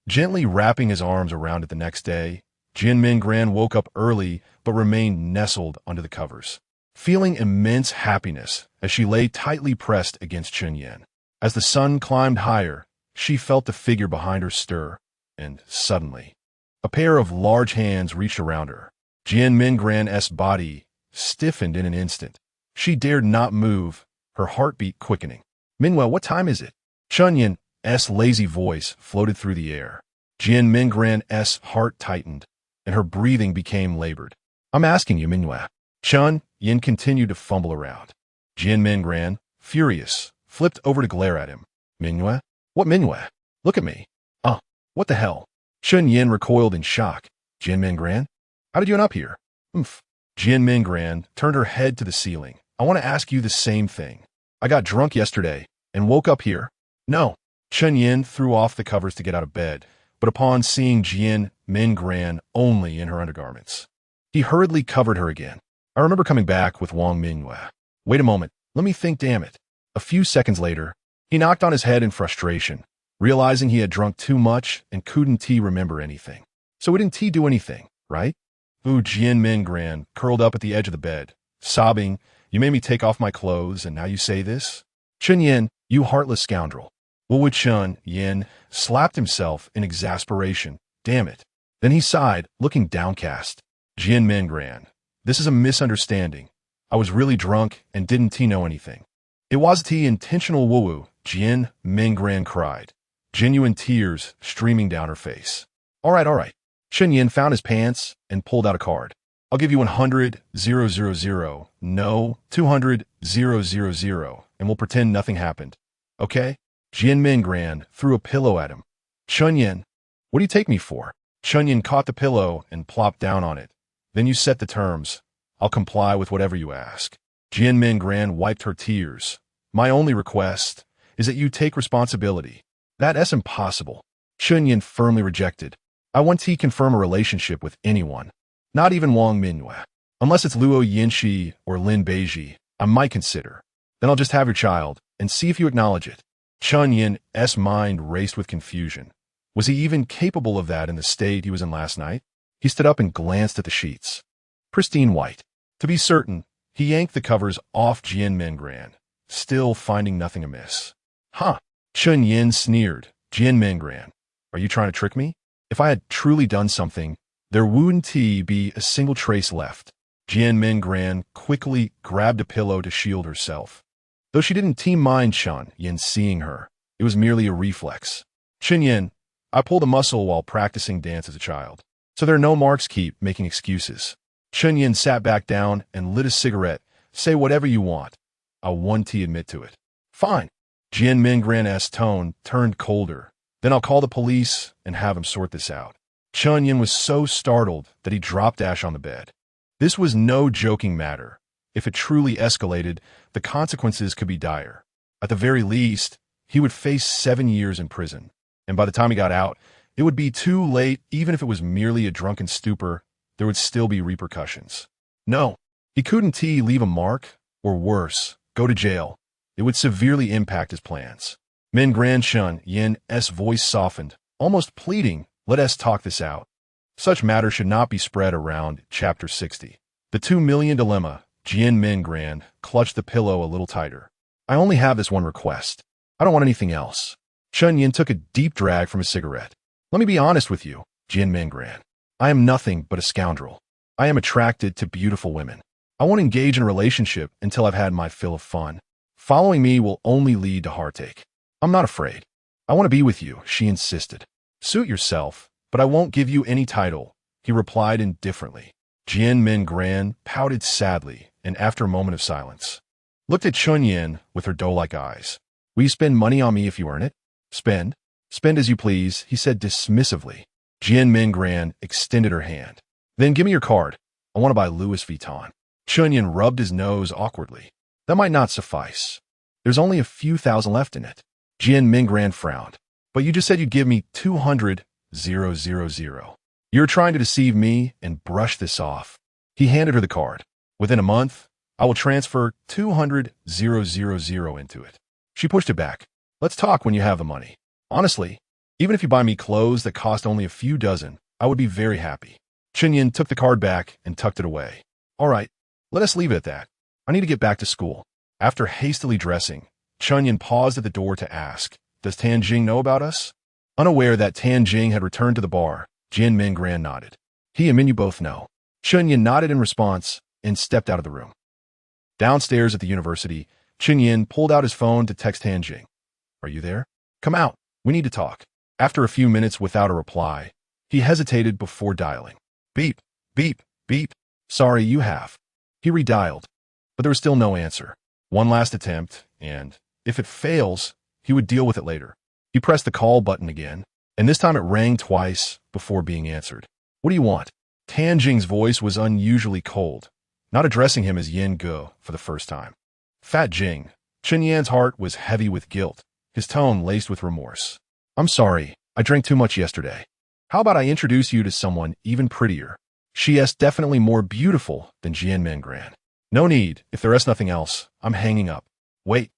Gently wrapping his arms around it the next day, Jianmin Gran woke up early but remained nestled under the covers, feeling immense happiness as she lay tightly pressed against Chen Yan. As the sun climbed higher, she felt the figure behind her stir, and suddenly, a pair of large hands reached around her. Jianmin Gran's body stiffened in an instant. She dared not move, her heartbeat quickening. Minhua, what time is it? Chen Yan's lazy voice floated through the air. Jianmin Gran's heart tightened, and her breathing became labored. I'm asking you, Minhua. Chen Yan continued to fumble around. Jianmin Gran, furious, flipped over to glare at him. Minhua? What Minhua? Look at me. What the hell? Chen Yan recoiled in shock. Jianmin Gran? How did you end up here? Jianmin Gran turned her head to the ceiling. I want to ask you the same thing. I got drunk yesterday and woke up here. No. Chen Yan threw off the covers to get out of bed, but upon seeing Jianmin Gran only in her undergarments, he hurriedly covered her again. I remember coming back with Wang Minhua. Wait a moment. Let me think, damn it. A few seconds later, he knocked on his head in frustration, realizing he had drunk too much and couldn't remember anything. So didn't do anything, right? Jianmin Gran curled up at the edge of the bed, sobbing, you made me take off my clothes and now you say this? Chen Yan You heartless scoundrel. Wu Chen Yan slapped himself in exasperation. Damn it. Then he sighed, looking downcast. Jian Mingran, this is a misunderstanding. I was really drunk and didn't know anything. It wasn't intentional, Wu. Jian Mingran cried, genuine tears streaming down her face. All right. Chen Yan found his pants and pulled out a card. I'll give you 100,000, no, 200,000, and we'll pretend nothing happened. Okay? Jian Mingran threw a pillow at him. Chen Yan, what do you take me for? Chen Yan caught the pillow and plopped down on it. Then you set the terms. I'll comply with whatever you ask. Jian Mingran wiped her tears. My only request is that you take responsibility. That's impossible. Chen Yan firmly rejected. I want to confirm a relationship with anyone. Not even Wang Mingyue. Unless it's Luo Yinshi or Lin Beiji, I might consider. Then I'll just have your child and see if you acknowledge it. Chen Yan's mind raced with confusion. Was he even capable of that in the state he was in last night? He stood up and glanced at the sheets. Pristine white. To be certain, he yanked the covers off Jian Mingran, still finding nothing amiss. Huh. Chen Yan sneered. Jian Mingran, are you trying to trick me? If I had truly done something, there wouldn't be a single trace left. Jian Mingran quickly grabbed a pillow to shield herself. Though she didn't mind Chen Yan seeing her, it was merely a reflex. Chen Yan, I pulled a muscle while practicing dance as a child, so there are no marks. Keep making excuses. Chen Yan sat back down and lit a cigarette. Say whatever you want. I want to admit to it. Fine. Jian Mingran's tone turned colder. Then I'll call the police and have them sort this out. Chen Yan was so startled that he dropped Ash on the bed. This was no joking matter. If it truly escalated, the consequences could be dire. At the very least, he would face 7 years in prison. And by the time he got out, it would be too late. Even if it was merely a drunken stupor, there would still be repercussions. No, he couldn't leave a mark, or worse, go to jail. It would severely impact his plans. Mingran Chen Yan's voice softened, almost pleading, let us talk this out. Such matter should not be spread around. Chapter 60. The 2 million dilemma. Jian Mingran clutched the pillow a little tighter. I only have this one request. I don't want anything else. Chen Yan took a deep drag from his cigarette. Let me be honest with you, Jian Mingran. I am nothing but a scoundrel. I am attracted to beautiful women. I won't engage in a relationship until I've had my fill of fun. Following me will only lead to heartache. I'm not afraid. I want to be with you, she insisted. Suit yourself, but I won't give you any title, he replied indifferently. Jian Mingran pouted sadly and after a moment of silence, looked at Chen Yan with her doe-like eyes. Will you spend money on me if you earn it? Spend? Spend as you please, he said dismissively. Jian Mingran extended her hand. Then give me your card. I want to buy Louis Vuitton. Chen Yan rubbed his nose awkwardly. That might not suffice. There's only a few thousand left in it. Jian Mingran frowned. But you just said you'd give me 200,000. You're trying to deceive me and brush this off. He handed her the card. Within a month, I will transfer 200,000 into it. She pushed it back. Let's talk when you have the money. Honestly, even if you buy me clothes that cost only a few dozen, I would be very happy. Chen Yan took the card back and tucked it away. All right, let us leave it at that. I need to get back to school. After hastily dressing, Chen Yan paused at the door to ask, does Tan Jing know about us? Unaware that Tan Jing had returned to the bar, Jian Mingran nodded. He and Min, you both know. Chen Yan nodded in response and stepped out of the room. Downstairs at the university, Chen Yan pulled out his phone to text Tan Jing. Are you there? Come out. We need to talk. After a few minutes without a reply, he hesitated before dialing. Beep, beep, beep. Sorry, you have. He redialed, but there was still no answer. One last attempt, and if it fails, he would deal with it later. He pressed the call button again, and this time it rang twice before being answered. What do you want? Tan Jing's voice was unusually cold, not addressing him as Yin Ge for the first time. Fat Jing. Chen Yan's heart was heavy with guilt, his tone laced with remorse. I'm sorry, I drank too much yesterday. How about I introduce you to someone even prettier? She is definitely more beautiful than Jian Mingran. No need, if there is nothing else, I'm hanging up. Wait.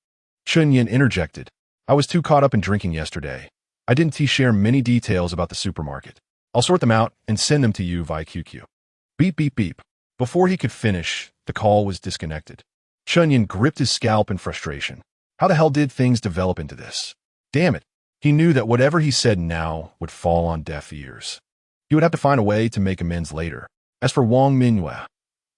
Chen Yan interjected. I was too caught up in drinking yesterday. I didn't share many details about the supermarket. I'll sort them out and send them to you via QQ. Beep, beep, beep. Before he could finish, the call was disconnected. Chen Yan gripped his scalp in frustration. How the hell did things develop into this? Damn it. He knew that whatever he said now would fall on deaf ears. He would have to find a way to make amends later. As for Wang Mingyue,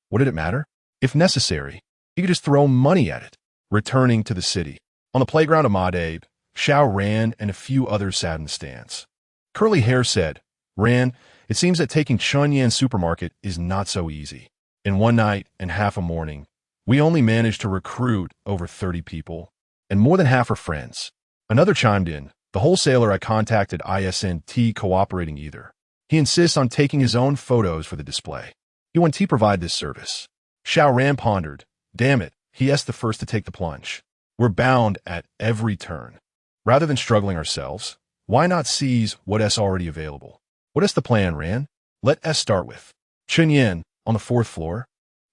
what did it matter? If necessary, he could just throw money at it. Returning to the city. On the playground of Madebe, Xiao Ran and a few others sat in the stands. Curly Hair said, Ran, it seems that taking Chen Yan supermarket is not so easy. In one night and half a morning, we only managed to recruit over 30 people, and more than half are friends. Another chimed in, the wholesaler I contacted isn't cooperating either. He insists on taking his own photos for the display. He won't provide this service. Xiao Ran pondered, damn it, he's the first to take the plunge. We're bound at every turn. Rather than struggling ourselves, why not seize what is already available? What is the plan, Ran? Let us start with. Chen Yan, on the 4th floor,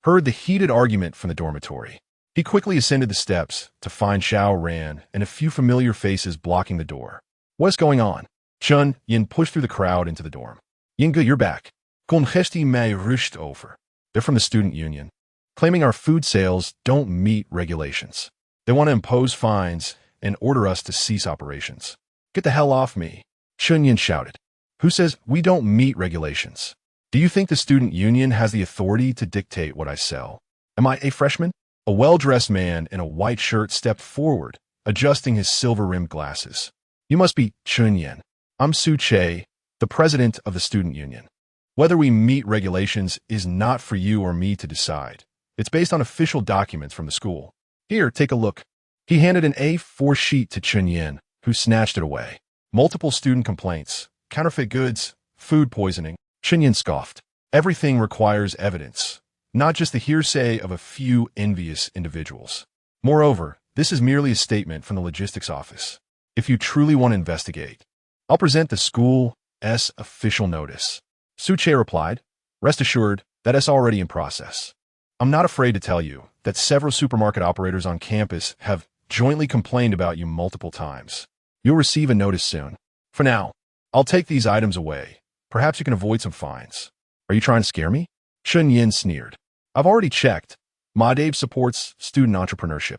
heard the heated argument from the dormitory. He quickly ascended the steps to find Xiao Ran and a few familiar faces blocking the door. What's going on? Chen Yan pushed through the crowd into the dorm. Yinga, you're back. Congestie mij rust over. They're from the student union, claiming our food sales don't meet regulations. They want to impose fines and order us to cease operations. Get the hell off me, Chen Yan shouted. Who says we don't meet regulations? Do you think the student union has the authority to dictate what I sell? Am I a freshman? A well-dressed man in a white shirt stepped forward, adjusting his silver-rimmed glasses. You must be Chen Yan. I'm Su Che, the president of the student union. Whether we meet regulations is not for you or me to decide. It's based on official documents from the school. Here, take a look. He handed an A4 sheet to Chen Yan, who snatched it away. Multiple student complaints, counterfeit goods, food poisoning. Chen Yan scoffed. Everything requires evidence, not just the hearsay of a few envious individuals. Moreover, this is merely a statement from the logistics office. If you truly want to investigate, I'll present the school's official notice. Su Che replied, rest assured that it's already in process. I'm not afraid to tell you that several supermarket operators on campus have jointly complained about you multiple times. You'll receive a notice soon. For now, I'll take these items away. Perhaps you can avoid some fines. Are you trying to scare me? Chen Yan sneered. I've already checked. Madebe supports student entrepreneurship.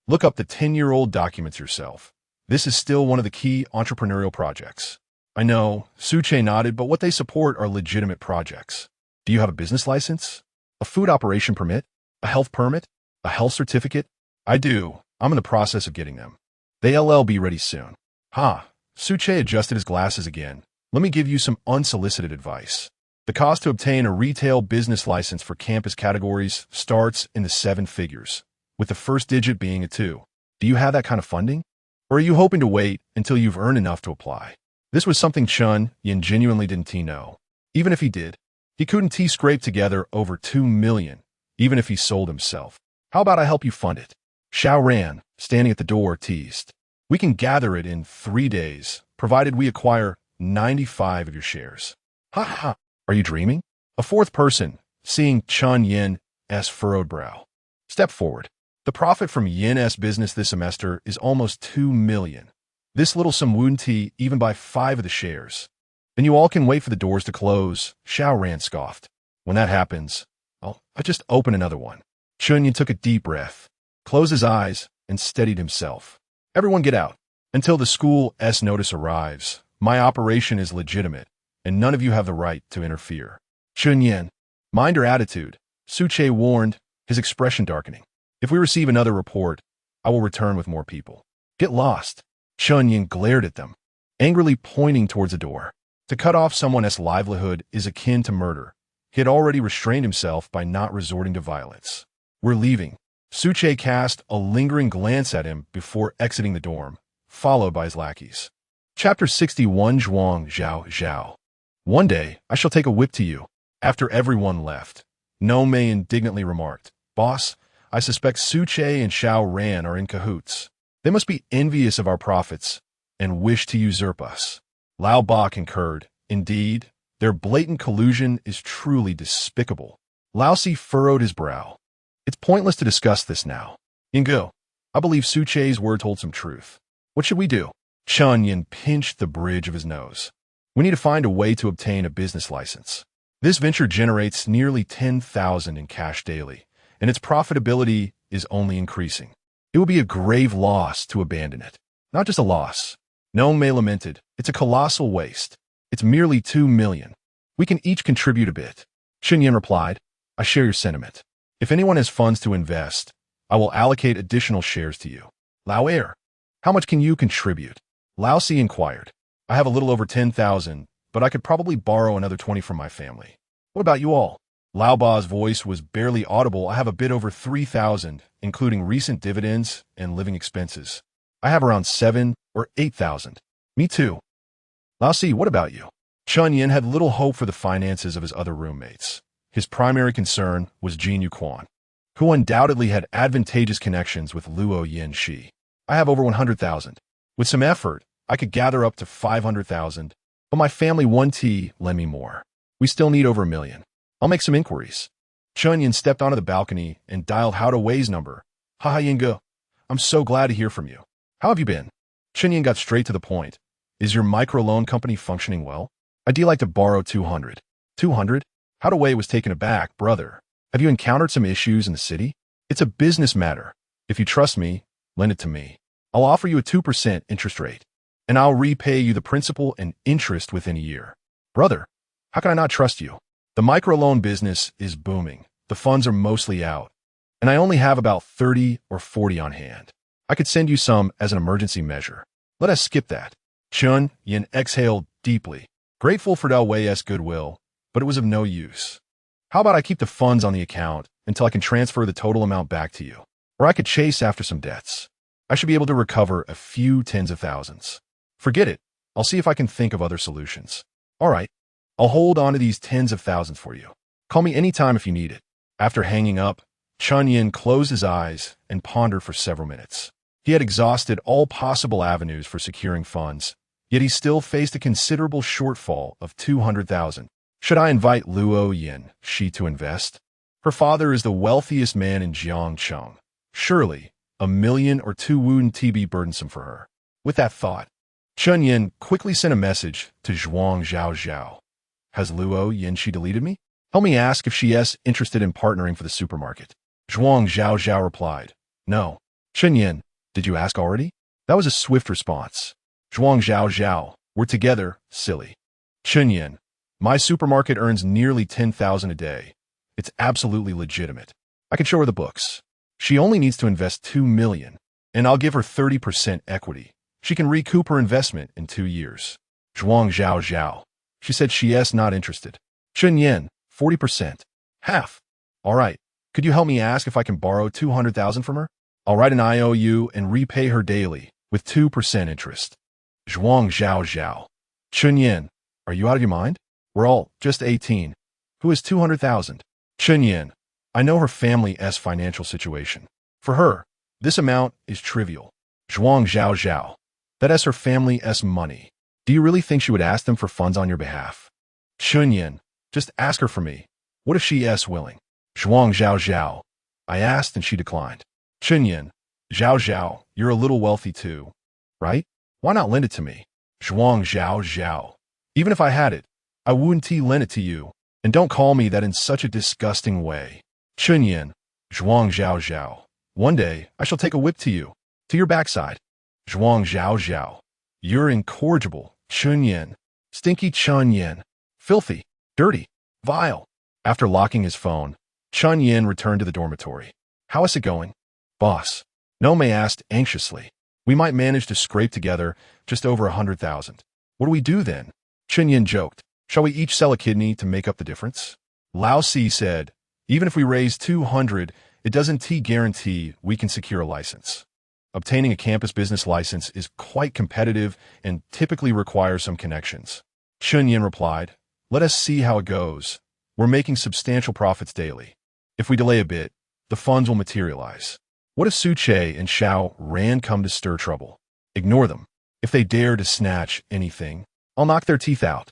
Look up the 10-year-old documents yourself. This is still one of the key entrepreneurial projects. I know, Su Che nodded, but what they support are legitimate projects. Do you have a business license? A food operation permit? A health permit? A health certificate? I do. I'm in the process of getting them. They'll be ready soon. Su Che adjusted his glasses again. Let me give you some unsolicited advice. The cost to obtain a retail business license for campus categories starts in the 7 figures, with the first digit being a 2. Do you have that kind of funding? Or are you hoping to wait until you've earned enough to apply? This was something Chen Yan genuinely didn't know. Even if he did, he couldn't scrape together over 2 million, even if he sold himself. How about I help you fund it? Xiao Ran, standing at the door, teased. We can gather it in 3 days, provided we acquire 95 of your shares. Ha ha, are you dreaming? A fourth person, seeing Chen Yan's furrowed brow, stepped forward. The profit from Yan's business this semester is almost 2 million. This little sum wouldn't even buy 5 of the shares. Then you all can wait for the doors to close, Xiao Ran scoffed. When that happens, I'll just open another one. Chen Yan took a deep breath, closed his eyes, and steadied himself. Everyone get out. Until the school's notice arrives, my operation is legitimate, and none of you have the right to interfere. Chen Yan, mind your attitude, Su Che warned, his expression darkening. If we receive another report, I will return with more people. Get lost. Chen Yan glared at them, angrily pointing towards the door. To cut off someone's livelihood is akin to murder. He had already restrained himself by not resorting to violence. We're leaving. Su Che cast a lingering glance at him before exiting the dorm, followed by his lackeys. Chapter 61 Zhuang Zhao Zhao. One day, I shall take a whip to you. After everyone left, No Mei indignantly remarked, Boss, I suspect Su Che and Xiao Ran are in cahoots. They must be envious of our profits and wish to usurp us. Lao Ba concurred. Indeed, their blatant collusion is truly despicable. Lao Si furrowed his brow. It's pointless to discuss this now. Yingo, I believe Su Che's words hold some truth. What should we do? Chen Yan pinched the bridge of his nose. We need to find a way to obtain a business license. This venture generates nearly 10,000 in cash daily, and its profitability is only increasing. It would be a grave loss to abandon it. Not just a loss. Nong Mei lamented. It's a colossal waste. It's merely 2 million. We can each contribute a bit. Chen Yan replied, I share your sentiment. If anyone has funds to invest, I will allocate additional shares to you. Lao Er, how much can you contribute? Lao Si inquired. I have a little over 10,000, but I could probably borrow another 20 from my family. What about you all? Lao Ba's voice was barely audible. I have a bit over 3,000, including recent dividends and living expenses. I have around 7 or 8,000. Me too. Lao Si, what about you? Chen Yan had little hope for the finances of his other roommates. His primary concern was Jin Yuquan, who undoubtedly had advantageous connections with Luo Yin Shi. I have over 100,000. With some effort, I could gather up to 500,000, but my family 1T lend me more. We still need over 1 million. I'll make some inquiries. Chen Yan stepped onto the balcony and dialed Hao Wei's number. Haha Yinge, I'm so glad to hear from you. How have you been? Chen Yan got straight to the point. Is your microloan company functioning well? I'd like to borrow 200. 200? Hao Wei was taken aback. Brother, have you encountered some issues in the city? It's a business matter. If you trust me, lend it to me. I'll offer you a 2% interest rate, and I'll repay you the principal and interest within a year. Brother, how can I not trust you? The microloan business is booming. The funds are mostly out, and I only have about 30 or 40 on hand. I could send you some as an emergency measure. Let us skip that. Chen Yan exhaled deeply, grateful for Hao Wei's goodwill, but it was of no use. How about I keep the funds on the account until I can transfer the total amount back to you? Or I could chase after some debts. I should be able to recover a few tens of thousands. Forget it. I'll see if I can think of other solutions. All right. I'll hold on to these tens of thousands for you. Call me anytime if you need it. After hanging up, Chen Yan closed his eyes and pondered for several minutes. He had exhausted all possible avenues for securing funds, yet he still faced a considerable shortfall of 200,000. Should I invite Luo Yin Shi to invest? Her father is the wealthiest man in Jiangcheng. Surely, 1 million or 2 wouldn't be burdensome for her. With that thought, Chen Yan quickly sent a message to Zhuang Zhao. Has Luo Yin Shi deleted me? Help me ask if she is interested in partnering for the supermarket. Zhuang Zhao replied, No. Chen Yan, did you ask already? That was a swift response. Zhuang Zhao, we're together, silly. Chen Yan, my supermarket earns nearly 10,000 a day. It's absolutely legitimate. I can show her the books. She only needs to invest 2 million, and I'll give her 30% equity. She can recoup her investment in 2 years. Zhuang Zhao. She said she is not interested. Chen Yan, 40%. Half. All right. Could you help me ask if I can borrow 200,000 from her? I'll write an IOU and repay her daily with 2% interest. Zhuang Zhao. Chen Yan, are you out of your mind? We're all just 18. Who is 200,000? Chen Yan, I know her family's financial situation. For her, this amount is trivial. Zhuang Zhao. That is her family's money. Do you really think she would ask them for funds on your behalf? Chen Yan, just ask her for me. What if she is willing? Zhuang Zhao. I asked and she declined. Chen Yan, Zhao, you're a little wealthy too, right? Why not lend it to me? Zhuang Zhao. Even if I had it, I wouldn't lend it to you. And don't call me that in such a disgusting way. Chen Yan, Zhuang Zhao. One day, I shall take a whip to you, to your backside. Zhuang Zhao. You're incorrigible, Chen Yan. Stinky Chen Yan. Filthy, dirty, vile. After locking his phone, Chen Yan returned to the dormitory. How is it going? Boss, Nome asked anxiously. We might manage to scrape together just over 100,000. What do we do then? Chen Yan joked. Shall we each sell a kidney to make up the difference? Lao Si said, even if we raise 200, it doesn't guarantee we can secure a license. Obtaining a campus business license is quite competitive and typically requires some connections. Chen Yan replied, let us see how it goes. We're making substantial profits daily. If we delay a bit, the funds will materialize. What if Su Che and Xiao Ran come to stir trouble? Ignore them. If they dare to snatch anything, I'll knock their teeth out.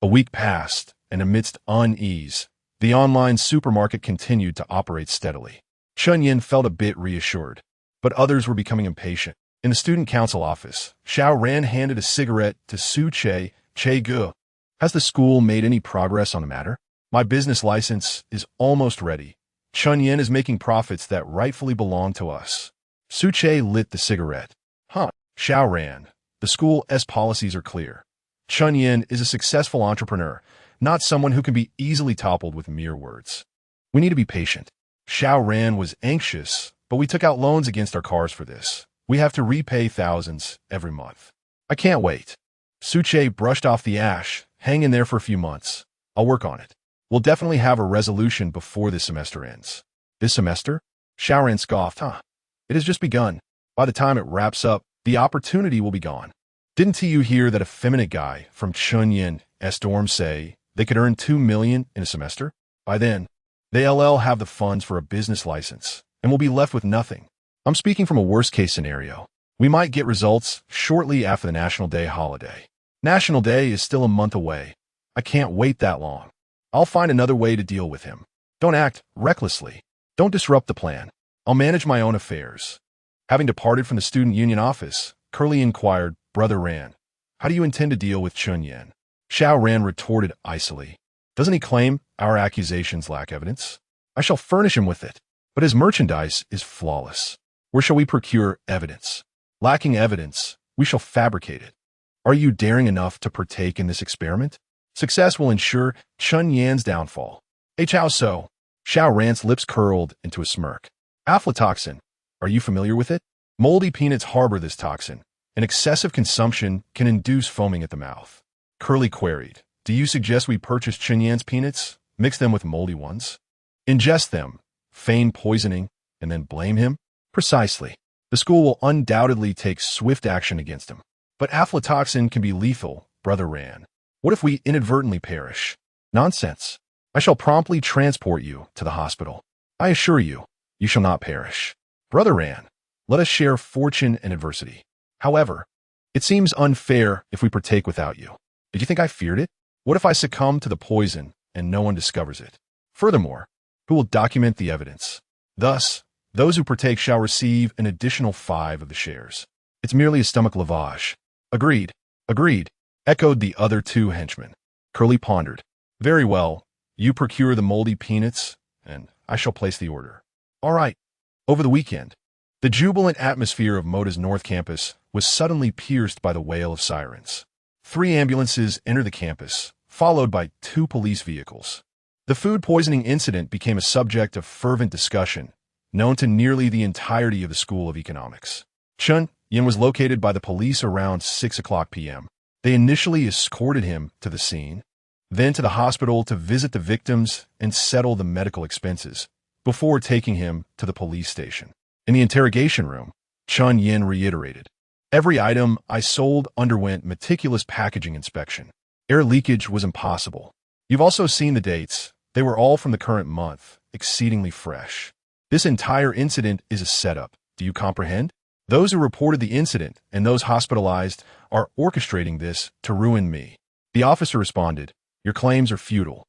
A week passed, and amidst unease, the online supermarket continued to operate steadily. Chen Yan felt a bit reassured, but others were becoming impatient. In the student council office, Xiao Ran handed a cigarette to Su Che Gu. Has the school made any progress on the matter? My business license is almost ready. Chen Yan is making profits that rightfully belong to us. Suche lit the cigarette. Huh. Xiao ran. The school's policies are clear. Chen Yan is a successful entrepreneur, not someone who can be easily toppled with mere words. We need to be patient. Xiao Ran was anxious, but we took out loans against our cars for this. We have to repay thousands every month. I can't wait. Suche brushed off the ash. Hang in there for a few months. I'll work on it. We'll definitely have a resolution before this semester ends. This semester? Xiao Ran scoffed. Huh. It has just begun. By the time it wraps up, the opportunity will be gone. Didn't you hear that effeminate guy from Chen Yan's dorm say they could earn $2 million in a semester? By then, they'll have the funds for a business license and will be left with nothing. I'm speaking from a worst-case scenario. We might get results shortly after the National Day holiday. National Day is still a month away. I can't wait that long. I'll find another way to deal with him. Don't act recklessly. Don't disrupt the plan. I'll manage my own affairs. Having departed from the student union office, Curly inquired, Brother Ran, how do you intend to deal with Chen Yan? Xiao Ran retorted icily. Doesn't he claim our accusations lack evidence? I shall furnish him with it, but his merchandise is flawless. Where shall we procure evidence? Lacking evidence, we shall fabricate it. Are you daring enough to partake in this experiment? Success will ensure Chen Yan's downfall. How so? Xiao Ran's lips curled into a smirk. Aflatoxin. Are you familiar with it? Moldy peanuts harbor this toxin, and excessive consumption can induce foaming at the mouth. Curly queried, do you suggest we purchase Chen Yan's peanuts, mix them with moldy ones, ingest them, feign poisoning, and then blame him? Precisely. The school will undoubtedly take swift action against him. But aflatoxin can be lethal, Brother Ran. What if we inadvertently perish? Nonsense. I shall promptly transport you to the hospital. I assure you, you shall not perish. Brother Ran, let us share fortune and adversity. However, it seems unfair if we partake without you. Did you think I feared it? What if I succumb to the poison and no one discovers it? Furthermore, who will document the evidence? Thus, those who partake shall receive an additional 5 of the shares. It's merely a stomach lavage. Agreed. Agreed, echoed the other 2 henchmen. Curly pondered. Very well, you procure the moldy peanuts, and I shall place the order. All right. Over the weekend, the jubilant atmosphere of Moda's North Campus was suddenly pierced by the wail of sirens. 3 ambulances entered the campus, followed by 2 police vehicles. The food poisoning incident became a subject of fervent discussion, known to nearly the entirety of the School of Economics. Chen Yan was located by the police around 6 o'clock p.m. They initially escorted him to the scene, then to the hospital to visit the victims and settle the medical expenses, before taking him to the police station. In the interrogation room, Chen Yan reiterated, every item I sold underwent meticulous packaging inspection. Air leakage was impossible. You've also seen the dates. They were all from the current month, exceedingly fresh. This entire incident is a setup. Do you comprehend? Those who reported the incident and those hospitalized are orchestrating this to ruin me. The officer responded, your claims are futile.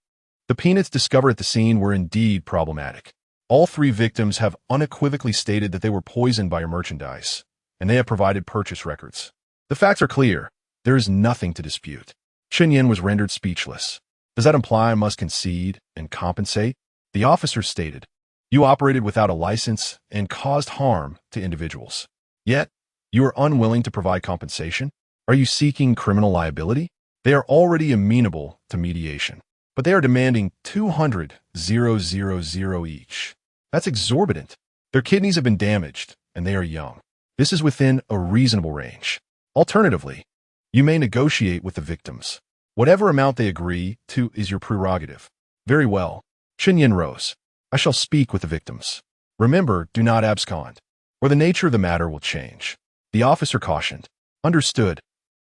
The peanuts discovered at the scene were indeed problematic. All 3 victims have unequivocally stated that they were poisoned by your merchandise, and they have provided purchase records. The facts are clear. There is nothing to dispute. Chen Yan was rendered speechless. Does that imply I must concede and compensate? The officer stated, you operated without a license and caused harm to individuals. Yet, you are unwilling to provide compensation? Are you seeking criminal liability? They are already amenable to mediation, but they are demanding 200,000 each. That's exorbitant. Their kidneys have been damaged, and they are young. This is within a reasonable range. Alternatively, you may negotiate with the victims. Whatever amount they agree to is your prerogative. Very well. Chen Yan rose. I shall speak with the victims. Remember, do not abscond, or the nature of the matter will change. The officer cautioned. Understood.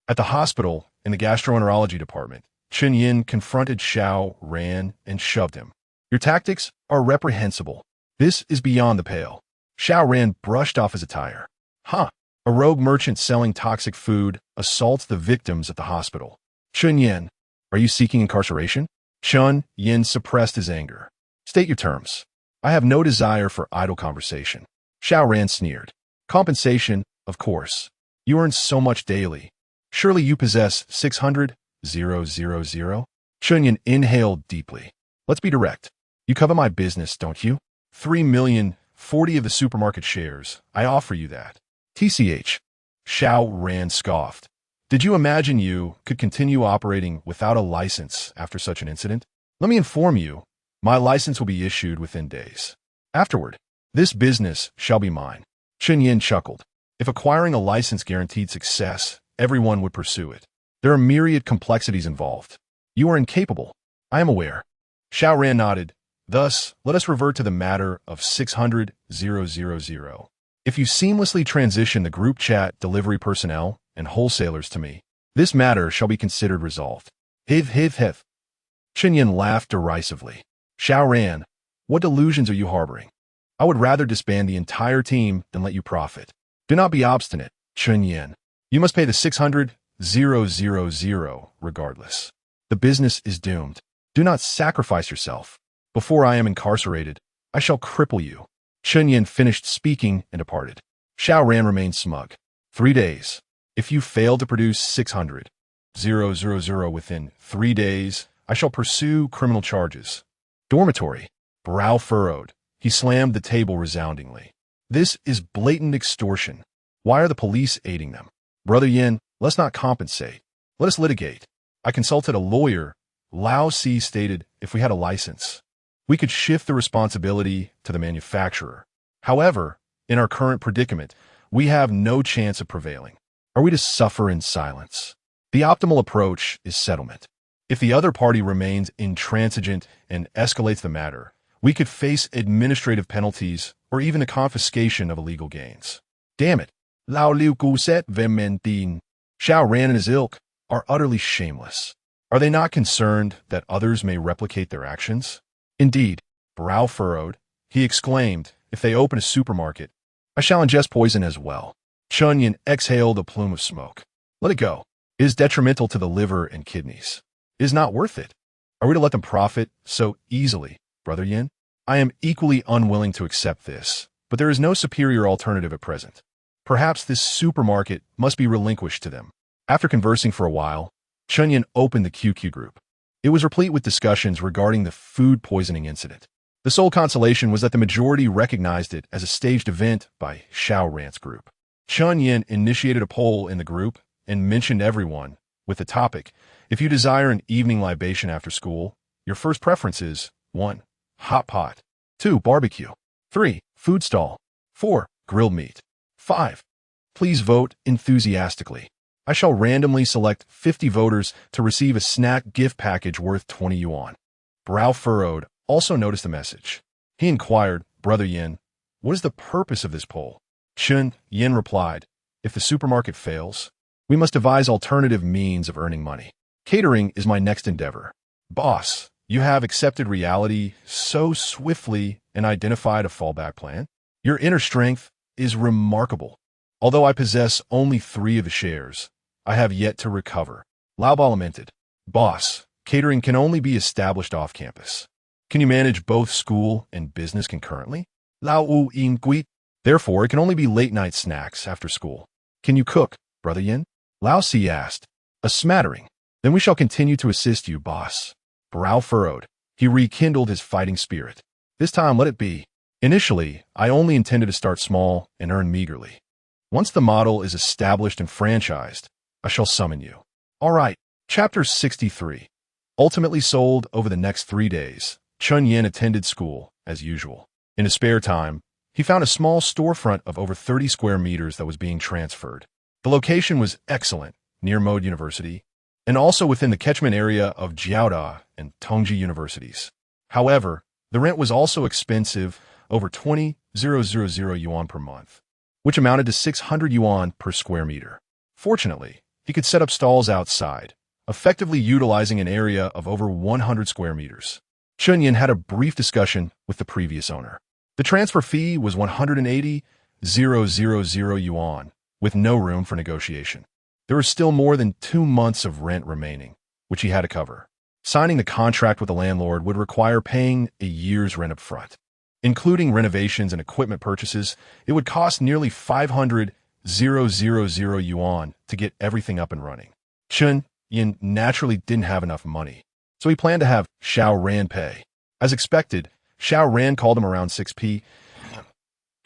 At the hospital, in the gastroenterology department, Chen Yan confronted Xiao Ran and shoved him. Your tactics are reprehensible. This is beyond the pale. Xiao Ran brushed off his attire. Ha! A rogue merchant selling toxic food assaults the victims at the hospital. Chen Yan, are you seeking incarceration? Chen Yan suppressed his anger. State your terms. I have no desire for idle conversation. Xiao Ran sneered. Compensation, of course. You earn so much daily. Surely you possess 600,000. Chen Yan inhaled deeply. Let's be direct. You cover my business, don't you? 3 million 40 of the supermarket shares. I offer you that. TCH. Xiao Ran scoffed. Did you imagine you could continue operating without a license after such an incident? Let me inform you, my license will be issued within days. Afterward, this business shall be mine. Chen Yan chuckled. If acquiring a license guaranteed success, everyone would pursue it. There are myriad complexities involved. You are incapable. I am aware. Xiao Ran nodded. Thus, let us revert to the matter of 600,000. If you seamlessly transition the group chat delivery personnel and wholesalers to me, this matter shall be considered resolved. Hiv. Chen Yan laughed derisively. Xiao Ran, what delusions are you harboring? I would rather disband the entire team than let you profit. Do not be obstinate, Chen Yan. You must pay the 600,000 regardless. The business is doomed. Do not sacrifice yourself. Before I am incarcerated, I shall cripple you. Chen Yan finished speaking and departed. Xiao Ran remained smug. 3 days. If you fail to produce 600,000 within 3 days, I shall pursue criminal charges. Dormitory. Brow furrowed. He slammed the table resoundingly. This is blatant extortion. Why are the police aiding them? Brother Yin, let's not compensate. Let us litigate. I consulted a lawyer. Lao Si stated if we had a license, we could shift the responsibility to the manufacturer. However, in our current predicament, we have no chance of prevailing. Are we to suffer in silence? The optimal approach is settlement. If the other party remains intransigent and escalates the matter, we could face administrative penalties or even the confiscation of illegal gains. Damn it. Lao Liu Guset Vementin. Xiao Ran and his ilk are utterly shameless. Are they not concerned that others may replicate their actions? Indeed, brow furrowed, he exclaimed, if they open a supermarket, I shall ingest poison as well. Chen Yan exhaled a plume of smoke. Let it go. It is detrimental to the liver and kidneys. It is not worth it. Are we to let them profit so easily, Brother Yin? I am equally unwilling to accept this, but there is no superior alternative at present. Perhaps this supermarket must be relinquished to them. After conversing for a while, Chen Yan opened the QQ group. It was replete with discussions regarding the food poisoning incident. The sole consolation was that the majority recognized it as a staged event by Xiao Ran's group. Chen Yan initiated a poll in the group and mentioned everyone with the topic, if you desire an evening libation after school, your first preference is 1. Hot pot. 2. Barbecue. 3. Food stall. 4. Grilled meat. 5. Please vote enthusiastically. I shall randomly select 50 voters to receive a snack gift package worth 20 yuan. Brow furrowed also noticed the message. He inquired, Brother Yin, what is the purpose of this poll? Chen Yan replied, if the supermarket fails, we must devise alternative means of earning money. Catering is my next endeavor. Boss, you have accepted reality so swiftly and identified a fallback plan. Your inner strength is remarkable. Although I possess only 3 of the shares, I have yet to recover. Lao Ba lamented. Boss, catering can only be established off campus. Can you manage both school and business concurrently? Lao Wu Yin Gui. Therefore, it can only be late-night snacks after school. Can you cook, Brother Yin? Lao Si asked. A smattering. Then we shall continue to assist you, boss. Brow furrowed. He rekindled his fighting spirit. This time let it be. Initially, I only intended to start small and earn meagerly. Once the model is established and franchised, I shall summon you. All right. Chapter 63. Ultimately sold over the next 3 days, Chen Yan attended school, as usual. In his spare time, he found a small storefront of over 30 square meters that was being transferred. The location was excellent, near Mode University, and also within the catchment area of Jiaoda and Tongji universities. However, the rent was also expensive, over 20,000 yuan per month, which amounted to 600 yuan per square meter. Fortunately, he could set up stalls outside, effectively utilizing an area of over 100 square meters. Chen Yan had a brief discussion with the previous owner. The transfer fee was 180,000 yuan, with no room for negotiation. There was still more than 2 months of rent remaining, which he had to cover. Signing the contract with the landlord would require paying a year's rent up front. Including renovations and equipment purchases, it would cost nearly 500,000 yuan to get everything up and running. Chen Yan naturally didn't have enough money, so he planned to have Xiao Ran pay. As expected, Xiao Ran called him around 6 p.m.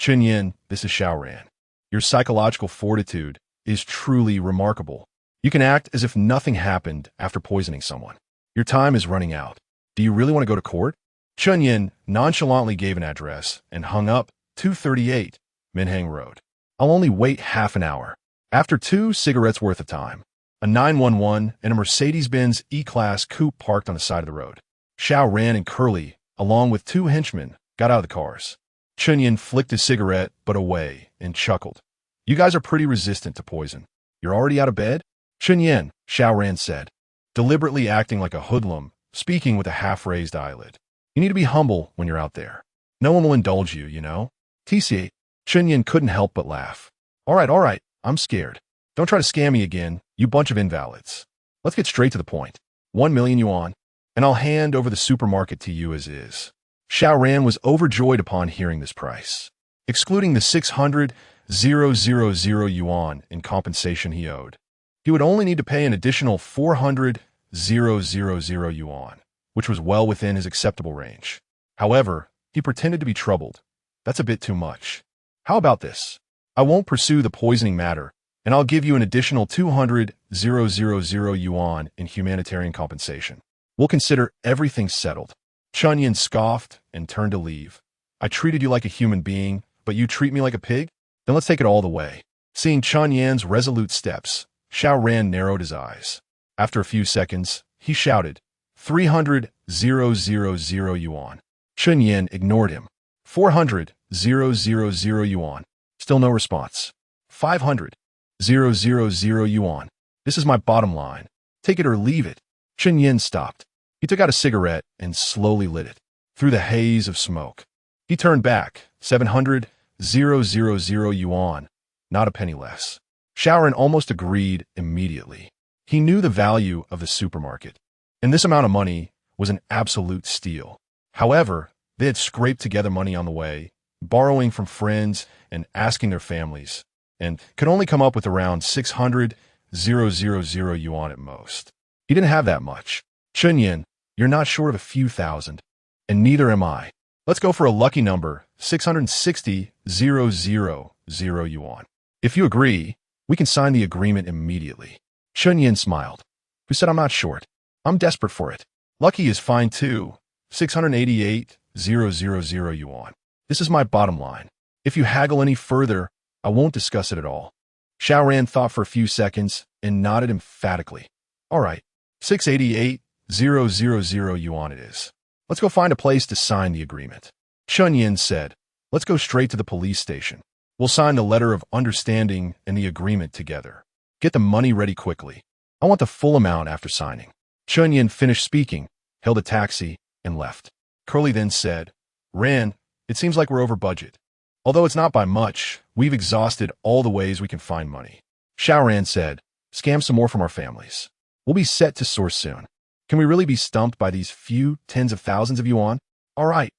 Chen Yan, this is Xiao Ran. Your psychological fortitude is truly remarkable. You can act as if nothing happened after poisoning someone. Your time is running out. Do you really want to go to court? Chen Yan nonchalantly gave an address and hung up. 238 Minhang Road. I'll only wait half an hour. After 2 cigarettes worth of time, a 911 and a Mercedes-Benz E-Class coupe parked on the side of the road. Xiao Ran and Curly, along with 2 henchmen, got out of the cars. Chen Yan flicked his cigarette but away and chuckled. You guys are pretty resistant to poison. You're already out of bed? Chen Yan, Xiao Ran said, deliberately acting like a hoodlum, speaking with a half-raised eyelid. You need to be humble when you're out there. No one will indulge you, you know? TC, Chen Yan couldn't help but laugh. All right, I'm scared. Don't try to scam me again, you bunch of invalids. Let's get straight to the point. 1 million yuan, and I'll hand over the supermarket to you as is. Xiao Ran was overjoyed upon hearing this price. Excluding the 600,000 yuan in compensation he owed, he would only need to pay an additional 400,000 yuan, which was well within his acceptable range. However, he pretended to be troubled. That's a bit too much. How about this? I won't pursue the poisoning matter, and I'll give you an additional 200,000 yuan in humanitarian compensation. We'll consider everything settled. Chen Yan scoffed and turned to leave. I treated you like a human being, but you treat me like a pig? Then let's take it all the way. Seeing Chen Yan's resolute steps, Xiao Ran narrowed his eyes. After a few seconds, he shouted, 300,000 yuan. Chen Yan ignored him. 400,000 yuan. Still no response. 500,000 yuan. This is my bottom line. Take it or leave it. Chen Yan stopped. He took out a cigarette and slowly lit it. Through the haze of smoke, he turned back. 700,000 yuan. Not a penny less. Xiao Ran almost agreed immediately. He knew the value of the supermarket, and this amount of money was an absolute steal. However, they had scraped together money on the way, borrowing from friends and asking their families, and could only come up with around 600,000 yuan at most. He didn't have that much. Chen Yan, you're not short of a few thousand, and neither am I. Let's go for a lucky number, 660,000 yuan. If you agree, we can sign the agreement immediately. Chen Yan smiled. Who said I'm not short? I'm desperate for it. Lucky is fine too. 688,000 yuan. This is my bottom line. If you haggle any further, I won't discuss it at all. Xiao Ran thought for a few seconds and nodded emphatically. All right, 688,000 yuan it is. Let's go find a place to sign the agreement. Chen Yan said, let's go straight to the police station. We'll sign the letter of understanding and the agreement together. Get the money ready quickly. I want the full amount after signing. Chen Yan finished speaking, hailed a taxi, and left. Curly then said, Ran, it seems like we're over budget. Although it's not by much, we've exhausted all the ways we can find money. Xiao Ran said, scam some more from our families. We'll be set to source soon. Can we really be stumped by these few tens of thousands of yuan? All right.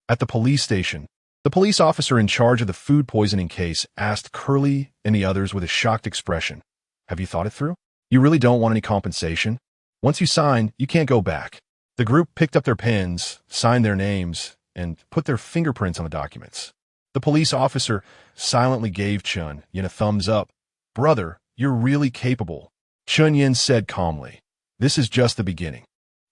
At the police station, the police officer in charge of the food poisoning case asked Curly and the others with a shocked expression, have you thought it through? You really don't want any compensation? Once you sign, you can't go back. The group picked up their pens, signed their names, and put their fingerprints on the documents. The police officer silently gave Chen Yan a thumbs up. Brother, you're really capable. Chen Yan said calmly, this is just the beginning.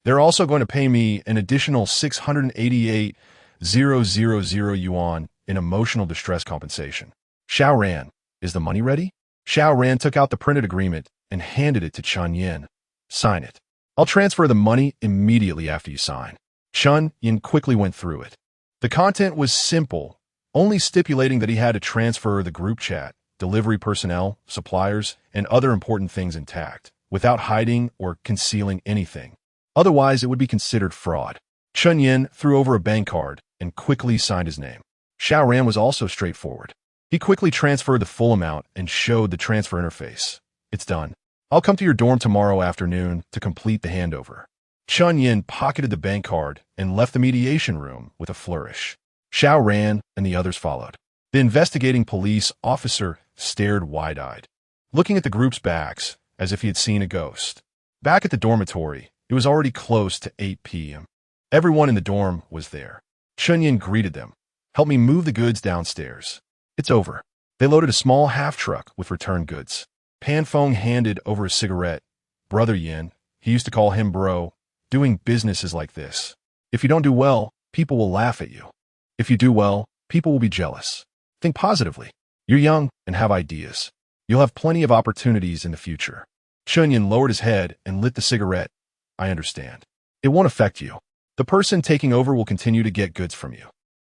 They're also going to pay me an additional 688,000 yuan in emotional distress compensation. Xiao Ran, is the money ready? Xiao Ran took out the printed agreement and handed it to Chen Yan. Sign it. I'll transfer the money immediately after you sign. Chen Yan quickly went through it. The content was simple, only stipulating that he had to transfer the group chat, delivery personnel, suppliers, and other important things intact, without hiding or concealing anything. Otherwise, it would be considered fraud. Chen Yan threw over a bank card and quickly signed his name. Xiao Ran was also straightforward. He quickly transferred the full amount and showed the transfer interface. It's done. I'll come to your dorm tomorrow afternoon to complete the handover. Chen Yan pocketed the bank card and left the mediation room with a flourish. Xiao Ran and the others followed. The investigating police officer stared wide-eyed, looking at the group's backs as if he had seen a ghost. Back at the dormitory, it was already close to 8 p.m. Everyone in the dorm was there. Chen Yan greeted them. Help me move the goods downstairs. It's over. They loaded a small half-truck with returned goods. Pan Feng handed over a cigarette. Brother Yin, he used to call him bro, doing business is like this. If you don't do well, people will laugh at you. If you do well, people will be jealous. Think positively. You're young and have ideas. You'll have plenty of opportunities in the future. Chen Yan lowered his head and lit the cigarette. I understand. It won't affect you. The person taking over will continue to get goods from you.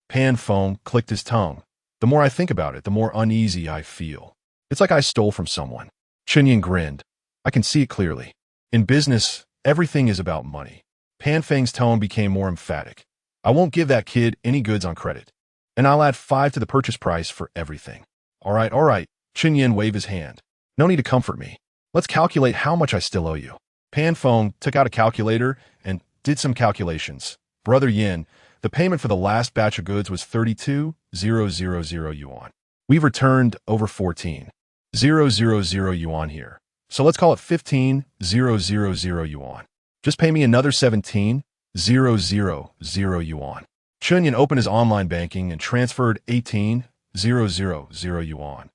Pan Feng clicked his tongue. The more I think about it, the more uneasy I feel. It's like I stole from someone. Chen Yan grinned. I can see it clearly. In business, everything is about money. Pan Feng's tone became more emphatic. I won't give that kid any goods on credit. And I'll add 5 to the purchase price for everything. All right. Chen Yan waved his hand. No need to comfort me. Let's calculate how much I still owe you. Pan Feng took out a calculator and did some calculations. Brother Yin, the payment for the last batch of goods was 32,000 yuan. We've returned over 14,000 yuan here. So let's call it 15,000 yuan. Just pay me another 17,000 yuan. Chen Yan opened his online banking and transferred 18,000 yuan.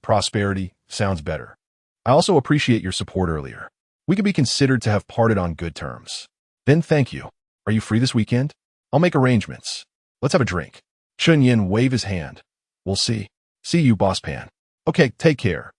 Prosperity sounds better. I also appreciate your support earlier. We could be considered to have parted on good terms. Then thank you. Are you free this weekend? I'll make arrangements. Let's have a drink. Chen Yan waved his hand. We'll see. See you, Boss Pan. Okay, take care.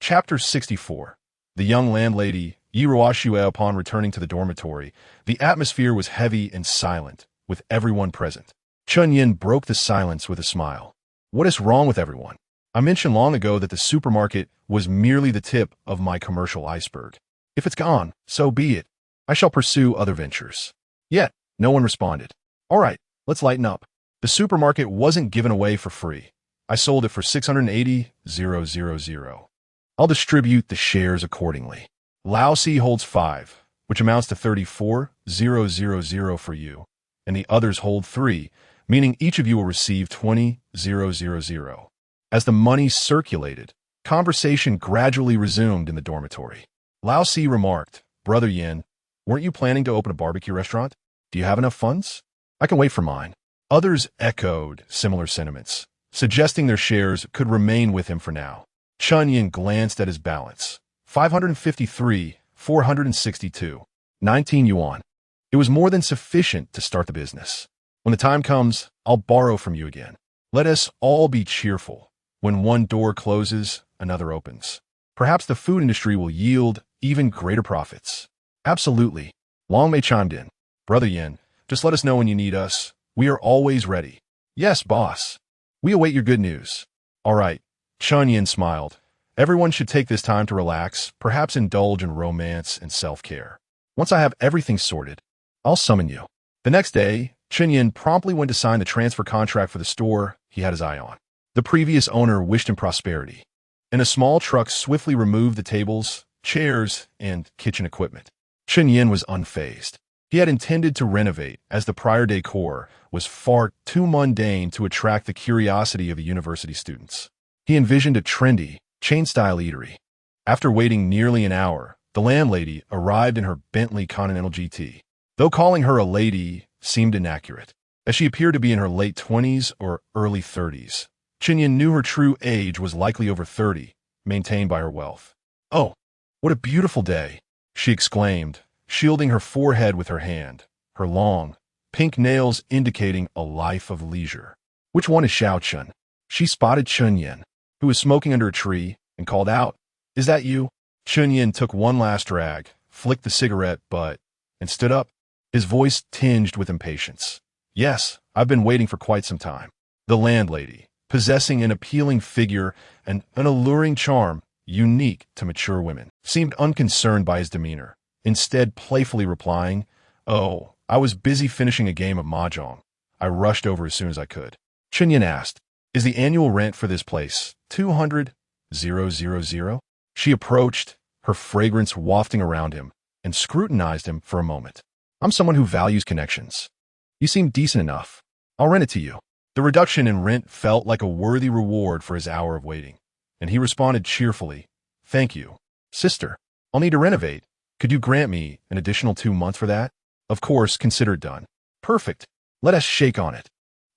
Chapter 64. The young landlady, Yi Ruoxue. Upon returning to the dormitory, the atmosphere was heavy and silent, with everyone present. Chen Yan broke the silence with a smile. What is wrong with everyone? I mentioned long ago that the supermarket was merely the tip of my commercial iceberg. If it's gone, so be it. I shall pursue other ventures. Yet, no one responded. All right, let's lighten up. The supermarket wasn't given away for free. I sold it for 680,000. I'll distribute the shares accordingly. Lao Si holds 5, which amounts to 34,000 for you, and the others hold 3, meaning each of you will receive 20,000. As the money circulated, conversation gradually resumed in the dormitory. Lao Si remarked, Brother Yin, weren't you planning to open a barbecue restaurant? Do you have enough funds? I can wait for mine. Others echoed similar sentiments, suggesting their shares could remain with him for now. Chen Yan glanced at his balance. 553,462. 19 yuan. It was more than sufficient to start the business. When the time comes, I'll borrow from you again. Let us all be cheerful. When one door closes, another opens. Perhaps the food industry will yield even greater profits. Absolutely. Long Mei chimed in. Brother Yin, just let us know when you need us. We are always ready. Yes, boss. We await your good news. All right. Chen Yan smiled. Everyone should take this time to relax, perhaps indulge in romance and self-care. Once I have everything sorted, I'll summon you. The next day, Chen Yan promptly went to sign the transfer contract for the store he had his eye on. The previous owner wished him prosperity, and a small truck swiftly removed the tables, chairs, and kitchen equipment. Chen Yan was unfazed. He had intended to renovate, as the prior decor was far too mundane to attract the curiosity of the university students. He envisioned a trendy, chain-style eatery. After waiting nearly an hour, the landlady arrived in her Bentley Continental GT. Though calling her a lady seemed inaccurate, as she appeared to be in her late 20s or early 30s. Chen Yan knew her true age was likely over 30, maintained by her wealth. Oh, what a beautiful day, she exclaimed, shielding her forehead with her hand, her long, pink nails indicating a life of leisure. Which one is Xiao Chun? She spotted Chen Yan, who was smoking under a tree, and called out, Is that you? Chen Yan took one last drag, flicked the cigarette butt, and stood up, his voice tinged with impatience. Yes, I've been waiting for quite some time. The landlady, possessing an appealing figure and an alluring charm unique to mature women, seemed unconcerned by his demeanor, instead playfully replying, Oh, I was busy finishing a game of mahjong. I rushed over as soon as I could. Chen Yan asked, Is the annual rent for this place 200,000? She approached, her fragrance wafting around him, and scrutinized him for a moment. I'm someone who values connections. You seem decent enough. I'll rent it to you. The reduction in rent felt like a worthy reward for his hour of waiting, and he responded cheerfully, Thank you. Sister, I'll need to renovate. Could you grant me an additional 2 months for that? Of course, consider it done. Perfect. Let us shake on it.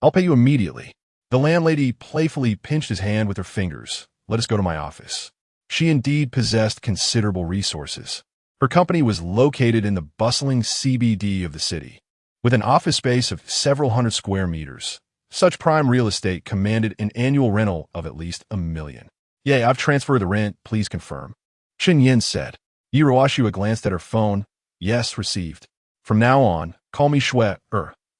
I'll pay you immediately. The landlady playfully pinched his hand with her fingers. Let us go to my office. She indeed possessed considerable resources. Her company was located in the bustling CBD of the city. With an office space of several hundred square meters, such prime real estate commanded an annual rental of at least $1 million. Yeah, I've transferred the rent, please confirm. Chen Yan said. Yi Ruoxua glanced at her phone. Yes, received. From now on, call me Shui.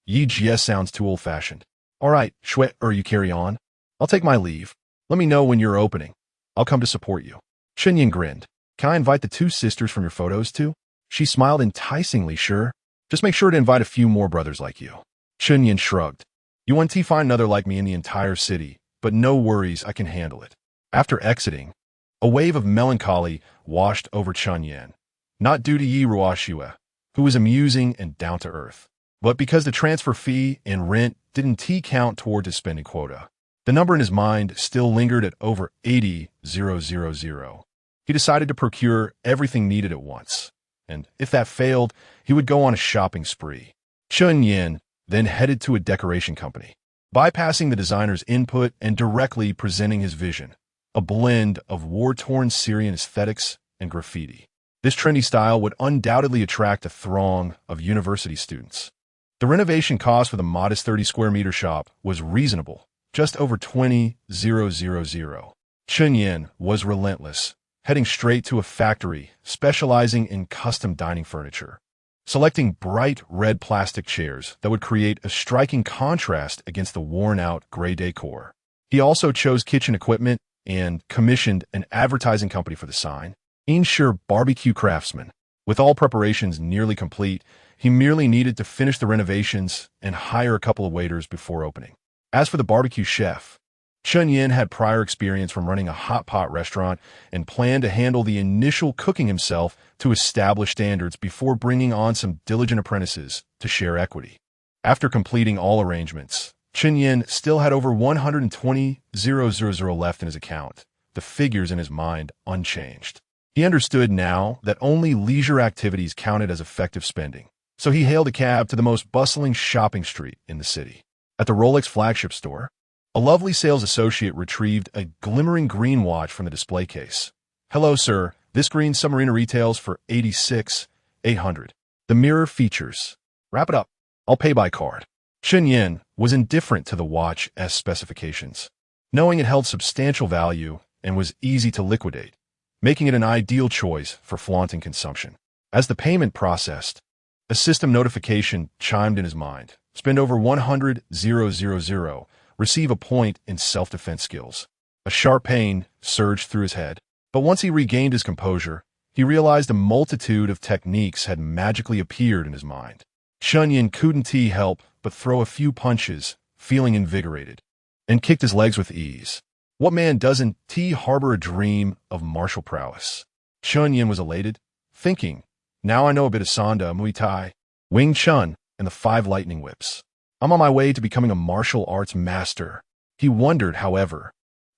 Yi Jie sounds too old-fashioned. All right, Shui, you carry on. I'll take my leave. Let me know when you're opening. I'll come to support you. Chen Yan grinned. Can I invite the two sisters from your photos too? She smiled enticingly, sure. Just make sure to invite a few more brothers like you. Chen Yan shrugged. You want to find another like me in the entire city, but no worries, I can handle it. After exiting, a wave of melancholy washed over Chen Yan, not due to Yi Ruoxua, who was amusing and down-to-earth, but because the transfer fee and rent didn't count toward his spending quota. The number in his mind still lingered at over 80,000. He decided to procure everything needed at once, and if that failed, he would go on a shopping spree. Chen Yan then headed to a decoration company, bypassing the designer's input and directly presenting his vision, a blend of war-torn Syrian aesthetics and graffiti. This trendy style would undoubtedly attract a throng of university students. The renovation cost for the modest 30-square-meter shop was reasonable, just over 20,000. Chen Yan was relentless, heading straight to a factory specializing in custom dining furniture, selecting bright red plastic chairs that would create a striking contrast against the worn-out gray decor. He also chose kitchen equipment and commissioned an advertising company for the sign, Ensure Barbecue Craftsman. With all preparations nearly complete, he merely needed to finish the renovations and hire a couple of waiters before opening. As for the barbecue chef, Chen Yan had prior experience from running a hot pot restaurant and planned to handle the initial cooking himself to establish standards before bringing on some diligent apprentices to share equity. After completing all arrangements, Chen Yan still had over 120,000 left in his account, the figures in his mind unchanged. He understood now that only leisure activities counted as effective spending, so he hailed a cab to the most bustling shopping street in the city. At the Rolex flagship store, a lovely sales associate retrieved a glimmering green watch from the display case. Hello, sir. This green submariner retails for $86,800. The mirror features. Wrap it up. I'll pay by card. Chen Yan was indifferent to the watch's specifications, knowing it held substantial value and was easy to liquidate, making it an ideal choice for flaunting consumption. As the payment processed, a system notification chimed in his mind. Spend over 100,000. Receive a point in self-defense skills. A sharp pain surged through his head, but once he regained his composure, he realized a multitude of techniques had magically appeared in his mind. Chen Yan couldn't help but throw a few punches, feeling invigorated, and kicked his legs with ease. What man doesn't harbor a dream of martial prowess? Chen Yan was elated, thinking, now I know a bit of Sanda, Muay Thai, Wing Chun, and the 5 lightning whips. I'm on my way to becoming a martial arts master. He wondered, however,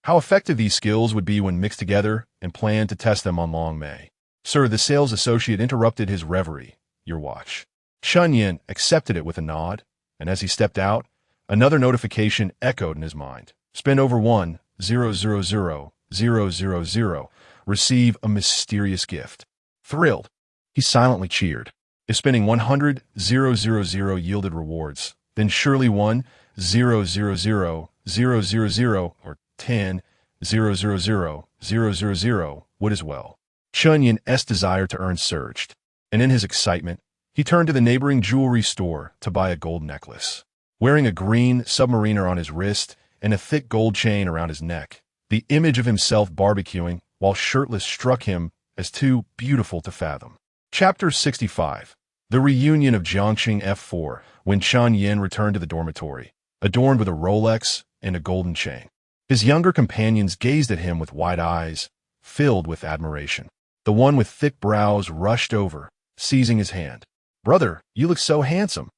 how effective these skills would be when mixed together and planned to test them on Long Mei. Sir, the sales associate interrupted his reverie. Your watch. Chen Yan accepted it with a nod, and as he stepped out, another notification echoed in his mind. Spend over 1,000,000. Receive a mysterious gift. Thrilled, he silently cheered. If spending 100,000 yielded rewards, then surely 1,000,000 or 10,000,000 would as well. Chen Yan's desire to earn surged, and in his excitement, he turned to the neighboring jewelry store to buy a gold necklace. Wearing a green submariner on his wrist and a thick gold chain around his neck, the image of himself barbecuing while shirtless struck him as too beautiful to fathom. Chapter 65. The reunion of Jiangxing F4 when Chen Yan returned to the dormitory, adorned with a Rolex and a golden chain. His younger companions gazed at him with wide eyes, filled with admiration. The one with thick brows rushed over, seizing his hand. Brother, you look so handsome.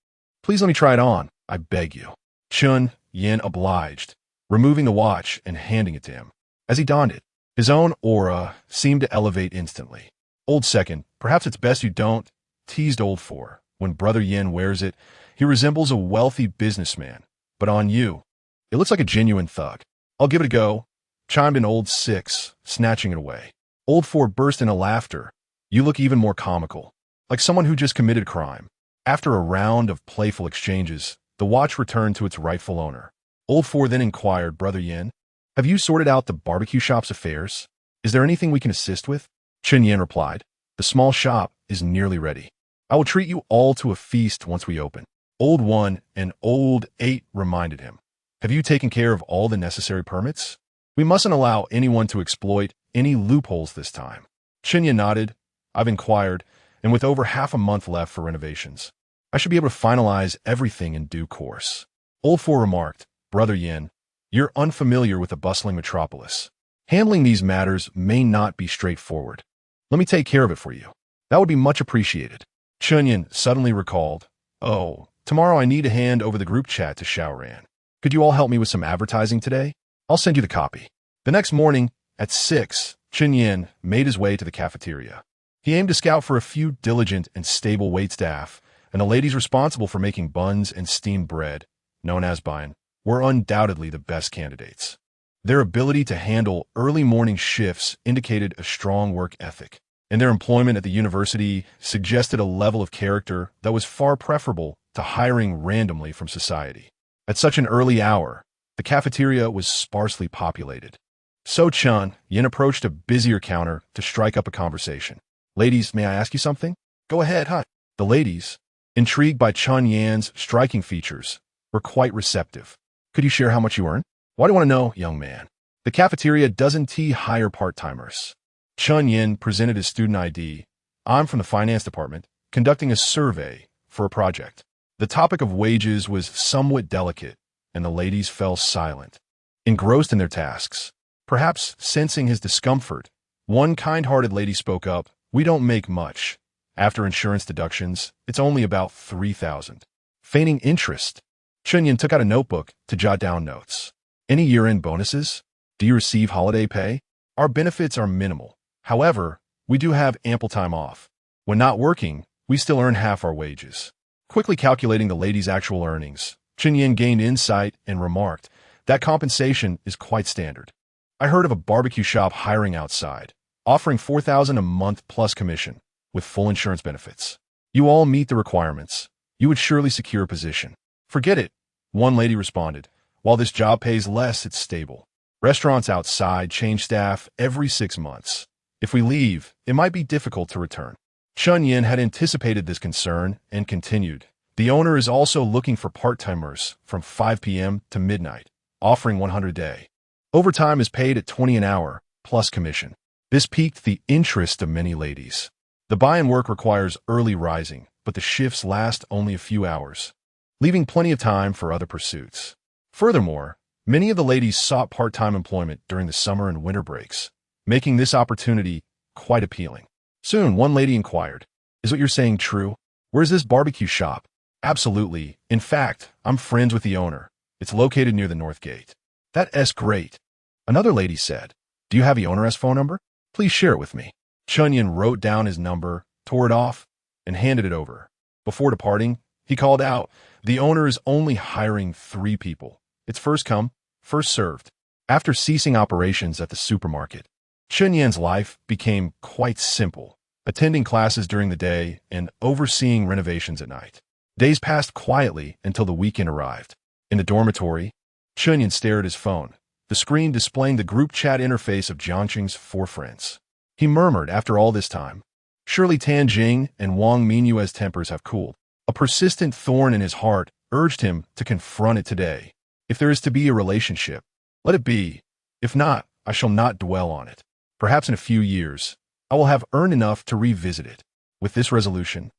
Please let me try it on, I beg you. Chen Yan obliged, removing the watch and handing it to him. As he donned it, his own aura seemed to elevate instantly. Old second, perhaps it's best you don't, teased old four. When Brother Yan wears it, he resembles a wealthy businessman, but on you. It looks like a genuine thug. I'll give it a go, chimed in old 6, snatching it away. Old 4 burst into laughter. You look even more comical, like someone who just committed a crime. After a round of playful exchanges, the watch returned to its rightful owner. Old 4 then inquired, Brother Yin, have you sorted out the barbecue shop's affairs? Is there anything we can assist with? Chen Yan replied, the small shop is nearly ready. I will treat you all to a feast once we open. Old 1 and Old 8 reminded him. Have you taken care of all the necessary permits? We mustn't allow anyone to exploit any loopholes this time. Chen Yan nodded. I've inquired, and with over half a month left for renovations, I should be able to finalize everything in due course. Old 4 remarked, Brother Yin, you're unfamiliar with a bustling metropolis. Handling these matters may not be straightforward. Let me take care of it for you. That would be much appreciated. Chen Yan suddenly recalled, oh, tomorrow I need to hand over the group chat to Xiaoran. Could you all help me with some advertising today? I'll send you the copy. The next morning, at 6, Chen Yan made his way to the cafeteria. He aimed to scout for a few diligent and stable waitstaff, and the ladies responsible for making buns and steamed bread, known as bain, were undoubtedly the best candidates. Their ability to handle early morning shifts indicated a strong work ethic, and their employment at the university suggested a level of character that was far preferable to hiring randomly from society. At such an early hour, the cafeteria was sparsely populated. So Chen Yan approached a busier counter to strike up a conversation. Ladies, may I ask you something? Go ahead, huh? The ladies, intrigued by Chen Yan's striking features, were quite receptive. Could you share how much you earn? Why do you want to know, young man? The cafeteria doesn't hire part-timers. Chen Yan presented his student ID. I'm from the finance department, conducting a survey for a project. The topic of wages was somewhat delicate, and the ladies fell silent, engrossed in their tasks. Perhaps sensing his discomfort, one kind-hearted lady spoke up, we don't make much. After insurance deductions, it's only about 3,000. Feigning interest, Chen Yan took out a notebook to jot down notes. Any year-end bonuses? Do you receive holiday pay? Our benefits are minimal. However, we do have ample time off. When not working, we still earn half our wages. Quickly calculating the lady's actual earnings, Chen Yan gained insight and remarked, that compensation is quite standard. I heard of a barbecue shop hiring outside, offering 4,000 a month plus commission, with full insurance benefits. You all meet the requirements. You would surely secure a position. Forget it, one lady responded. While this job pays less, it's stable. Restaurants outside change staff every 6 months. If we leave, it might be difficult to return. Chen Yan had anticipated this concern and continued. The owner is also looking for part-timers from 5 p.m. to midnight, offering 100 a day. Overtime is paid at 20 an hour, plus commission. This piqued the interest of many ladies. The buy-in work requires early rising, but the shifts last only a few hours, leaving plenty of time for other pursuits. Furthermore, many of the ladies sought part-time employment during the summer and winter breaks, making this opportunity quite appealing. Soon, one lady inquired, is what you're saying true? Where's this barbecue shop? Absolutely. In fact, I'm friends with the owner. It's located near the North Gate. That's great. Another lady said, do you have the owner's phone number? Please share it with me. Chen Yan wrote down his number, tore it off, and handed it over. Before departing, he called out, the owner is only hiring 3 people. It's first come, first served. After ceasing operations at the supermarket, Chen Yan's life became quite simple, attending classes during the day and overseeing renovations at night. Days passed quietly until the weekend arrived. In the dormitory, Chen Yan stared at his phone, the screen displaying the group chat interface of Jiangqing's 4 friends. He murmured after all this time, surely Tan Jing and Wang Mingyue's tempers have cooled. A persistent thorn in his heart urged him to confront it today. If there is to be a relationship, let it be. If not, I shall not dwell on it. Perhaps in a few years, I will have earned enough to revisit it. With this resolution,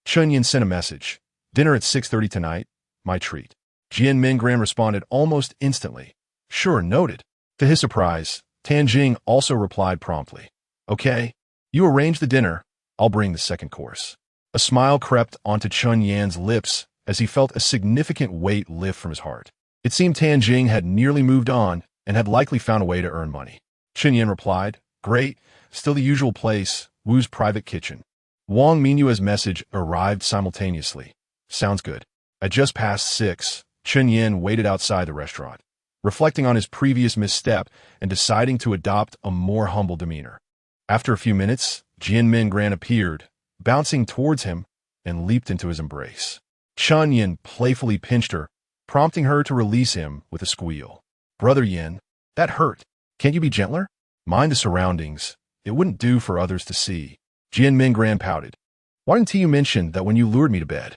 Chen Yan sent a message. Dinner at 6:30 tonight, my treat. Jian Mingram responded almost instantly. Sure, noted. To his surprise, Tan Jing also replied promptly. Okay, you arrange the dinner. I'll bring the second course. A smile crept onto Chen Yan's lips as he felt a significant weight lift from his heart. It seemed Tan Jing had nearly moved on and had likely found a way to earn money. Chen Yan replied, great, still the usual place, Wu's private kitchen. Wang Mingyue's message arrived simultaneously. Sounds good. At just past 6, Chen Yan waited outside the restaurant, reflecting on his previous misstep and deciding to adopt a more humble demeanor. After a few minutes, Jian Mingran appeared, bouncing towards him, and leaped into his embrace. Chen Yan playfully pinched her, prompting her to release him with a squeal. "Brother Yin, that hurt. Can't you be gentler? Mind the surroundings. It wouldn't do for others to see." Jian Mingran pouted. "Why didn't you mention that when you lured me to bed?"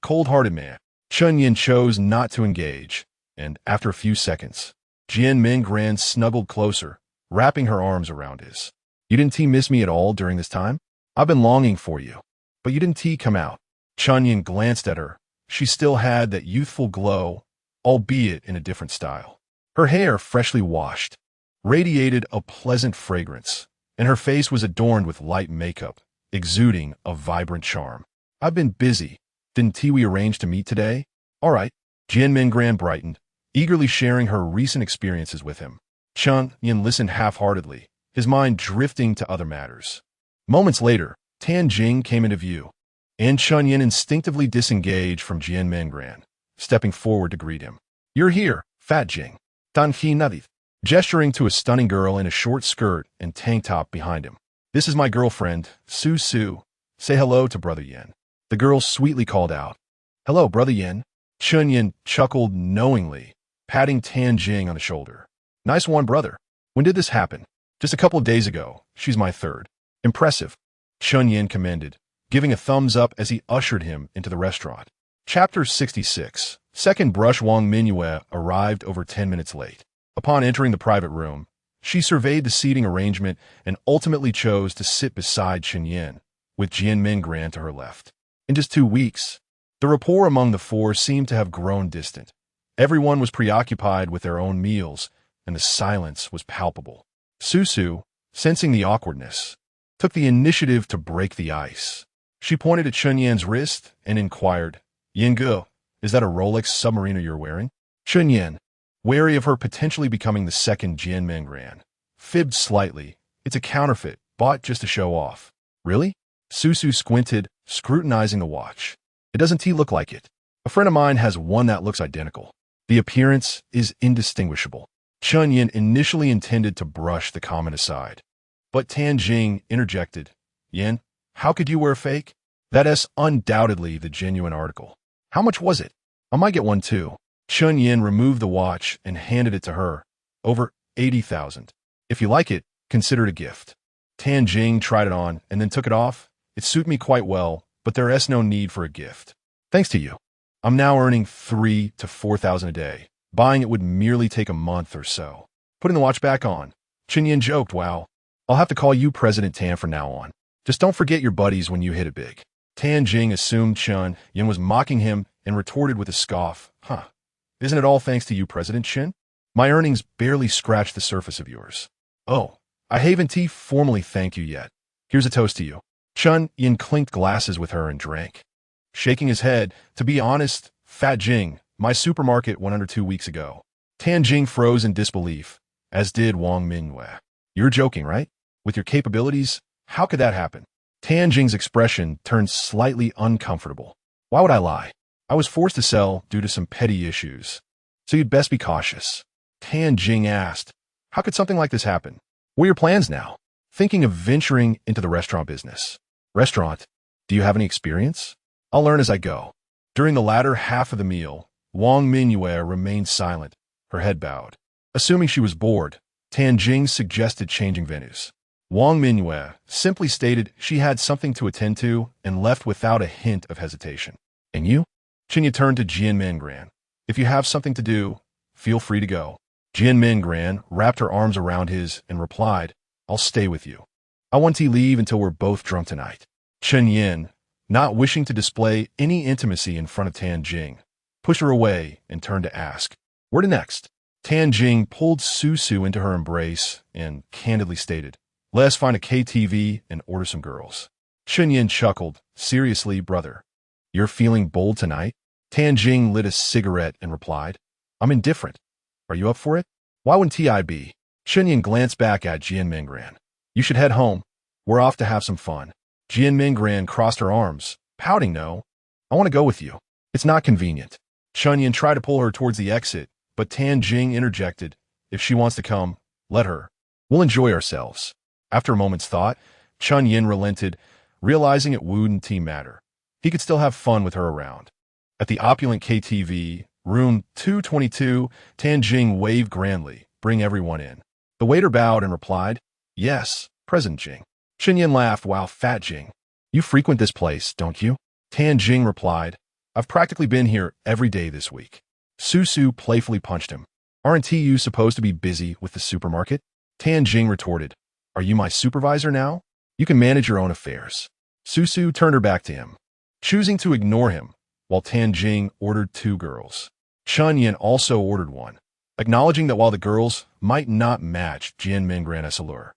Cold-hearted man. Chen Yan chose not to engage, and after a few seconds, Jian Mingran snuggled closer, wrapping her arms around his. "You didn't miss me at all during this time? I've been longing for you. But you didn't come out." Chen Yan glanced at her. She still had that youthful glow, albeit in a different style. Her hair, freshly washed, radiated a pleasant fragrance, and her face was adorned with light makeup, exuding a vibrant charm. "I've been busy. Didn't we arrange to meet today?" "All right." Jian Mingran brightened, eagerly sharing her recent experiences with him. Chen Yan listened half-heartedly, his mind drifting to other matters. Moments later, Tan Jing came into view, and Chen Yan instinctively disengaged from Jian Mingran, stepping forward to greet him. "You're here, Fat Jing." Dan He Navith, gesturing to a stunning girl in a short skirt and tank top behind him. "This is my girlfriend, Su Su. Say hello to Brother Yin." The girl sweetly called out. "Hello, Brother Yin." Chen Yan chuckled knowingly, patting Tan Jing on the shoulder. "Nice one, brother. When did this happen?" "Just a couple of days ago. She's my third." "Impressive." Chen Yan commended, giving a thumbs up as he ushered him into the restaurant. Chapter 66. Second brush. Wang Mingyue arrived over 10 minutes late. Upon entering the private room, she surveyed the seating arrangement and ultimately chose to sit beside Chen Yan, with Jian Mingran to her left. In just 2 weeks, the rapport among the four seemed to have grown distant. Everyone was preoccupied with their own meals, and the silence was palpable. Susu, sensing the awkwardness, took the initiative to break the ice. She pointed at Chen Yan's wrist and inquired, "Yingu, is that a Rolex submariner you're wearing?" Chen Yan, wary of her potentially becoming the second Jian Mingran, fibbed slightly. "It's a counterfeit, bought just to show off." "Really?" Susu squinted, scrutinizing the watch. "It doesn't look like it. A friend of mine has one that looks identical. The appearance is indistinguishable." Chen Yan initially intended to brush the comment aside, but Tan Jing interjected, "Yin, how could you wear a fake? That is undoubtedly the genuine article. How much was it? I might get one too." Chen Yan removed the watch and handed it to her. "Over 80,000. If you like it, consider it a gift." Tan Jing tried it on and then took it off. "It suit me quite well, but there is no need for a gift. Thanks to you. I'm now earning 3,000 to 4,000 a day. Buying it would merely take a month or so." Putting the watch back on, Chen Yan joked, "Wow, I'll have to call you President Tan from now on. Just don't forget your buddies when you hit it big." Tan Jing assumed Chen Yan was mocking him and retorted with a scoff, "Isn't it all thanks to you, President Chen? My earnings barely scratch the surface of yours." "Oh, I haven't formally thanked you yet. Here's a toast to you." Chen Yan clinked glasses with her and drank. Shaking his head, "To be honest, Fat Jing, my supermarket went under 2 weeks ago." Tan Jing froze in disbelief, as did Wang Mingyue. "You're joking, right? With your capabilities, how could that happen?" Tan Jing's expression turned slightly uncomfortable. "Why would I lie? I was forced to sell due to some petty issues. So you'd best be cautious." Tan Jing asked, "How could something like this happen? What are your plans now?" "Thinking of venturing into the restaurant business." "Restaurant? Do you have any experience?" "I'll learn as I go." During the latter half of the meal, Wang Mingyue remained silent, her head bowed. Assuming she was bored, Tan Jing suggested changing venues. Wang Mingyue simply stated she had something to attend to and left without a hint of hesitation. "And you?" Chen Yan turned to Jian Mingran. "If you have something to do, feel free to go." Jian Mingran wrapped her arms around his and replied, "I'll stay with you. I want to leave until we're both drunk tonight." Chen Yan, not wishing to display any intimacy in front of Tan Jing, pushed her away and turned to ask, "Where to next?" Tan Jing pulled Susu into her embrace and candidly stated, "Let's find a KTV and order some girls." Chen Yan chuckled, "Seriously, brother? You're feeling bold tonight?" Tan Jing lit a cigarette and replied, "I'm indifferent. Are you up for it?" "Why wouldn't I be?" Chen Yan glanced back at Jian Mingran. "You should head home. We're off to have some fun." Jian Mingran crossed her arms, pouting, "No, I want to go with you." "It's not convenient." Chen Yan tried to pull her towards the exit, but Tan Jing interjected. If she wants to come, let her. We'll enjoy ourselves. After a moment's thought, Chen Yan relented, realizing it wouldn't matter. He could still have fun with her around. At the opulent KTV, room 222, Tan Jing waved grandly, bring everyone in. The waiter bowed and replied, yes, President Jing. Chen Yan laughed, wow, Fat Jing. You frequent this place, don't you? Tan Jing replied, I've practically been here every day this week. Su playfully punched him. Aren't you supposed to be busy with the supermarket? Tan Jing retorted, are you my supervisor now? You can manage your own affairs. Su turned her back to him, choosing to ignore him, while Tan Jing ordered 2 girls. Chen Yan also ordered one, acknowledging that while the girls might not match Jian Mingran's allure,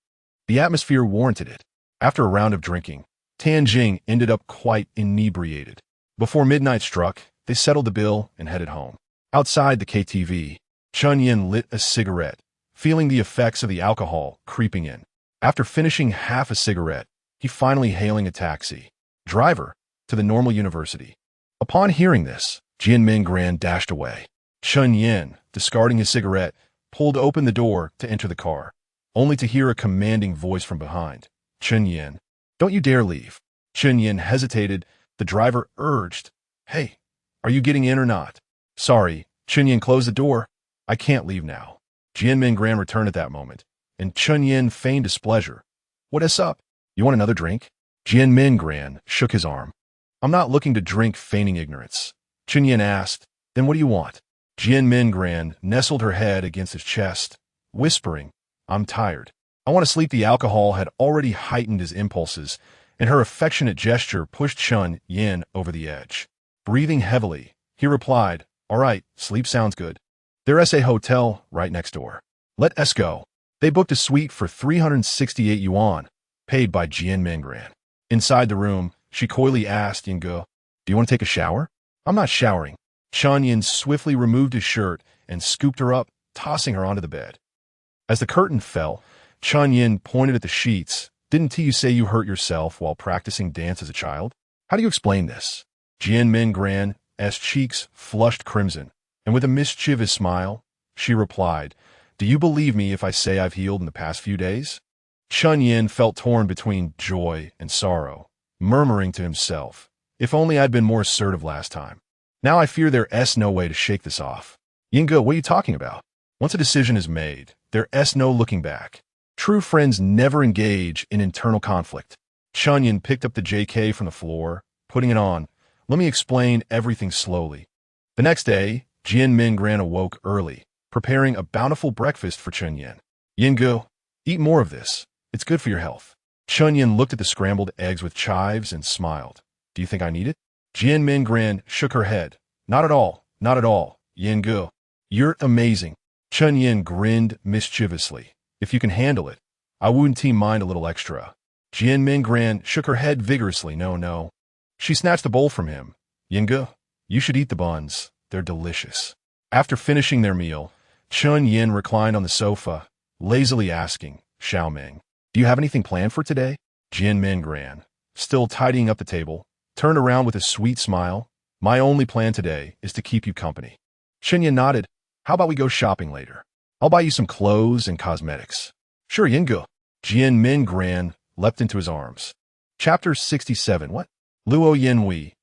the atmosphere warranted it. After a round of drinking, Tan Jing ended up quite inebriated. Before midnight struck, they settled the bill and headed home. Outside the KTV, Chen Yan lit a cigarette, feeling the effects of the alcohol creeping in. After finishing half a cigarette, he finally hailing a taxi driver to the Normal University. Upon hearing this, Jian Mingran dashed away. Chen Yan, discarding his cigarette, pulled open the door to enter the car, only to hear a commanding voice from behind. Chen Yan, don't you dare leave. Chen Yan hesitated. The driver urged, hey, are you getting in or not? Sorry, Chen Yan closed the door. I can't leave now. Jian Mingran returned at that moment, and Chen Yan feigned displeasure. What is up? You want another drink? Jian Mingran shook his arm. I'm not looking to drink, feigning ignorance. Chen Yan asked, then what do you want? Jian Mingran nestled her head against his chest, whispering, I'm tired. I want to sleep. The alcohol had already heightened his impulses, and her affectionate gesture pushed Chen Yan over the edge. Breathing heavily, he replied, all right, sleep sounds good. There's a hotel right next door. Let us go. They booked a suite for 368 yuan, paid by Jian Mingran. Inside the room, she coyly asked Yinge, do you want to take a shower? I'm not showering. Chen Yan swiftly removed his shirt and scooped her up, tossing her onto the bed. As the curtain fell, Chen Yan pointed at the sheets. Didn't you say you hurt yourself while practicing dance as a child? How do you explain this? Jian Mingran's cheeks flushed crimson, and with a mischievous smile, she replied, do you believe me if I say I've healed in the past few days? Chen Yan felt torn between joy and sorrow, murmuring to himself, if only I'd been more assertive last time. Now I fear there's no way to shake this off. Yinge, what are you talking about? Once a decision is made, there's no looking back. True friends never engage in internal conflict. Chen Yan picked up the JK from the floor, putting it on. Let me explain everything slowly. The next day, Jian Mingran awoke early, preparing a bountiful breakfast for Chen Yan. Yinge, eat more of this. It's good for your health. Chen Yan looked at the scrambled eggs with chives and smiled. Do you think I need it? Jian Mingran shook her head. Not at all, not at all. Yinge, you're amazing. Chen Yan grinned mischievously. If you can handle it, I wouldn't mind a little extra. Jian Mingran shook her head vigorously. No. She snatched the bowl from him. Yinge, you should eat the buns. They're delicious. After finishing their meal, Chen Yan reclined on the sofa, lazily asking, Xiaoming, do you have anything planned for today? Jian Mingran, still tidying up the table, turned around with a sweet smile. My only plan today is to keep you company. Chen Yan nodded. How about we go shopping later? I'll buy you some clothes and cosmetics. Sure, Yinge. Jian Mingran leapt into his arms. Chapter 67. What? Luo Yanhui,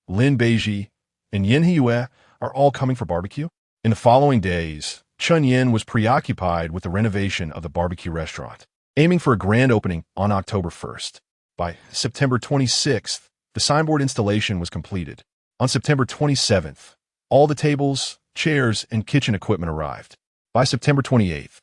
Lin Beiji, and Yin Hiyue are all coming for barbecue? In the following days, Chen Yan was preoccupied with the renovation of the barbecue restaurant, aiming for a grand opening on October 1st. By September 26th, the signboard installation was completed. On September 27th, all the tables, chairs, and kitchen equipment arrived. By September 28th,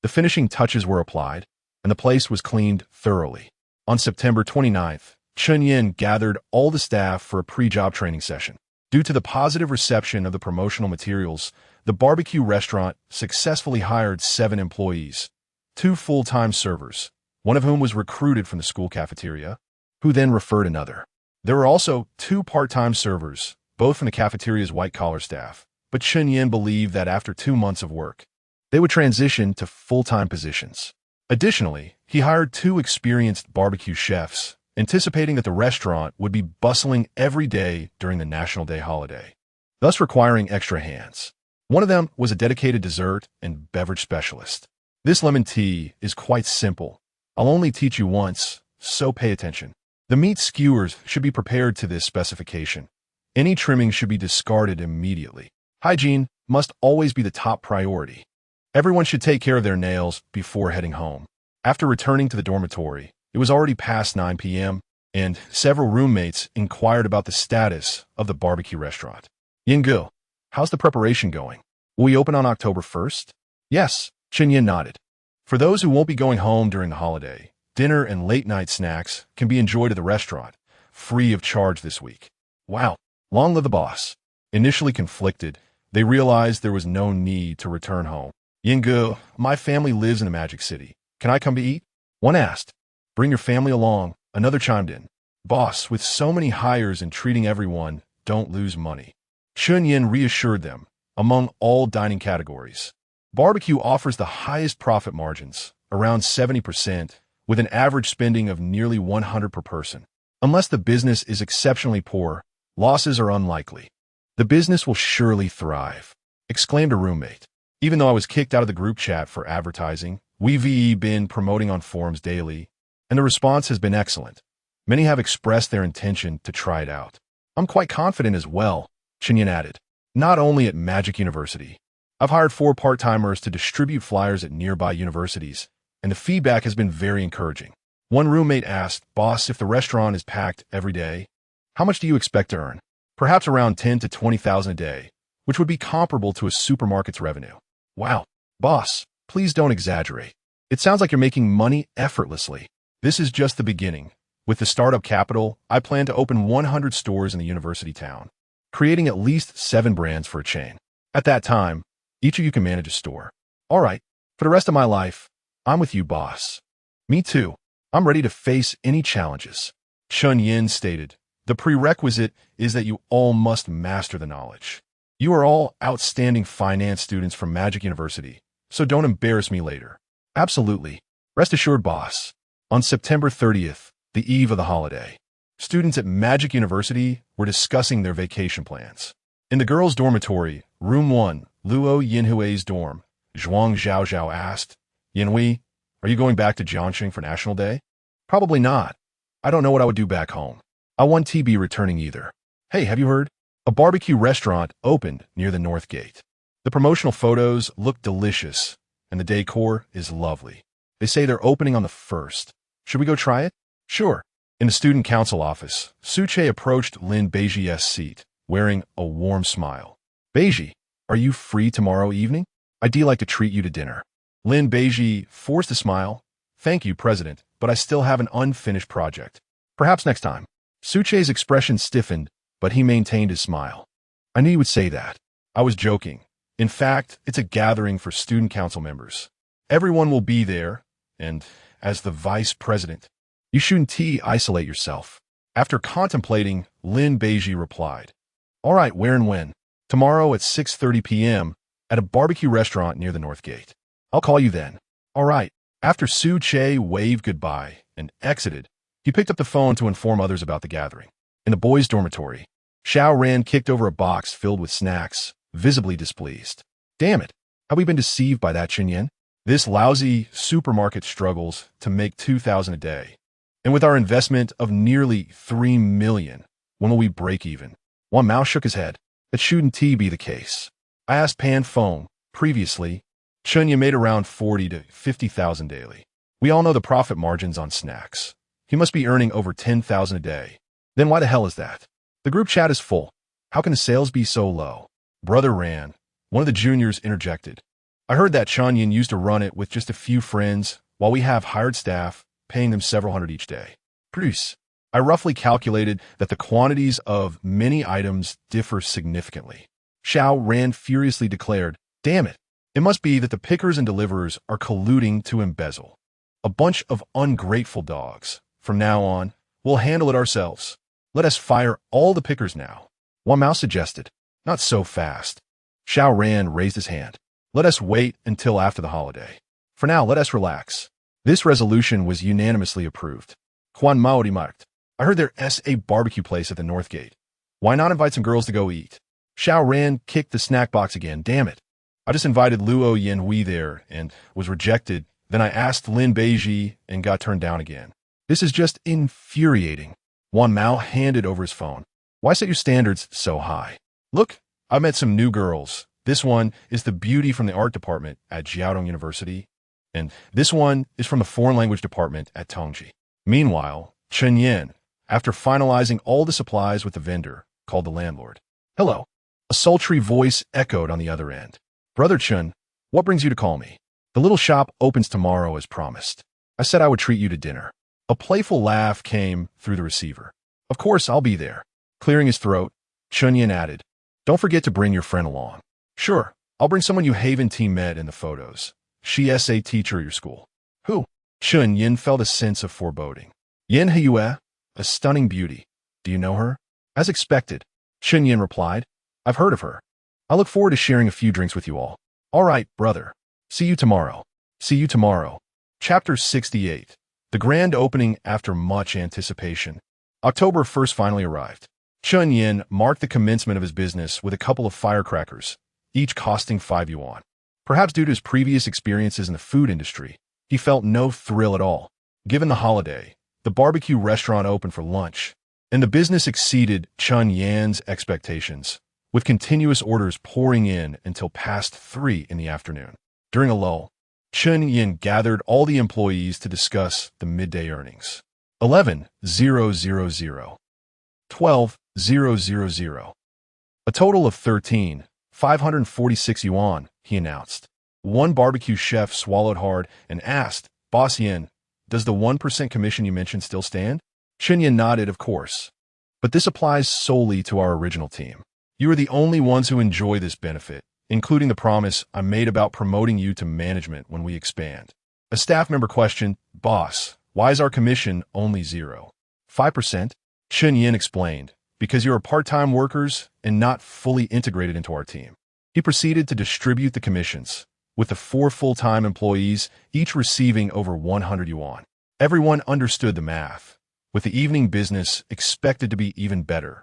the finishing touches were applied, and the place was cleaned thoroughly. On September 29th, Chen Yan gathered all the staff for a pre-job training session. Due to the positive reception of the promotional materials, the barbecue restaurant successfully hired 7 employees, 2 full-time servers, one of whom was recruited from the school cafeteria, who then referred another. There were also 2 part-time servers, both from the cafeteria's white-collar staff, but Chen Yan believed that after 2 months of work, they would transition to full-time positions. Additionally, he hired 2 experienced barbecue chefs, anticipating that the restaurant would be bustling every day during the National Day holiday. thus requiring extra hands. One of them was a dedicated dessert and beverage specialist. This lemon tea is quite simple. I'll only teach you once, so pay attention. The meat skewers should be prepared to this specification. Any trimming should be discarded immediately. Hygiene must always be the top priority. Everyone should take care of their nails before heading home. After returning to the dormitory, it was already past 9 p.m., and several roommates inquired about the status of the barbecue restaurant. Yingu, how's the preparation going? Will we open on October 1st? Yes, Chen Yan nodded. For those who won't be going home during the holiday, dinner and late-night snacks can be enjoyed at the restaurant, free of charge this week. Wow, long live the boss. Initially conflicted, they realized there was no need to return home. Yingu, my family lives in the Magic City. Can I come to eat? One asked. Bring your family along, another chimed in. Boss, with so many hires and treating everyone, don't lose money. Chen Yan reassured them, among all dining categories. Barbecue offers the highest profit margins, around 70%, with an average spending of nearly 100 per person. Unless the business is exceptionally poor, losses are unlikely. The business will surely thrive, exclaimed a roommate. Even though I was kicked out of the group chat for advertising, we've been promoting on forums daily, and the response has been excellent. Many have expressed their intention to try it out. I'm quite confident as well, Chen Yan added. Not only at Magic University. I've hired 4 part-timers to distribute flyers at nearby universities, and the feedback has been very encouraging. One roommate asked, Boss, if the restaurant is packed every day, how much do you expect to earn? Perhaps around 10 to 20,000 a day, which would be comparable to a supermarket's revenue. Wow. Boss, please don't exaggerate. It sounds like you're making money effortlessly. This is just the beginning. With the startup capital, I plan to open 100 stores in the university town, creating at least 7 brands for a chain. At that time, each of you can manage a store. All right, for the rest of my life, I'm with you, boss. Me too. I'm ready to face any challenges. Chen Yan stated, the prerequisite is that you all must master the knowledge. You are all outstanding finance students from Magic University, so don't embarrass me later. Absolutely. Rest assured, boss. On September 30th, the eve of the holiday, students at Magic University were discussing their vacation plans. In the girls' dormitory, room 1, Luo Yinhui's dorm, Zhuang Zhaozhao asked, Yinhui, are you going back to Jiangxing for National Day? Probably not. I don't know what I would do back home. I won't be returning either. Hey, have you heard? A barbecue restaurant opened near the North Gate. The promotional photos look delicious, and the decor is lovely. They say they're opening on the 1st. Should we go try it? Sure. In the student council office, Suche approached Lin Beijie's seat, wearing a warm smile. Beijie, are you free tomorrow evening? I'd like to treat you to dinner. Lin Beijie forced a smile. Thank you, President, but I still have an unfinished project. Perhaps next time. Suche's expression stiffened, but he maintained his smile. I knew you would say that. I was joking. In fact, it's a gathering for student council members. Everyone will be there, and as the vice president, you shouldn't isolate yourself. After contemplating, Lin Beijie replied, All right, where and when? Tomorrow at 6:30 p.m. at a barbecue restaurant near the North Gate. I'll call you then. All right. After Su Che waved goodbye and exited, he picked up the phone to inform others about the gathering. In the boys' dormitory, Xiao Ran kicked over a box filled with snacks, visibly displeased. Damn it. Have we been deceived by that, Chen Yan? This lousy supermarket struggles to make 2,000 a day. And with our investment of nearly 3 million, when will we break even? Wan Mao shook his head. That shouldn't be the case. I asked Pan Feng previously. Chen Yan made around 40 to 50,000 daily. We all know the profit margins on snacks. He must be earning over 10,000 a day. Then why the hell is that? The group chat is full. How can the sales be so low? Brother Ran, one of the juniors, interjected. I heard that Chen Yan used to run it with just a few friends, while we have hired staff, paying them several hundred each day. Plus, I roughly calculated that the quantities of many items differ significantly. Xiao Ran furiously declared, Damn it! It must be that the pickers and deliverers are colluding to embezzle. A bunch of ungrateful dogs. From now on, we'll handle it ourselves. Let us fire all the pickers now. Wan Mao suggested. Not so fast. Xiao Ran raised his hand. Let us wait until after the holiday. For now, let us relax. This resolution was unanimously approved. Huan Mao remarked, I heard there's a barbecue place at the North Gate. Why not invite some girls to go eat? Xiao Ran kicked the snack box again. Damn it. I just invited Luo Yanhui there and was rejected. Then I asked Lin Beiji and got turned down again. This is just infuriating. Wan Mao handed over his phone. Why set your standards so high? Look, I met some new girls. This one is the beauty from the art department at Jiaotong University, and this one is from the foreign language department at Tongji. Meanwhile, Chen Yan, after finalizing all the supplies with the vendor, called the landlord. Hello. A sultry voice echoed on the other end. Brother Chen, what brings you to call me? The little shop opens tomorrow as promised. I said I would treat you to dinner. A playful laugh came through the receiver. Of course, I'll be there. Clearing his throat, Chen Yan added, don't forget to bring your friend along. Sure, I'll bring someone you Haven team met in the photos. She is a teacher at your school. Who? Chen Yan felt a sense of foreboding. Yin Heyue, a stunning beauty. Do you know her? As expected, Chen Yan replied. I've heard of her. I look forward to sharing a few drinks with you all. All right, brother. See you tomorrow. See you tomorrow. Chapter 68. The grand opening after much anticipation. October 1st finally arrived. Chen Yan marked the commencement of his business with a couple of firecrackers, each costing 5 yuan. Perhaps due to his previous experiences in the food industry, he felt no thrill at all. Given the holiday, the barbecue restaurant opened for lunch, and the business exceeded Chen Yan's expectations, with continuous orders pouring in until past 3 in the afternoon. During a lull, Chen Yan gathered all the employees to discuss the midday earnings. 11,000. 12,000. A total of 13,546 yuan, he announced. One barbecue chef swallowed hard and asked, Boss Yin, does the 1% commission you mentioned still stand? Chen Yan nodded, of course. But this applies solely to our original team. You are the only ones who enjoy this benefit, including the promise I made about promoting you to management when we expand. A staff member questioned, Boss, why is our commission only 0.5%? Chen Yan explained, because you are part-time workers and not fully integrated into our team. He proceeded to distribute the commissions, with the 4 full-time employees each receiving over 100 yuan. Everyone understood the math, with the evening business expected to be even better.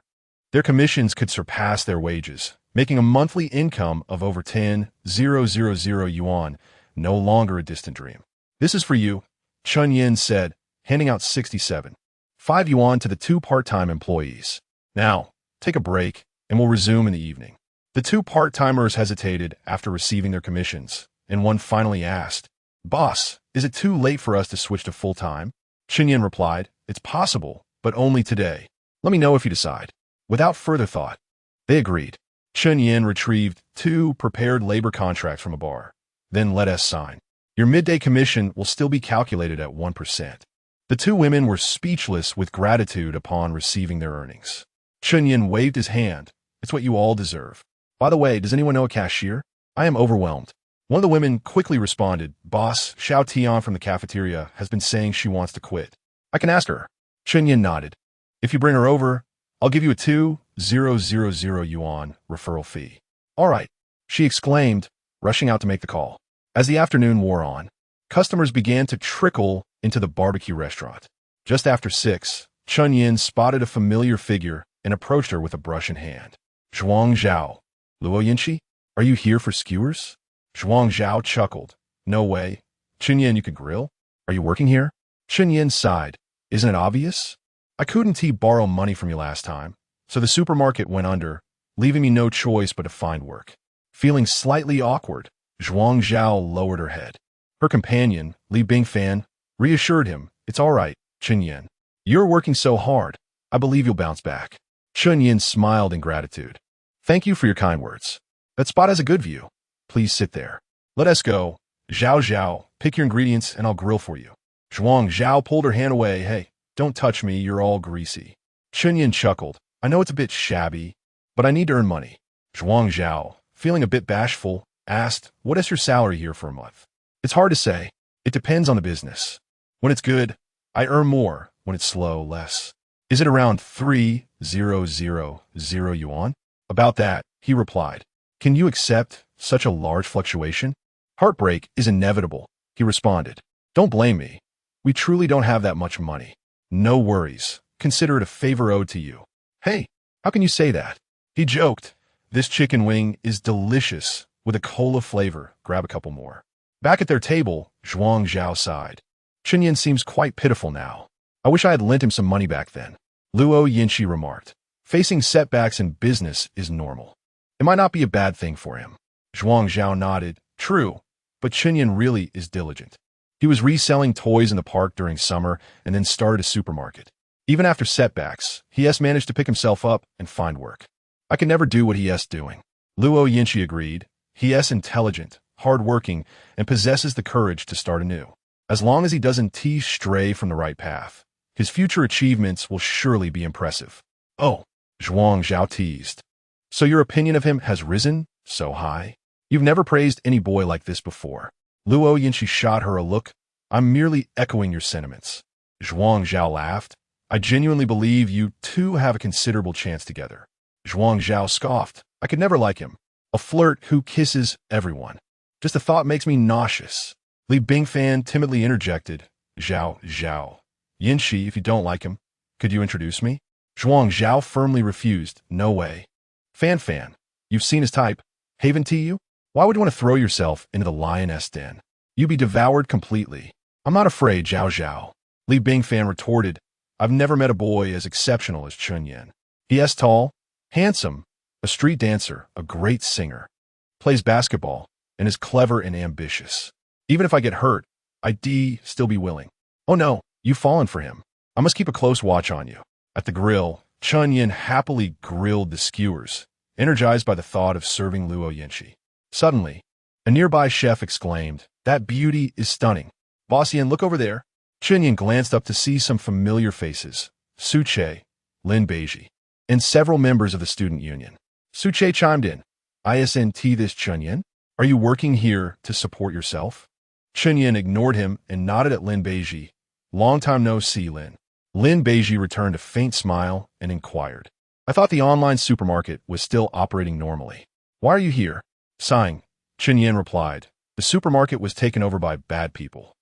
Their commissions could surpass their wages, making a monthly income of over 10,000 yuan, no longer a distant dream. This is for you, Chen Yan said, handing out 67.5 yuan to the 2 part-time employees. Now, take a break, and we'll resume in the evening. The 2 part-timers hesitated after receiving their commissions, and one finally asked, Boss, is it too late for us to switch to full-time? Chen Yan replied, It's possible, but only today. Let me know if you decide. Without further thought, they agreed. Chen Yan retrieved 2 prepared labor contracts from a bar. Then let us sign. Your midday commission will still be calculated at 1%. The 2 women were speechless with gratitude upon receiving their earnings. Chen Yan waved his hand. It's what you all deserve. By the way, does anyone know a cashier? I am overwhelmed. One of the women quickly responded, Boss, Xiao Tian from the cafeteria has been saying she wants to quit. I can ask her. Chen Yan nodded. If you bring her over, I'll give you a 2,000 yuan referral fee. All right, she exclaimed, rushing out to make the call. As the afternoon wore on, customers began to trickle into the barbecue restaurant. Just after 6, Chen Yan spotted a familiar figure and approached her with a brush in hand. Zhuang Zhao. Luo Yinchi, are you here for skewers? Zhuang Zhao chuckled. No way. Chen Yan, you could grill? Are you working here? Chen Yan sighed. Isn't it obvious? I couldn't borrow money from you last time, so the supermarket went under, leaving me no choice but to find work. Feeling slightly awkward, Zhuang Zhao lowered her head. Her companion, Li Bingfan, reassured him, It's all right, Chen Yan. You're working so hard. I believe you'll bounce back. Chen Yan smiled in gratitude. Thank you for your kind words. That spot has a good view. Please sit there. Let us go. Zhao Zhao, pick your ingredients and I'll grill for you. Zhuang Zhao pulled her hand away. Hey, don't touch me, you're all greasy. Chen Yan chuckled. I know it's a bit shabby, but I need to earn money. Zhuang Zhao, feeling a bit bashful, asked, What is your salary here for a month? It's hard to say. It depends on the business. When it's good, I earn more. When it's slow, less. Is it around 3,000 yuan? About that, he replied. Can you accept such a large fluctuation? Heartbreak is inevitable, he responded. Don't blame me. We truly don't have that much money. No worries. Consider it a favor owed to you. Hey, how can you say that? He joked, This chicken wing is delicious, with a cola flavor. Grab a couple more. Back at their table, Zhuang Zhao sighed. Chen Yan seems quite pitiful now. I wish I had lent him some money back then. Luo Yinshi remarked. Facing setbacks in business is normal. It might not be a bad thing for him. Zhuang Zhao nodded. True, but Chen Yan really is diligent. He was reselling toys in the park during summer and then started a supermarket. Even after setbacks, he has managed to pick himself up and find work. I can never do what he is doing. Luo Yinshi agreed. He is intelligent, hardworking, and possesses the courage to start anew. As long as he doesn't stray from the right path, his future achievements will surely be impressive. Oh, Zhuang Zhao teased. So your opinion of him has risen so high? You've never praised any boy like this before. Luo Yinshi shot her a look. I'm merely echoing your sentiments. Zhuang Zhao laughed. I genuinely believe you two have a considerable chance together. Zhuang Zhao scoffed. I could never like him. A flirt who kisses everyone. Just the thought makes me nauseous. Li Bingfan timidly interjected. Zhao. Yinshi, if you don't like him, could you introduce me? Zhuang Zhao firmly refused. No way. Fan, you've seen his type. Haven't you? Why would you want to throw yourself into the lioness den? You'd be devoured completely. I'm not afraid, Zhao. Li Bingfan retorted. I've never met a boy as exceptional as Chen Yan. He is tall, handsome, a street dancer, a great singer, plays basketball, and is clever and ambitious. Even if I get hurt, I'd still be willing. Oh no, you've fallen for him. I must keep a close watch on you. At the grill, Chen Yan happily grilled the skewers, energized by the thought of serving Luo Yinshi. Suddenly, a nearby chef exclaimed, that beauty is stunning. Boss Yan, look over there. Chen Yan glanced up to see some familiar faces, Su Che, Lin Beiji, and several members of the student union. Su Che chimed in. Isn't this Chen Yan? Are you working here to support yourself? Chen Yan ignored him and nodded at Lin Beiji. Long time no see, Lin. Lin Beiji returned a faint smile and inquired. I thought the online supermarket was still operating normally. Why are you here? Sighing, Chen Yan replied. The supermarket was taken over by bad people.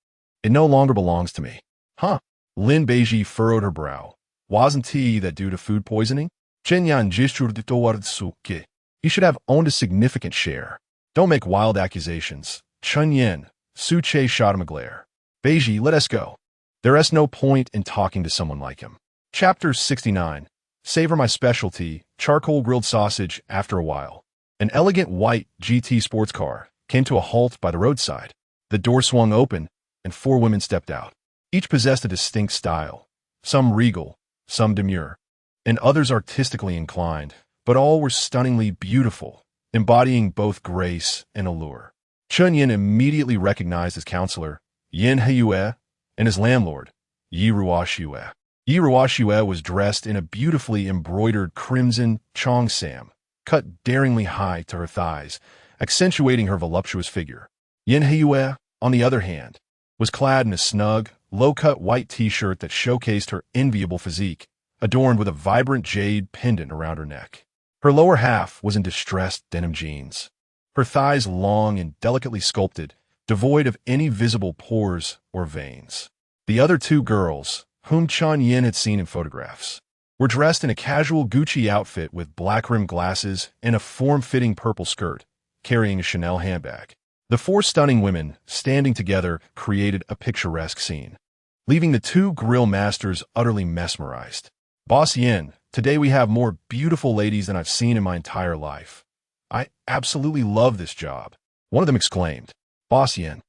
It no longer belongs to me. Huh? Lin Beiji furrowed her brow. Wasn't that due to food poisoning? Chen Yan gestured toward Suke. He should have owned a significant share. Don't make wild accusations. Chen Yan. Su Che shot him a glare. Beiji, let us go. There is no point in talking to someone like him. Chapter 69. Savor my specialty, charcoal grilled sausage. After a while, an elegant white GT sports car came to a halt by the roadside. The door swung open, and 4 women stepped out. Each possessed a distinct style, some regal, some demure, and others artistically inclined, but all were stunningly beautiful, embodying both grace and allure. Chen Yan immediately recognized his counselor, Yin Heiyue, and his landlord, Yi Ruoxue. Yi Ruoxue was dressed in a beautifully embroidered crimson cheongsam, cut daringly high to her thighs, accentuating her voluptuous figure. Yin Heiyue, on the other hand, was clad in a snug, low-cut white t-shirt that showcased her enviable physique, adorned with a vibrant jade pendant around her neck. Her lower half was in distressed denim jeans, her thighs long and delicately sculpted, devoid of any visible pores or veins. The other 2 girls, whom Chen Yan had seen in photographs, were dressed in a casual Gucci outfit with black-rimmed glasses and a form-fitting purple skirt, carrying a Chanel handbag. The 4 stunning women, standing together, created a picturesque scene, leaving the 2 grill masters utterly mesmerized. Boss Yin, today we have more beautiful ladies than I've seen in my entire life. I absolutely love this job. One of them exclaimed. Boss Yin,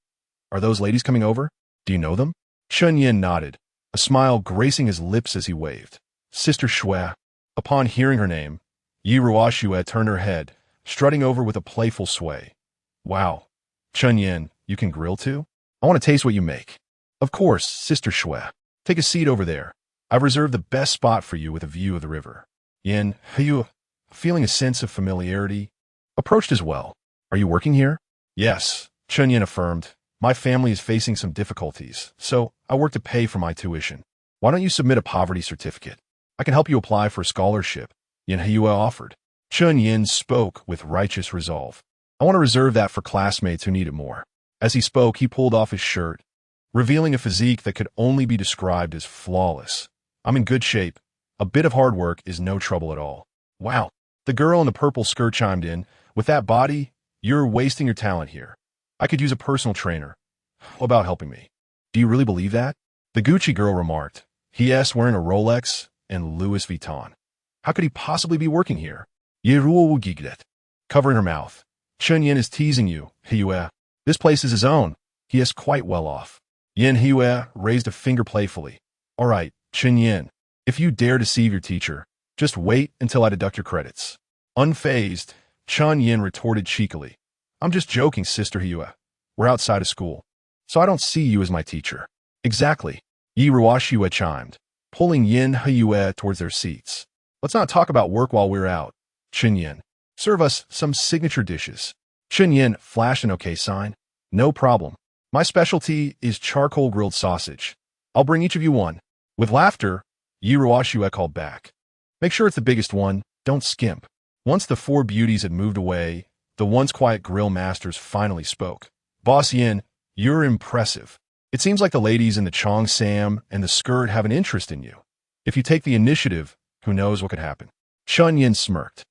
are those ladies coming over? Do you know them? Chen Yan nodded, a smile gracing his lips as he waved. Sister Shui. Upon hearing her name, Yi Ruoxue turned her head, strutting over with a playful sway. Wow. Chen Yan, you can grill too? I want to taste what you make. Of course, Sister Shui. Take a seat over there. I've reserved the best spot for you with a view of the river. Yin Heiyue, feeling a sense of familiarity, approached as well. Are you working here? Yes, Chen Yan affirmed. My family is facing some difficulties, so I work to pay for my tuition. Why don't you submit a poverty certificate? I can help you apply for a scholarship, Yin Heiyue offered. Chen Yan spoke with righteous resolve. I want to reserve that for classmates who need it more. As he spoke, he pulled off his shirt, revealing a physique that could only be described as flawless. I'm in good shape. A bit of hard work is no trouble at all. Wow, The girl in the purple skirt chimed in, with that body, you're wasting your talent here. I could use a personal trainer. How about helping me? Do you really believe that? The Gucci girl remarked. He wearing a Rolex and Louis Vuitton. How could he possibly be working here? Covering her mouth. Chen Yan is teasing you, Hiyue. This place is his own. He is quite well off. Yin Hiyue raised a finger playfully. All right, Chen Yan, if you dare deceive your teacher, just wait until I deduct your credits. Unfazed, Chen Yan retorted cheekily. I'm just joking, Sister Hiyue. We're outside of school, so I don't see you as my teacher. Exactly, Yi Ruoxue chimed, pulling Yin Hiyue towards their seats. Let's not talk about work while we're out. Chen Yan, serve us some signature dishes. Chen Yan flashed an okay sign. No problem. My specialty is charcoal grilled sausage. I'll bring each of you one. With laughter, Yi Ruoxue called back. Make sure it's the biggest one, don't skimp. Once the four beauties had moved away, the once quiet grill masters finally spoke. Boss Yin, you're impressive. It seems like the ladies in the Chong Sam and the skirt have an interest in you. If you take the initiative, who knows what could happen. Chen Yan smirked.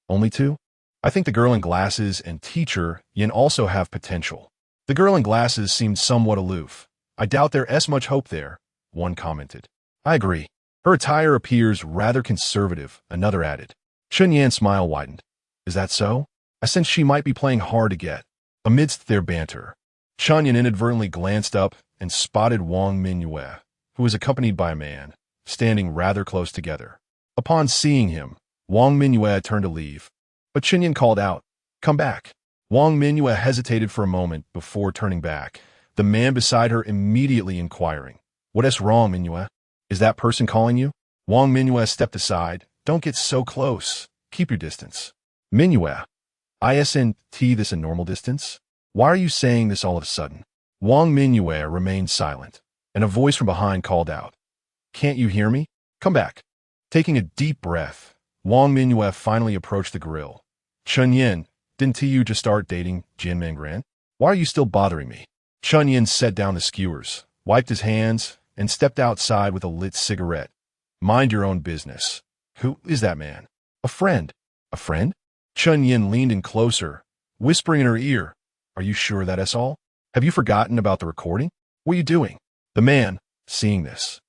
Only two? I think the girl in glasses and teacher Yin also have potential. The girl in glasses seemed somewhat aloof. I doubt there's much hope there, one commented. I agree. Her attire appears rather conservative, another added. Chen Yan's smile widened. Is that so? I sense she might be playing hard to get. Amidst their banter, Chen Yan inadvertently glanced up and spotted Wang Mingyue, who was accompanied by a man, standing rather close together. Upon seeing him, Wang Mingyue turned to leave, but Chen Yan called out, Come back. Wang Mingyue hesitated for a moment before turning back, the man beside her immediately inquiring, What's wrong, Mingyue? Is that person calling you? Wang Mingyue stepped aside. Don't get so close. Keep your distance. Mingyue, isn't this a normal distance? Why are you saying this all of a sudden? Wang Mingyue remained silent, and a voice from behind called out, Can't you hear me? Come back. Taking a deep breath, Wang Mingyue finally approached the grill. Chen Yan, didn't you just start dating Jin Mangran? Why are you still bothering me? Chen Yan set down the skewers, wiped his hands, and stepped outside with a lit cigarette. Mind your own business. Who is that man? A friend. A friend? Chen Yan leaned in closer, whispering in her ear, Are you sure that's all? Have you forgotten about the recording? What are you doing? The man, seeing this,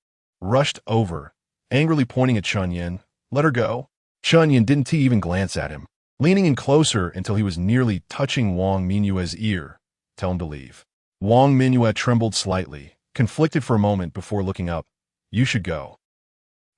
rushed over, angrily pointing at Chen Yan. Let her go. Chen Yan didn't even glance at him, leaning in closer until he was nearly touching Wang Mingyue's ear. Tell him to leave. Wang Mingyue trembled slightly, conflicted for a moment before looking up. You should go.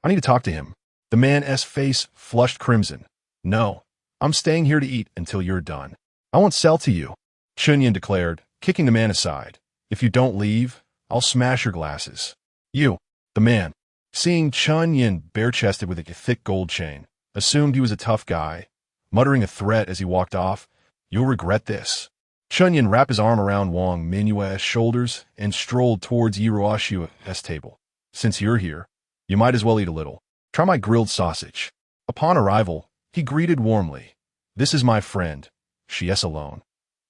I need to talk to him. The man's face flushed crimson. No, I'm staying here to eat until you're done. I won't sell to you, Chen Yan declared, kicking the man aside. If you don't leave, I'll smash your glasses. You, the man, seeing Chen Yan bare-chested with a thick gold chain, assumed he was a tough guy, muttering a threat as he walked off. You'll regret this. Chen Yan wrapped his arm around Wang Mingyue's shoulders and strolled towards Yi Ruoxue's table. Since you're here, you might as well eat a little. Try my grilled sausage. Upon arrival, he greeted warmly. This is my friend. She is alone.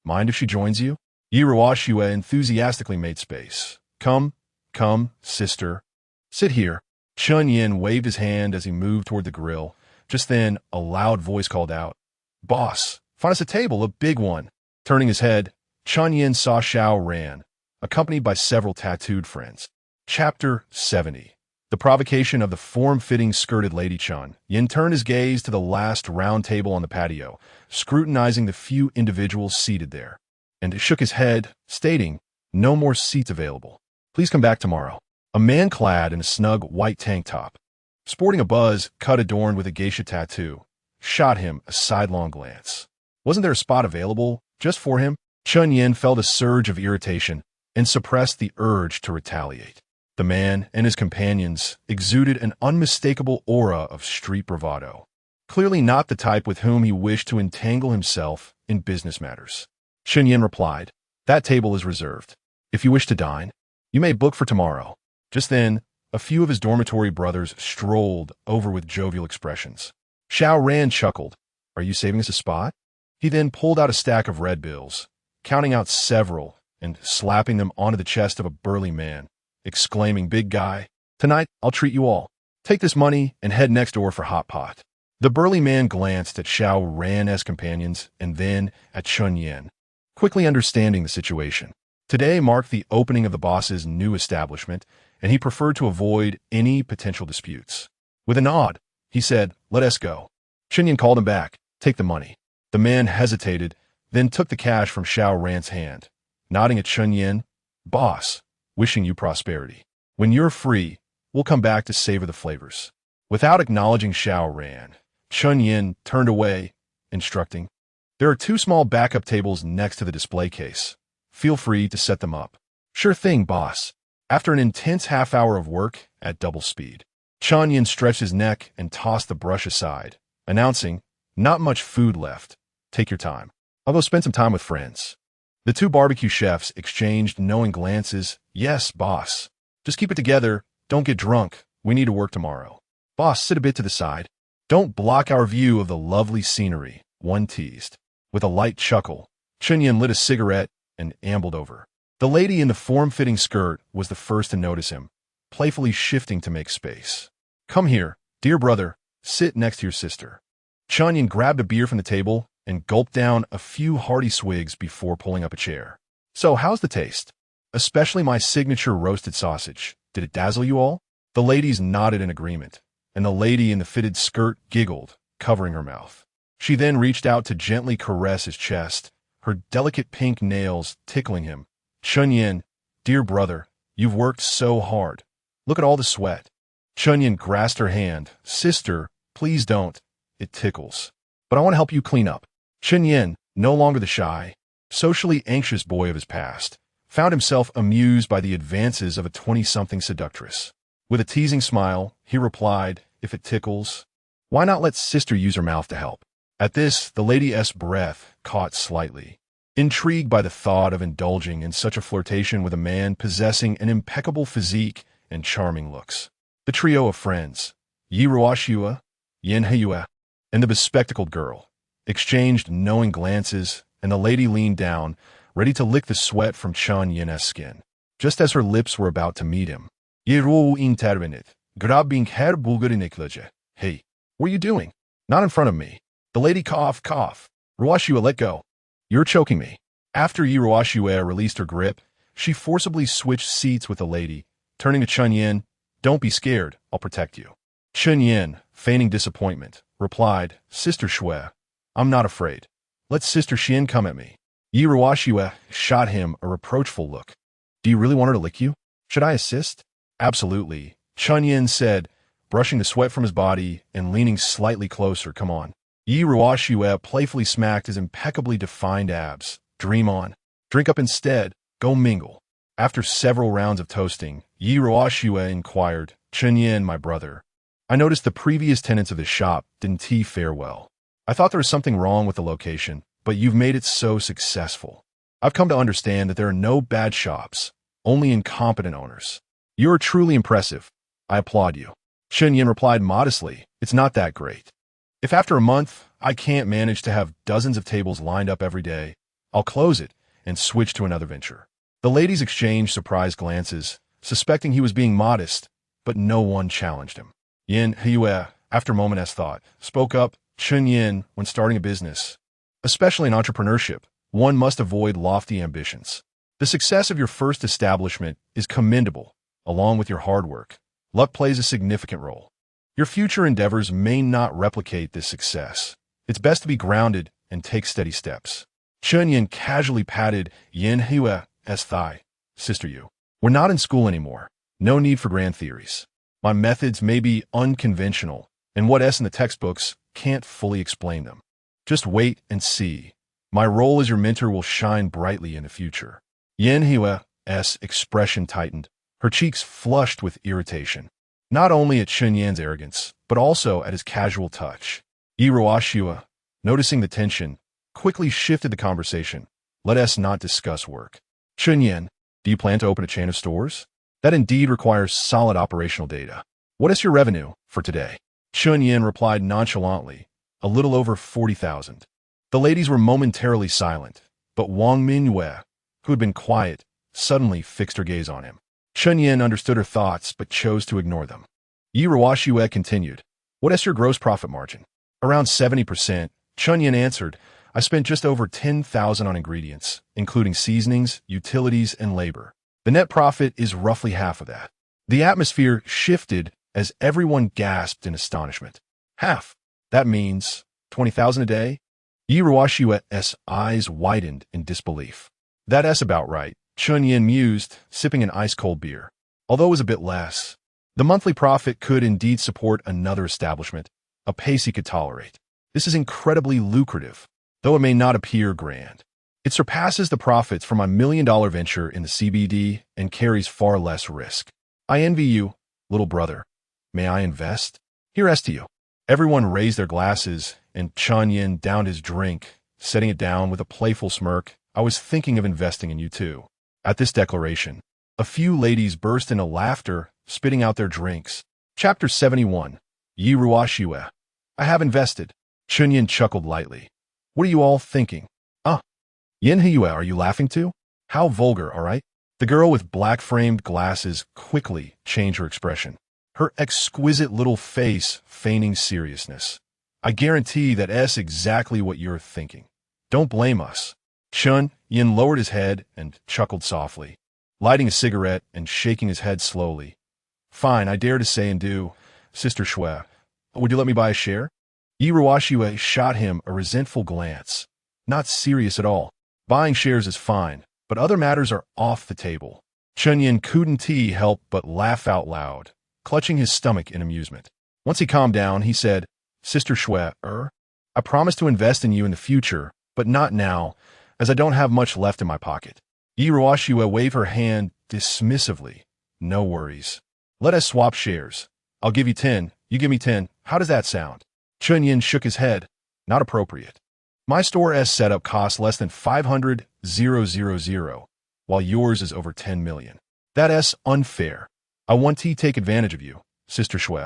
Mind if she joins you? Yi Ruoxue enthusiastically made space. Come, sister. Sit here. Chen Yan waved his hand as he moved toward the grill. Just then, a loud voice called out, Boss, find us a table, a big one. Turning his head, Chen Yan saw Xiao Ran, accompanied by several tattooed friends. Chapter 70. The provocation of the form-fitting skirted lady. Chen Yan turned his gaze to the last round table on the patio, scrutinizing the few individuals seated there, and shook his head, stating, No more seats available. Please come back tomorrow. A man clad in a snug white tank top, sporting a buzz cut adorned with a geisha tattoo, shot him a sidelong glance. Wasn't there a spot available just for him? Chen Yan felt a surge of irritation and suppressed the urge to retaliate. The man and his companions exuded an unmistakable aura of street bravado, clearly not the type with whom he wished to entangle himself in business matters. Chen Yan replied, That table is reserved. If you wish to dine, you may book for tomorrow. Just then, a few of his dormitory brothers strolled over with jovial expressions. Xiao Ran chuckled. Are you saving us a spot? He then pulled out a stack of red bills, counting out several and slapping them onto the chest of a burly man, exclaiming, Big guy, tonight I'll treat you all. Take this money and head next door for hot pot. The burly man glanced at Xiao Ran's companions and then at Chen Yan, quickly understanding the situation. Today marked the opening of the boss's new establishment, and he preferred to avoid any potential disputes. With a nod, he said, "Let us go." Chen Yan called him back. "Take the money." The man hesitated, then took the cash from Xiao Ran's hand, nodding at Chen Yan. "Boss, wishing you prosperity. When you're free, we'll come back to savor the flavors." Without acknowledging Xiao Ran, Chen Yan turned away, instructing, "There are 2 small backup tables next to the display case. Feel free to set them up." "Sure thing, boss." After an intense half-hour of work at double speed, Chen Yan stretched his neck and tossed the brush aside, announcing, "Not much food left. Take your time. I'll go spend some time with friends." The 2 barbecue chefs exchanged knowing glances. "Yes, boss. Just keep it together. Don't get drunk. We need to work tomorrow." "Boss, sit a bit to the side. Don't block our view of the lovely scenery," one teased. With a light chuckle, Chen Yan lit a cigarette and ambled over. The lady in the form-fitting skirt was the first to notice him, playfully shifting to make space. "Come here, dear brother. Sit next to your sister." Chen Yan grabbed a beer from the table and gulped down a few hearty swigs before pulling up a chair. "So, how's the taste? Especially my signature roasted sausage. Did it dazzle you all?" The ladies nodded in agreement, and the lady in the fitted skirt giggled, covering her mouth. She then reached out to gently caress his chest, her delicate pink nails tickling him. "Chen Yan, dear brother, you've worked so hard. Look at all the sweat." Chen Yan grasped her hand. "Sister, please don't. It tickles. But I want to help you clean up." Chen Yan, no longer the shy, socially anxious boy of his past, found himself amused by the advances of a 20-something seductress. With a teasing smile, he replied, "If it tickles, why not let sister use her mouth to help?" At this, the lady's breath caught slightly, intrigued by the thought of indulging in such a flirtation with a man possessing an impeccable physique and charming looks. The trio of friends, Yi Ruoxua, Yin Heyue, and the bespectacled girl, exchanged knowing glances, and the lady leaned down, ready to lick the sweat from Chen Yan's skin. Just as her lips were about to meet him, Yi Ruo intervened, grabbing her bulgarinikleje. "Hey, what are you doing? Not in front of me." The lady coughed. "Ruoxua, let go. You're choking me." After Yi Ruoxua released her grip, she forcibly switched seats with the lady, turning to Chen Yan. "Don't be scared. I'll protect you." Chen Yan, feigning disappointment, replied, "Sister Shui, I'm not afraid. Let Sister Xian come at me." Yi Ruoxua shot him a reproachful look. "Do you really want her to lick you? Should I assist?" "Absolutely," Chen Yan said, brushing the sweat from his body and leaning slightly closer. "Come on." Yi Ruoxua playfully smacked his impeccably defined abs. "Dream on. Drink up instead. Go mingle." After several rounds of toasting, Yi Ruoxua inquired, "Chen Yan, my brother, I noticed the previous tenants of this shop didn't fare well. I thought there was something wrong with the location, but you've made it so successful. I've come to understand that there are no bad shops, only incompetent owners. You are truly impressive. I applaud you." Chen Yan replied modestly, "It's not that great. If after a month I can't manage to have dozens of tables lined up every day, I'll close it and switch to another venture." The ladies exchanged surprised glances, suspecting he was being modest, but no one challenged him. Yin Heyue, after a moment's thought, spoke up, "Chen Yan, when starting a business, especially in entrepreneurship, one must avoid lofty ambitions. The success of your first establishment is commendable, along with your hard work. Luck plays a significant role. Your future endeavors may not replicate this success. It's best to be grounded and take steady steps." Chen Yan casually patted Yin Hue's thigh. "Sister Yu, we're not in school anymore. No need for grand theories. My methods may be unconventional, and what in the textbooks can't fully explain them. Just wait and see. My role as your mentor will shine brightly in the future." Yin Hue's expression tightened, her cheeks flushed with irritation, not only at Chen Yan's arrogance, but also at his casual touch. Yi Ruoxua, noticing the tension, quickly shifted the conversation. "Let us not discuss work. Chen Yan, do you plan to open a chain of stores? That indeed requires solid operational data. What is your revenue for today?" Chen Yan replied nonchalantly, "A little over 40,000. The ladies were momentarily silent, but Wang Mingyue, who had been quiet, suddenly fixed her gaze on him. Chen Yan understood her thoughts, but chose to ignore them. Yi Ruoxua continued, "What is your gross profit margin?" Around 70%, Chen Yan answered. I spent just over 10,000 on ingredients, including seasonings, utilities, and labor. The net profit is roughly half of that. The atmosphere shifted as everyone gasped in astonishment. Half. That means 20,000 a day? Yi Ruoshua's eyes widened in disbelief. That's about right, Chen Yan mused, sipping an ice-cold beer. Although it was a bit less, the monthly profit could indeed support another establishment, a pace he could tolerate. This is incredibly lucrative, though it may not appear grand. It surpasses the profits from my million-dollar venture in the CBD and carries far less risk. I envy you, little brother. May I invest? Here's to you. Everyone raised their glasses, and Chen Yan downed his drink, setting it down with a playful smirk. I was thinking of investing in you too. At this declaration, a few ladies burst into laughter, spitting out their drinks. Chapter 71. Yi Ruoshua. I have invested. Chen Yan chuckled lightly. What are you all thinking? Yin Hiyue, are you laughing too? How vulgar, all right? The girl with black-framed glasses quickly changed her expression, her exquisite little face feigning seriousness. I guarantee that's exactly what you're thinking. Don't blame us. Chen Yan lowered his head and chuckled softly, lighting a cigarette and shaking his head slowly. Fine, I dare to say and do, Sister Shui. Would you let me buy a share? Yi Ruoshua shot him a resentful glance. Not serious at all. Buying shares is fine, but other matters are off the table. Chen Yan couldn't help but laugh out loud, clutching his stomach in amusement. Once he calmed down, he said, Sister Shui, I promise to invest in you in the future, but not now, as I don't have much left in my pocket. Yi Ruoshua waved her hand dismissively. No worries. Let us swap shares. I'll give you 10, you give me 10. How does that sound? Chen Yan shook his head. Not appropriate. My store's setup costs less than 500,000, while yours is over 10 million. That's unfair. I want to take advantage of you, Sister Shui.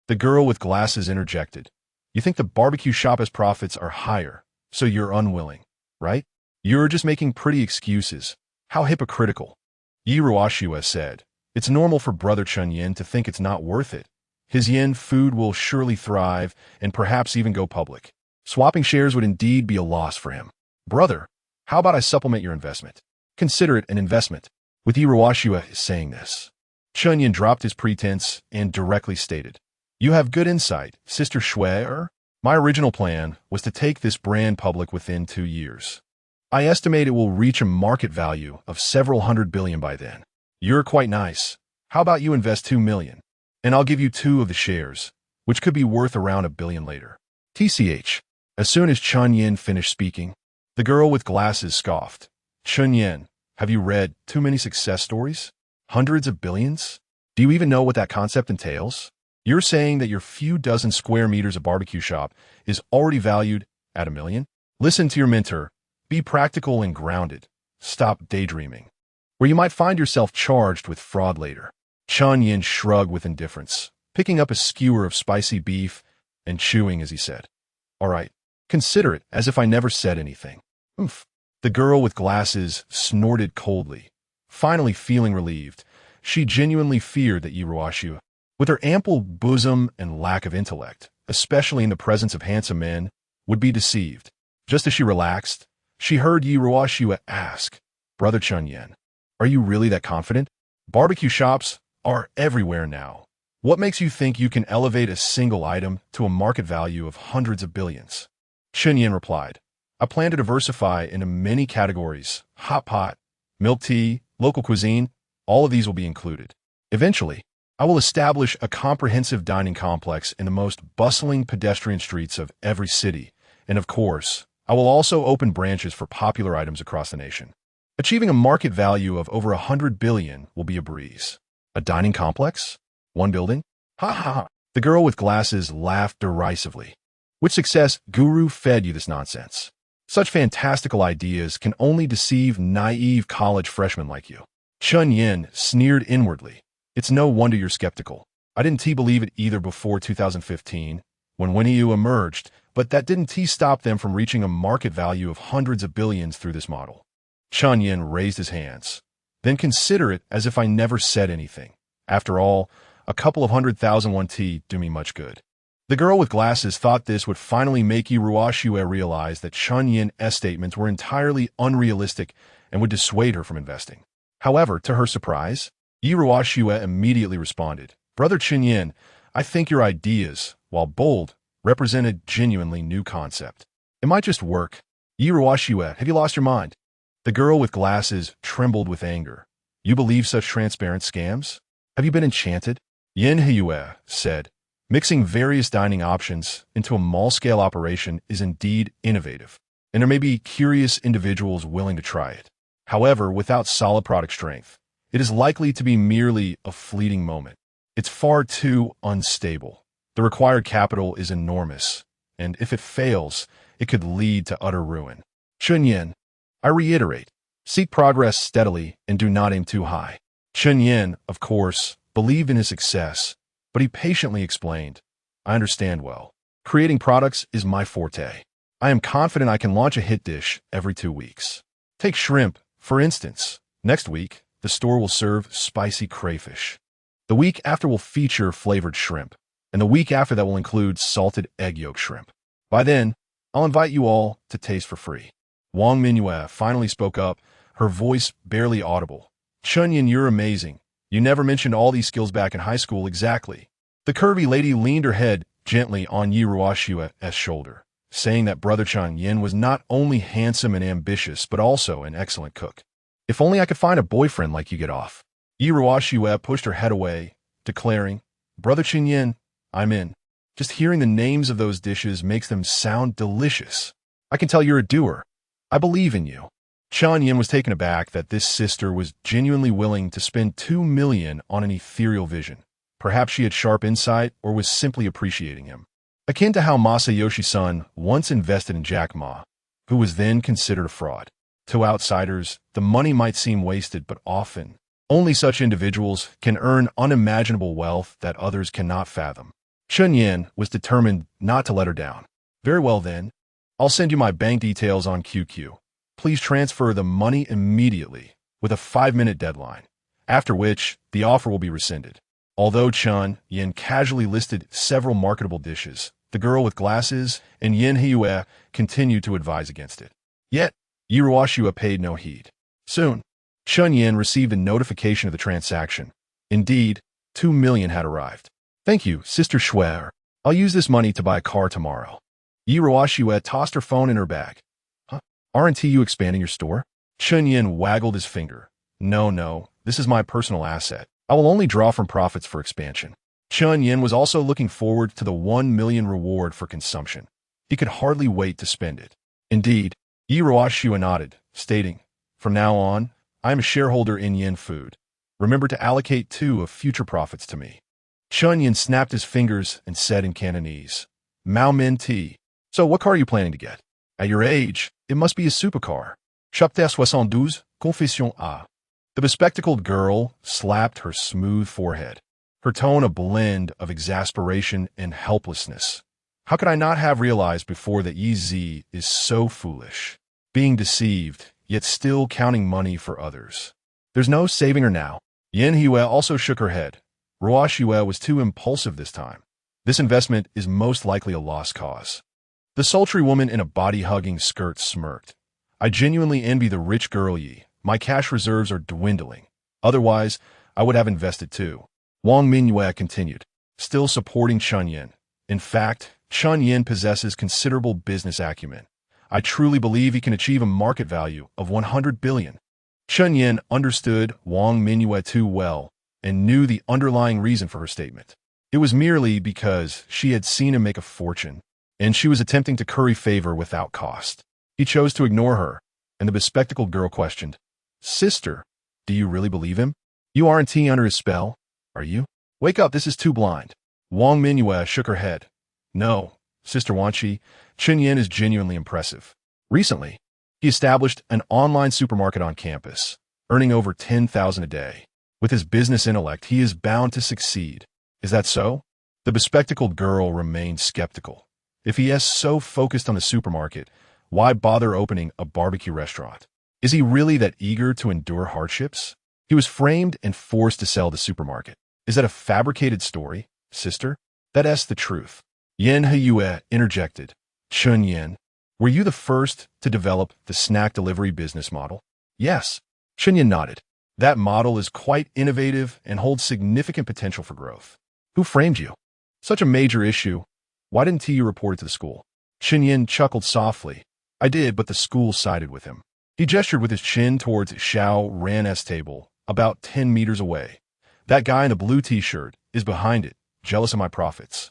The girl with glasses interjected. You think the barbecue shop's profits are higher, so you're unwilling, right? You're just making pretty excuses. How hypocritical. Yi Ruoshua said. It's normal for Brother Chen Yan to think it's not worth it. His yen food will surely thrive and perhaps even go public. Swapping shares would indeed be a loss for him. Brother, how about I supplement your investment? Consider it an investment. With Yi Ruoshua saying this, Chen Yan dropped his pretense and directly stated, You have good insight, Sister Shui. My original plan was to take this brand public within 2 years. I estimate it will reach a market value of several hundred billion by then. You're quite nice. How about you invest 2 million? And I'll give you 2 of the shares, which could be worth around $1 billion later. TCH. As soon as Chen Yan finished speaking, the girl with glasses scoffed. Chen Yan, have you read too many success stories? Hundreds of billions? Do you even know what that concept entails? You're saying that your few dozen square meters of barbecue shop is already valued at $1 million? Listen to your mentor. Be practical and grounded. Stop daydreaming, where you might find yourself charged with fraud later. Chen Yan shrugged with indifference, picking up a skewer of spicy beef and chewing as he said, All right. Consider it as if I never said anything. Oomph. The girl with glasses snorted coldly. Finally feeling relieved, she genuinely feared that Yi Ruoshua, with her ample bosom and lack of intellect, especially in the presence of handsome men, would be deceived. Just as she relaxed, she heard Yi Ruoshua ask, Brother Chen Yan, are you really that confident? Barbecue shops are everywhere now. What makes you think you can elevate a single item to a market value of hundreds of billions? Chen Yan replied, I plan to diversify into many categories, hot pot, milk tea, local cuisine, all of these will be included. Eventually, I will establish a comprehensive dining complex in the most bustling pedestrian streets of every city, and of course, I will also open branches for popular items across the nation. Achieving a market value of over 100 billion will be a breeze. A dining complex? One building? Ha ha ha. The girl with glasses laughed derisively. Which success guru fed you this nonsense? Such fantastical ideas can only deceive naive college freshmen like you. Chen Yan sneered inwardly. It's no wonder you're skeptical. I didn't believe it either before 2015, when Winnie emerged, but that didn't stop them from reaching a market value of hundreds of billions through this model. Chen Yan raised his hands. Then consider it as if I never said anything. After all, a couple of 100,000 won do me much good. The girl with glasses thought this would finally make Yi Ruoxue realize that Chen Yan's statements were entirely unrealistic and would dissuade her from investing. However, to her surprise, Yi Ruoxue immediately responded, "Brother Chen Yan, I think your ideas, while bold, represent a genuinely new concept. It might just work. Yi Ruoxue, have you lost your mind?" The girl with glasses trembled with anger. "You believe such transparent scams? Have you been enchanted?" Yin Heyue said, "Mixing various dining options into a mall-scale operation is indeed innovative, and there may be curious individuals willing to try it. However, without solid product strength, it is likely to be merely a fleeting moment. It's far too unstable. The required capital is enormous, and if it fails, it could lead to utter ruin. Chen Yan, I reiterate, seek progress steadily and do not aim too high." Chen Yan, of course, believed in his success, but he patiently explained, "I understand well. Creating products is my forte. I am confident I can launch a hit dish every 2 weeks. Take shrimp, for instance. Next week, the store will serve spicy crayfish. The week after will feature flavored shrimp, and the week after that will include salted egg yolk shrimp. By then, I'll invite you all to taste for free." Wang Mingyue finally spoke up, her voice barely audible. "Chen Yan, you're amazing. You never mentioned all these skills back in high school exactly." The curvy lady leaned her head gently on Yi Ruoxue's shoulder, saying that Brother Chen Yan was not only handsome and ambitious, but also an excellent cook. "If only I could find a boyfriend like you get off." Yi Ruoxue pushed her head away, declaring, "Brother Chen Yan, I'm in. Just hearing the names of those dishes makes them sound delicious. I can tell you're a doer. I believe in you." Chen Yan was taken aback that this sister was genuinely willing to spend 2 million on an ethereal vision. Perhaps she had sharp insight or was simply appreciating him. Akin to how Masayoshi-san once invested in Jack Ma, who was then considered a fraud. To outsiders, the money might seem wasted, but often, only such individuals can earn unimaginable wealth that others cannot fathom. Chen Yan was determined not to let her down. "Very well then, I'll send you my bank details on QQ. Please transfer the money immediately, with a 5-minute deadline, after which the offer will be rescinded." Although Chen Yan casually listed several marketable dishes, the girl with glasses and Yin Heyue continued to advise against it. Yet, Yi Ruoxue paid no heed. Soon, Chen Yan received a notification of the transaction. Indeed, 2 million had arrived. "Thank you, Sister Schwer. I'll use this money to buy a car tomorrow." Yi Ruoxue tossed her phone in her bag. "Huh? Aren't you expanding your store?" Chen Yan waggled his finger. No, this is my personal asset. I will only draw from profits for expansion." Chen Yan was also looking forward to the 1 million reward for consumption. He could hardly wait to spend it. Indeed, Yi Ruoxue nodded, stating, "From now on, I am a shareholder in Yin Food. Remember to allocate 2 of future profits to me." Chen Yan snapped his fingers and said in Cantonese, "Mao Min Ti. So what car are you planning to get? At your age, it must be a supercar. Chapter 72, Confession A." The bespectacled girl slapped her smooth forehead, her tone a blend of exasperation and helplessness. "How could I not have realized before that Yi Zi is so foolish? Being deceived, yet still counting money for others. There's no saving her now." Yin Heyue also shook her head. Ruoxue was too impulsive this time. This investment is most likely a lost cause. The sultry woman in a body-hugging skirt smirked. "I genuinely envy the rich girl Yi. My cash reserves are dwindling. Otherwise, I would have invested too." Wang Mingyue continued, still supporting Chen Yan. "In fact, Chen Yan possesses considerable business acumen. I truly believe he can achieve a market value of 100 billion. Chen Yan understood Wang Mingyue too well and knew the underlying reason for her statement. It was merely because she had seen him make a fortune, and she was attempting to curry favor without cost. He chose to ignore her, and the bespectacled girl questioned, "Sister, do you really believe him? You aren't under his spell, are you? Wake up, this is too blind." Wang Mingyue shook her head. "No, Sister Wanqi, Chen Yan is genuinely impressive. Recently, he established an online supermarket on campus, earning over 10,000 a day. With his business intellect, he is bound to succeed. Is that so?" The bespectacled girl remained skeptical. If he is so focused on the supermarket, why bother opening a barbecue restaurant? Is he really that eager to endure hardships? He was framed and forced to sell the supermarket. Is that a fabricated story, sister? That's the truth. Yen Heyue interjected. Chen Yan, were you the first to develop the snack delivery business model? Yes. Chen Yan nodded. That model is quite innovative and holds significant potential for growth. Who framed you? Such a major issue. Why didn't you report it to the school? Chen Yan chuckled softly. I did, but the school sided with him. He gestured with his chin towards Xiao Ran's table, about 10 meters away. That guy in a blue t-shirt is behind it, jealous of my profits.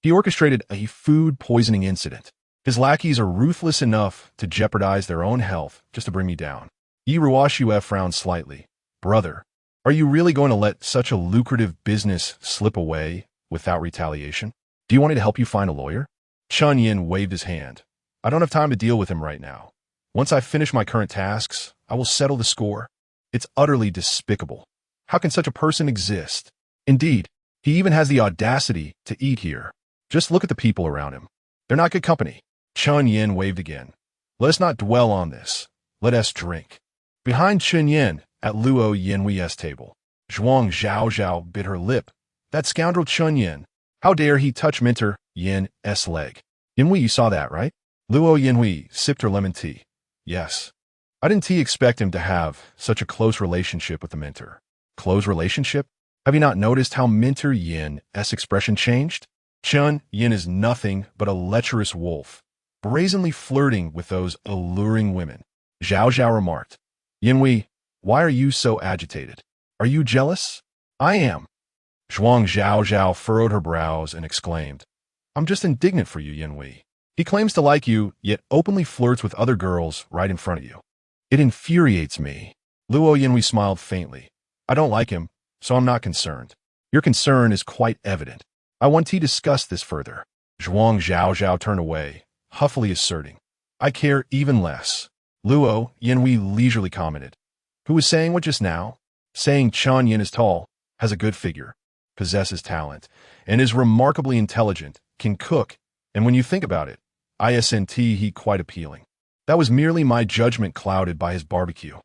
He orchestrated a food poisoning incident. His lackeys are ruthless enough to jeopardize their own health just to bring me down. Yi Ruoxue frowned slightly. Brother, are you really going to let such a lucrative business slip away without retaliation? Do you want me to help you find a lawyer? Chen Yan waved his hand. I don't have time to deal with him right now. Once I finish my current tasks, I will settle the score. It's utterly despicable. How can such a person exist? Indeed, he even has the audacity to eat here. Just look at the people around him. They're not good company. Chen Yan waved again. Let us not dwell on this. Let us drink. Behind Chen Yan, at Luo Yanhui's table, Zhuang Zhaozhao bit her lip. That scoundrel Chen Yan. How dare he touch Mentor Yan's leg? Yanhui, you saw that, right? Luo Yanhui sipped her lemon tea. Yes. I didn't expect him to have such a close relationship with the mentor. Close relationship? Have you not noticed how Mentor Yan's expression changed? Chen Yan is nothing but a lecherous wolf, brazenly flirting with those alluring women. Zhao Zhao remarked. Yanhui, why are you so agitated? Are you jealous? I am. Zhuang Zhaozhao furrowed her brows and exclaimed. I'm just indignant for you, Yanhui. He claims to like you, yet openly flirts with other girls right in front of you. It infuriates me. Luo Yanhui smiled faintly. I don't like him, so I'm not concerned. Your concern is quite evident. I want to discuss this further. Zhuang Zhaozhao turned away, huffily asserting. I care even less. Luo Yanhui leisurely commented. Who was saying what just now? Saying Chen Yan is tall, has a good figure, possesses talent, and is remarkably intelligent, can cook, and when you think about it, isn't he quite appealing. That was merely my judgment clouded by his barbecue.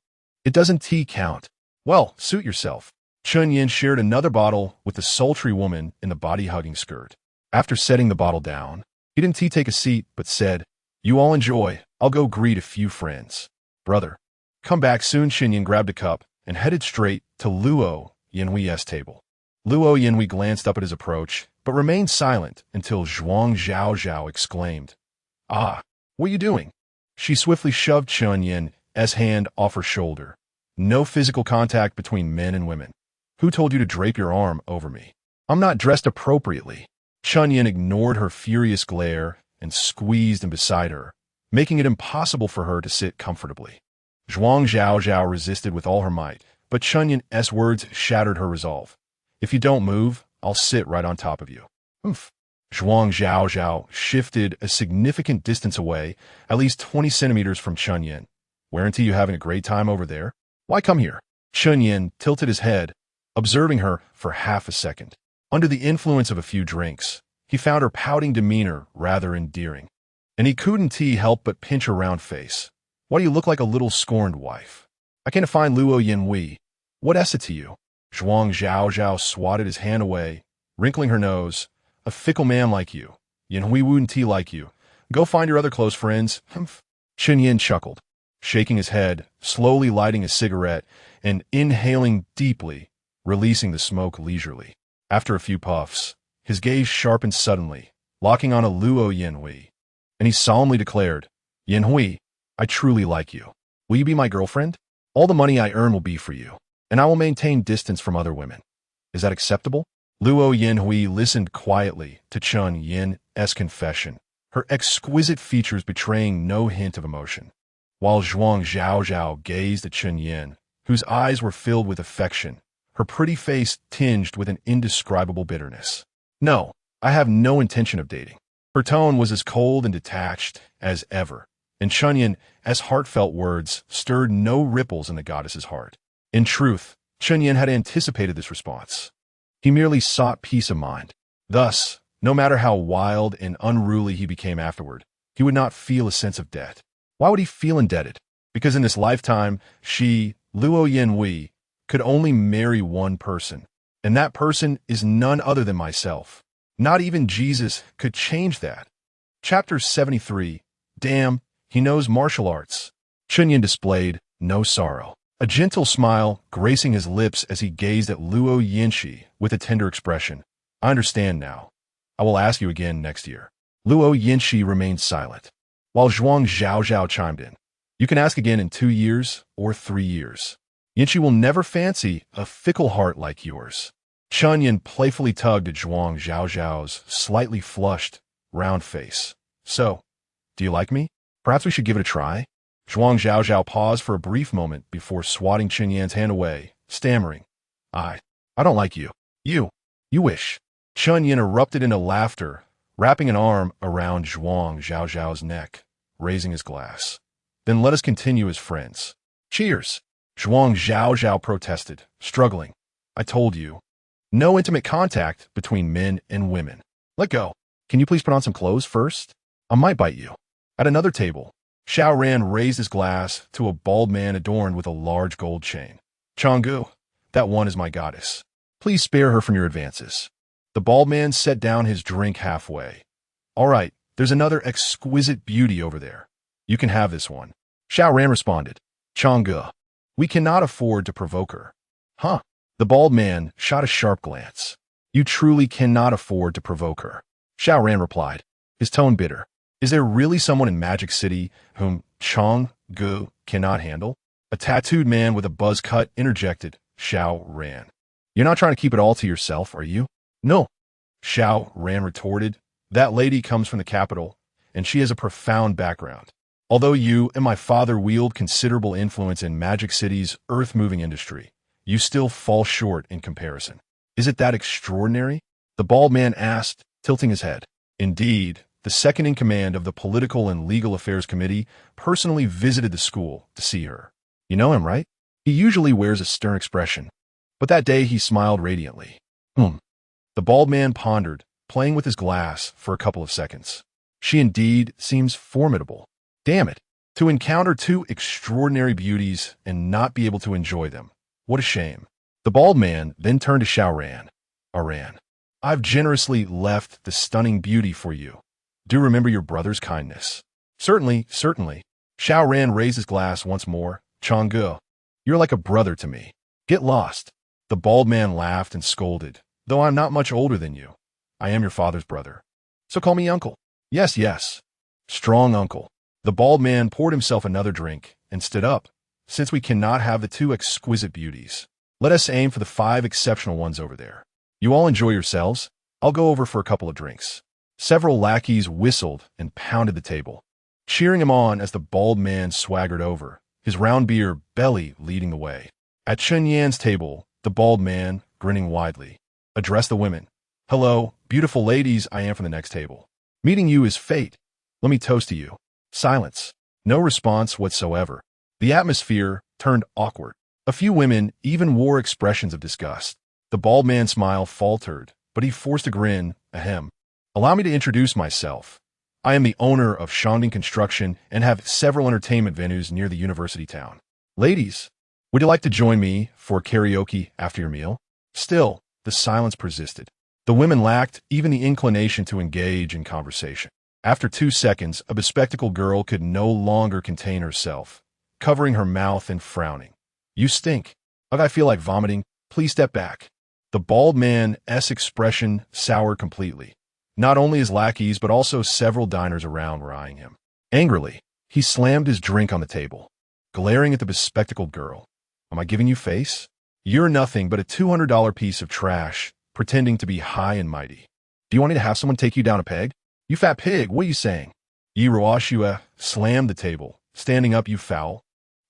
It doesn't count. Well, suit yourself. Chen Yan shared another bottle with the sultry woman in the body-hugging skirt. After setting the bottle down, he didn't take a seat, but said, You all enjoy. I'll go greet a few friends. Brother, come back soon. Chen Yan grabbed a cup and headed straight to Luo Yanhui's table. Luo Yanhui glanced up at his approach, but remained silent until Zhuang Zhaozhao exclaimed, Ah, what are you doing? She swiftly shoved Chen Yan's hand off her shoulder. No physical contact between men and women. Who told you to drape your arm over me? I'm not dressed appropriately. Chen Yan ignored her furious glare and squeezed in beside her, making it impossible for her to sit comfortably. Zhuang Zhaozhao resisted with all her might, but Chen Yan's words shattered her resolve. If you don't move, I'll sit right on top of you. Oof. Zhuang Zhaozhao shifted a significant distance away, at least 20 centimeters from Chen Yan. Weren't you having a great time over there? Why come here? Chen Yan tilted his head, observing her for half a second. Under the influence of a few drinks, he found her pouting demeanor rather endearing. And he couldn't help but pinch her round face. Why do you look like a little scorned wife? I can't find Luo Yanhui. What is it to you? Zhuang Zhaozhao swatted his hand away, wrinkling her nose. A fickle man like you. Yanhui wouldn't like you. Go find your other close friends. Humph. Chen Yan chuckled, shaking his head, slowly lighting a cigarette, and inhaling deeply, releasing the smoke leisurely. After a few puffs, his gaze sharpened suddenly, locking on a Luo Yanhui, and he solemnly declared, Yanhui, I truly like you. Will you be my girlfriend? All the money I earn will be for you, and I will maintain distance from other women. Is that acceptable? Luo Yanhui listened quietly to Chen Yan's confession, her exquisite features betraying no hint of emotion, while Zhuang Zhaozhao gazed at Chen Yan, whose eyes were filled with affection, her pretty face tinged with an indescribable bitterness. No, I have no intention of dating. Her tone was as cold and detached as ever, and Chen Yan's heartfelt words stirred no ripples in the goddess's heart. In truth, Chen Yan had anticipated this response. He merely sought peace of mind. Thus, no matter how wild and unruly he became afterward, he would not feel a sense of debt. Why would he feel indebted? Because in this lifetime, she, Luo Yanhui, could only marry one person, and that person is none other than myself. Not even Jesus could change that. Chapter 73. Damn, he knows martial arts. Chen Yan displayed no sorrow. A gentle smile gracing his lips as he gazed at Luo Yinshi with a tender expression. I understand now. I will ask you again next year. Luo Yinshi remained silent, while Zhuang Zhaozhao chimed in. You can ask again in 2 years or 3 years. Yinshi will never fancy a fickle heart like yours. Chen Yan playfully tugged at Zhuang Zhaozhao's slightly flushed, round face. So, do you like me? Perhaps we should give it a try? Zhuang Zhaozhao paused for a brief moment before swatting Chen Yan's hand away, stammering. I don't like you. You wish. Chen Yan erupted into laughter, wrapping an arm around Zhuang Zhaozhao's neck, raising his glass. Then let us continue as friends. Cheers. Zhuang Zhaozhao protested, struggling. I told you. No intimate contact between men and women. Let go. Can you please put on some clothes first? I might bite you. At another table, Xiao Ran raised his glass to a bald man adorned with a large gold chain. Changgu, that one is my goddess. Please spare her from your advances. The bald man set down his drink halfway. All right, there's another exquisite beauty over there. You can have this one. Xiao Ran responded. Changgu, we cannot afford to provoke her. Huh? The bald man shot a sharp glance. You truly cannot afford to provoke her. Xiao Ran replied, his tone bitter. Is there really someone in Magic City whom Changgu cannot handle? A tattooed man with a buzz cut interjected, Xiao Ran. You're not trying to keep it all to yourself, are you? No. Xiao Ran retorted. That lady comes from the capital, and she has a profound background. Although you and my father wield considerable influence in Magic City's earth-moving industry, you still fall short in comparison. Is it that extraordinary? The bald man asked, tilting his head. Indeed, the second-in-command of the Political and Legal Affairs Committee personally visited the school to see her. You know him, right? He usually wears a stern expression, but that day he smiled radiantly. The bald man pondered, playing with his glass for a couple of seconds. She indeed seems formidable. Damn it, to encounter two extraordinary beauties and not be able to enjoy them. What a shame. The bald man then turned to Xiao Ran. Aran, I've generously left the stunning beauty for you. Do remember your brother's kindness. Certainly, certainly. Xiao Ran raised his glass once more. Changgu, you're like a brother to me. Get lost. The bald man laughed and scolded. Though I'm not much older than you, I am your father's brother. So call me uncle. Yes, yes. Strong uncle. The bald man poured himself another drink and stood up. Since we cannot have the two exquisite beauties, let us aim for the 5 exceptional ones over there. You all enjoy yourselves. I'll go over for a couple of drinks. Several lackeys whistled and pounded the table, cheering him on as the bald man swaggered over, his round beer belly leading the way. At Chen Yan's table, the bald man, grinning widely, addressed the women. Hello, beautiful ladies, I am from the next table. Meeting you is fate. Let me toast to you. Silence. No response whatsoever. The atmosphere turned awkward. A few women even wore expressions of disgust. The bald man's smile faltered, but he forced a grin. Ahem. Allow me to introduce myself. I am the owner of Shangding Construction and have several entertainment venues near the university town. Ladies, would you like to join me for karaoke after your meal? Still, the silence persisted. The women lacked even the inclination to engage in conversation. After 2 seconds, a bespectacled girl could no longer contain herself, covering her mouth and frowning. You stink. Ugh, I feel like vomiting. Please step back. The bald man's expression soured completely. Not only his lackeys, but also several diners around were eyeing him. Angrily, he slammed his drink on the table, glaring at the bespectacled girl. Am I giving you face? You're nothing but a $200 piece of trash, pretending to be high and mighty. Do you want me to have someone take you down a peg? You fat pig, what are you saying? Yi Ruoshua slammed the table. Standing up, you foul.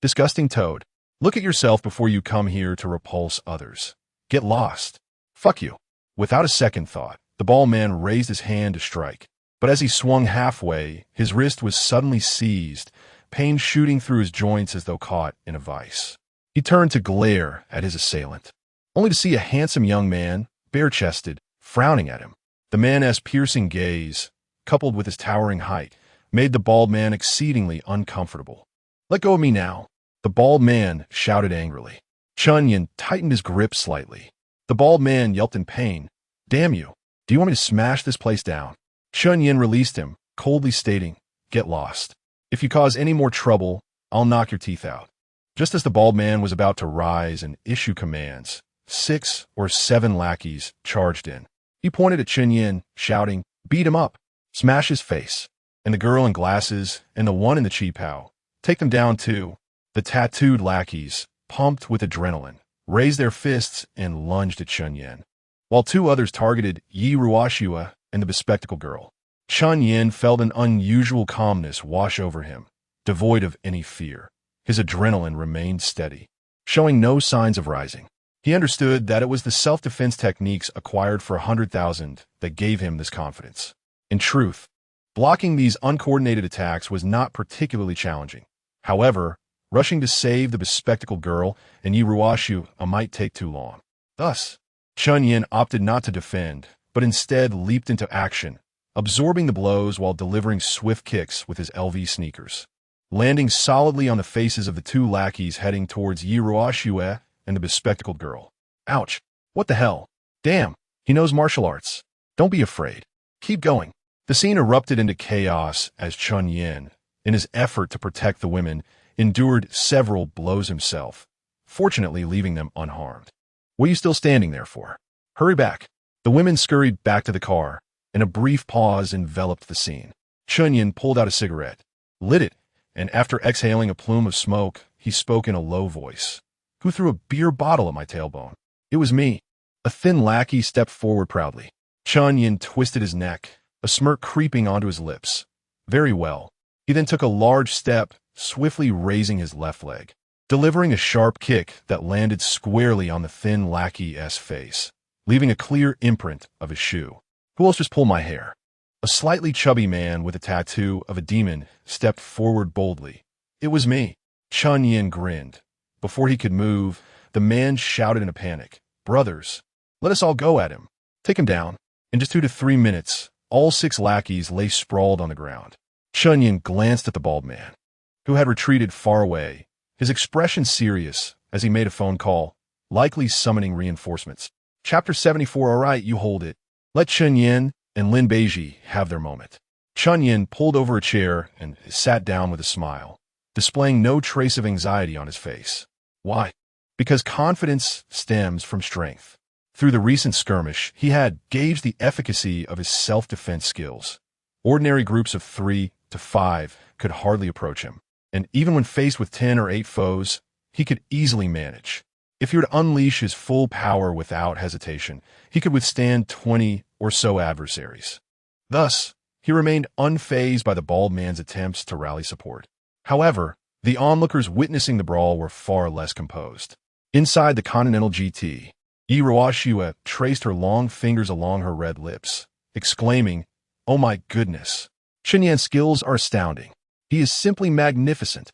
Disgusting toad. Look at yourself before you come here to repulse others. Get lost. Fuck you. Without a second thought, the bald man raised his hand to strike. But as he swung halfway, his wrist was suddenly seized, pain shooting through his joints as though caught in a vice. He turned to glare at his assailant, only to see a handsome young man, bare-chested, frowning at him. The man's piercing gaze, coupled with his towering height, made the bald man exceedingly uncomfortable. Let go of me now, the bald man shouted angrily. Chen Yan tightened his grip slightly. The bald man yelped in pain. Damn you. Do you want me to smash this place down? Chen Yan released him, coldly stating, "Get lost. If you cause any more trouble, I'll knock your teeth out." Just as the bald man was about to rise and issue commands, 6 or 7 lackeys charged in. He pointed at Chen Yan, shouting, "Beat him up! Smash his face! And the girl in glasses and the one in the chi-pao. Take them down too." The tattooed lackeys, pumped with adrenaline, raised their fists and lunged at Chen Yan, while 2 others targeted Yi Ruoxua and the bespectacled girl. Chen Yan felt an unusual calmness wash over him, devoid of any fear. His adrenaline remained steady, showing no signs of rising. He understood that it was the self-defense techniques acquired for 100,000 that gave him this confidence. In truth, blocking these uncoordinated attacks was not particularly challenging. However, rushing to save the bespectacled girl and Yi Ruoxua might take too long. Thus, Chen Yan opted not to defend, but instead leaped into action, absorbing the blows while delivering swift kicks with his LV sneakers, landing solidly on the faces of the 2 lackeys heading towards Yi Ruoxua and the bespectacled girl. Ouch! What the hell? Damn, he knows martial arts. Don't be afraid. Keep going. The scene erupted into chaos as Chen Yan, in his effort to protect the women, endured several blows himself, fortunately leaving them unharmed. "What are you still standing there for? Hurry back." The women scurried back to the car, and a brief pause enveloped the scene. Chen Yan pulled out a cigarette, lit it, and after exhaling a plume of smoke, he spoke in a low voice. "Who threw a beer bottle at my tailbone?" "It was me." A thin lackey stepped forward proudly. Chen Yan twisted his neck, a smirk creeping onto his lips. "Very well." He then took a large step, swiftly raising his left leg, delivering a sharp kick that landed squarely on the thin lackey's face, leaving a clear imprint of his shoe. "Who else just pulled my hair?" A slightly chubby man with a tattoo of a demon stepped forward boldly. "It was me." Chen Yan grinned. Before he could move, the man shouted in a panic, "Brothers, let us all go at him. Take him down." In just 2 to 3 minutes, all 6 lackeys lay sprawled on the ground. Chen Yan glanced at the bald man, who had retreated far away, his expression serious as he made a phone call, likely summoning reinforcements. Chapter 74. "All right, you hold it. Let Chen Yan and Lin Beiji have their moment." Chen Yan pulled over a chair and sat down with a smile, displaying no trace of anxiety on his face. Why? Because confidence stems from strength. Through the recent skirmish, he had gauged the efficacy of his self-defense skills. Ordinary groups of 3 to 5 could hardly approach him, and even when faced with 10 or 8 foes, he could easily manage. If he were to unleash his full power without hesitation, he could withstand 20 or so adversaries. Thus, he remained unfazed by the bald man's attempts to rally support. However, the onlookers witnessing the brawl were far less composed. Inside the Continental GT, Yi Ruoxua traced her long fingers along her red lips, exclaiming, "Oh my goodness! Chen Yan's skills are astounding. He is simply magnificent."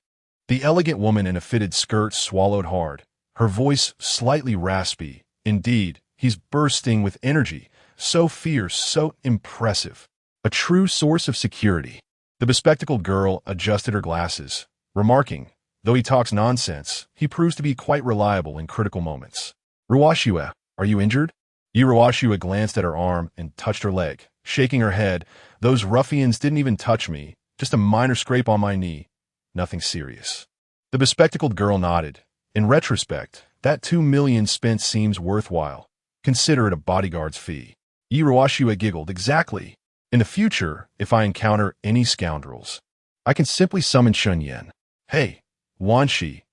The elegant woman in a fitted skirt swallowed hard, her voice slightly raspy. "Indeed, he's bursting with energy, so fierce, so impressive. A true source of security." The bespectacled girl adjusted her glasses, remarking, "Though he talks nonsense, he proves to be quite reliable in critical moments." "Ruoxua, are you injured?" Yi Ruoxua glanced at her arm and touched her leg, shaking her head. "Those ruffians didn't even touch me, just a minor scrape on my knee. Nothing serious." The bespectacled girl nodded. "In retrospect, that 2 million spent seems worthwhile. Consider it a bodyguard's fee." Yi Ruoxua giggled. "Exactly. In the future, if I encounter any scoundrels, I can simply summon Chen Yan." "Hey, Wanshi."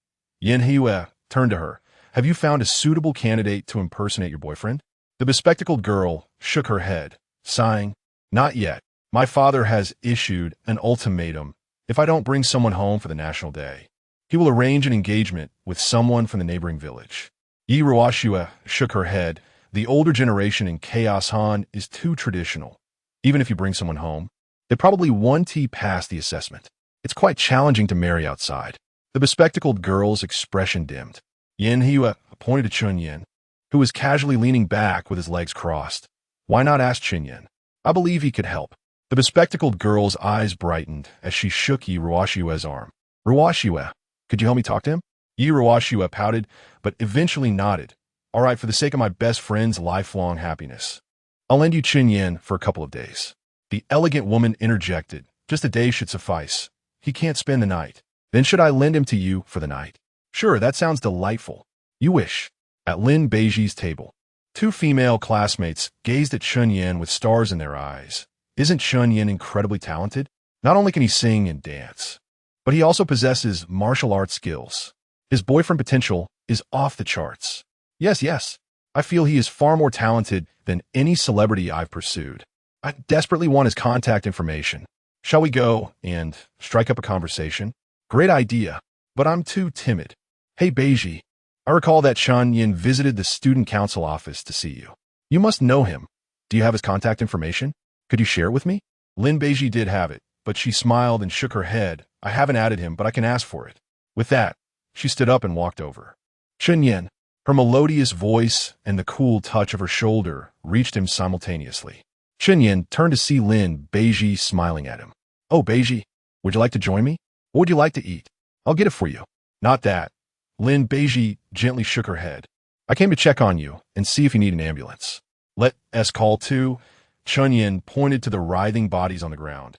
Yan Hue turned to her. "Have you found a suitable candidate to impersonate your boyfriend?" The bespectacled girl shook her head, sighing. "Not yet. My father has issued an ultimatum. If I don't bring someone home for the National Day, he will arrange an engagement with someone from the neighboring village." Yi Ruoxua shook her head. "The older generation in Chaos Han is too traditional. Even if you bring someone home, they probably won't pass the assessment. It's quite challenging to marry outside." The bespectacled girl's expression dimmed. Yan Hue pointed to Chen Yan, who was casually leaning back with his legs crossed. "Why not ask Chen Yan? I believe he could help." The bespectacled girl's eyes brightened as she shook Yi Ruoxua's arm. "Ruoxua, could you help me talk to him?" Yi Ruoxua pouted, but eventually nodded. "All right, for the sake of my best friend's lifelong happiness, I'll lend you Chen Yan for a couple of days. The elegant woman interjected. Just a day should suffice. He can't spend the night. Then should I lend him to you for the night? Sure, that sounds delightful. You wish. At Lin Beiji's table, two female classmates gazed at Chen Yan with stars in their eyes. Isn't Chen Yan incredibly talented? Not only can he sing and dance, but he also possesses martial arts skills. His boyfriend potential is off the charts. Yes. I feel he is far more talented than any celebrity I've pursued. I desperately want his contact information. Shall we go and strike up a conversation? Great idea, but I'm too timid. Hey, Beiji, I recall that Chen Yan visited the student council office to see you. You must know him. Do you have his contact information? Could you share it with me? Lin Beiji did have it, but she smiled and shook her head. I haven't added him, but I can ask for it. With that, she stood up and walked over. Chen Yan, her melodious voice and the cool touch of her shoulder reached him simultaneously. Chen Yan turned to see Lin Beiji smiling at him. Oh, Beiji, would you like to join me? What would you like to eat? I'll get it for you. Not that. Lin Beiji gently shook her head. I came to check on you and see if you need an ambulance. Let us call too. Chen Yan pointed to the writhing bodies on the ground.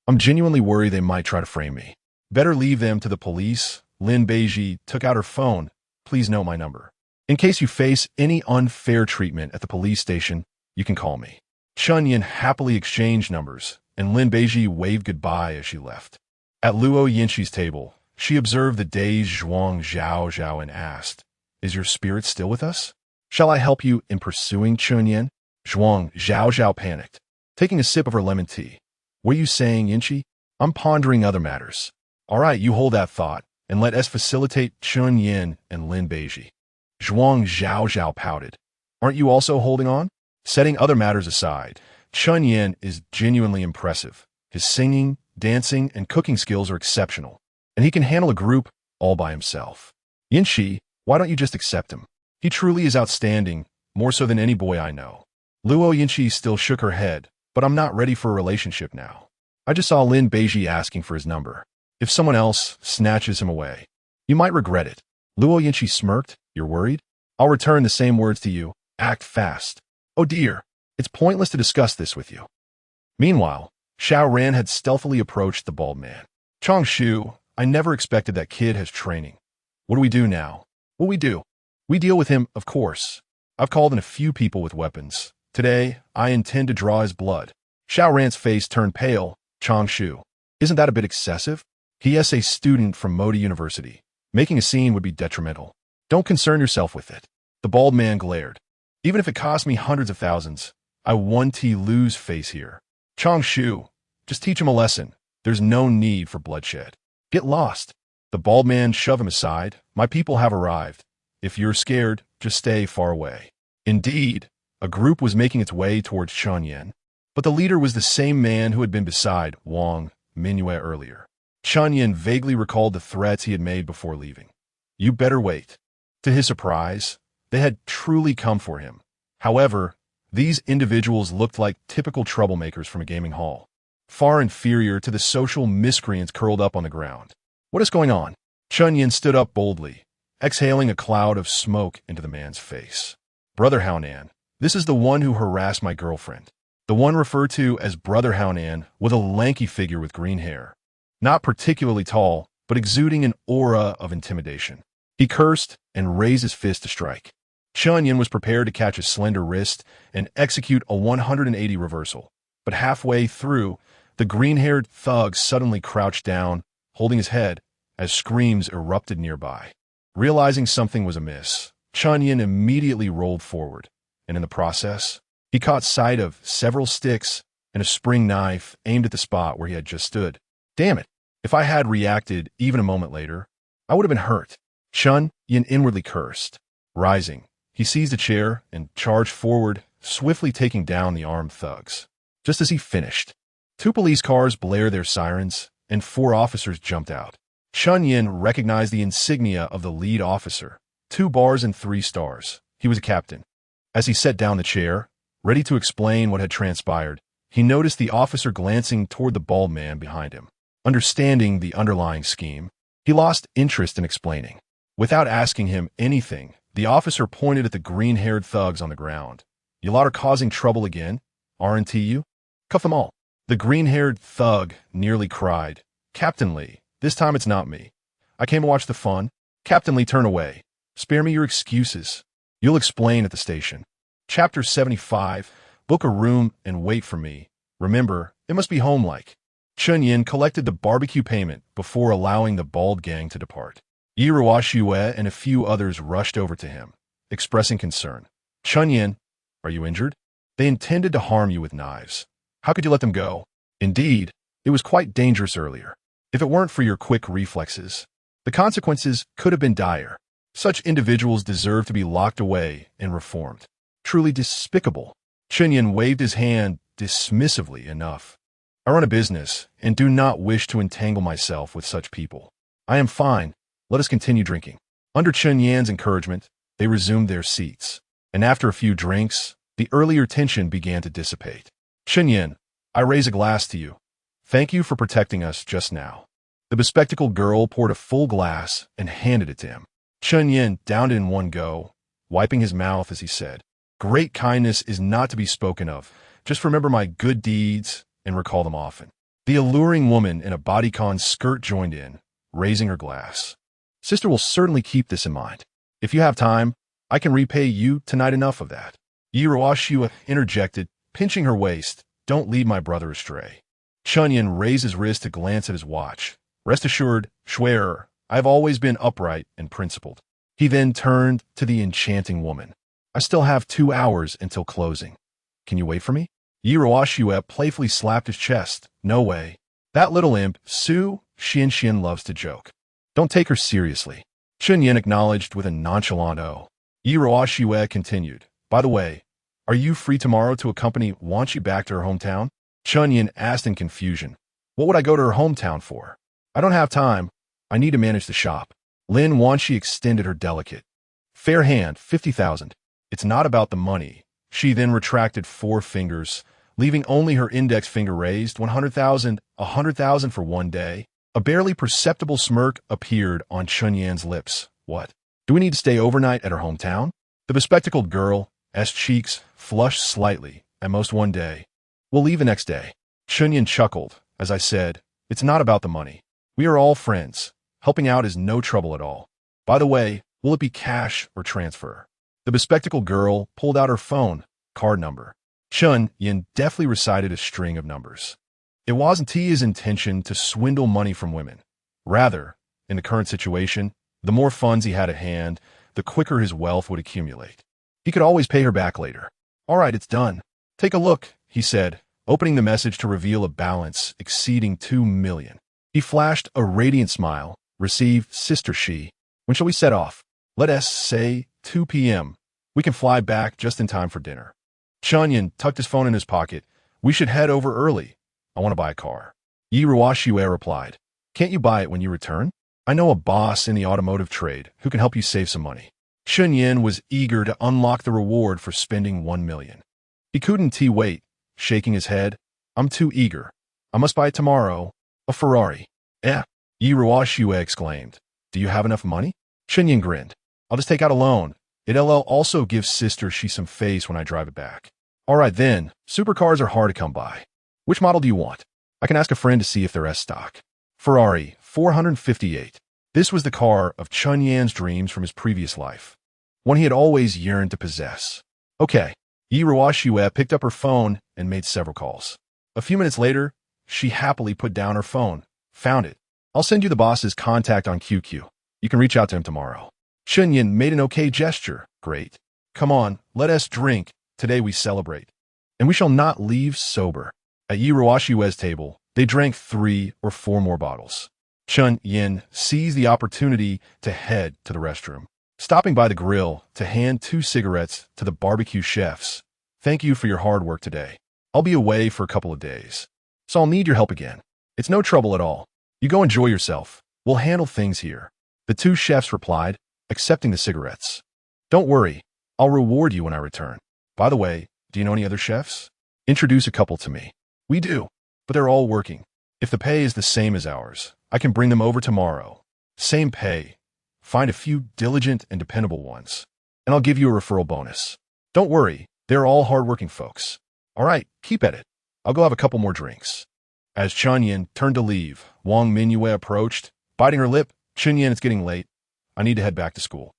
I'm genuinely worried they might try to frame me. Better leave them to the police. Lin Beiji took out her phone. Please note my number. In case you face any unfair treatment at the police station, you can call me. Chen Yan happily exchanged numbers, and Lin Beiji waved goodbye as she left. At Luo Yinxi's table, she observed the dazed Zhuang Zhao and asked, Is your spirit still with us? Shall I help you in pursuing Chen Yan? Zhuang Zhao panicked, taking a sip of her lemon tea. What are you saying, Yinxi? I'm pondering other matters. All right, you hold that thought, and let us facilitate Chen Yan and Lin Beiji. Zhuang Zhao pouted. Aren't you also holding on? Setting other matters aside, Chen Yan is genuinely impressive. His singing, dancing, and cooking skills are exceptional, and he can handle a group all by himself. Yinxi, why don't you just accept him? He truly is outstanding, more so than any boy I know. Luo Yinxi still shook her head, but I'm not ready for a relationship now. I just saw Lin Beiji asking for his number. If someone else snatches him away, you might regret it. Luo Yinxi smirked. You're worried? I'll return the same words to you. Act fast. Oh dear, it's pointless to discuss this with you. Meanwhile, Xiao Ran had stealthily approached the bald man. Chong Shu, I never expected that kid has training. What do we do now? What we do? We deal with him, of course. I've called in a few people with weapons. Today, I intend to draw his blood. Xiao Ran's face turned pale. Chong Shu, isn't that a bit excessive? He is a student from Modi University. Making a scene would be detrimental. Don't concern yourself with it. The bald man glared. Even if it cost me hundreds of thousands, I want to lose face here. Chong Shu, just teach him a lesson. There's no need for bloodshed. Get lost. The bald man shoved him aside. My people have arrived. If you're scared, just stay far away. Indeed, a group was making its way towards Chen Yan, but the leader was the same man who had been beside Wang Mingyue earlier. Chen Yan vaguely recalled the threats he had made before leaving. You better wait. To his surprise, they had truly come for him. However, these individuals looked like typical troublemakers from a gaming hall, far inferior to the social miscreants curled up on the ground. What is going on? Chen Yan stood up boldly, exhaling a cloud of smoke into the man's face. Brother Haonan, this is the one who harassed my girlfriend. The one referred to as Brother Haonan with a lanky figure with green hair. Not particularly tall, but exuding an aura of intimidation. He cursed and raised his fist to strike. Chen Yan was prepared to catch his slender wrist and execute a 180 reversal. But halfway through, the green-haired thug suddenly crouched down, holding his head, as screams erupted nearby. Realizing something was amiss, Chen Yan immediately rolled forward, and in the process, he caught sight of several sticks and a spring knife aimed at the spot where he had just stood. Damn it, if I had reacted even a moment later, I would have been hurt. Chen Yan inwardly cursed. Rising, he seized a chair and charged forward, swiftly taking down the armed thugs. Just as he finished, 2 police cars blared their sirens, and 4 officers jumped out. Chen Yan recognized the insignia of the lead officer, 2 bars and 3 stars. He was a captain. As he set down the chair, ready to explain what had transpired, he noticed the officer glancing toward the bald man behind him. Understanding the underlying scheme, he lost interest in explaining. Without asking him anything, the officer pointed at the green-haired thugs on the ground. You lot are causing trouble again, aren't you? Cuff them all. The green-haired thug nearly cried. Captain Lee, this time it's not me. I came to watch the fun. Captain Lee, turn away. Spare me your excuses. You'll explain at the station. Chapter 75. Book a room and wait for me. Remember, it must be home-like. Chen Yan collected the barbecue payment before allowing the bald gang to depart. Yi Ruoxue and a few others rushed over to him, expressing concern. Chen Yan, are you injured? They intended to harm you with knives. How could you let them go? Indeed, it was quite dangerous earlier. If it weren't for your quick reflexes, the consequences could have been dire. Such individuals deserve to be locked away and reformed. Truly despicable. Chen Yan waved his hand dismissively enough. I run a business and do not wish to entangle myself with such people. I am fine. Let us continue drinking. Under Chen Yan's encouragement, they resumed their seats, and after a few drinks, the earlier tension began to dissipate. Chen Yan, I raise a glass to you. Thank you for protecting us just now. The bespectacled girl poured a full glass and handed it to him. Chen Yan downed it in one go, wiping his mouth as he said, Great kindness is not to be spoken of. Just remember my good deeds and recall them often. The alluring woman in a bodycon skirt joined in, raising her glass. Sister will certainly keep this in mind. If you have time, I can repay you tonight enough of that. Yi Ruoxue interjected, pinching her waist. Don't lead my brother astray. Chen Yan raised his wrist to glance at his watch. Rest assured, Schwerer, I have always been upright and principled. He then turned to the enchanting woman. I still have 2 hours until closing. Can you wait for me? Yi Ruoxue playfully slapped his chest. No way. That little imp, Su Xian loves to joke. Don't take her seriously. Chen Yan acknowledged with a nonchalant O. Yi Ruoxue continued. By the way, are you free tomorrow to accompany Wanqi back to her hometown? Chen Yan asked in confusion. What would I go to her hometown for? I don't have time. I need to manage the shop. Lin Wanqi extended her delicate, fair hand, 50,000. It's not about the money. She then retracted 4 fingers, leaving only her index finger raised. 100,000, 100,000 for one day. A barely perceptible smirk appeared on Chen Yan's lips. What? Do we need to stay overnight at her hometown? The bespectacled girl's cheeks flushed slightly. At most one day. We'll leave the next day. Chen Yan chuckled. As I said, it's not about the money. We are all friends. Helping out is no trouble at all. By the way, will it be cash or transfer? The bespectacled girl pulled out her phone, card number. Chen Yan deftly recited a string of numbers. It wasn't his intention to swindle money from women. Rather, in the current situation, the more funds he had at hand, the quicker his wealth would accumulate. He could always pay her back later. All right, it's done. Take a look, he said, opening the message to reveal a balance exceeding 2 million. He flashed a radiant smile. Received, Sister Shi. When shall we set off? Let us say 2 p.m. We can fly back just in time for dinner. Chen Yan tucked his phone in his pocket. We should head over early. I want to buy a car. Yi Ruoxue replied. Can't you buy it when you return? I know a boss in the automotive trade who can help you save some money. Chen Yan was eager to unlock the reward for spending 1 million. He couldn't wait, shaking his head. I'm too eager. I must buy it tomorrow. A Ferrari. Yi Ruoxue exclaimed. Do you have enough money? Chen Yan grinned. I'll just take out a loan. It'll also give Sister Shi some face when I drive it back. All right then, supercars are hard to come by. Which model do you want? I can ask a friend to see if they're S-stock. Ferrari 458. This was the car of Chen Yan's dreams from his previous life. One he had always yearned to possess. Okay. Yi Ruoxue picked up her phone and made several calls. A few minutes later, she happily put down her phone. Found it. I'll send you the boss's contact on QQ. You can reach out to him tomorrow. Chen Yan made an okay gesture. Great. Come on, let us drink. Today we celebrate. And we shall not leave sober. At Yi Ruoxue's table, they drank 3 or 4 more bottles. Chen Yan seized the opportunity to head to the restroom, stopping by the grill to hand 2 cigarettes to the barbecue chefs. Thank you for your hard work today. I'll be away for a couple of days, so I'll need your help again. It's no trouble at all. You go enjoy yourself. We'll handle things here. The 2 chefs replied, accepting the cigarettes. Don't worry. I'll reward you when I return. By the way, do you know any other chefs? Introduce a couple to me. We do, but they're all working. If the pay is the same as ours, I can bring them over tomorrow. Same pay. Find a few diligent and dependable ones, and I'll give you a referral bonus. Don't worry. They're all hardworking folks. All right, keep at it. I'll go have a couple more drinks. As Chen Yan turned to leave, Wang Mingyue approached, biting her lip. Chen Yan, it's getting late. I need to head back to school.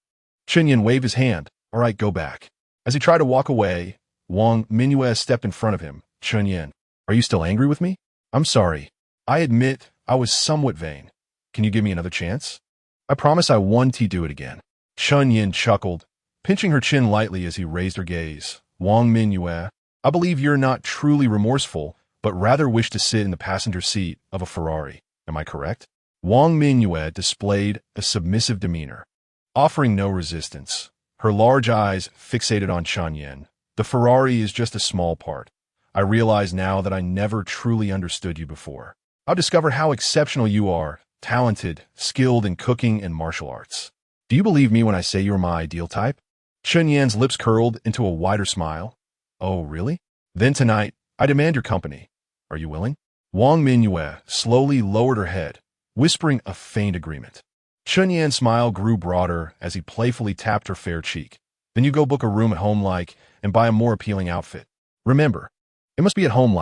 Chen Yan waved his hand. All right, go back. As he tried to walk away, Wang Mingyue stepped in front of him. Chen Yan, are you still angry with me? I'm sorry. I admit I was somewhat vain. Can you give me another chance? I promise I won't do it again. Chen Yan chuckled, pinching her chin lightly as he raised her gaze. Wang Mingyue, I believe you're not truly remorseful, but rather wish to sit in the passenger seat of a Ferrari. Am I correct? Wang Mingyue displayed a submissive demeanor, offering no resistance. Her large eyes fixated on Chen Yan. The Ferrari is just a small part. I realize now that I never truly understood you before. I'll discover how exceptional you are, talented, skilled in cooking and martial arts. Do you believe me when I say you're my ideal type? Chen Yan's lips curled into a wider smile. Oh, really? Then tonight, I demand your company. Are you willing? Wang Mingyue slowly lowered her head, whispering a faint agreement. Chen Yan's smile grew broader as he playfully tapped her fair cheek. Then you go book a room at home and buy a more appealing outfit. Remember, it must be at home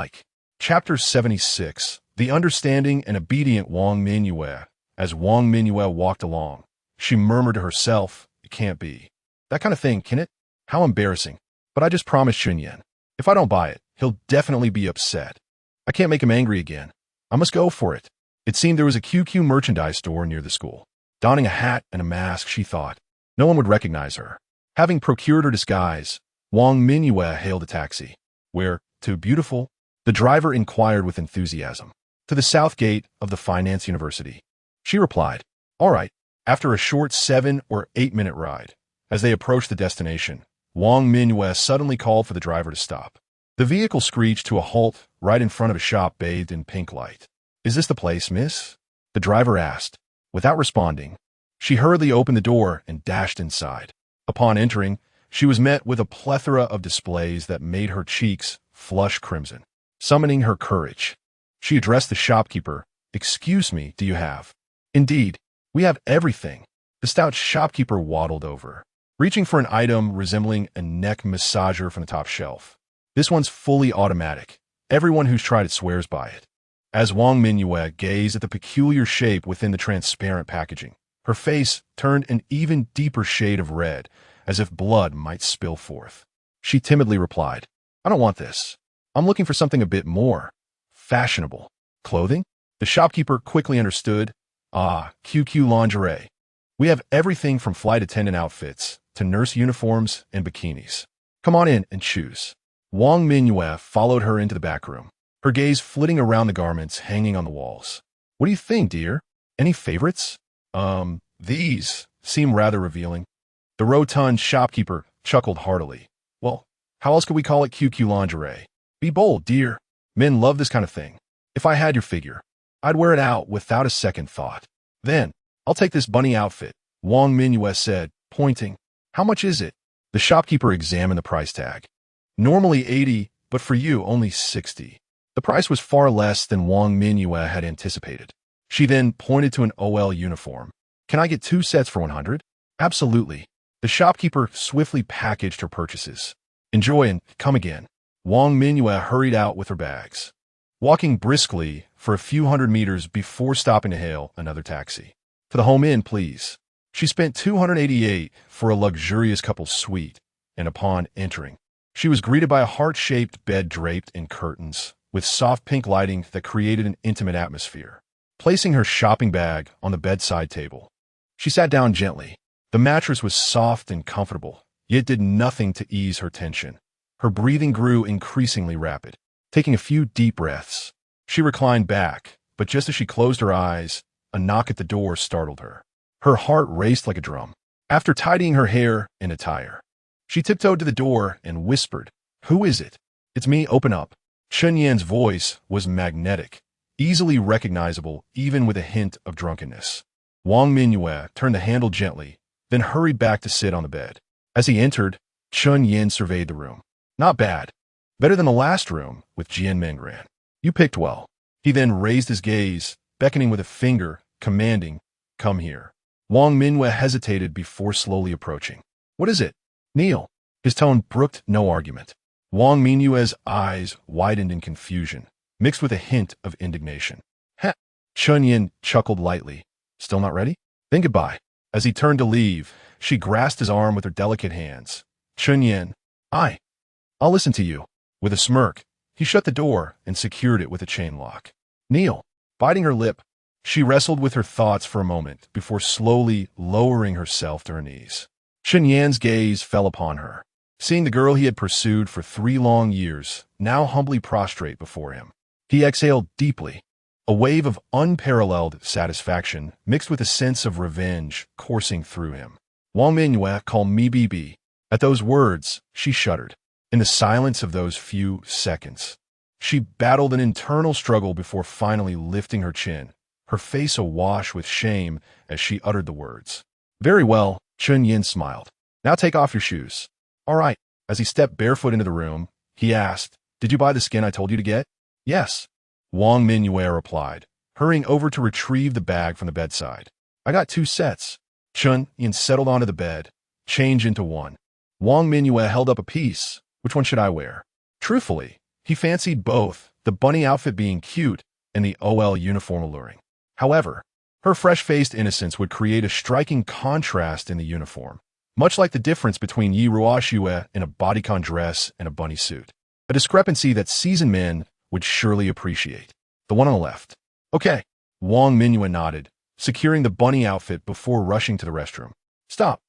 Chapter 76. The understanding and obedient Wang Mingyue. As Wang Mingyue walked along, she murmured to herself, it can't be. That kind of thing, can it? How embarrassing. But I just promised Chen Yan. If I don't buy it, he'll definitely be upset. I can't make him angry again. I must go for it. It seemed there was a QQ merchandise store near the school. Donning a hat and a mask, she thought. No one would recognize her. Having procured her disguise, Wang Mingyue hailed a taxi. Where, to beautiful? The driver inquired with enthusiasm. To the south gate of the Finance University. She replied, all right. After a short 7 or 8 minute ride, as they approached the destination, Wang Mingyue suddenly called for the driver to stop. The vehicle screeched to a halt right in front of a shop bathed in pink light. Is this the place, miss? The driver asked. Without responding, she hurriedly opened the door and dashed inside. Upon entering, she was met with a plethora of displays that made her cheeks flush crimson. Summoning her courage, she addressed the shopkeeper. Excuse me, do you have? Indeed, we have everything. The stout shopkeeper waddled over, reaching for an item resembling a neck massager from the top shelf. This one's fully automatic. Everyone who's tried it swears by it. As Wang Mingyue gazed at the peculiar shape within the transparent packaging, her face turned an even deeper shade of red, as if blood might spill forth. She timidly replied, I don't want this. I'm looking for something a bit more fashionable. Clothing? The shopkeeper quickly understood. Ah, QQ lingerie. We have everything from flight attendant outfits to nurse uniforms and bikinis. Come on in and choose. Wang Mingyue followed her into the back room, her gaze flitting around the garments hanging on the walls. What do you think, dear? Any favorites? These seem rather revealing. The rotund shopkeeper chuckled heartily. Well, how else could we call it QQ lingerie? Be bold, dear. Men love this kind of thing. If I had your figure, I'd wear it out without a second thought. Then, I'll take this bunny outfit, Wang Mingyue said, pointing. How much is it? The shopkeeper examined the price tag. Normally 80, but for you only 60. The price was far less than Wang Mingyue had anticipated. She then pointed to an OL uniform. Can I get 2 sets for 100? Absolutely. The shopkeeper swiftly packaged her purchases. Enjoy and come again. Wang Mingyue hurried out with her bags, walking briskly for a few hundred meters before stopping to hail another taxi. To the home inn, please. She spent $288 for a luxurious couple's suite, and upon entering, she was greeted by a heart-shaped bed draped in curtains, with soft pink lighting that created an intimate atmosphere. Placing her shopping bag on the bedside table, she sat down gently. The mattress was soft and comfortable, yet did nothing to ease her tension. Her breathing grew increasingly rapid. Taking a few deep breaths, she reclined back, but just as she closed her eyes, a knock at the door startled her. Her heart raced like a drum. After tidying her hair and attire, she tiptoed to the door and whispered, Who is it? It's me, open up. Chen Yan's voice was magnetic, easily recognizable even with a hint of drunkenness. Wang Mingyue turned the handle gently, then hurried back to sit on the bed. As he entered, Chen Yan surveyed the room. Not bad. Better than the last room with Jian Mengran. You picked well. He then raised his gaze, beckoning with a finger, commanding, Come here. Wang Mingyue hesitated before slowly approaching. What is it? Kneel. His tone brooked no argument. Wang Mingyue's eyes widened in confusion, mixed with a hint of indignation. Heh. Chen Yan chuckled lightly. Still not ready? Then goodbye. As he turned to leave, she grasped his arm with her delicate hands. Chen Yan, I'll listen to you. With a smirk, he shut the door and secured it with a chain lock. Kneel. Biting her lip, she wrestled with her thoughts for a moment before slowly lowering herself to her knees. Chen Yan's gaze fell upon her, seeing the girl he had pursued for 3 long years, now humbly prostrate before him. He exhaled deeply, a wave of unparalleled satisfaction mixed with a sense of revenge coursing through him. Wang Mingyue called me BB. At those words, she shuddered. In the silence of those few seconds, she battled an internal struggle before finally lifting her chin, her face awash with shame as she uttered the words. Very well, Chen Yan smiled. Now take off your shoes. All right. As he stepped barefoot into the room, he asked, Did you buy the skin I told you to get? Yes. Wang Mingyue replied, hurrying over to retrieve the bag from the bedside. I got 2 sets. Chen Yan settled onto the bed, change into one. Wang Mingyue held up a piece. Which one should I wear? Truthfully, he fancied both, the bunny outfit being cute and the OL uniform alluring. However, her fresh-faced innocence would create a striking contrast in the uniform, much like the difference between Yi Ruoxue in a bodycon dress and a bunny suit. A discrepancy that seasoned men would surely appreciate. The one on the left. Okay. Wang Mingyue nodded, securing the bunny outfit before rushing to the restroom. Stop.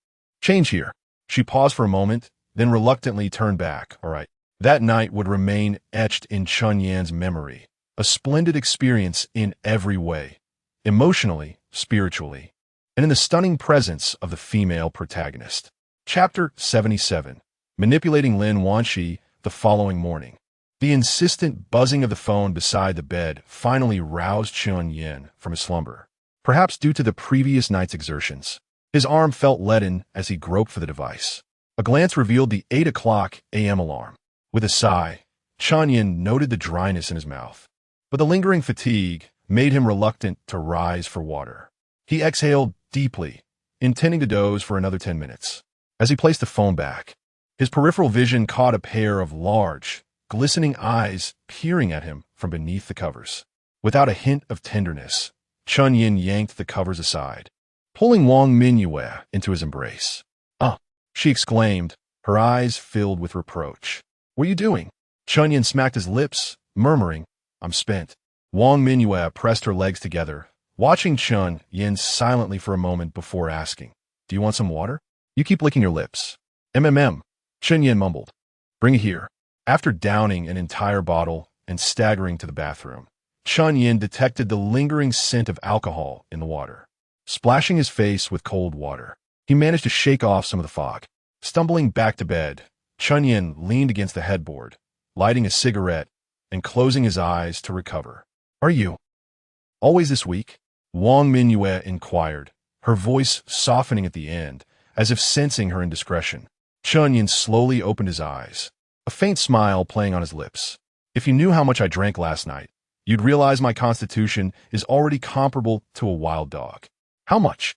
Change here. She paused for a moment, then reluctantly turned back. All right. That night would remain etched in Chen Yan's memory, a splendid experience in every way, emotionally, spiritually, and in the stunning presence of the female protagonist. Chapter 77. Manipulating Lin Wanxi the following morning. The insistent buzzing of the phone beside the bed finally roused Chen Yan from his slumber, perhaps due to the previous night's exertions. His arm felt leaden as he groped for the device. A glance revealed the 8 o'clock a.m. alarm. With a sigh, Chen Yan noted the dryness in his mouth, but the lingering fatigue made him reluctant to rise for water. He exhaled deeply, intending to doze for another 10 minutes. As he placed the phone back, his peripheral vision caught a pair of large, glistening eyes peering at him from beneath the covers. Without a hint of tenderness, Chen Yan yanked the covers aside, pulling Wang Mingyue into his embrace. She exclaimed, her eyes filled with reproach. What are you doing? Chen Yan smacked his lips, murmuring, I'm spent. Wang Mingyue pressed her legs together, watching Chen Yan silently for a moment before asking, Do you want some water? You keep licking your lips. Chen Yan mumbled. Bring it here. After downing an entire bottle and staggering to the bathroom, Chen Yan detected the lingering scent of alcohol in the water. Splashing his face with cold water, he managed to shake off some of the fog. Stumbling back to bed, Chen Yan leaned against the headboard, lighting a cigarette and closing his eyes to recover. Are you always this weak? Wang Mingyue inquired, her voice softening at the end, as if sensing her indiscretion. Chen Yan slowly opened his eyes, a faint smile playing on his lips. If you knew how much I drank last night, you'd realize my constitution is already comparable to a wild dog. How much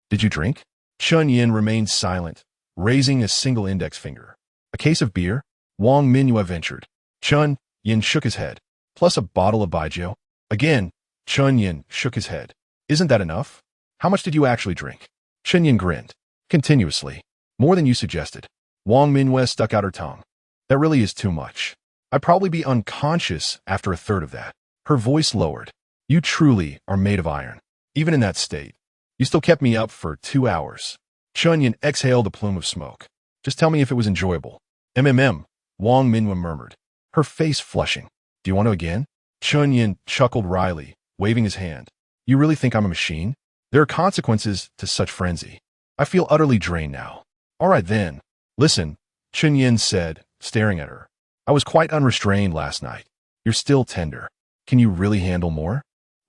did you drink? Chen Yan remained silent, raising a single index finger. A case of beer? Wang Mingyue ventured. Chen Yan shook his head. Plus a bottle of baijiu? Again, Chen Yan shook his head. Isn't that enough? How much did you actually drink? Chen Yan grinned. Continuously. More than you suggested. Wang Mingyue stuck out her tongue. That really is too much. I'd probably be unconscious after a third of that. Her voice lowered. You truly are made of iron. Even in that state, you still kept me up for 2 hours. Chen Yan exhaled a plume of smoke. Just tell me if it was enjoyable. Wang Mingyue murmured, her face flushing. Do you want to again? Chen Yan chuckled wryly, waving his hand. You really think I'm a machine? There are consequences to such frenzy. I feel utterly drained now. All right then. Listen, Chen Yan said, staring at her. I was quite unrestrained last night. You're still tender. Can you really handle more?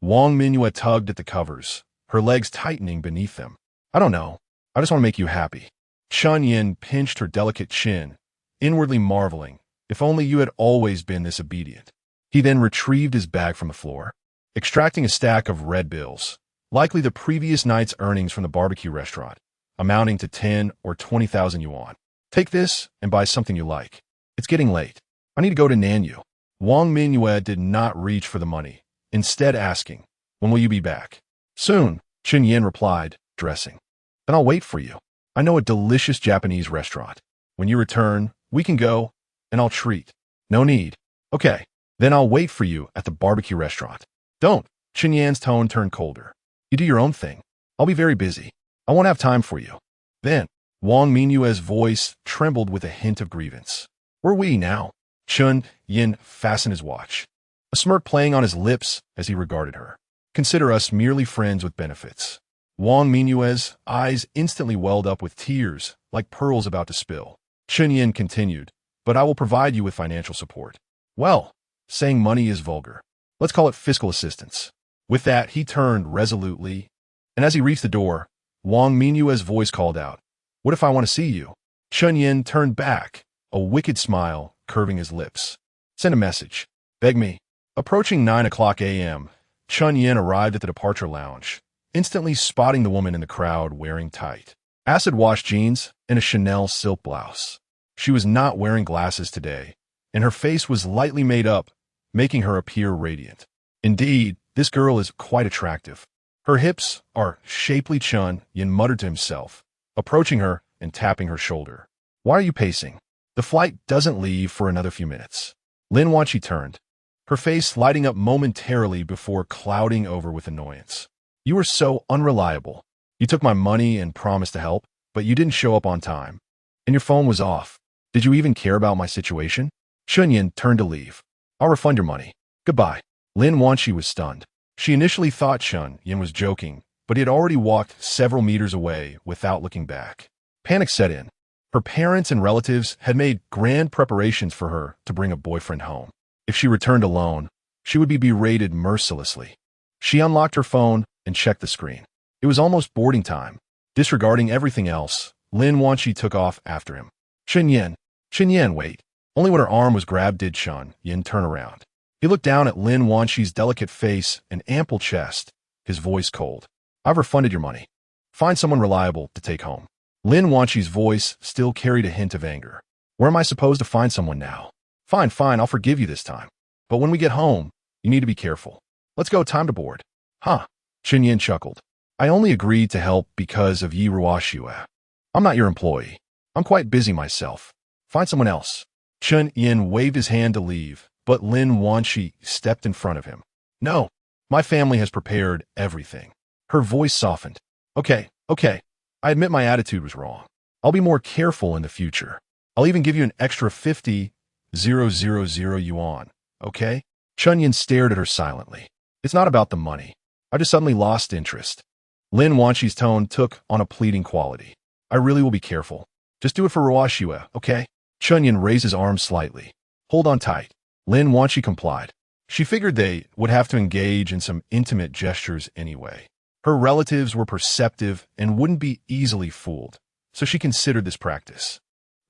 Wang Mingyue tugged at the covers, her legs tightening beneath them. I don't know. I just want to make you happy. Chen Yan pinched her delicate chin, inwardly marveling, if only you had always been this obedient. He then retrieved his bag from the floor, extracting a stack of red bills, likely the previous night's earnings from the barbecue restaurant, amounting to 10 or 20,000 yuan. Take this and buy something you like. It's getting late. I need to go to Nanyu. Wang Mingyue did not reach for the money, instead asking, when will you be back? Soon, Chen Yan replied, dressing. Then I'll wait for you. I know a delicious Japanese restaurant. When you return, we can go, and I'll treat. No need. Okay, then I'll wait for you at the barbecue restaurant. Don't. Chen Yan's tone turned colder. You do your own thing. I'll be very busy. I won't have time for you. Then, Wang Mingyue's voice trembled with a hint of grievance. Where are we now? Chen Yan fastened his watch, a smirk playing on his lips as he regarded her. Consider us merely friends with benefits. Wang Mingyue's eyes instantly welled up with tears, like pearls about to spill. Chen Yan continued, but I will provide you with financial support. Well, saying money is vulgar. Let's call it fiscal assistance. With that, he turned resolutely, and as he reached the door, Wang Mingyue's voice called out, What if I want to see you? Chen Yan turned back, a wicked smile curving his lips. Send a message. Beg me. Approaching 9 o'clock a.m., Chen Yan arrived at the departure lounge, instantly spotting the woman in the crowd wearing tight, acid-wash jeans and a Chanel silk blouse. She was not wearing glasses today, and her face was lightly made up, making her appear radiant. Indeed, this girl is quite attractive. Her hips are shapely. Chen Yan muttered to himself, approaching her and tapping her shoulder. Why are you pacing? The flight doesn't leave for another few minutes. Lin Wanqi turned, her face lighting up momentarily before clouding over with annoyance. You were so unreliable. You took my money and promised to help, but you didn't show up on time. And your phone was off. Did you even care about my situation? Chen Yan turned to leave. I'll refund your money. Goodbye. Lin Wanqi was stunned. She initially thought Chen Yan was joking, but he had already walked several meters away without looking back. Panic set in. Her parents and relatives had made grand preparations for her to bring a boyfriend home. If she returned alone, she would be berated mercilessly. She unlocked her phone and checked the screen. It was almost boarding time. Disregarding everything else, Lin Wanqi took off after him. Chen Yan, wait. Only when her arm was grabbed did Chen Yan turn around. He looked down at Lin Wanqi's delicate face and ample chest, his voice cold. I've refunded your money. Find someone reliable to take home. Lin Wanqi's voice still carried a hint of anger. Where am I supposed to find someone now? Fine, I'll forgive you this time. But when we get home, you need to be careful. Let's go, time to board. Huh? Chen Yan chuckled. I only agreed to help because of Yi Ruoxue. I'm not your employee. I'm quite busy myself. Find someone else. Chen Yan waved his hand to leave, but Lin Wanqi stepped in front of him. No, my family has prepared everything. Her voice softened. Okay. I admit my attitude was wrong. I'll be more careful in the future. I'll even give you an extra 50,000 yuan, okay? Chen Yan stared at her silently. It's not about the money. I just suddenly lost interest. Lin Wanqi's tone took on a pleading quality. I really will be careful. Just do it for Ruoxue, okay? Chen Yan raised his arm slightly. Hold on tight. Lin Wanqi complied. She figured they would have to engage in some intimate gestures anyway. Her relatives were perceptive and wouldn't be easily fooled, so she considered this practice.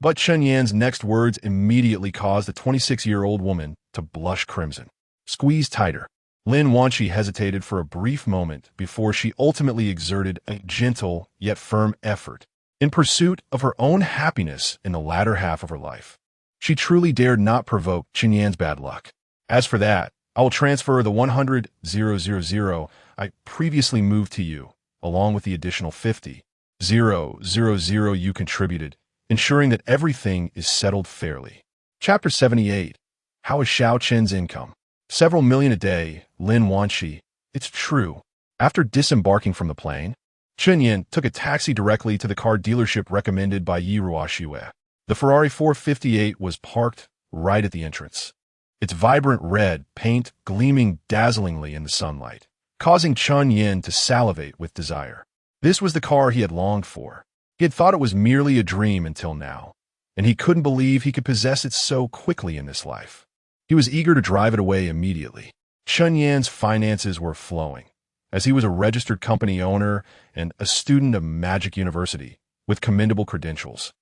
But Chen Yan's next words immediately caused the 26-year-old woman to blush crimson. Squeeze tighter. Lin Wanqi hesitated for a brief moment before she ultimately exerted a gentle yet firm effort in pursuit of her own happiness in the latter half of her life. She truly dared not provoke Chen Yan's bad luck. As for that, I will transfer the 100,000 I previously moved to you, along with the additional 50,000 you contributed, ensuring that everything is settled fairly. Chapter 78. How is Xiao Chen's income? Several million a day, Lin Wanqi. It's true. After disembarking from the plane, Chen Yan took a taxi directly to the car dealership recommended by Yi Ruoxue. The Ferrari 458 was parked right at the entrance, its vibrant red paint gleaming dazzlingly in the sunlight, causing Chen Yan to salivate with desire. This was the car he had longed for. He had thought it was merely a dream until now, and he couldn't believe he could possess it so quickly in this life. He was eager to drive it away immediately. Chen Yan's finances were flowing, as he was a registered company owner and a student of Magic University with commendable credentials,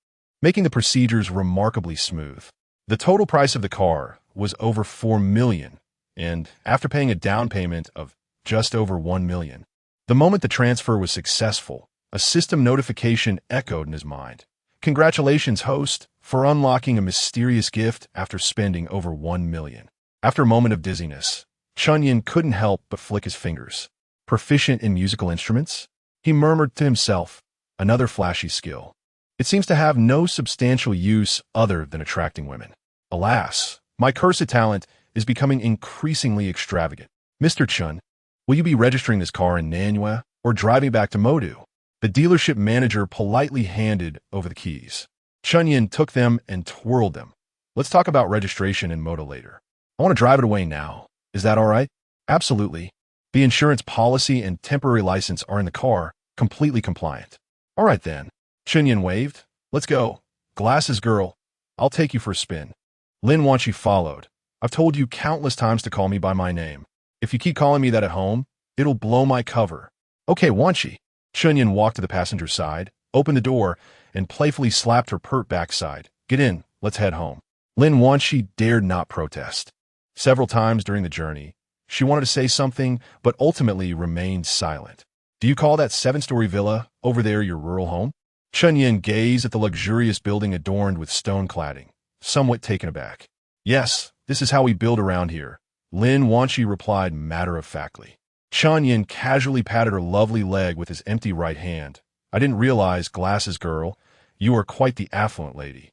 making the procedures remarkably smooth. The total price of the car was over 4 million, and after paying a down payment of just over 1 million, the moment the transfer was successful, a system notification echoed in his mind, Congratulations, host, for unlocking a mysterious gift after spending over 1 million. After a moment of dizziness, Chen Yan couldn't help but flick his fingers. Proficient in musical instruments? He murmured to himself, another flashy skill. It seems to have no substantial use other than attracting women. Alas, my cursed talent is becoming increasingly extravagant. Mr. Chen, will you be registering this car in Nanyue or driving back to Modu? The dealership manager politely handed over the keys. Chen Yan took them and twirled them. Let's talk about registration in Modu later. I want to drive it away now. Is that all right? Absolutely. The insurance policy and temporary license are in the car, completely compliant. All right then. Chen Yan waved. Let's go. Glasses girl. I'll take you for a spin. Lin Wanqi followed. I've told you countless times to call me by my name. If you keep calling me that at home, it'll blow my cover. Okay, Wanqi. Chen Yan walked to the passenger's side, opened the door, and playfully slapped her pert backside. Get in, let's head home. Lin Wanqi dared not protest. Several times during the journey, she wanted to say something, but ultimately remained silent. Do you call that 7-story villa over there your rural home? Chen Yan gazed at the luxurious building adorned with stone cladding, somewhat taken aback. Yes, this is how we build around here, Lin Wanqi replied matter-of-factly. Chen Yan casually patted her lovely leg with his empty right hand. I didn't realize, glasses girl, you are quite the affluent lady.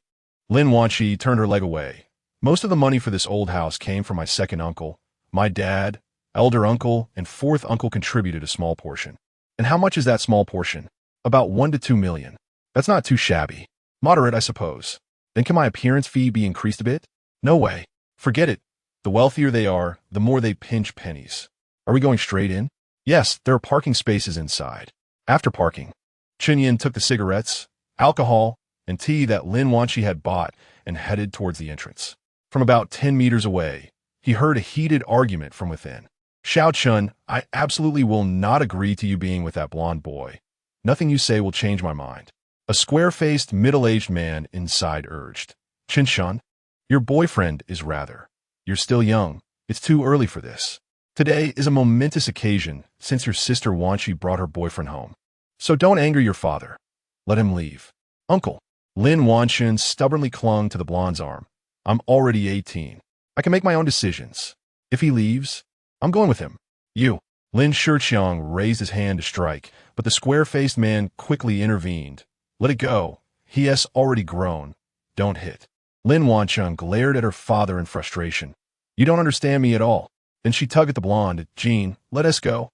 Lin Wanqi turned her leg away. Most of the money for this old house came from my second uncle. My dad, elder uncle, and fourth uncle contributed a small portion. And how much is that small portion? About 1 to 2 million. That's not too shabby. Moderate, I suppose. Then can my appearance fee be increased a bit? No way. Forget it. The wealthier they are, the more they pinch pennies. Are we going straight in? Yes, there are parking spaces inside. After parking, Chen Yan took the cigarettes, alcohol, and tea that Lin Wanqi had bought and headed towards the entrance. From about 10 meters away, he heard a heated argument from within. Xiao Chun, I absolutely will not agree to you being with that blonde boy. Nothing you say will change my mind. A square-faced, middle-aged man inside urged. Chen Shun, your boyfriend is rather. You're still young. It's too early for this. Today is a momentous occasion since your sister Wanqi brought her boyfriend home. So don't anger your father. Let him leave. Uncle. Lin Wanqi stubbornly clung to the blonde's arm. I'm already 18. I can make my own decisions. If he leaves, I'm going with him. You. Lin Shiqiang raised his hand to strike, but the square-faced man quickly intervened. Let it go. He has already grown. Don't hit. Lin Wanqi glared at her father in frustration. You don't understand me at all. Then she tugged at the blonde. Jean, let us go.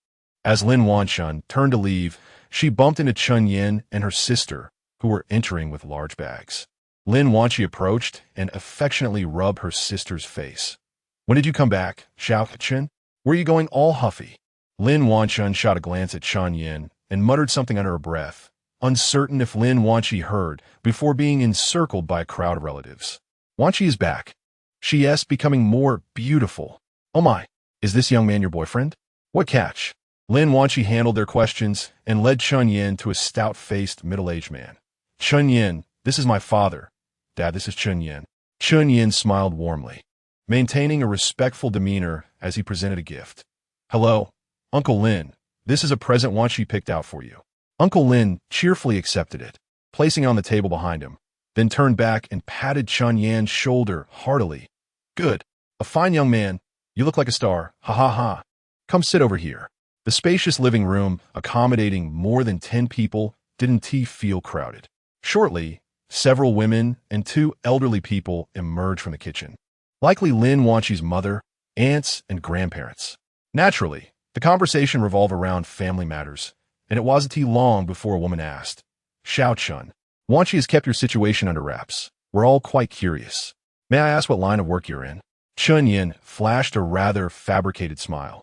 As Lin Wanqi turned to leave, she bumped into Chen Yan and her sister, who were entering with large bags. Lin Wanqi approached and affectionately rubbed her sister's face. When did you come back, Xiao Chen? Were you going all huffy? Lin Wanqi shot a glance at Chen Yan and muttered something under her breath, uncertain if Lin Wanqi heard, before being encircled by a crowd of relatives. Wanqi is back. She is becoming more beautiful. Oh my, is this young man your boyfriend? What catch? Lin Wanqi handled their questions and led Chen Yan to a stout-faced, middle-aged man. Chen Yan, this is my father. Dad, this is Chen Yan. Chen Yan smiled warmly, maintaining a respectful demeanor as he presented a gift. Hello, Uncle Lin. This is a present Wanqi picked out for you. Uncle Lin cheerfully accepted it, placing it on the table behind him, then turned back and patted Chen Yan's shoulder heartily. Good. A fine young man. You look like a star. Ha ha ha. Come sit over here. The spacious living room, accommodating more than 10 people, didn't feel crowded. Shortly, several women and 2 elderly people emerged from the kitchen. Likely Lin Wanqi's mother, aunts, and grandparents. Naturally, the conversation revolved around family matters, and it wasn't long before a woman asked, Xiao Chun, Wanqi has kept your situation under wraps. We're all quite curious. May I ask what line of work you're in? Chen Yan flashed a rather fabricated smile,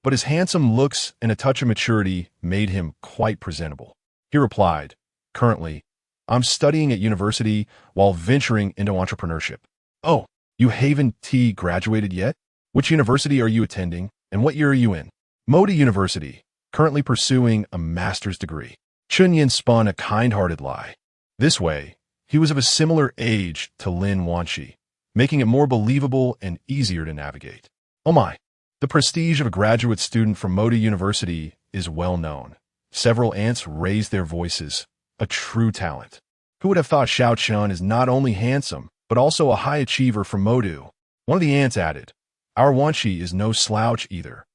but his handsome looks and a touch of maturity made him quite presentable. He replied, currently, I'm studying at university while venturing into entrepreneurship. Oh, you haven't graduated yet? Which university are you attending, and what year are you in? Moda University, currently pursuing a master's degree. Chen Yan spun a kind-hearted lie. This way, he was of a similar age to Lin Wanqi, making it more believable and easier to navigate. Oh my, the prestige of a graduate student from Moda University is well known. Several aunts raised their voices. A true talent. Who would have thought Xiao Chun is not only handsome, but also a high achiever from Modu? One of the ants added, our Wanshi is no slouch either.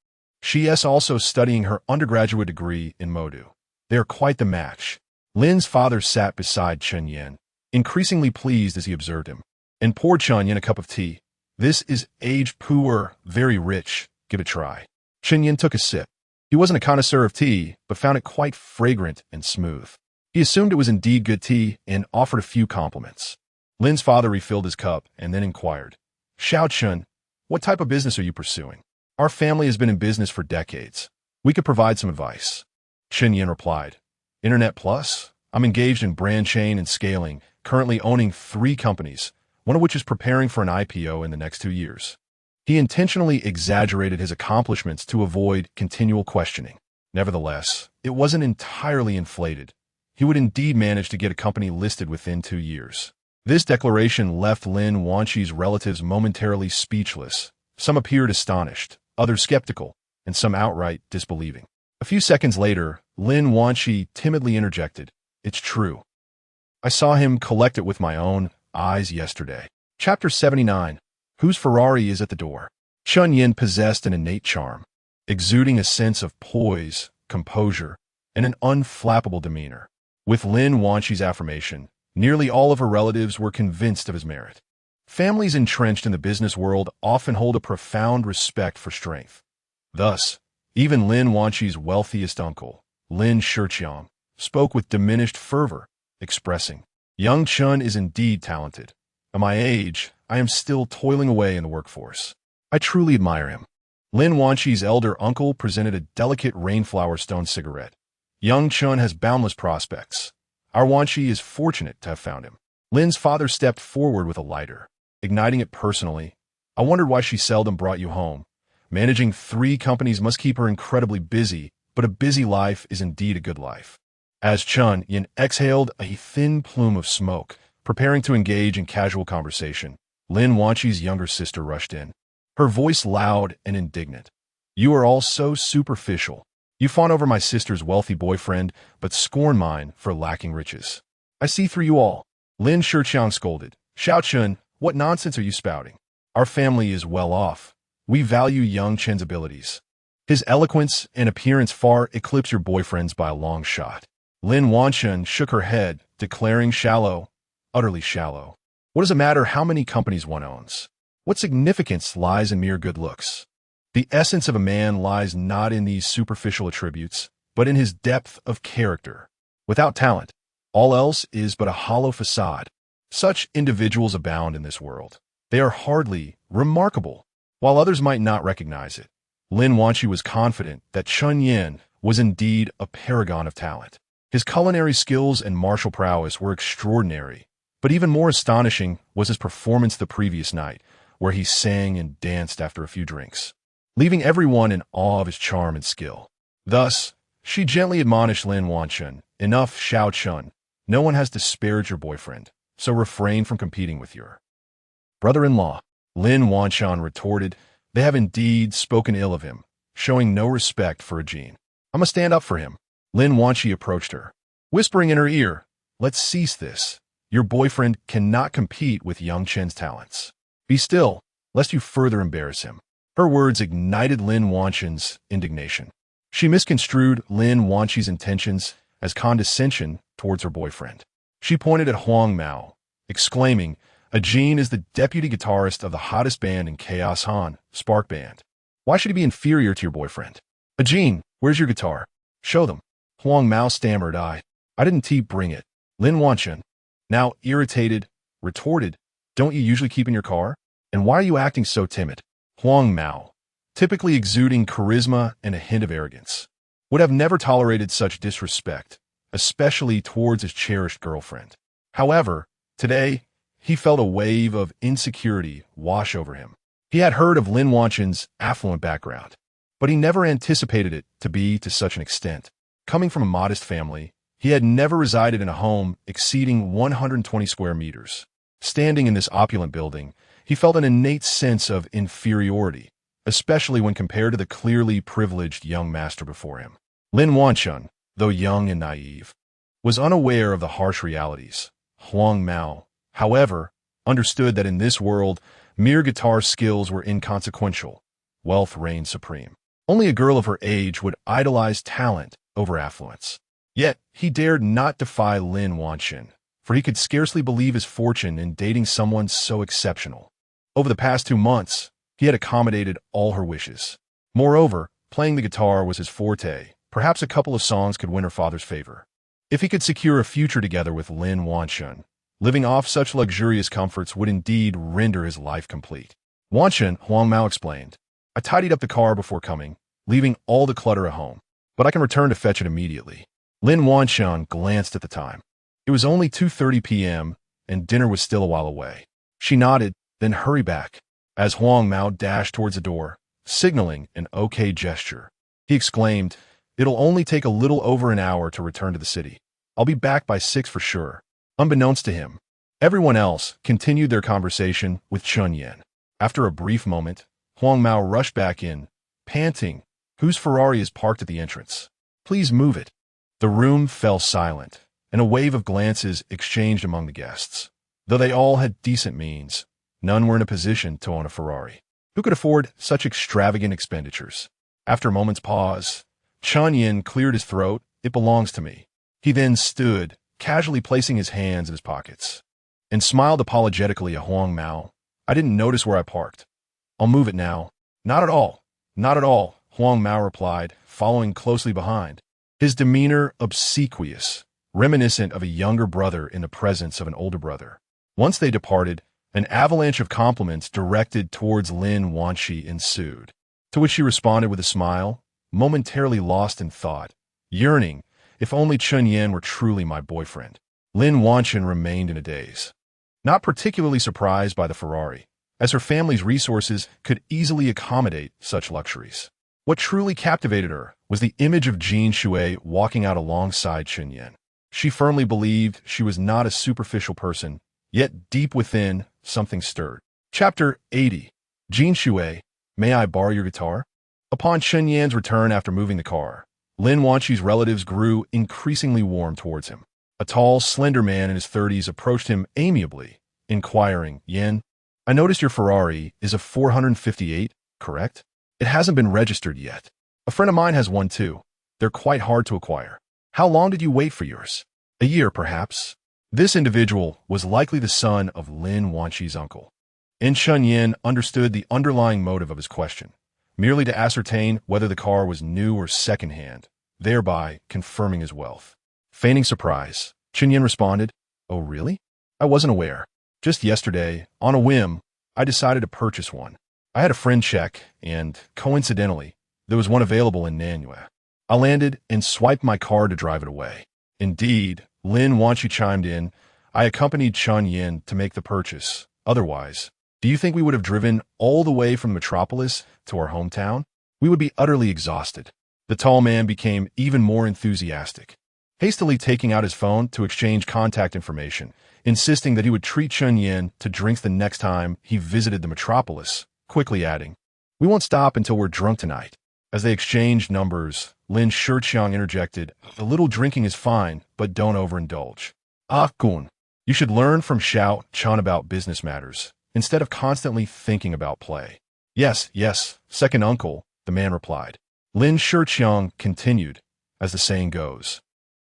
She is also studying her undergraduate degree in Modu. They are quite the match. Lin's father sat beside Chen Yan, increasingly pleased as he observed him, and poured Chen Yan a cup of tea. This is aged pu'er, very rich. Give it a try. Chen Yan took a sip. He wasn't a connoisseur of tea, but found it quite fragrant and smooth. He assumed it was indeed good tea and offered a few compliments. Lin's father refilled his cup and then inquired, Xiao Chun, what type of business are you pursuing? Our family has been in business for decades. We could provide some advice. Chen Yan replied, Internet Plus? I'm engaged in brand chain and scaling, currently owning 3 companies, one of which is preparing for an IPO in the next 2 years. He intentionally exaggerated his accomplishments to avoid continual questioning. Nevertheless, it wasn't entirely inflated. He would indeed manage to get a company listed within 2 years. This declaration left Lin Wanshi's relatives momentarily speechless. Some appeared astonished, others skeptical, and some outright disbelieving. A few seconds later, Lin Wanshi timidly interjected, It's true. I saw him collect it with my own eyes yesterday. Chapter 79. Whose Ferrari is at the door? Chen Yan possessed an innate charm, exuding a sense of poise, composure, and an unflappable demeanor. With Lin Wanshi's affirmation, nearly all of her relatives were convinced of his merit. Families entrenched in the business world often hold a profound respect for strength. Thus, even Lin Wanshi's wealthiest uncle, Lin Shiqiang, spoke with diminished fervor, expressing, Young Chun is indeed talented. At my age, I am still toiling away in the workforce. I truly admire him. Lin Wanshi's elder uncle presented a delicate rainflower stone cigarette. Young Chun has boundless prospects. Our Wanshi is fortunate to have found him. Lin's father stepped forward with a lighter, igniting it personally. I wondered why she seldom brought you home. Managing 3 companies must keep her incredibly busy, but a busy life is indeed a good life. As Chen Yan exhaled a thin plume of smoke, preparing to engage in casual conversation, Lin Wanshi's younger sister rushed in, her voice loud and indignant. You are all so superficial. You fawn over my sister's wealthy boyfriend, but scorn mine for lacking riches. I see through you all. Lin Shiqiang scolded. Xiao Chun, what nonsense are you spouting? Our family is well off. We value young Chen's abilities. His eloquence and appearance far eclipse your boyfriend's by a long shot. Lin Wanshan shook her head, declaring shallow, utterly shallow. What does it matter how many companies one owns? What significance lies in mere good looks? The essence of a man lies not in these superficial attributes, but in his depth of character. Without talent, all else is but a hollow facade. Such individuals abound in this world. They are hardly remarkable, while others might not recognize it. Lin Wanshi was confident that Chen Yan was indeed a paragon of talent. His culinary skills and martial prowess were extraordinary, but even more astonishing was his performance the previous night, where he sang and danced after a few drinks, leaving everyone in awe of his charm and skill. Thus, she gently admonished Lin Wanshan, Enough, Xiao Chun. No one has disparaged your boyfriend, so refrain from competing with your brother-in-law. Lin Wanshan retorted, They have indeed spoken ill of him, showing no respect for a Jin. I must stand up for him. Lin Wanshi approached her, whispering in her ear, Let's cease this. Your boyfriend cannot compete with young Chen's talents. Be still, lest you further embarrass him. Her words ignited Lin Wanshan's indignation. She misconstrued Lin Wanshi's intentions as condescension towards her boyfriend. She pointed at Huang Mao, exclaiming, A Jin is the deputy guitarist of the hottest band in Chaos Han, Spark Band. Why should he be inferior to your boyfriend? A Jin, where's your guitar? Show them. Huang Mao stammered, I didn't bring it. Lin Wanshan, now irritated, retorted, Don't you usually keep in your car? And why are you acting so timid? Huang Mao, typically exuding charisma and a hint of arrogance, would have never tolerated such disrespect, especially towards his cherished girlfriend. However, today, he felt a wave of insecurity wash over him. He had heard of Lin Wanshan's affluent background, but he never anticipated it to be to such an extent. Coming from a modest family, he had never resided in a home exceeding 120 square meters. Standing in this opulent building, he felt an innate sense of inferiority, especially when compared to the clearly privileged young master before him. Lin Wanshan, though young and naive, was unaware of the harsh realities. Huang Mao, however, understood that in this world, mere guitar skills were inconsequential. Wealth reigned supreme. Only a girl of her age would idolize talent over affluence. Yet, he dared not defy Lin Wanchen, for he could scarcely believe his fortune in dating someone so exceptional. Over the past 2 months, he had accommodated all her wishes. Moreover, playing the guitar was his forte. Perhaps a couple of songs could win her father's favor. If he could secure a future together with Lin Wanchen, living off such luxurious comforts would indeed render his life complete. Wanchen, Huang Mao explained, I tidied up the car before coming, leaving all the clutter at home, but I can return to fetch it immediately. Lin Wanchen glanced at the time. It was only 2:30 p.m., and dinner was still a while away. She nodded, then hurried back. As Huang Mao dashed towards the door, signaling an okay gesture, he exclaimed, It'll only take a little over an hour to return to the city. I'll be back by 6 for sure. Unbeknownst to him, everyone else continued their conversation with Chen Yan. After a brief moment, Huang Mao rushed back in, panting, Whose Ferrari is parked at the entrance? Please move it. The room fell silent, and a wave of glances exchanged among the guests. Though they all had decent means, none were in a position to own a Ferrari. Who could afford such extravagant expenditures? After a moment's pause, Chen Yan cleared his throat. It belongs to me. He then stood, casually placing his hands in his pockets, and smiled apologetically at Huang Mao. I didn't notice where I parked. I'll move it now. Not at all. Not at all, Huang Mao replied, following closely behind. His demeanor obsequious, reminiscent of a younger brother in the presence of an older brother. Once they departed, an avalanche of compliments directed towards Lin Wanchi ensued, to which she responded with a smile, momentarily lost in thought, yearning, if only Chen Yan were truly my boyfriend. Lin Wanchen remained in a daze, not particularly surprised by the Ferrari, as her family's resources could easily accommodate such luxuries. What truly captivated her was the image of Jin Shui walking out alongside Chen Yan. She firmly believed she was not a superficial person, yet deep within, something stirred. Chapter 80. Jin Shui, may I borrow your guitar? Upon Chen Yan's return after moving the car, Lin Wanchi's relatives grew increasingly warm towards him. A tall, slender man in his 30s approached him amiably, inquiring, Yan, I noticed your Ferrari is a 458, correct? It hasn't been registered yet. A friend of mine has one too. They're quite hard to acquire. How long did you wait for yours? A year, perhaps. This individual was likely the son of Lin Wanchi's uncle. Chen Yan understood the underlying motive of his question, merely to ascertain whether the car was new or second-hand, thereby confirming his wealth. Feigning surprise, Chen Yan responded, Oh, really? I wasn't aware. Just yesterday, on a whim, I decided to purchase one. I had a friend check, and, coincidentally, there was one available in Nanyue. I landed and swiped my card to drive it away. Indeed, Lin Wanchi chimed in, I accompanied Chen Yan to make the purchase. Otherwise, do you think we would have driven all the way from Metropolis to our hometown? We would be utterly exhausted. The tall man became even more enthusiastic, hastily taking out his phone to exchange contact information, insisting that he would treat Chen Yan to drinks the next time he visited the Metropolis, quickly adding, We won't stop until we're drunk tonight. As they exchanged numbers, Lin Shiqiang interjected, A little drinking is fine, but don't overindulge. Ah, Kun, you should learn from Xiao Chan about business matters, instead of constantly thinking about play. Yes, second uncle, the man replied. Lin Shiqiang continued, as the saying goes,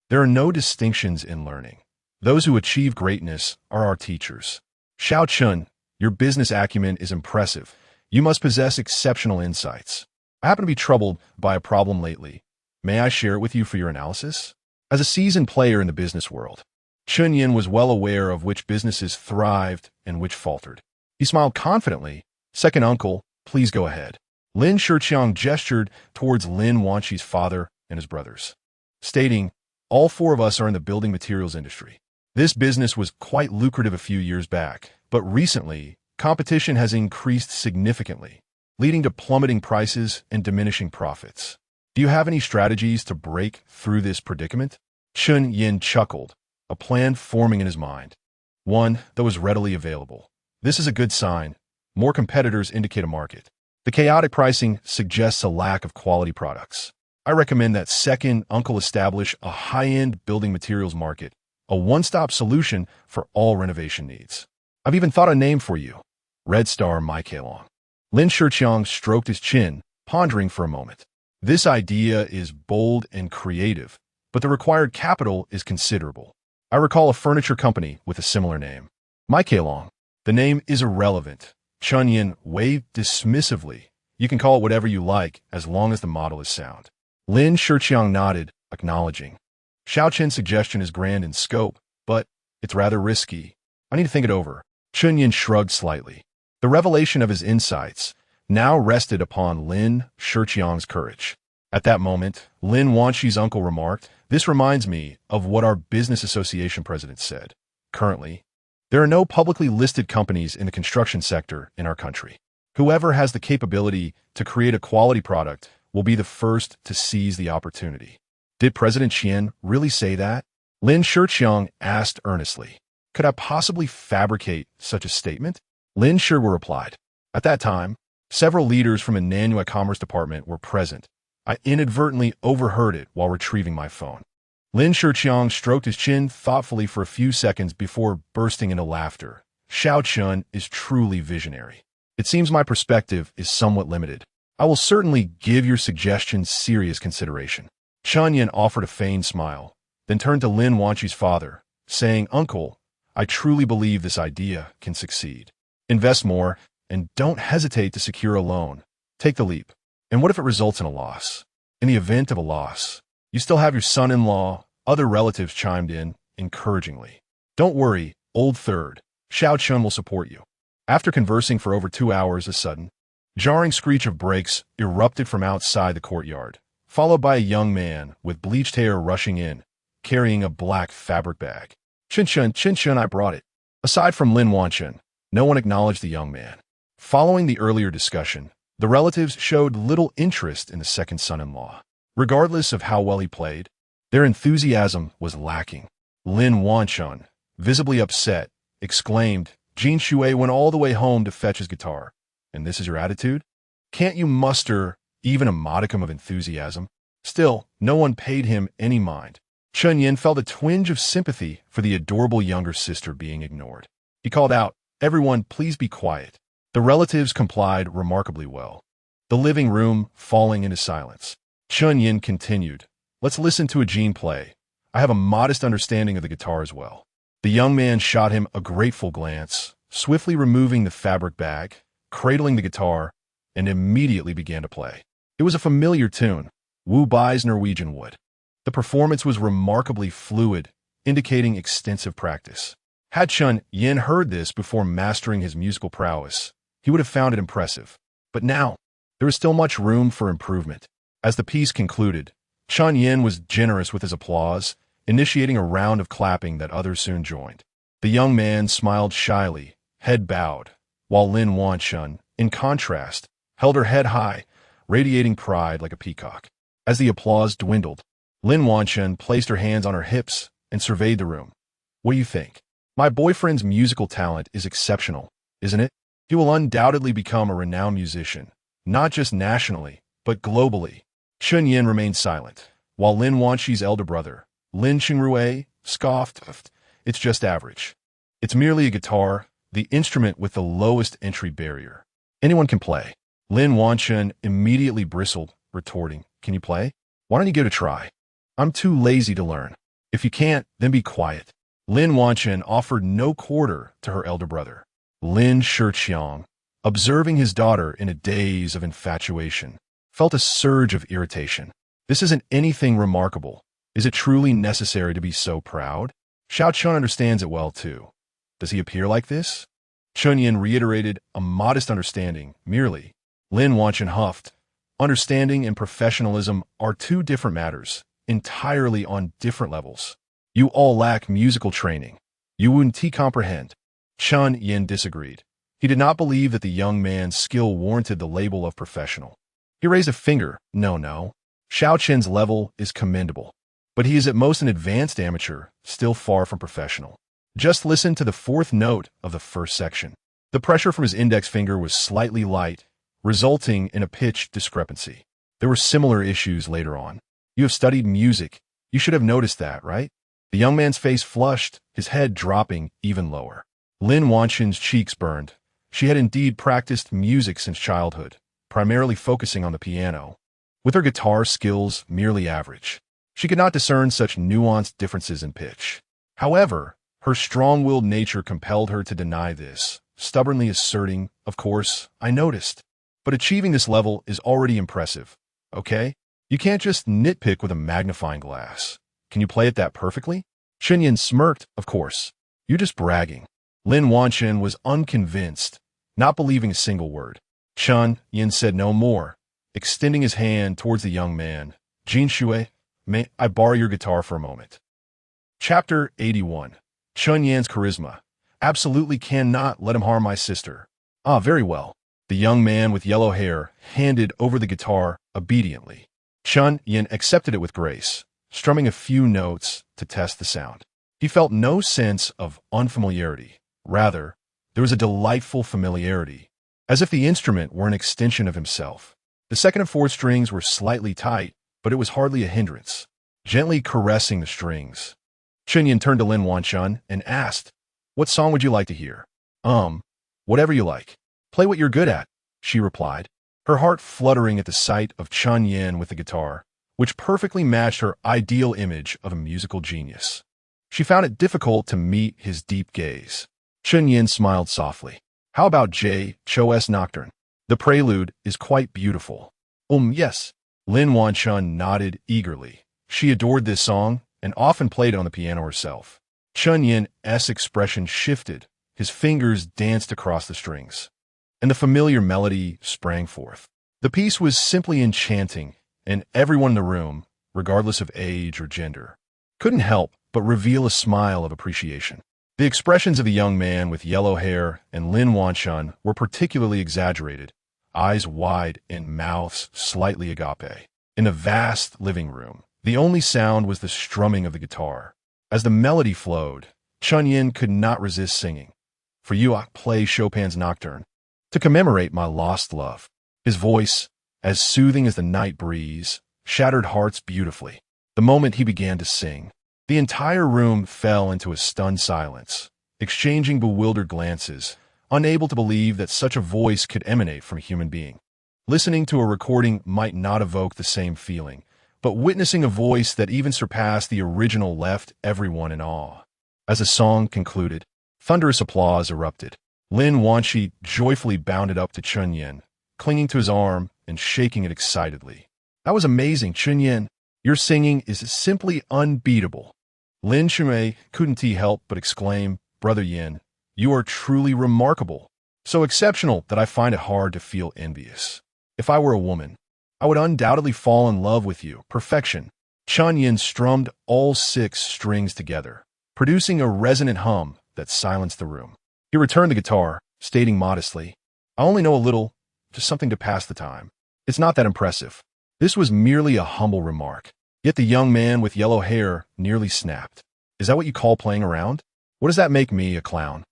There are no distinctions in learning. Those who achieve greatness are our teachers. Xiao Chun, your business acumen is impressive. You must possess exceptional insights. I happen to be troubled by a problem lately. May I share it with you for your analysis? As a seasoned player in the business world, Chen Yan was well aware of which businesses thrived and which faltered. He smiled confidently. Second uncle, please go ahead. Lin Shiqiang gestured towards Lin Wanchi's father and his brothers, stating, All 4 of us are in the building materials industry. This business was quite lucrative a few years back, but recently, competition has increased significantly, leading to plummeting prices and diminishing profits. Do you have any strategies to break through this predicament? Chen Yan chuckled, a plan forming in his mind. One that was readily available. This is a good sign. More competitors indicate a market. The chaotic pricing suggests a lack of quality products. I recommend that second uncle establish a high-end building materials market a one-stop solution for all renovation needs. I've even thought a name for you. Red Star Maikelong. Lin Shiqiang stroked his chin, pondering for a moment. This idea is bold and creative, but the required capital is considerable. I recall a furniture company with a similar name. Maikelong. The name is irrelevant. Chen Yan waved dismissively. You can call it whatever you like, as long as the model is sound. Lin Shiqiang nodded, acknowledging. Xiao Chen's suggestion is grand in scope, but it's rather risky. I need to think it over. Chen Yan shrugged slightly. The revelation of his insights now rested upon Lin Shiqiang's courage. At that moment, Lin Wanxi's uncle remarked, "This reminds me of what our business association president said. Currently, there are no publicly listed companies in the construction sector in our country. Whoever has the capability to create a quality product will be the first to seize the opportunity." Did President Qian really say that? Lin Shiqiang asked earnestly. Could I possibly fabricate such a statement? Lin Shiqiang replied. At that time, several leaders from the Nanyue Commerce Department were present. I inadvertently overheard it while retrieving my phone. Lin Shiqiang stroked his chin thoughtfully for a few seconds before bursting into laughter. Xiao Chun is truly visionary. It seems my perspective is somewhat limited. I will certainly give your suggestions serious consideration. Chen Yan offered a feigned smile, then turned to Lin Wanxi's father, saying, "Uncle, I truly believe this idea can succeed. Invest more, and don't hesitate to secure a loan. Take the leap. And what if it results in a loss? In the event of a loss, you still have your son-in-law." Other relatives chimed in, encouragingly. "Don't worry, old third. Xiao Chun will support you." After conversing for over 2 hours, a sudden, jarring screech of brakes erupted from outside the courtyard, followed by a young man with bleached hair rushing in, carrying a black fabric bag. Chen Chun, I brought it." Aside from Lin Wanchen, no one acknowledged the young man. Following the earlier discussion, the relatives showed little interest in the second son-in-law. Regardless of how well he played, their enthusiasm was lacking. Lin Wanchen, visibly upset, exclaimed, "Jin Shui went all the way home to fetch his guitar. And this is your attitude? Can't you muster even a modicum of enthusiasm?" Still, no one paid him any mind. Chen Yan felt a twinge of sympathy for the adorable younger sister being ignored. He called out, "Everyone, please be quiet." The relatives complied remarkably well, the living room falling into silence. Chen Yan continued, "Let's listen to a Jin play. I have a modest understanding of the guitar as well." The young man shot him a grateful glance, swiftly removing the fabric bag, cradling the guitar, and immediately began to play. It was a familiar tune, Wu Bai's Norwegian Wood. The performance was remarkably fluid, indicating extensive practice. Had Chen Yan heard this before mastering his musical prowess, he would have found it impressive. But now, there was still much room for improvement. As the piece concluded, Chen Yan was generous with his applause, initiating a round of clapping that others soon joined. The young man smiled shyly, head bowed, while Lin Wanchen, in contrast, held her head high, radiating pride like a peacock. As the applause dwindled, Lin Wanchen placed her hands on her hips and surveyed the room. "What do you think? My boyfriend's musical talent is exceptional, isn't it? He will undoubtedly become a renowned musician, not just nationally, but globally." Chen Yan remained silent, while Lin Wanxi's elder brother, Lin Qingrui, scoffed, "It's just average. It's merely a guitar, the instrument with the lowest entry barrier. Anyone can play." Lin Wanchen immediately bristled, retorting, "Can you play? Why don't you give it a try?" "I'm too lazy to learn." "If you can't, then be quiet." Lin Wanchen offered no quarter to her elder brother. Lin Shiqiang, observing his daughter in a daze of infatuation, felt a surge of irritation. This isn't anything remarkable. Is it truly necessary to be so proud? Xiao Chun understands it well, too. Does he appear like this? Chen Yan reiterated a modest understanding, merely. Lin Wanchen huffed. Understanding and professionalism are two different matters, entirely on different levels. You all lack musical training. You wouldn't comprehend. Chen Yan disagreed. He did not believe that the young man's skill warranted the label of professional. He raised a finger. No. Xiao Chen's level is commendable, but he is at most an advanced amateur, still far from professional. Just listen to the fourth note of the first section. The pressure from his index finger was slightly light, resulting in a pitch discrepancy. There were similar issues later on. You have studied music. You should have noticed that, right? The young man's face flushed, his head dropping even lower. Lin Wanshan's cheeks burned. She had indeed practiced music since childhood, primarily focusing on the piano. With her guitar skills merely average, she could not discern such nuanced differences in pitch. However, her strong-willed nature compelled her to deny this, stubbornly asserting, "Of course, I noticed. But achieving this level is already impressive, okay? You can't just nitpick with a magnifying glass. Can you play it that perfectly?" Chen Yan smirked, "Of course. You're just bragging." Lin Wanshan was unconvinced, not believing a single word. Chen Yan said no more, extending his hand towards the young man. "Jin Shui, may I borrow your guitar for a moment?" Chapter 81. Chen Yan's charisma. Absolutely cannot let him harm my sister. Ah, very well. The young man with yellow hair handed over the guitar obediently. Chen Yan accepted it with grace, strumming a few notes to test the sound. He felt no sense of unfamiliarity. Rather, there was a delightful familiarity, as if the instrument were an extension of himself. The second and fourth strings were slightly tight, but it was hardly a hindrance. Gently caressing the strings, Chen Yan turned to Lin Wanshan and asked, "What song would you like to hear?" Whatever you like. Play what you're good at," she replied, her heart fluttering at the sight of Chen Yan with the guitar, which perfectly matched her ideal image of a musical genius. She found it difficult to meet his deep gaze. Chen Yan smiled softly. "How about J. Cho's Nocturne? The prelude is quite beautiful." Yes." Lin Wanshan nodded eagerly. She adored this song and often played it on the piano herself. Chen Yan's expression shifted. His fingers danced across the strings, and the familiar melody sprang forth. The piece was simply enchanting, and everyone in the room, regardless of age or gender, couldn't help but reveal a smile of appreciation. The expressions of the young man with yellow hair and Lin Wanshan were particularly exaggerated, eyes wide and mouths slightly agape. In the vast living room, the only sound was the strumming of the guitar. As the melody flowed, Chen Yan could not resist singing, "For you I play Chopin's Nocturne, to commemorate my lost love." His voice, as soothing as the night breeze, shattered hearts beautifully. The moment he began to sing, the entire room fell into a stunned silence, exchanging bewildered glances, unable to believe that such a voice could emanate from a human being. Listening to a recording might not evoke the same feeling, but witnessing a voice that even surpassed the original left everyone in awe. As the song concluded, thunderous applause erupted. Lin Wanshi joyfully bounded up to Chen Yan, clinging to his arm and shaking it excitedly. "That was amazing, Chen Yan. Your singing is simply unbeatable." Lin Shumei couldn't help but exclaim, "Brother Yan, you are truly remarkable. So exceptional that I find it hard to feel envious. If I were a woman, I would undoubtedly fall in love with you. Perfection." Chen Yan strummed all 6 strings together, producing a resonant hum that silenced the room. He returned the guitar, stating modestly, "I only know a little, just something to pass the time. It's not that impressive." This was merely a humble remark. Yet the young man with yellow hair nearly snapped. "Is that what you call playing around? What does that make me, a clown?"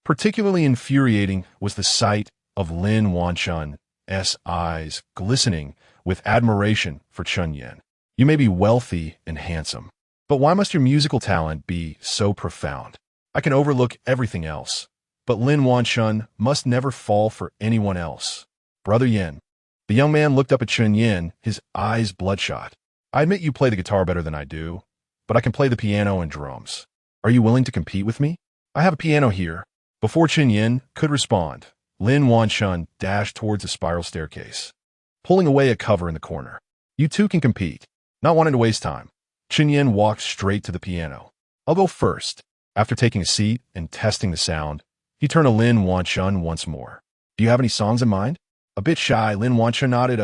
Particularly infuriating was the sight of Lin Wanshan's eyes glistening with admiration for Chen Yan. "You may be wealthy and handsome, but why must your musical talent be so profound? I can overlook everything else, but Lin Wanshan must never fall for anyone else. Brother Yan." The young man looked up at Chen Yan, his eyes bloodshot. "I admit you play the guitar better than I do, but I can play the piano and drums. Are you willing to compete with me? I have a piano here." Before Chen Yan could respond, Lin Wanshan dashed towards a spiral staircase, pulling away a cover in the corner. "You two can compete." Not wanting to waste time, Chen Yan walked straight to the piano. "I'll go first." After taking a seat and testing the sound, he turned to Lin Wanshan once more. "Do you have any songs in mind?" A bit shy, Lin Wanshan nodded,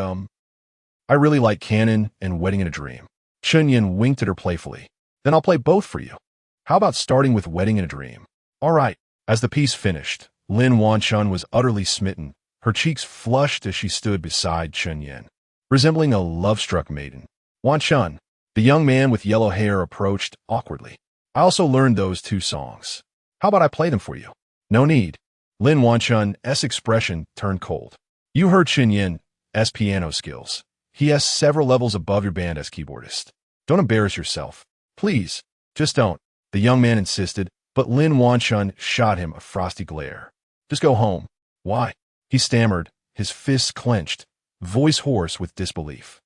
"I really like Canon and Wedding in a Dream." Chen Yan winked at her playfully. "Then I'll play both for you. How about starting with Wedding in a Dream?" "All right." As the piece finished, Lin Wanshan was utterly smitten. Her cheeks flushed as she stood beside Chen Yan, resembling a love-struck maiden. "Wanshan," the young man with yellow hair approached awkwardly. "I also learned those 2 songs. How about I play them for you?" "No need." Lin Wanshan's expression turned cold. "You heard Chen Yan's piano skills. He has several levels above your band as keyboardist. Don't embarrass yourself. Please." Just don't, the young man insisted, but Lin Wanshun shot him a frosty glare. Just go home. Why? He stammered, his fists clenched, voice hoarse with disbelief.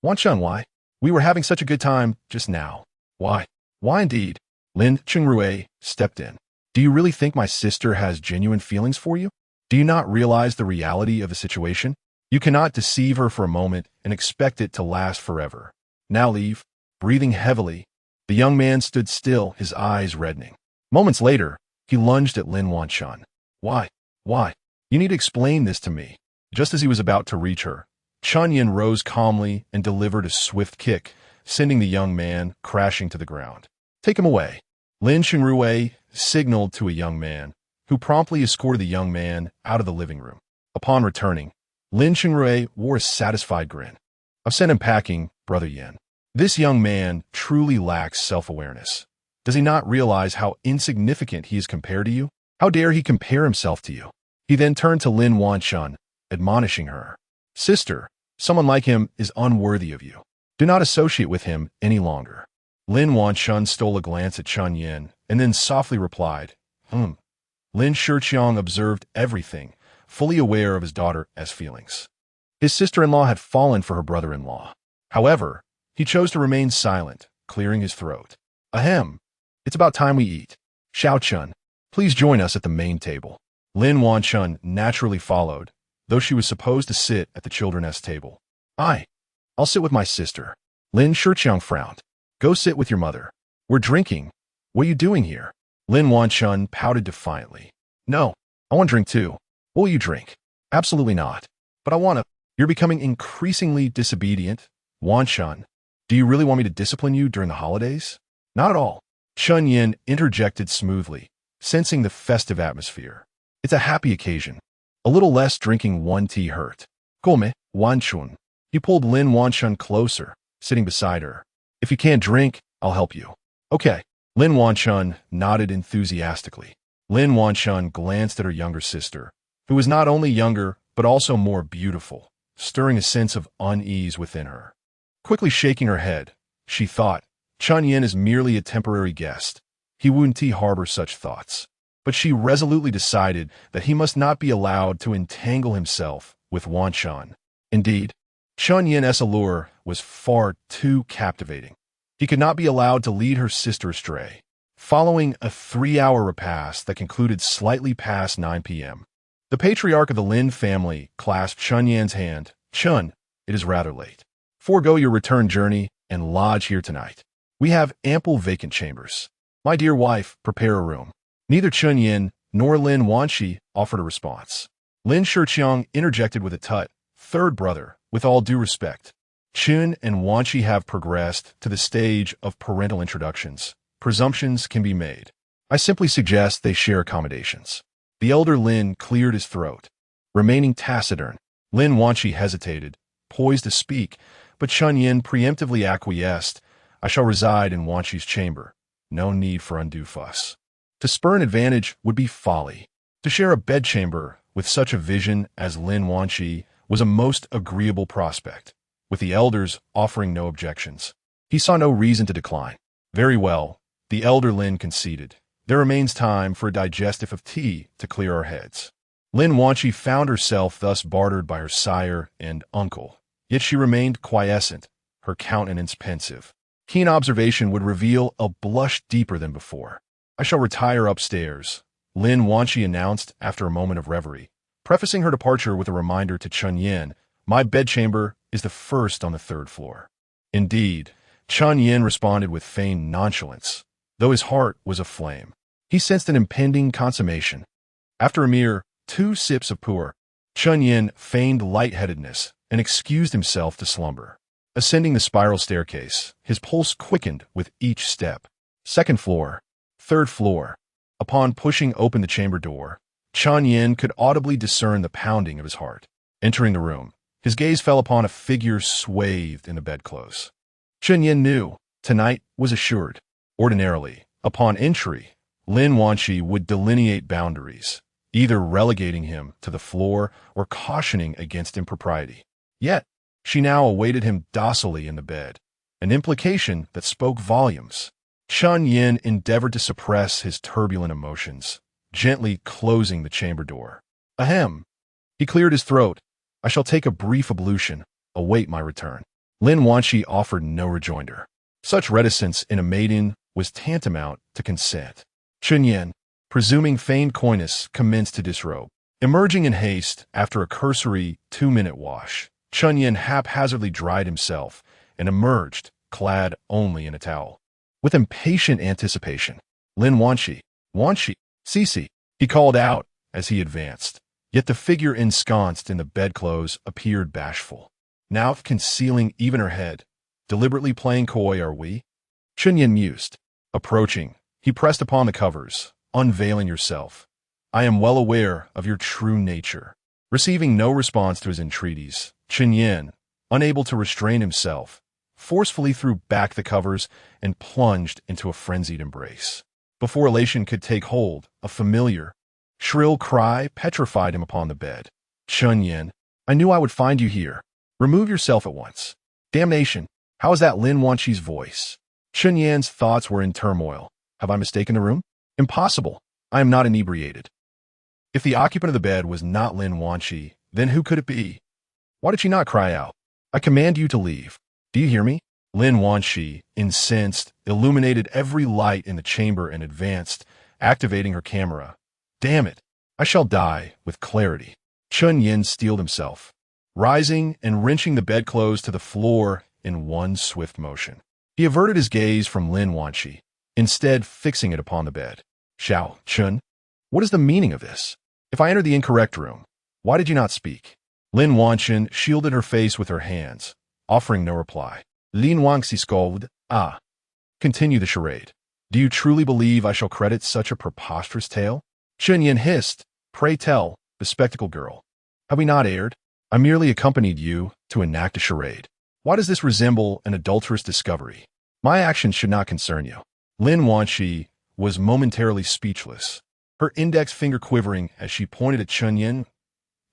Wanshun, why? We were having such a good time just now. Why? Why indeed? Lin Chengrue stepped in. Do you really think my sister has genuine feelings for you? Do you not realize the reality of the situation? You cannot deceive her for a moment and expect it to last forever. Now leave. Breathing heavily, the young man stood still, his eyes reddening. Moments later, he lunged at Lin Wanshun. Why? Why? You need to explain this to me. Just as he was about to reach her, Chen Yan rose calmly and delivered a swift kick, sending the young man crashing to the ground. Take him away. Lin Chengrue signaled to a young man, who promptly escorted the young man out of the living room. Upon returning, Lin Chengrue wore a satisfied grin. I've sent him packing, Brother Yan. This young man truly lacks self-awareness. Does he not realize how insignificant he is compared to you? How dare he compare himself to you? He then turned to Lin Wanshun, admonishing her. Sister, someone like him is unworthy of you. Do not associate with him any longer. Lin Wanshun stole a glance at Chen Yan and then softly replied, Lin Shiqiang observed everything, fully aware of his daughter's feelings. His sister-in-law had fallen for her brother-in-law. However, he chose to remain silent, clearing his throat. Ahem. It's about time we eat. Xiao Chun, please join us at the main table. Lin Wanshun naturally followed, though she was supposed to sit at the children's table. I'll sit with my sister. Lin Shiqiang frowned. Go sit with your mother. We're drinking. What are you doing here? Lin Wanshun pouted defiantly. No, I want to drink too. What will you drink? Absolutely not. But I want to. You're becoming increasingly disobedient. Wanshun, do you really want me to discipline you during the holidays? Not at all. Chen Yan interjected smoothly, sensing the festive atmosphere. It's a happy occasion. A little less drinking one tea hurt. Come, Wanshun. He pulled Lin Wanshun closer, sitting beside her. If you can't drink, I'll help you. Okay. Lin Wanshun nodded enthusiastically. Lin Wanshun glanced at her younger sister, who was not only younger, but also more beautiful, stirring a sense of unease within her. Quickly shaking her head, she thought, Chen Yan is merely a temporary guest. He wouldn't harbor such thoughts. But she resolutely decided that he must not be allowed to entangle himself with Wanshun. Indeed, Chen Yan's allure was far too captivating. He could not be allowed to lead her sister astray. Following a 3-hour repast that concluded slightly past 9 p.m., the patriarch of the Lin family clasped Chen Yan's hand. Chun, it is rather late. Forego your return journey and lodge here tonight. We have ample vacant chambers. My dear wife, prepare a room. Neither Chen Yan nor Lin Wanshi offered a response. Lin Shiqiang interjected with a tut. Third brother, with all due respect, Chen and Wanshi have progressed to the stage of parental introductions. Presumptions can be made. I simply suggest they share accommodations. The elder Lin cleared his throat. Remaining taciturn, Lin Wanshi hesitated, poised to speak, but Chen Yan preemptively acquiesced. I shall reside in Wanshi's chamber. No need for undue fuss. To spur an advantage would be folly. To share a bedchamber with such a vision as Lin Wanshi was a most agreeable prospect, with the elders offering no objections. He saw no reason to decline. Very well, the elder Lin conceded. There remains time for a digestive of tea to clear our heads. Lin Wanshi found herself thus bartered by her sire and uncle, yet she remained quiescent, her countenance pensive. Keen observation would reveal a blush deeper than before. I shall retire upstairs, Lin Wanshi announced after a moment of reverie, prefacing her departure with a reminder to Chen Yan, my bedchamber is the first on the 3rd floor. Indeed, Chen Yan responded with feigned nonchalance, though his heart was aflame. He sensed an impending consummation. After a mere 2 sips of pu'er, Chen Yan feigned lightheadedness and excused himself to slumber. Ascending the spiral staircase, his pulse quickened with each step. 2nd floor, 3rd floor. Upon pushing open the chamber door, Chen Yan could audibly discern the pounding of his heart. Entering the room, his gaze fell upon a figure swathed in the bedclothes. Chen Yan knew tonight was assured. Ordinarily, upon entry, Lin Wanshi would delineate boundaries, either relegating him to the floor or cautioning against impropriety. Yet, she now awaited him docilely in the bed, an implication that spoke volumes. Chen Yan endeavored to suppress his turbulent emotions, gently closing the chamber door. Ahem. He cleared his throat. I shall take a brief ablution. Await my return. Lin Wanqi offered no rejoinder. Such reticence in a maiden was tantamount to consent. Chen Yan, presuming feigned coyness, commenced to disrobe. Emerging in haste after a cursory 2-minute wash, Chen Yan haphazardly dried himself and emerged, clad only in a towel. With impatient anticipation, Lin Wanqi, Cici, he called out as he advanced. Yet the figure ensconced in the bedclothes appeared bashful, now concealing even her head. Deliberately playing coy, are we? Chen Yan mused. Approaching, he pressed upon the covers, unveiling yourself. I am well aware of your true nature. Receiving no response to his entreaties, Chen Yan, unable to restrain himself, forcefully threw back the covers and plunged into a frenzied embrace. Before elation could take hold, a familiar, shrill cry petrified him upon the bed. Chen Yan, I knew I would find you here. Remove yourself at once. Damnation, how is that Lin Wanqi's voice? Chen Yan's thoughts were in turmoil. Have I mistaken the room? Impossible. I am not inebriated. If the occupant of the bed was not Lin Wanqi, then who could it be? Why did she not cry out? I command you to leave. Do you hear me? Lin Wanqi, incensed, illuminated every light in the chamber and advanced, activating her camera. Damn it. I shall die with clarity. Chen Yan steeled himself, rising and wrenching the bedclothes to the floor in one swift motion. He averted his gaze from Lin Wanqi, instead fixing it upon the bed. Xiao, Chen, what is the meaning of this? If I entered the incorrect room, why did you not speak? Lin Wanqi shielded her face with her hands, offering no reply. Lin Wanqi scolded, Continue the charade. Do you truly believe I shall credit such a preposterous tale? Chen Yan hissed, Pray tell, bespectacled girl. Have we not erred? I merely accompanied you to enact a charade. Why does this resemble an adulterous discovery? My actions should not concern you. Lin Wanqi was momentarily speechless, her index finger quivering as she pointed at Chen Yan.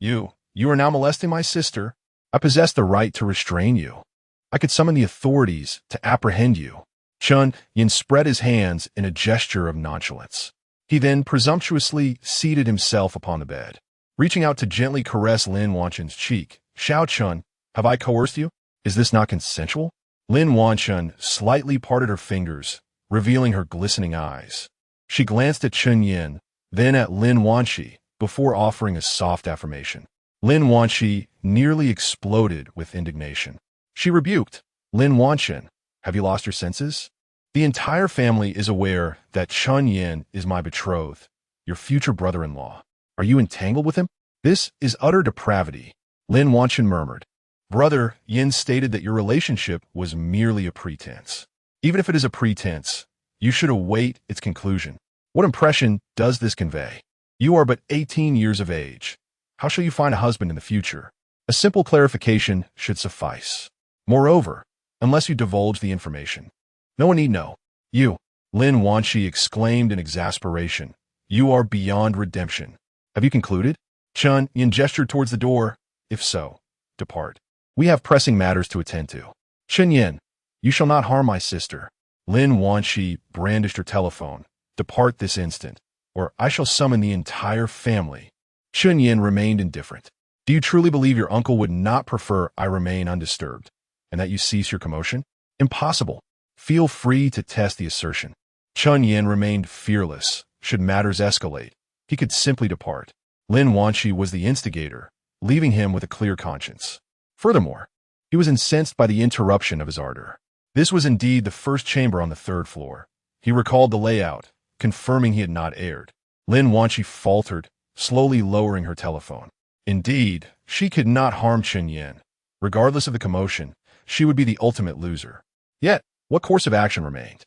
You are now molesting my sister. I possess the right to restrain you. I could summon the authorities to apprehend you. Chen Yan spread his hands in a gesture of nonchalance. He then presumptuously seated himself upon the bed, reaching out to gently caress Lin Wanqi's cheek. Xiao Chen, have I coerced you? Is this not consensual? Lin Wanqi slightly parted her fingers, revealing her glistening eyes. She glanced at Chen Yan, then at Lin Wanqi, before offering a soft affirmation. Lin Wanqi nearly exploded with indignation. She rebuked, Lin Wanqi, have you lost your senses? The entire family is aware that Chen Yan is my betrothed, your future brother-in-law. Are you entangled with him? This is utter depravity, Lin Wanqi murmured. Brother Yin stated that your relationship was merely a pretense. Even if it is a pretense, you should await its conclusion. What impression does this convey? You are but 18 years of age. How shall you find a husband in the future? A simple clarification should suffice. Moreover, unless you divulge the information, no one need know. You, Lin Wanqi exclaimed in exasperation. You are beyond redemption. Have you concluded? Chen Yan gestured towards the door. If so, depart. We have pressing matters to attend to. Chen Yan, you shall not harm my sister. Lin Wanqi brandished her telephone. Depart this instant, or I shall summon the entire family. Chen Yan remained indifferent. Do you truly believe your uncle would not prefer I remain undisturbed, and that you cease your commotion? Impossible. Feel free to test the assertion. Chen Yan remained fearless. Should matters escalate, he could simply depart. Lin Wanqi was the instigator, leaving him with a clear conscience. Furthermore, he was incensed by the interruption of his ardor. This was indeed the first chamber on the 3rd floor. He recalled the layout, confirming he had not erred. Lin Wanqi faltered, slowly lowering her telephone. Indeed, she could not harm Chen Yan. Regardless of the commotion, she would be the ultimate loser. Yet, what course of action remained?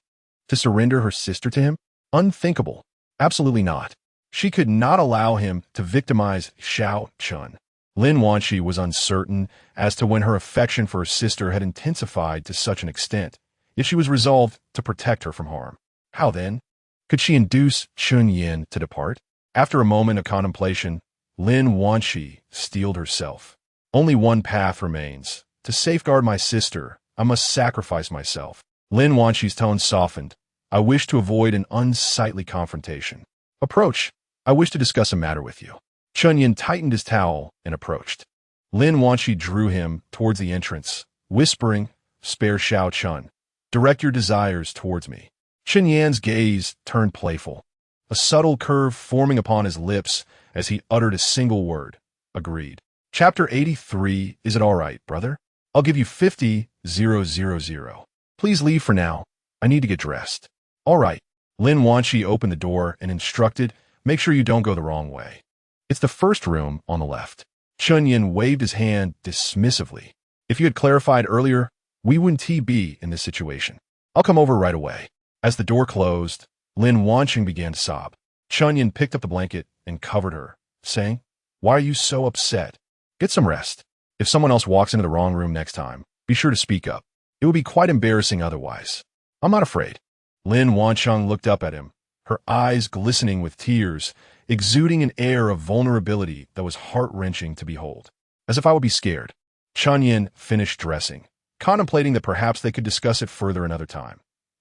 To surrender her sister to him? Unthinkable. Absolutely not. She could not allow him to victimize Xiao Chen. Lin Wanqi was uncertain as to when her affection for her sister had intensified to such an extent, yet she was resolved to protect her from harm. How then could she induce Chen Yan to depart? After a moment of contemplation, Lin Wanqi steeled herself. Only one path remains. To safeguard my sister, I must sacrifice myself. Lin Wanqi's tone softened. I wish to avoid an unsightly confrontation. Approach. I wish to discuss a matter with you. Chen Yan tightened his towel and approached. Lin Wanqi drew him towards the entrance, whispering, "Spare Xiao Chun. Direct your desires towards me." Chen Yan's gaze turned playful, a subtle curve forming upon his lips as he uttered a single word. Agreed. Chapter 83. Is it all right, brother? I'll give you 50,000. Please leave for now. I need to get dressed. All right. Lin Wanqi opened the door and instructed, "Make sure you don't go the wrong way. It's the first room on the left." Chen Yan waved his hand dismissively. "If you had clarified earlier, we wouldn't be in this situation. I'll come over right away." As the door closed, Lin Wanqi began to sob. Chen Yan picked up the blanket and covered her, saying, "Why are you so upset? Get some rest. If someone else walks into the wrong room next time, be sure to speak up. It would be quite embarrassing otherwise." "I'm not afraid." Lin Wanqi looked up at him, her eyes glistening with tears, exuding an air of vulnerability that was heart-wrenching to behold. "As if I would be scared." Chen Yan finished dressing, contemplating that perhaps they could discuss it further another time.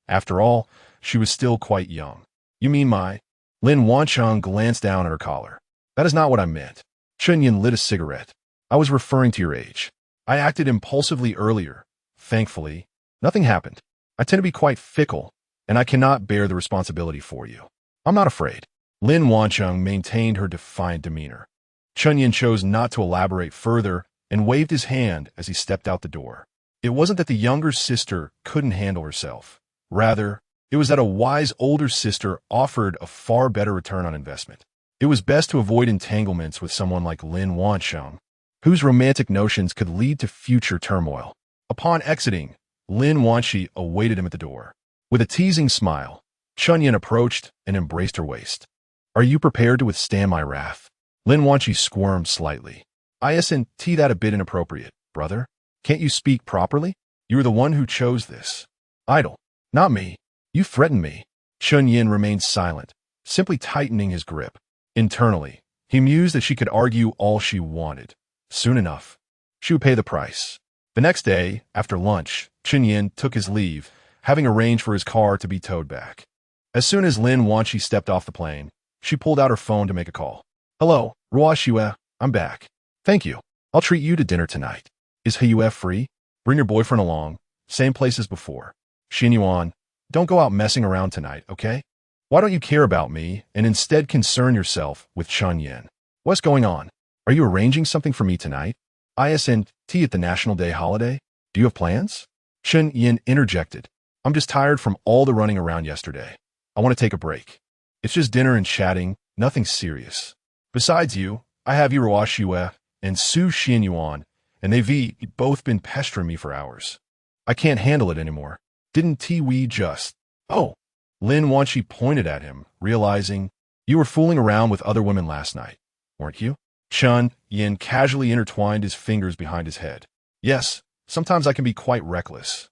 After all, she was still quite young. "You mean my—" Lin Wanqi glanced down at her collar. "That is not what I meant." Chen Yan lit a cigarette. "I was referring to your age. I acted impulsively earlier. Thankfully, nothing happened. I tend to be quite fickle, and I cannot bear the responsibility for you. I'm not afraid." Lin Wanqi maintained her defiant demeanor. Chen Yan chose not to elaborate further and waved his hand as he stepped out the door. It wasn't that the younger sister couldn't handle herself. Rather, it was that a wise older sister offered a far better return on investment. It was best to avoid entanglements with someone like Lin Wanqi, whose romantic notions could lead to future turmoil. Upon exiting, Lin Wanqi awaited him at the door. With a teasing smile, Chen Yan approached and embraced her waist. "Are you prepared to withstand my wrath?" Lin Wanqi squirmed slightly. "Isn't that a bit inappropriate, brother? Can't you speak properly? You are the one who chose this." "Idle. Not me. You threatened me." Chen Yan remained silent, simply tightening his grip. Internally, he mused that she could argue all she wanted. Soon enough, she would pay the price. The next day, after lunch, Chen Yan took his leave, having arranged for his car to be towed back. As soon as Lin Wanqi stepped off the plane, she pulled out her phone to make a call. "Hello, Ruoxue, I'm back. Thank you. I'll treat you to dinner tonight. Is Heyue free? Bring your boyfriend along. Same place as before. Chen Yuan, don't go out messing around tonight, okay? Why don't you care about me and instead concern yourself with Chen Yan? What's going on? Are you arranging something for me tonight? Isn't at the National Day holiday? Do you have plans?" Chen Yan interjected. "I'm just tired from all the running around yesterday. I want to take a break. It's just dinner and chatting, nothing serious. Besides you, I have Ruoxue and Su Xianyuan, and they've both been pestering me for hours. I can't handle it anymore. Didn't we just—" "Oh." Lin Wanqi pointed at him, realizing, "You were fooling around with other women last night, weren't you?" Chen Yan casually intertwined his fingers behind his head. "Yes, sometimes I can be quite reckless.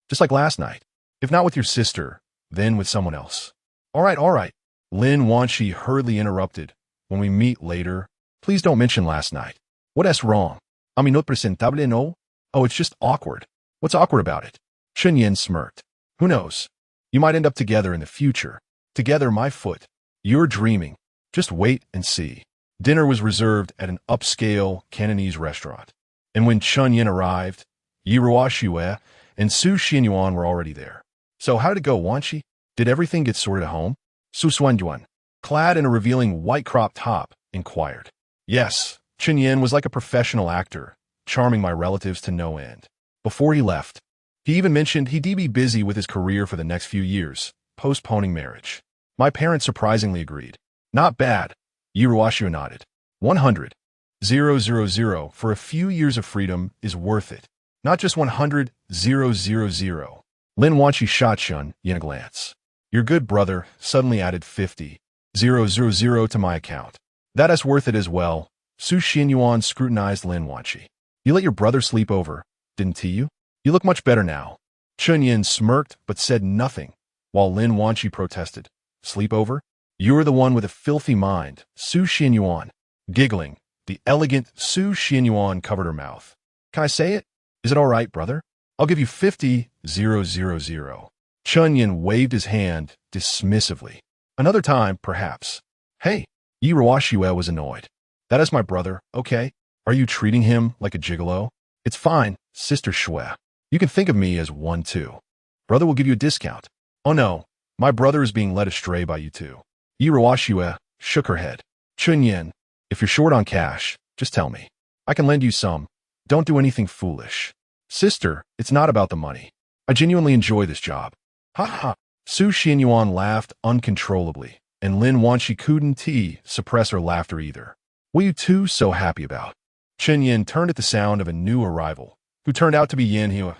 Just like last night. If not with your sister, then with someone else." All right. Lin Wanqi hurriedly interrupted. "When we meet later, please don't mention last night." "What's wrong? I mean, no presentable, no?" "Oh, it's just awkward." "What's awkward about it?" Chen Yan smirked. "Who knows? You might end up together in the future. Together, my foot. You're dreaming. Just wait and see." Dinner was reserved at an upscale Cantonese restaurant. And when Chen Yan arrived, Ruoxue and Su Xianyuan were already there. "So how did it go, Wanqi? Did everything get sorted at home?" Su Xuanyuan, clad in a revealing white crop top, inquired. "Yes, Chen Yan was like a professional actor, charming my relatives to no end. Before he left, he even mentioned he'd be busy with his career for the next few years, postponing marriage. My parents surprisingly agreed. Not bad." Ruoxue nodded. 100,000 for a few years of freedom is worth it. Not just 100,000. Lin Wanqi shot Chen Yan a glance. "Your good brother suddenly added 50,000 to my account. That is worth it as well." Su Xianyuan scrutinized Lin Wanqi. "You let your brother sleep over, didn't you? You look much better now." Chen Yan smirked but said nothing, while Lin Wanqi protested. "Sleep over? You're the one with a filthy mind." Su Xianyuan, giggling, the elegant Su Xianyuan covered her mouth. "Can I say it? Is it all right, brother? I'll give you 50,000. Chen Yan waved his hand dismissively. Another time, perhaps. Hey, Yi Ruoxue was annoyed. That is my brother, okay? Are you treating him like a gigolo? It's fine, Sister Xue. You can think of me as one too. Brother will give you a discount. Oh no, my brother is being led astray by you two. Yi Ruoxue shook her head. Chen Yan, if you're short on cash, just tell me. I can lend you some. Don't do anything foolish. Sister, it's not about the money. I genuinely enjoy this job. Ha ha. Su Xianyuan laughed uncontrollably, and Lin Wanshi couldn't suppress her laughter either. What are you two so happy about? Chen Yan turned at the sound of a new arrival, who turned out to be Yan He,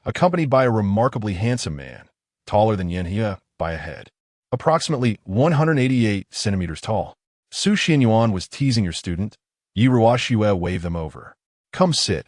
accompanied by a remarkably handsome man, taller than Yan He by a head, approximately 188 centimeters tall. Su Xianyuan was teasing your student. Yi Ruoxue waved them over. Come sit.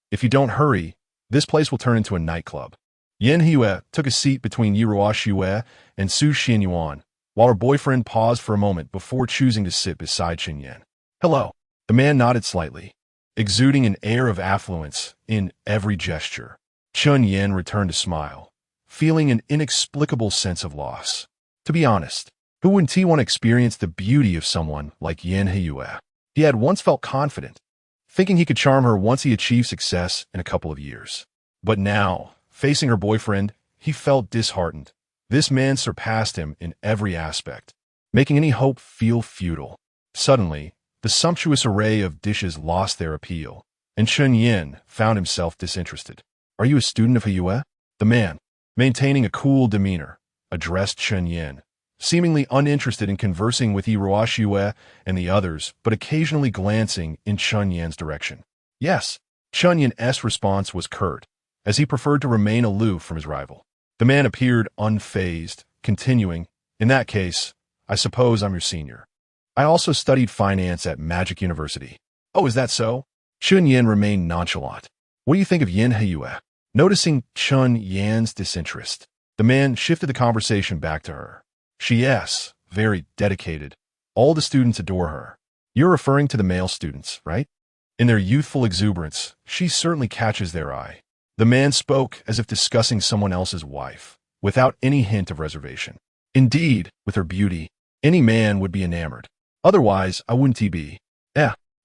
If you don't hurry, this place will turn into a nightclub. Yan He took a seat between Yi Ruoxue and Su Xianyuan, while her boyfriend paused for a moment before choosing to sit beside Chen Yan. Hello. The man nodded slightly, exuding an air of affluence in every gesture. Chen Yan returned to smile, feeling an inexplicable sense of loss. To be honest, who wouldn't want to experience the beauty of someone like Yan He? He had once felt confident, thinking he could charm her once he achieved success in a couple of years. But now, facing her boyfriend, he felt disheartened. This man surpassed him in every aspect, making any hope feel futile. Suddenly, the sumptuous array of dishes lost their appeal, and Chen Yan found himself disinterested. Are you a student of Heyue? The man, maintaining a cool demeanor, addressed Chen Yan, seemingly uninterested in conversing with Yi Ruoxue and the others, but occasionally glancing in Chen Yan's direction. Yes, Chen Yan's response was curt, as he preferred to remain aloof from his rival. The man appeared unfazed, continuing, in that case, I suppose I'm your senior. I also studied finance at Magic University. Oh, is that so? Chen Yan remained nonchalant. What do you think of Yan He? Noticing Chen Yan's disinterest, the man shifted the conversation back to her. She is very dedicated. All the students adore her. You're referring to the male students, right? In their youthful exuberance, she certainly catches their eye. The man spoke as if discussing someone else's wife, without any hint of reservation. Indeed, with her beauty, any man would be enamored. Otherwise, I wouldn't be.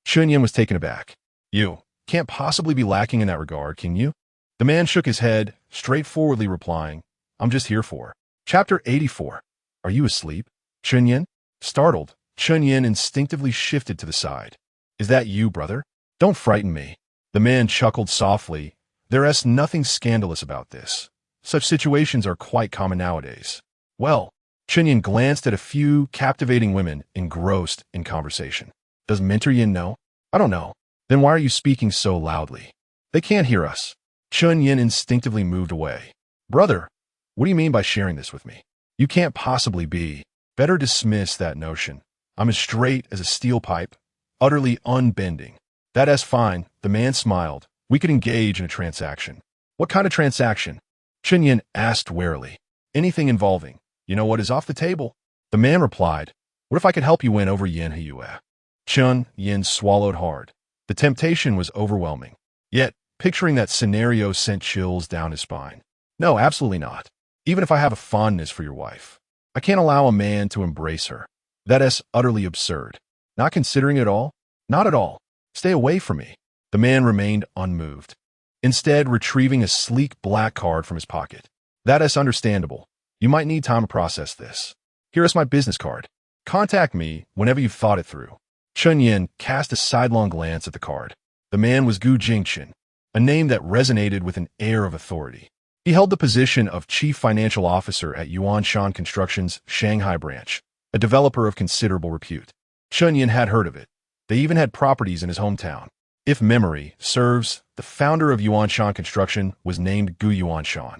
Chen Yan was taken aback. You can't possibly be lacking in that regard, can you? The man shook his head, straightforwardly replying, I'm just here for. Chapter 84. Are you asleep? Chen Yan? Startled, Chen Yan instinctively shifted to the side. Is that you, brother? Don't frighten me. The man chuckled softly. There's nothing scandalous about this. Such situations are quite common nowadays. Well, Chen Yan glanced at a few captivating women engrossed in conversation. Does Mentor Yin know? I don't know. Then why are you speaking so loudly? They can't hear us. Chen Yan instinctively moved away. Brother, what do you mean by sharing this with me? You can't possibly be. Better dismiss that notion. I'm as straight as a steel pipe, utterly unbending. That's fine, the man smiled. We could engage in a transaction. What kind of transaction? Chen Yan asked warily. Anything involving. You know what is off the table? The man replied, what if I could help you win over Yan He? Chen Yan swallowed hard. The temptation was overwhelming. Yet, picturing that scenario sent chills down his spine. No, absolutely not. Even if I have a fondness for your wife, I can't allow a man to embrace her. That is utterly absurd. Not considering it all? Not at all. Stay away from me. The man remained unmoved, instead retrieving a sleek black card from his pocket. That is understandable. You might need time to process this. Here is my business card. Contact me whenever you've thought it through. Chen Yan cast a sidelong glance at the card. The man was Gu Jingchen, a name that resonated with an air of authority. He held the position of Chief Financial Officer at Yuanshan Construction's Shanghai branch, a developer of considerable repute. Chen Yan had heard of it. They even had properties in his hometown. If memory serves, the founder of Yuanshan Construction was named Gu Yuanshan.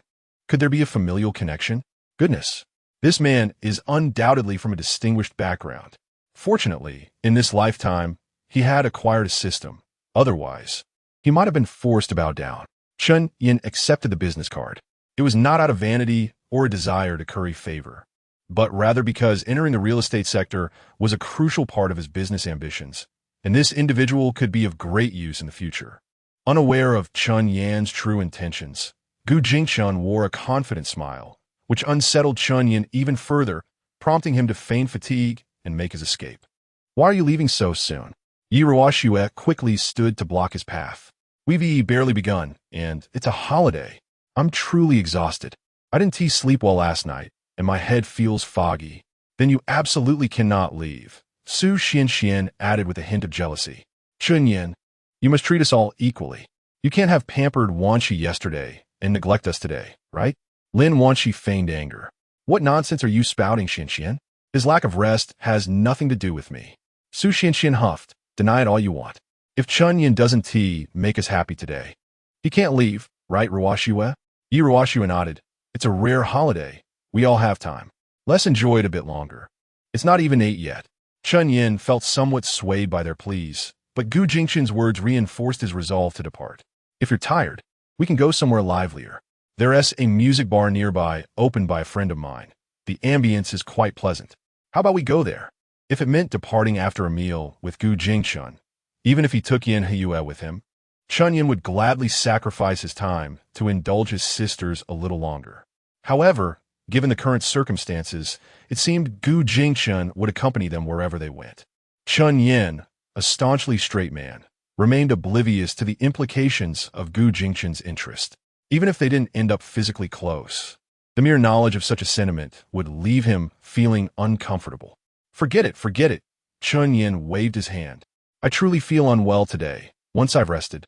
Could there be a familial connection? Goodness, this man is undoubtedly from a distinguished background. Fortunately, in this lifetime, he had acquired a system. Otherwise, he might have been forced to bow down. Chen Yan accepted the business card. It was not out of vanity or a desire to curry favor, but rather because entering the real estate sector was a crucial part of his business ambitions, and this individual could be of great use in the future. Unaware of Chen Yan's true intentions, Gu Jingchen wore a confident smile, which unsettled Chen Yan even further, prompting him to feign fatigue and make his escape. Why are you leaving so soon? Yi Ruoxue quickly stood to block his path. We've barely begun, and it's a holiday. I'm truly exhausted. I didn't sleep well last night, and my head feels foggy. Then you absolutely cannot leave, Su Xianxian added with a hint of jealousy. Chen Yan, you must treat us all equally. You can't have pampered Wanshi yesterday and neglect us today, right? Lin Wanshi feigned anger. What nonsense are you spouting, Xianxian? His lack of rest has nothing to do with me. Su Xianxian huffed. Deny it all you want. If Chen Yan doesn't make us happy today. He can't leave, right, Ruoxue? Yi Ruoxue nodded. It's a rare holiday. We all have time. Let's enjoy it a bit longer. It's not even 8 yet. Chen Yan felt somewhat swayed by their pleas, but Gu Jingxin's words reinforced his resolve to depart. If you're tired, we can go somewhere livelier. There's a music bar nearby, opened by a friend of mine. The ambience is quite pleasant. How about we go there? If it meant departing after a meal with Gu Jingxin, even if he took Yan Heyue with him, Chen Yan would gladly sacrifice his time to indulge his sisters a little longer. However, given the current circumstances, it seemed Gu Jingxin would accompany them wherever they went. Chen Yan, a staunchly straight man, remained oblivious to the implications of Gu Jingxin's interest. Even if they didn't end up physically close, the mere knowledge of such a sentiment would leave him feeling uncomfortable. Forget it. Chen Yan waved his hand. I truly feel unwell today. Once I've rested,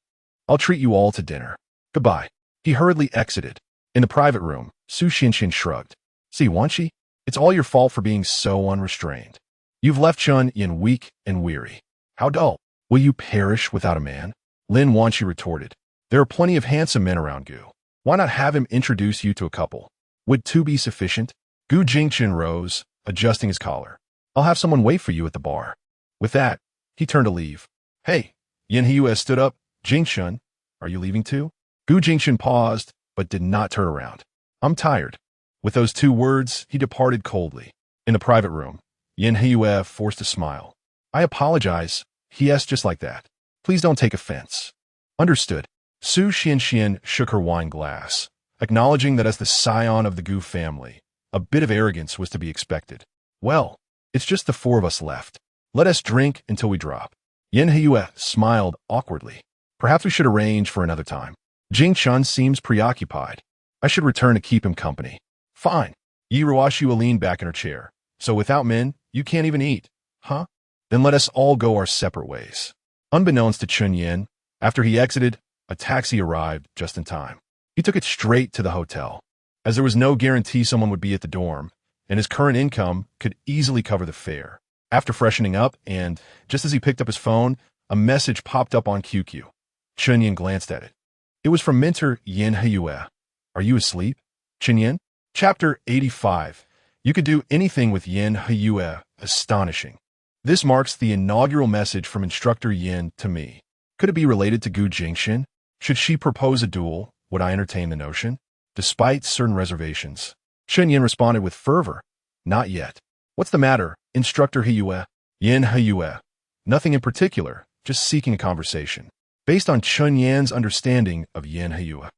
I'll treat you all to dinner. Goodbye. He hurriedly exited. In the private room, Su Xianxian shrugged. See, Wanshi, it's all your fault for being so unrestrained. You've left Chen Yan weak and weary. How dull. Will you perish without a man? Lin Wanshi retorted. There are plenty of handsome men around Gu. Why not have him introduce you to a couple? Would 2 be sufficient? Gu Jingxin rose, adjusting his collar. I'll have someone wait for you at the bar. With that, he turned to leave. Hey, Yan Heyue stood up. Jingxin, are you leaving too? Gu Jingxin paused, but did not turn around. I'm tired. With those 2 words, he departed coldly. In the private room, Yan Heyue forced a smile. I apologize. He asked just like that. Please don't take offense. Understood. Su Xianxian shook her wine glass, acknowledging that as the scion of the Gu family, a bit of arrogance was to be expected. Well, it's just the 4 of us left. Let us drink until we drop. Yan Heyue smiled awkwardly. Perhaps we should arrange for another time. Jingxin seems preoccupied. I should return to keep him company. Fine. Yi Ruoxue leaned back in her chair. So without men, you can't even eat, huh? Then let us all go our separate ways. Unbeknownst to Chen Yan, after he exited, a taxi arrived just in time. He took it straight to the hotel, as there was no guarantee someone would be at the dorm, and his current income could easily cover the fare. After freshening up, and just as he picked up his phone, a message popped up on QQ. Chen Yan glanced at it. It was from mentor Yan Heyue. Are you asleep? Chen Yan? Chapter 85. You could do anything with Yan Heyue. Astonishing. This marks the inaugural message from instructor Yan to me. Could it be related to Gu Jingxin? Should she propose a duel, would I entertain the notion? Despite certain reservations, Chen Yan responded with fervor. Not yet. What's the matter, Instructor Heyue? Yan Heyue. Nothing in particular, just seeking a conversation. Based on Chen Yan's understanding of Yan Heyue,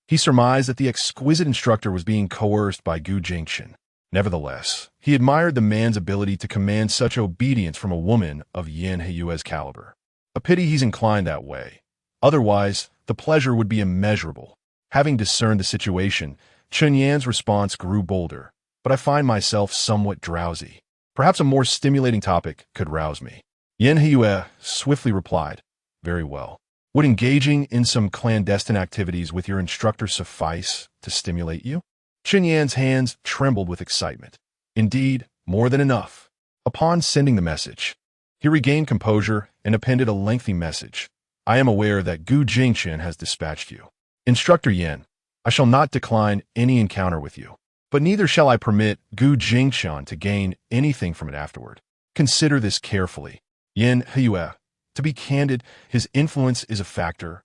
he surmised that the exquisite instructor was being coerced by Gu Jingxin. Nevertheless, he admired the man's ability to command such obedience from a woman of Yan Heyue's caliber. A pity he's inclined that way. Otherwise, the pleasure would be immeasurable. Having discerned the situation, Chen Yan's response grew bolder, but I find myself somewhat drowsy. Perhaps a more stimulating topic could rouse me. Yan Heyue swiftly replied, Very well. Would engaging in some clandestine activities with your instructor suffice to stimulate you? Chen Yan's hands trembled with excitement. Indeed, more than enough. Upon sending the message, he regained composure and appended a lengthy message. I am aware that Gu Jingxin has dispatched you. Instructor Yan, I shall not decline any encounter with you, but neither shall I permit Gu Jingxin to gain anything from it afterward. Consider this carefully. Yan Heyue, to be candid, his influence is a factor,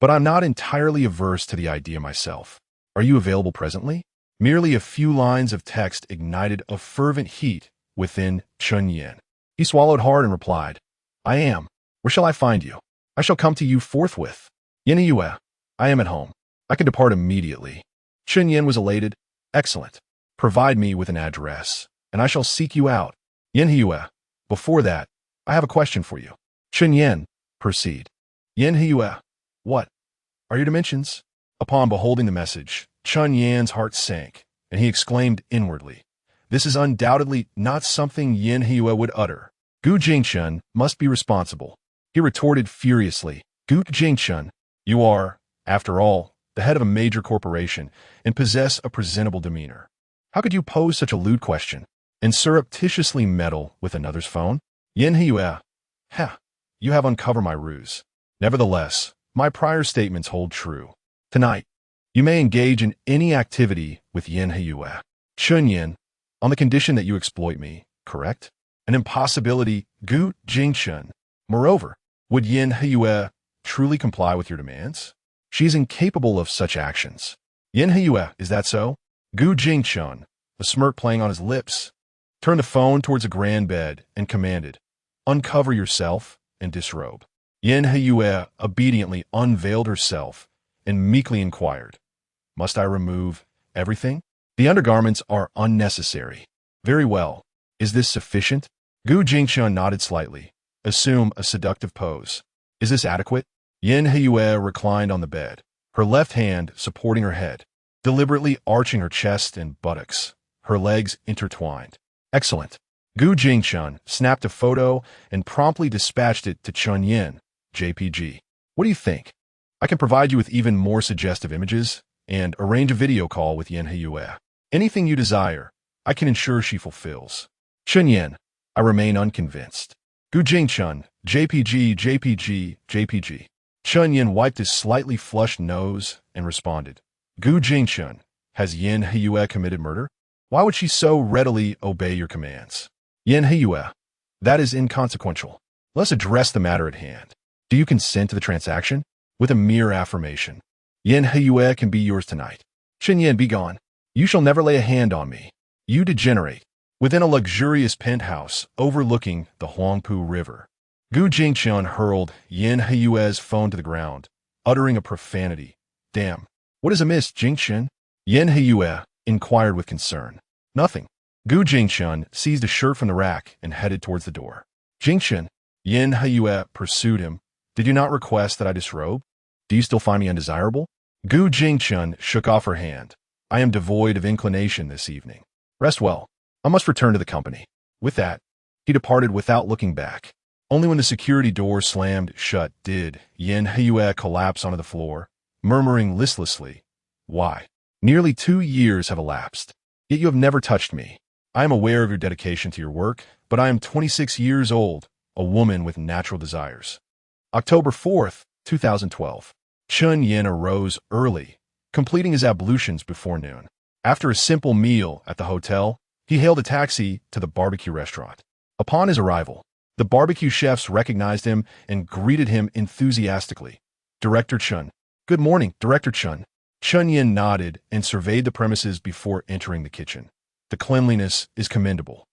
but I'm not entirely averse to the idea myself. Are you available presently? Merely a few lines of text ignited a fervent heat within Chen Yan. He swallowed hard and replied, I am. Where shall I find you? I shall come to you forthwith. Yan Heyue, I am at home. I can depart immediately. Chen Yan was elated. Excellent. Provide me with an address, and I shall seek you out. Yen Hiyue, before that, I have a question for you. Chen Yan, proceed. Yen Hiyue, what are your dimensions? Upon beholding the message, Chen Yan's heart sank, and he exclaimed inwardly, this is undoubtedly not something Yen Hiyue would utter. Gu Jingchen must be responsible. He retorted furiously, Gu Jingchen, you are, after all, the head of a major corporation and possess a presentable demeanor. How could you pose such a lewd question and surreptitiously meddle with another's phone? Yen Hiyue, you have uncovered my ruse. Nevertheless, my prior statements hold true. Tonight, you may engage in any activity with Yen Hiyue. Chen Yan, on the condition that you exploit me, correct? An impossibility, Gu Jingchen. Moreover, would Yen Hiyue truly comply with your demands? She is incapable of such actions. Yen Hiyue, is that so? Gu Jingchen, a smirk playing on his lips, turned the phone towards a grand bed and commanded, uncover yourself and disrobe. Yen Hiyue obediently unveiled herself and meekly inquired, must I remove everything? The undergarments are unnecessary. Very well. Is this sufficient? Gu Jingchen nodded slightly. Assume a seductive pose. Is this adequate? Yen Hiyue reclined on the bed, her left hand supporting her head, deliberately arching her chest and buttocks, her legs intertwined. Excellent. Gu Jingchen snapped a photo and promptly dispatched it to Chen Yan, JPG. What do you think? I can provide you with even more suggestive images and arrange a video call with Yen Hiyue. Anything you desire, I can ensure she fulfills. Chen Yan, I remain unconvinced. Gu Jingchen, JPG. Chen Yan wiped his slightly flushed nose and responded, Gu Jingchen, has Yen Hiyue committed murder? Why would she so readily obey your commands? Yen Hiyue, that is inconsequential. Let's address the matter at hand. Do you consent to the transaction? With a mere affirmation. Yen Hiyue can be yours tonight. Chen Yan, be gone. You shall never lay a hand on me. You degenerate. Within a luxurious penthouse overlooking the Huangpu River, Gu Jingchen hurled Yen Hiyue's phone to the ground, uttering a profanity. Damn. What is amiss, Jingchen? Yen Hiyue inquired with concern. Nothing. Gu Jingchen seized a shirt from the rack and headed towards the door. Jingchen, Yen Hiyue pursued him. Did you not request that I disrobe? Do you still find me undesirable? Gu Jingchen shook off her hand. I am devoid of inclination this evening. Rest well. I must return to the company. With that, he departed without looking back. Only when the security door slammed shut did Yen Hiyue collapse onto the floor, murmuring listlessly, why? Nearly 2 years have elapsed, yet you have never touched me. I am aware of your dedication to your work, but I am 26 years old, a woman with natural desires. October 4th, 2012. Chen Yan arose early, completing his ablutions before noon. After a simple meal at the hotel, he hailed a taxi to the barbecue restaurant. Upon his arrival, the barbecue chefs recognized him and greeted him enthusiastically. Director Chen. Good morning, Director Chen. Chen Yan nodded and surveyed the premises before entering the kitchen. The cleanliness is commendable.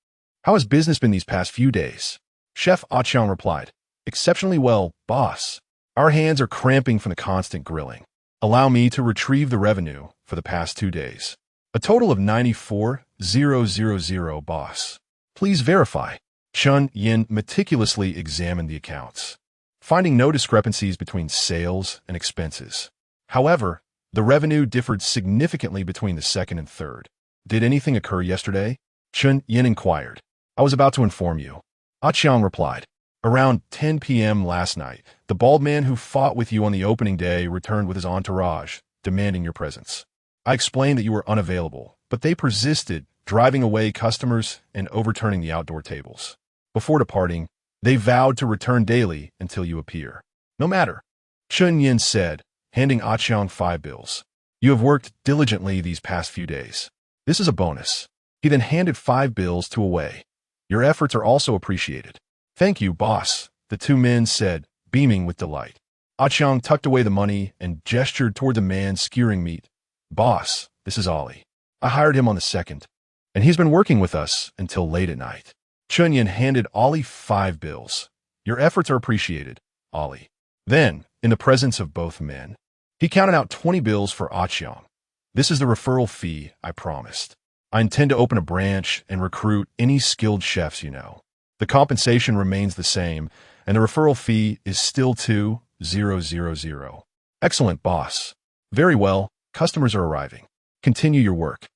How has business been these past few days? Chef Aqiang replied. Exceptionally well, boss. Our hands are cramping from the constant grilling. Allow me to retrieve the revenue for the past 2 days. A total of 94,000, boss. Please verify. Chen Yan meticulously examined the accounts, finding no discrepancies between sales and expenses. However, the revenue differed significantly between the second and third. Did anything occur yesterday? Chen Yan inquired. I was about to inform you. Aqiang replied. Around 10 p.m. last night, the bald man who fought with you on the opening day returned with his entourage, demanding your presence. I explained that you were unavailable, but they persisted, driving away customers and overturning the outdoor tables. Before departing, they vowed to return daily until you appear. No matter, Chen Yan said, handing Aqiang 5 bills. You have worked diligently these past few days. This is a bonus. He then handed 5 bills to Wei. Your efforts are also appreciated. Thank you, boss, the 2 men said, beaming with delight. Aqiang tucked away the money and gestured toward the man skewering meat. Boss, this is Ollie. I hired him on the 2nd, and he's been working with us until late at night. Chen Yan handed Ollie 5 bills. Your efforts are appreciated, Ollie. Then, in the presence of both men, he counted out 20 bills for Aqiang. This is the referral fee I promised. I intend to open a branch and recruit any skilled chefs you know. The compensation remains the same, and the referral fee is still 2,000. Excellent, boss. Very well, customers are arriving. Continue your work.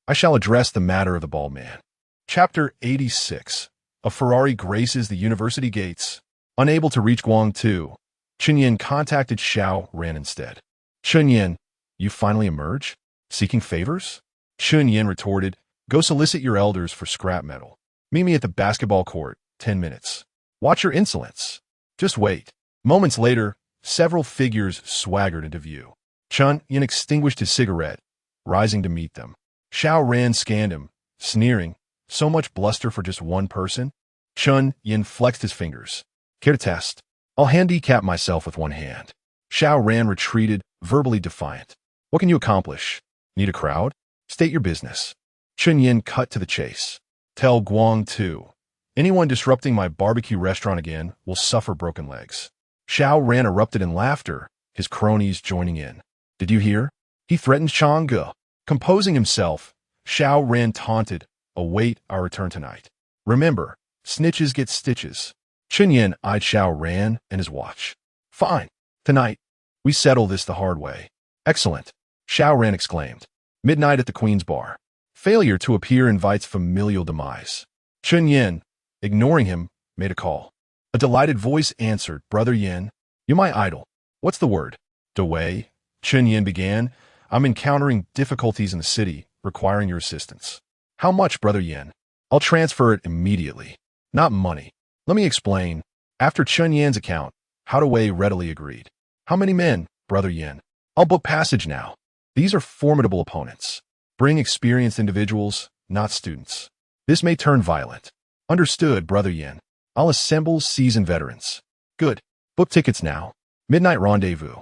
I shall address the matter of the bald man. Chapter 86. A Ferrari graces the university gates. Unable to reach Guangtu, Chen Yan contacted Xiao Ran instead. Chen Yan, you finally emerge? Seeking favors? Chen Yan retorted, go solicit your elders for scrap metal. Meet me at the basketball court, 10 minutes. Watch your insolence. Just wait. Moments later, several figures swaggered into view. Chen Yan extinguished his cigarette, rising to meet them. Xiao Ran scanned him, sneering, so much bluster for just one person? Chen Yan flexed his fingers. Care to test? I'll handicap myself with one hand. Xiao Ran retreated, verbally defiant. What can you accomplish? Need a crowd? State your business. Chen Yan cut to the chase. Tell Guangtu. Anyone disrupting my barbecue restaurant again will suffer broken legs. Xiao Ran erupted in laughter, his cronies joining in. Did you hear? He threatened Changge. Composing himself, Xiao Ran taunted, await our return tonight. Remember, snitches get stitches. Chen Yan eyed Xiao Ran and his watch. Fine. Tonight, we settle this the hard way. Excellent. Xiao Ran exclaimed. Midnight at the Queen's Bar. Failure to appear invites familial demise. Chen Yan, ignoring him, made a call. A delighted voice answered, Brother Yan, you my idol. What's the word? Dewey. Chen Yan began. I'm encountering difficulties in the city, requiring your assistance. How much, Brother Yan? I'll transfer it immediately. Not money. Let me explain. After Chen Yan's account, Dewey readily agreed. How many men, Brother Yan? I'll book passage now. These are formidable opponents. Bring experienced individuals, not students. This may turn violent. Understood, Brother Yan. I'll assemble seasoned veterans. Good. Book tickets now. Midnight rendezvous.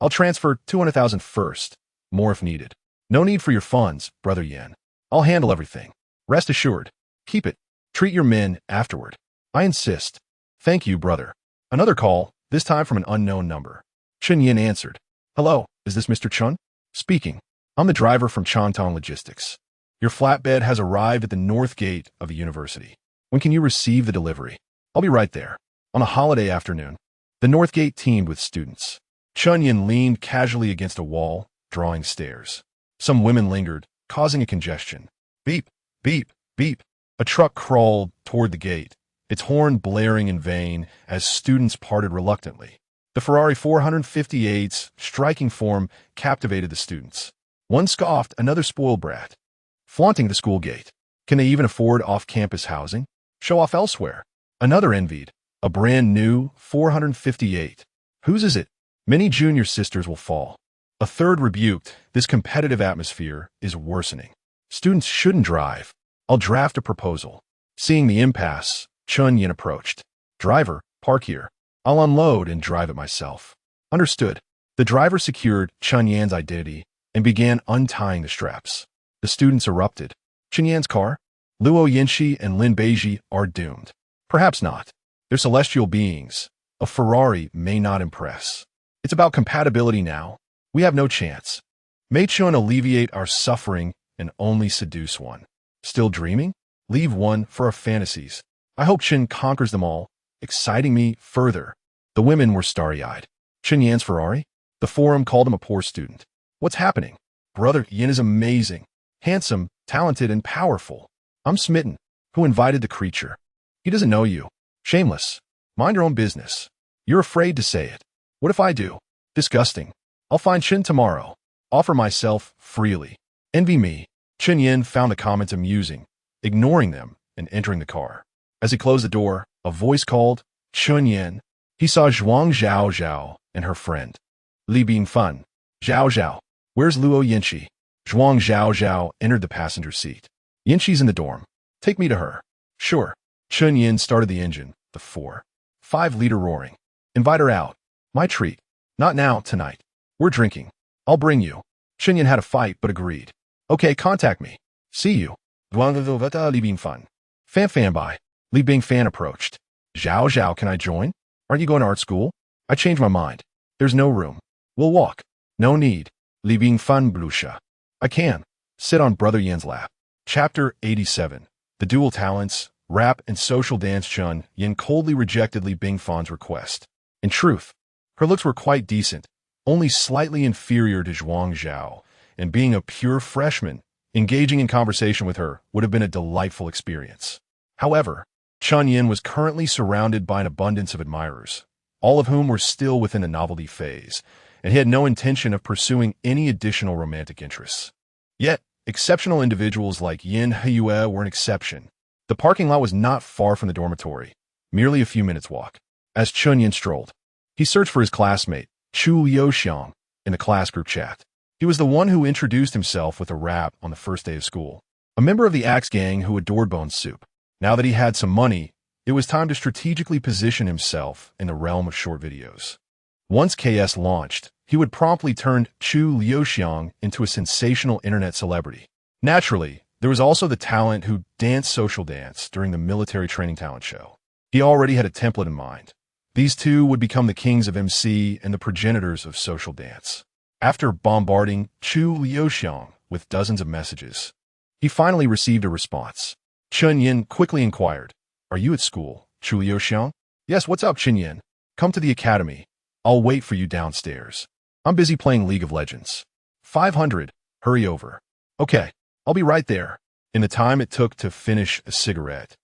I'll transfer 200,000 first. More if needed. No need for your funds, Brother Yan. I'll handle everything. Rest assured. Keep it. Treat your men afterward. I insist. Thank you, brother. Another call, this time from an unknown number. Chen Yan answered. Hello, is this Mr. Chen? Speaking. I'm the driver from Changtong Logistics. Your flatbed has arrived at the north gate of the university. When can you receive the delivery? I'll be right there. On a holiday afternoon. The north gate teemed with students. Chen Yan leaned casually against a wall, drawing stairs. Some women lingered, causing a congestion. Beep, beep, beep. A truck crawled toward the gate, its horn blaring in vain as students parted reluctantly. The Ferrari 458's striking form captivated the students. One scoffed, another spoiled brat. Flaunting the school gate. Can they even afford off-campus housing? Show off elsewhere. Another envied. A brand new 458. Whose is it? Many junior sisters will fall. A third rebuked, this competitive atmosphere is worsening. Students shouldn't drive. I'll draft a proposal. Seeing the impasse, Chen Yan approached. Driver, park here. I'll unload and drive it myself. Understood. The driver secured Chen Yan's identity and began untying the straps. The students erupted. Chen Yan's car? Luo Yinshi and Lin Beiji are doomed. Perhaps not. They're celestial beings. A Ferrari may not impress. It's about compatibility now. We have no chance. May Chen alleviate our suffering and only seduce one. Still dreaming? Leave one for our fantasies. I hope Chen conquers them all, exciting me further. The women were starry-eyed. Chen Yan's Ferrari? The forum called him a poor student. What's happening? Brother Yan is amazing. Handsome, talented, and powerful. I'm smitten. Who invited the creature? He doesn't know you. Shameless. Mind your own business. You're afraid to say it. What if I do? Disgusting. I'll find Chen tomorrow. Offer myself freely. Envy me. Chen Yan found the comments amusing, ignoring them and entering the car. As he closed the door, a voice called, Chen Yan. He saw Zhuang Zhao Zhao and her friend. Li Bingfan. Zhao Zhao. Where's Luo Yinshi? Zhuang Zhao Zhao entered the passenger seat. Yinshi's in the dorm. Take me to her. Sure. Chen Yan started the engine, the 4.5-liter roaring. Invite her out. My treat. Not now, tonight. We're drinking. I'll bring you. Chen Yan had a fight but agreed. Okay, contact me. See you. Li Bingfan. Fan by. Li Bingfan approached. Zhao Zhao, can I join? Aren't you going to art school? I changed my mind. There's no room. We'll walk. No need. Li Bingfan blusha. I can. Sit on Brother Yan's lap. Chapter 87. The Dual Talents, Rap and Social Dance. Chen Yan coldly rejected Li Bingfan's request. In truth, her looks were quite decent, only slightly inferior to Zhuang Zhao, and being a pure freshman, engaging in conversation with her would have been a delightful experience. However, Chen Yan was currently surrounded by an abundance of admirers, all of whom were still within the novelty phase, and he had no intention of pursuing any additional romantic interests. Yet, exceptional individuals like Yin Heyue were an exception. The parking lot was not far from the dormitory, merely a few minutes' walk. As Chen Yan strolled, he searched for his classmate, Chu Liuxiang, in the class group chat. He was the one who introduced himself with a rap on the first day of school, a member of the Axe gang who adored bone soup. Now that he had some money, it was time to strategically position himself in the realm of short videos. Once KS launched, he would promptly turn Chu Liuxiang into a sensational internet celebrity. Naturally, there was also the talent who danced social dance during the military training talent show. He already had a template in mind. These two would become the kings of MC and the progenitors of social dance. After bombarding Chu Liuxiang with dozens of messages, he finally received a response. Chen Yan quickly inquired, "Are you at school, Chu Liuxiang?" "Yes, what's up, Chen Yan? Come to the academy. I'll wait for you downstairs. I'm busy playing League of Legends." 500. Hurry over. "Okay, I'll be right there." In the time it took to finish a cigarette,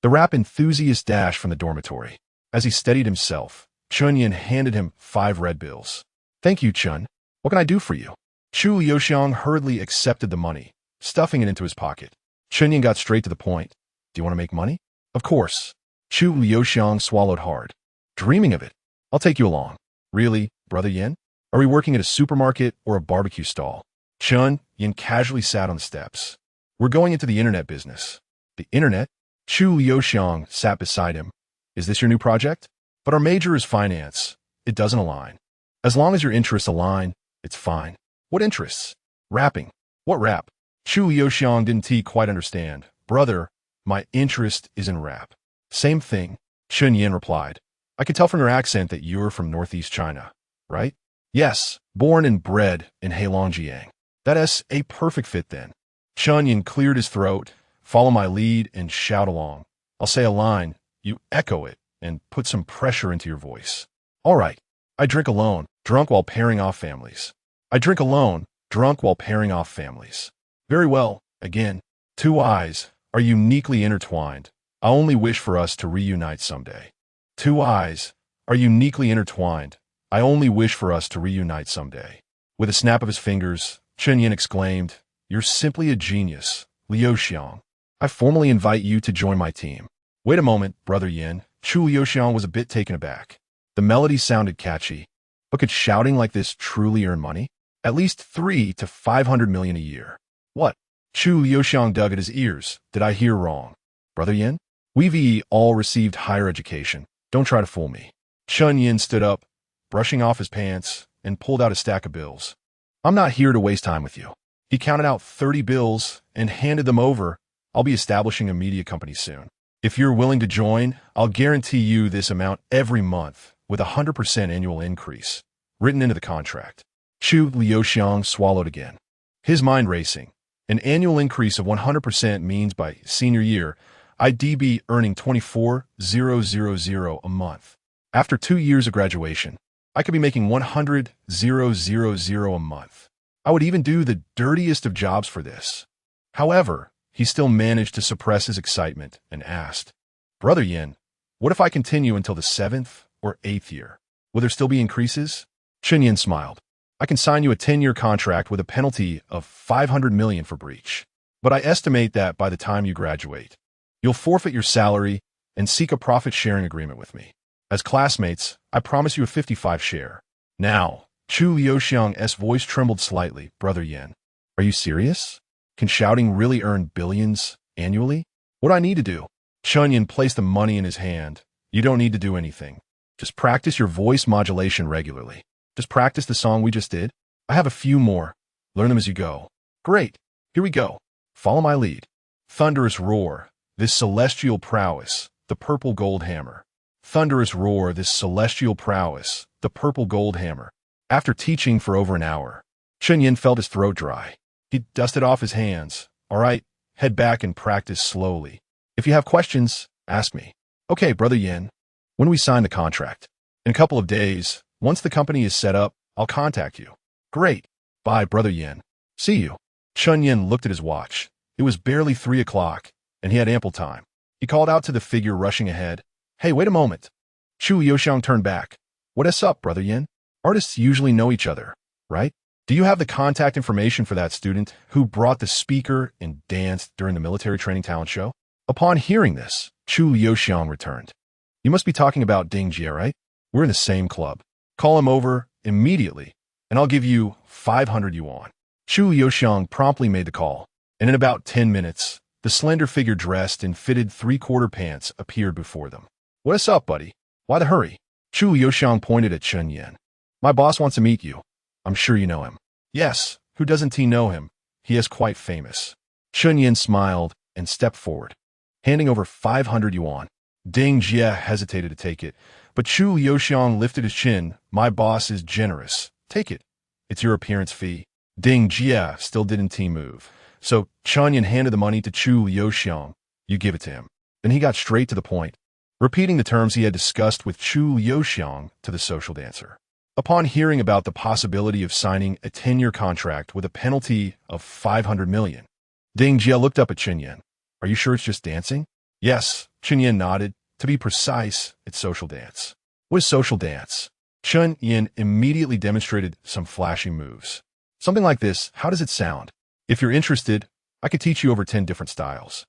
the rap enthusiast dashed from the dormitory. As he steadied himself, Chen Yan handed him 5 red bills. "Thank you, Chen. What can I do for you?" Chu Liuxiang hurriedly accepted the money, stuffing it into his pocket. Chen Yan got straight to the point. "Do you want to make money?" "Of course." Chu Liuxiang swallowed hard. "Dreaming of it. I'll take you along." "Really, Brother Yan? Are we working at a supermarket or a barbecue stall?" Chen Yan casually sat on the steps. "We're going into the internet business." "The internet?" Chu Liuxiang sat beside him. "Is this your new project?" "But our major is finance. It doesn't align." "As long as your interests align, it's fine." "What interests?" "Rapping." "What rap?" Chu Liuxiang didn't quite understand. "Brother, my interest is in rap." "Same thing," Chen Yan replied. "I can tell from your accent that you're from Northeast China, right?" "Yes, born and bred in Heilongjiang." "That's a perfect fit then." Chen Yan cleared his throat. "Follow my lead and shout along. I'll say a line, you echo it, and put some pressure into your voice." "All right. I drink alone, drunk while pairing off families." "I drink alone, drunk while pairing off families." "Very well. Again. 2 eyes are uniquely intertwined. I only wish for us to reunite someday." 2 eyes are uniquely intertwined. I only wish for us to reunite someday. With a snap of his fingers, Chen Yan exclaimed, "You're simply a genius, Liuxiang. I formally invite you to join my team." "Wait a moment, Brother Yan." Chu Liuxiang was a bit taken aback. The melody sounded catchy, but could shouting like this truly earn money? At least 3 to 500 million a year. "What?" Chu Liuxiang dug at his ears. "Did I hear wrong? Brother Yan? We've all received higher education. Don't try to fool me." Chen Yan stood up, brushing off his pants, and pulled out a stack of bills. "I'm not here to waste time with you." He counted out 30 bills and handed them over. "I'll be establishing a media company soon. If you're willing to join, I'll guarantee you this amount every month with a 100% annual increase written into the contract." Chu Liuxiang swallowed again, his mind racing. An annual increase of 100% means by senior year, I'd be earning 24,000 a month. After 2 years of graduation, I could be making 100,000 a month. I would even do the dirtiest of jobs for this. However, he still managed to suppress his excitement and asked, "Brother Yan, what if I continue until the 7th or 8th year? Will there still be increases?" Chen Yan smiled. "I can sign you a 10-year contract with a penalty of 500 million for breach. But I estimate that by the time you graduate, you'll forfeit your salary and seek a profit-sharing agreement with me. As classmates, I promise you a 55 share." Now, Chu Liuxiang's voice trembled slightly. "Brother Yan, are you serious? Can shouting really earn billions annually? What do I need to do?" Chen Yan placed the money in his hand. "You don't need to do anything. Just practice your voice modulation regularly. Just practice the song we just did. I have a few more. Learn them as you go." "Great. Here we go. Follow my lead." Thunderous roar, this celestial prowess, the purple gold hammer. Thunderous roar, this celestial prowess, the purple gold hammer. After teaching for over an hour, Chen Yan felt his throat dry. He dusted off his hands. "All right, head back and practice slowly. If you have questions, ask me. Okay, Brother Yan. When we sign the contract? In a couple of days. Once the company is set up, I'll contact you. Great. Bye, Brother Yan. See you. Chen Yan looked at his watch. It was barely 3 o'clock, and he had ample time. He called out to the figure rushing ahead. Hey, wait a moment. Chu Yoxiang turned back. What's up, Brother Yan? Artists usually know each other, right? Do you have the contact information for that student who brought the speaker and danced during the military training talent show? Upon hearing this, Chu Yoxiang returned. You must be talking about Ding Jie, right? We're in the same club. Call him over immediately, and I'll give you 500 yuan. Chu Yoxiang promptly made the call, and in about 10 minutes, the slender figure dressed in fitted three-quarter pants appeared before them. What's up, buddy? Why the hurry? Chu Yoxiang pointed at Chen Yan. My boss wants to meet you. I'm sure you know him. Yes, who doesn't he know him? He is quite famous. Chen Yan smiled and stepped forward, handing over 500 yuan. Ding Jie hesitated to take it, but Chu Yoxiang lifted his chin. My boss is generous. Take it. It's your appearance fee. Ding Jie still didn't move, so Chen Yan handed the money to Chu Yoxiang. You give it to him. Then he got straight to the point, repeating the terms he had discussed with Chu Yoxiang to the social dancer. Upon hearing about the possibility of signing a 10-year contract with a penalty of 500 million, Ding Jie looked up at Chen Yan. Are you sure it's just dancing? Yes, Chen Yan nodded. To be precise, it's social dance. What is social dance? Chen Yan immediately demonstrated some flashy moves. Something like this. How does it sound? If you're interested, I could teach you over 10 different styles.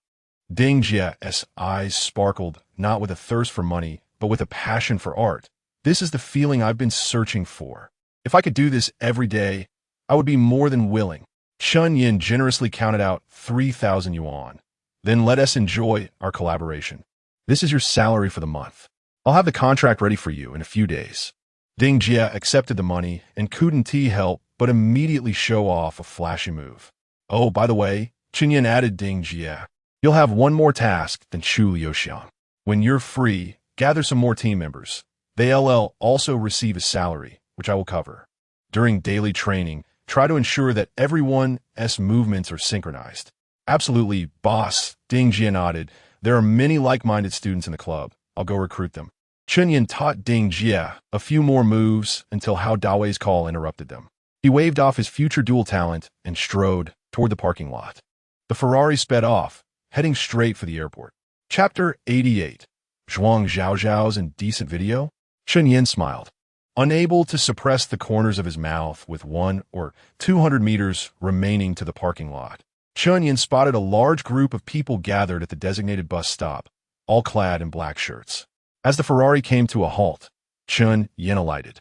Ding Jie's eyes sparkled, not with a thirst for money, but with a passion for art. This is the feeling I've been searching for. If I could do this every day, I would be more than willing. Chen Yan generously counted out 3,000 yuan. Then let us enjoy our collaboration. This is your salary for the month. I'll have the contract ready for you in a few days. Ding Jie accepted the money and couldn't help but immediately show off a flashy move. Oh, by the way, Chen Yan added Ding Jie. You'll have one more task than Chu Yoxiang. When you're free, gather some more team members. They'll also receive a salary, which I will cover. During daily training, try to ensure that everyone's movements are synchronized. Absolutely, boss, Ding Jie nodded. There are many like-minded students in the club. I'll go recruit them. Chen Yan taught Ding Jie a few more moves until Hao Daoi's call interrupted them. He waved off his future dual talent and strode toward the parking lot. The Ferrari sped off, heading straight for the airport. Chapter 88. Zhuang Zhaozhao's indecent video? Chen Yan smiled, unable to suppress the corners of his mouth with 100 or 200 meters remaining to the parking lot. Chen Yan spotted a large group of people gathered at the designated bus stop, all clad in black shirts. As the Ferrari came to a halt, Chen Yan alighted.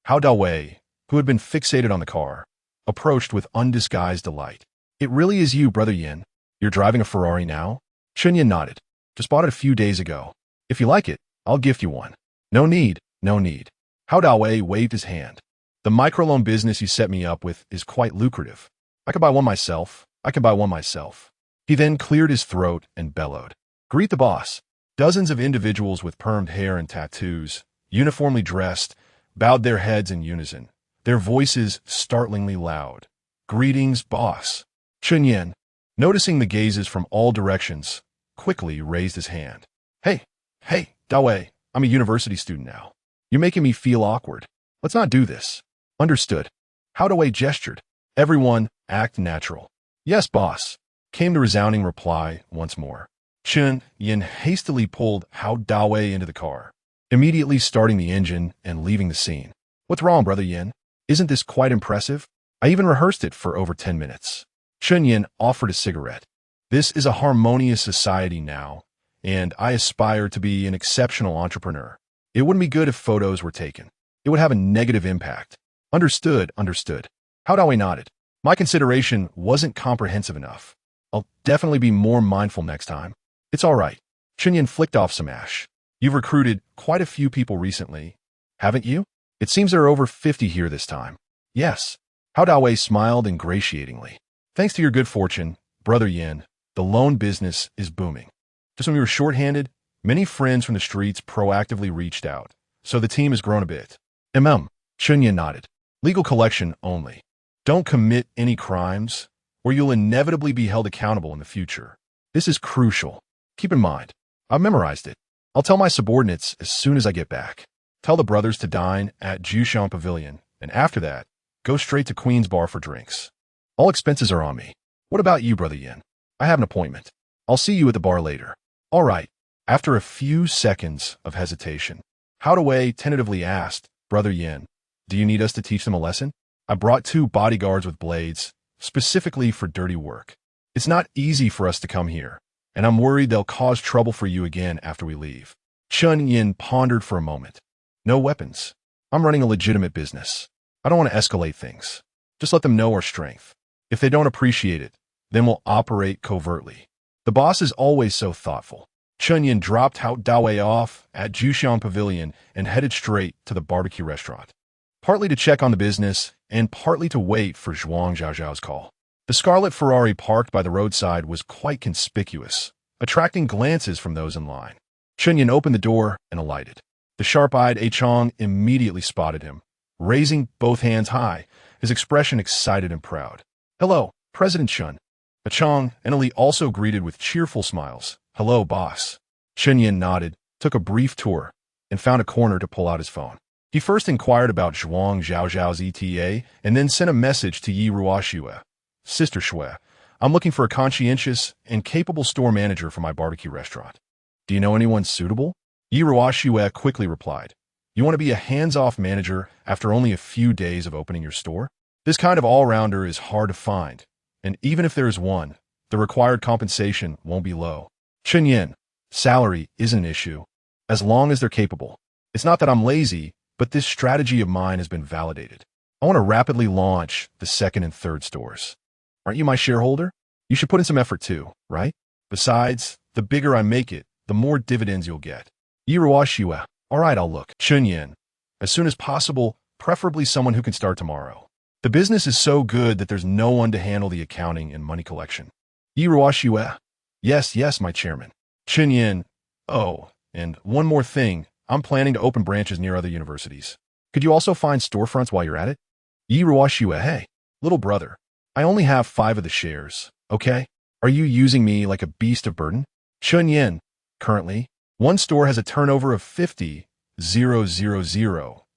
Hao Dawei, who had been fixated on the car, approached with undisguised delight. It really is you, Brother Yan. You're driving a Ferrari now? Chen Yan nodded. Just bought it a few days ago. If you like it, I'll gift you one. No need. No need. Hao Dawei waved his hand. The microloan business you set me up with is quite lucrative. I can buy one myself. I can buy one myself. He then cleared his throat and bellowed. Greet the boss. Dozens of individuals with permed hair and tattoos, uniformly dressed, bowed their heads in unison, their voices startlingly loud. Greetings, boss. Chen Yan, noticing the gazes from all directions, quickly raised his hand. Hey, Dawei, I'm a university student now. You're making me feel awkward. Let's not do this. Understood. Hao Dawei gestured. Everyone, act natural. Yes, boss, came the resounding reply once more. Chen Yan hastily pulled Hao Dawei into the car, immediately starting the engine and leaving the scene. What's wrong, Brother Yan? Isn't this quite impressive? I even rehearsed it for over 10 minutes. Chen Yan offered a cigarette. This is a harmonious society now, and I aspire to be an exceptional entrepreneur. It wouldn't be good if photos were taken. It would have a negative impact. Understood. Hao Dawei nodded. My consideration wasn't comprehensive enough. I'll definitely be more mindful next time. It's all right. Chen Yan flicked off some ash. You've recruited quite a few people recently, haven't you? It seems there are over 50 here this time. Yes. Hao Dawei smiled ingratiatingly. Thanks to your good fortune, Brother Yan, the loan business is booming. Just when we were shorthanded, many friends from the streets proactively reached out, so the team has grown a bit. Chen Yan nodded. Legal collection only. Don't commit any crimes. or you'll inevitably be held accountable in the future. This is crucial. Keep in mind, I've memorized it. I'll tell my subordinates as soon as I get back. Tell the brothers to dine at Jushan Pavilion, and after that, go straight to Queen's Bar for drinks. All expenses are on me. What about you, Brother Yin? I have an appointment. I'll see you at the bar later. All right. After a few seconds of hesitation, Haodawei tentatively asked, Brother Yin, do you need us to teach them a lesson? I brought 2 bodyguards with blades, specifically for dirty work. It's not easy for us to come here, and I'm worried they'll cause trouble for you again after we leave. Chen Yan pondered for a moment. No weapons. I'm running a legitimate business. I don't want to escalate things. Just let them know our strength. If they don't appreciate it, then we'll operate covertly. The boss is always so thoughtful. Chen Yan dropped Haodawei off at Jushan Pavilion and headed straight to the barbecue restaurant, partly to check on the business and partly to wait for Zhuang Zhaozhao's call. The scarlet Ferrari parked by the roadside was quite conspicuous, attracting glances from those in line. Chen Yan opened the door and alighted. The sharp-eyed A Chong immediately spotted him, raising both hands high, his expression excited and proud. Hello, President Chen. A Chong and Ali also greeted with cheerful smiles. Hello, boss. Chen Yan nodded, took a brief tour, and found a corner to pull out his phone. He first inquired about Zhuang Zhaozhao's ETA and then sent a message to Yi Ruoxue. Sister Xue, I'm looking for a conscientious and capable store manager for my barbecue restaurant. Do you know anyone suitable? Yi Ruoxue quickly replied. You want to be a hands-off manager after only a few days of opening your store? This kind of all-rounder is hard to find, and even if there is one, the required compensation won't be low. Chen Yan, salary isn't an issue, as long as they're capable. It's not that I'm lazy, but this strategy of mine has been validated. I want to rapidly launch the 2nd and 3rd stores. Aren't you my shareholder? You should put in some effort too, right? Besides, the bigger I make it, the more dividends you'll get. Yi Ruoxue, all right, I'll look. Chen Yan, as soon as possible, preferably someone who can start tomorrow. The business is so good that there's no one to handle the accounting and money collection. Yi Ruoxue, yes, my chairman. Chen Yan, oh, and one more thing, I'm planning to open branches near other universities. Could you also find storefronts while you're at it? Yi Ruoxue, hey, little brother, I only have 5 of the shares, okay? Are you using me like a beast of burden? Chen Yan, currently, one store has a turnover of 50,000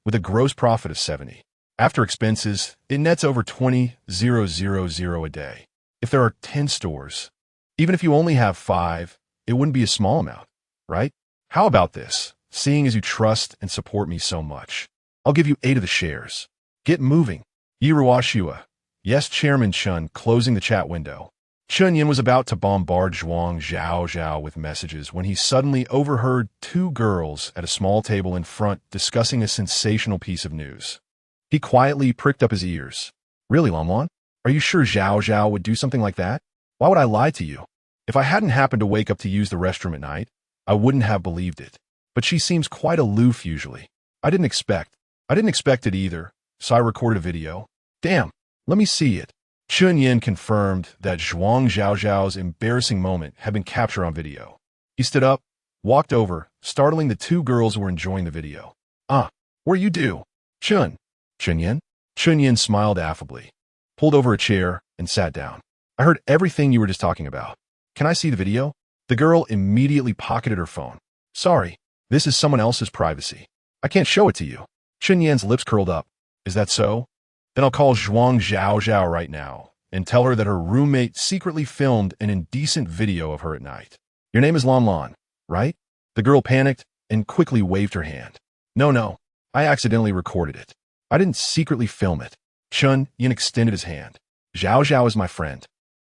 with a gross profit of 70. After expenses, it nets over 20,000 a day. If there are 10 stores, even if you only have 5, it wouldn't be a small amount, right? How about this? Seeing as you trust and support me so much, I'll give you 8 of the shares. Get moving. Yi Ruoxue. Yes, Chairman Chen, closing the chat window. Chen Yan was about to bombard Zhuang Zhaozhao with messages when he suddenly overheard 2 girls at a small table in front discussing a sensational piece of news. He quietly pricked up his ears. Really, Lanlan? Are you sure Zhaozhao would do something like that? Why would I lie to you? If I hadn't happened to wake up to use the restroom at night, I wouldn't have believed it. But she seems quite aloof usually. I didn't expect it either, so I recorded a video. Damn, let me see it. Chen Yan confirmed that Zhuang Zhaozhao's embarrassing moment had been captured on video. He stood up, walked over, startling the 2 girls who were enjoying the video. What you do? Chen Yan? Chen Yan smiled affably, pulled over a chair, and sat down. I heard everything you were just talking about. Can I see the video? The girl immediately pocketed her phone. Sorry, this is someone else's privacy. I can't show it to you. Chen Yan's lips curled up. Is that so? Then I'll call Zhuang Zhaozhao right now and tell her that her roommate secretly filmed an indecent video of her at night. Your name is Lanlan, right? The girl panicked and quickly waved her hand. No, I accidentally recorded it. I didn't secretly film it. Chen Yan extended his hand. Zhaozhao is my friend.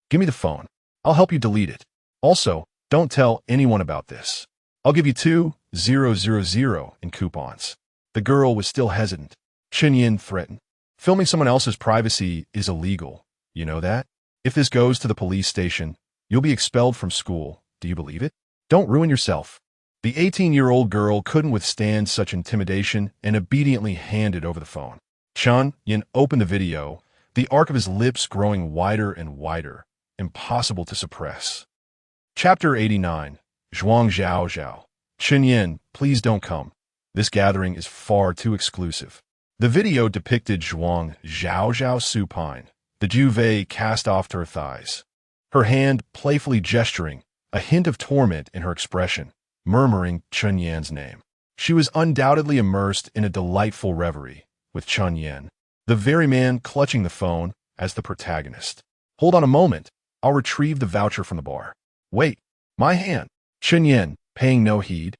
Give me the phone. I'll help you delete it. Also, don't tell anyone about this. I'll give you 2,000 in coupons. The girl was still hesitant. Chen Yan threatened. Filming someone else's privacy is illegal. You know that? If this goes to the police station, you'll be expelled from school. Do you believe it? Don't ruin yourself. The 18-year-old girl couldn't withstand such intimidation and obediently handed over the phone. Chen Yan opened the video, the arc of his lips growing wider and wider, impossible to suppress. Chapter 89. Zhuang Zhaozhao. Chen Yan, please don't come. This gathering is far too exclusive. The video depicted Zhuang Zhaozhao supine, the juve cast off to her thighs, her hand playfully gesturing, a hint of torment in her expression, murmuring Chen Yan's name. She was undoubtedly immersed in a delightful reverie, with Chen Yan, the very man clutching the phone, as the protagonist. Hold on a moment, I'll retrieve the voucher from the bar. Wait, my hand. Chen Yan, paying no heed,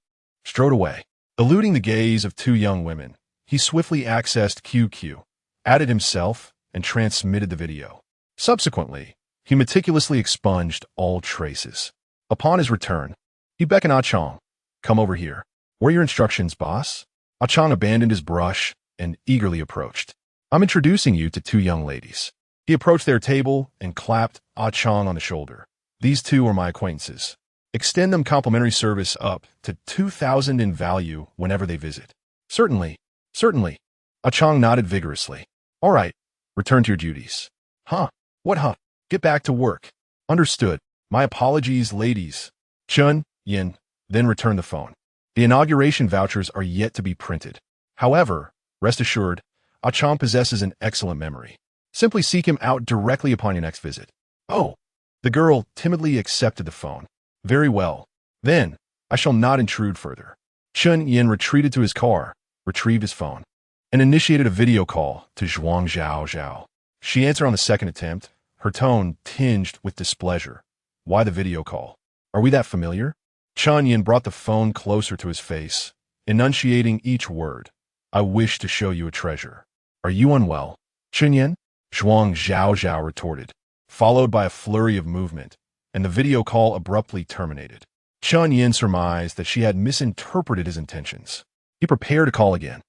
strode away. Eluding the gaze of two young women, he swiftly accessed QQ, added himself, and transmitted the video. Subsequently, he meticulously expunged all traces. Upon his return, he beckoned Ah Chong. Come over here. What are your instructions, boss? Ah Chong abandoned his brush and eagerly approached. I'm introducing you to two young ladies. He approached their table and clapped Ah Chong on the shoulder. These two are my acquaintances. Extend them complimentary service up to 2,000 in value whenever they visit. Certainly, certainly. Ah Chong nodded vigorously. All right, return to your duties. Huh? What huh? Get back to work. Understood. My apologies, ladies. Chen Yan then returned the phone. The inauguration vouchers are yet to be printed. However, rest assured, Ah Chong possesses an excellent memory. Simply seek him out directly upon your next visit. Oh, the girl timidly accepted the phone. Very well. Then, I shall not intrude further. Chen Yan retreated to his car, retrieved his phone, and initiated a video call to Zhuang Zhao. She answered on the second attempt, her tone tinged with displeasure. Why the video call? Are we that familiar? Chen Yan brought the phone closer to his face, enunciating each word. I wish to show you a treasure. Are you unwell? Chen Yan? Zhuang Zhao retorted, followed by a flurry of movement, and the video call abruptly terminated. Chen Yan surmised that she had misinterpreted his intentions. He prepared to call again,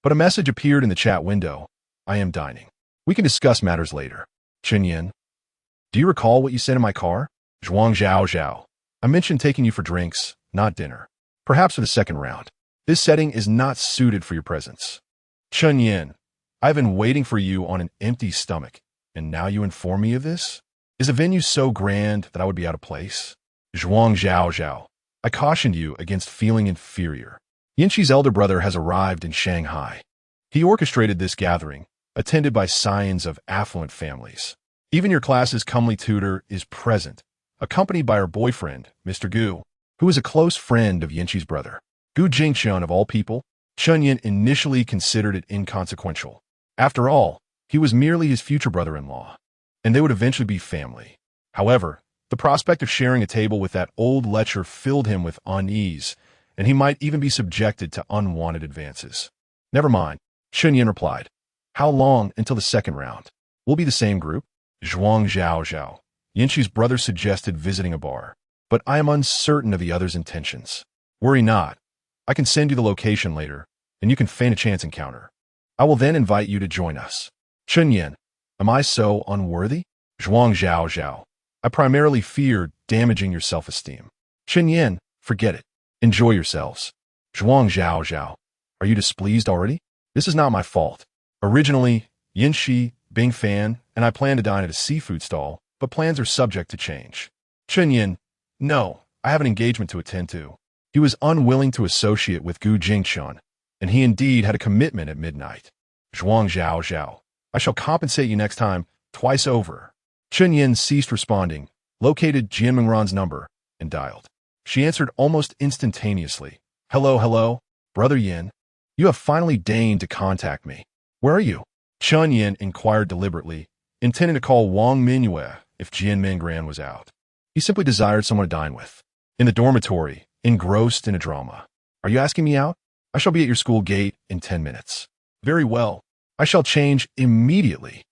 but a message appeared in the chat window. I am dining. We can discuss matters later. Chen Yan, do you recall what you said in my car? Zhuang Zhao. I mentioned taking you for drinks, not dinner. Perhaps for the second round. This setting is not suited for your presence. Chen Yan, I've been waiting for you on an empty stomach, and now you inform me of this? Is a venue so grand that I would be out of place? Zhuang Zhao, I cautioned you against feeling inferior. Yanxi's elder brother has arrived in Shanghai. He orchestrated this gathering, attended by scions of affluent families. Even your class's comely tutor is present, accompanied by her boyfriend, Mr. Gu, who is a close friend of Yanxi's brother. Gu Jingxian of all people. Chen Yan initially considered it inconsequential. After all, he was merely his future brother-in-law, and they would eventually be family. However, the prospect of sharing a table with that old lecher filled him with unease, and he might even be subjected to unwanted advances. Never mind, Chen Yan replied. How long until the second round? We'll be the same group? Zhuang Zhao. Yanxi's brother suggested visiting a bar, but I am uncertain of the other's intentions. Worry not. I can send you the location later, and you can feign a chance encounter. I will then invite you to join us. Chen Yan, am I so unworthy? Zhuang Zhao. I primarily feared damaging your self-esteem. Chen Yan, forget it. Enjoy yourselves. Zhuang Zhao. Are you displeased already? This is not my fault. Originally, Yanxi, Bing Fan, and I planned to dine at a seafood stall, but plans are subject to change. Chen Yan, no, I have an engagement to attend to. He was unwilling to associate with Gu Jingxian, and he indeed had a commitment at midnight. Zhuang Zhao. I shall compensate you next time, twice over. Chen Yan ceased responding, located Jian Mingran's number, and dialed. She answered almost instantaneously. Hello, Brother Yan. You have finally deigned to contact me. Where are you? Chen Yan inquired deliberately, intending to call Wang Mingyue if Jian Mingran was out. He simply desired someone to dine with. In the dormitory, engrossed in a drama. Are you asking me out? I shall be at your school gate in 10 minutes. Very well. I shall change immediately.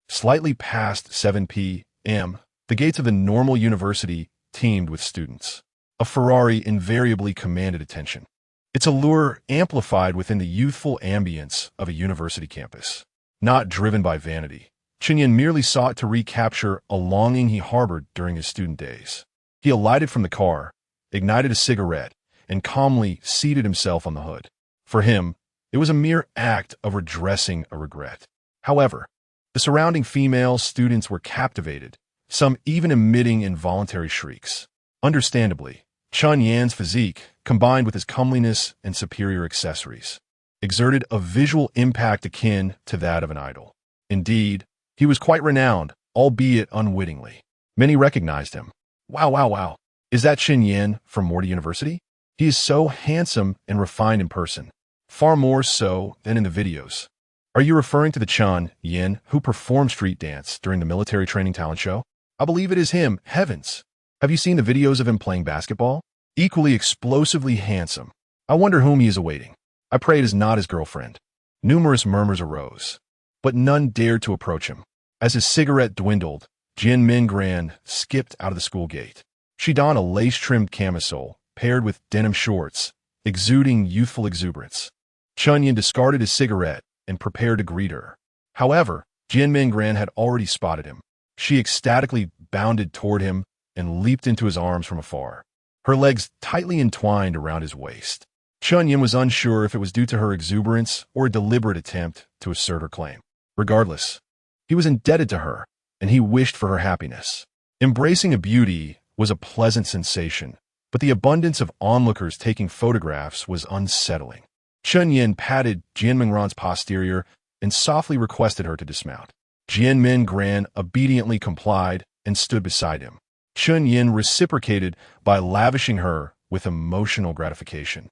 Slightly past 7 p.m., the gates of the normal university teemed with students. A Ferrari invariably commanded attention. Its allure amplified within the youthful ambience of a university campus. Not driven by vanity, Chen Yan merely sought to recapture a longing he harbored during his student days. He alighted from the car, ignited a cigarette, and calmly seated himself on the hood. For him, it was a mere act of redressing a regret. However, the surrounding female students were captivated, some even emitting involuntary shrieks. Understandably, Chen Yan's physique, combined with his comeliness and superior accessories, exerted a visual impact akin to that of an idol. Indeed, He was quite renowned, albeit unwittingly. Many recognized him. Wow, wow, wow. Is that Chen Yan from Morty University? He is so handsome and refined in person, far more so than in the videos. Are you referring to the Chen Yan who performed street dance during the military training talent show? I believe it is him. Heavens. Have you seen the videos of him playing basketball? Equally explosively handsome. I wonder whom he is awaiting. I pray it is not his girlfriend. Numerous murmurs arose, but none dared to approach him. As his cigarette dwindled, Jian Mingran skipped out of the school gate. She donned a lace-trimmed camisole, paired with denim shorts, exuding youthful exuberance. Chen Yan discarded his cigarette and prepared to greet her. However, Jian Mingran had already spotted him. She ecstatically bounded toward him and leaped into his arms from afar, her legs tightly entwined around his waist. Chen Yan was unsure if it was due to her exuberance or a deliberate attempt to assert her claim. Regardless, he was indebted to her, and he wished for her happiness. Embracing a beauty was a pleasant sensation, but the abundance of onlookers taking photographs was unsettling. Chen Yan patted Jian Mingran's posterior and softly requested her to dismount. Jian Mingran obediently complied and stood beside him. Chen Yan reciprocated by lavishing her with emotional gratification,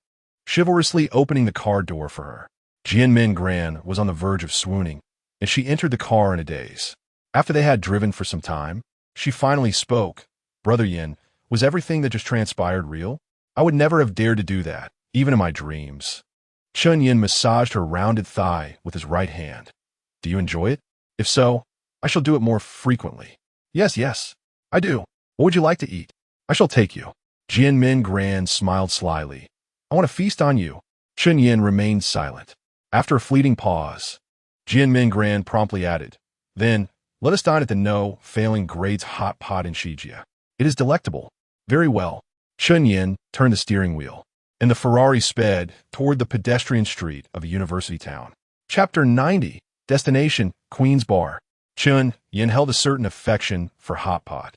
chivalrously opening the car door for her. Jian Mingran was on the verge of swooning, and she entered the car in a daze. After they had driven for some time, she finally spoke. Brother Yan, was everything that just transpired real? I would never have dared to do that, even in my dreams. Chen Yan massaged her rounded thigh with his right hand. Do you enjoy it? If so, I shall do it more frequently. Yes, I do. What would you like to eat? I shall take you. Jian Mingran smiled slyly. I want to feast on you. Chen Yan remained silent. After a fleeting pause, Jian Mingran promptly added, Then, let us dine at the No-Failing Grades hot pot in Shijia. It is delectable. Very well. Chen Yan turned the steering wheel, and the Ferrari sped toward the pedestrian street of a university town. Chapter 90, Destination, Queen's Bar. Chen Yan held a certain affection for hot pot,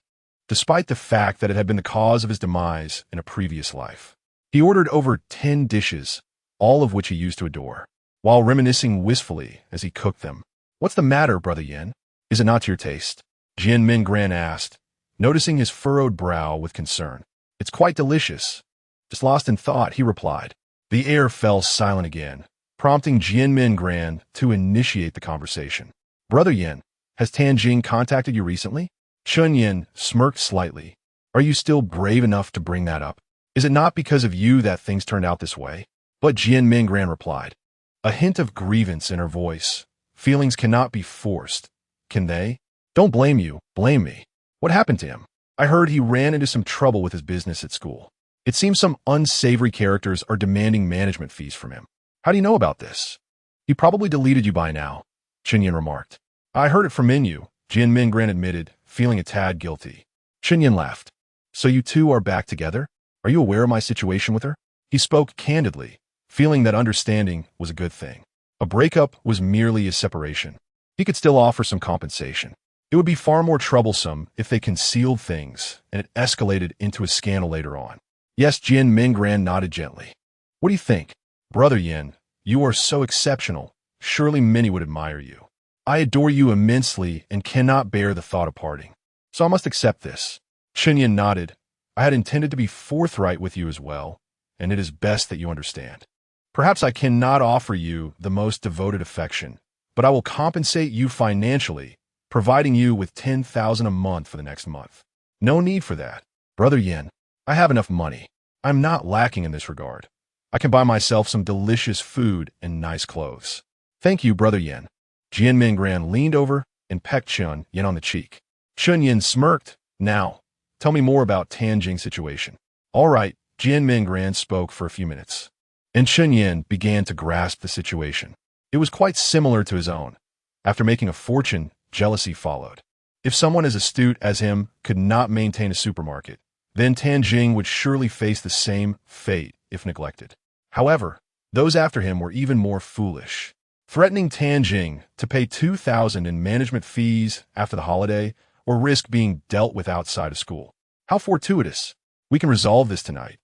despite the fact that it had been the cause of his demise in a previous life. He ordered over 10 dishes, all of which he used to adore, while reminiscing wistfully as he cooked them. What's the matter, Brother Yan? Is it not to your taste? Jian Mingran asked, noticing his furrowed brow with concern. It's quite delicious. Just lost in thought, he replied. The air fell silent again, prompting Jian Mingran to initiate the conversation. Brother Yan, has Tanjing contacted you recently? Chen Yan smirked slightly. Are you still brave enough to bring that up? Is it not because of you that things turned out this way? But Jian Mingran replied, a hint of grievance in her voice. Feelings cannot be forced, can they? Don't blame you, blame me. What happened to him? I heard he ran into some trouble with his business at school. It seems some unsavory characters are demanding management fees from him. How do you know about this? He probably deleted you by now, Chen Yan remarked. I heard it from Minyu, Jian Mingran admitted, feeling a tad guilty. Chen Yan laughed. So you two are back together? Are you aware of my situation with her? He spoke candidly, feeling that understanding was a good thing. A breakup was merely a separation. He could still offer some compensation. It would be far more troublesome if they concealed things and it escalated into a scandal later on. Yes, Jian Mingran nodded gently. What do you think? Brother Yan, you are so exceptional. Surely many would admire you. I adore you immensely and cannot bear the thought of parting. So I must accept this. Chen Yan nodded. I had intended to be forthright with you as well, and it is best that you understand. Perhaps I cannot offer you the most devoted affection, but I will compensate you financially, providing you with 10,000 a month for the next month. No need for that. Brother Yan, I have enough money. I'm not lacking in this regard. I can buy myself some delicious food and nice clothes. Thank you, Brother Yan. Jian Mingran leaned over and pecked Chen Yan on the cheek. Chen Yan smirked. Now, tell me more about Tanjing's situation. All right, Jian Mingran spoke for a few minutes, and Chen Yan began to grasp the situation. It was quite similar to his own. After making a fortune, jealousy followed. If someone as astute as him could not maintain a supermarket, then Tanjing would surely face the same fate if neglected. However, those after him were even more foolish, threatening Tanjing to pay 2,000 in management fees after the holiday or risk being dealt with outside of school. How fortuitous. We can resolve this tonight,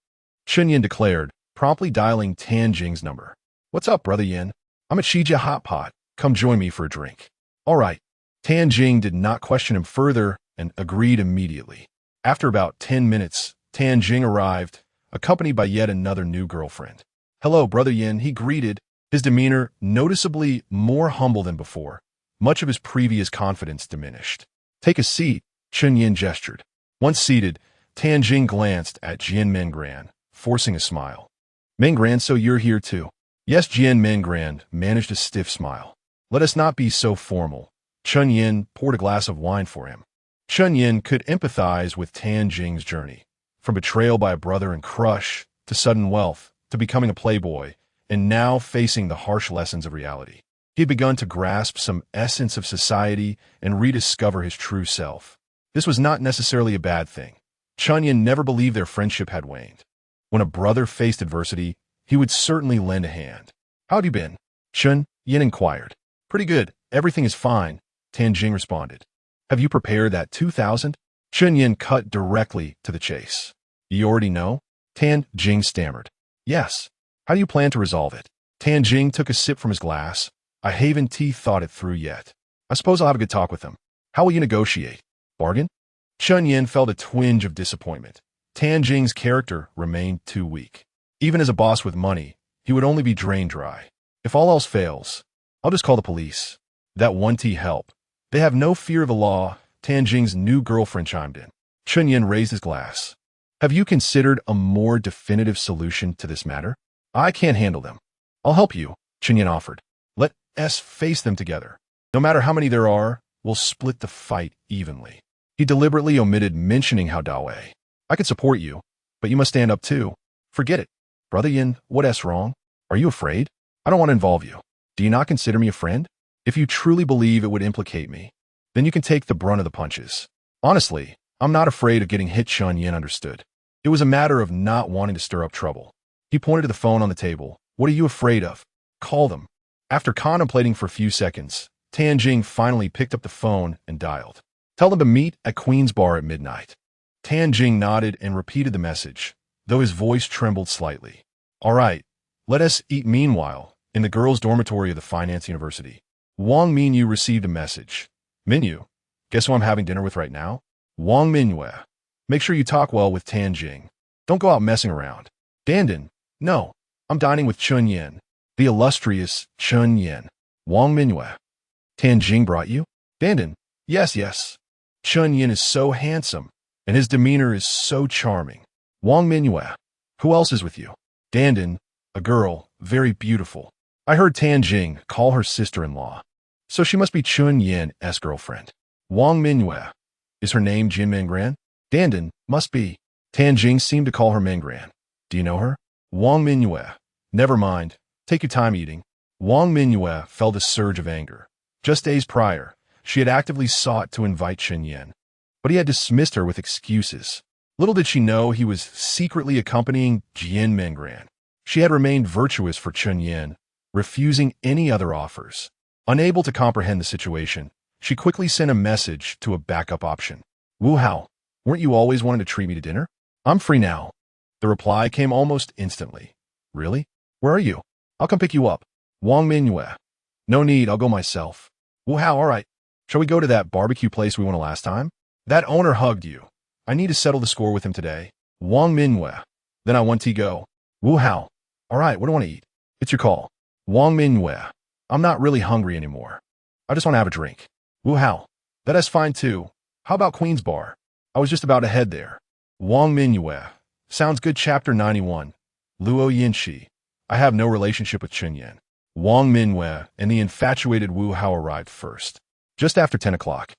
Chen Yan declared, promptly dialing Tanjing's number. What's up, Brother Yan? I'm at Shijia Hot Pot. Come join me for a drink. All right. Tan Jing did not question him further and agreed immediately. After about 10 minutes, Tan Jing arrived, accompanied by yet another new girlfriend. "Hello, Brother Yin," he greeted, his demeanor noticeably more humble than before. Much of his previous confidence diminished. "Take a seat," Chen Yan gestured. Once seated, Tan Jing glanced at Jian Mengran, forcing a smile. "Mengran, so you're here too?" "Yes," Jian Mengran managed a stiff smile. "Let us not be so formal." Chen Yan poured a glass of wine for him. Chen Yan could empathize with Tan Jing's journey, from betrayal by a brother and crush, to sudden wealth, to becoming a playboy, and now facing the harsh lessons of reality. He had begun to grasp some essence of society and rediscover his true self. This was not necessarily a bad thing. Chen Yan never believed their friendship had waned. When a brother faced adversity, he would certainly lend a hand. "How have you been?" Chen Yan inquired. "Pretty good. Everything is fine," Tan Jing responded. "Have you prepared that 2,000? Chen Yan cut directly to the chase. "You already know?" Tan Jing stammered. "Yes. How do you plan to resolve it?" Tan Jing took a sip from his glass. "I haven't thought it through yet. I suppose I'll have a good talk with them." "How will you negotiate? Bargain?" Chen Yan felt a twinge of disappointment. Tan Jing's character remained too weak. Even as a boss with money, he would only be drained dry. "If all else fails, I'll just call the police. That won't help." "They have no fear of the law," Tan Jing's new girlfriend chimed in. Chen Yan raised his glass. "Have you considered a more definitive solution to this matter?" "I can't handle them." "I'll help you," Chen Yan offered. "Let us face them together. No matter how many there are, we'll split the fight evenly." He deliberately omitted mentioning how Dawei. "I could support you, but you must stand up too." "Forget it. Brother Yin, what's wrong? Are you afraid?" "I don't want to involve you." "Do you not consider me a friend?" "If you truly believe it would implicate me, then you can take the brunt of the punches." "Honestly, I'm not afraid of getting hit." Chen Yan understood. It was a matter of not wanting to stir up trouble. He pointed to the phone on the table. "What are you afraid of? Call them." After contemplating for a few seconds, Tan Jing finally picked up the phone and dialed. "Tell them to meet at Queen's Bar at midnight." Tan Jing nodded and repeated the message, though his voice trembled slightly. "All right, let us eat." Meanwhile, in the girls' dormitory of the Finance University, Wang Minyu received a message. "Minyu, guess who I'm having dinner with right now?" "Wang Minyu. Make sure you talk well with Tan Jing. Don't go out messing around." "Dandan, no, I'm dining with Chen Yan, the illustrious Chen Yan." "Wang Minyu. Tan Jing brought you?" "Dandan, yes. Chen Yan is so handsome, and his demeanor is so charming." "Wang Minyu. Who else is with you?" "Dandan, a girl, very beautiful. I heard Tan Jing call her sister-in-law. So she must be Chen Yan's girlfriend." "Wang Minyu. Is her name Jian Mengran?" "Dandan, must be." Tan Jing seemed to call her Mengran. "Do you know her?" "Wang Minyu. Never mind. Take your time eating." Wang Minyu felt a surge of anger. Just days prior, she had actively sought to invite Chen Yan, but he had dismissed her with excuses. Little did she know he was secretly accompanying Jian Mengran. She had remained virtuous for Chen Yan, refusing any other offers. Unable to comprehend the situation, she quickly sent a message to a backup option. "Wu Hao, weren't you always wanting to treat me to dinner? I'm free now." The reply came almost instantly. "Really? Where are you? I'll come pick you up." Wang Minyu. "No need, I'll go myself." "Wu Hao, all right. Shall we go to that barbecue place we went to last time? That owner hugged you. I need to settle the score with him today." Wang Minyu. "Then I want to go." "Wu Hao, all right, what do you want to eat?" "It's your call." Wang Minyu. "I'm not really hungry anymore. I just want to have a drink." "Wu Hao, that's fine too. How about Queen's Bar? I was just about to head there." Wang Minyu. "Sounds good." Chapter 91. Luo Yinshi. I have no relationship with Chen Yan. Wang Minyu and the infatuated Wu Hao arrived first. Just after 10 o'clock.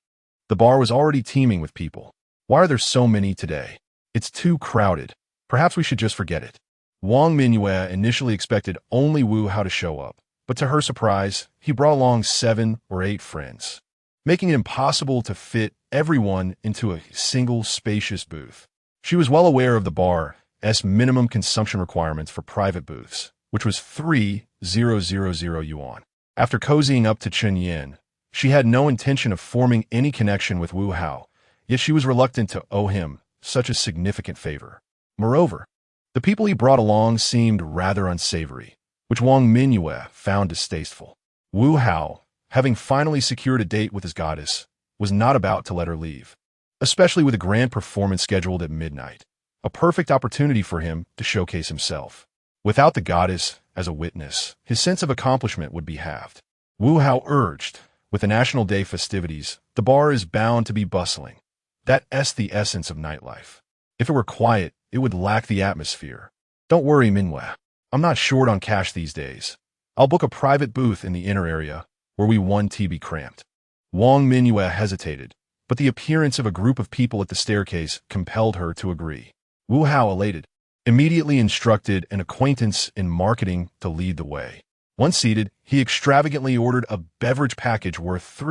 The bar was already teeming with people. "Why are there so many today? It's too crowded. Perhaps we should just forget it." Wang Minyu initially expected only Wu Hao to show up, but to her surprise, he brought along 7 or 8 friends, making it impossible to fit everyone into a single spacious booth. She was well aware of the bar's minimum consumption requirements for private booths, which was 3,000 yuan. After cozying up to Chen Yan, she had no intention of forming any connection with Wu Hao, yet she was reluctant to owe him such a significant favor. Moreover, the people he brought along seemed rather unsavory, which Wang Minyu found distasteful. Wu Hao, having finally secured a date with his goddess, was not about to let her leave, especially with a grand performance scheduled at midnight, a perfect opportunity for him to showcase himself. Without the goddess as a witness, his sense of accomplishment would be halved. Wu Hao urged, with the National Day festivities, the bar is bound to be bustling. That's the essence of nightlife. If it were quiet, it would lack the atmosphere. Don't worry, Minhua. I'm not short on cash these days. I'll book a private booth in the inner area, where we won't be cramped. Wang Minhua hesitated, but the appearance of a group of people at the staircase compelled her to agree. Wu Hao, elated, immediately instructed an acquaintance in marketing to lead the way. Once seated, he extravagantly ordered a beverage package worth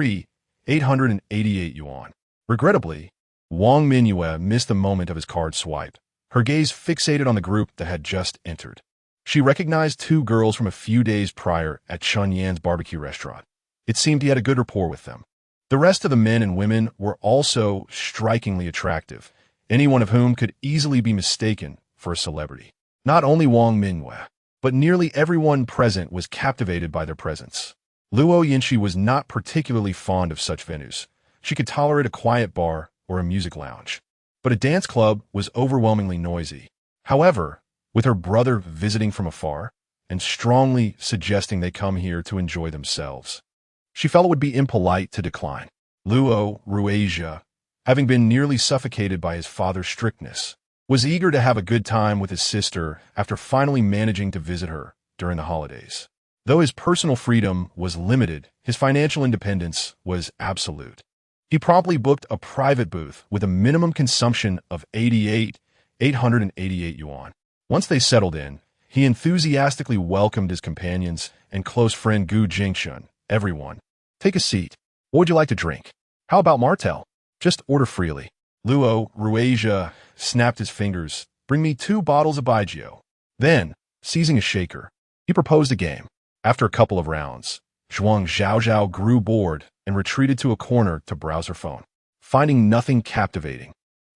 888 yuan. Regrettably, Wang Minhua missed the moment of his card swipe, her gaze fixated on the group that had just entered. She recognized two girls from a few days prior at Chen Yan's barbecue restaurant. It seemed he had a good rapport with them. The rest of the men and women were also strikingly attractive, any one of whom could easily be mistaken for a celebrity. Not only Wang Minhua, but nearly everyone present was captivated by their presence. Luo Yinshi was not particularly fond of such venues. She could tolerate a quiet bar or a music lounge. But a dance club was overwhelmingly noisy. However, with her brother visiting from afar and strongly suggesting they come here to enjoy themselves, she felt it would be impolite to decline. Luo Ruasia, having been nearly suffocated by his father's strictness, was eager to have a good time with his sister after finally managing to visit her during the holidays. Though his personal freedom was limited, his financial independence was absolute. He promptly booked a private booth with a minimum consumption of 888 yuan. Once they settled in, he enthusiastically welcomed his companions and close friend Gu Jingshun. Everyone, take a seat. What would you like to drink? How about Martell? Just order freely. Luo Ruasia snapped his fingers. Bring me 2 bottles of Baijiu. Then, seizing a shaker, he proposed a game. After a couple of rounds, Zhuang Zhaozhao grew bored and retreated to a corner to browse her phone. Finding nothing captivating,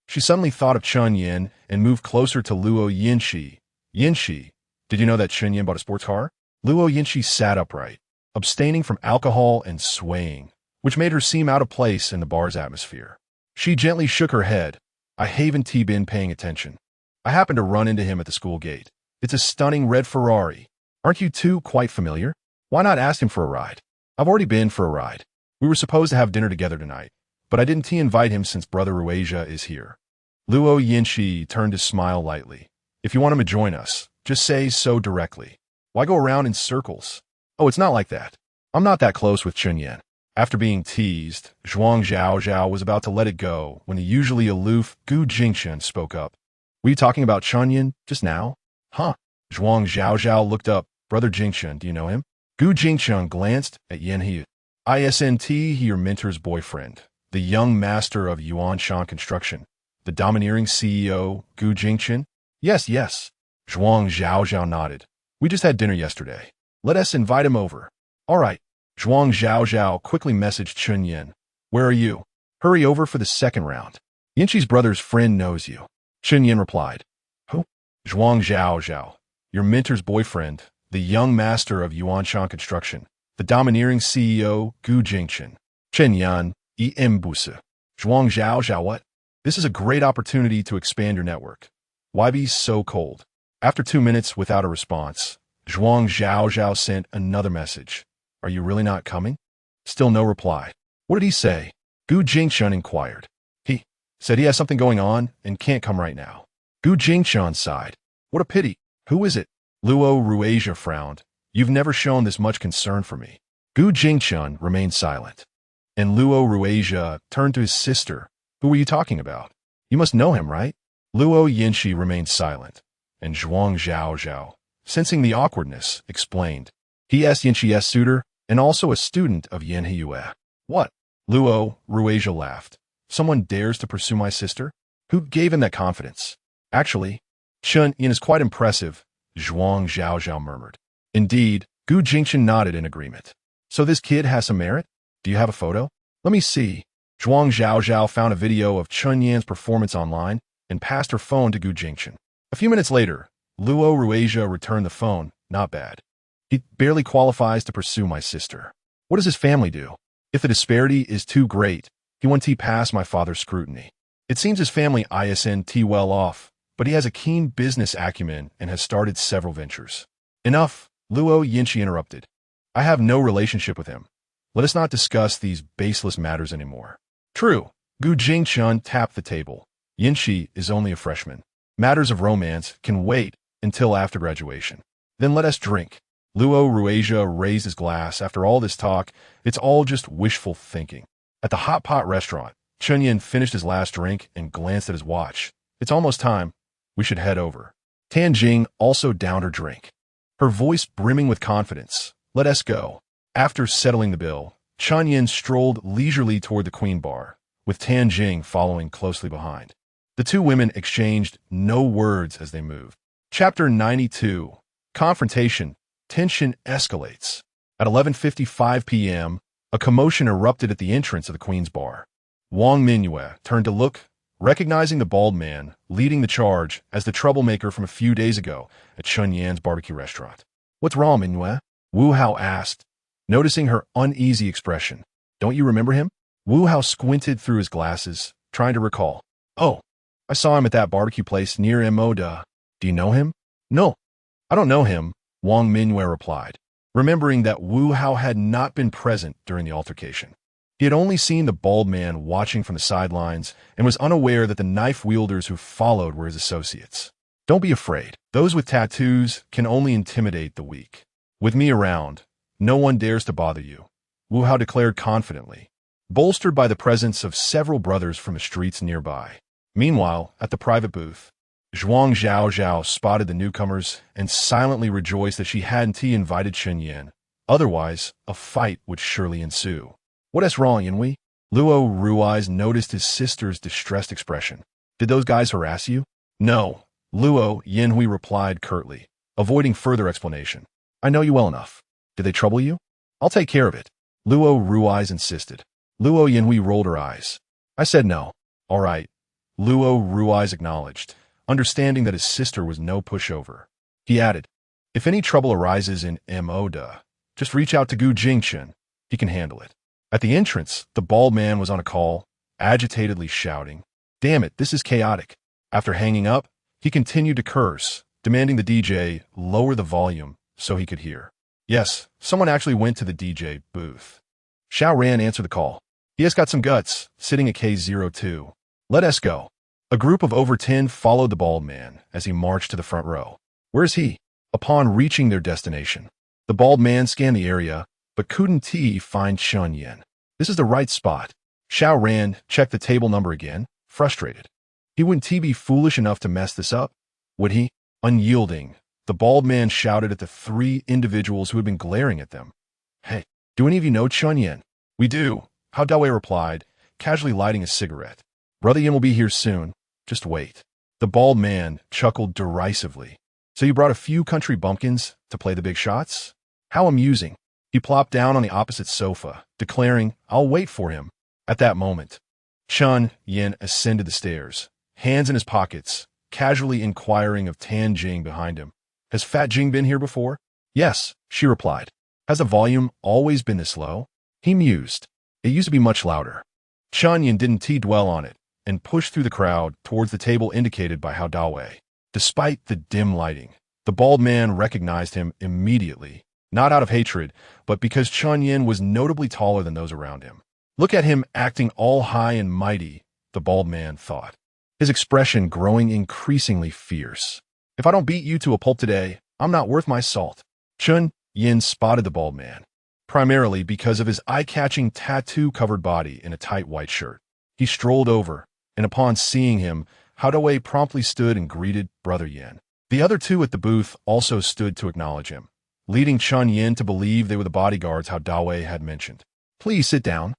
she suddenly thought of Chen Yan and moved closer to Luo Yinshi. Yinshi, did you know that Chen Yan bought a sports car? Luo Yinshi sat upright, abstaining from alcohol and swaying, which made her seem out of place in the bar's atmosphere. She gently shook her head. I haven't been paying attention. I happened to run into him at the school gate. It's a stunning red Ferrari. Aren't you two quite familiar? Why not ask him for a ride? I've already been for a ride. We were supposed to have dinner together tonight, but I didn't invite him since Brother Ruasia is here. Luo Yinshi turned to smile lightly. If you want him to join us, just say so directly. Why go around in circles? Oh, it's not like that. I'm not that close with Chen Yan. After being teased, Zhuang Zhaozhao was about to let it go when the usually aloof Gu Jingshun spoke up. Were you talking about Chen Yan just now? Huh? Zhuang Zhaozhao looked up. Brother Jingshun, do you know him? Gu Jingshun glanced at Yan He. Isn't he your mentor's boyfriend, the young master of Yuanshan Construction, the domineering CEO, Gu Jingshun? Yes. Zhuang Zhaozhao nodded. We just had dinner yesterday. Let us invite him over. All right. Zhuang Zhaozhao quickly messaged Chen Yan. Where are you? Hurry over for the second round. Yinshi's brother's friend knows you. Chen Yan replied. Who? Zhuang Zhaozhao, your mentor's boyfriend, the young master of Yuanshan Construction, the domineering CEO, Gu Jingshun. Chen Yan, Buse. Zhuang Zhaozhao, what? This is a great opportunity to expand your network. Why be so cold? After 2 minutes without a response, Zhuang Zhaozhao sent another message. Are you really not coming? Still no reply. What did he say? Gu Jingshun inquired. He said he has something going on and can't come right now. Gu Jingshun sighed. What a pity. Who is it? Luo Ruasia frowned. You've never shown this much concern for me. Gu Jingshun remained silent. And Luo Ruasia turned to his sister. Who were you talking about? You must know him, right? Luo Yinshi remained silent. And Zhuang Zhaozhao, sensing the awkwardness, explained. He asked Yinshi's suitor, and also a student of Yan Hiyue. What? Luo Ruasia laughed. Someone dares to pursue my sister? Who gave him that confidence? Actually, Chen Yan is quite impressive, Zhuang Zhaozhao murmured. Indeed, Gu Jingshun nodded in agreement. So this kid has some merit? Do you have a photo? Let me see. Zhuang Zhaozhao found a video of Chen Yan's performance online and passed her phone to Gu Jingshun. A few minutes later, Luo Ruasia returned the phone. Not bad. He barely qualifies to pursue my sister. What does his family do? If the disparity is too great, he won't pass my father's scrutiny. It seems his family isn't well off, but he has a keen business acumen and has started several ventures. Enough, Luo Yinchi interrupted. I have no relationship with him. Let us not discuss these baseless matters anymore. True. Gu Jingchun tapped the table. Yinchi is only a freshman. Matters of romance can wait until after graduation. Then let us drink. Luo Ruasia raised his glass. After all this talk, it's all just wishful thinking. At the hot pot restaurant, Chen Yan finished his last drink and glanced at his watch. It's almost time. We should head over. Tan Jing also downed her drink, her voice brimming with confidence. Let us go. After settling the bill, Chen Yan strolled leisurely toward the Queen Bar, with Tan Jing following closely behind. The two women exchanged no words as they moved. Chapter 92. Confrontation. Tension escalates. At 11:55 p.m., a commotion erupted at the entrance of the Queen's Bar. Wang Mingyue turned to look, recognizing the bald man leading the charge as the troublemaker from a few days ago at Chen Yan's barbecue restaurant. What's wrong, Mingyue? Wu Hao asked, noticing her uneasy expression. Don't you remember him? Wu Hao squinted through his glasses, trying to recall. Oh, I saw him at that barbecue place near Emoda. Do you know him? No, I don't know him, Wang Mingyue replied, remembering that Wu Hao had not been present during the altercation. He had only seen the bald man watching from the sidelines and was unaware that the knife wielders who followed were his associates. Don't be afraid. Those with tattoos can only intimidate the weak. With me around, no one dares to bother you, Wu Hao declared confidently, bolstered by the presence of several brothers from the streets nearby. Meanwhile, at the private booth, Zhuang Zhao spotted the newcomers and silently rejoiced that she hadn't invited Chen Yan. Otherwise, a fight would surely ensue. What is wrong, Yinhui? Luo Rui's noticed his sister's distressed expression. Did those guys harass you? No, Luo Yinhui replied curtly, avoiding further explanation. I know you well enough. Did they trouble you? I'll take care of it, Luo Rui's insisted. Luo Yinhui rolled her eyes. I said no. All right, Luo Rui's acknowledged, understanding that his sister was no pushover. He added, if any trouble arises in Emoda, just reach out to Gu Jingchun. He can handle it. At the entrance, the bald man was on a call, agitatedly shouting, Damn it, this is chaotic. After hanging up, he continued to curse, demanding the DJ lower the volume so he could hear. Yes, someone actually went to the DJ booth. Xiao Ran answered the call. He has got some guts, sitting at K02. Let us go. A group of over 10 followed the bald man as he marched to the front row. Where is he? Upon reaching their destination, the bald man scanned the area, but couldn't find Chen Yan. This is the right spot. Xiao Ran checked the table number again, frustrated. He wouldn't be foolish enough to mess this up, would he? Unyielding, the bald man shouted at the three individuals who had been glaring at them. Hey, do any of you know Chen Yan? We do, Hao Dawei replied, casually lighting a cigarette. Brother Yin will be here soon. Just wait. The bald man chuckled derisively. So you brought a few country bumpkins to play the big shots? How amusing. He plopped down on the opposite sofa, declaring, I'll wait for him. At that moment, Chen Yan ascended the stairs, hands in his pockets, casually inquiring of Tan Jing behind him. Has Fat Jing been here before? Yes, she replied. Has the volume always been this low? He mused. It used to be much louder. Chen Yan didn't dwell on it and pushed through the crowd towards the table indicated by Hao Dawei. Despite the dim lighting, the bald man recognized him immediately, not out of hatred, but because Chen Yan was notably taller than those around him. Look at him acting all high and mighty, the bald man thought, his expression growing increasingly fierce. If I don't beat you to a pulp today, I'm not worth my salt. Chen Yan spotted the bald man, primarily because of his eye-catching tattoo-covered body in a tight white shirt. He strolled over, and upon seeing him, Hao Dawei promptly stood and greeted Brother Yan. The other two at the booth also stood to acknowledge him, leading Chen Yan to believe they were the bodyguards Hao Dawei had mentioned. Please sit down,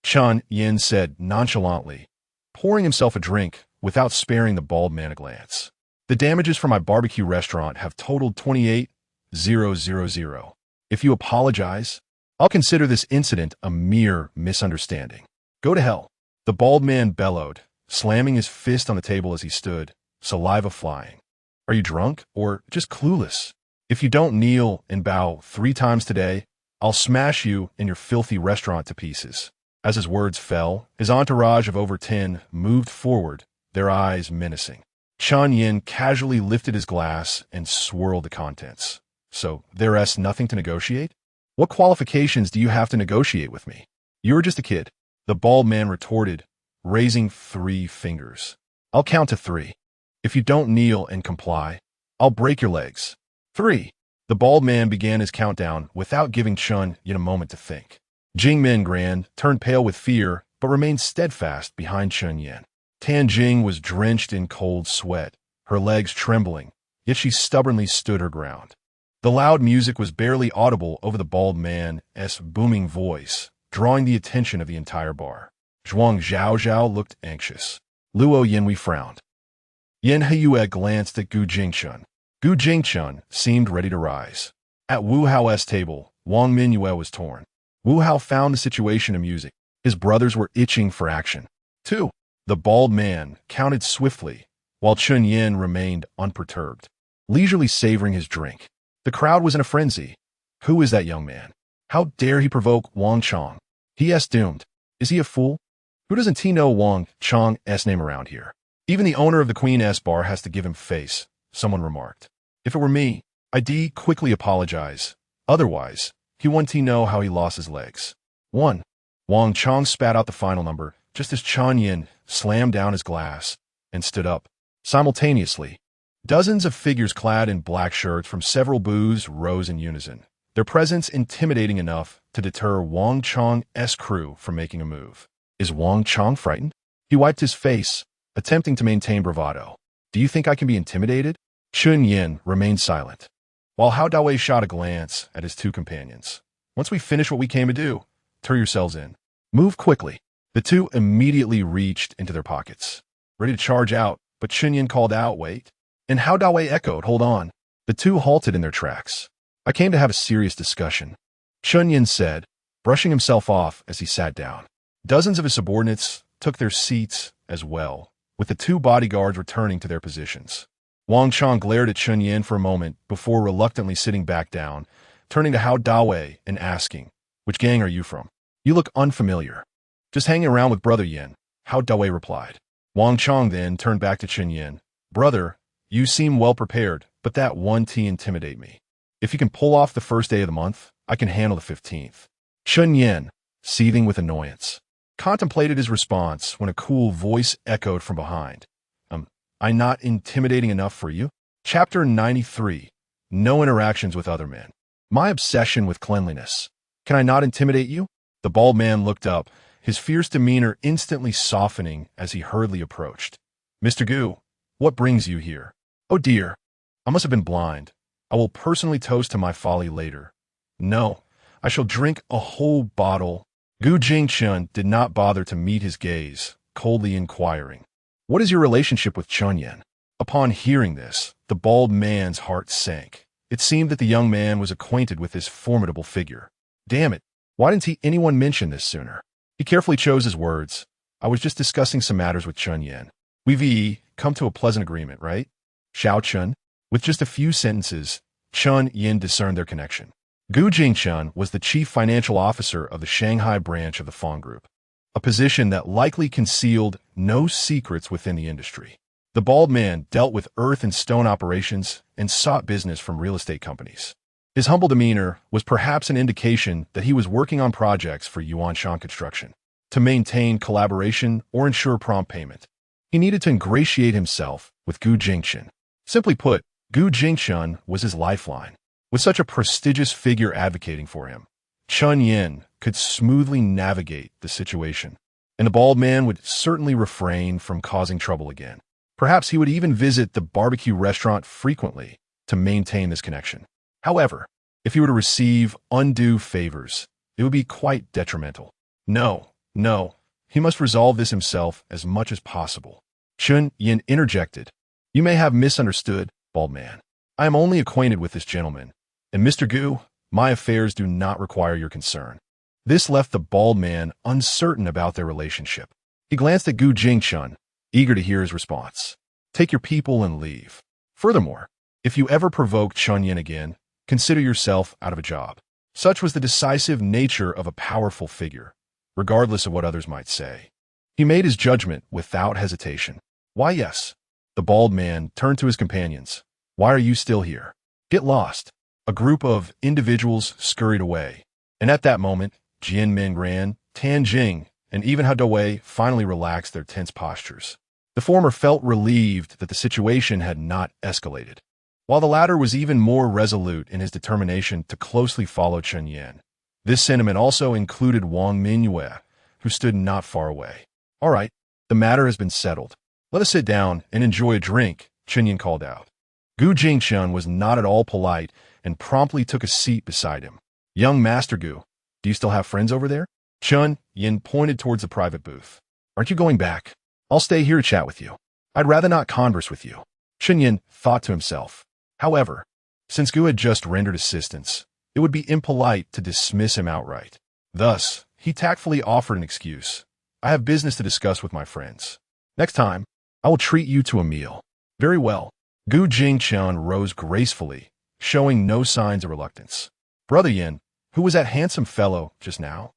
Chen Yan said nonchalantly, pouring himself a drink without sparing the bald man a glance. The damages for my barbecue restaurant have totaled 28,000. If you apologize, I'll consider this incident a mere misunderstanding. Go to hell. The bald man bellowed, slamming his fist on the table as he stood, saliva flying. Are you drunk or just clueless? If you don't kneel and bow 3 times today, I'll smash you and your filthy restaurant to pieces. As his words fell, his entourage of over 10 moved forward, their eyes menacing. Chen Yan casually lifted his glass and swirled the contents. So, there's nothing to negotiate? What qualifications do you have to negotiate with me? You're just a kid. The bald man retorted, raising 3 fingers. I'll count to 3. If you don't kneel and comply, I'll break your legs. 3. The bald man began his countdown without giving Chen Yan a moment to think. Jingmin Gran turned pale with fear, but remained steadfast behind Chen Yan. Tan Jing was drenched in cold sweat, her legs trembling, yet she stubbornly stood her ground. The loud music was barely audible over the bald man's booming voice, drawing the attention of the entire bar. Zhuang Zhaozhao looked anxious. Luo Yinhui frowned. Yen Heyue glanced at Gu Jingchun. Gu Jingchun seemed ready to rise. At Wu Hao's table, Wang Minyue was torn. Wu Hao found the situation amusing. His brothers were itching for action. 2. The bald man counted swiftly, while Chen Yan remained unperturbed, leisurely savoring his drink. The crowd was in a frenzy. Who is that young man? How dare he provoke Wang Chong? He.S. doomed. Is he a fool? Who doesn't know Wang Chong's name around here? Even the owner of the Queen's bar has to give him face, someone remarked. If it were me, I'd quickly apologize. Otherwise, he wouldn't know how he lost his legs. 1. Wang Chong spat out the final number, just as Chen Yan slammed down his glass and stood up. Simultaneously, dozens of figures clad in black shirts from several booths rose in unison, their presence intimidating enough to deter Wang Chong's crew from making a move. Is Wang Chong frightened? He wiped his face, attempting to maintain bravado. Do you think I can be intimidated? Chen Yan remained silent, while Hao Dawei shot a glance at his 2 companions. Once we finish what we came to do, turn yourselves in. Move quickly. The 2 immediately reached into their pockets, ready to charge out, but Chen Yan called out, wait. And Hao Dawei echoed, hold on. The 2 halted in their tracks. I came to have a serious discussion, Chen Yan said, brushing himself off as he sat down. Dozens of his subordinates took their seats as well, with the 2 bodyguards returning to their positions. Wang Chong glared at Chen Yan for a moment before reluctantly sitting back down, turning to Hao Dawei and asking, which gang are you from? You look unfamiliar. Just hanging around with Brother Yan, Hao Dawei replied. Wang Chong then turned back to Chen Yan. Brother, you seem well prepared, but that 1 T intimidate me. If you can pull off the first day of the month, I can handle the 15th. Chen Yan, seething with annoyance, contemplated his response when a cool voice echoed from behind. I'm not intimidating enough for you? Chapter 93. No interactions with other men. My obsession with cleanliness. Can I not intimidate you? The bald man looked up, his fierce demeanor instantly softening as he hurriedly approached. Mr. Gu, what brings you here? Oh dear, I must have been blind. I will personally toast to my folly later. No, I shall drink a whole bottle. Gu Jingchun did not bother to meet his gaze, coldly inquiring. What is your relationship with Chen Yan? Upon hearing this, the bald man's heart sank. It seemed that the young man was acquainted with this formidable figure. Damn it, why didn't anyone mention this sooner? He carefully chose his words. I was just discussing some matters with Chen Yan. We've come to a pleasant agreement, right? Xiao Chen? With just a few sentences, Chen Yan discerned their connection. Gu Jingchun was the chief financial officer of the Shanghai branch of the Fong Group, a position that likely concealed no secrets within the industry. The bald man dealt with earth and stone operations and sought business from real estate companies. His humble demeanor was perhaps an indication that he was working on projects for Yuanshan Construction to maintain collaboration or ensure prompt payment. He needed to ingratiate himself with Gu Jingchun. Simply put, Gu Jingchun was his lifeline. With such a prestigious figure advocating for him, Chen Yan could smoothly navigate the situation, and the bald man would certainly refrain from causing trouble again. Perhaps he would even visit the barbecue restaurant frequently to maintain this connection. However, if he were to receive undue favors, it would be quite detrimental. No, he must resolve this himself as much as possible. Chen Yan interjected. You may have misunderstood, bald man. I am only acquainted with this gentleman, and Mr. Gu, my affairs do not require your concern. This left the bald man uncertain about their relationship. He glanced at Gu Jingchun, eager to hear his response. Take your people and leave. Furthermore, if you ever provoke Chen Yan again, consider yourself out of a job. Such was the decisive nature of a powerful figure, regardless of what others might say. He made his judgment without hesitation. Why, yes. The bald man turned to his companions. Why are you still here? Get lost. A group of individuals scurried away. And at that moment, Jian Mingran, Tan Jing, and even Hao Dawei finally relaxed their tense postures. The former felt relieved that the situation had not escalated, while the latter was even more resolute in his determination to closely follow Chen Yan. This sentiment also included Wang Mingyue, who stood not far away. All right, the matter has been settled. Let us sit down and enjoy a drink, Chen Yan called out. Gu Jingchun was not at all polite and promptly took a seat beside him. Young Master Gu, do you still have friends over there? Chen Yan pointed towards the private booth. Aren't you going back? I'll stay here to chat with you. I'd rather not converse with you. Chen Yan thought to himself. However, since Gu had just rendered assistance, it would be impolite to dismiss him outright. Thus, he tactfully offered an excuse. I have business to discuss with my friends. Next time, I will treat you to a meal. Very well. Gu Jingchun rose gracefully, showing no signs of reluctance. Brother Yin, who was that handsome fellow just now?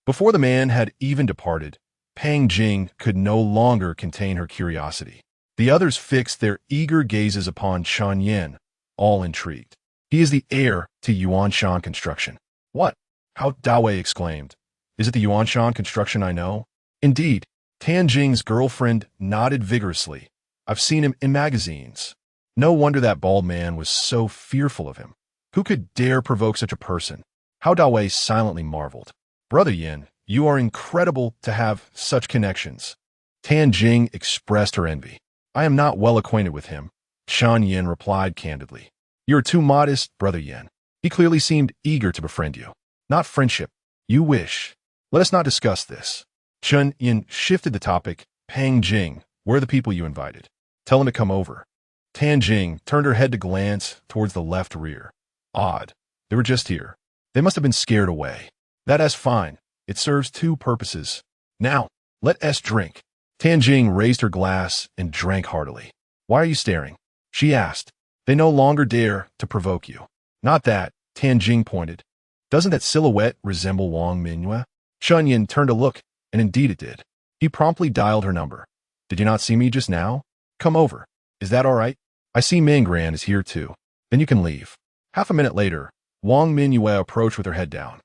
Before the man had even departed, Pang Jing could no longer contain her curiosity. The others fixed their eager gazes upon Chen Yan, all intrigued. He is the heir to Yuanshan Construction. What? Hao Dawei exclaimed. Is it the Yuanshan Construction I know? Indeed. Tan Jing's girlfriend nodded vigorously. I've seen him in magazines. No wonder that bald man was so fearful of him. Who could dare provoke such a person? Hao Dawei silently marveled. Brother Yin, you are incredible to have such connections. Tan Jing expressed her envy. I am not well acquainted with him. Chen Yan replied candidly. You are too modest, Brother Yin. He clearly seemed eager to befriend you. Not friendship. You wish. Let us not discuss this. Chen Yan shifted the topic. Pang Jing, where are the people you invited? Tell them to come over. Tan Jing turned her head to glance towards the left rear. Odd. They were just here. They must have been scared away. That's fine. It serves two purposes. Now, let us drink. Tan Jing raised her glass and drank heartily. Why are you staring? She asked. They no longer dare to provoke you. Not that, Tan Jing pointed. Doesn't that silhouette resemble Wang Mingyue? Chen Yan turned to look, and indeed it did. He promptly dialed her number. Did you not see me just now? Come over. Is that all right? I see Mingran is here too. Then you can leave. Half a minute later, Wang Mingyue approached with her head down.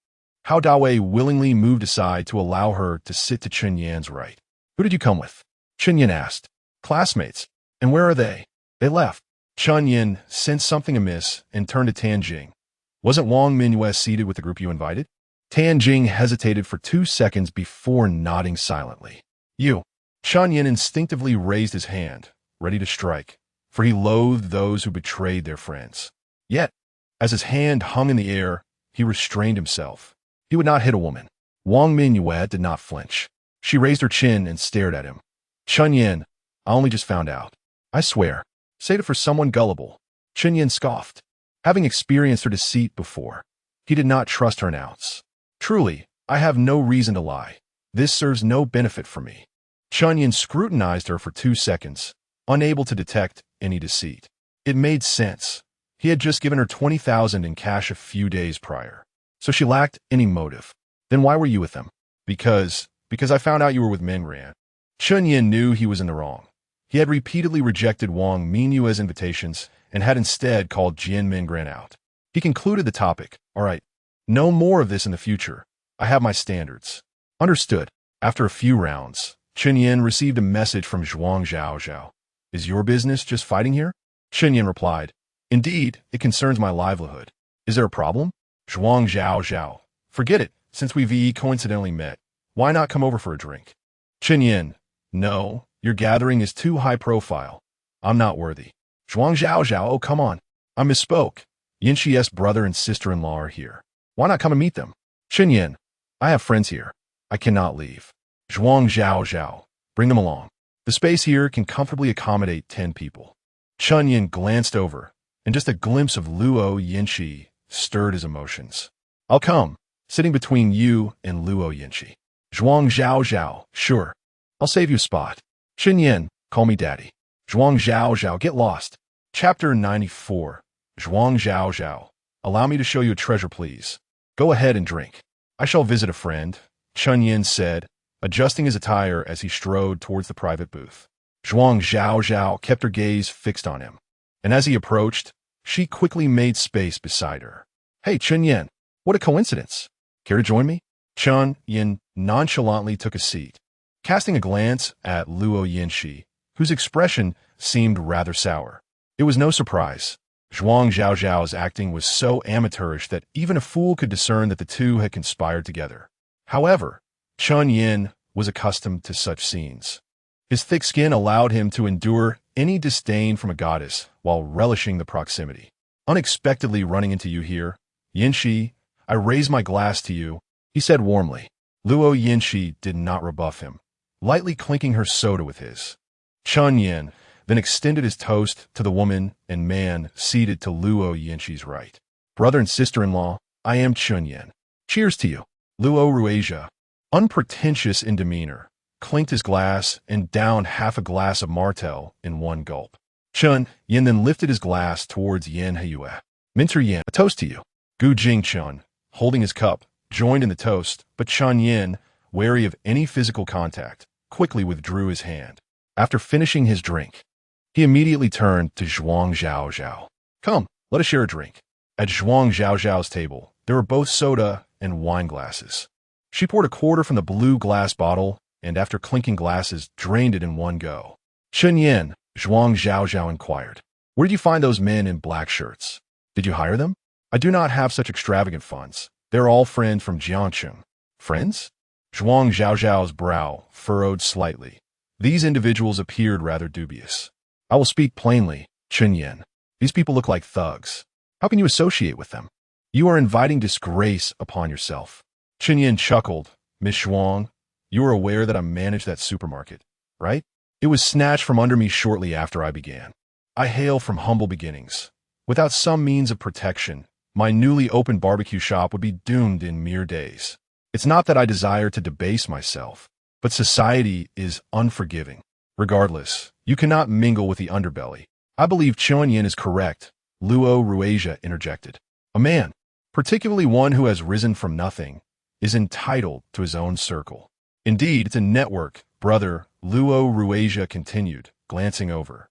Hao Dawei willingly moved aside to allow her to sit to Chen Yan's right. Who did you come with? Chen Yan asked. Classmates. And where are they? They left. Chen Yan sensed something amiss and turned to Tan Jing. Wasn't Wang Mingyue seated with the group you invited? Tan Jing hesitated for 2 seconds before nodding silently. You. Chen Yan instinctively raised his hand, ready to strike, for he loathed those who betrayed their friends. Yet, as his hand hung in the air, he restrained himself. He would not hit a woman. Wang Mingyue did not flinch. She raised her chin and stared at him. Chen Yan, I only just found out. I swear. Save it for someone gullible. Chen Yan scoffed. Having experienced her deceit before, he did not trust her an ounce. Truly, I have no reason to lie. This serves no benefit for me. Chen Yan scrutinized her for 2 seconds, unable to detect any deceit. It made sense. He had just given her 20,000 in cash a few days prior, so she lacked any motive. Then why were you with them? Because I found out you were with Mingran. Chen Yan knew he was in the wrong. He had repeatedly rejected Wang Mingyue's invitations and had instead called Jian Mingran out. He concluded the topic. All right, no more of this in the future. I have my standards. Understood. After a few rounds, Chen Yan received a message from Zhuang Zhao. Is your business just fighting here? Chen Yan replied. Indeed, it concerns my livelihood. Is there a problem? Zhuang Zhao. Forget it, since we've coincidentally met. Why not come over for a drink? Chen Yan. No, your gathering is too high profile. I'm not worthy. Zhuang Zhao, oh come on. I misspoke. Yinxi's brother and sister-in-law are here. Why not come and meet them? Chen Yan. I have friends here. I cannot leave. Zhuang Zhao. Bring them along. The space here can comfortably accommodate 10 people. Chen Yan glanced over, and just a glimpse of Luo Yinxi stirred his emotions. I'll come, sitting between you and Luo Yinxi. Zhuang Zhao, sure. I'll save you a spot. Chen Yan, call me daddy. Zhuang Zhao, get lost. Chapter 94. Zhuang Zhao. Allow me to show you a treasure, please. Go ahead and drink. I shall visit a friend, Chen Yan said, adjusting his attire as he strode towards the private booth. Zhuang Zhao kept her gaze fixed on him, and as he approached, she quickly made space beside her. Hey, Chen Yan, what a coincidence. Care to join me? Chen Yan nonchalantly took a seat, casting a glance at Luo Yinshi, whose expression seemed rather sour. It was no surprise. Zhuang Zhao's acting was so amateurish that even a fool could discern that the two had conspired together. However, Chen Yan was accustomed to such scenes. His thick skin allowed him to endure any disdain from a goddess while relishing the proximity. Unexpectedly running into you here, Yinshi, I raise my glass to you, he said warmly. Luo Yinshi did not rebuff him, lightly clinking her soda with his. Chen Yan then extended his toast to the woman and man seated to Luo Yinshi's right. Brother and sister-in-law, I am Chen Yan. Cheers to you. Luo Ruizha, unpretentious in demeanor, clinked his glass and downed half a glass of Martell in one gulp. Chen Yan then lifted his glass towards Yan Heyue. Minter Yan, a toast to you. Gu Jingchun, holding his cup, joined in the toast, but Chen Yan, wary of any physical contact, quickly withdrew his hand. After finishing his drink, he immediately turned to Zhuang Zhao. Come, let us share a drink. At Zhuang Zhao's table, there were both soda and wine glasses. She poured a quarter from the blue glass bottle and, after clinking glasses, drained it in one go. Chen Yan, Zhuang Zhao inquired, where did you find those men in black shirts? Did you hire them? I do not have such extravagant funds. They're all friends from Jiangcheng. Friends? Zhuang Zhao's brow furrowed slightly. These individuals appeared rather dubious. I will speak plainly, Chen Yan. These people look like thugs. How can you associate with them? You are inviting disgrace upon yourself. Chen Yan chuckled. Miss Zhuang, you are aware that I manage that supermarket, right? It was snatched from under me shortly after I began. I hail from humble beginnings. Without some means of protection, my newly opened barbecue shop would be doomed in mere days. It's not that I desire to debase myself, but society is unforgiving. Regardless, you cannot mingle with the underbelly. I believe Chen Yan is correct, Luo Ruizha interjected. A man, particularly one who has risen from nothing, is entitled to his own circle. Indeed, it's a network, brother, Luo Ruizha continued, glancing over.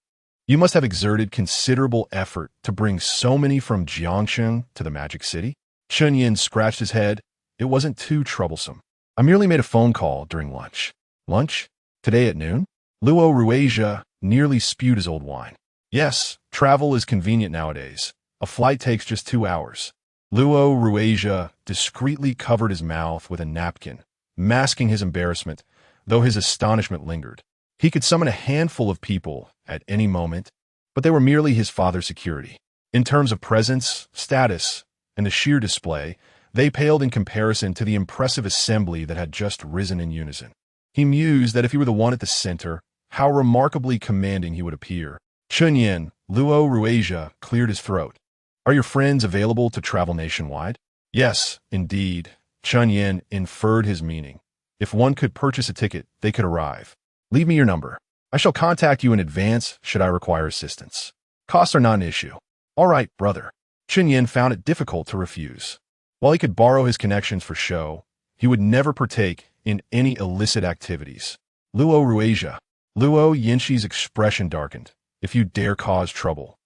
You must have exerted considerable effort to bring so many from Jiangcheng to the Magic City? Chen Yan scratched his head. It wasn't too troublesome. I merely made a phone call during lunch. Lunch? Today at noon? Luo Ruizha nearly spewed his old wine. Yes, travel is convenient nowadays. A flight takes just 2 hours. Luo Ruizha discreetly covered his mouth with a napkin, masking his embarrassment, though his astonishment lingered. He could summon a handful of people at any moment, but they were merely his father's security. In terms of presence, status, and the sheer display, they paled in comparison to the impressive assembly that had just risen in unison. He mused that if he were the one at the center, how remarkably commanding he would appear. Chen Yan, Luo Ruizha, cleared his throat. Are your friends available to travel nationwide? Yes, indeed. Chen Yan inferred his meaning. If one could purchase a ticket, they could arrive. Leave me your number. I shall contact you in advance should I require assistance. Costs are not an issue. All right, brother. Chen Yan found it difficult to refuse. While he could borrow his connections for show, he would never partake in any illicit activities. Luo Ruizha. Luo Yinshi's expression darkened. If you dare cause trouble,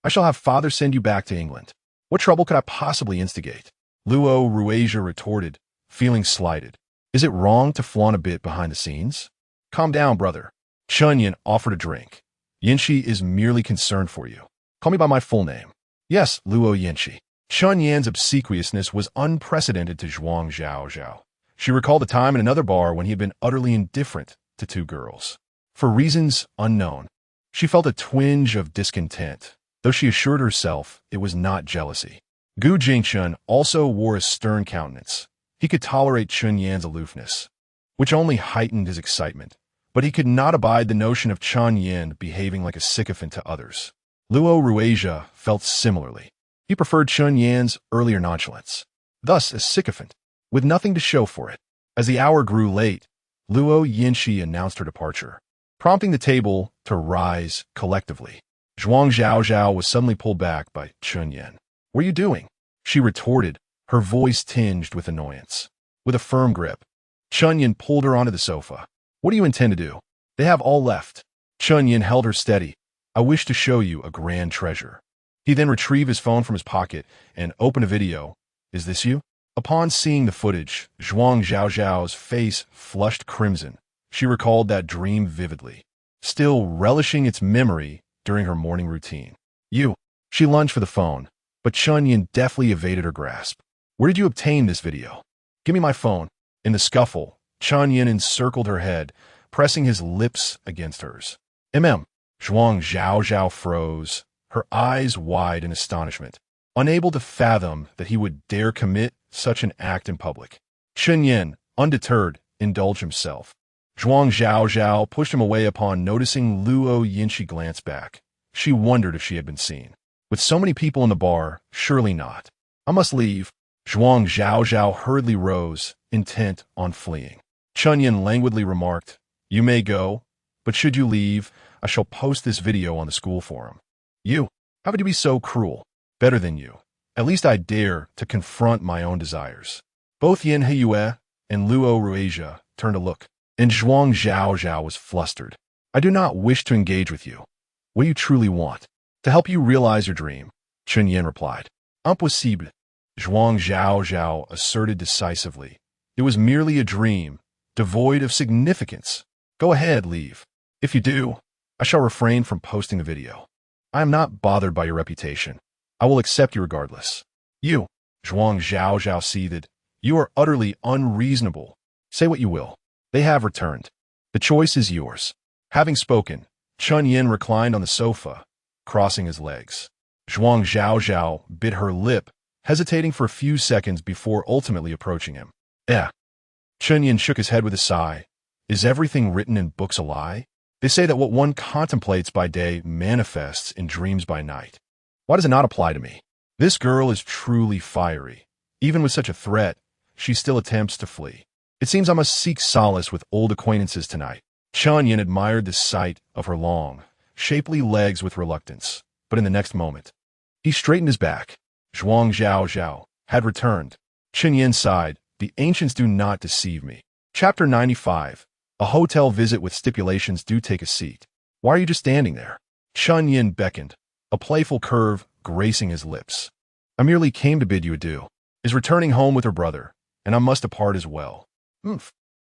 I shall have father send you back to England. What trouble could I possibly instigate? Luo Ruizha retorted, feeling slighted. Is it wrong to flaunt a bit behind the scenes? Calm down, brother. Chen Yan offered a drink. Yinshi is merely concerned for you. Call me by my full name. Yes, Luo Yinshi. Chen Yan's obsequiousness was unprecedented to Zhuang Zhao. She recalled a time in another bar when he had been utterly indifferent to 2 girls. For reasons unknown, she felt a twinge of discontent, though she assured herself it was not jealousy. Gu Jingchun also wore a stern countenance. He could tolerate Chen Yan's aloofness, which only heightened his excitement, but he could not abide the notion of Chen Yan behaving like a sycophant to others. Luo Ruizha felt similarly. He preferred Chen Yan's earlier nonchalance, thus a sycophant, with nothing to show for it. As the hour grew late, Luo Yinshi announced her departure, prompting the table to rise collectively. Zhuang Zhao was suddenly pulled back by Chen Yan. What are you doing? She retorted, her voice tinged with annoyance. With a firm grip, Chen Yan pulled her onto the sofa. What do you intend to do? They have all left. Chen Yan held her steady. I wish to show you a grand treasure. He then retrieved his phone from his pocket and opened a video. Is this you? Upon seeing the footage, Zhuang Zhaozhao's face flushed crimson. She recalled that dream vividly, still relishing its memory during her morning routine. You. She lunged for the phone, but Chen Yan deftly evaded her grasp. Where did you obtain this video? Give me my phone. In the scuffle, Chen Yan encircled her head, pressing his lips against hers. Zhuang Zhaozhao froze, her eyes wide in astonishment, unable to fathom that he would dare commit such an act in public. Chen Yan, undeterred, indulged himself. Zhuang Zhaozhao pushed him away upon noticing Luo Yinshi glance back. She wondered if she had been seen. With so many people in the bar, surely not. I must leave. Zhuang Zhaozhao hurriedly rose, intent on fleeing. Chen Yan languidly remarked, You may go, but should you leave, I shall post this video on the school forum. You, how could you be so cruel? Better than you. At least I dare to confront my own desires. Both Yin Heiyue and Luo Ruizha turned to look, and Zhuang Zhaozhao was flustered. I do not wish to engage with you. What do you truly want? To help you realize your dream, Chen Yan replied. Impossible, Zhuang Zhaozhao asserted decisively. It was merely a dream, devoid of significance. Go ahead, leave. If you do, I shall refrain from posting the video. I am not bothered by your reputation. I will accept you regardless. You, Zhuang Zhaozhao seethed. You are utterly unreasonable. Say what you will. They have returned. The choice is yours. Having spoken, Chen Yan reclined on the sofa, crossing his legs. Zhuang Zhaozhao bit her lip, hesitating for a few seconds before ultimately approaching him. Chen Yan shook his head with a sigh. Is everything written in books a lie? They say that what one contemplates by day manifests in dreams by night. Why does it not apply to me? This girl is truly fiery. Even with such a threat, she still attempts to flee. It seems I must seek solace with old acquaintances tonight. Chen Yan admired the sight of her long, shapely legs with reluctance, but in the next moment, he straightened his back. Zhuang Zhaozhao had returned. Chen Yan sighed. The ancients do not deceive me. Chapter 95. A hotel visit with stipulations. Do take a seat. Why are you just standing there? Chen Yan beckoned, a playful curve gracing his lips. I merely came to bid you adieu. Is returning home with her brother, and I must depart as well.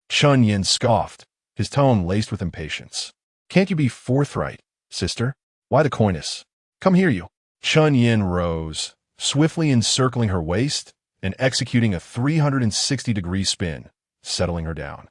Chen Yan scoffed, his tone laced with impatience. Can't you be forthright, sister? Why the coyness? Come here, you. Chen Yan rose, swiftly encircling her waist and executing a 360-degree spin, settling her down.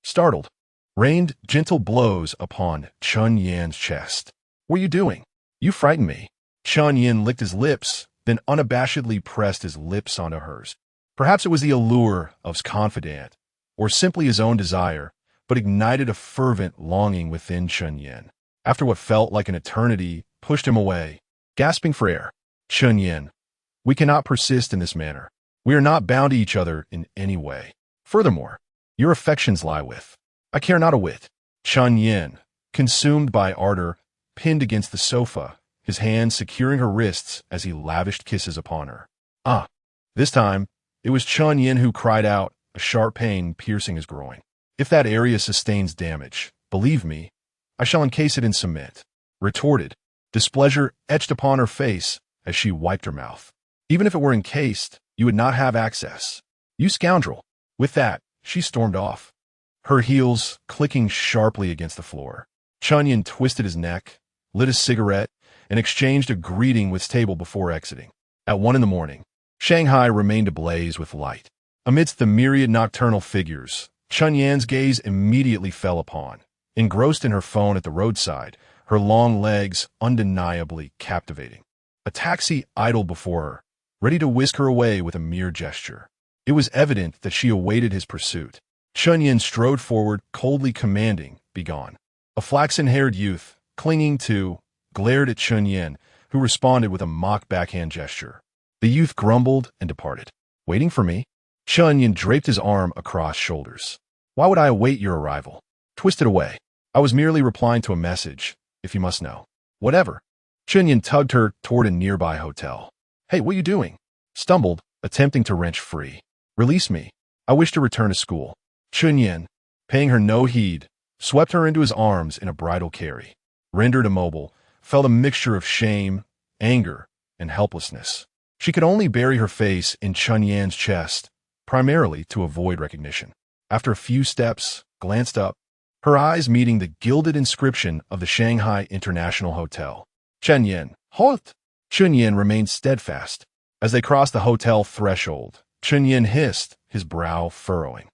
Startled, rained gentle blows upon Chen Yan's chest. What are you doing? You frighten me. Chen Yan licked his lips, then unabashedly pressed his lips onto hers. Perhaps it was the allure of his confidant, or simply his own desire, but ignited a fervent longing within Chen Yan. After what felt like an eternity, pushed him away, gasping for air. Chen Yan, we cannot persist in this manner. We are not bound to each other in any way. Furthermore, your affections lie with. I care not a whit. Chen Yan, consumed by ardor, pinned against the sofa, his hands securing her wrists as he lavished kisses upon her. This time, it was Chen Yan who cried out, a sharp pain piercing his groin. If that area sustains damage, believe me, I shall encase it in cement. Retorted, displeasure etched upon her face as she wiped her mouth. Even if it were encased, you would not have access. You scoundrel. With that, she stormed off, her heels clicking sharply against the floor. Chen Yan twisted his neck, lit a cigarette, and exchanged a greeting with his table before exiting. At 1 a.m, Shanghai remained ablaze with light. Amidst the myriad nocturnal figures, Chen Yan's gaze immediately fell upon, engrossed in her phone at the roadside, her long legs undeniably captivating. A taxi idled before her, ready to whisk her away with a mere gesture. It was evident that she awaited his pursuit. Chen Yan strode forward, coldly commanding, "Begone." A flaxen-haired youth, clinging to, glared at Chen Yan, who responded with a mock backhand gesture. The youth grumbled and departed. Waiting for me? Chen Yan draped his arm across shoulders. Why would I await your arrival? Twist it away. I was merely replying to a message, if you must know. Whatever. Chen Yan tugged her toward a nearby hotel. Hey, what are you doing? Stumbled, attempting to wrench free. Release me. I wish to return to school. Chen Yan, paying her no heed, swept her into his arms in a bridal carry. Rendered immobile, felt a mixture of shame, anger, and helplessness. She could only bury her face in Chen Yan's chest, primarily to avoid recognition. After a few steps, glanced up, her eyes meeting the gilded inscription of the Shanghai International Hotel. Chen Yan, halt! Chen Yan remained steadfast. As they crossed the hotel threshold, Chen Yan hissed, his brow furrowing.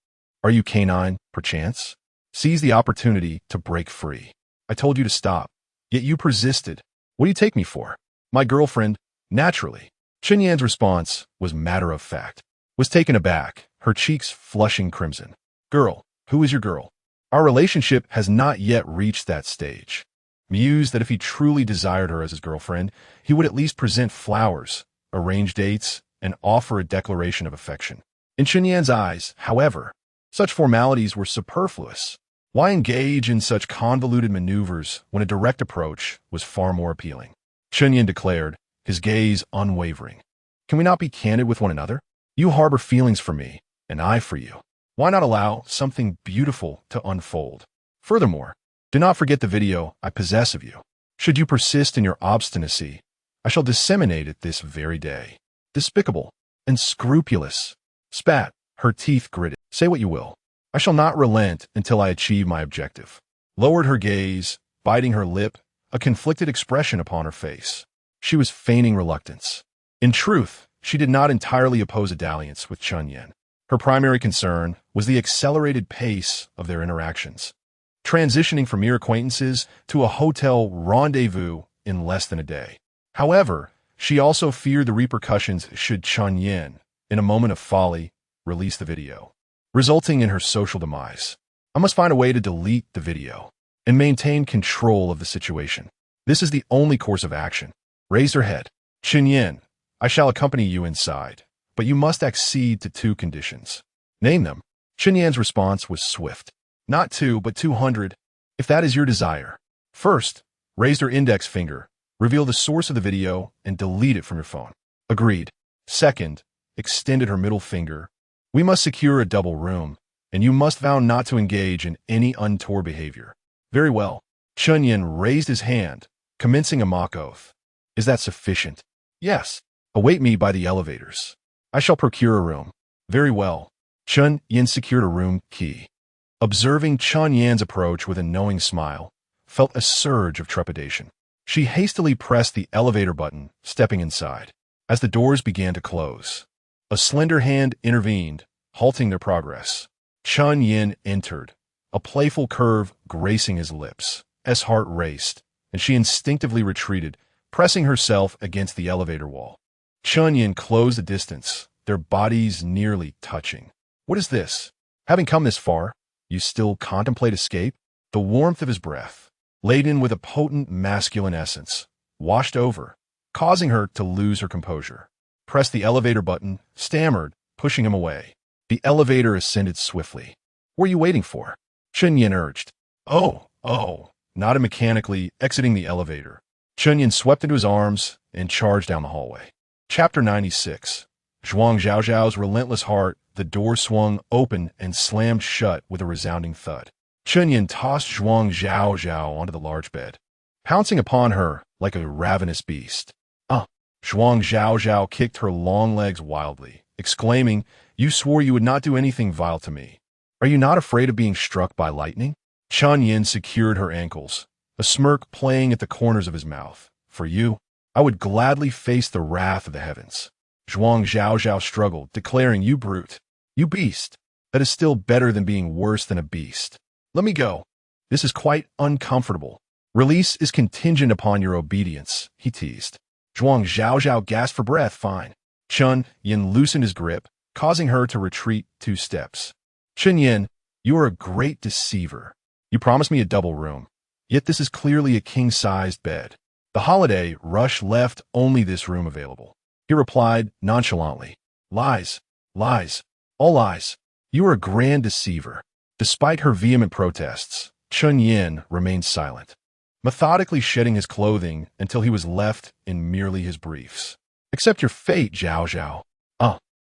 Are you canine, perchance? Seize the opportunity to break free. I told you to stop, yet you persisted. What do you take me for? My girlfriend? Naturally. Chen Yan's response was matter of fact. Was taken aback, her cheeks flushing crimson. Girl, who is your girl? Our relationship has not yet reached that stage. Mused that if he truly desired her as his girlfriend, he would at least present flowers, arrange dates, and offer a declaration of affection. In Chen Yan's eyes, however, such formalities were superfluous. Why engage in such convoluted maneuvers when a direct approach was far more appealing? Chen Yan declared, his gaze unwavering. Can we not be candid with one another? You harbor feelings for me, and I for you. Why not allow something beautiful to unfold? Furthermore, do not forget the video I possess of you. Should you persist in your obstinacy, I shall disseminate it this very day. Despicable, unscrupulous. Spat, her teeth gritted. Say what you will. I shall not relent until I achieve my objective. Lowered her gaze, biting her lip, a conflicted expression upon her face. She was feigning reluctance. In truth, she did not entirely oppose a dalliance with Chen Yan. Her primary concern was the accelerated pace of their interactions, transitioning from mere acquaintances to a hotel rendezvous in less than a day. However, she also feared the repercussions should Chen Yan, in a moment of folly, release the video, resulting in her social demise. I must find a way to delete the video and maintain control of the situation. This is the only course of action. Raised her head. Chen Yan, I shall accompany you inside, but you must accede to 2 conditions. Name them. Chen Yan's response was swift. Not 2, but 200, if that is your desire. First, raised her index finger, reveal the source of the video, and delete it from your phone. Agreed. Second, extended her middle finger. We must secure a double room, and you must vow not to engage in any untoward behavior. Very well. Chen Yan raised his hand, commencing a mock oath. Is that sufficient? Yes. Await me by the elevators. I shall procure a room. Very well. Chen Yan secured a room key. Observing Chen Yan's approach with a knowing smile, felt a surge of trepidation. She hastily pressed the elevator button, stepping inside. As the doors began to close, a slender hand intervened, halting their progress. Chen Yan entered, a playful curve gracing his lips. S heart raced, and she instinctively retreated, pressing herself against the elevator wall. Chen Yan closed the distance, their bodies nearly touching. What is this? Having come this far, you still contemplate escape? The warmth of his breath, laden with a potent masculine essence, washed over, causing her to lose her composure. Pressed the elevator button, stammered, pushing him away. The elevator ascended swiftly. What are you waiting for? Chen Yan urged. Oh, nodded mechanically, exiting the elevator. Chen Yan swept into his arms and charged down the hallway. Chapter 96. Zhuang Zhaozhao's relentless heart, the door swung open and slammed shut with a resounding thud. Chen Yan tossed Zhuang Zhaozhao onto the large bed, pouncing upon her like a ravenous beast. Zhuang Zhaozhao kicked her long legs wildly, exclaiming, You swore you would not do anything vile to me. Are you not afraid of being struck by lightning? Chen Yan secured her ankles, a smirk playing at the corners of his mouth. For you, I would gladly face the wrath of the heavens. Zhuang Zhaozhao struggled, declaring, You brute, you beast. That is still better than being worse than a beast. Let me go. This is quite uncomfortable. Release is contingent upon your obedience, he teased. Zhuang Zhaozhao gasped for breath. Fine. Chen Yan loosened his grip, causing her to retreat 2 steps. Chen Yan, you are a great deceiver. You promised me a double room, yet this is clearly a king-sized bed. The holiday rush left only this room available. He replied nonchalantly. Lies, all lies. You are a grand deceiver. Despite her vehement protests, Chen Yan remained silent, methodically shedding his clothing until he was left in merely his briefs. Accept your fate, Zhao Zhao.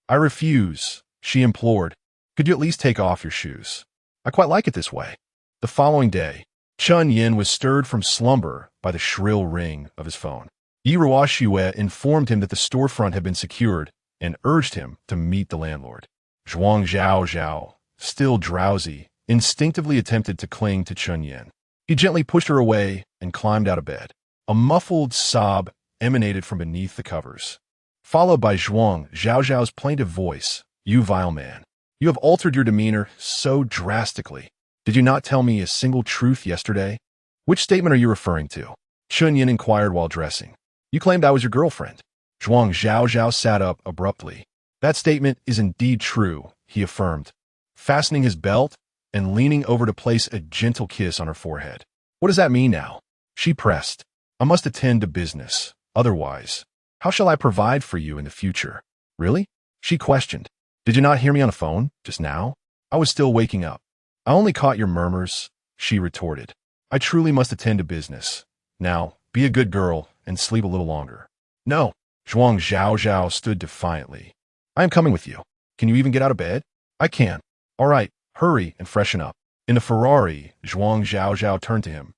I refuse, she implored. Could you at least take off your shoes? I quite like it this way. The following day, Chen Yan was stirred from slumber by the shrill ring of his phone. Yi Ruoxue informed him that the storefront had been secured and urged him to meet the landlord. Zhuang Zhao, still drowsy, instinctively attempted to cling to Chen Yan. He gently pushed her away and climbed out of bed. A muffled sob emanated from beneath the covers, followed by Zhuang Zhao's plaintive voice. You vile man. You have altered your demeanor so drastically. Did you not tell me a single truth yesterday? Which statement are you referring to? Chen Yan inquired while dressing. You claimed I was your girlfriend. Zhuang Zhao sat up abruptly. That statement is indeed true, he affirmed, fastening his belt and leaning over to place a gentle kiss on her forehead. What does that mean now? She pressed. I must attend to business. Otherwise, how shall I provide for you in the future? Really? She questioned. Did you not hear me on the phone just now? I was still waking up. I only caught your murmurs, she retorted. I truly must attend to business. Now, be a good girl and sleep a little longer. No. Zhuang Zhao stood defiantly. I am coming with you. Can you even get out of bed? I can. All right, hurry and freshen up. In the Ferrari, Zhuang Zhao turned to him.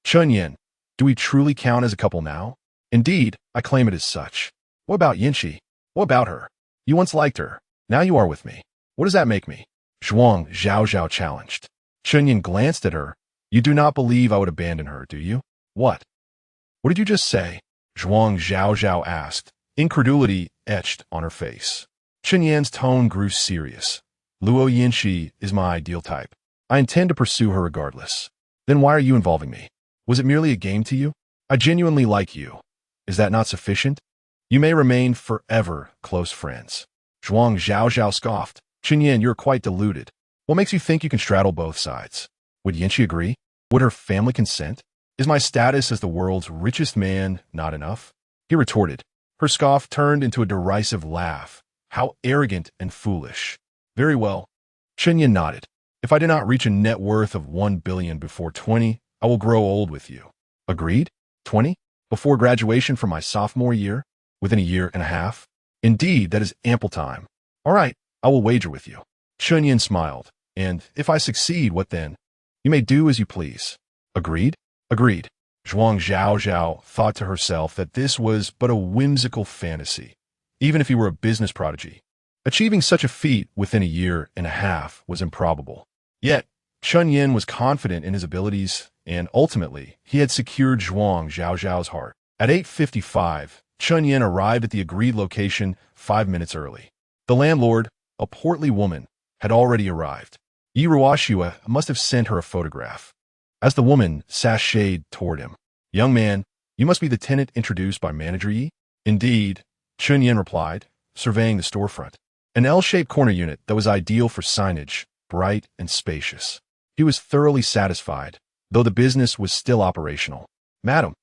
Chen Yan, do we truly count as a couple now? Indeed, I claim it as such. What about Yinxi? What about her? You once liked her. Now you are with me. What does that make me? Zhuang Zhao challenged. Chen Yan glanced at her. You do not believe I would abandon her, do you? What? What did you just say? Zhuang Zhao asked, incredulity etched on her face. Chen Yan's tone grew serious. Luo Yinxi is my ideal type. I intend to pursue her regardless. Then why are you involving me? Was it merely a game to you? I genuinely like you. Is that not sufficient? You may remain forever close friends. Zhuang Zhao scoffed. Chen Yan, you're quite deluded. What makes you think you can straddle both sides? Would Yinxi agree? Would her family consent? Is my status as the world's richest man not enough? He retorted. Her scoff turned into a derisive laugh. How arrogant and foolish. Very well. Chen Yan nodded. If I do not reach a net worth of 1 billion before 20, I will grow old with you. Agreed? 20? Before graduation from my sophomore year? Within a year and a half? Indeed, that is ample time. All right, I will wager with you. Chen Yan smiled. And if I succeed, what then? You may do as you please. Agreed? Agreed. Zhuang Zhao thought to herself that this was but a whimsical fantasy, even if he were a business prodigy. Achieving such a feat within a year and a half was improbable. Yet, Chen Yan was confident in his abilities, and ultimately, he had secured Zhuang Zhao's heart. At 8:55, Chen Yan arrived at the agreed location 5 minutes early. The landlord, a portly woman, had already arrived. Yi Ruoxue must have sent her a photograph. As the woman sashayed toward him, Young man, you must be the tenant introduced by Manager Yi? Indeed, Chen Yan replied, surveying the storefront. An L-shaped corner unit that was ideal for signage, bright and spacious. He was thoroughly satisfied, though the business was still operational. Madam,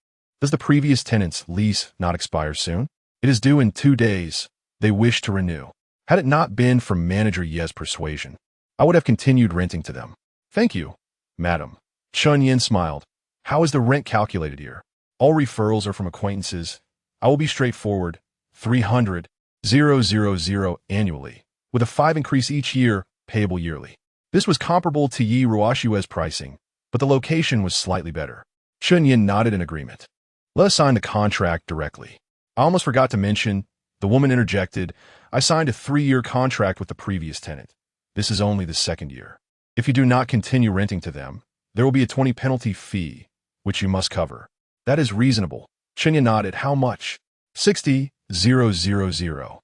does the previous tenant's lease not expire soon? It is due in 2 days. They wish to renew. Had it not been for Manager Ye's persuasion, I would have continued renting to them. Thank you, madam. Chen Yan smiled. How is the rent calculated here? All referrals are from acquaintances. I will be straightforward. 300,000 annually, with a 5 increase each year, payable yearly. This was comparable to Yi Ruoxue's pricing, but the location was slightly better. Chen Yan nodded in agreement. Let us sign the contract directly. I almost forgot to mention, the woman interjected, I signed a 3-year contract with the previous tenant. This is only the 2nd year. If you do not continue renting to them, there will be a 20 penalty fee, which you must cover. That is reasonable. Chen Yan nodded. How much? 60,000.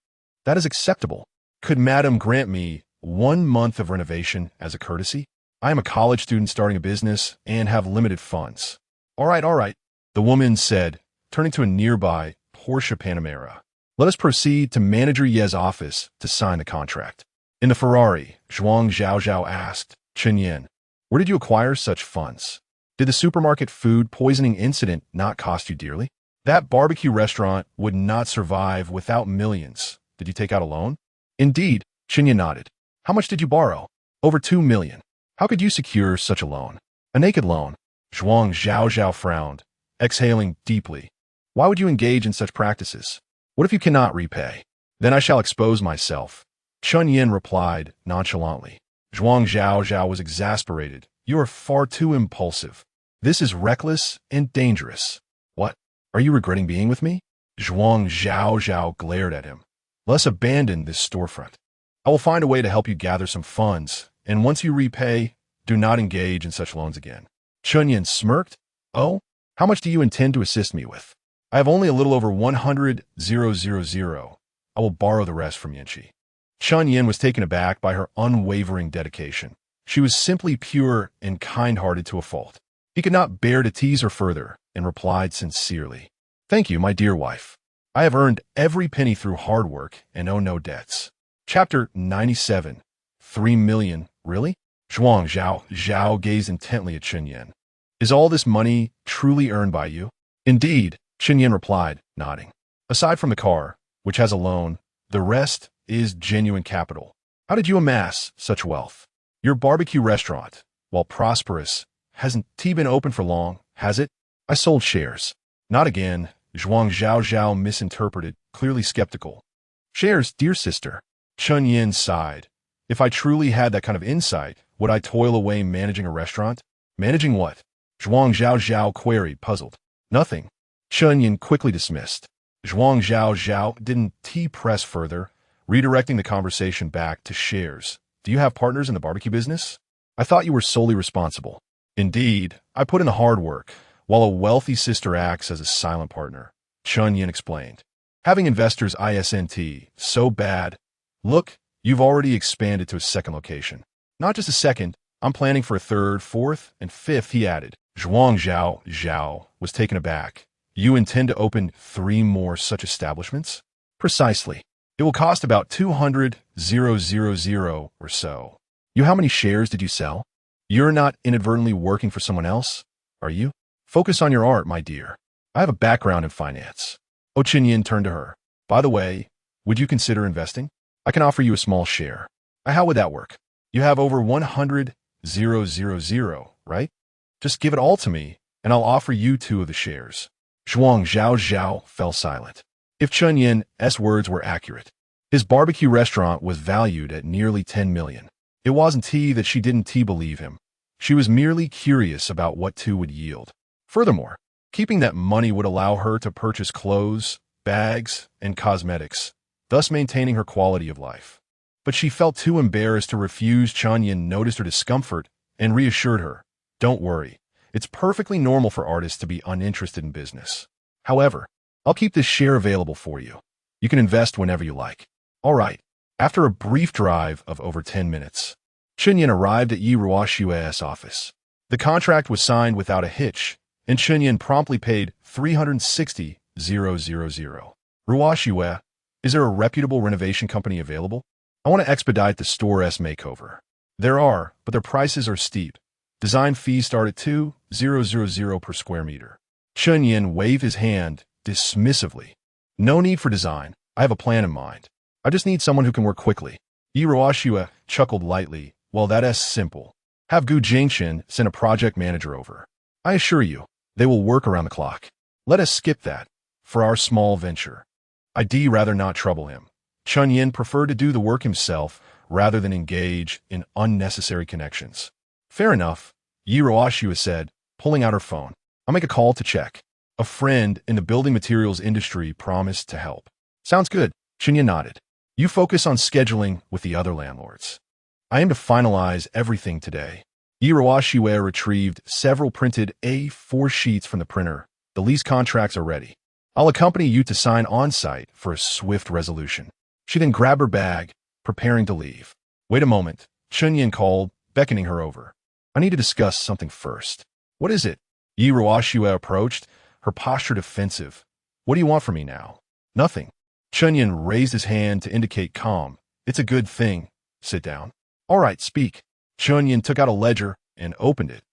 That is acceptable. Could madam grant me 1 month of renovation as a courtesy? I am a college student starting a business and have limited funds. All right, the woman said, turning to a nearby Porsche Panamera. Let us proceed to Manager Ye's office to sign the contract. In the Ferrari, Zhuang Zhao asked, Chen Yan, where did you acquire such funds? Did the supermarket food poisoning incident not cost you dearly? That barbecue restaurant would not survive without millions. Did you take out a loan? Indeed, Chen Yan nodded. How much did you borrow? Over 2 million. How could you secure such a loan? A naked loan. Zhuang Zhao frowned, exhaling deeply. Why would you engage in such practices? What if you cannot repay? Then I shall expose myself. Chen Yan replied nonchalantly. Zhuang Zhao was exasperated. You are far too impulsive. This is reckless and dangerous. What? Are you regretting being with me? Zhuang Zhao glared at him. Let's abandon this storefront. I will find a way to help you gather some funds, and once you repay, do not engage in such loans again. Chen Yan smirked. Oh? How much do you intend to assist me with? I have only a little over 100,000. I will borrow the rest from Yanqi. Chen Yan was taken aback by her unwavering dedication. She was simply pure and kind-hearted to a fault. He could not bear to tease her further and replied sincerely. Thank you, my dear wife. I have earned every penny through hard work and owe no debts. Chapter 97. 3 million, really? Zhuang Zhao gazed intently at Chen Yan. Is all this money truly earned by you? Indeed, Chen Yan replied, nodding. Aside from the car, which has a loan, the rest is genuine capital. How did you amass such wealth? Your barbecue restaurant, while prosperous, hasn't been open for long, has it? I sold shares. Not again, Zhuang Zhao misinterpreted, clearly skeptical. Shares, dear sister. Chen Yan sighed. If I truly had that kind of insight, would I toil away managing a restaurant? Managing what? Zhuang Zhao queried, puzzled. Nothing. Chen Yan quickly dismissed. Zhuang Zhao didn't press further, redirecting the conversation back to shares. Do you have partners in the barbecue business? I thought you were solely responsible. Indeed, I put in the hard work, while a wealthy sister acts as a silent partner. Chen Yan explained. Having investors isn't so bad. Look, you've already expanded to a second location. Not just a second, I'm planning for a third, fourth, and fifth, he added. Zhuang Zhao was taken aback. You intend to open 3 more such establishments? Precisely. It will cost about 200,000 or so. How many shares did you sell? You're not inadvertently working for someone else, are you? Focus on your art, my dear. I have a background in finance. Chen Yan turned to her. By the way, would you consider investing? I can offer you a small share. How would that work? You have over 100,000, right? Just give it all to me, and I'll offer you 2 of the shares. Zhuang Zhao fell silent. If Chen Yan's words were accurate, his barbecue restaurant was valued at nearly 10 million. It wasn't that she didn't believe him. She was merely curious about what 2 would yield. Furthermore, keeping that money would allow her to purchase clothes, bags, and cosmetics, thus maintaining her quality of life. But she felt too embarrassed to refuse. Chen Yan noticed her discomfort and reassured her. Don't worry. It's perfectly normal for artists to be uninterested in business. However, I'll keep this share available for you. You can invest whenever you like. All right. After a brief drive of over 10 minutes, Chen Yan arrived at Yi Ruoshua's office. The contract was signed without a hitch, and Chen Yan promptly paid 360,000. Ruoshua, is there a reputable renovation company available? I want to expedite the store's makeover. There are, but their prices are steep. Design fees start at 2,000 per square meter. Chen Yan waved his hand dismissively. No need for design. I have a plan in mind. I just need someone who can work quickly. Yi Ruoshua chuckled lightly. Well, that's simple. Have Gu Jingshan send a project manager over. I assure you, they will work around the clock. Let us skip that. For our small venture, I'd rather not trouble him. Chen Yan preferred to do the work himself rather than engage in unnecessary connections. Fair enough, Yi Ruoshua said, pulling out her phone. I'll make a call to check. A friend in the building materials industry promised to help. Sounds good, Chen Yan nodded. You focus on scheduling with the other landlords. I aim to finalize everything today. Yi Ruoshua retrieved several printed A4 sheets from the printer. The lease contracts are ready. I'll accompany you to sign on-site for a swift resolution. She then grabbed her bag, preparing to leave. Wait a moment, Chen Yan called, beckoning her over. I need to discuss something first. What is it? Yi Ruoshua approached, her posture defensive. What do you want from me now? Nothing. Chen Yan raised his hand to indicate calm. It's a good thing. Sit down. All right, speak. Chen Yan took out a ledger and opened it.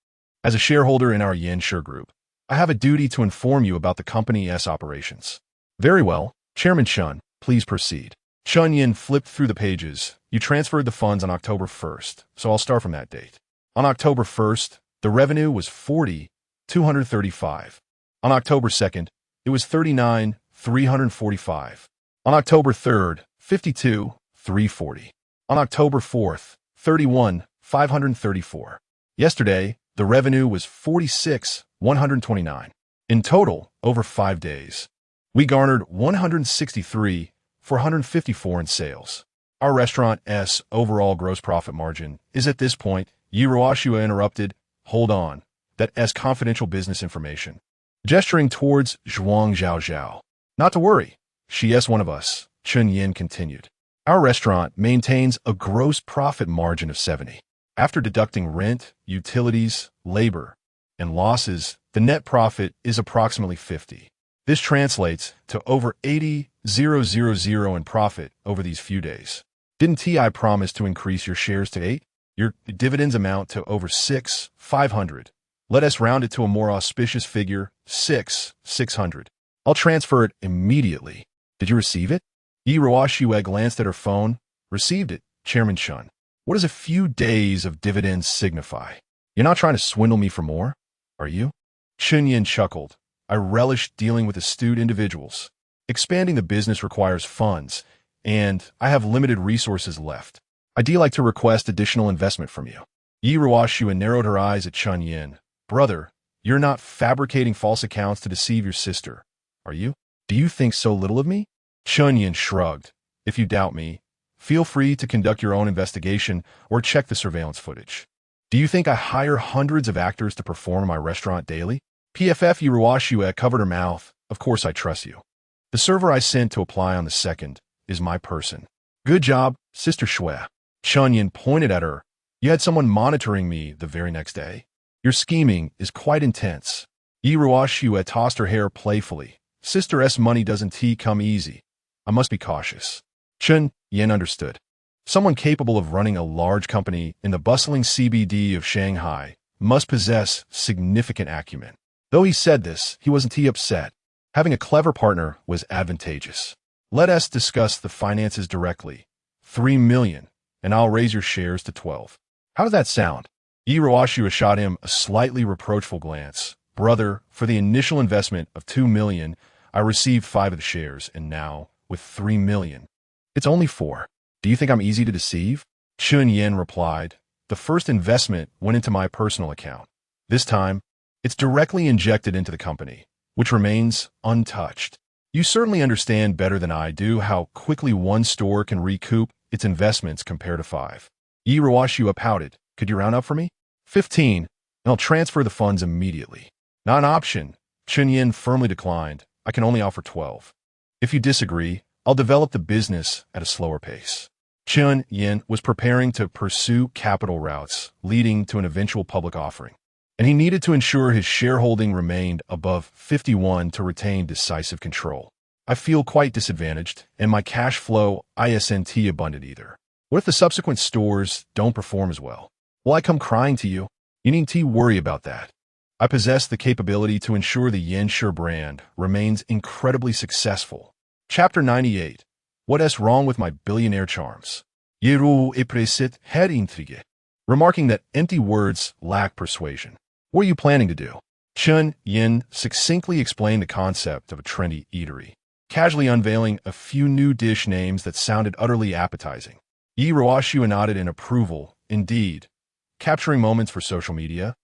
As a shareholder in our Yanshur group, I have a duty to inform you about the company's operations. Very well, Chairman Chen, please proceed. Chen Yan flipped through the pages. You transferred the funds on October 1st, so I'll start from that date. On October 1st, the revenue was 40,235. On October 2nd, it was 39,345. On October 3rd, 52,340. On October 4th, 534. Yesterday, the revenue was 129. In total, over 5 days. We garnered 454 in sales. Our restaurant's overall gross profit margin is at this point, Yiruashua interrupted, hold on, that's confidential business information. Gesturing towards Zhuang Zhao. Not to worry, she is one of us, Chen Yan continued. Our restaurant maintains a gross profit margin of 70. After deducting rent, utilities, labor, and losses, the net profit is approximately 50. This translates to over 80,000 in profit over these few days. Didn't TI promise to increase your shares to 8? Your dividends amount to over 6,500. Let us round it to a more auspicious figure, 600. I'll transfer it immediately. Did you receive it? Yiruashua glanced at her phone. Received it, Chairman Chen. What does a few days of dividends signify? You're not trying to swindle me for more, are you? Chen Yan chuckled. I relish dealing with astute individuals. Expanding the business requires funds, and I have limited resources left. I'd like to request additional investment from you. Yiruashua narrowed her eyes at Chen Yan. Brother, you're not fabricating false accounts to deceive your sister, are you? Do you think so little of me? Chen Yan shrugged. If you doubt me, feel free to conduct your own investigation or check the surveillance footage. Do you think I hire hundreds of actors to perform in my restaurant daily? PFF Yiruashua covered her mouth. Of course I trust you. The server I sent to apply on the 2nd is my person. Good job, Sister Shui. Chen Yan pointed at her. You had someone monitoring me the very next day. Your scheming is quite intense. Yiruashua tossed her hair playfully. Sister's money doesn't come easy. I must be cautious. Chen Yan understood. Someone capable of running a large company in the bustling CBD of Shanghai must possess significant acumen. Though he said this, he wasn't upset. Having a clever partner was advantageous. Let us discuss the finances directly. 3 million, and I'll raise your shares to 12. How does that sound? Yiruashua shot him a slightly reproachful glance. Brother, for the initial investment of 2 million, I received 5 of the shares, and now, with 3 million, it's only 4. Do you think I'm easy to deceive? Chen Yan replied. The first investment went into my personal account. This time, it's directly injected into the company, which remains untouched. You certainly understand better than I do how quickly one store can recoup its investments compared to 5. Yiruashua pouted. Could you round up for me? 15, and I'll transfer the funds immediately. Not an option. Chen Yan firmly declined. I can only offer 12. If you disagree, I'll develop the business at a slower pace. Chen Yan was preparing to pursue capital routes leading to an eventual public offering, and he needed to ensure his shareholding remained above 51 to retain decisive control. I feel quite disadvantaged, and my cash flow isn't abundant either. What if the subsequent stores don't perform as well? Will I come crying to you? You needn't worry about that. I possess the capability to ensure the Yanshi brand remains incredibly successful. Chapter 98. What's wrong with my billionaire charms? Yiru epresit had intrigue. Remarking that empty words lack persuasion. What are you planning to do? Chen Yan succinctly explained the concept of a trendy eatery, casually unveiling a few new dish names that sounded utterly appetizing. Yiruashua nodded in approval. Indeed, capturing moments for social media,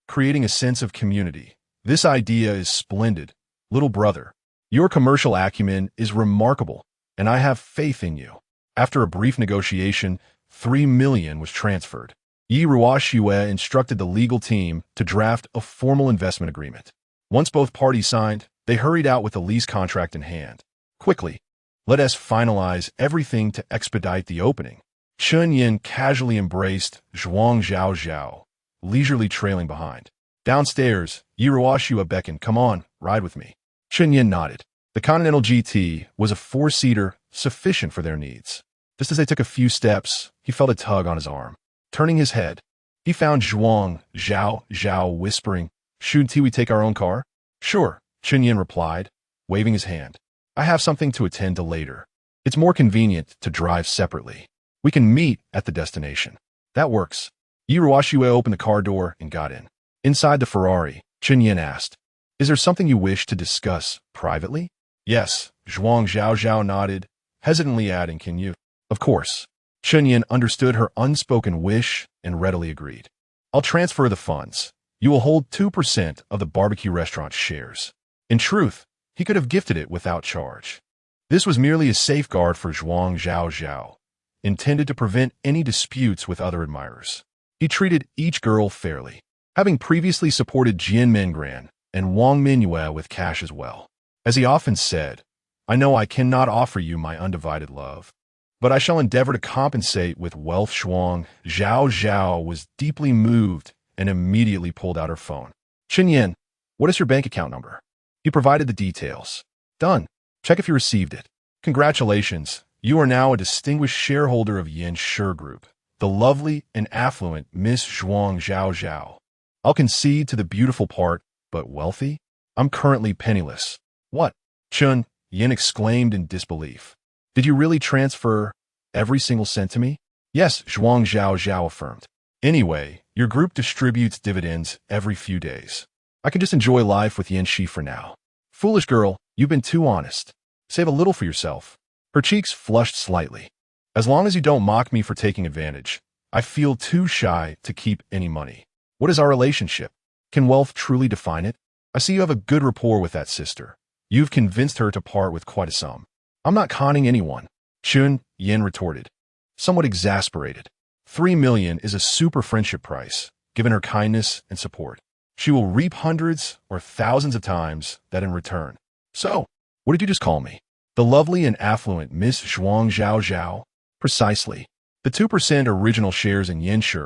creating a sense of community. This idea is splendid, little brother. Your commercial acumen is remarkable, and I have faith in you. After a brief negotiation, 3 million was transferred. Yiruashua instructed the legal team to draft a formal investment agreement. Once both parties signed, they hurried out with the lease contract in hand. Quickly, let us finalize everything to expedite the opening. Chen Yan casually embraced Zhuang Zhao, leisurely trailing behind. Downstairs, Yiruashua beckoned. Come on, ride with me. Chen Yan nodded. The Continental GT was a 4-seater, sufficient for their needs. Just as they took a few steps, he felt a tug on his arm. Turning his head, he found Zhuang Zhao whispering, Shouldn't we take our own car? Sure, Chen Yan replied, waving his hand. I have something to attend to later. It's more convenient to drive separately. We can meet at the destination. That works. Yiruashua opened the car door and got in. Inside the Ferrari, Chen Yan asked, Is there something you wish to discuss privately? Yes, Zhuang Zhao nodded, hesitantly adding, Can you? Of course. Chen Yan understood her unspoken wish and readily agreed. I'll transfer the funds. You will hold 2% of the barbecue restaurant's shares. In truth, he could have gifted it without charge. This was merely a safeguard for Zhuang Zhao, intended to prevent any disputes with other admirers. He treated each girl fairly, having previously supported Jian Mengran and Wang Mingyue with cash as well. As he often said, I know I cannot offer you my undivided love, but I shall endeavor to compensate with wealth. Zhuang Zhao was deeply moved and immediately pulled out her phone. Chen Yan, what is your bank account number? He provided the details. Done. Check if you received it. Congratulations, you are now a distinguished shareholder of Yan Shi Group, the lovely and affluent Miss Zhuang Zhao. I'll concede to the beautiful part, but wealthy? I'm currently penniless. What? Chen Yan exclaimed in disbelief. Did you really transfer every single cent to me? Yes, Zhuang Zhao affirmed. Anyway, your group distributes dividends every few days. I can just enjoy life with Yan Shi for now. Foolish girl, you've been too honest. Save a little for yourself. Her cheeks flushed slightly. As long as you don't mock me for taking advantage, I feel too shy to keep any money. What is our relationship? Can wealth truly define it? I see you have a good rapport with that sister. You've convinced her to part with quite a sum. I'm not conning anyone, Chen Yan retorted, somewhat exasperated. 3 million is a super friendship price, given her kindness and support. She will reap hundreds or thousands of times that in return. So, what did you just call me? The lovely and affluent Miss Zhuang Zhao? Precisely. The 2% original shares in Yan Shi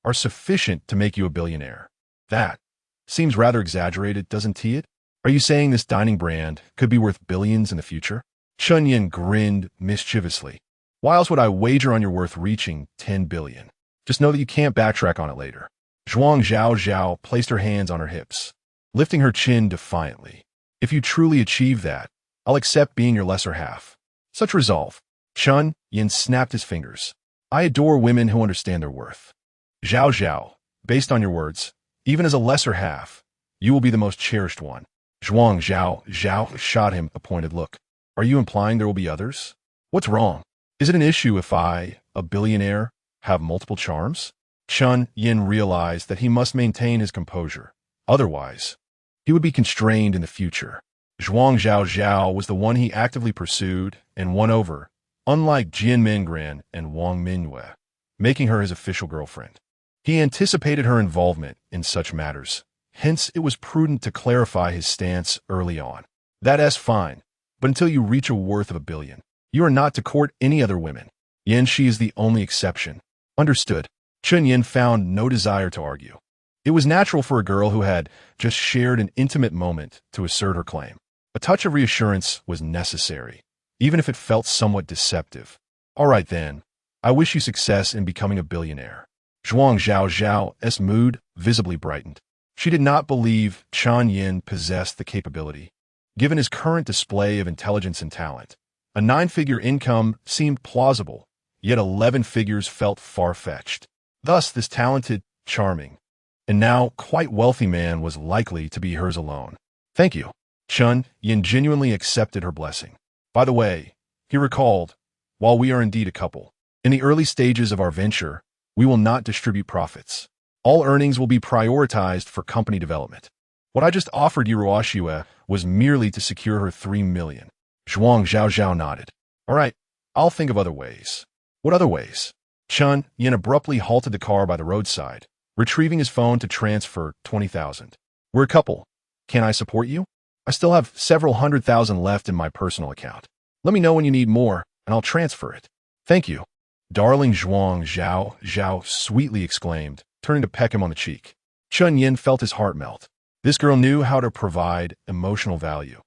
are sufficient to make you a billionaire. That seems rather exaggerated, doesn't it? Are you saying this dining brand could be worth billions in the future? Chen Yan grinned mischievously. Why else would I wager on your worth reaching 10 billion? Just know that you can't backtrack on it later. Zhuang Zhao placed her hands on her hips, lifting her chin defiantly. If you truly achieve that, I'll accept being your lesser half. Such resolve. Chen Yan snapped his fingers. I adore women who understand their worth. Zhao, based on your words, even as a lesser half, you will be the most cherished one. Zhuang Zhao shot him a pointed look. Are you implying there will be others? What's wrong? Is it an issue if I, a billionaire, have multiple charms? Chen Yan realized that he must maintain his composure. Otherwise, he would be constrained in the future. Zhuang Zhao was the one he actively pursued and won over, unlike Jian Mengran and Wang Mingyue, making her his official girlfriend. He anticipated her involvement in such matters, hence it was prudent to clarify his stance early on. That's fine, but until you reach a worth of 1 billion, you are not to court any other women. Yan Shi is the only exception. Understood. Chen Yan found no desire to argue. It was natural for a girl who had just shared an intimate moment to assert her claim. A touch of reassurance was necessary, even if it felt somewhat deceptive. All right then, I wish you success in becoming a billionaire. Zhuang Zhao's mood visibly brightened. She did not believe Chen Yan possessed the capability. Given his current display of intelligence and talent, a 9-figure income seemed plausible, yet 11 figures felt far-fetched. Thus, this talented, charming, and now quite wealthy man was likely to be hers alone. Thank you. Chen Yan genuinely accepted her blessing. By the way, he recalled, while we are indeed a couple, in the early stages of our venture, we will not distribute profits. All earnings will be prioritized for company development. What I just offered Yuruashue was merely to secure her 3 million. Zhuang Zhao nodded. All right, I'll think of other ways. What other ways? Chen Yan abruptly halted the car by the roadside, retrieving his phone to transfer 20,000. We're a couple. Can I support you? I still have several 100,000 left in my personal account. Let me know when you need more, and I'll transfer it. Thank you. Darling Zhuang Zhao sweetly exclaimed, turning to peck him on the cheek. Chen Yan felt his heart melt. This girl knew how to provide emotional value,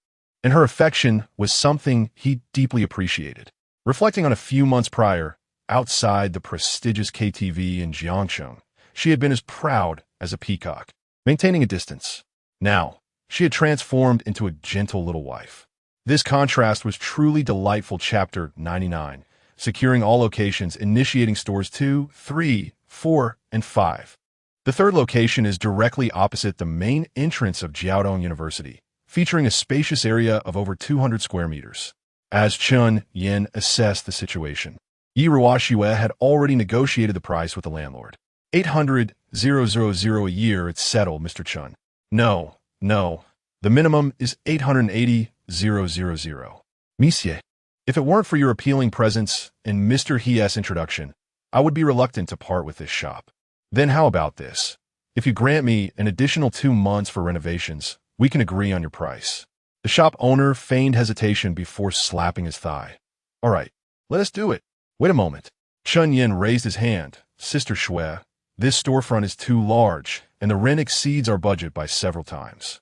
and her affection was something he deeply appreciated. Reflecting on a few months prior, outside the prestigious KTV in Jiangcheng, she had been as proud as a peacock, maintaining a distance. Now, she had transformed into a gentle little wife. This contrast was truly delightful. Chapter 99. Securing all locations, initiating stores 2, 3, 4, and 5. The third location is directly opposite the main entrance of Jiaodong University, featuring a spacious area of over 200 square meters. As Chen Yan assessed the situation, Yi Ruoxue had already negotiated the price with the landlord. 800,000 a year, it's settled, Mr. Chen. No, no. The minimum is 880,000. Monsieur, if it weren't for your appealing presence and Mr. He's introduction, I would be reluctant to part with this shop. Then how about this? If you grant me an additional 2 months for renovations, we can agree on your price. The shop owner feigned hesitation before slapping his thigh. All right, let us do it. Wait a moment. Chen Yan raised his hand. Sister Shui, this storefront is too large, and the rent exceeds our budget by several times.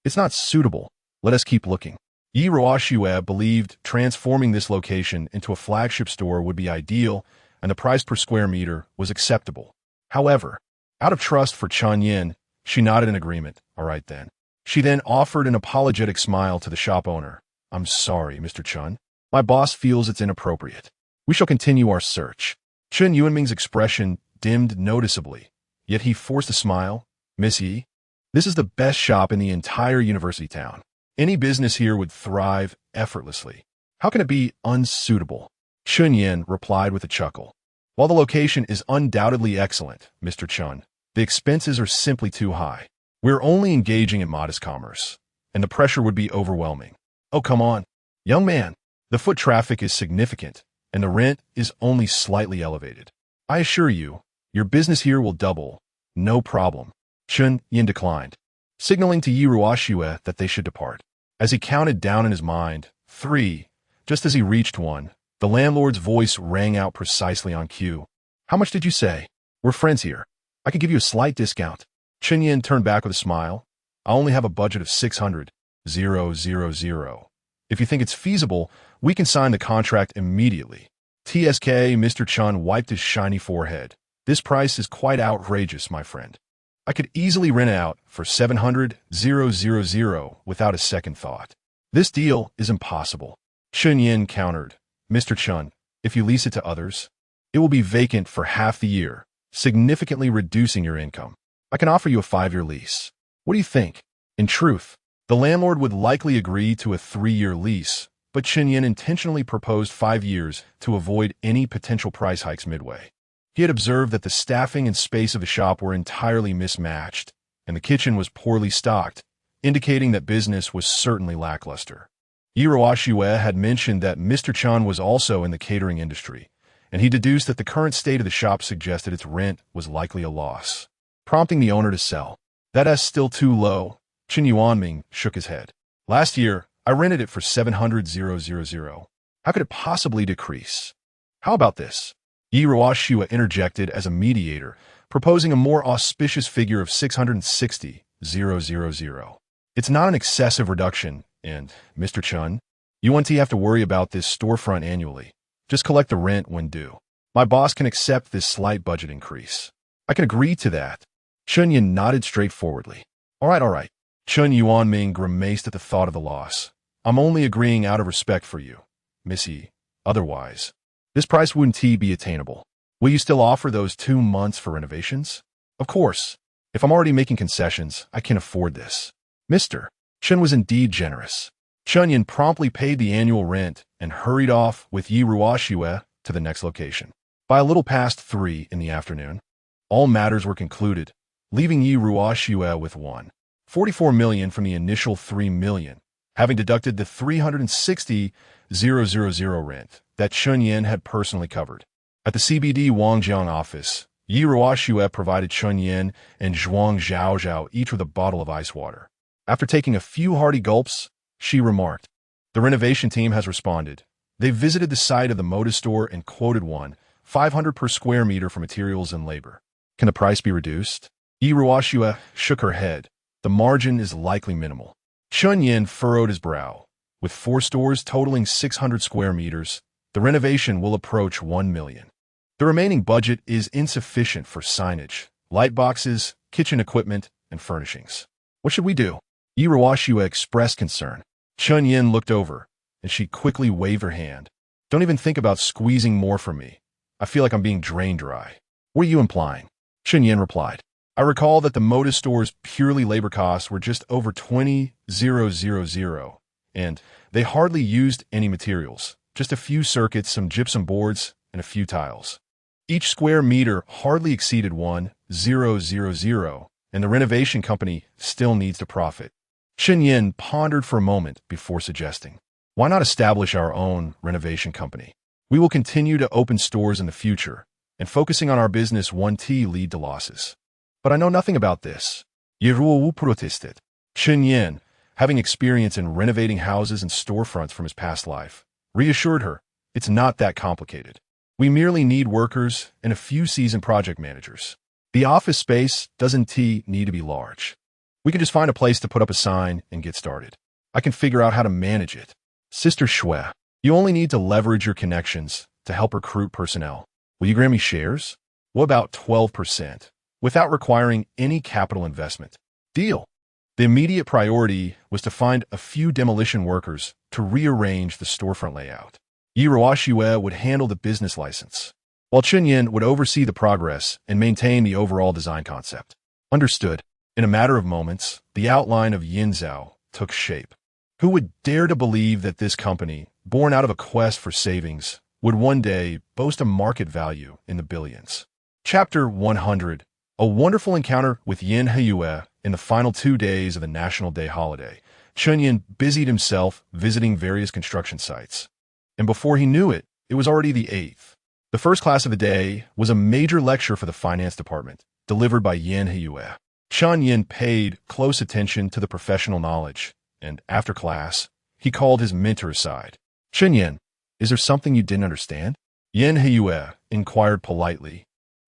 It's not suitable. Let us keep looking. Yi Ruoxue believed transforming this location into a flagship store would be ideal, and the price per square meter was acceptable. However, out of trust for Chen Yan, she nodded in agreement. All right then. She then offered an apologetic smile to the shop owner. I'm sorry, Mr. Chen. My boss feels it's inappropriate. We shall continue our search. Chen Yuanming's expression dimmed noticeably, yet he forced a smile. Miss Yi, this is the best shop in the entire university town. Any business here would thrive effortlessly. How can it be unsuitable? Chen Yan replied with a chuckle. While the location is undoubtedly excellent, Mr. Chen, the expenses are simply too high. We're only engaging in modest commerce, and the pressure would be overwhelming. Oh, come on. Young man, the foot traffic is significant, and the rent is only slightly elevated. I assure you, your business here will double. No problem. Chen Yan declined, signaling to Yi Ruoxue that they should depart. As he counted down in his mind, 3, just as he reached 1, the landlord's voice rang out precisely on cue. How much did you say? We're friends here. I could give you a slight discount. Chen Yan turned back with a smile. I only have a budget of 600,000. If you think it's feasible, we can sign the contract immediately. TSK, Mr. Chen wiped his shiny forehead. This price is quite outrageous, my friend. I could easily rent it out for 700,000 without a second thought. This deal is impossible. Chen Yan countered. Mr. Chen, if you lease it to others, it will be vacant for half the year, significantly reducing your income. I can offer you a 5-year lease. What do you think? In truth, the landlord would likely agree to a 3-year lease, but Chen Yan intentionally proposed 5 years to avoid any potential price hikes midway. He had observed that the staffing and space of the shop were entirely mismatched, and the kitchen was poorly stocked, indicating that business was certainly lackluster. Yi Ruoxue had mentioned that Mr. Chen was also in the catering industry, and he deduced that the current state of the shop suggested its rent was likely a loss, prompting the owner to sell. That's still too low. Chen Yuanming shook his head. Last year, I rented it for 700,000. How could it possibly decrease? How about this? Yi Ruoxue interjected as a mediator, proposing a more auspicious figure of 660,000. It's not an excessive reduction, and, Mr. Chen, you won't have to worry about this storefront annually. Just collect the rent when due. My boss can accept this slight budget increase. I can agree to that. Chen Yan nodded straightforwardly. All right. Chen Yuanming grimaced at the thought of the loss. I'm only agreeing out of respect for you, Miss Yi. Otherwise, this price wouldn't be attainable. Will you still offer those 2 months for renovations? Of course. If I'm already making concessions, I can afford this. Mr. Chen was indeed generous. Chen Yan promptly paid the annual rent and hurried off with Yi Ruoxue to the next location. By a little past 3 in the afternoon, all matters were concluded, leaving Yi Ruoxue with 144 million from the initial 3 million, having deducted the 360,000 rent that Chen Yan had personally covered. At the CBD Wangjiang office, Yi Ruoxue provided Chen Yan and Zhuang Zhaozhao each with a bottle of ice water. After taking a few hearty gulps, she remarked, the renovation team has responded. They visited the site of the moda store and quoted 500 per square meter for materials and labor. Can the price be reduced? Yi Ruoxue shook her head. The margin is likely minimal. Chen Yan furrowed his brow. With 4 stores totaling 600 square meters, the renovation will approach 1 million. The remaining budget is insufficient for signage, light boxes, kitchen equipment, and furnishings. What should we do? Yi Ruoxue expressed concern. Chen Yan looked over, and she quickly waved her hand. Don't even think about squeezing more from me. I feel like I'm being drained dry. What are you implying? Chen Yan replied. I recall that the moda store's purely labor costs were just over 20,000, and they hardly used any materials, just a few circuits, some gypsum boards, and a few tiles. Each square meter hardly exceeded 1,000, and the renovation company still needs to profit. Chen Yan pondered for a moment before suggesting, "Why not establish our own renovation company? We will continue to open stores in the future, and focusing on our business won't lead to losses." "But I know nothing about this." Yeruo protested. Chen Yan, having experience in renovating houses and storefronts from his past life, reassured her, "It's not that complicated. We merely need workers and a few seasoned project managers. The office space doesn't need to be large. We can just find a place to put up a sign and get started. I can figure out how to manage it." "Sister Shui, you only need to leverage your connections to help recruit personnel. Will you grant me shares?" "What about 12%, without requiring any capital investment?" "Deal." The immediate priority was to find a few demolition workers to rearrange the storefront layout. Yi Ruoxue would handle the business license, while Chen Yan would oversee the progress and maintain the overall design concept. Understood. In a matter of moments, the outline of Yinzhou took shape. Who would dare to believe that this company, born out of a quest for savings, would one day boast a market value in the billions? Chapter 100. A wonderful encounter with Yin Heyue. In the final 2 days of the National Day holiday, Chen Yan busied himself visiting various construction sites. And before he knew it, it was already the 8th. The first class of the day was a major lecture for the finance department, delivered by Yin Heyue. Chen Yan paid close attention to the professional knowledge, and after class, he called his mentor aside. "Chen Yan, is there something you didn't understand?" Yin Heyue inquired politely,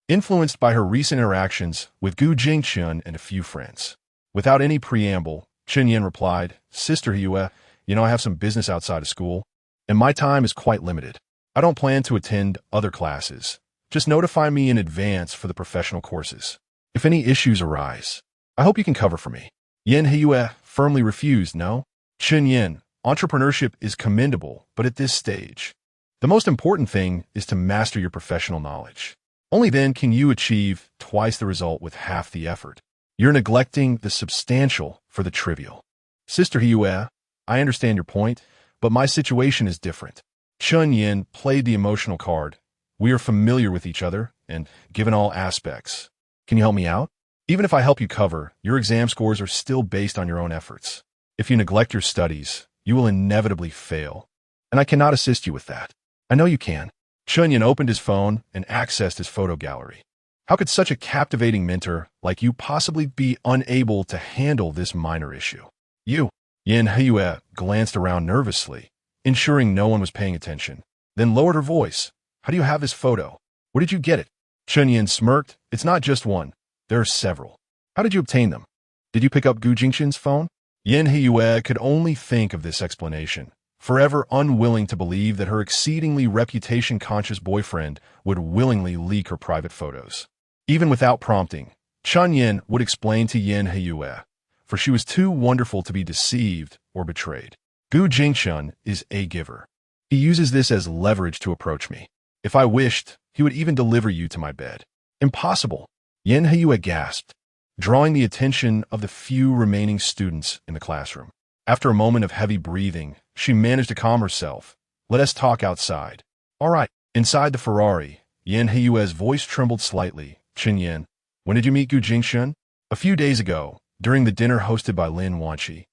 influenced by her recent interactions with Gu Jingchen and a few friends. Without any preamble, Chen Yan replied, "Sister Heyue, I have some business outside of school, and my time is quite limited. I don't plan to attend other classes. Just notify me in advance for the professional courses. If any issues arise, I hope you can cover for me." Yin Heyue firmly refused. "No, Chen Yan, entrepreneurship is commendable, but at this stage, the most important thing is to master your professional knowledge. Only then can you achieve twice the result with half the effort. You're neglecting the substantial for the trivial." "Sister Heyue, I understand your point, but my situation is different." Chen Yan played the emotional card. "We are familiar with each other, and given all aspects, can you help me out? Even if I help you cover, your exam scores are still based on your own efforts. If you neglect your studies, you will inevitably fail, and I cannot assist you with that." "I know you can." Chen Yan opened his phone and accessed his photo gallery. How could such a captivating mentor like you possibly be unable to handle this minor issue? "You." Yin Heyue glanced around nervously, ensuring no one was paying attention, then lowered her voice. "How do you have this photo? Where did you get it?" Chen Yan smirked. "It's not just one. There are several. How did you obtain them? Did you pick up Gu Jingchen's phone?" Yin Heyue could only think of this explanation, forever unwilling to believe that her exceedingly reputation-conscious boyfriend would willingly leak her private photos. Even without prompting, Chen Yan would explain to Yin Heyue, for she was too wonderful to be deceived or betrayed. "Gu Jingchen is a giver. He uses this as leverage to approach me. If I wished, he would even deliver you to my bed." "Impossible." Yin Heyue gasped, drawing the attention of the few remaining students in the classroom. After a moment of heavy breathing, she managed to calm herself. "Let us talk outside." "All right." Inside the Ferrari, Yin Heyue's voice trembled slightly. "Chen Yan, when did you meet Gu Jingchen?" "A few days ago, during the dinner hosted by Lin Wanqi."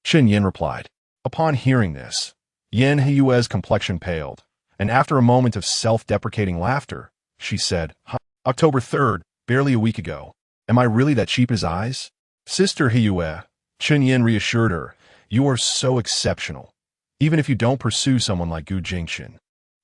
Chen Yan replied. Upon hearing this, Yin Heyue's complexion paled, and after a moment of self-deprecating laughter, she said, "October 3rd, barely a week ago. Am I really that cheap in his eyes?" "Sister Heyue," Chen Yan reassured her, "you are so exceptional. Even if you don't pursue someone like Gu Jingchen,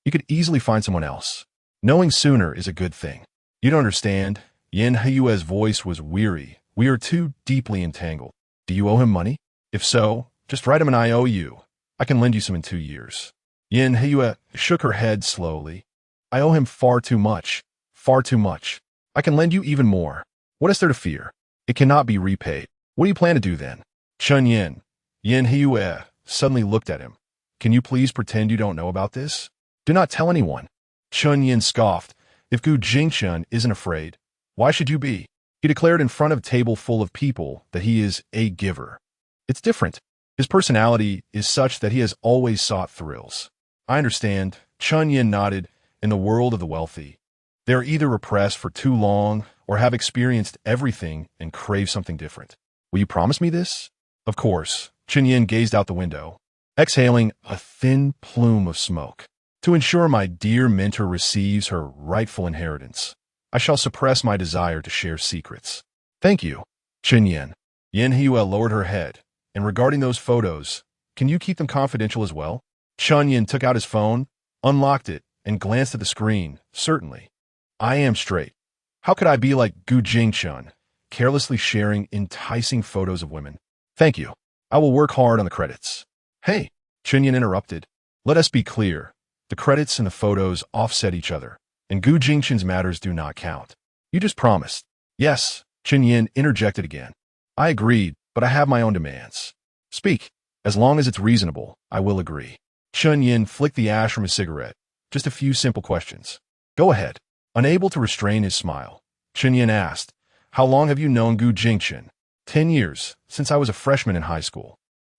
you could easily find someone else. Knowing sooner is a good thing." "You don't understand." Yin Heyue's voice was weary. "We are too deeply entangled. Do you owe him money? If so, just write him an IOU. I can lend you some in 2 years." Yin Heyue shook her head slowly. "I owe him far too much. Far too much. I can lend you even more. What is there to fear? It cannot be repaid. What do you plan to do then?" Chen Yan. Yin Heyue suddenly looked at him. "Can you please pretend you don't know about this? Do not tell anyone." Chen Yan scoffed. "If Gu Jingchen isn't afraid, why should you be?" He declared in front of a table full of people that he is a giver. "It's different. His personality is such that he has always sought thrills." "I understand." Chen Yan nodded. in the world of the wealthy. They are either repressed for too long or have experienced everything and crave something different. Will you promise me this? Of course. Chen Yan gazed out the window, exhaling a thin plume of smoke. To ensure my dear mentor receives her rightful inheritance, I shall suppress my desire to share secrets. Thank you, Chen Yan. Yen Hua lowered her head. And regarding those photos, can you keep them confidential as well? Chen Yan took out his phone, unlocked it, and glanced at the screen. Certainly. I am straight. How could I be like Gu Jingchun, carelessly sharing enticing photos of women? Thank you. I will work hard on the credits. Hey, Chen Yan interrupted. Let us be clear. The credits and the photos offset each other, and Gu Jingchun's matters do not count. You just promised. Yes, Chen Yan interjected again. I agreed, but I have my own demands. Speak. As long as it's reasonable, I will agree. Chen Yan flicked the ash from his cigarette. Just a few simple questions. Go ahead. Unable to restrain his smile, Chen Yan asked, how long have you known Gu Jingchun? 10 years, since I was a freshman in high school.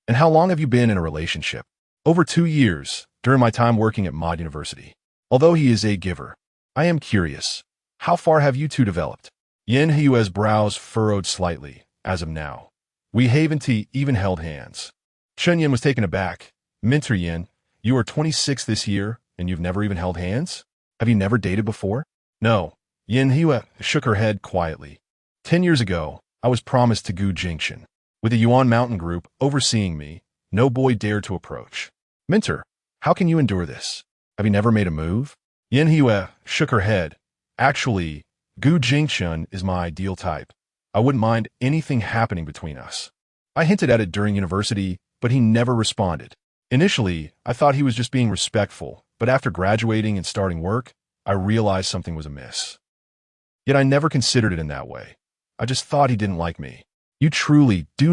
And how long have you been in a relationship? Over 2 years, during my time working at Mod University. Although he is a giver, I am curious. How far have you two developed? Yen Hua's brows furrowed slightly, as of now. We haven't even held hands. Chen Yan was taken aback. Mentor Yen, you are 26 this year, and you've never even held hands? Have you never dated before? No. Yen Hua shook her head quietly. 10 years ago, I was promised to Gu Jingchun. With the Yuan Mountain Group overseeing me, no boy dared to approach. Mentor, how can you endure this? Have you never made a move? Yen Hua shook her head. Actually, Gu Jingchun is my ideal type. I wouldn't mind anything happening between us. I hinted at it during university, but he never responded. Initially, I thought he was just being respectful, but after graduating and starting work, I realized something was amiss. Yet I never considered it in that way. I just thought he didn't like me. You truly do